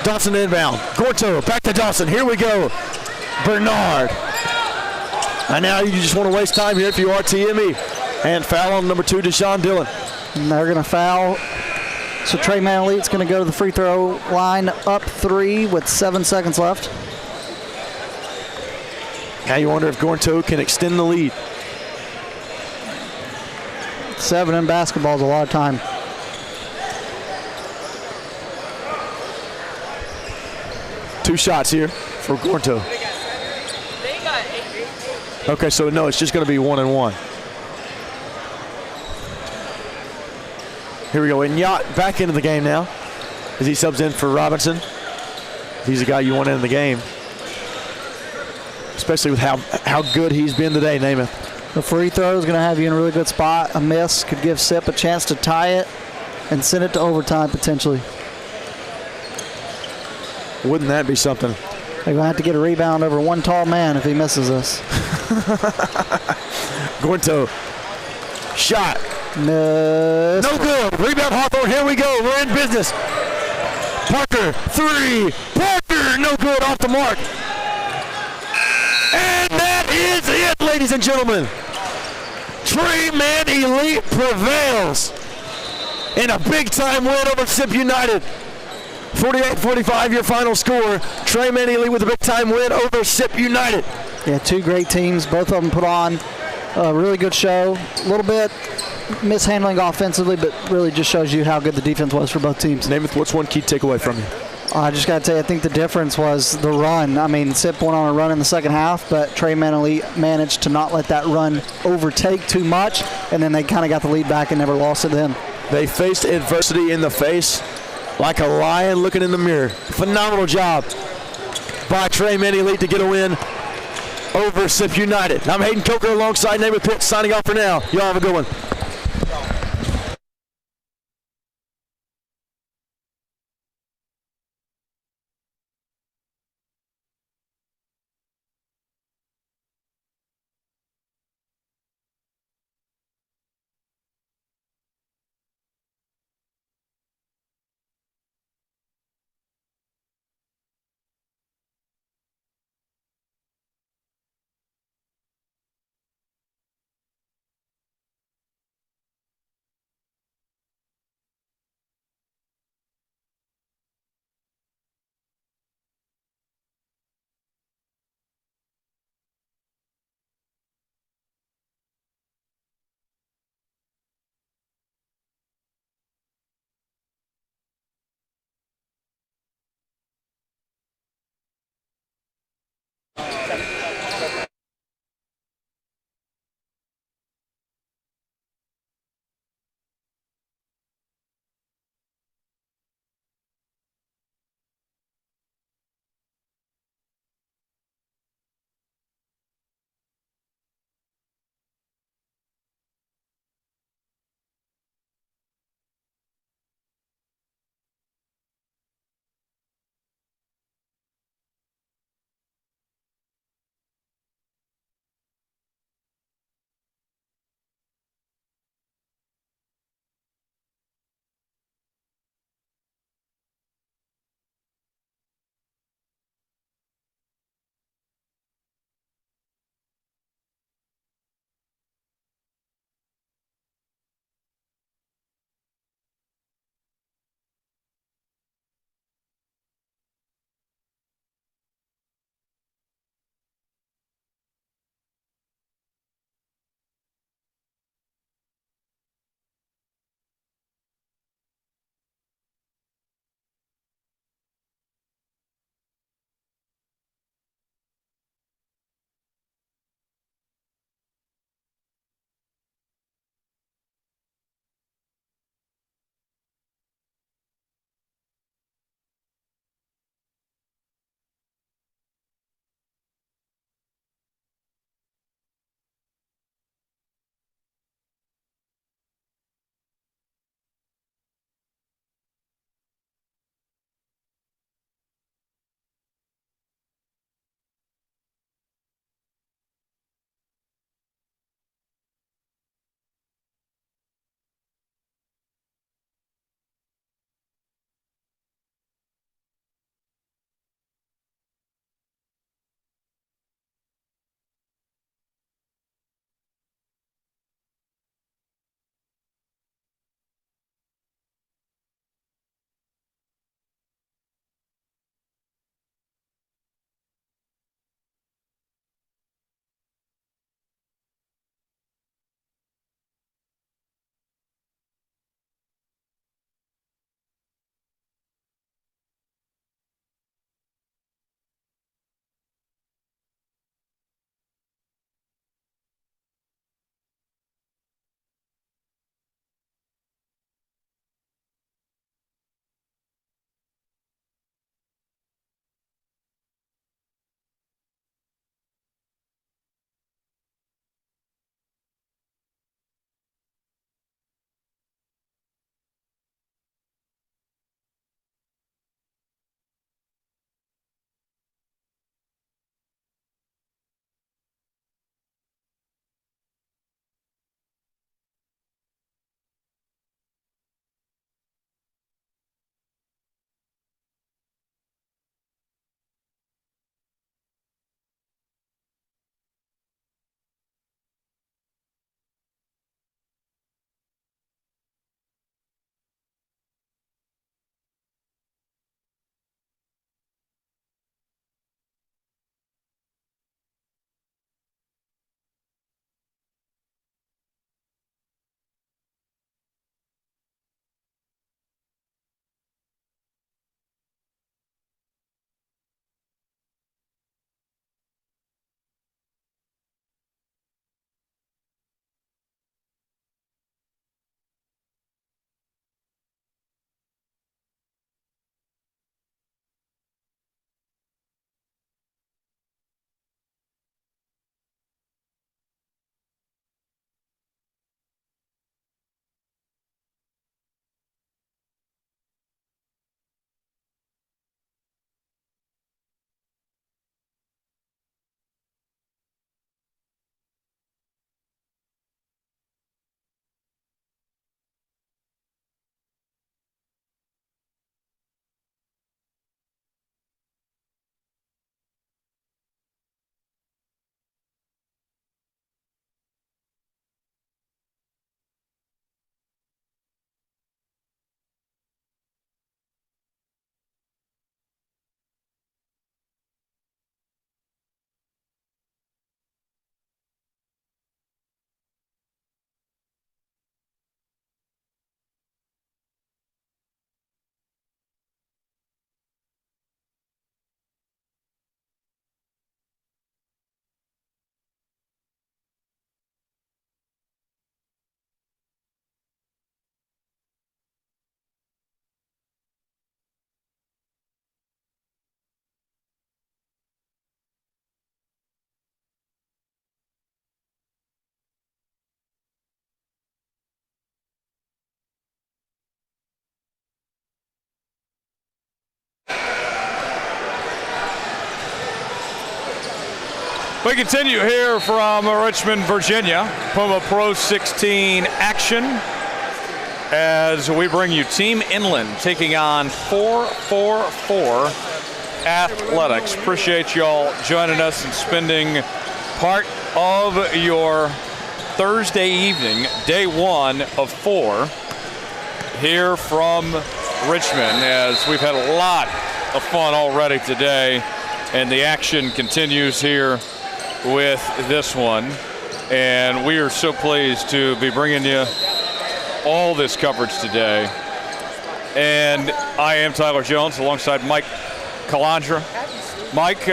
Dawson inbound. Gorto back to Dawson. Here we go. Bernard. And now you just want to waste time here if you are TME. And foul on number 2, Deshaun Dillon. And they're going to foul. So Trey Manelite's going to go to the free throw line, up 3 with 7 seconds left. Now you wonder if Gorto can extend the lead. 7 in basketball is a lot of time. Two shots here for Gorto. Okay, so no, it's just going to be 1 and 1. Here we go. And Yacht back into the game now as he subs in for Robinson. He's a guy you want in the game, especially with how good he's been today, Namath. The free throw is going to have you in a really good spot. A miss could give Sip a chance to tie it and send it to overtime potentially. Wouldn't that be something? They're going to have to get a rebound over one tall man if he misses this. Gorto. Shot. Miss. No good. Rebound Hawthorne. Here we go. We're in business. Parker, 3. Parker, no good, off the mark. And that is it, ladies and gentlemen. Trey Man Elite prevails in a big-time win over Sip United. 48-45 your final score. Trey Man Elite with a big-time win over Sip United. Yeah, 2 great teams. Both of them put on a really good show. A little bit mishandling offensively, but really just shows you how good the defense was for both teams. Namath, what's one key takeaway from you? I just got to tell you, I think the difference was the run. I mean, Sip went on a run in the second half, but Trey Man Elite managed to not let that run overtake too much, and then they kind of got the lead back and never lost it then. They faced adversity in the face like a lion looking in the mirror. Phenomenal job by Trey Man Elite to get a win over Sip United. I'm Hayden Coker alongside Namath Pitts, signing off for now. Y'all have a good one. We continue here from Richmond, Virginia. Puma PRO16 action as we bring you Team Inland taking on 444 Athletics. Appreciate y'all joining us and spending part of your Thursday evening, day one of 4, here from Richmond, as we've had a lot of fun already today, and the action continues here with this one. And we are so pleased to be bringing you all this coverage today. And I am Tyler Jones alongside Mike Calandra. Mike,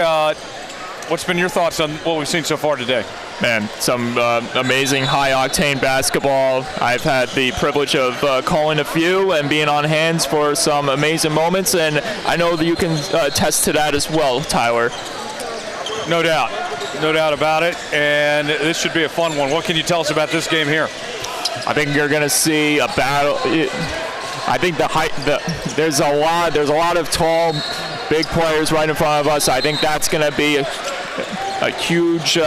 what's been your thoughts on what we've seen so far today? Man, some amazing high-octane basketball. I've had the privilege of calling a few and being on hands for some amazing moments, and I know that you can attest to that as well, Tyler. No doubt about it, and this should be a fun one. What can you tell us about this game here? I think you're going to see a battle. I think there's a lot of tall, big players right in front of us. I think that's going to be a huge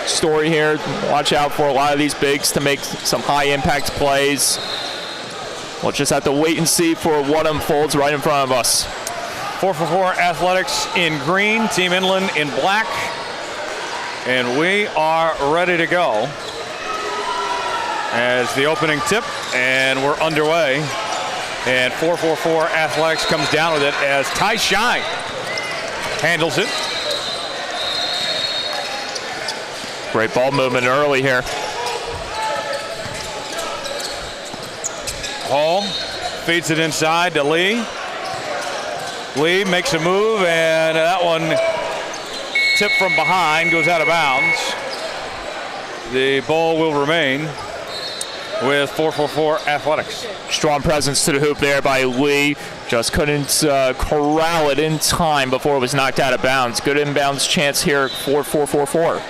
story here. Watch out for a lot of these bigs to make some high-impact plays. We'll just have to wait and see for what unfolds right in front of us. 444 Athletics in green, Team Inland in black, and we are ready to go as the opening tip, and we're underway. And 444 Athletics comes down with it as Ty Shine handles it. Great ball movement early here. Hall feeds it inside to Lee. Lee makes a move, and that one tipped from behind, goes out of bounds. The ball will remain with 444 Athletics. Strong presence to the hoop there by Lee. Just couldn't corral it in time before it was knocked out of bounds. Good inbounds chance here for 444.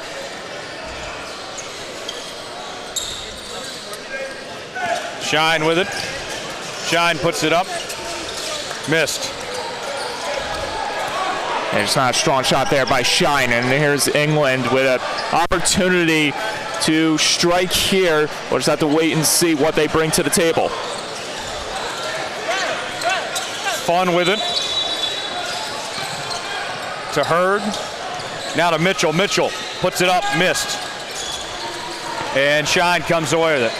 Shine with it. Shine puts it up. Missed. And it's not a strong shot there by Shine. And here's England with an opportunity to strike here. We'll just have to wait and see what they bring to the table. Fun with it. To Hurd. Now to Mitchell. Mitchell puts it up. Missed. And Shine comes away with it.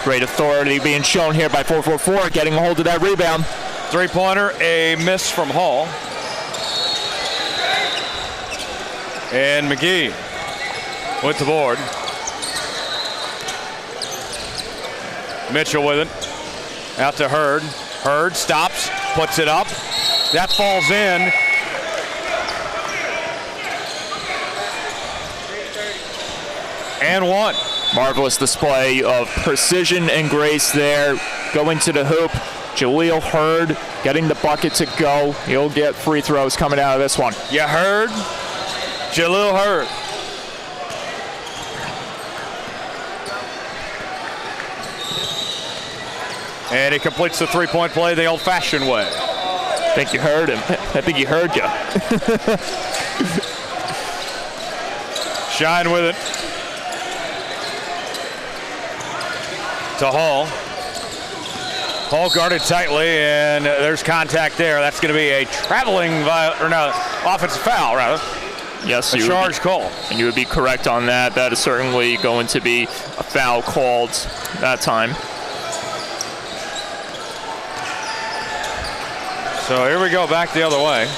Great authority being shown here by 444, getting a hold of that rebound. Three-pointer, a miss from Hall. And McGee with the board. Mitchell with it. Out to Hurd. Hurd stops, puts it up. That falls in. And one. Marvelous display of precision and grace there. Going to the hoop. Jaleel Hurd getting the bucket to go. He'll get free throws coming out of this one. You heard? Jaleel Hurd. And he completes the three-point play the old-fashioned way. I think you heard him. I think he heard you. Shine with it. To Hall. Hall guarded tightly, and there's contact there. That's going to be a traveling offensive foul, rather. Yes, a charge call. And you would be correct on that. That is certainly going to be a foul called that time. So here we go, back the other way.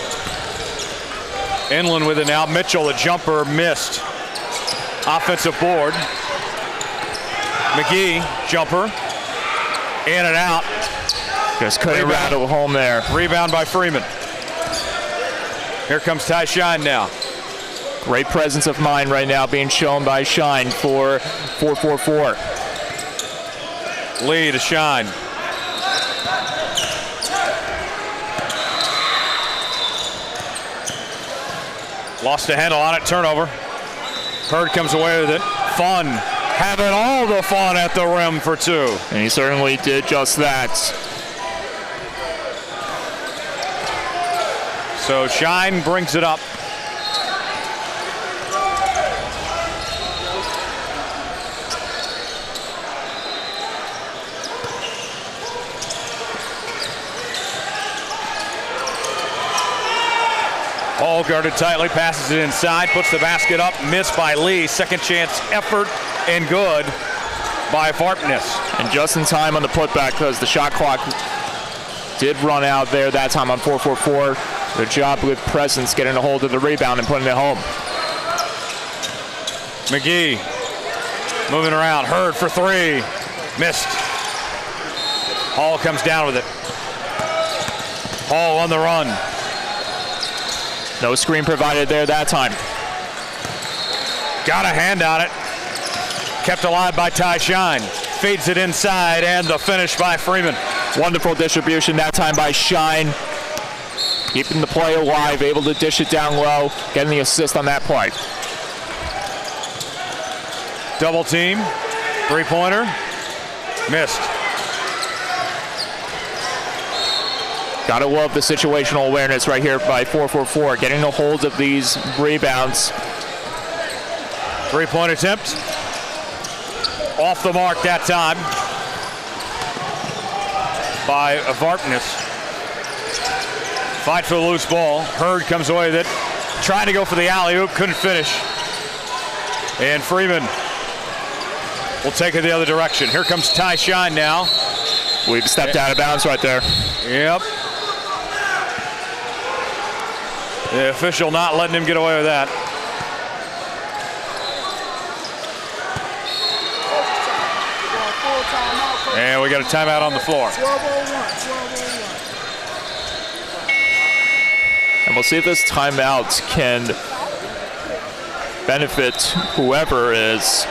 Inland with it now. Mitchell, a jumper, missed. Offensive board. McGee, jumper. In and out. Just couldn't rattle home there. Rebound by Freeman. Here comes Ty Shine now. Great presence of mind right now being shown by Shine for 444. Lee to Shine. Lost a handle on it, turnover. Hurd comes away with it. Fun. Having all the fun at the rim for two. And he certainly did just that. So Shine brings it up. guarded tightly, passes it inside, puts the basket up, missed by Lee. Second chance effort, and good by Varpness. And just in time on the putback because the shot clock did run out there that time on 4-4-4. Good job with presence, getting a hold of the rebound and putting it home. McGee moving around, Hurd for three, missed. Hall comes down with it. Hall on the run. No screen provided there that time. Got a hand on it. Kept alive by Ty Shine. Feeds it inside, and the finish by Freeman. Wonderful distribution that time by Shine. Keeping the play alive, able to dish it down low, getting the assist on that play. Double team, three-pointer, missed. Gotta love the situational awareness right here by 4-4-4, getting a hold of these rebounds. Three-point attempt, off the mark that time by Varpness. Fight for the loose ball. Hurd comes away with it. Trying to go for the alley-oop, couldn't finish. And Freeman will take it the other direction. Here comes Ty Shine now. We've stepped out of bounds right there. Yep. The official not letting him get away with that. And we got a timeout on the floor. 12:01. And we'll see if this timeout can benefit whoever is.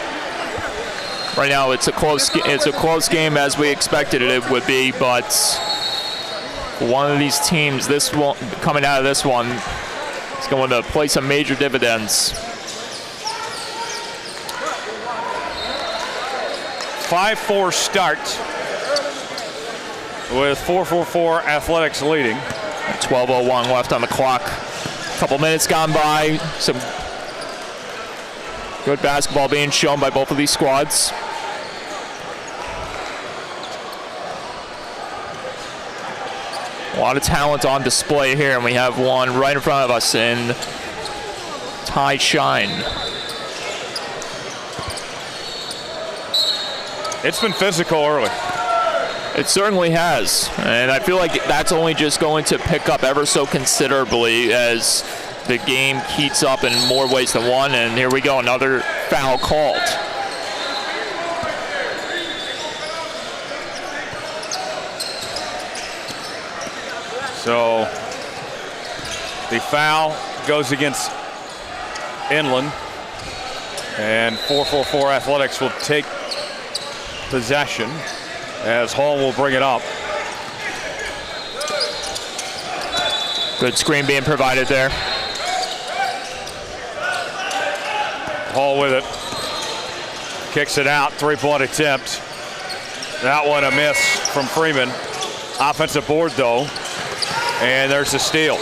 Right now, it's a close game as we expected it would be, but one of these teams, this one coming out of this one, is going to play some major dividends. 5-4 start with 4-4-4 Athletics leading. 12:01 left on the clock. A couple minutes gone by. Some good basketball being shown by both of these squads. A lot of talent on display here, and we have one right in front of us in Ty Shine. It's been physical early. It certainly has, and I feel like that's only just going to pick up ever so considerably as the game heats up in more ways than one, and here we go, another foul called. So the foul goes against Inland, and 4-4-4 Athletics will take possession as Hall will bring it up. Good screen being provided there. Hall with it. Kicks it out, three-point attempt. That one a miss from Freeman. Offensive board though, and there's the steal.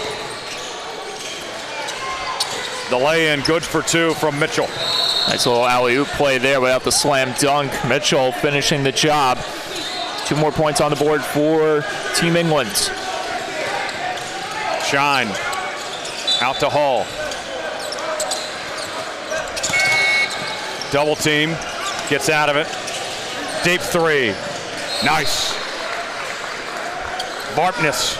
The lay-in good for two from Mitchell. Nice little alley-oop play there without the slam dunk. Mitchell finishing the job. 2 more points on the board for Team England. Shine out to Hall. Double team, gets out of it. Deep three, nice. Varpness.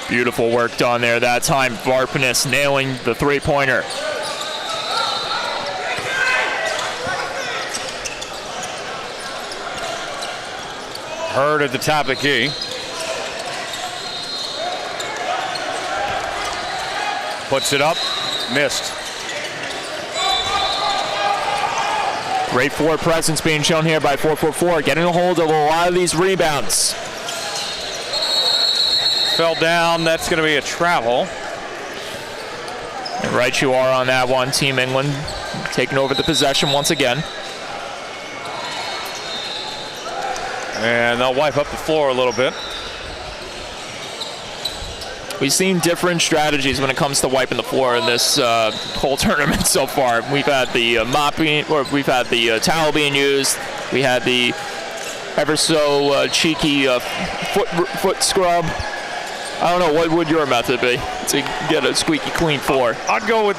Beautiful work done there that time. Varpness nailing the three-pointer. Hurd at the top of the key. Puts it up, missed. Great floor presence being shown here by 4-4-4, getting a hold of a lot of these rebounds. Fell down, that's going to be a travel. And right you are on that one, Team England taking over the possession once again. And they'll wipe up the floor a little bit. We've seen different strategies when it comes to wiping the floor in this whole tournament so far. We've had the we've had the towel being used. We had the ever so cheeky foot scrub. I don't know, what would your method be to get a squeaky clean 4? I'd go with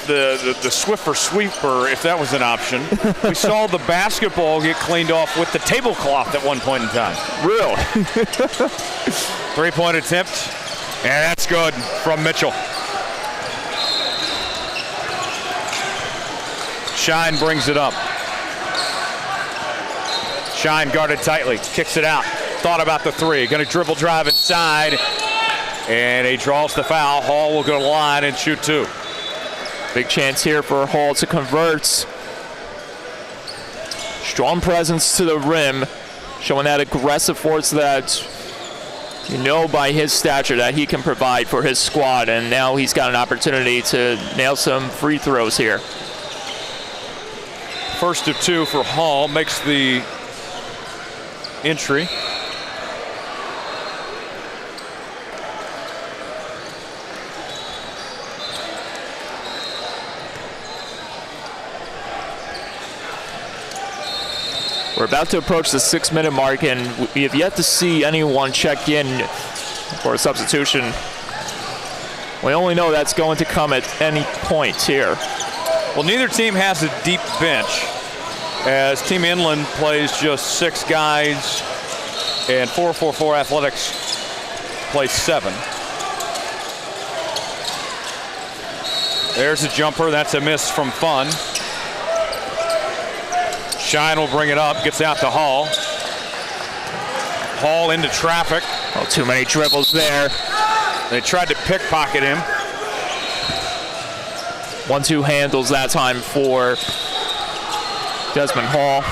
the Swiffer sweeper if that was an option. We saw the basketball get cleaned off with the tablecloth at one point in time. Really? 3-point attempt, and that's good from Mitchell. Shine brings it up. Shine guarded tightly, kicks it out. Thought about the 3, gonna dribble drive inside, and he draws the foul. Hall will go to the line and shoot 2. Big chance here for Hall to convert. Strong presence to the rim, showing that aggressive force that you know by his stature that he can provide for his squad, and now he's got an opportunity to nail some free throws here. First of 2 for Hall, makes the entry. We're about to approach the 6-minute mark, and we have yet to see anyone check in for a substitution. We only know that's going to come at any point here. Well, neither team has a deep bench, as Team Inland plays just 6 guys, and 4-4-4 Athletics plays 7. There's a jumper. That's a miss from Fun. Shine will bring it up, gets out to Hall. Hall into traffic. Oh, too many dribbles there. They tried to pickpocket him. 1-2 handles that time for Desmond Hall.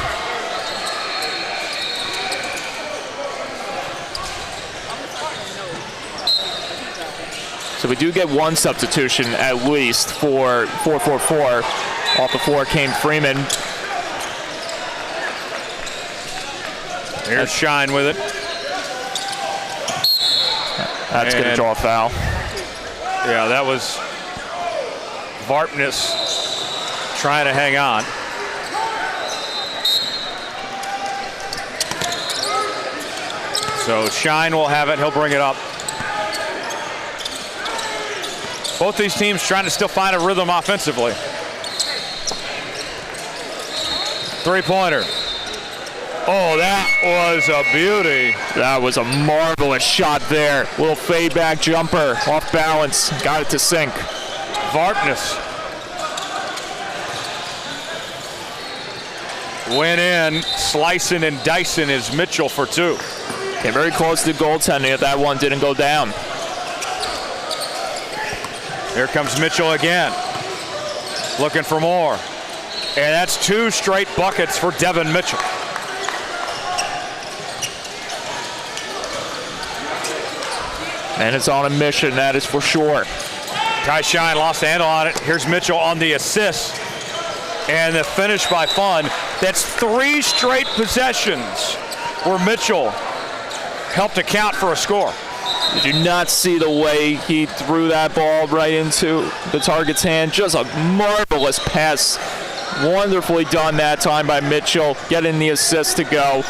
So we do get one substitution at least for 4-4-4. Off the floor came Freeman. Here's Shine with it. That's going to draw a foul. Yeah, that was Varpness trying to hang on. So Shine will have it. He'll bring it up. Both these teams trying to still find a rhythm offensively. 3-pointer. Oh, that was a beauty. That was a marvelous shot there. Little fade back jumper, off balance, got it to sink. Varpness went in, slicing and dicing is Mitchell for 2. Came very close to goaltending if that one didn't go down. Here comes Mitchell again, looking for more. And that's 2 straight buckets for Devin Mitchell. And it's on a mission, that is for sure. Ty Shine lost the handle on it. Here's Mitchell on the assist. And the finish by Fun. That's 3 straight possessions where Mitchell helped account for a score. Did you not see the way he threw that ball right into the target's hand? Just a marvelous pass. Wonderfully done that time by Mitchell, getting the assist to go.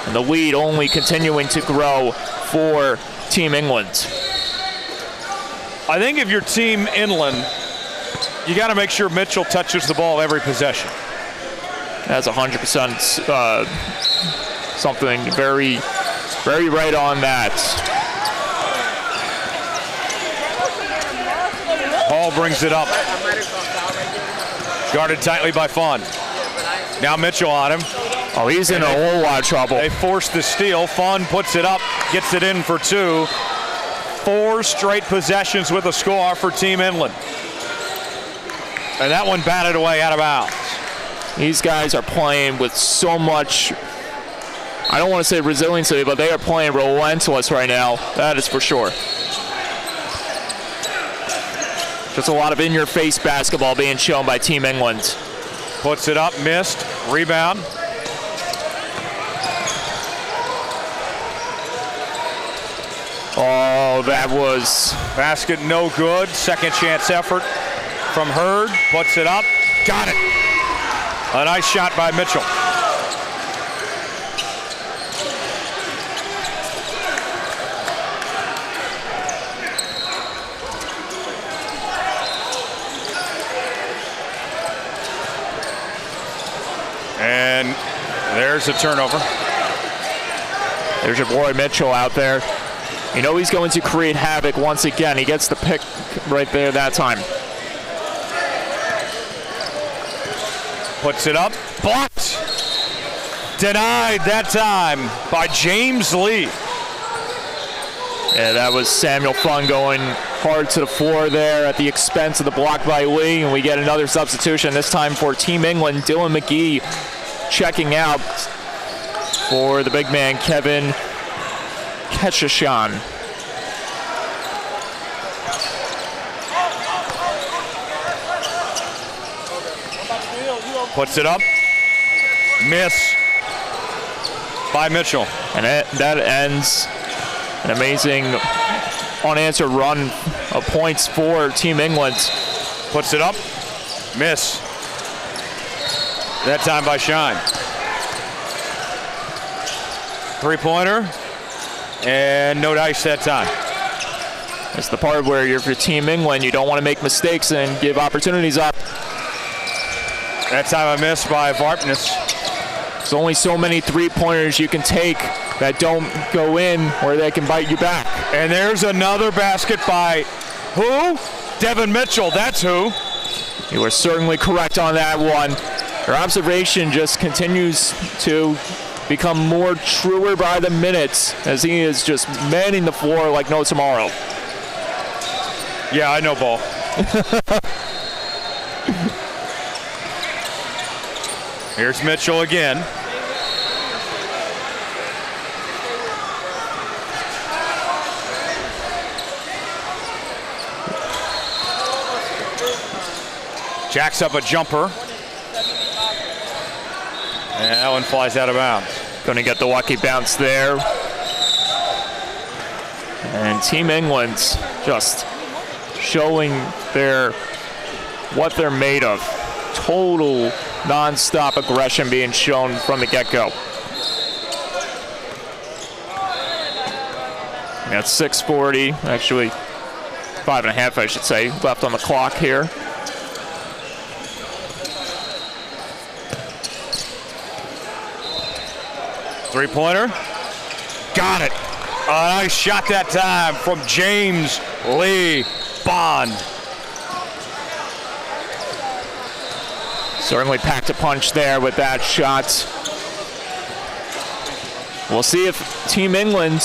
And the lead only continuing to grow for Team England. I think if you're Team Inland, you got to make sure Mitchell touches the ball every possession. That's 100% something very, very right on that. Hall brings it up. Guarded tightly by Fun. Now Mitchell on him. Oh, he's in a whole lot of trouble. They force the steal. Fun puts it up, gets it in for 2. 4 straight possessions with a score for Team Inland. And that one batted away out of bounds. These guys are playing with so much, I don't want to say resiliency, but they are playing relentless right now. That is for sure. Just a lot of in-your-face basketball being shown by Team England. Puts it up, missed, rebound. Oh, that was... Basket no good. Second chance effort from Hurd. Puts it up. Got it. A nice shot by Mitchell. And there's a turnover. There's your boy Mitchell out there. You know he's going to create havoc once again. He gets the pick right there that time. Puts it up. Blocked. Denied that time by James Lee. Yeah, that was Samuel Fung going hard to the floor there at the expense of the block by Lee. And we get another substitution, this time for Team England. Dylan McGee checking out for the big man, Kevin Ketchashan. Puts it up. Miss by Mitchell. And that ends an amazing unanswered run of points for Team England. Puts it up. Miss. That time by Shine. Three-pointer. And no dice that time. It's the part where you're for Team England, you don't want to make mistakes and give opportunities up. That time a miss by Varpness. There's only so many three-pointers you can take that don't go in where they can bite you back. And there's another basket by who? Devin Mitchell, that's who. You are certainly correct on that one. Your observation just continues to become more truer by the minutes as he is just manning the floor like no tomorrow. Yeah, I know ball. Here's Mitchell again. Jacks up a jumper. And that one flies out of bounds. Going to get the lucky bounce there. And Team England's just showing what they're made of. Total non-stop aggression being shown from the get-go. That's 6:40, actually 5.5, I should say, left on the clock here. Three-pointer. Got it. A nice shot that time from James Lee Bond. Certainly packed a punch there with that shot. We'll see if Team England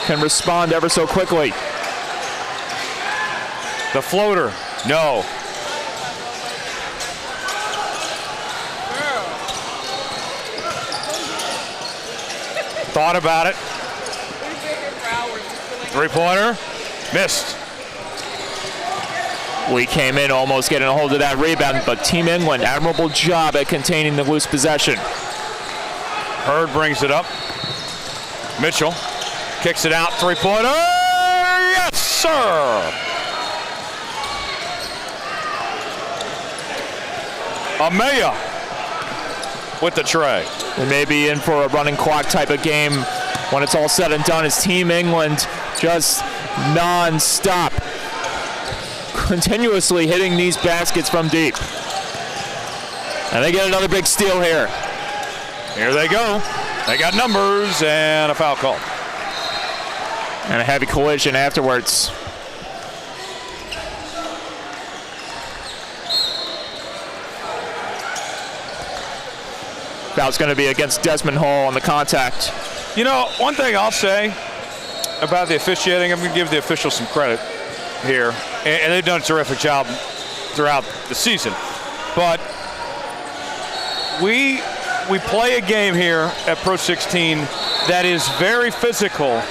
can respond ever so quickly. The floater. No. Thought about it. Three-pointer. Missed. We came in almost getting a hold of that rebound, but Team England, admirable job at containing the loose possession. Hurd brings it up. Mitchell kicks it out. Three-pointer. Yes, sir. Amaya with the tray. We may be in for a running clock type of game when it's all said and done as Team England just non-stop continuously hitting these baskets from deep. And they get another big steal here. Here they go. They got numbers and a foul call. And a heavy collision afterwards. Foul's going to be against Desmond Hall on the contact. You know, one thing I'll say about the officiating, I'm going to give the officials some credit here, and they've done a terrific job throughout the season. But we play a game here at Pro 16 that is very physical,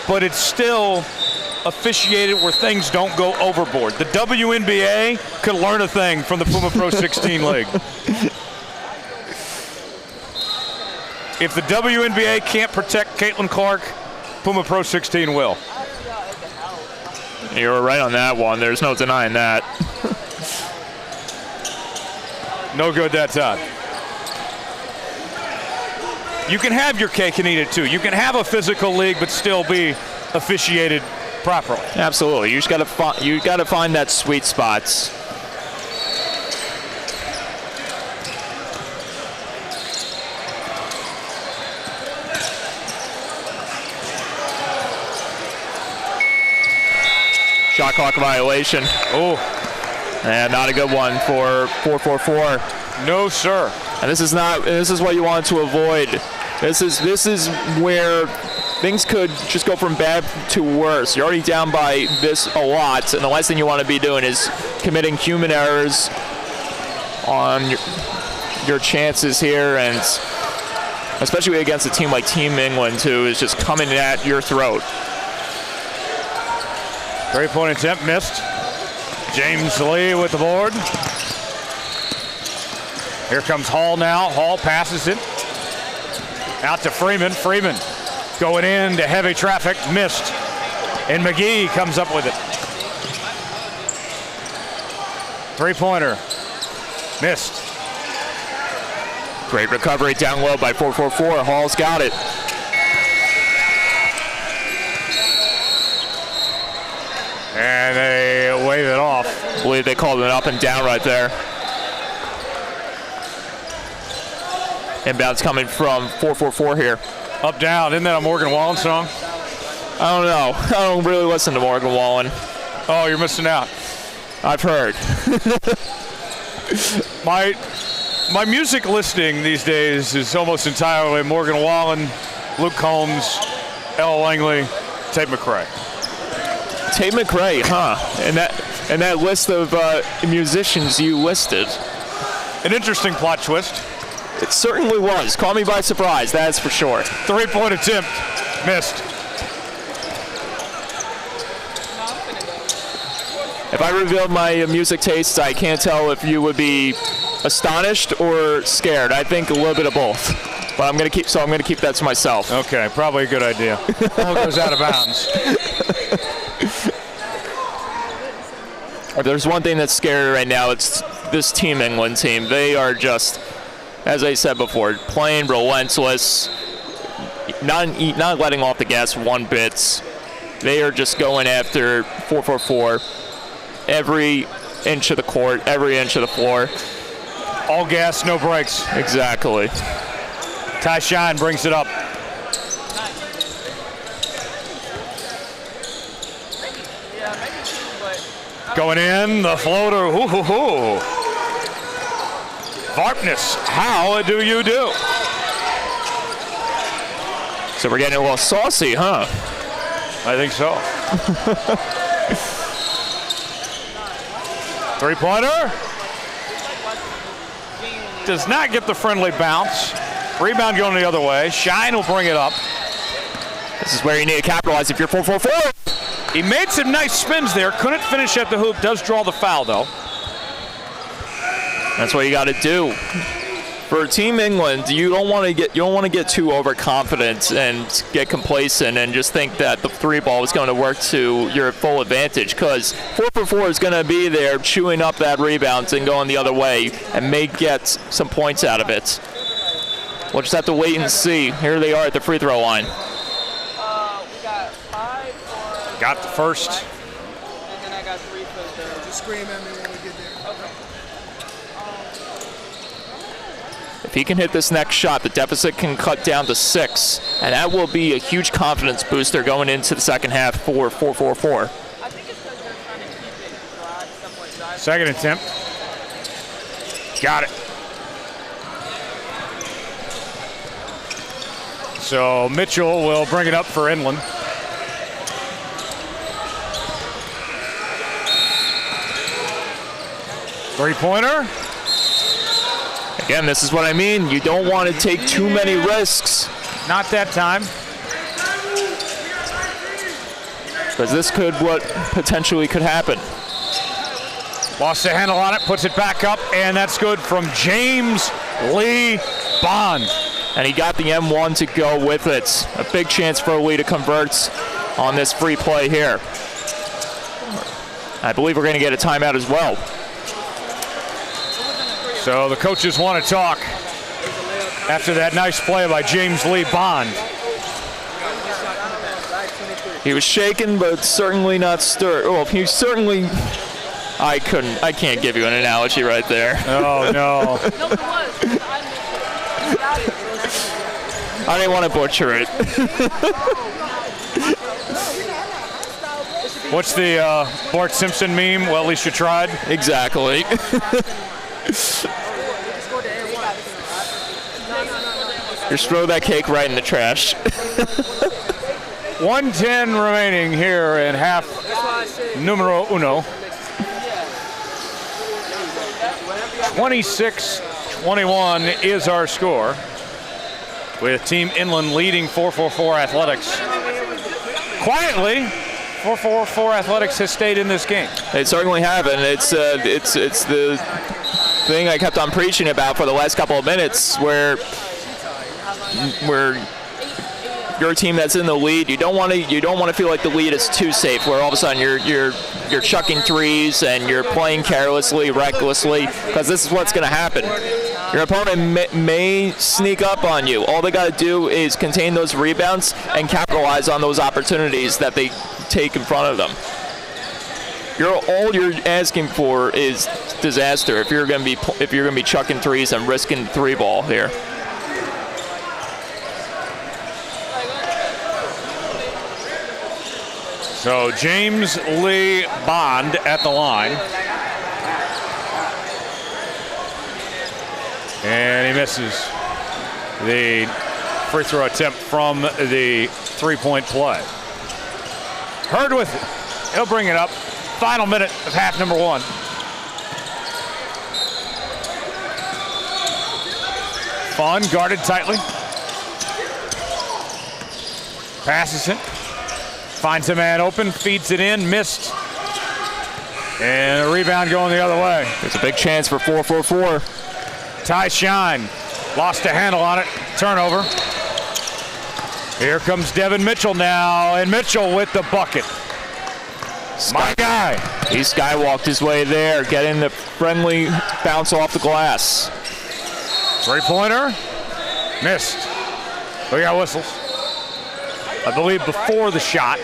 but it's still officiated where things don't go overboard. The WNBA could learn a thing from the Puma Pro 16 League. If the WNBA can't protect Caitlin Clark, Puma Pro 16 will. You were right on that one. There's no denying that. No good that time. You can have your cake and eat it too. You can have a physical league but still be officiated properly. Absolutely. You just got to find that sweet spot. shot clock violation. Oh, And not a good one for 444. no, sir. And this is what you want to avoid. This is where things could just go from bad to worse. You're already down by this a lot, and the last thing you want to be doing is committing human errors on your chances here, and especially against a team like Team England, who is just coming at your throat. 3-point attempt missed. James Lee with the board. Here comes Hall now. Hall passes it out to Freeman. Freeman going into heavy traffic, missed. And McGee comes up with it. 3-pointer, missed. Great recovery down low by 444. Hall's got it. And they wave it off. I believe they called it up and down right there. Inbounds coming from 444 here. Up, down. Isn't that a Morgan Wallen song? I don't know. I don't really listen to Morgan Wallen. Oh, you're missing out. I've heard. My music listening these days is almost entirely Morgan Wallen, Luke Combs, Ella Langley, Tate McRae. Tate McRae, huh? And that list of musicians you listed. An interesting plot twist. It certainly was. Caught me by surprise, that's for sure. 3-point attempt, missed. If I revealed my music tastes, I can't tell if you would be astonished or scared. I think a little bit of both. But I'm gonna keep that to myself. Okay, probably a good idea. Ball goes out of bounds. If there's one thing that's scary right now, it's this Team England team. They are just, as I said before, playing relentless, not letting off the gas one bit. They are just going after 444 every inch of the court, every inch of the floor. All gas, no brakes. Exactly. Ty Shine brings it up. Going in, the floater. Hoo, hoo, hoo. Varpness, how do you do? So we're getting a little saucy, huh? I think so. 3-pointer. Does not get the friendly bounce. Rebound going the other way. Shine will bring it up. This is where you need to capitalize if you're 444. He made some nice spins there. Couldn't finish at the hoop. Does draw the foul, though. That's what you got to do. For Team England, you don't want to get too overconfident and get complacent and just think that the three ball is going to work to your full advantage, because 444 is going to be there chewing up that rebound and going the other way and may get some points out of it. We'll just have to wait and see. Here they are at the free throw line. Got the first. And then I got 3 for the. Just scream at me when we get there. If he can hit this next shot, the deficit can cut down to 6, and that will be a huge confidence booster going into the second half for 444. I think it's because they're trying to keep it dry, somewhat dry. Second attempt. Got it. So Mitchell will bring it up for Inland. Three-pointer. Again, this is what I mean. You don't want to take too many risks. Not that time. Because this could what potentially could happen. Lost the handle on it, puts it back up, and that's good from James Lee Bond. And he got the M1 to go with it. A big chance for Lee to convert on this free play here. I believe we're going to get a timeout as well. So the coaches want to talk after that nice play by James Lee Bond. He was shaken, but certainly not stirred. Oh, he certainly... I can't give you an analogy right there. Oh, no. I didn't want to butcher it. What's the Bart Simpson meme? Well, at least you tried. Exactly. Just throw that cake right in the trash. 1:10 remaining here in half numero uno. 26-21 is our score, with Team Inland leading 444 Athletics. Quietly, 444 Athletics has stayed in this game. They certainly have, and it's the thing I kept on preaching about for the last couple of minutes, where you're a team that's in the lead. You don't want to feel like the lead is too safe, where all of a sudden you're chucking threes and you're playing carelessly, recklessly, because this is what's going to happen. Your opponent may sneak up on you. All they got to do is contain those rebounds and capitalize on those opportunities that they take in front of them. All you're asking for is disaster if you're going to be chucking threes and risking three ball here. So James Lee Bond at the line. And he misses the free throw attempt from the three-point play. Hurd with it. He'll bring it up. Final minute of half number one. Fun, guarded tightly. Passes it. Finds a man open, feeds it in, missed. And a rebound going the other way. There's a big chance for 444. Ty Shine lost a handle on it. Turnover. Here comes Devin Mitchell now, and Mitchell with the bucket. My guy. He skywalked his way there, getting the friendly bounce off the glass. Three-pointer. Missed. We got whistles. I believe before the shot.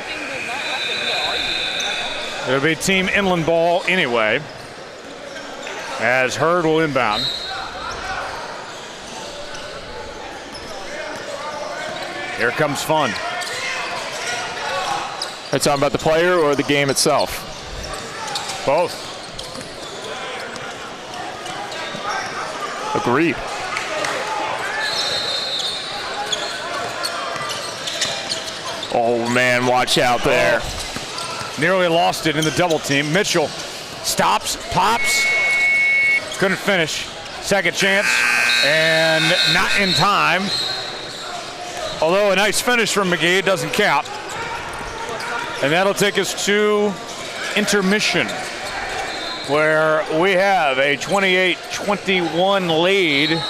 It'll be Team Inland ball anyway, as Hurd will inbound. Here comes Fun. Are you talking about the player or the game itself? Both. Agreed. Oh man, watch out there. Nearly lost it in the double team. Mitchell stops, pops, couldn't finish. Second chance, and not in time. Although a nice finish from McGee, it doesn't count. And that'll take us to intermission, where we have a 28-21 lead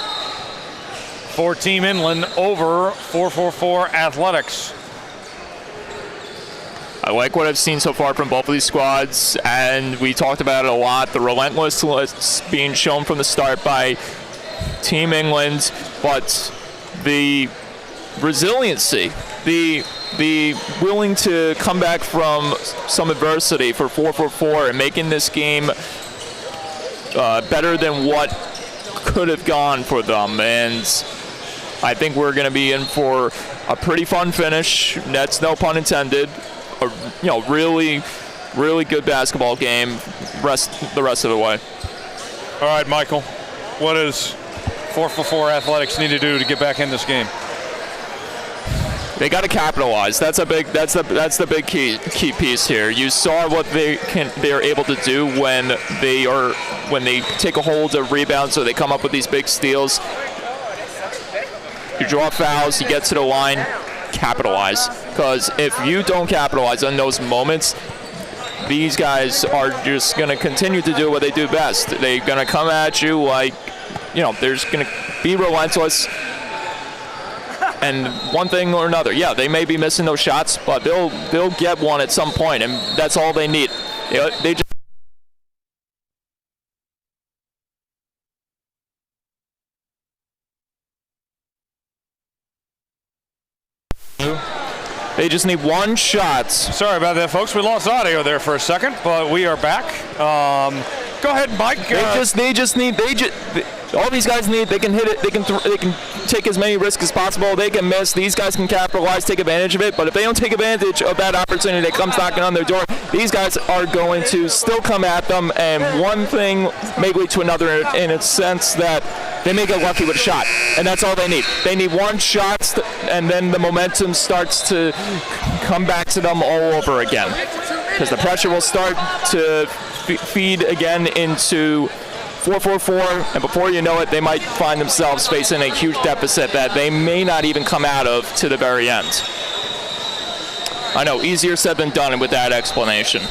for Team Inland over 444 Athletics. I like what I've seen so far from both of these squads, and we talked about it a lot. The relentlessness being shown from the start by Team England, but the resiliency, the willing to come back from some adversity for 444 and making this game better than what could have gone for them. And I think we're going to be in for a pretty fun finish. That's no pun intended. A really, really good basketball game the rest of the way. All right, Michael, what does 444 Athletics need to do to get back in this game? They got to capitalize. That's the big key piece here. You saw what they're able to do when they take a hold of rebounds, so they come up with these big steals. You draw fouls, you get to the line, capitalize. Because if you don't capitalize on those moments, these guys are just going to continue to do what they do best. They're going to come at you like, they're just going to be relentless. And one thing or another, yeah, they may be missing those shots, but they'll get one at some point, and that's all they need. They just They just need one shot. Sorry about that, folks. We lost audio there for a second, but we are back. Go ahead, Mike. all these guys need, they can hit it, they can take as many risks as possible, they can miss, these guys can capitalize, take advantage of it, but if they don't take advantage of that opportunity that comes knocking on their door, these guys are going to still come at them, and one thing may lead to another in a sense that they may get lucky with a shot, and that's all they need. They need one shot, and then the momentum starts to come back to them all over again, because the pressure will start to feed again into 4-4-4, and before you know it, they might find themselves facing a huge deficit that they may not even come out of to the very end. I know, easier said than done with that explanation.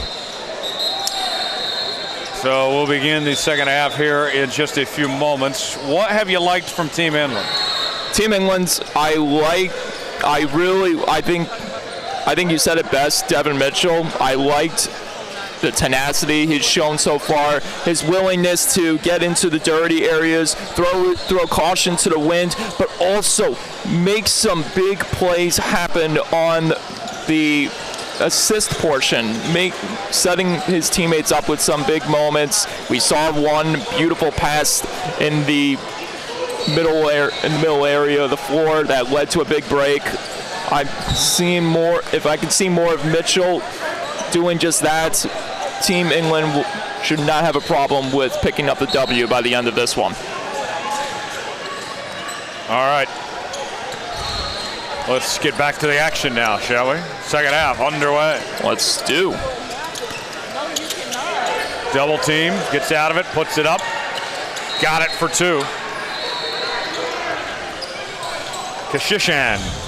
So we'll begin the second half here in just a few moments. What have you liked from Team England? Team England, I think you said it best, Devin Mitchell. I liked the tenacity he's shown so far, his willingness to get into the dirty areas, throw caution to the wind, but also make some big plays happen on the assist portion, setting his teammates up with some big moments. We saw one beautiful pass in the middle area of the floor that led to a big break. I've seen more. If I could see more of Mitchell doing just that, Team England should not have a problem with picking up the W by the end of this one. All right. Let's get back to the action now, shall we? Second half underway. Let's do. Double team, gets out of it, puts it up. Got it for two. Kashishan.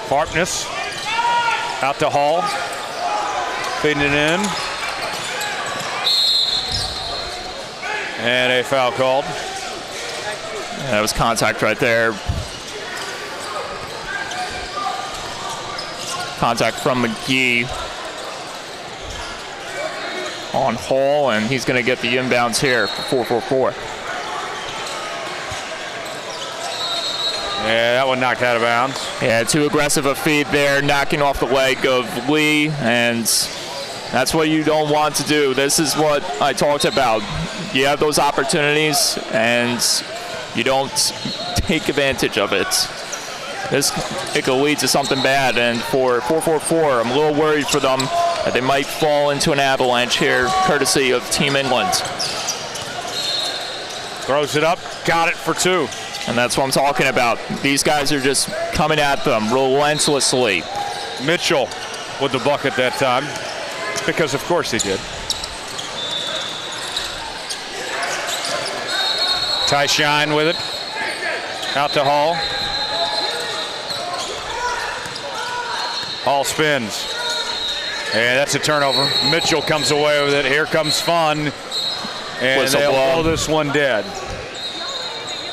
Harpness out to Hall, feeding it in, and a foul called. Yeah, that was contact right there. Contact from McGee on Hall, and he's going to get the inbounds here for 4-4-4. Yeah, that one knocked out of bounds. Yeah, too aggressive a feed there, knocking off the leg of Lee, and that's what you don't want to do. This is what I talked about. You have those opportunities, and you don't take advantage of it. It could lead to something bad, and for 4-4-4, I'm a little worried for them that they might fall into an avalanche here, courtesy of Team England. Throws it up, got it for two. And that's what I'm talking about. These guys are just coming at them relentlessly. Mitchell with the bucket that time, because of course he did. Ty Shine with it, out to Hall. Hall spins, and that's a turnover. Mitchell comes away with it. Here comes Fun, and they'll blow this one dead.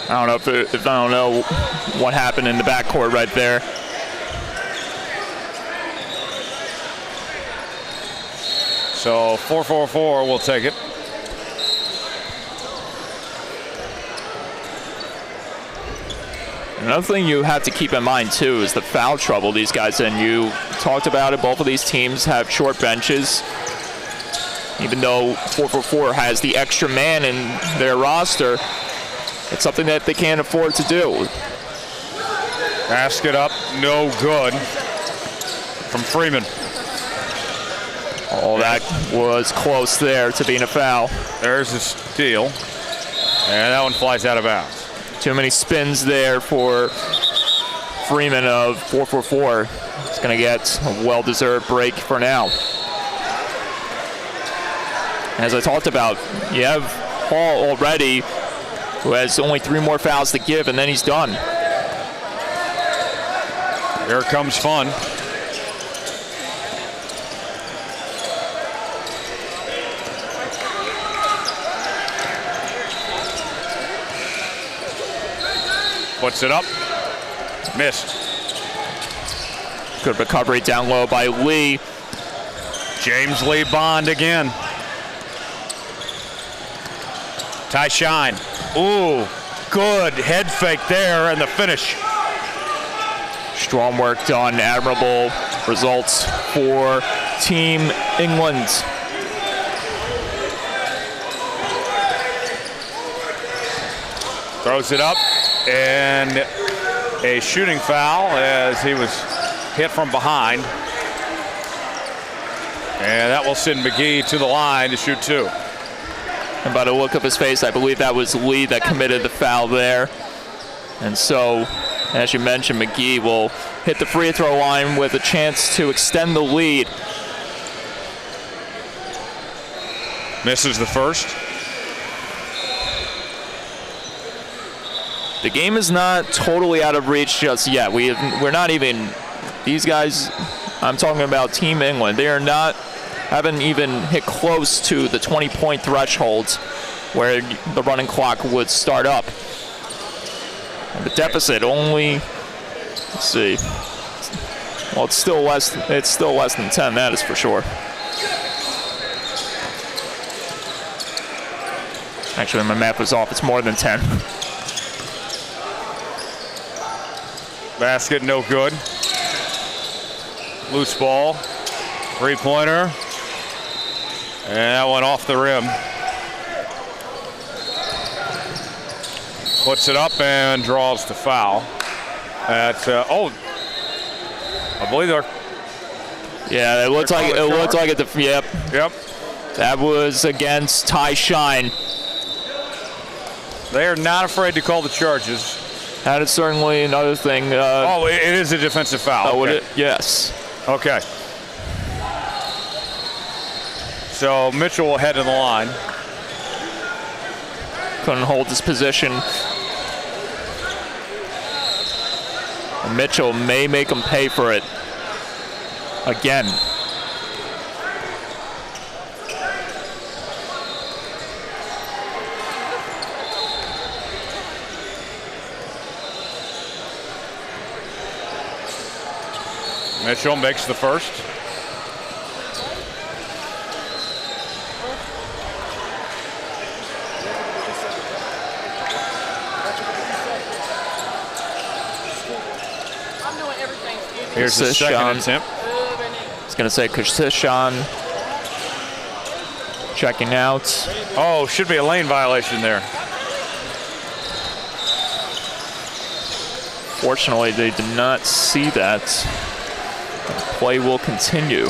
I don't know if I don't know what happened in the backcourt right there. So 4-4-4 will take it. Another thing you have to keep in mind too is the foul trouble these guys in. You talked about it. Both of these teams have short benches. Even though 4-4-4 has the extra man in their roster, it's something that they can't afford to do. Basket up, no good from Freeman. Oh, that was close there to being a foul. There's a steal, and that one flies out of bounds. Too many spins there for Freeman of 4-4-4. He's going to get a well-deserved break for now. As I talked about, you have Hall already, who has only 3 more fouls to give, and then he's done. Here comes Fun. Puts it up. Missed. Good recovery down low by Lee. James Lee Bond again. Ty Shine. Ooh, good head fake there, and the finish. Strong work done. Admirable results for Team England. Throws it up, and a shooting foul as he was hit from behind. And that will send McGee to the line to shoot 2. And by the look of his face, I believe that was Lee that committed the foul there. And so, as you mentioned, McGee will hit the free throw line with a chance to extend the lead. Misses the first. The game is not totally out of reach just yet. We're not even, these guys, I'm talking about Team England, they haven't even hit close to the 20-point threshold where the running clock would start up. And the deficit only, let's see, well, it's still less than 10, that is for sure. Actually, my math was off, it's more than 10. Basket no good. Loose ball. 3-pointer. And that one off the rim. Puts it up and draws the foul. That's I believe they're. Yeah, it looked like it. Yep. Yep. That was against Ty Shine. They are not afraid to call the charges. That is certainly another thing. It is a defensive foul. Oh, okay. Yes. Okay. So Mitchell will head to the line. Couldn't hold his position. And Mitchell may make him pay for it again. Mitchell makes the first. Here's the second attempt. I was going to say Kushishan checking out. Oh, should be a lane violation there. Fortunately, they did not see that. Play will continue.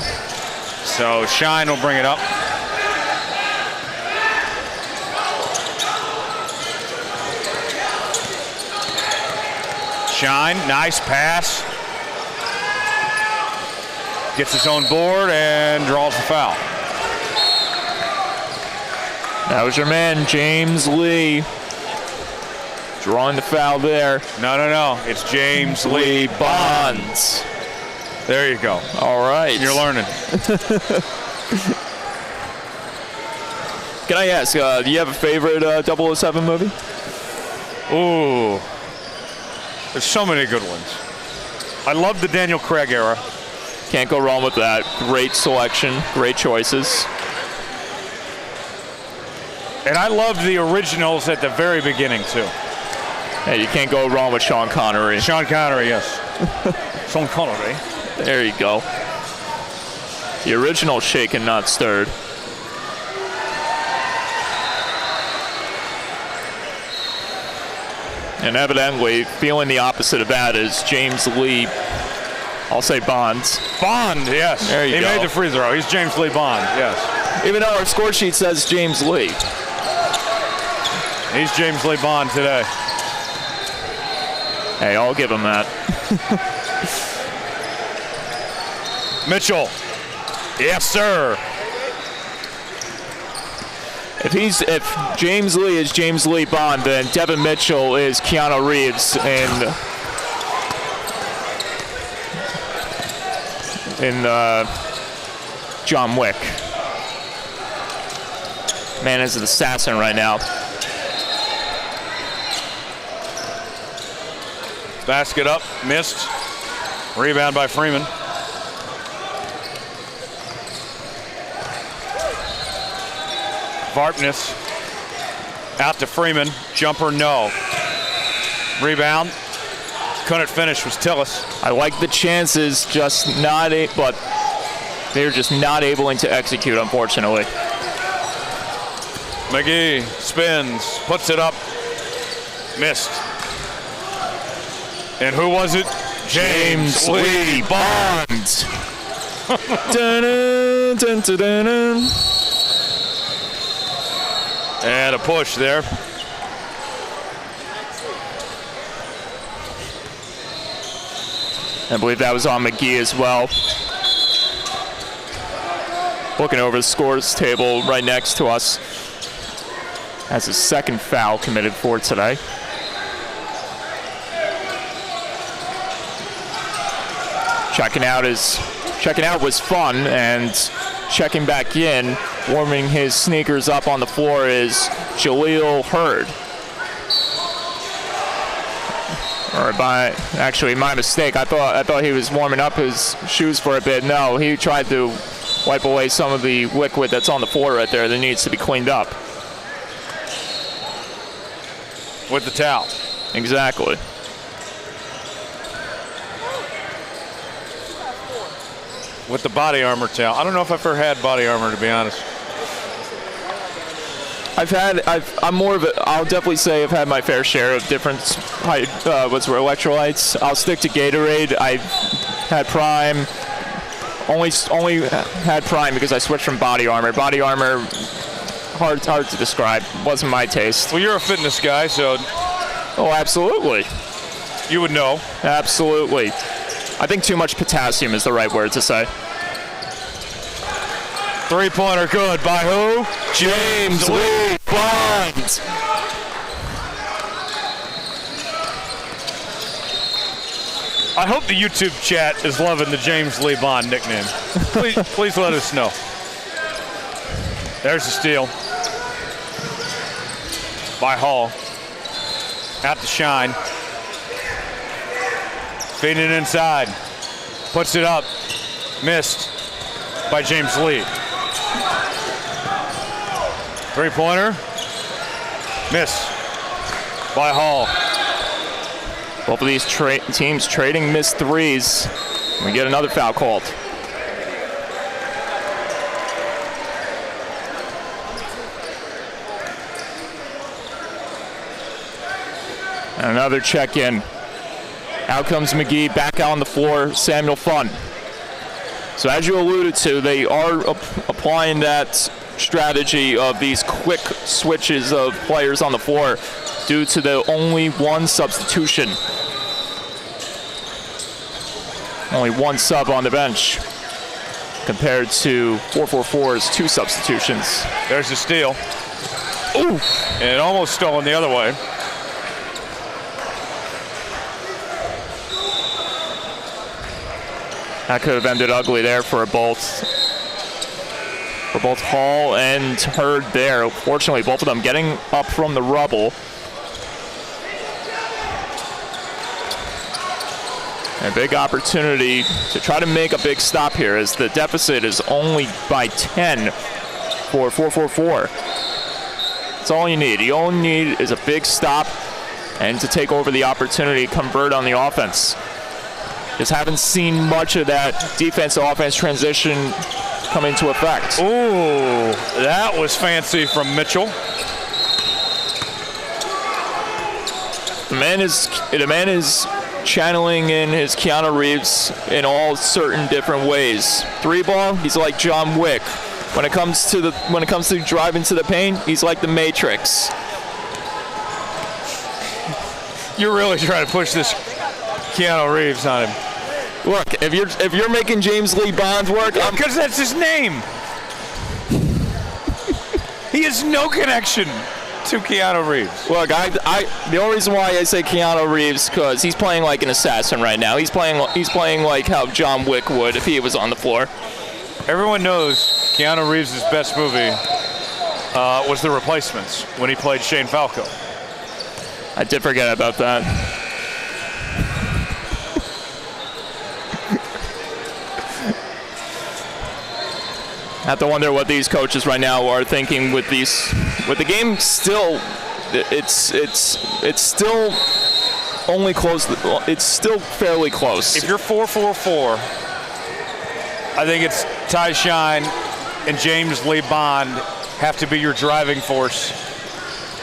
So Shine will bring it up. Shine, nice pass. Gets his own board and draws the foul. That was your man, James Lee. Drawing the foul there. No. It's James Lee Bonds. There you go. All right. You're learning. Can I ask, do you have a favorite 007 movie? Ooh. There's so many good ones. I love the Daniel Craig era. Can't go wrong with that. Great selection, great choices. And I loved the originals at the very beginning, too. Hey, you can't go wrong with Sean Connery. Sean Connery, yes. Sean Connery. There you go. The original shaken, not stirred. And evidently, feeling the opposite of that is James Lee. I'll say Bonds. Bond, yes. There you go. He made the free throw. He's James Lee Bond, yes. Even though our score sheet says James Lee. He's James Lee Bond today. Hey, I'll give him that. Mitchell. Yes, sir. If James Lee is James Lee Bond, then Devin Mitchell is Keanu Reeves in John Wick. Man is an assassin right now. Basket up, missed. Rebound by Freeman. Varpness out to Freeman. Jumper, no. Rebound. Couldn't finish, was Tillis. I like the chances, but they're just not able to execute, unfortunately. McGee spins, puts it up. Missed. And who was it? James Lee Bond. Dun, dun, dun, dun, dun. And a push there. I believe that was on McGee as well. Looking over the scores table right next to us. Has his second foul committed for today. Checking out was fun, and checking back in, warming his sneakers up on the floor is Jaleel Hurd. Or my mistake. I thought he was warming up his shoes for a bit. No, he tried to wipe away some of the liquid that's on the floor right there that needs to be cleaned up. With the towel. Exactly. With the body armor towel. I don't know if I've ever had body armor, to be honest. I'll definitely say I've had my fair share of different electrolytes. I'll stick to Gatorade. I've had Prime. Only had Prime because I switched from body armor. Body armor, hard to describe. Wasn't my taste. Well, you're a fitness guy, so. Oh, absolutely. You would know. Absolutely. I think too much potassium is the right word to say. Three-pointer good by who? James Lee Bond. I hope the YouTube chat is loving the James Lee Bond nickname. Please let us know. There's the steal by Hall. Out to Shine. Feeding it inside. Puts it up. Missed by James Lee. Three-pointer. Miss by Hall. Both of these teams trading missed threes. We get another foul called. And another check-in. Out comes McGee, back out on the floor, Samuel Funn. So as you alluded to, they are applying that strategy of these quick switches of players on the floor due to the only one substitution. Only one sub on the bench compared to 4-4-4's two substitutions. There's the steal. Ooh! And it almost stolen the other way. That could have ended ugly there for both Hall and Hurd there. Fortunately, both of them getting up from the rubble. A big opportunity to try to make a big stop here as the deficit is only by 10 for 4-4-4. That's all you need. You only need is a big stop and to take over the opportunity to convert on the offense. Just haven't seen much of that defense-to-offense transition come into effect. Ooh, that was fancy from Mitchell. The man is channeling in his Keanu Reeves in all certain different ways. Three ball, he's like John Wick. When it comes to driving to the paint, he's like the Matrix. You're really trying to push this Keanu Reeves on him. Look, if you're making James Lee Bond work, because that's his name. He has no connection to Keanu Reeves. Look, the only reason why I say Keanu Reeves because he's playing like an assassin right now. He's playing like how John Wick would if he was on the floor. Everyone knows Keanu Reeves' best movie was The Replacements when he played Shane Falco. I did forget about that. I have to wonder what these coaches right now are thinking with the game still. It's still only close. It's still fairly close. If you're 4-4-4, I think it's Ty Shine and James Lee Bond have to be your driving force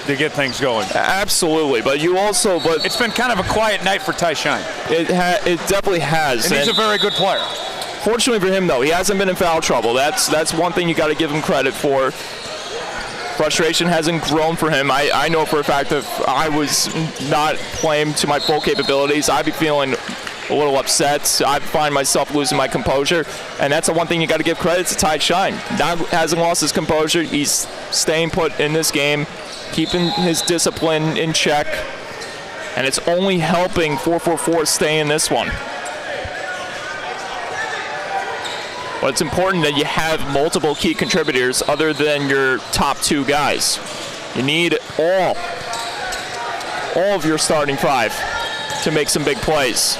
to get things going. Absolutely, but it's been kind of a quiet night for Ty Shine. It definitely has. And he's a very good player. Fortunately for him, though, he hasn't been in foul trouble. That's one thing you got to give him credit for. Frustration hasn't grown for him. I know for a fact that if I was not playing to my full capabilities, I'd be feeling a little upset. I'd find myself losing my composure, and that's the one thing you got to give credit to Ty Shine. Hasn't lost his composure. He's staying put in this game, keeping his discipline in check, and it's only helping 444 stay in this one. But it's important that you have multiple key contributors other than your top two guys. You need all of your starting five to make some big plays.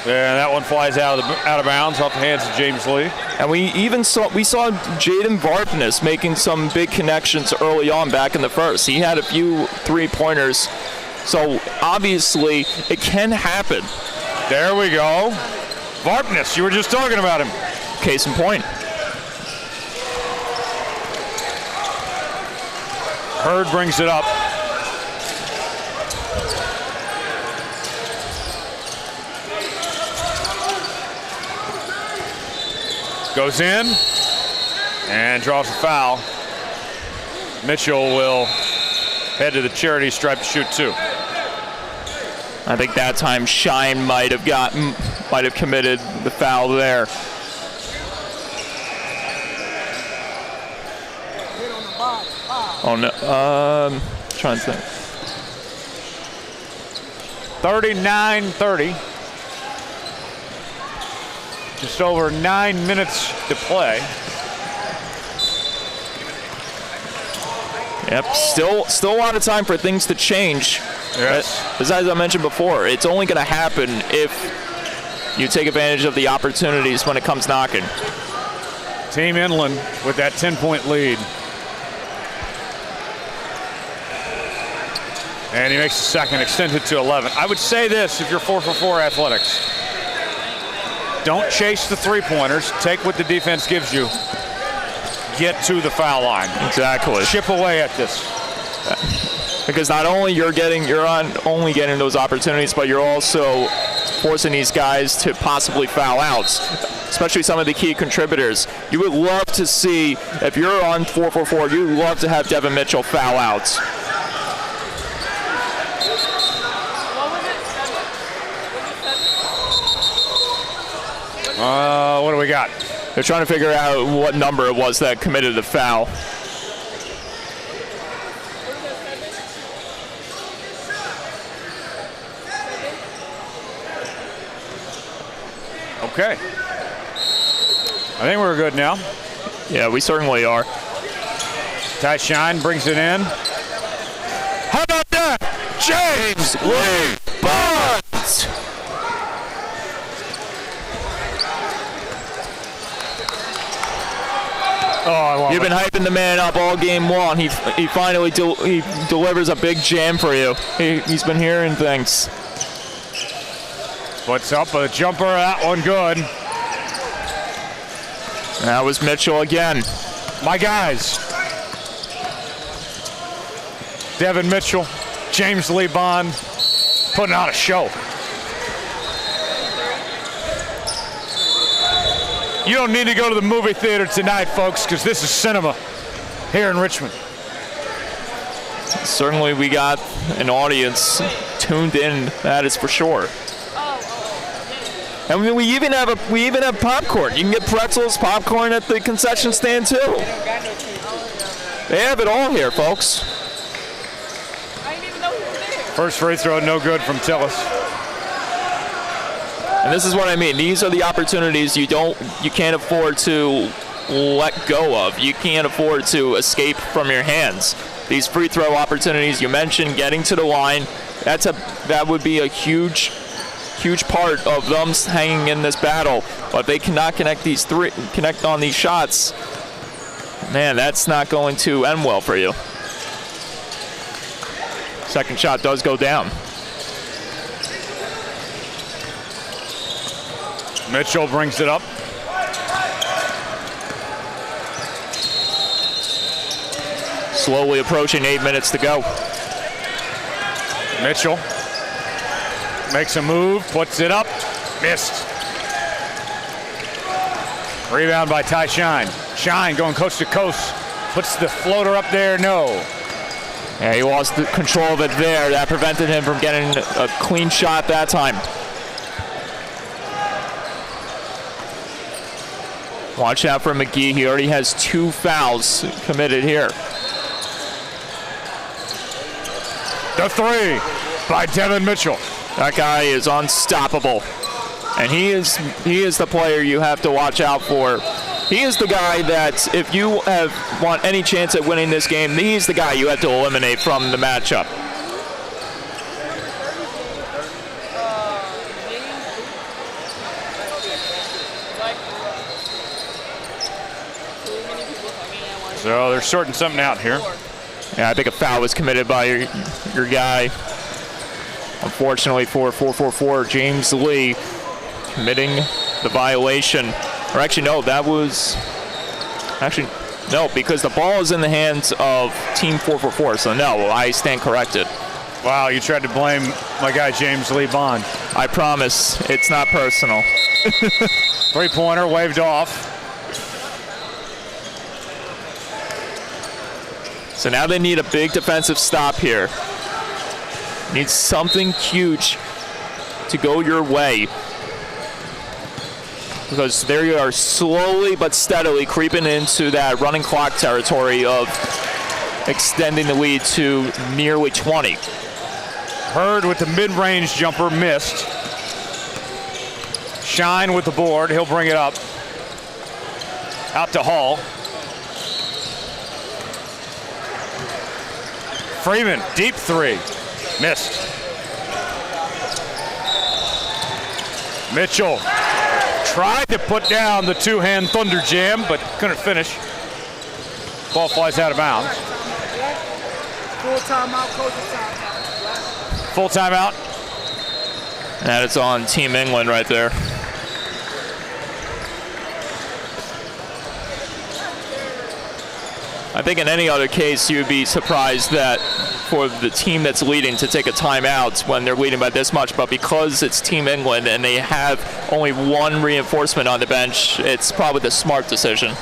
Yeah, that one flies out of bounds off the hands of James Lee. And we saw Jaden Varpness making some big connections early on back in the first. He had a few three-pointers, so obviously it can happen. There we go. Varpness, you were just talking about him. Case in point. Hurd brings it up. Goes in and draws a foul. Mitchell will head to the charity stripe to shoot two. I think that time Shine might have committed the foul there. Oh no, trying to think. 39-30. Just over 9 minutes to play. Yep, still a lot of time for things to change. Yes. As I mentioned before, it's only going to happen if you take advantage of the opportunities when it comes knocking. Team Inland with that 10-point lead. And he makes the second, extended to 11. I would say this, if you're 4-for-4 Athletics. Don't chase the three-pointers. Take what the defense gives you. Get to the foul line. Exactly. Chip away at this. Because not only you're only getting those opportunities, but you're also forcing these guys to possibly foul out, especially some of the key contributors. You would love to see, if you're on 4-for-4, you'd love to have Devin Mitchell foul out. What do we got? They're trying to figure out what number it was that committed the foul. Okay. I think we're good now. Yeah, we certainly are. Ty Shine brings it in. How about that? James Lee Bonds! Oh, I love You've been hyping the man up all game long. He finally he delivers a big jam for you. He's been hearing things. Puts up a jumper, that one good. That was Mitchell again. My guys. Devin Mitchell, James Lee Bond, putting on a show. You don't need to go to the movie theater tonight, folks, because this is cinema here in Richmond. Certainly we got an audience tuned in, that is for sure. And we even have popcorn. You can get pretzels, popcorn at the concession stand too. They have it all here, folks. First free throw, no good from Tillis. And this is what I mean. These are the opportunities you can't afford to let go of. You can't afford to escape from your hands. These free throw opportunities you mentioned, getting to the line, that would be a huge part of them hanging in this battle. But if they cannot connect on these shots, man, that's not going to end well for you. Second shot does go down. Mitchell brings it up. Slowly approaching 8 minutes to go. Mitchell makes a move, puts it up, missed. Rebound by Ty Shine. Shine going coast to coast, puts the floater up there, no. Yeah, he lost the control of it there. That prevented him from getting a clean shot that time. Watch out for McGee. He already has 2 fouls committed here. The three by Devin Mitchell. That guy is unstoppable. And he is the player you have to watch out for. He is the guy that if you want any chance at winning this game, he's the guy you have to eliminate from the matchup. So they're sorting something out here. Yeah, I think a foul was committed by your guy. Unfortunately for 444, James Lee committing the violation. Or actually, no, that was... Actually, no, because the ball is in the hands of Team 444, so no, I stand corrected. Wow, you tried to blame my guy James Lee Bond. I promise, it's not personal. Three-pointer waved off. So now they need a big defensive stop here. Need something huge to go your way. Because they are slowly but steadily creeping into that running clock territory of extending the lead to nearly 20. Hurd with the mid-range jumper, missed. Shine with the board, he'll bring it up. Out to Hall. Freeman, deep three, missed. Mitchell tried to put down the two-hand thunder jam, but couldn't finish. Ball flies out of bounds. Full timeout, coach, timeout. Full timeout. And it's on Team England right there. I think in any other case, you'd be surprised that for the team that's leading to take a timeout when they're leading by this much, but because it's Team England and they have only one reinforcement on the bench, it's probably the smart decision.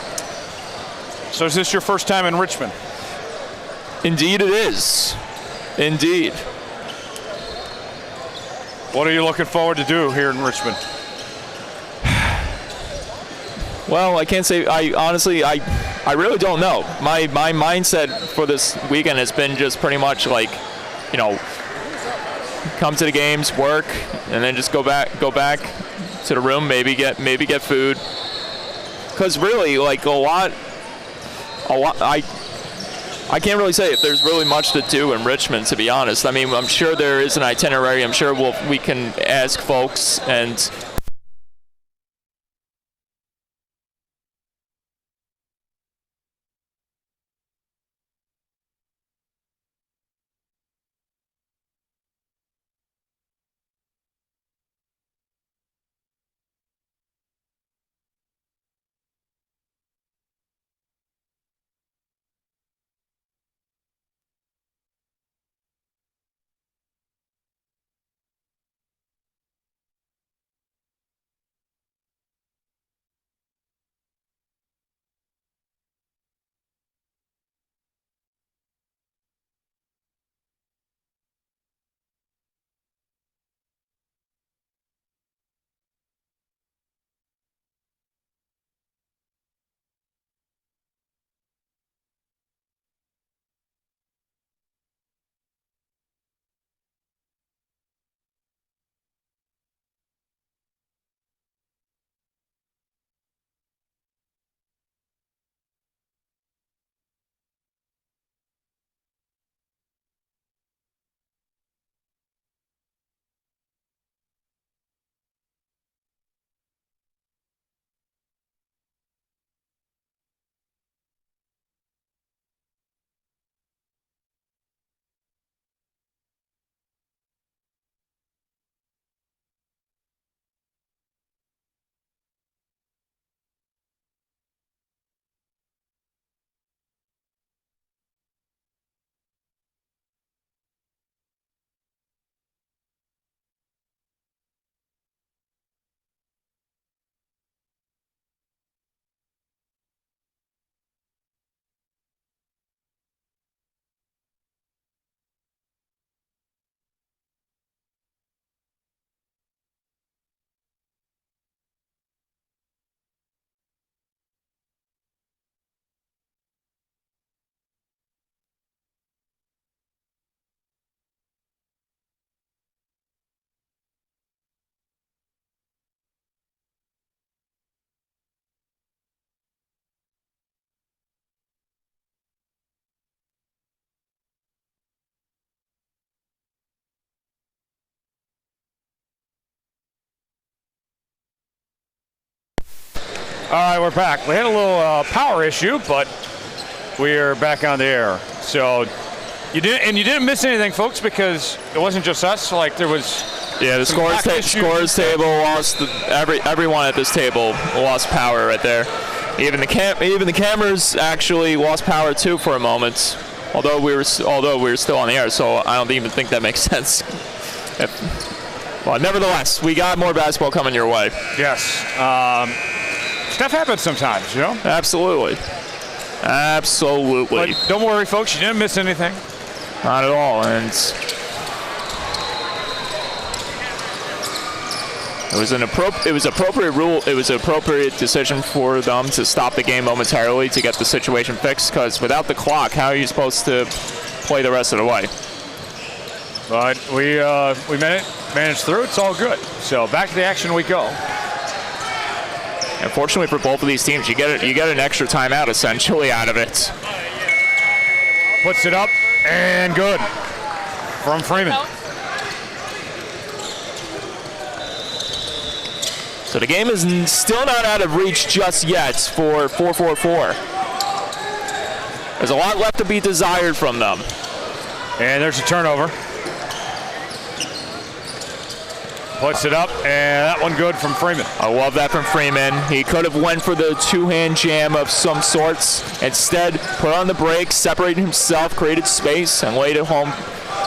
So is this your first time in Richmond? Indeed it is. Indeed. What are you looking forward to do here in Richmond? Well, I can't say. I really don't know. My mindset for this weekend has been just pretty much like, you know, come to the games, work, and then just go back to the room, maybe get food. Because really, like a lot. I can't really say if there's really much to do in Richmond, to be honest. I mean, I'm sure there is an itinerary. I'm sure we can ask folks and. All right, we're back. We had a little power issue, but we are back on the air. So you didn't miss anything, folks, because it wasn't just us. Like there was. Yeah, the scores table lost. Everyone at this table lost power right there. Even the cameras actually lost power too for a moment. Although we were still on the air, so I don't even think that makes sense. Well, nevertheless, we got more basketball coming your way. Yes. Stuff happens sometimes, you know? Absolutely. But don't worry, folks. You didn't miss anything. Not at all. And it was an appropriate decision for them to stop the game momentarily to get the situation fixed, because without the clock, how are you supposed to play the rest of the way? But we managed through. It's all good. So back to the action we go. Unfortunately for both of these teams, you get an extra timeout essentially out of it. Puts it up and good from Freeman. So the game is still not out of reach just yet for 444. There's a lot left to be desired from them. And there's a turnover. Puts it up, and that one good from Freeman. I love that from Freeman. He could have went for the two-hand jam of some sorts. Instead, put on the brakes, separated himself, created space, and laid it home.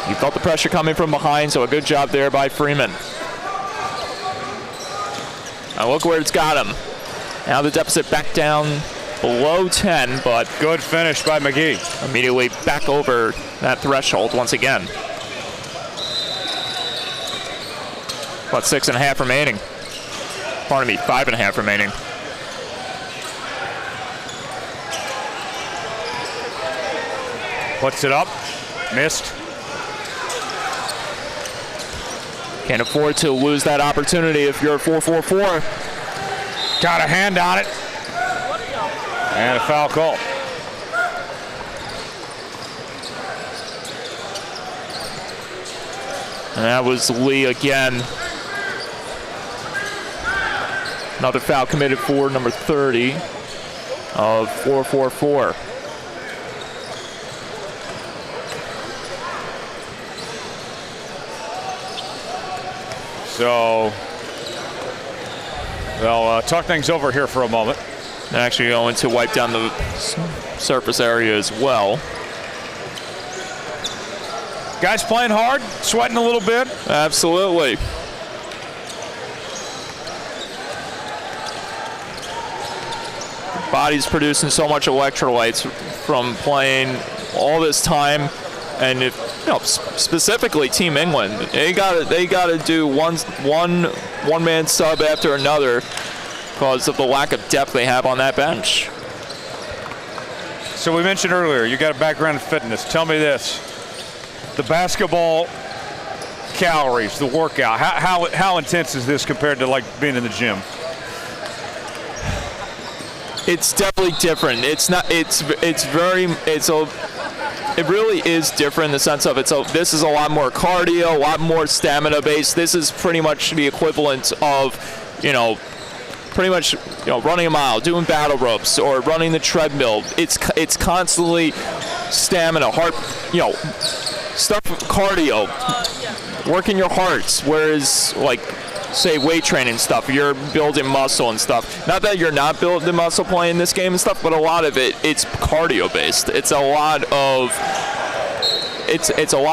He felt the pressure coming from behind, so a good job there by Freeman. Now look where it's got him. Now the deficit back down below 10, but good finish by McGee. Immediately back over that threshold once again. About 6.5 remaining. Pardon me, 5.5 remaining. Puts it up, missed. Can't afford to lose that opportunity if you're 444. Got a hand on it. And a foul call. And that was Lee again. Another foul committed for number 30 of 444. So they'll talk things over here for a moment. They're actually going to wipe down the surface area as well. Guys playing hard, sweating a little bit. Absolutely. Body's producing so much electrolytes from playing all this time, and if specifically Team England, they got to do one man sub after another because of the lack of depth they have on that bench. So we mentioned earlier, you got a background in fitness. Tell me this: the basketball calories, the workout. How intense is this compared to like being in the gym? It's definitely different. It really is different in the sense of this is a lot more cardio, a lot more stamina based. This is pretty much the equivalent of, running a mile, doing battle ropes, or running the treadmill. It's constantly stamina, heart, stuff, cardio, working your hearts. Whereas say weight training stuff, you're building muscle and stuff. Not that you're not building muscle playing this game and stuff, but a lot of it's cardio based. It's a lot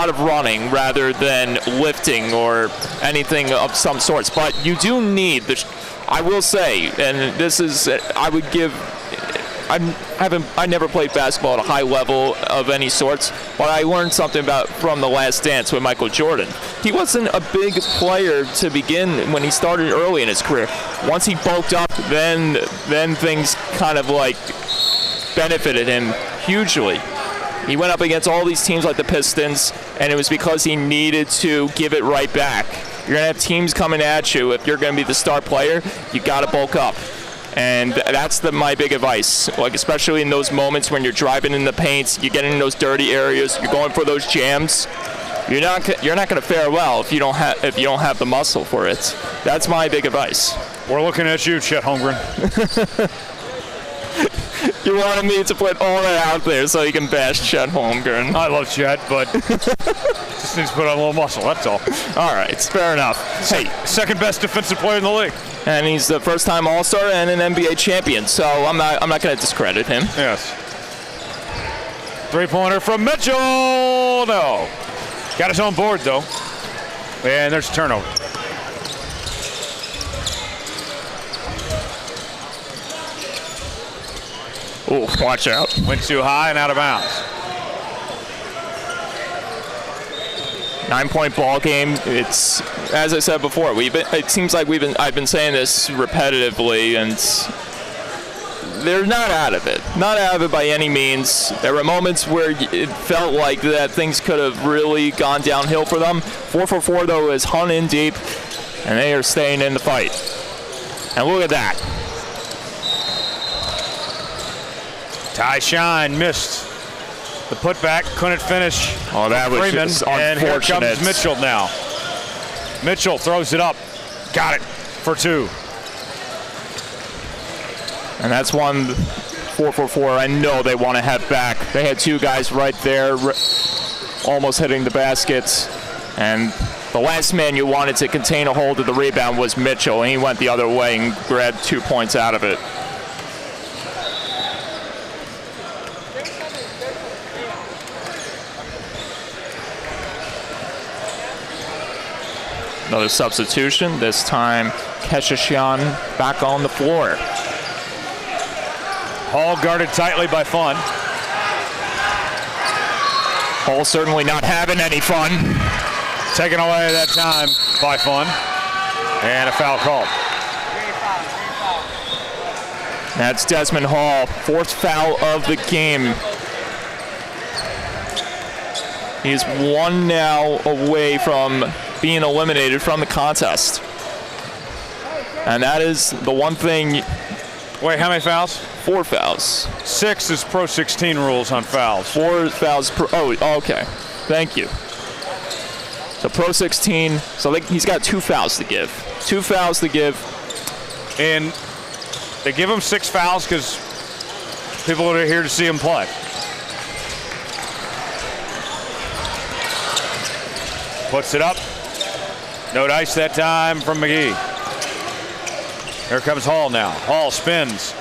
of running rather than lifting or anything of some sorts. But you do need I will say, and this is, I never played basketball at a high level of any sorts, but I learned something from The Last Dance with Michael Jordan. He wasn't a big player to begin when he started early in his career. Once he bulked up, then things kind of benefited him hugely. He went up against all these teams like the Pistons, and it was because he needed to give it right back. You're going to have teams coming at you. If you're going to be the star player, you got to bulk up. And that's my big advice, especially in those moments when you're driving in the paints, you're getting in those dirty areas, you're going for those jams. You're not going to fare well if you don't have the muscle for it. That's my big advice. We're looking at you, Chet Holmgren. You wanted me to put all that out there so you can bash Chet Holmgren. I love Chet, but just needs to put on a little muscle, that's all. All right, fair enough. Hey, Second best defensive player in the league. and he's the first-time All-Star and an NBA champion, so I'm not going to discredit him. Yes. Three-pointer from Mitchell. No. Got his own board, though. And there's a turnover. Oh, watch out. Went too high and out of bounds. 9-point ball game. It's, as I said before, it seems like I've been saying this repetitively, and they're not out of it. Not out of it by any means. There were moments where it felt like that things could have really gone downhill for them. 4-for-4, though, is hung in deep, and they are staying in the fight. And look at that. Ty Shine missed the putback, couldn't finish. Oh, that was Freeman, just and here unfortunate. comes Mitchell now. Mitchell throws it up. Got it for two. And that's one 4-for-4 I know they want to head back. They had two guys right there almost hitting the baskets. And the last man you wanted to contain a hold of the rebound was Mitchell, and he went the other way and grabbed 2 points out of it. Another substitution, this time Keshishian back on the floor. Hall guarded tightly by Fun. Hall certainly not having any fun. Taken away that time by Fun. And a foul called. That's Desmond Hall, fourth foul of the game. He's one now away from being eliminated from the contest. And that is the one thing. Wait, how many fouls? 4 fouls. 6 is Pro 16 rules on fouls. 4 fouls per, oh, okay. Thank you. So Pro 16, so he's got 2 fouls to give. 2 fouls to give. And they give him 6 fouls because people are here to see him play. Puts it up. No dice that time from McGee. Here comes Hall now. Hall spins.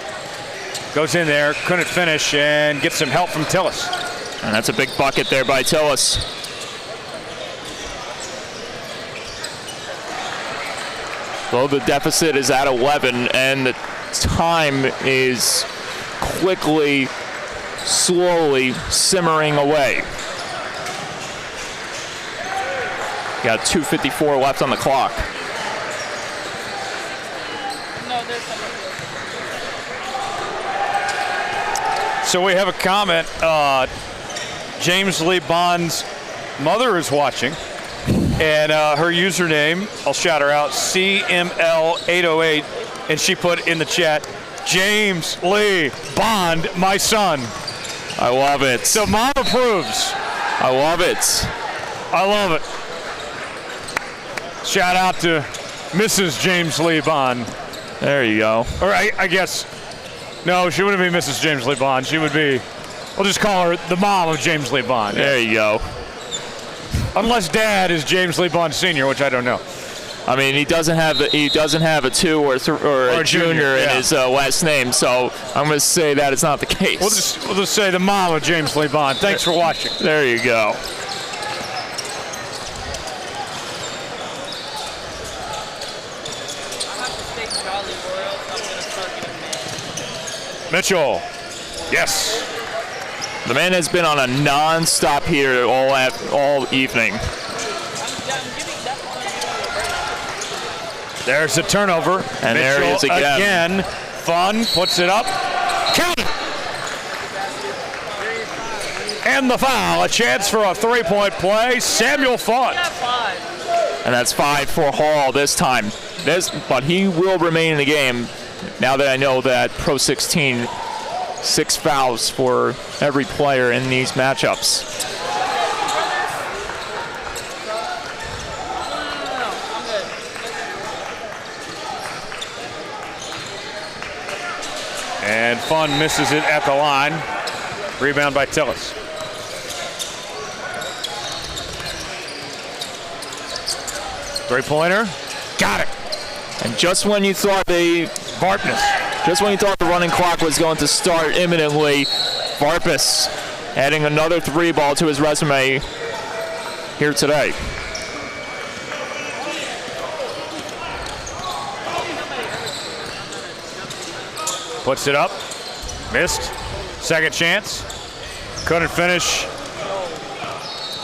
Goes in there, couldn't finish, and gets some help from Tillis. And that's a big bucket there by Tillis. So the deficit is at 11, and the time is quickly, slowly simmering away. Got 2:54 left on the clock. So we have a comment. James Lee Bond's mother is watching, and her username, I'll shout her out, CML808, and she put in the chat, James Lee Bond, my son. I love it. So mom approves. I love it. I love it. Shout out to Mrs. James Lee Bond. There you go. Or I guess, no, she wouldn't be Mrs. James Lee Bond. She would be, we'll just call her the mom of James Lee Bond. There you go. Unless dad is James Lee Bond Sr., which I don't know. I mean, he doesn't have a 2 or a junior in his last name, so I'm going to say that it's not the case. We'll just say the mom of James Lee Bond. Thanks for watching. There you go. Mitchell. Yes. The man has been on a non-stop here all evening. There's the turnover. And Mitchell there he is again. Fun puts it up. Count it. And the foul. A chance for a three-point play. Samuel Fun. And that's 5 for Hall this time. But he will remain in the game now that I know that Pro 16, 6 fouls for every player in these matchups. fun, misses it at the line. Rebound by Tillis. Three-pointer, got it. And just when you thought just when you thought the running clock was going to start imminently, Varpas adding another three ball to his resume here today. Puts it up, missed. Second chance, couldn't finish.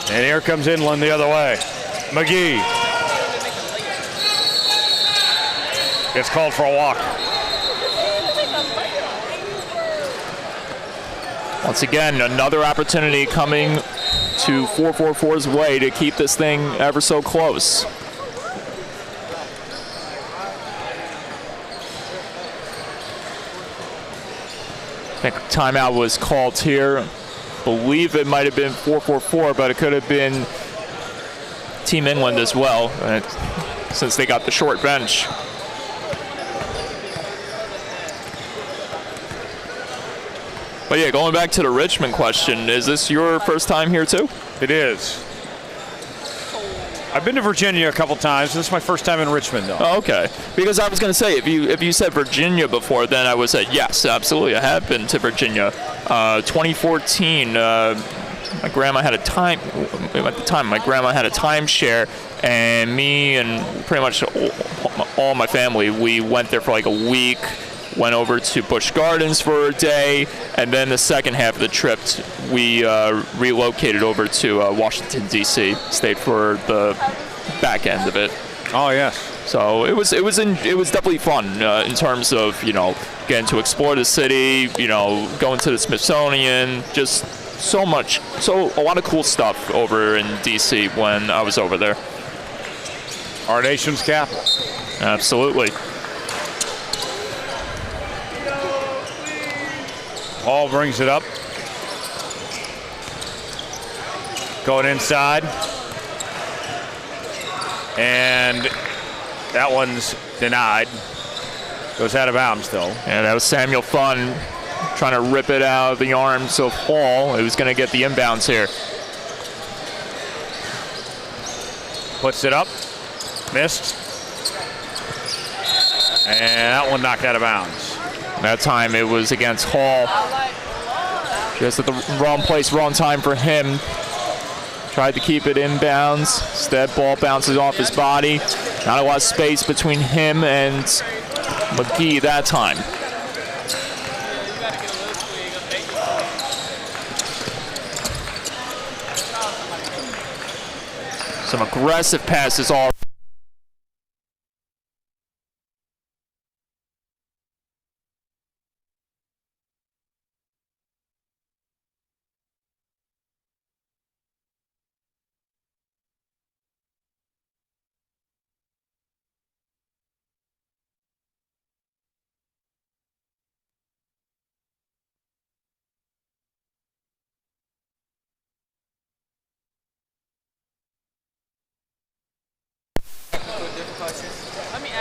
And here comes Inland the other way. McGee gets called for a walk. Once again, another opportunity coming to 444's way to keep this thing ever so close. I think timeout was called here. Believe it might have been 444, but it could have been Team Inland as well, since they got the short bench. But yeah, going back to the Richmond question, is this your first time here too? It is. I've been to Virginia a couple times. This is my first time in Richmond, though. Oh, okay. Because I was going to say, if you said Virginia before, then I would say yes, absolutely. I have been to Virginia. 2014, my grandma had a timeshare, and me and pretty much all my family, we went there for like a week. Went over to Busch Gardens for a day, and then the second half of the trip, we relocated over to Washington, D.C. Stayed for the back end of it. Oh yes. So it was definitely fun in terms of getting to explore the city, going to the Smithsonian, just a lot of cool stuff over in D.C. when I was over there. Our nation's capital. Absolutely. Paul brings it up. Going inside. And that one's denied. Goes out of bounds, though. Yeah, that was Samuel Funn trying to rip it out of the arms of Hall. It was going to get the inbounds here. Puts it up. Missed. And that one knocked out of bounds. That time it was against Hall. Just at the wrong place, wrong time for him. Tried to keep it inbounds. Instead, ball bounces off his body. Not a lot of space between him and McGee that time. Some aggressive passes all.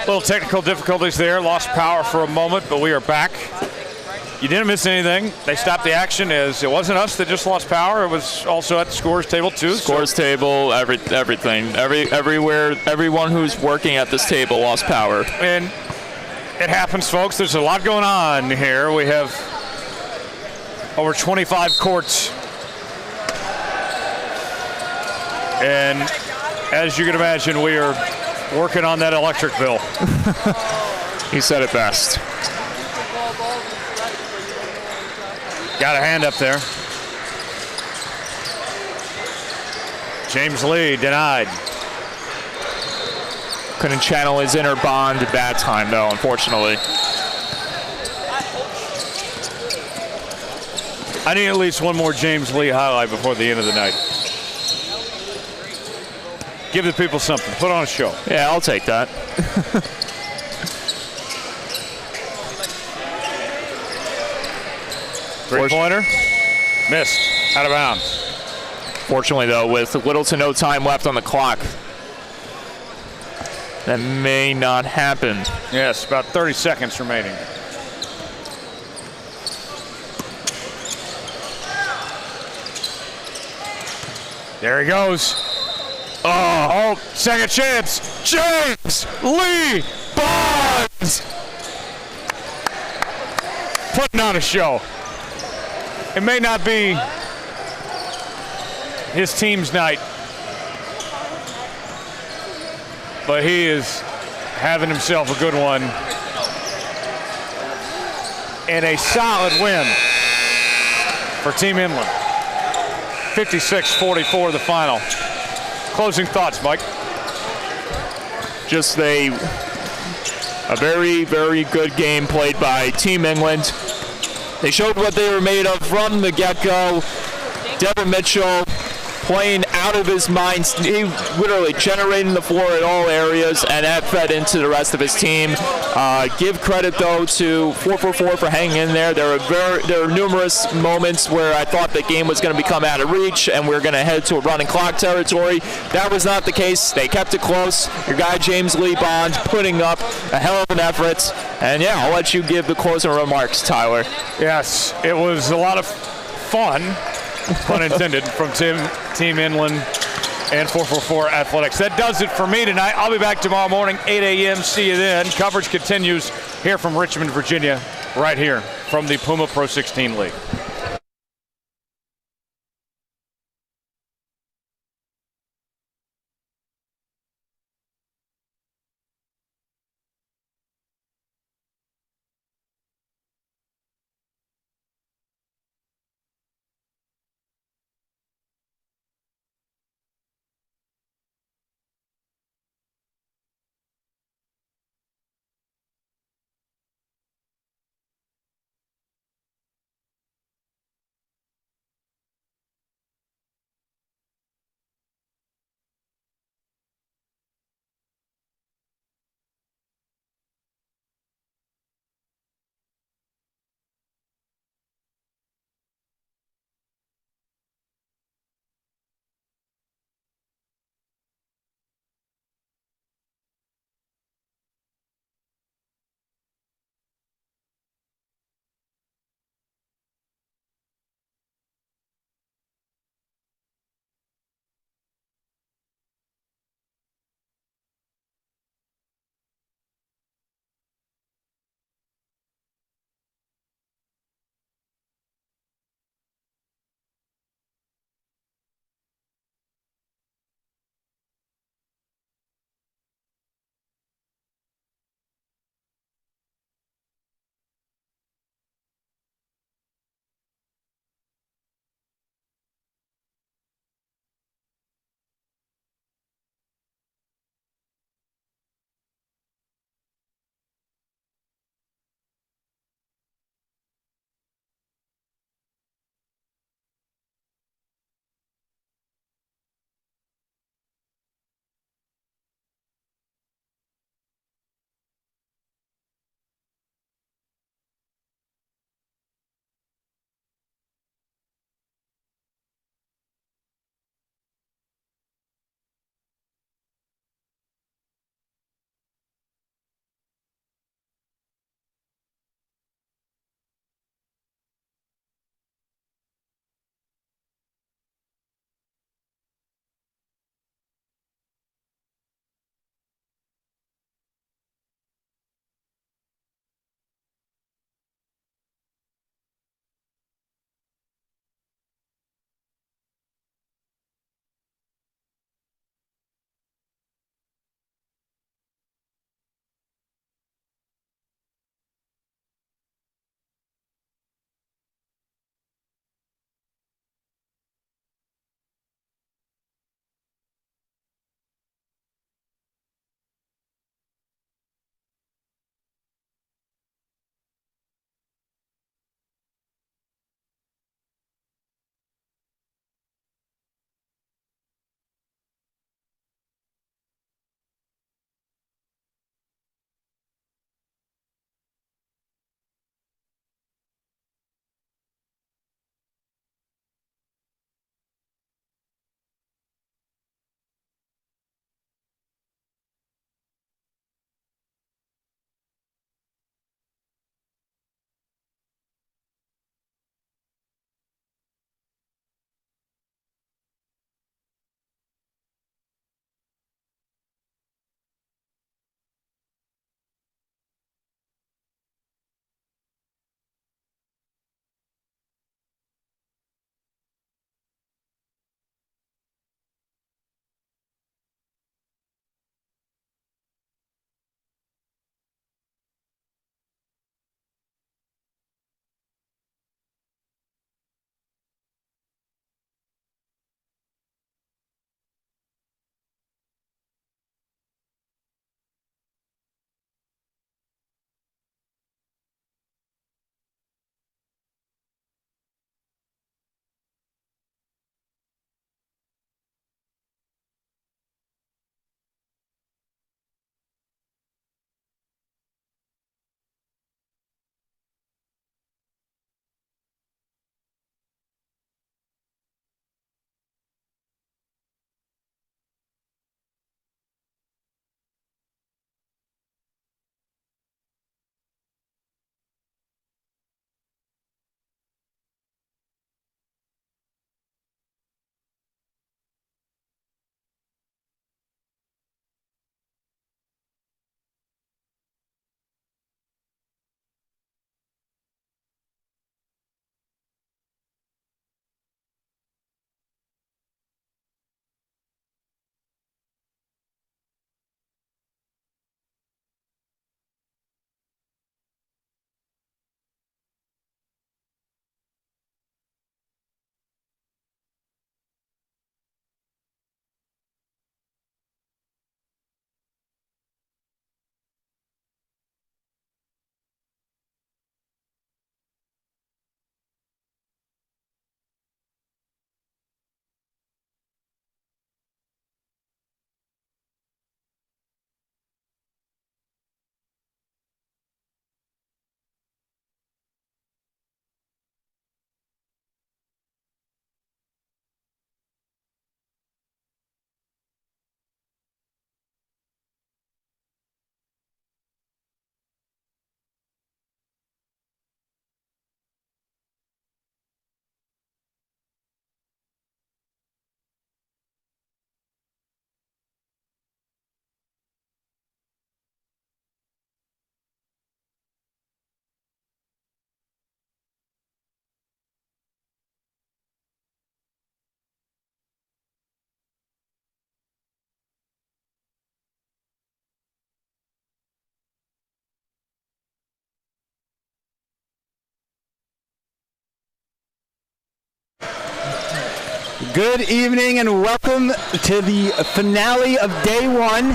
Little technical difficulties there. Lost power for a moment, but we are back. You didn't miss anything. They stopped the action as it wasn't us that just lost power. It was also at the scores table too. Scores table, everything. Everywhere, everyone who's working at this table lost power. And it happens, folks. There's a lot going on here. We have over 25 courts. And as you can imagine, we are working on that electric bill. You said it best. Got a hand up there. James Lee denied. Couldn't channel his inner bond at that time, though, unfortunately. I need at least one more James Lee highlight before the end of the night. Give the people something. Put on a show. Yeah, I'll take that. Three-pointer. Missed. Out of bounds. Fortunately, though, with little to no time left on the clock, that may not happen. Yes, about 30 seconds remaining. There he goes. Oh, second chance. James Lee Bonds putting on a show. It may not be his team's night, but he is having himself a good one. And a solid win for Team Inland. 56-44 the final. Closing thoughts, Mike. Just a very, very good game played by Team England. They showed what they were made of from the get-go. Devin Mitchell playing out of his mind. He literally generating the floor at all areas, and that fed into the rest of his team. Give credit, though, to 444 for hanging in there. There were numerous moments where I thought the game was going to become out of reach and we were going to head to a running clock territory. That was not the case. They kept it close. Your guy, James Lee Bond, putting up a hell of an effort. And, yeah, I'll let you give the closing remarks, Tyler. Yes, it was a lot of fun, pun intended, from Team Inland and 444 Athletics. That does it for me tonight. I'll be back tomorrow morning, 8 a.m. See you then. Coverage continues here from Richmond, Virginia, right here from the Puma Pro 16 League. Good evening and welcome to the finale of day one.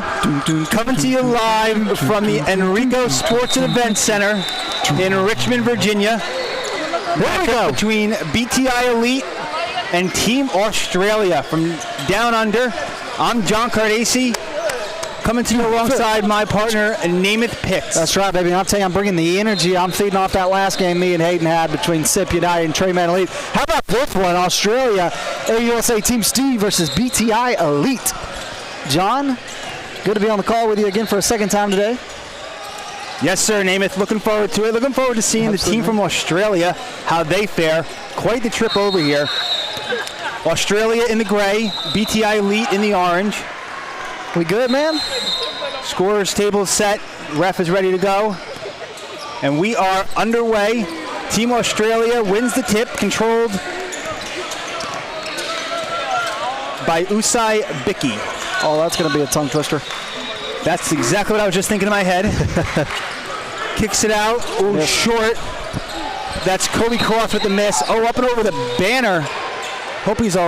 Coming to you live from the Enrico Sports and Events Center in Richmond, Virginia. There we go. Between BTI Elite and Team Australia from Down Under. I'm John Cardace, coming to you alongside my partner, Namath Pitts. That's right, baby. I'll tell you, I'm bringing the energy. I'm feeding off that last game me and Hayden had between SIP United and Trey Man Elite. How about this one? Australia, AUSA Team Steve versus BTI Elite. John, good to be on the call with you again for a second time today. Yes, sir, Namath. Looking forward to it. Looking forward to seeing the team from Australia, how they fare. Quite the trip over here. Australia in the gray, BTI Elite in the orange. We good, man? Scorers table is set. Ref is ready to go. And we are underway. Team Australia wins the tip, controlled by Usai Bicky. Oh, that's going to be a tongue twister. That's exactly what I was just thinking in my head. Kicks it out. Ooh, short. That's Kobe Croft with the miss. Oh, up and over the banner. Hope he's all right.